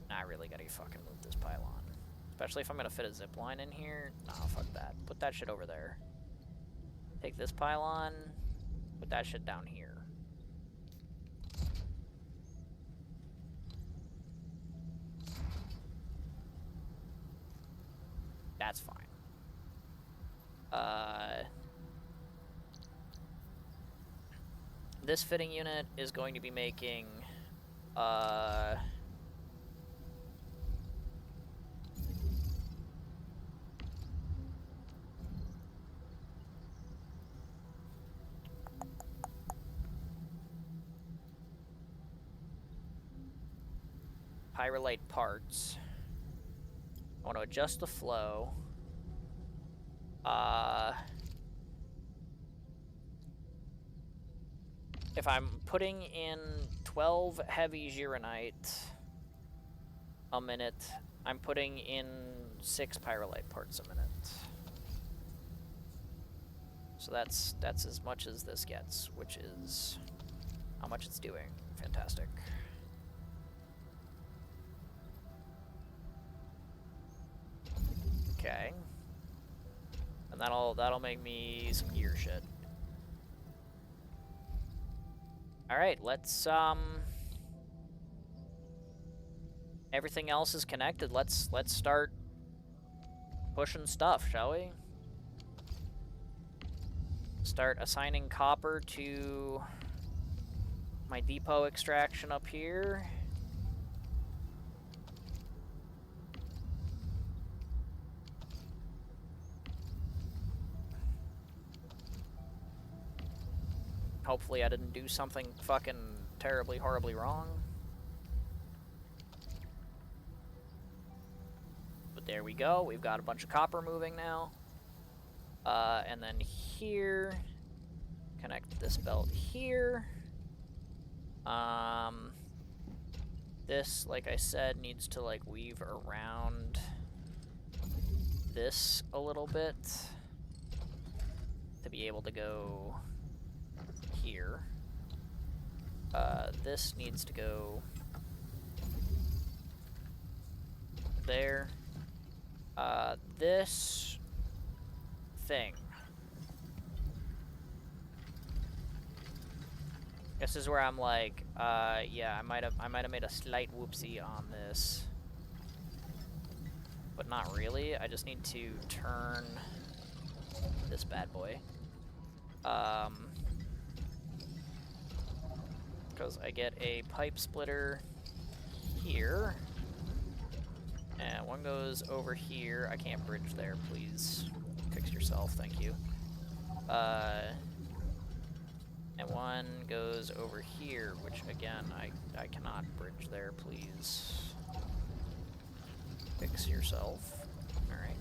I really gotta fucking move this pylon. Especially if I'm gonna fit a zip line in here. Nah, fuck that. Put that shit over there. Take this pylon, put that shit down here. That's fine. This fitting unit is going to be making, pyrolite parts. I want to adjust the flow. If I'm putting in 12 heavy Gironite a minute, I'm putting in 6 pyrolite parts a minute. So that's as much as this gets, which is how much it's doing. Fantastic. Okay. And that'll make me some gear shit. Alright, let's everything else is connected. Let's start pushing stuff, shall we? Start assigning copper to my depot extraction up here. . Hopefully I didn't do something fucking terribly, horribly wrong. But there we go. We've got a bunch of copper moving now. And then here, connect this belt here. This, like I said, needs to like weave around this a little bit to be able to go here. This needs to go there. This thing. This is where I'm like, yeah, I might have made a slight whoopsie on this. But not really. I just need to turn this bad boy. Because I get a pipe splitter here. And one goes over here. I can't bridge there, please. Fix yourself, thank you. And one goes over here, which again, I cannot bridge there, please. Fix yourself. Alright.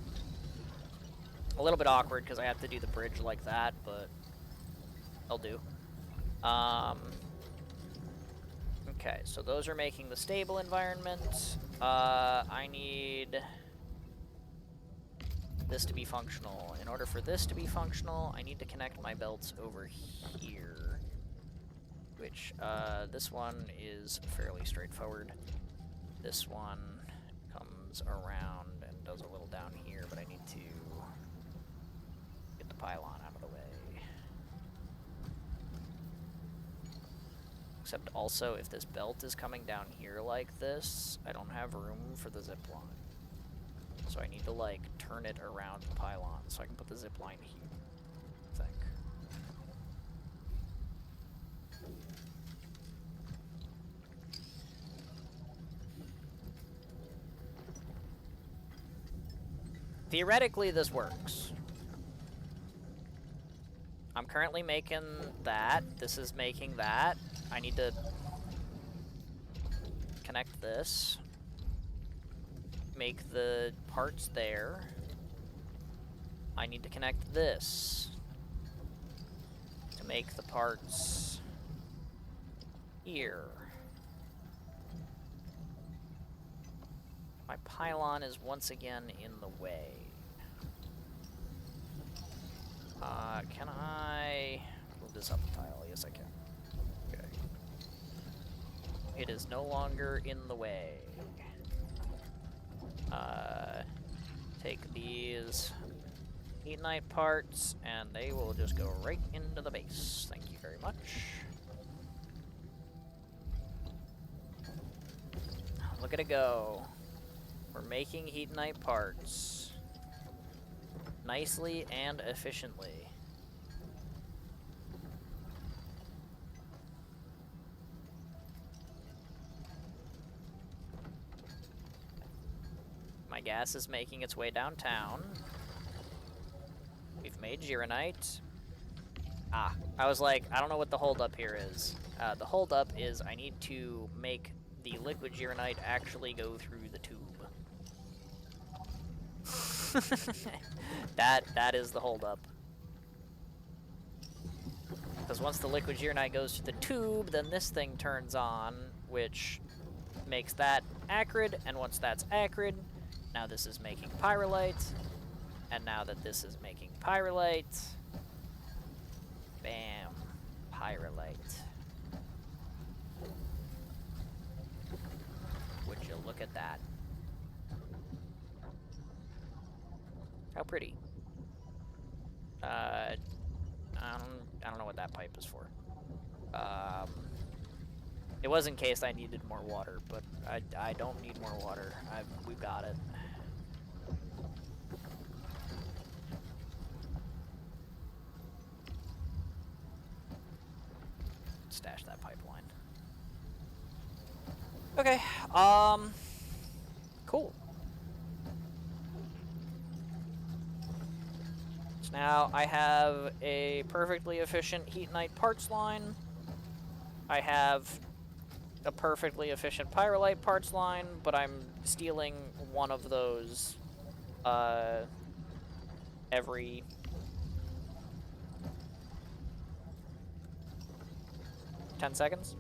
A little bit awkward because I have to do the bridge like that, but I'll do. Okay, so those are making the stable environment. I need this to be functional. In order for this to be functional, I need to connect my belts over here. Which, this one is fairly straightforward. This one comes around and does a little down here, but I need to get the pylon out of the way. Except also, if this belt is coming down here like this, I don't have room for the zip line. So I need to, like, turn it around the pylon so I can put the zip line here, I think. Theoretically, this works. I'm currently making that. This is making that. I need to connect this. Make the parts there. I need to connect this to make the parts here. My pylon is once again in the way. Can I move this up a tile? Yes, I can. Okay. It is no longer in the way. Take these Heatnite parts, and they will just go right into the base. Thank you very much. Look at it go. We're making Heatnite parts nicely and efficiently. My gas is making its way downtown. We've made Gironite. Ah, I was like, I don't know what the holdup here is. The holdup is I need to make the liquid Gironite actually go through the tube. That is the holdup. Because once the liquid Gironite goes through the tube, then this thing turns on, which makes that acrid, and once that's acrid, now this is making pyrolite, and now that this is making pyrolite, bam, pyrolite. Would you look at that? How pretty. I don't know what that pipe is for. It was in case I needed more water, but I don't need more water. We've got it. Stash that pipeline. Okay, cool. Let's now. I have a perfectly efficient Heat Knight parts line. I have a perfectly efficient Pyrolite parts line, but I'm stealing one of those every 10 seconds.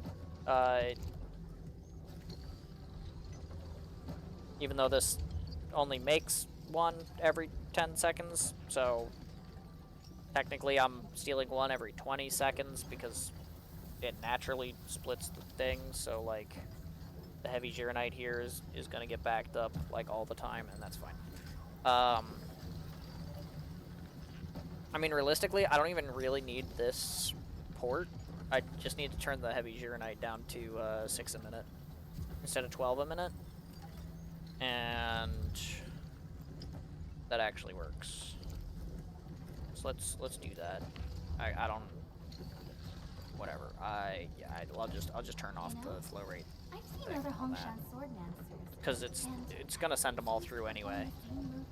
Even though this only makes one every 10 seconds, so technically I'm stealing one every 20 seconds because it naturally splits the thing, so like the heavy Gironite here is gonna get backed up like all the time, and that's fine. I mean, realistically, I don't even really need this port. I just need to turn the heavy Gironite down to 6 a minute instead of 12 a minute, and that actually works. So let's do that. I don't. Whatever. I'll just turn off the flow rate. I've seen other Hongshan swordmasters. Because it's gonna send them all through anyway.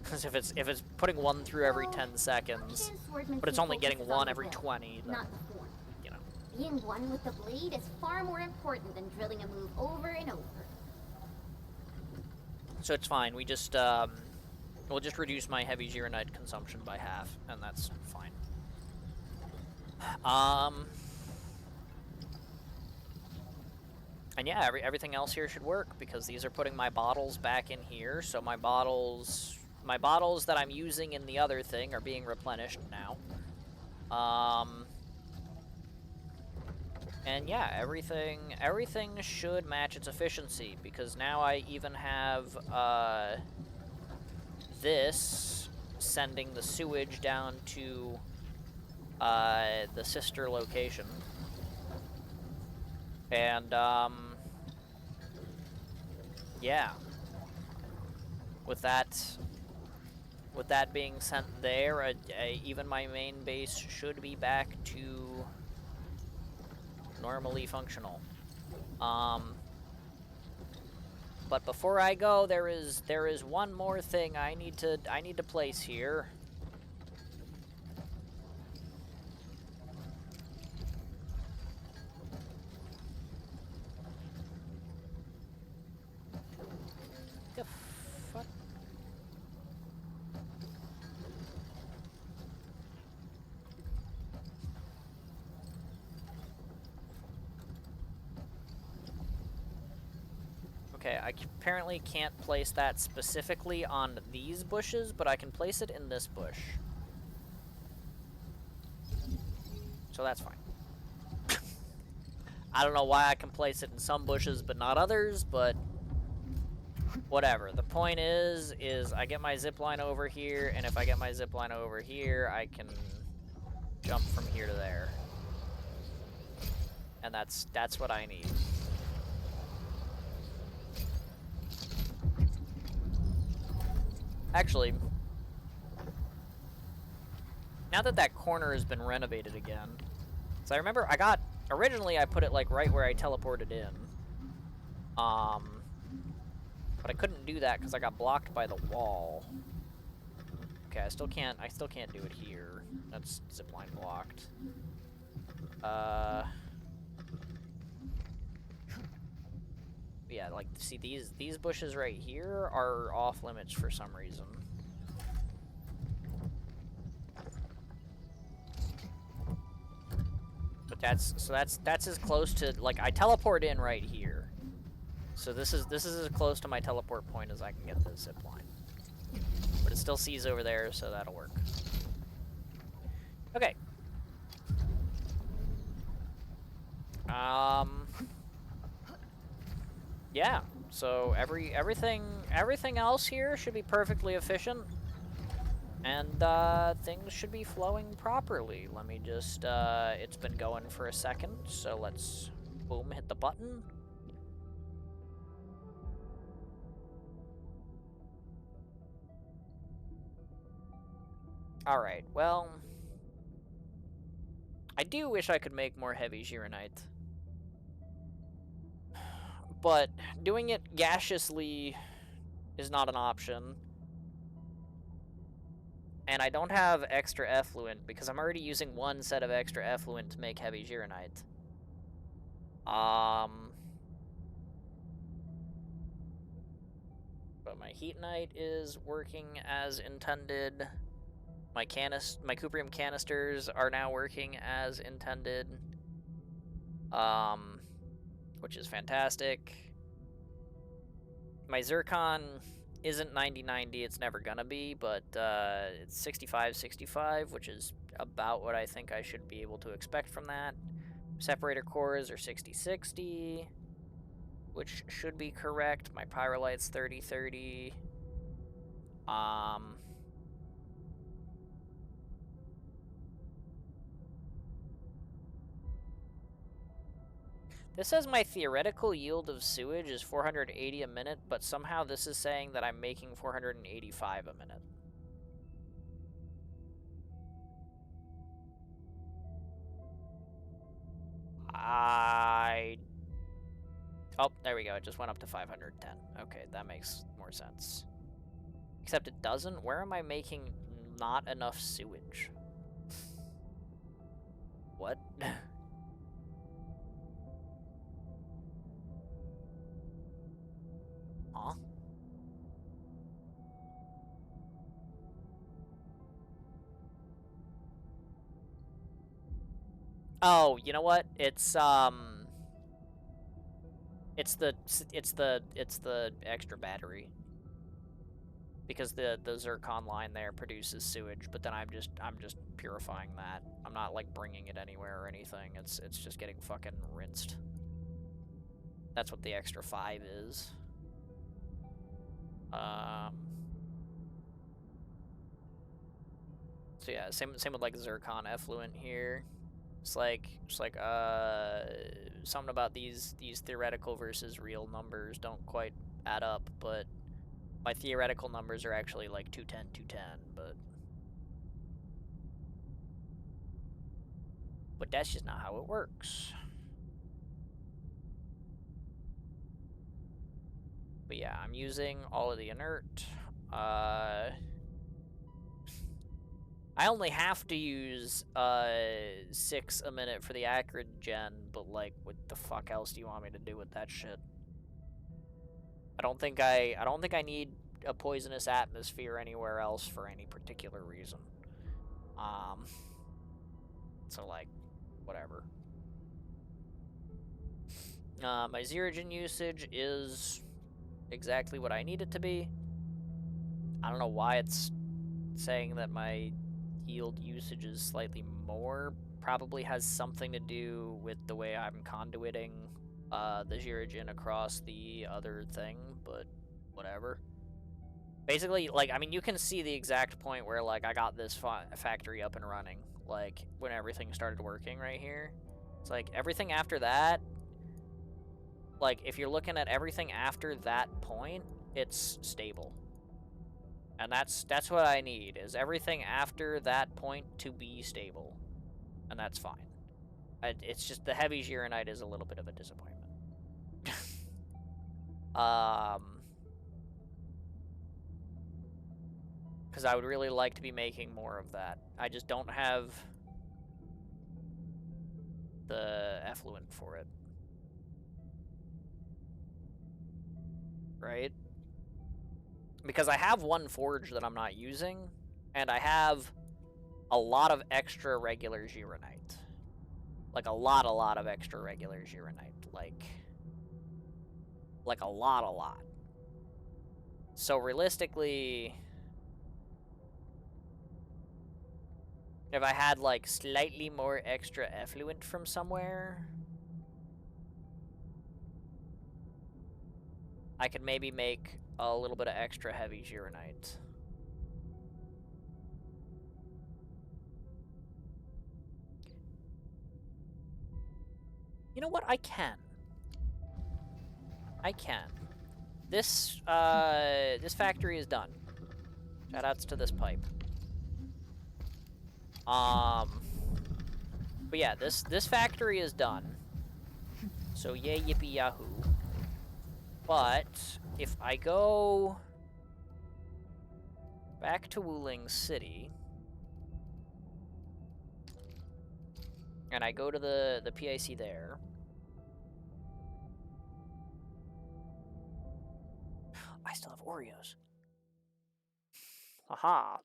Because if it's putting one through every 10 seconds, but it's only getting one every 20, then, not the form. you know. Being one with the blade is far more important than drilling a move over and over. So it's fine. We just we'll just reduce my heavy Gironite consumption by half, and that's fine. And yeah, everything else here should work because these are putting my bottles back in here. So my bottles that I'm using in the other thing are being replenished now. And yeah, everything should match its efficiency because now I even have this sending the sewage down to the sister location. And, yeah. With that being sent there, even my main base should be back to normally functional. But before I go, there is one more thing I need to place here. The fuck? Okay, I apparently can't place that specifically on these bushes, but I can place it in this bush. So that's fine. I don't know why I can place it in some bushes but not others, but whatever. The point is I get my zip line over here, and if I get my zip line over here, I can jump from here to there. And that's what I need. Actually, now that that corner has been renovated again, so I remember originally I put it like right where I teleported in. But I couldn't do that because I got blocked by the wall. Okay, I still can't do it here. That's zipline blocked. Yeah, like, see, these bushes right here are off limits for some reason. But that's as close to, like, I teleport in right here. So this is as close to my teleport point as I can get the zip line. But it still sees over there, so that'll work. Okay. Yeah, so everything else here should be perfectly efficient, and things should be flowing properly. Let me just it's been going for a second, so let's boom, hit the button. All right, well, I do wish I could make more heavy Gironite. But doing it gaseously is not an option. And I don't have extra effluent because I'm already using one set of extra effluent to make heavy gironite. But my heatnite is working as intended. My cuprium canisters are now working as intended. Which is fantastic. My zircon isn't 90-90, it's never gonna be, but it's 65-65, which is about what I think I should be able to expect from that. Separator cores are 60-60, which should be correct. My pyrolite's 30-30. This says my theoretical yield of sewage is 480 a minute, but somehow this is saying that I'm making 485 a minute. Oh, there we go. It just went up to 510. Okay, that makes more sense. Except it doesn't. Where am I making not enough sewage? What? Huh? Oh, you know what? It's the extra battery. Because the zircon line there produces sewage, but then I'm just purifying that. I'm not like bringing it anywhere or anything. It's just getting fucking rinsed. That's what the extra 5 is. So yeah, same with like zircon effluent here. It's like something about these theoretical versus real numbers don't quite add up, but my theoretical numbers are actually like 210, but that's just not how it works. But yeah, I'm using all of the inert. I only have to use 6 a minute for the acrid gen, but like, what the fuck else do you want me to do with that shit? I don't think I need a poisonous atmosphere anywhere else for any particular reason. So like, whatever. My zerogen usage is exactly what I need it to be. I don't know why it's saying that my yield usage is slightly more. Probably has something to do with the way I'm conduiting the zerogen across the other thing, but whatever. Basically, like, I mean, you can see the exact point where, like, I got this factory up and running, like, when everything started working right here. It's like, everything after that, like, if you're looking at everything after that point, it's stable. And that's what I need, is everything after that point to be stable. And that's fine. It's just the heavy gironite is a little bit of a disappointment. Because I would really like to be making more of that. I just don't have the effluent for it. Right? Because I have one forge that I'm not using, and I have a lot of extra regular gironite. Like a lot of extra regular gironite. Like a lot. So realistically, if I had like slightly more extra effluent from somewhere, I could maybe make a little bit of extra heavy gironite. You know what? I can. This factory is done. Shoutouts to this pipe. But yeah, this factory is done. So yay, yippee yahoo. But if I go back to Wuling City, And I go to the PIC there. I still have Oreos. Aha.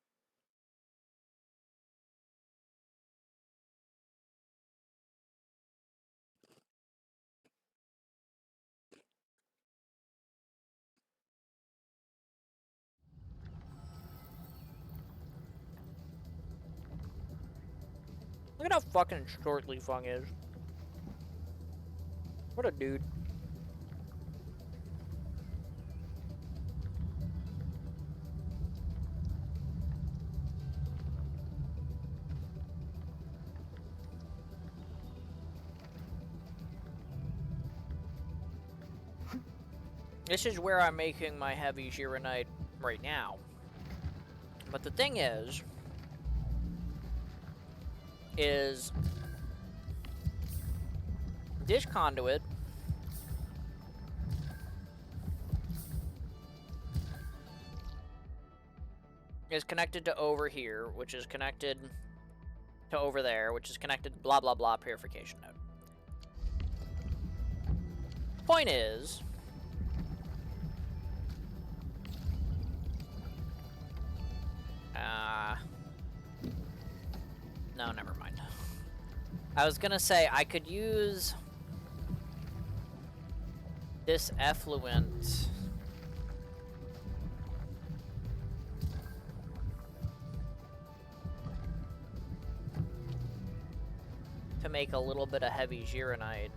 Look at how fucking short Li Feng is. What a dude. This is where I'm making my heavy Gironite right now. But the thing is this conduit is connected to over here, which is connected to over there, which is connected to blah blah blah purification node. Point is, no, never mind. I was gonna say I could use this effluent to make a little bit of heavy Gironite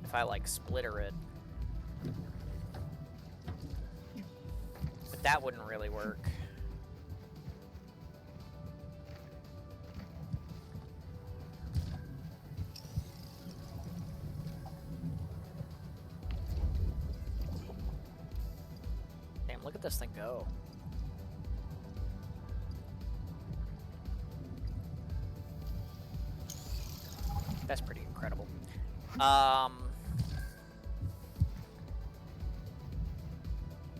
if I like splitter it. But that wouldn't really work. Damn, look at this thing go. That's pretty incredible.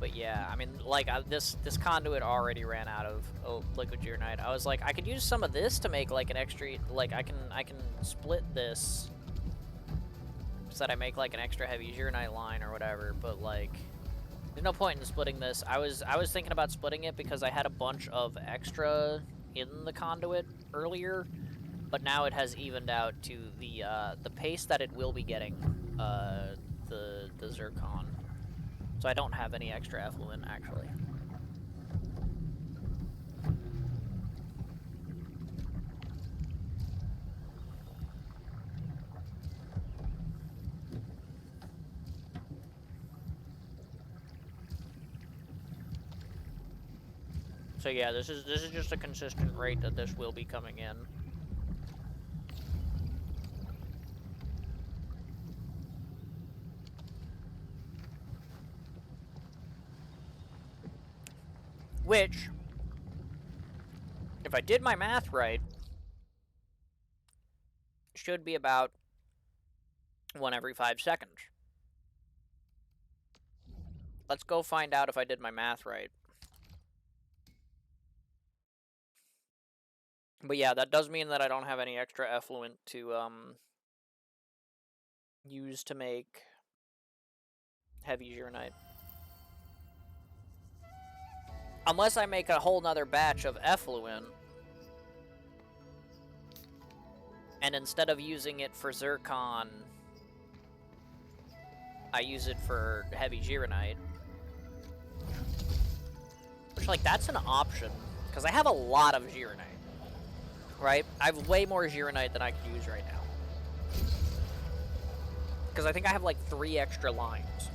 But yeah, I mean, like, this conduit already ran out of liquid Gironite. I was like, I could use some of this to make like an extra, like I can split this so that I make like an extra heavy Gironite line or whatever. But like, there's no point in splitting this. I was thinking about splitting it because I had a bunch of extra in the conduit earlier, but now it has evened out to the pace that it will be getting the zircon. So I don't have any extra effluent, actually. So yeah, this is just a consistent rate that this will be coming in. Which, if I did my math right, should be about 1 every 5 seconds. Let's go find out if I did my math right. But yeah, that does mean that I don't have any extra effluent to use to make heavy Gironite. Unless I make a whole nother batch of effluent, and instead of using it for zircon, I use it for heavy Gironite. Which, like, that's an option, because I have a lot of Gironite, right? I have way more Gironite than I could use right now. Because I think I have, like, 3 extra lines.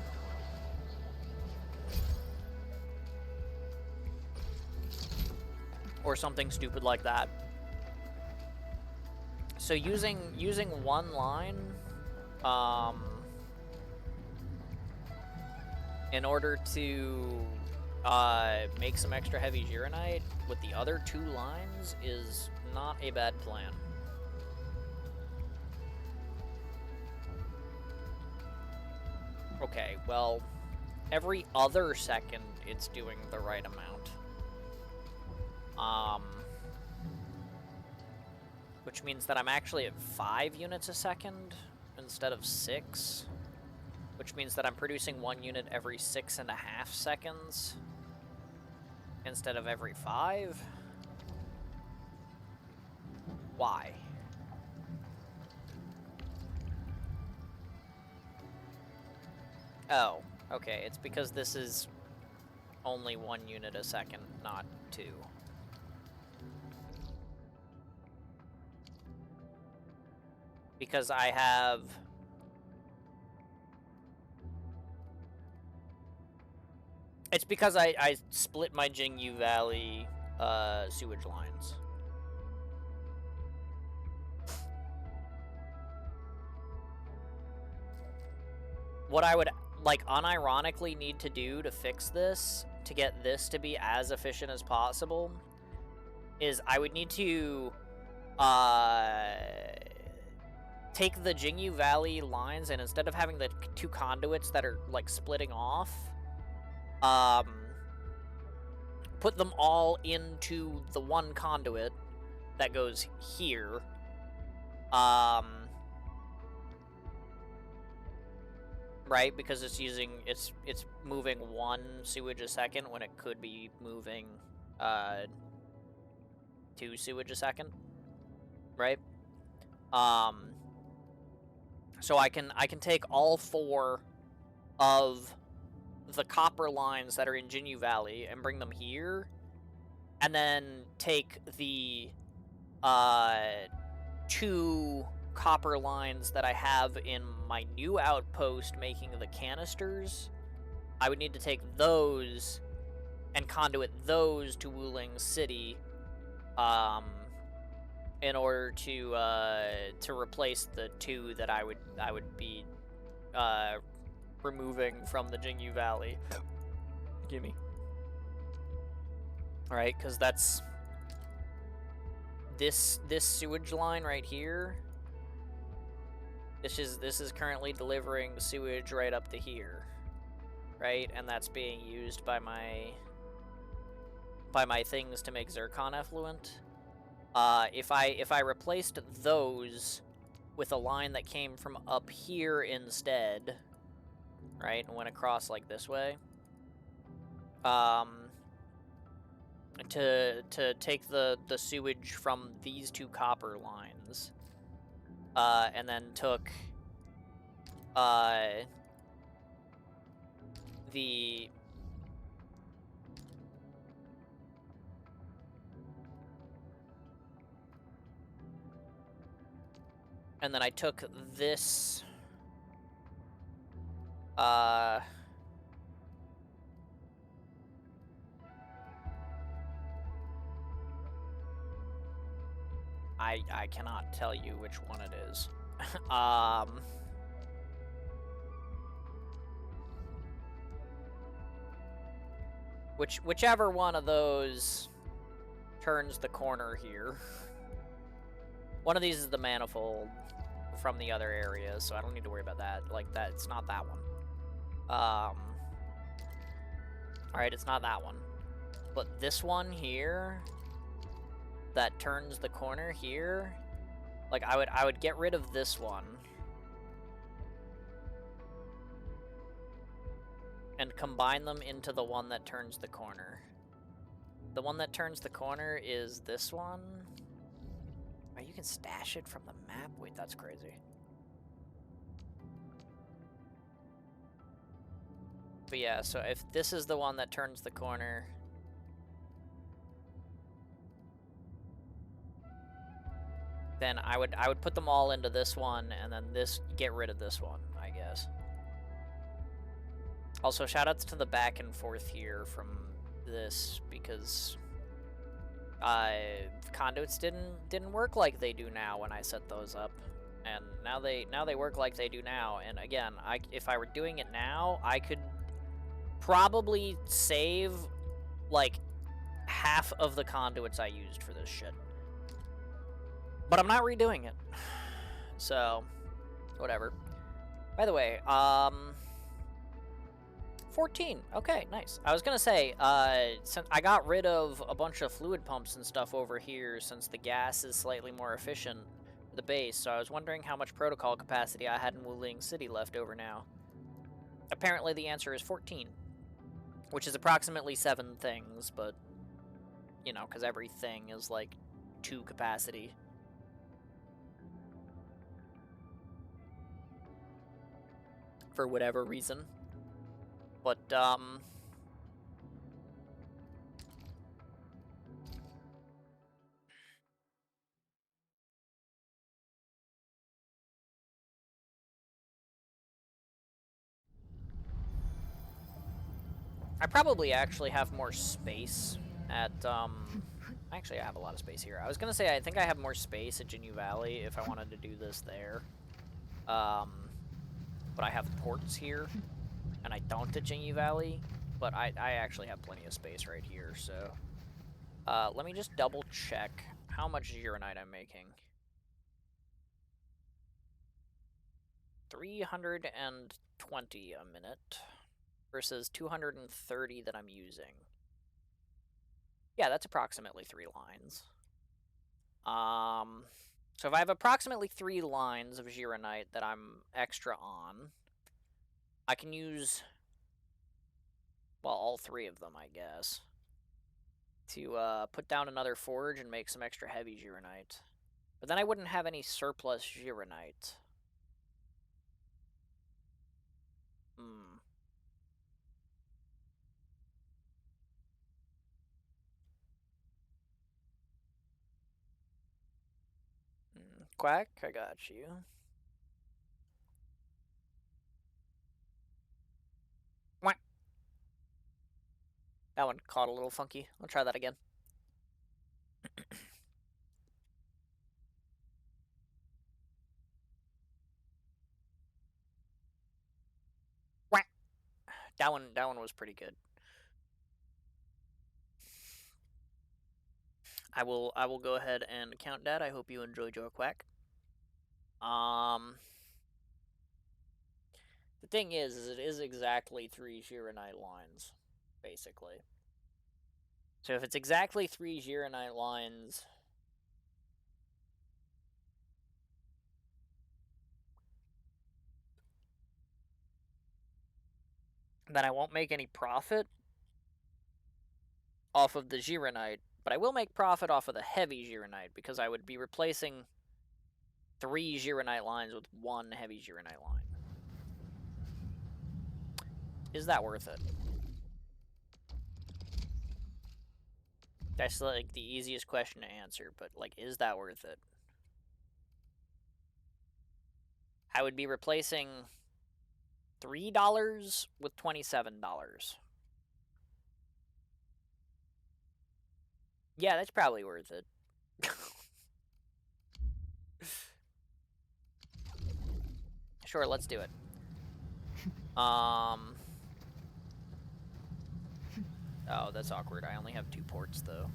Or something stupid like that. So using one line, in order to make some extra heavy Gironite with the other 2 lines is not a bad plan. Okay, well, every other second it's doing the right amount. which means that I'm actually at 5 units a second instead of 6, which means that I'm producing 1 unit every 6.5 seconds instead of every 5. Why? Oh, okay, it's because this is only 1 unit a second, not 2. Because I have... It's because I split my Jingyu Valley sewage lines. What I would, like, unironically need to do to fix this, to get this to be as efficient as possible, is I would need to take the Jingyu Valley lines, and instead of having the 2 conduits that are, like, splitting off, put them all into the 1 conduit that goes here. Right, because it's using, it's moving 1 sewage a second when it could be moving 2 sewage a second, right? So I can take all 4 of the copper lines that are in Jinyu Valley and bring them here, and then take the 2 copper lines that I have in my new outpost making the canisters. I would need to take those and conduit those to Wuling City in order to replace the 2 that I would be removing from the Jingyu Valley. Gimme. Alright, because that's this sewage line right here. This is currently delivering sewage right up to here, right? And that's being used by my things to make zircon effluent. If I replaced those with a line that came from up here instead, right, and went across like this way, to take the sewage from these 2 copper lines, and then took the and then I took this I cannot tell you which one it is. Whichever one of those turns the corner here. One of these is the manifold from the other areas, so I don't need to worry about that. Like, that, it's not that one. Alright, it's not that one. But this one here, that turns the corner here, like, I would get rid of this one and combine them into the one that turns the corner. The one that turns the corner is this one. Oh, you can stash it from the map? Wait, that's crazy. But yeah, so if this is the one that turns the corner, then I would put them all into this one, and then get rid of this one, I guess. Also, shoutouts to the back and forth here from this, because conduits didn't work like they do now when I set those up, and now they work like they do now. And again, if I were doing it now, I could probably save like half of the conduits I used for this shit. But I'm not redoing it, so whatever. By the way, 14. Okay, nice. I was gonna say, since I got rid of a bunch of fluid pumps and stuff over here since the gas is slightly more efficient for the base, so I was wondering how much protocol capacity I had in Wuling City left over now. Apparently the answer is 14, which is approximately 7 things, but, you know, because every thing is like 2 capacity. For whatever reason. But, I probably actually have more space at, actually I have a lot of space here. I was gonna say I think I have more space at Ginyu Valley if I wanted to do this there. But I have ports here, and I don't at Ginyu Valley, but I actually have plenty of space right here, so... let me just double check how much Uranite I'm making. 320 a minute versus 230 that I'm using. Yeah, that's approximately 3 lines. So if I have approximately 3 lines of Uranite that I'm extra on, I can use, well, all 3 of them, I guess, to put down another forge and make some extra heavy Uranite. But then I wouldn't have any surplus Uranite. Quack, I got you. Quack. That one caught a little funky. I'll try that again. Quack. That one was pretty good. I will go ahead and count that. I hope you enjoyed your quack. The thing is it is exactly 3 Uranite lines, basically. So if it's exactly 3 Uranite lines, then I won't make any profit off of the Uranite, but I will make profit off of the heavy Uranite, because I would be replacing 3 Uranite lines with 1 heavy Uranite line. Is that worth it? That's like the easiest question to answer, but like, is that worth it? I would be replacing $3 with $27. Yeah, that's probably worth it. Sure, let's do it. Oh, that's awkward. I only have 2 ports, though.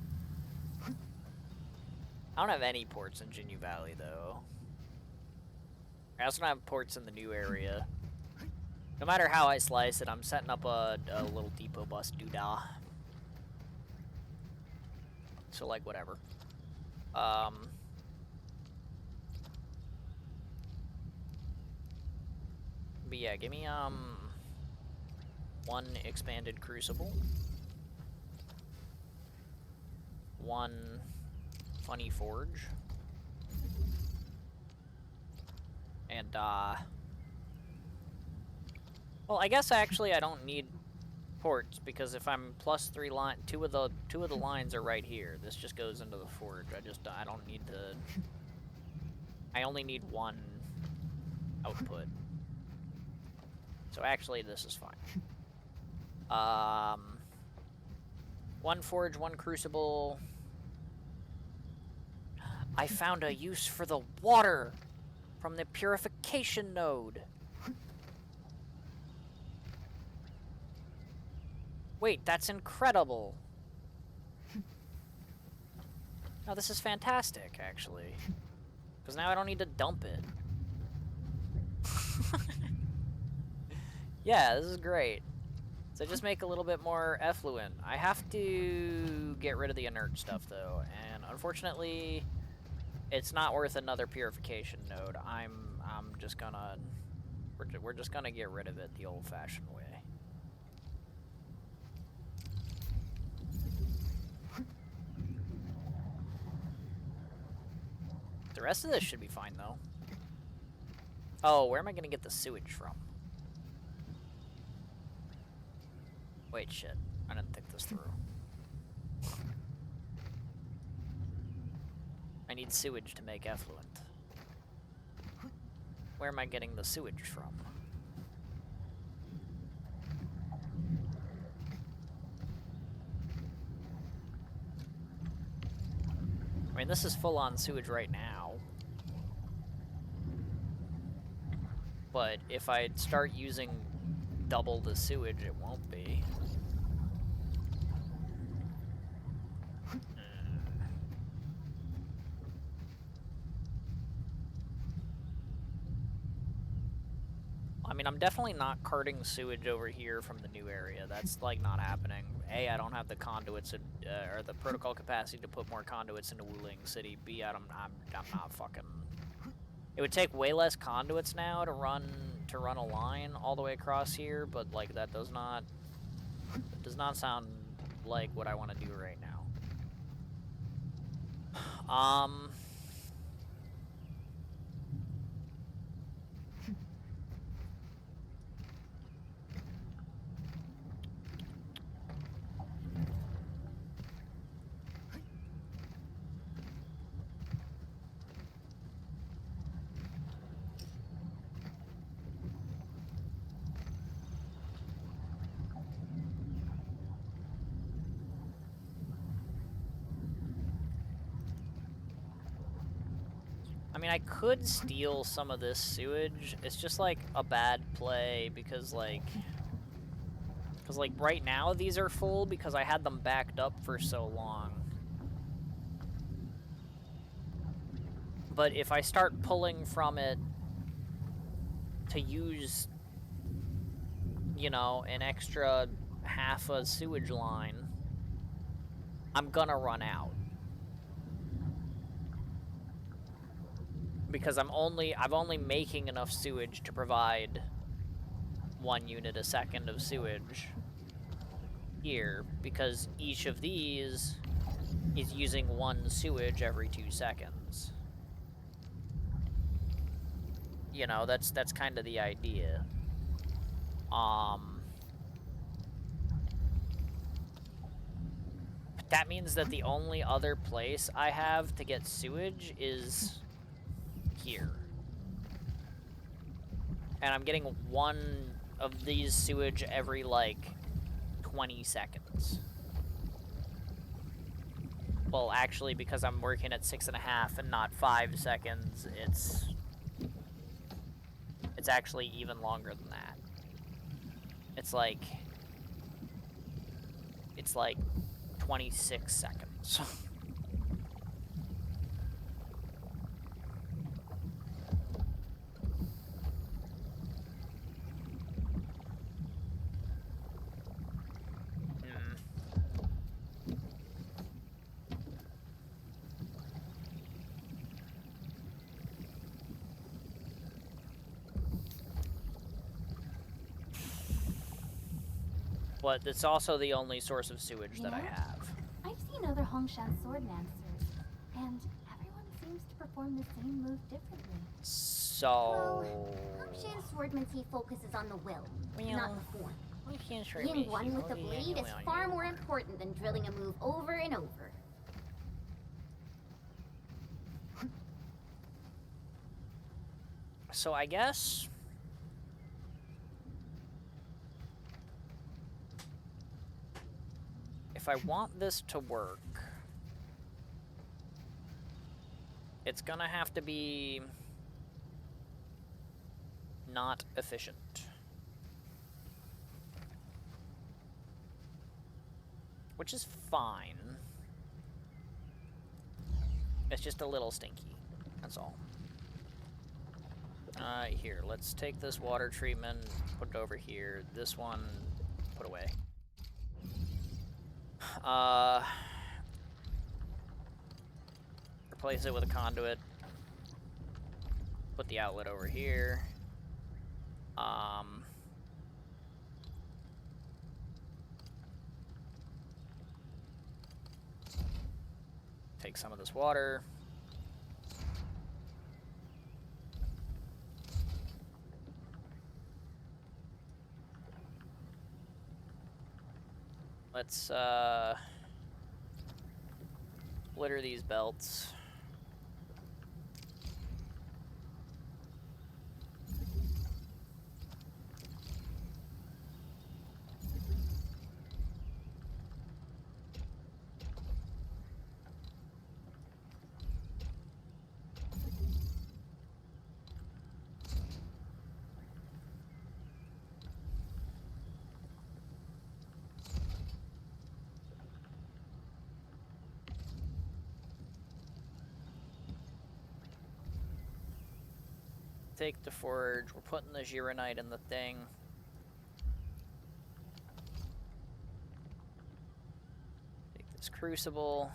I don't have any ports in Ginyu Valley, though. I also don't have ports in the new area. No matter how I slice it, I'm setting up a little depot bus doodah. So, like, whatever. But yeah, give me, 1 expanded crucible. 1 funny forge. And, well, I guess actually I don't need ports, because if I'm plus 3 line, two of the lines are right here. This just goes into the forge. I don't need to. I only need 1 output. So actually, this is fine. 1 forge, 1 crucible. I found a use for the water from the purification node. Wait, that's incredible. No, this is fantastic, actually. Because now I don't need to dump it. Yeah, this is great. So just make a little bit more effluent. I have to get rid of the inert stuff though, and unfortunately, it's not worth another purification node. I'm just gonna we're just gonna get rid of it the old-fashioned way. The rest of this should be fine though. Oh, where am I gonna get the sewage from? Wait, shit. I didn't think this through. I need sewage to make effluent. Where am I getting the sewage from? I mean, this is full-on sewage right now. But if I start using double the sewage, it won't be. I mean, I'm definitely not carting sewage over here from the new area. That's, like, not happening. A, I don't have the conduits or the protocol capacity to put more conduits into Wuling City. B, I'm not fucking... It would take way less conduits now to run a line all the way across here, but, like, that does not sound like what I want to do right now. I mean, I could steal some of this sewage. It's just, like, a bad play because, like, right now these are full because I had them backed up for so long. But if I start pulling from it to use, you know, an extra half a sewage line, I'm gonna run out. Because I'm only making enough sewage to provide 1 unit a second of sewage here, because each of these is using 1 sewage every 2 seconds. You know, that's kind of the idea. That means that the only other place I have to get sewage is here. And I'm getting 1 of these sewage every, like, 20 seconds. Well, actually, because I'm working at 6.5 and not 5 seconds, it's actually even longer than that. It's like 26 seconds. But it's also the only source of sewage that I have. I've seen other Hongshan swordmasters, and everyone seems to perform the same move differently. So... Hongshan swordmancy focuses on the will, Well, not the form. Being one with the blade is far more important than drilling a move over and over. So I guess... if I want this to work, it's gonna have to be not efficient. Which is fine. It's just a little stinky, that's all. Here, let's take this water treatment, put it over here. This one, put away. Replace it with a conduit. Put the outlet over here. Take some of this water. Let's splitter these belts. Take the forge. We're putting the Gironite in the thing. Take this crucible.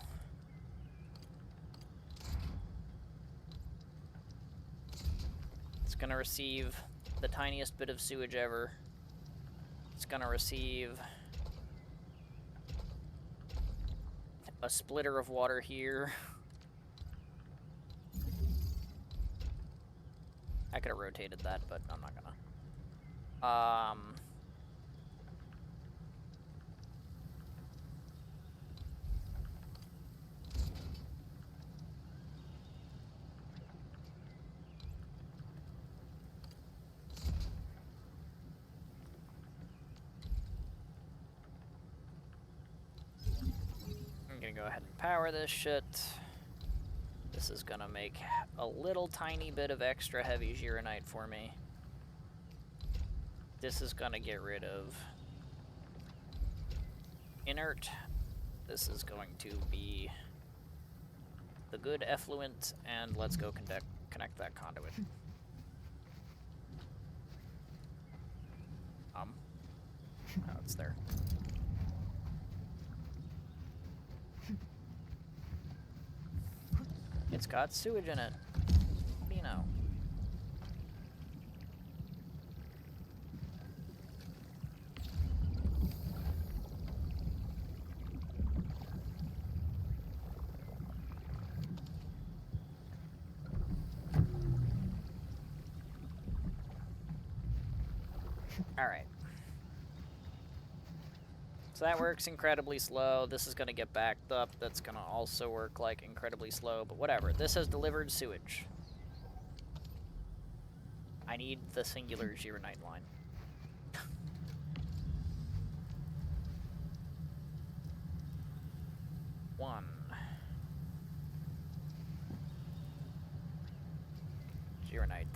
It's gonna receive the tiniest bit of sewage ever. It's gonna receive a splitter of water here. I could have rotated that, but I'm not gonna. I'm gonna go ahead and power this shit. This is gonna make a little tiny bit of extra heavy Gironite for me. This is gonna get rid of inert. This is going to be the good effluent, and let's go connect that conduit. Oh, it's there. It's got sewage in it. What do you know? Alright. So that works incredibly slow. This is going to get backed up. That's going to also work like incredibly slow, but whatever. This has delivered sewage. I need the singular Gironite line. One. Gironite.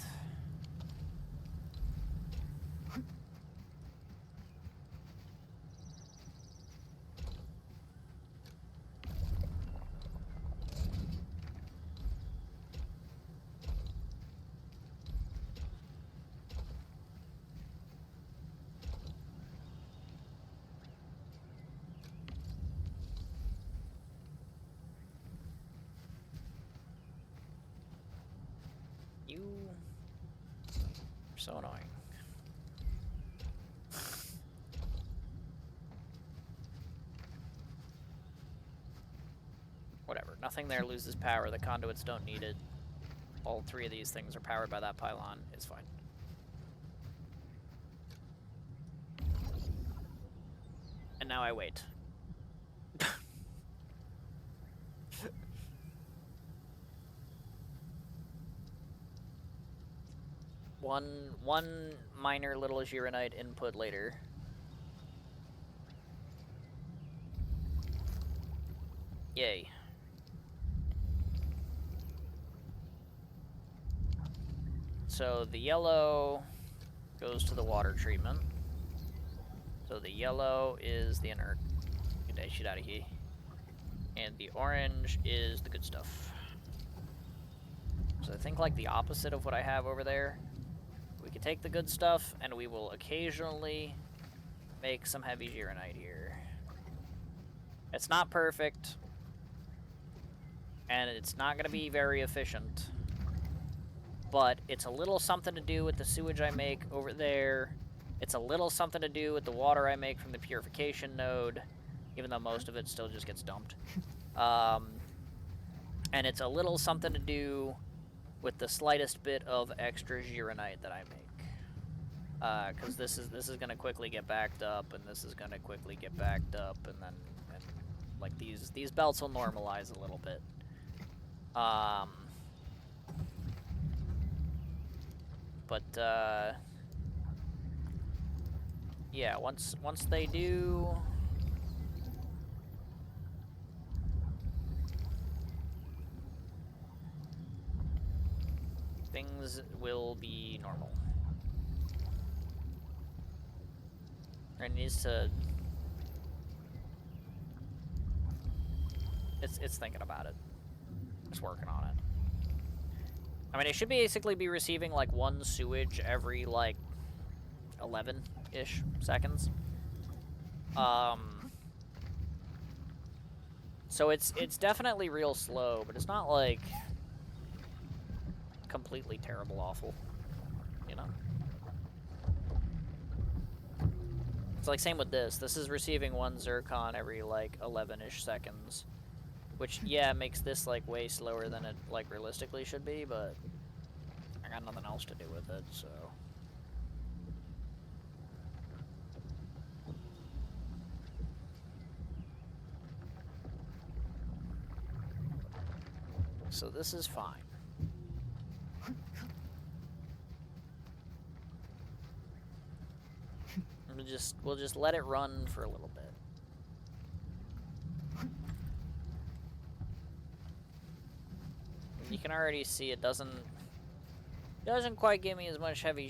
You are so annoying. Whatever. Nothing there loses power. The conduits don't need it. All three of these things are powered by that pylon. It's fine. And now I wait. One minor little Gironite input later. Yay. So the yellow goes to the water treatment. So the yellow is the inert. Get that shit out of here. And the orange is the good stuff. So I think like the opposite of what I have over there. We can take the good stuff and we will occasionally make some heavy Gironite here. It's not perfect, and it's not going to be very efficient, but it's a little something to do with the sewage I make over there. It's a little something to do with the water I make from the purification node, even though most of it still just gets dumped. And it's a little something to do with the slightest bit of extra Gironite that I make. Because this is gonna quickly get backed up, and this is gonna quickly get backed up, and then like these belts will normalize a little bit. Yeah, once they do, things will be normal. It needs to. It's thinking about it. It's working on it. I mean, it should basically be receiving like one sewage every like 11-ish seconds. So it's definitely real slow, but it's not like completely terrible awful, you know? It's like same with this. This is receiving one zircon every like 11-ish seconds. Which, yeah, makes this, like, way slower than it, like, realistically should be, but I got nothing else to do with it, so. So this is fine. We'll just let it run for a little bit. You can already see it doesn't quite give me as much heavy